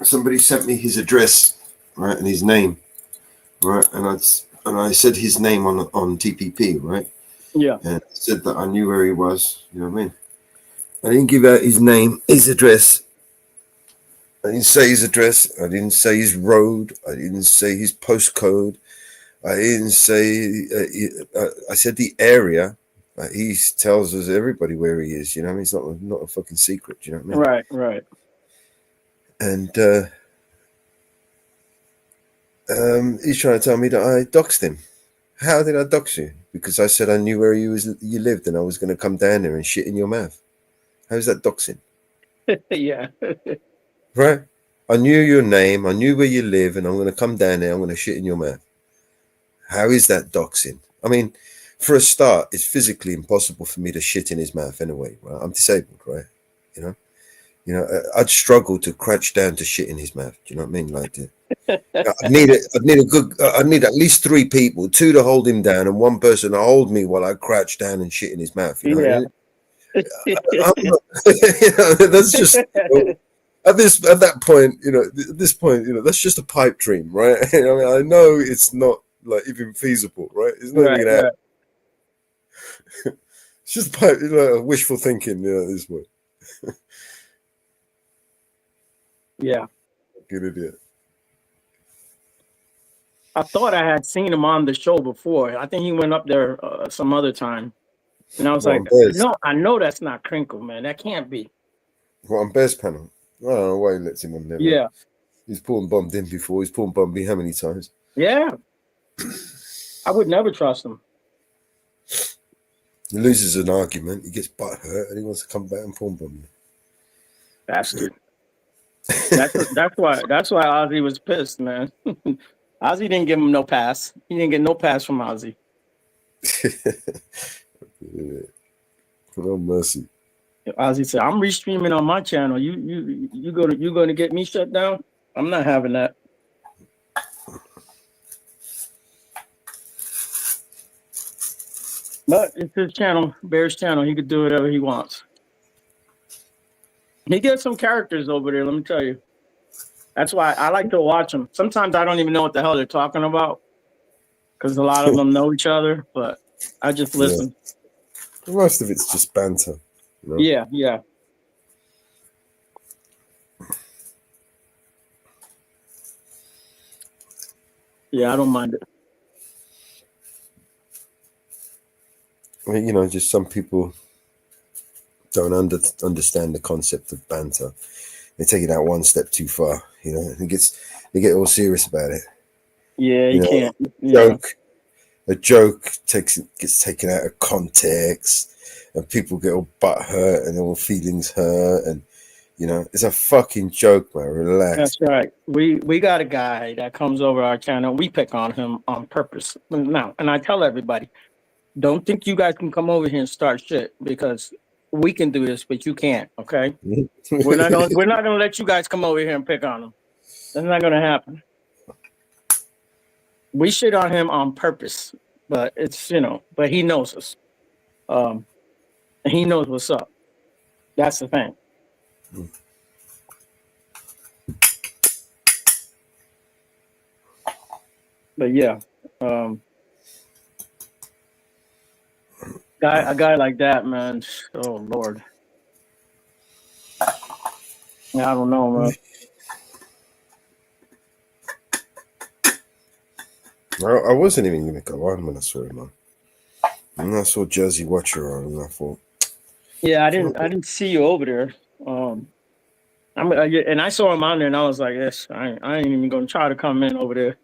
Somebody sent me his address, right, and his name, right, and I said his name on TPP, right? Yeah. And I said that I knew where he was. You know what I mean? I didn't give out his name, his address, I didn't say his address. I didn't say his road. I didn't say his postcode. I didn't say. I said the area. He tells us everybody where he is. You know, what I mean, it's not a fucking secret. You know what I mean? Right, right. And he's trying to tell me that I doxed him. How did I dox you? Because I said I knew where you lived, and I was going to come down there and shit in your mouth. How's that doxing? Yeah. Right? I knew your name. I knew where you live, and I'm going to come down there. I'm going to shit in your mouth. How is that doxing? I mean, for a start, it's physically impossible for me to shit in his mouth anyway. Right? I'm disabled, right? You know, I'd struggle to crouch down to shit in his mouth. Do you know what I mean? Like, I'd need at least 3 people, 2 to hold him down, and 1 person to hold me while I crouch down and shit in his mouth. You know, Yeah. I'm not, you know, that's just at that point, you know, at this point, you know, that's just a pipe dream, right? I mean, I know it's not like even feasible, right? It's not even gonna happen. It's just pipe, you know, wishful thinking, you know, at this point. Yeah. Good idiot. I thought I had seen him on the show before. I think he went up there some other time. And I was like, no, I know that's not Crinkle, man. That can't be. Well, on Bears panel. I don't know why he lets him on there. Yeah. He's pulled bombed in before. He's pulled bombed me how many times? Yeah. I would never trust him. He loses an argument, he gets butt hurt, and he wants to come back and porn bomb you. Bastard. That's why Ozzy was pissed, man. Ozzy didn't give him no pass. He didn't get no pass from Ozzy. No mercy. Ozzy said, "I'm restreaming on my channel. You going to get me shut down? I'm not having that." But it's his channel, Bear's channel. He could do whatever he wants. He gets some characters over there, let me tell you. That's why I like to watch them. Sometimes I don't even know what the hell they're talking about because a lot of them know each other, but I just listen. Yeah. Most of it's just banter. You know? Yeah, yeah. Yeah, I don't mind it. I mean, you know, just some people don't understand the concept of banter. They take it out one step too far, you know. They get all serious about it. Yeah, you can't. A joke gets taken out of context, and people get all butt hurt and all feelings hurt, and you know, it's a fucking joke, man. Relax. That's right. We got a guy that comes over our channel. We pick on him on purpose. Now, and I tell everybody, don't think you guys can come over here and start shit because we can do this, but you can't. Okay, we're not gonna let you guys come over here and pick on him. That's not gonna happen. We shit on him on purpose, but it's but he knows us. And he knows what's up. That's the thing. But yeah, a guy like that, man. Oh Lord. Yeah, I don't know, man. I wasn't even gonna go on when I saw him on. And I saw Jersey Watcher on, and I thought, yeah, I didn't see you over there. And I saw him on there, and I was like, "Yes, I ain't even gonna try to come in over there.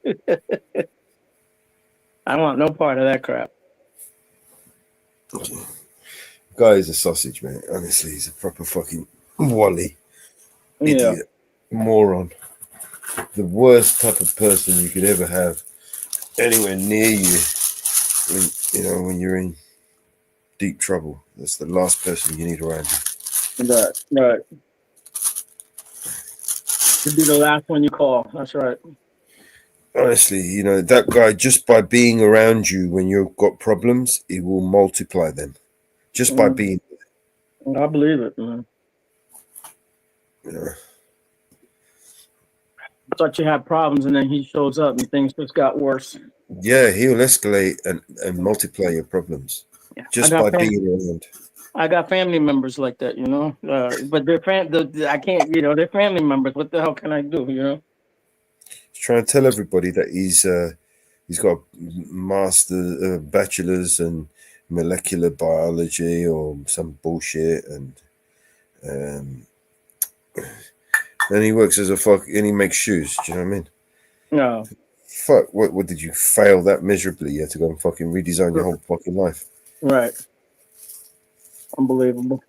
I don't want no part of that crap." Guy is a sausage, man. Honestly, he's a proper fucking wally, idiot, moron. The worst type of person you could ever have anywhere near you. When you're in deep trouble, that's the last person you need around you. Right. Could be the last one you call. That's right. Honestly, that guy, just by being around you when you've got problems, he will multiply them. Just by being there. I believe it, man. Yeah. I thought you had problems, and then he shows up, and things just got worse. Yeah, he'll escalate and multiply your problems just by being around. I got family members like that, you know. But I can't, you know, they're family members. What the hell can I do, you know? He's trying to tell everybody that he's got a master, bachelor's in molecular biology or some bullshit, and then he works as a fuck, and he makes shoes. Do you know what I mean? No. Fuck. What did you fail that miserably? You had to go and fucking redesign your whole fucking life. Right. Unbelievable.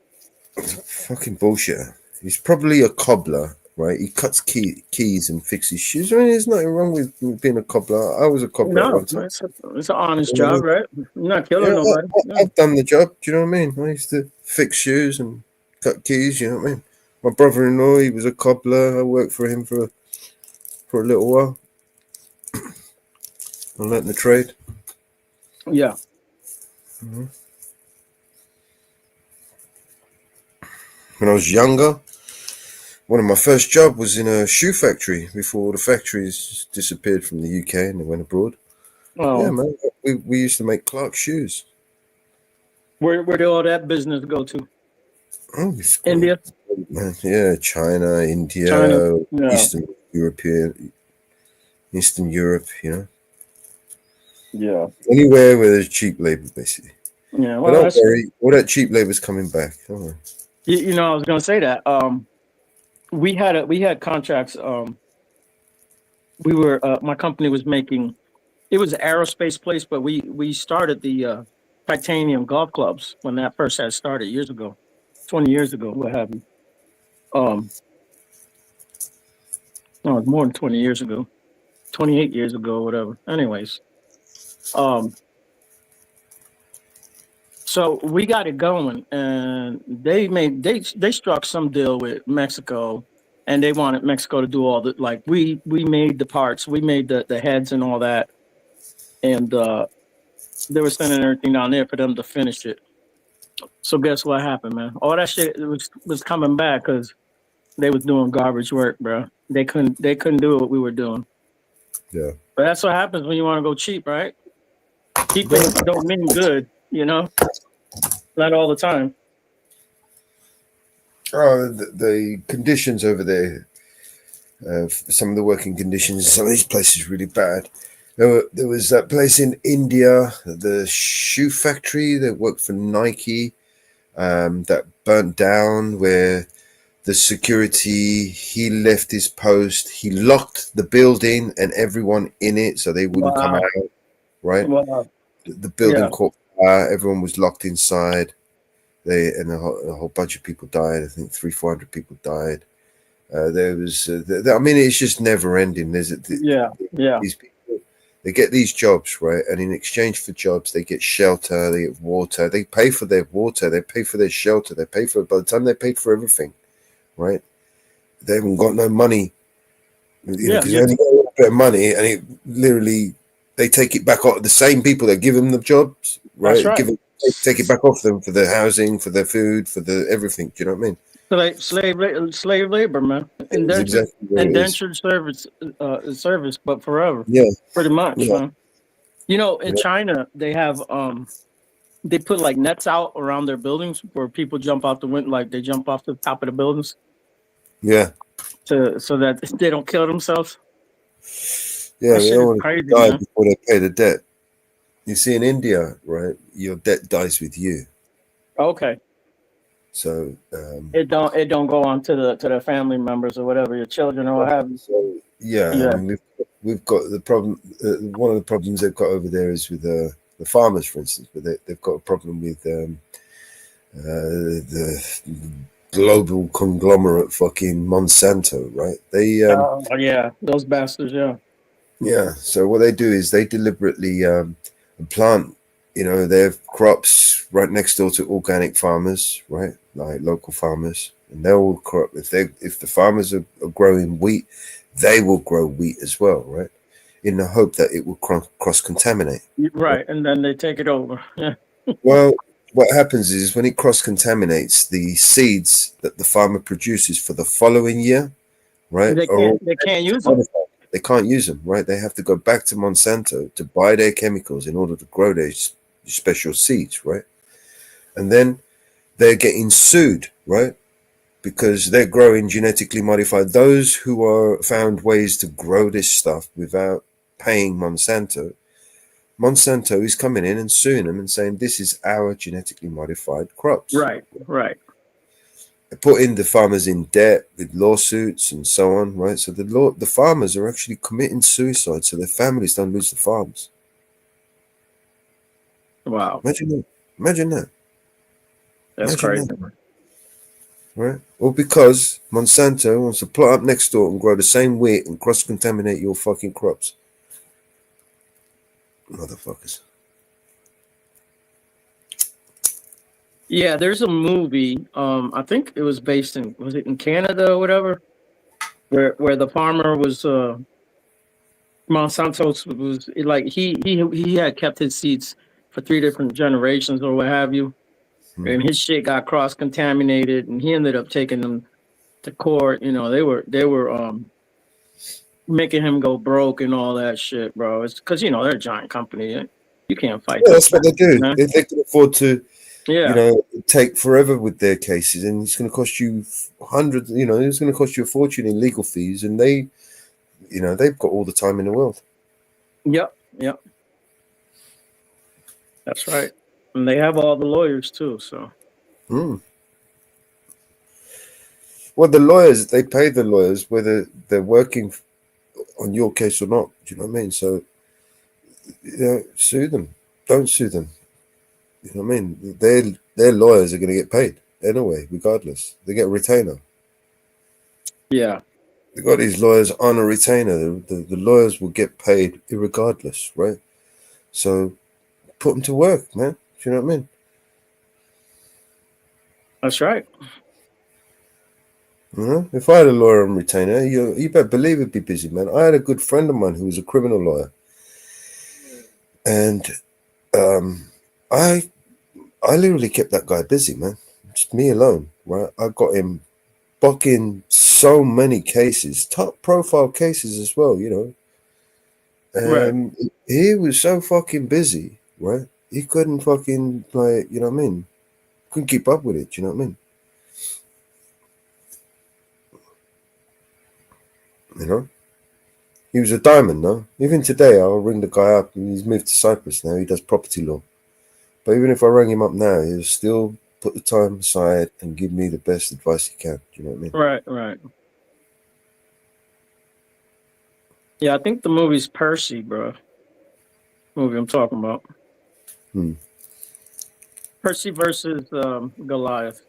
Fucking bullshit. He's probably a cobbler, right? He cuts keys and fixes shoes. I mean, there's nothing wrong with being a cobbler. I was a cobbler at No, one time. it's an honest job, right? You're not killing Yeah, nobody. No. I've done the job. Do you know what I mean? I used to fix shoes and cut keys. You know what I mean? My brother-in-law, he was a cobbler. I worked for him for a little while. I learnt the trade. Yeah. Mhm. When I was younger, one of my first job was in a shoe factory before all the factories disappeared from the UK and they went abroad. Oh. Yeah, man. We used to make Clark shoes. Where did all that business go to? Oh, India? Man. Yeah, China, India, China, yeah. Eastern Europe, you know. Yeah. Anywhere where there's cheap labor, basically. Yeah. But Well, don't worry, all that cheap labor's coming back. Don't worry. you know, I was gonna say that. We had contracts. We were my company was making. It was an aerospace place, but we started the titanium golf clubs when that first had started years ago, 20 years ago, what have you. No, it's more than 20 years ago, 28 years ago, whatever. Anyways, so we got it going, and they struck some deal with Mexico, and they wanted Mexico to do all the like we made the parts, we made the heads and all that, and they were sending everything down there for them to finish it. So guess what happened, man? All that shit was coming back because they was doing garbage work, bro. They couldn't do what we were doing. Yeah. But that's what happens when you want to go cheap, right? Cheap don't mean good, you know. Not all the time. Oh, the conditions over there, some of the working conditions, some of these places really bad. There was that place in India, the shoe factory that worked for Nike, that burnt down, where the security, he left his post, he locked the building and everyone in it so they wouldn't come out, right? Wow. The building Yeah. caught fire, everyone was locked inside. A whole bunch of people died. I think 300-400 people died. There was, I mean, it's just never ending. Yeah. These people, they get these jobs, right? And in exchange for jobs, they get shelter, they get water, they pay for their water, they pay for their shelter, they pay for, by the time they paid for everything, right? They haven't got no money, you know, because they only got a little bit of money, and it literally, they take it back off the same people that give them the jobs, right? That's right. Take it back off them for their housing, for their food, for the everything. Do you know what I mean? Slave labor, man. Indentured service, but forever. Yeah, pretty much, yeah. man. You know, in China, they have they put like nets out around their buildings where people jump out the window, like they jump off the top of the buildings. Yeah. So that they don't kill themselves. Yeah, they don't want crazy, to die man. before they pay the debt. You see, in India, right, your debt dies with you. Okay. So It don't go on to the family members or whatever, your children or what have you. So yeah, I mean, we've got the problem. One of the problems they've got over there is with the farmers, for instance. But they've got a problem with the global conglomerate, fucking Monsanto, right? They yeah, those bastards, yeah. yeah. So what they do is they deliberately plant, you know, their crops right next door to organic farmers, right, like local farmers, and they will crop if the farmers are growing wheat, they will grow wheat as well, right, in the hope that it will cross contaminate. Right, and then they take it over. Yeah. Well, what happens is when it cross contaminates, the seeds that the farmer produces for the following year, right, They can't use them. They can't use them, right? They have to go back to Monsanto to buy their chemicals in order to grow their special seeds, right? And then they're getting sued, right? Because they're growing genetically modified. Those who are found ways to grow this stuff without paying Monsanto is coming in and suing them and saying this is our genetically modified crops. Right. Putting the farmers in debt with lawsuits and so on, right? So the farmers are actually committing suicide so their families don't lose the farms. Wow. Imagine that. That's crazy. Right? Or because Monsanto wants to plot up next door and grow the same wheat and cross-contaminate your fucking crops. Motherfuckers. Yeah, there's a movie. I think it was based in, was it in Canada or whatever, where the farmer was Monsanto was like he had kept his seeds for 3 different generations or what have you, and his shit got cross contaminated, and he ended up taking them to court. You know, they were making him go broke and all that shit, bro. It's because they're a giant company. You can't fight. Yeah, that's what they do. They can afford to. Yeah. Take forever with their cases, and it's going to cost you hundreds. It's going to cost you a fortune in legal fees, and they've got all the time in the world. Yep. That's right, and they have all the lawyers too. So. Well, the lawyers, they pay the lawyers whether they're working on your case or not. Do you know what I mean? So, sue them. Don't sue them. You know what I mean? Their lawyers are going to get paid anyway, regardless. They get a retainer. Yeah. They got these lawyers on a retainer. The lawyers will get paid regardless, right? So put them to work, man. Do you know what I mean? That's right. If I had a lawyer on retainer, you better believe it'd be busy, man. I had a good friend of mine who was a criminal lawyer. And I literally kept that guy busy, man. Just me alone, right? I got him bucking so many cases, top profile cases as well, Right. He was so fucking busy, right? He couldn't fucking, like, you know what I mean? Couldn't keep up with it, you know what I mean? He was a diamond, no? Even today, I'll ring the guy up. He's moved to Cyprus now. He does property law. But even if I rang him up now, he'll still put the time aside and give me the best advice he can. Do you know what I mean? Right. Yeah, I think the movie's Percy, bro. Movie I'm talking about. Percy versus Goliath.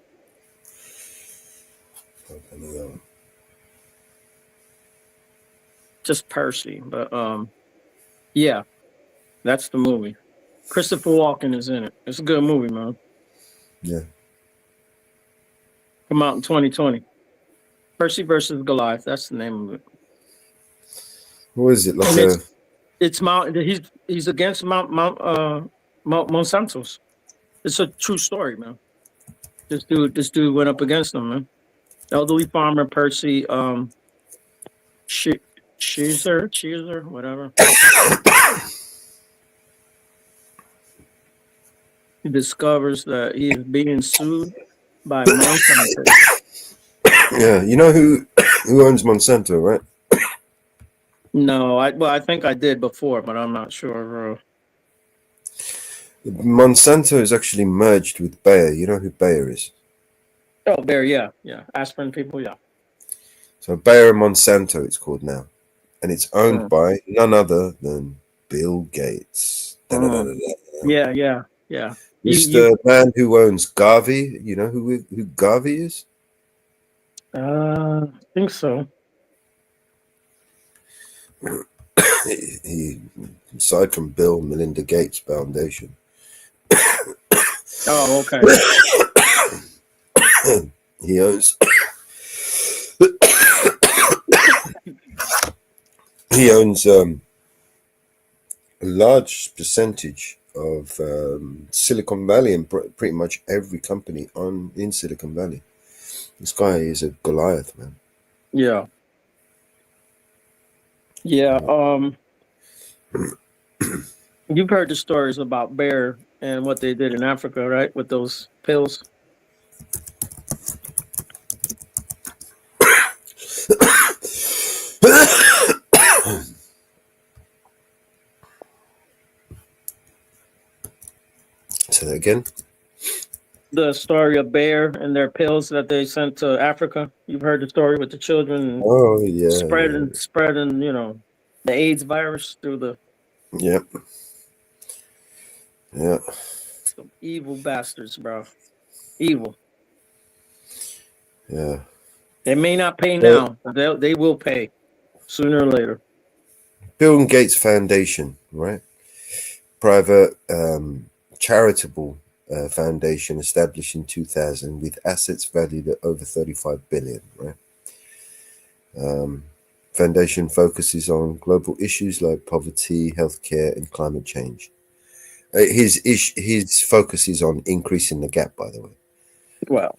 Just Percy, but yeah, that's the movie. Christopher Walken is in it. It's a good movie, man. Yeah. Come out in 2020. Percy versus Goliath. That's the name of it. What is it? Like it's Mount. He's against Monsanto's. It's a true story, man. This dude went up against them, man. Elderly farmer Percy Cheeser, whatever. He discovers that he is being sued by Monsanto. Yeah, you know who owns Monsanto, right? No, I think I did before, but I'm not sure. Monsanto is actually merged with Bayer. You know who Bayer is? Oh, Bayer, yeah. Aspirin people, yeah. So Bayer and Monsanto, it's called now, and it's owned by none other than Bill Gates. Yeah. He's the man who owns Garvey. You know who Garvey is? I think so. He, aside from Bill Melinda Gates Foundation. Oh, okay. He owns. He owns a large percentage of Silicon Valley and pretty much every company in Silicon Valley. This guy is a Goliath, man. Yeah. You've heard the stories about Bayer and what they did in Africa, right? With those pills. Say that again. The story of Bear and their pills that they sent to Africa. You've heard the story with the children Oh yeah, spreading, the AIDS virus through the yeah. some evil bastards, bro. Evil. Yeah. They may not pay Well, now, but they will pay sooner or later. Bill and Gates Foundation, right? Private charitable foundation established in 2000 with assets valued at over 35 billion, right? Foundation focuses on global issues like poverty, healthcare, and climate change. His focus is on increasing the gap, by the way. Well,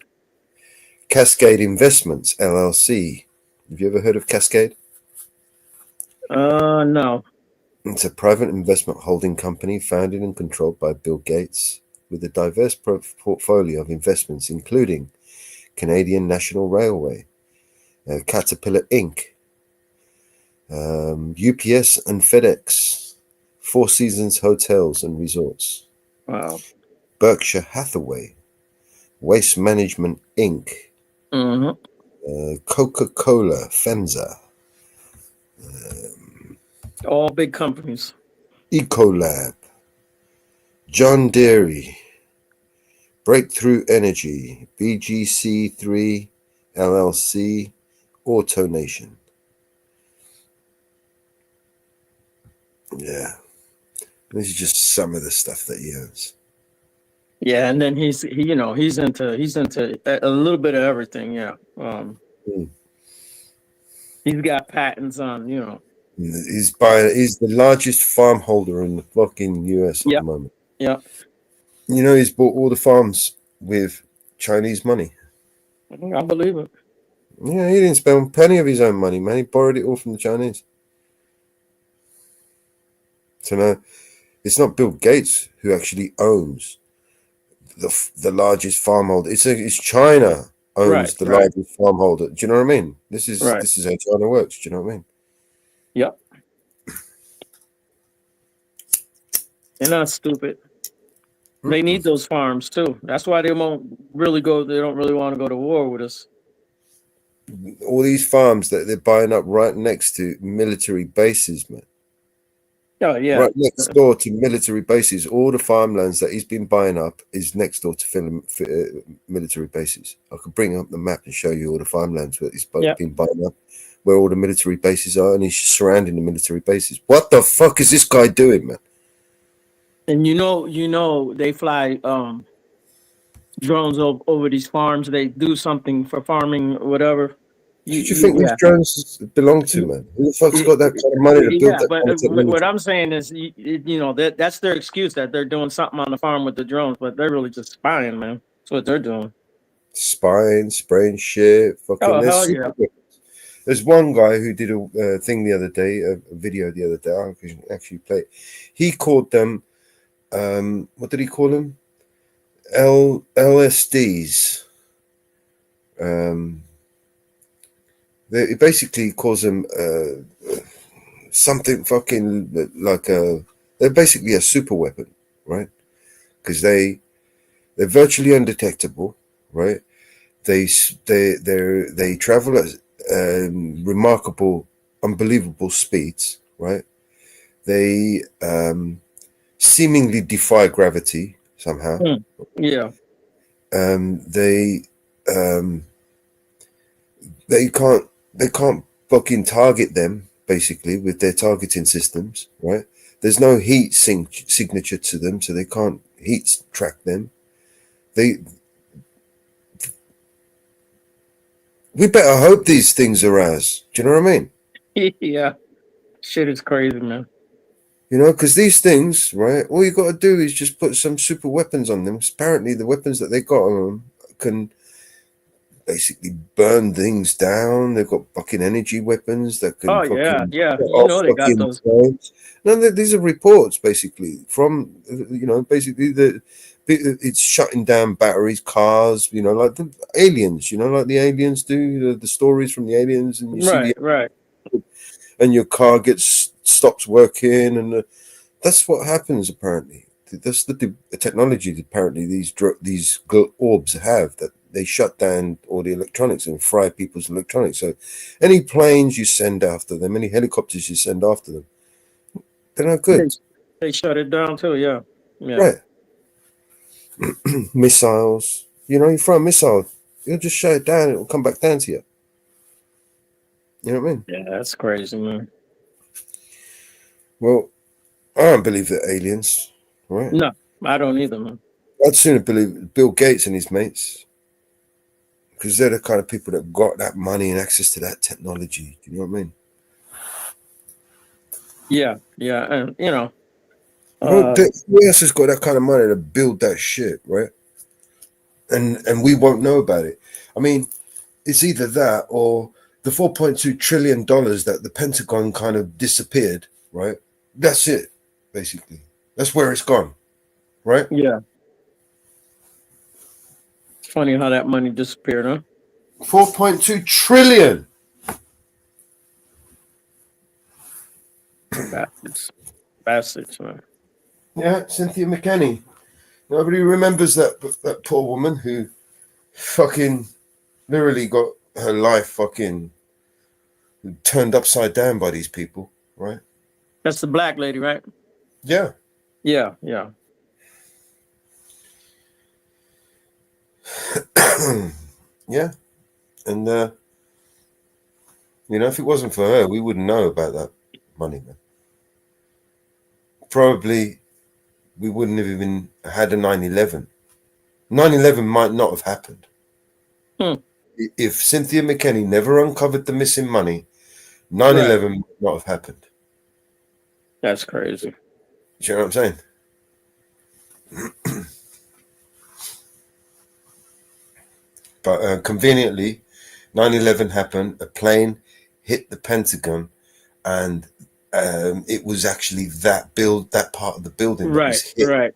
Cascade Investments LLC. Have you ever heard of Cascade? No. It's a private investment holding company founded and controlled by Bill Gates with a diverse portfolio of investments, including Canadian National Railway, Caterpillar Inc., UPS and FedEx, Four Seasons Hotels and Resorts, Wow. Berkshire Hathaway, Waste Management Inc., Coca-Cola, FEMSA, all big companies. Ecolab, John Deere, Breakthrough Energy, BGC3 LLC, AutoNation. Yeah, this is just some of the stuff that he owns. Yeah, and then he's into a little bit of everything. Yeah, he's got patents on He's the largest farm holder in the fucking US at the moment. Yeah. He's bought all the farms with Chinese money. I believe it. Yeah, he didn't spend a penny of his own money, man. He borrowed it all from the Chinese. So now, it's not Bill Gates who actually owns the largest farm holder. It's China owns the largest farm holder. Do you know what I mean? This is how China works. Do you know what I mean? Yep. They're not stupid. They need those farms too. That's why they won't really go. They don't really want to go to war with us. All these farms that they're buying up right next to military bases, man. Oh yeah, right next door to military bases. All the farmlands that he's been buying up is next door to military bases. I could bring up the map and show you all the farmlands that he's been buying up, where all the military bases are, and he's surrounding the military bases. What the fuck is this guy doing, man? And they fly drones over these farms. They do something for farming or whatever. Who do you think these drones belong to, man? Who the fuck's got that kind of money to build that kind of technology? What I'm saying is, that's their excuse that they're doing something on the farm with the drones, but they're really just spying, man. That's what they're doing. Spying, spraying shit. Fucking. Oh, hell yeah. There's one guy who did a thing the other day, a video the other day. I can actually play it. He called them, what did he call them? LSDs. It basically calls them something fucking like they're basically a super weapon, right? Because they're virtually undetectable, right? They travel at remarkable, unbelievable speeds, right? They seemingly defy gravity somehow. Yeah. They can't fucking target them basically with their targeting systems, right? There's no heat signature to them, so they can't heat track them. We better hope these things are ours. Do you know what I mean? Yeah. Shit is crazy, man. Because these things, right? All you got to do is just put some super weapons on them. Apparently, the weapons that they got on them can basically burn things down. They've got fucking energy weapons that can. Yeah. They got those. No, these are reports basically from basically it's shutting down batteries, cars. Like the aliens. Like the aliens do the stories from the aliens, and you see and your car stops working, and that's what happens apparently. That's the technology that apparently these orbs have, that they shut down all the electronics and fry people's electronics. So any planes you send after them, any helicopters you send after them, they're not good. They shut it down too. Yeah. Yeah. Right. Missiles. You know, you throw a missile, you'll just shut it down. It will come back down to you. You know what I mean? Yeah, that's crazy, man. Well, I don't believe they're aliens, right? No, I don't either, man. I'd sooner believe Bill Gates and his mates, because they're the kind of people that got that money and access to that technology. You know what I mean? Yeah, yeah, and you know, who else has got that kind of money to build that shit, right? And we won't know about it. I mean, it's either that or the $4.2 trillion that the Pentagon kind of disappeared, right? That's it, basically. That's where it's gone, right? Yeah. It's funny how that money disappeared, huh? 4.2 trillion. Bastards, man. Yeah, Cynthia McKinney. Nobody remembers that poor woman who fucking literally got her life fucking turned upside down by these people, right? That's the black lady, right? Yeah. Yeah, yeah. Yeah. And you know, if it wasn't for her, we wouldn't know about that money, man. Probably we wouldn't have even had a 9/11. 9/11 might not have happened. If Cynthia McKinney never uncovered the missing money, 9/11 might not have happened. That's crazy. Do you know what I'm saying? But conveniently, 9/11 happened. A plane hit the Pentagon, and it was actually that part of the building that was hit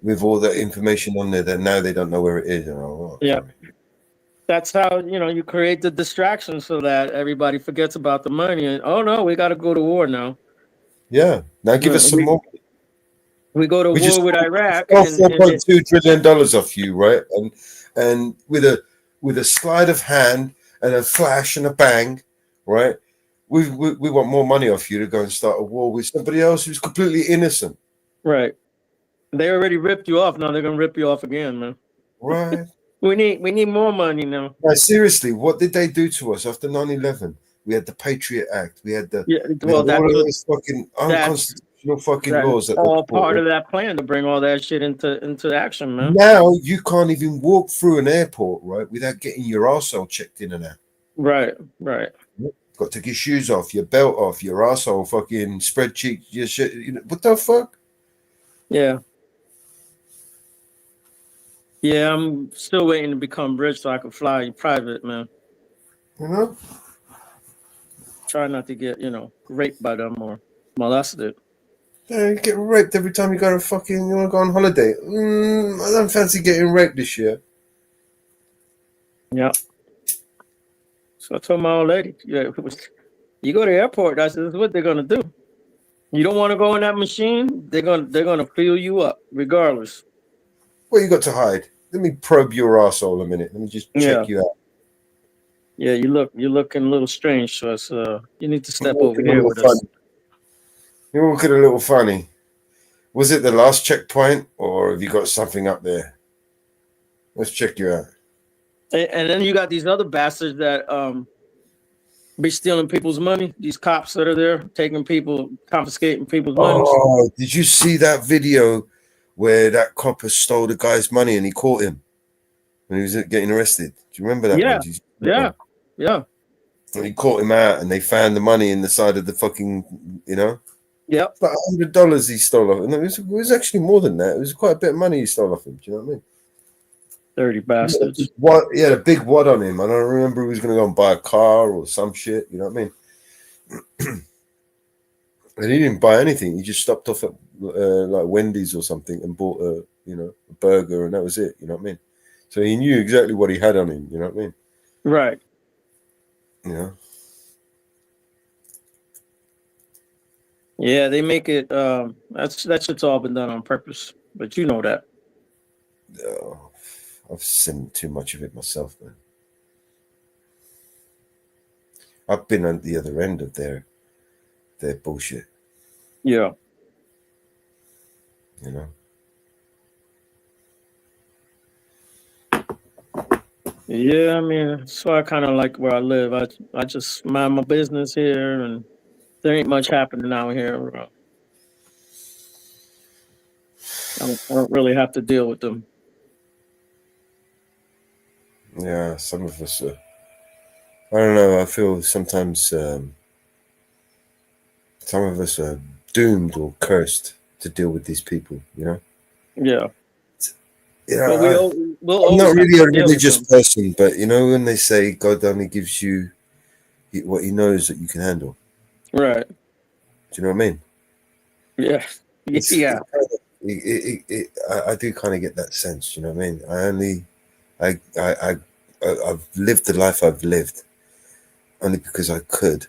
with all the information on there that now they don't know where it is. Yeah. That's how, you know, you create the distraction so that everybody forgets about the money and, oh no, we got to go to war now. Yeah. Now give us some more. We go to war with Iraq. $4.2 trillion off you, right? And with a sleight of hand and a flash and a bang, right? We want more money off you to go and start a war with somebody else who's completely innocent. Right. They already ripped you off. Now they're gonna rip you off again, man. Right. We need more money now. No, seriously, what did they do to us after 9/11? We had the Patriot Act. We had all of those fucking unconstitutional fucking laws. That all part of that plan to bring all that shit into action, man. Now you can't even walk through an airport, right, without getting your arsehole checked in and out. Right, right. Got to take your shoes off, your belt off, your arsehole fucking spread cheek, your shit. You know, what the fuck? Yeah. Yeah, I'm still waiting to become rich so I can fly private, man. You know? Try not to get, you know, raped by them or molested. Yeah, you get raped every time you go to you want to go on holiday. I don't fancy getting raped this year. Yeah. So I told my old lady, yeah, you go to the airport, this is what they're gonna do. You don't want to go in that machine, they're gonna fill you up regardless. What you got to hide? Let me probe your arsehole a minute. Let me just check you out. Yeah, you're looking a little strange to us. You need to step over here with us. You're looking a little funny. Was it the last checkpoint, or have you got something up there? Let's check you out. And then you got these other bastards that be stealing people's money. These cops that are there taking people, confiscating people's money. Oh, did you see that video where that copper stole the guy's money and he caught him when he was getting arrested? Do you remember that? Yeah, yeah. And he caught him out, and they found the money in the side of the fucking, you know. Yep. About $100 he stole off. No, it was actually more than that. It was quite a bit of money he stole off him. Do you know what I mean? Dirty bastards. He had a big wad on him. I don't remember he was going to go and buy a car or some shit. You know what I mean? And he didn't buy anything. He just stopped off at like Wendy's or something and bought a burger, and that was it. You know what I mean? So he knew exactly what he had on him. You know what I mean? Right. Yeah. Yeah, they make it. That shit's all been done on purpose. but you know that. Oh, I've seen too much of it myself, man. I've been on the other end of their bullshit. Yeah. You know. Yeah, I mean, so I kind of like where I live. I just mind my business here, and there ain't much happening out here. I don't really have to deal with them. Yeah, some of us are. I don't know. I feel sometimes some of us are doomed or cursed to deal with these people. You know. Yeah. Yeah. But we'll I'm not always have really to a deal with religious them. person, but you know when they say God only gives you what He knows that you can handle. Right. Do you know what I mean? Yeah. Yeah. I do kind of get that sense. You know what I mean? I've lived the life I've lived only because I could.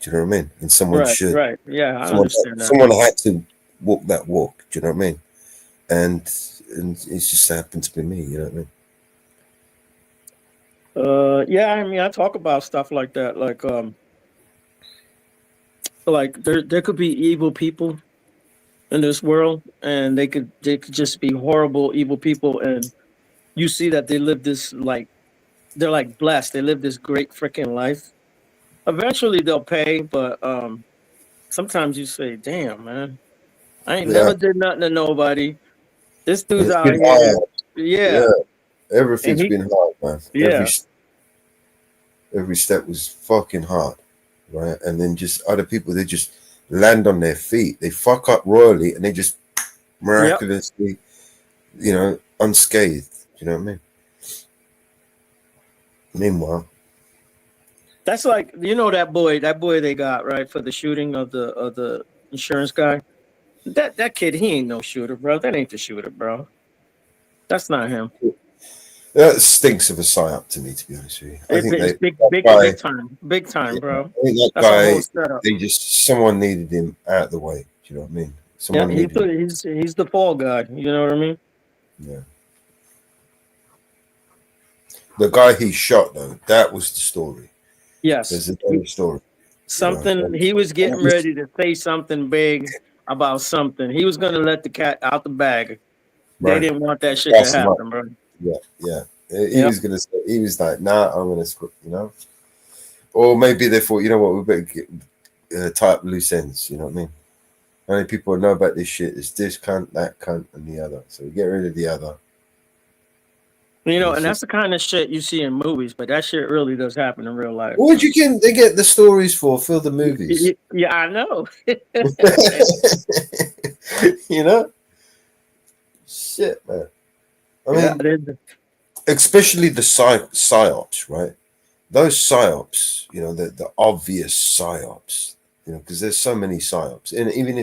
Do you know what I mean? And someone Right. should. Right. Yeah, I understand that. Someone had to walk that walk. Do you know what I mean? And it's just happened to be me. You know what I mean? Yeah, I mean, I talk about stuff like that, like there could be evil people in this world, and they could just be horrible, evil people, and you see that they live this like they're like blessed. They live this great freaking life. Eventually, they'll pay, but sometimes you say, "Damn, man, I ain't Yeah. never did nothing to nobody. This dude's It's out been here, hard. yeah, Yeah. and Everything's he, been hard, man. yeah, Every step was fucking hard, right? And then just other people, they just land on their feet. They fuck up royally, and they just yep." miraculously, unscathed. You know what I mean? Meanwhile, That's like that boy they got right for the shooting of the insurance guy. That kid, he ain't no shooter, bro. That ain't the shooter, bro. That's not him. that stinks of a psyop to me, to be honest with you. I think It's that guy, big time, yeah, bro. I think that That's a whole guy, setup. someone needed him out of the way. Do you know what I mean? Yeah, Someone needed him. he's the fall guy. You know what I mean? Yeah. The guy he shot, though, that was the story. Yes. There's another story. Something he was getting ready to say something big about something. He was gonna let the cat out the bag. They Right. didn't want that shit to Gas him up. happen, bro. Yeah. He was gonna say, he was like, nah, I'm gonna script, or maybe they thought, you know what, we better tie up loose ends. You know what I mean? Only people who know about this shit is this cunt, that cunt, and the other. So we get rid of the other. And that's the kind of shit you see in movies, but that shit really does happen in real life. What you can they get the stories for? Fill the movies. Yeah, I know. Shit, man. I Yeah, mean, especially the psyops, right? Those psyops, the obvious psyops, because there's so many psyops, and even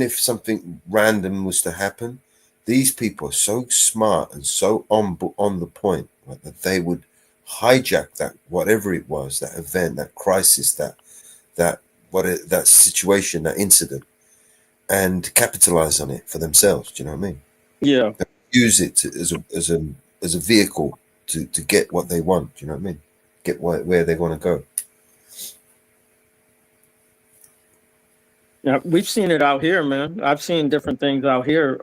if something random was to happen, these people are so smart and so on the point, right, that they would hijack that, whatever it was, that event, that crisis, that situation, that incident, and capitalize on it for themselves. Do you know what I mean? Yeah. Use it as a vehicle to get what they want. Do you know what I mean? Get where they want to go. Yeah, we've seen it out here, man. I've seen different things out here.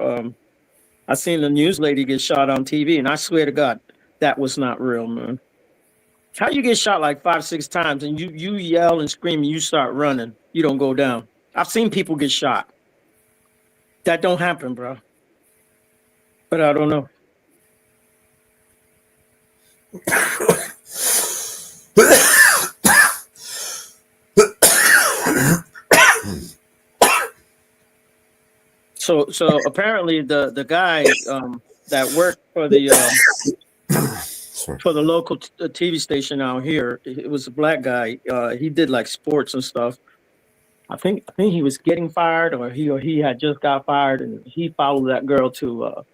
I seen the news lady get shot on TV, and I swear to God, that was not real, man. How you get shot like 5, 6 times, and you yell and scream, and you start running, you don't go down. I've seen people get shot. That don't happen, bro. But I don't know. So apparently the guy that worked for the local TV station out here, it was a black guy. He did like sports and stuff. I think he was getting fired, or he had just got fired, and he followed that girl to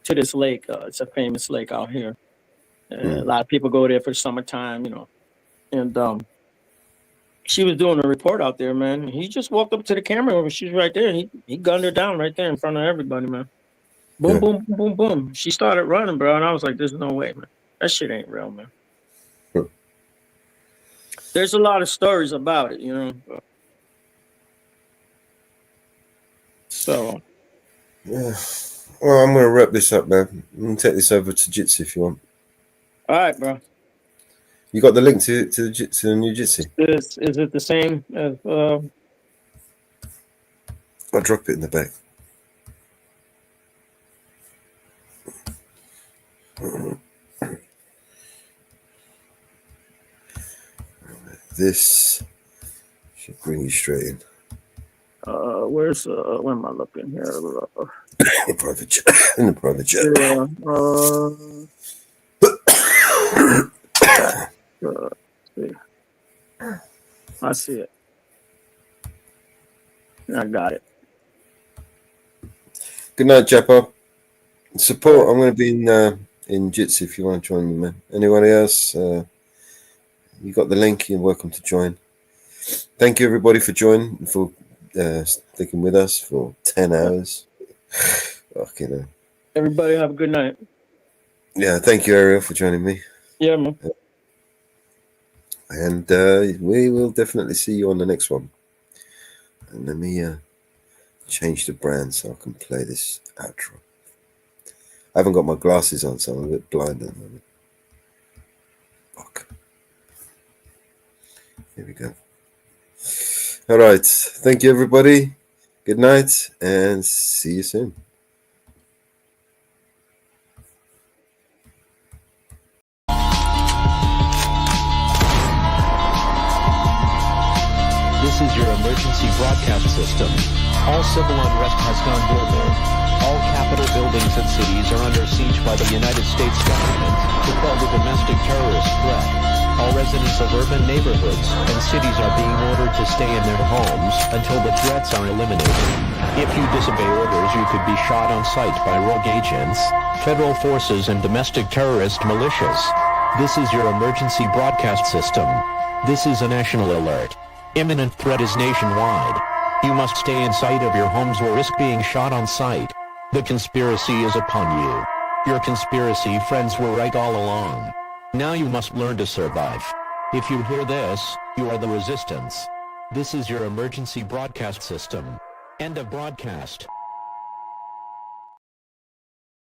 this lake. It's a famous lake out here. A lot of people go there for summertime, and She was doing a report out there, man. He just walked up to the camera and she's right there. And he gunned her down right there in front of everybody, man. Boom, Yeah. boom, boom, boom, boom. She started running, bro. And I was like, there's no way, man. That shit ain't real, man. There's a lot of stories about it, you know. So. Yeah. Well, I'm gonna wrap this up, man. I'm gonna take this over to Jitsi if you want. All right, bro. You got the link to the new Jitsi? Is it the same as I'll drop it in the back. This should bring you straight in. where am I looking here? In the private chat. In the private chat. Yeah, I see it. I got it. Good night, Jappo. Support. I'm going to be in Jitsi if you want to join me, man. Anyone else? You got the link. You're welcome to join. Thank you, everybody, for joining, for sticking with us for 10 hours. Fucking hell. Everybody have a good night. Yeah, thank you, Ariel, for joining me. Yeah, man. And we will definitely see you on the next one. And let me change the brand so I can play this outro. I haven't got my glasses on, so I'm a bit blind at the moment. Fuck. Here we go. All right. Thank you, everybody. Good night, and see you soon. This is your emergency broadcast system. All civil unrest has gone global. All capital buildings and cities are under siege by the United States government to quell the domestic terrorist threat. All residents of urban neighborhoods and cities are being ordered to stay in their homes until the threats are eliminated. If you disobey orders, you could be shot on sight by rogue agents, federal forces, and domestic terrorist militias. This is your emergency broadcast system. This is a national alert. Imminent threat is nationwide. You must stay in sight of your homes or risk being shot on sight. The conspiracy is upon you. Your conspiracy friends were right all along. Now you must learn to survive. If you hear this, you are the resistance. This is your emergency broadcast system. End of broadcast.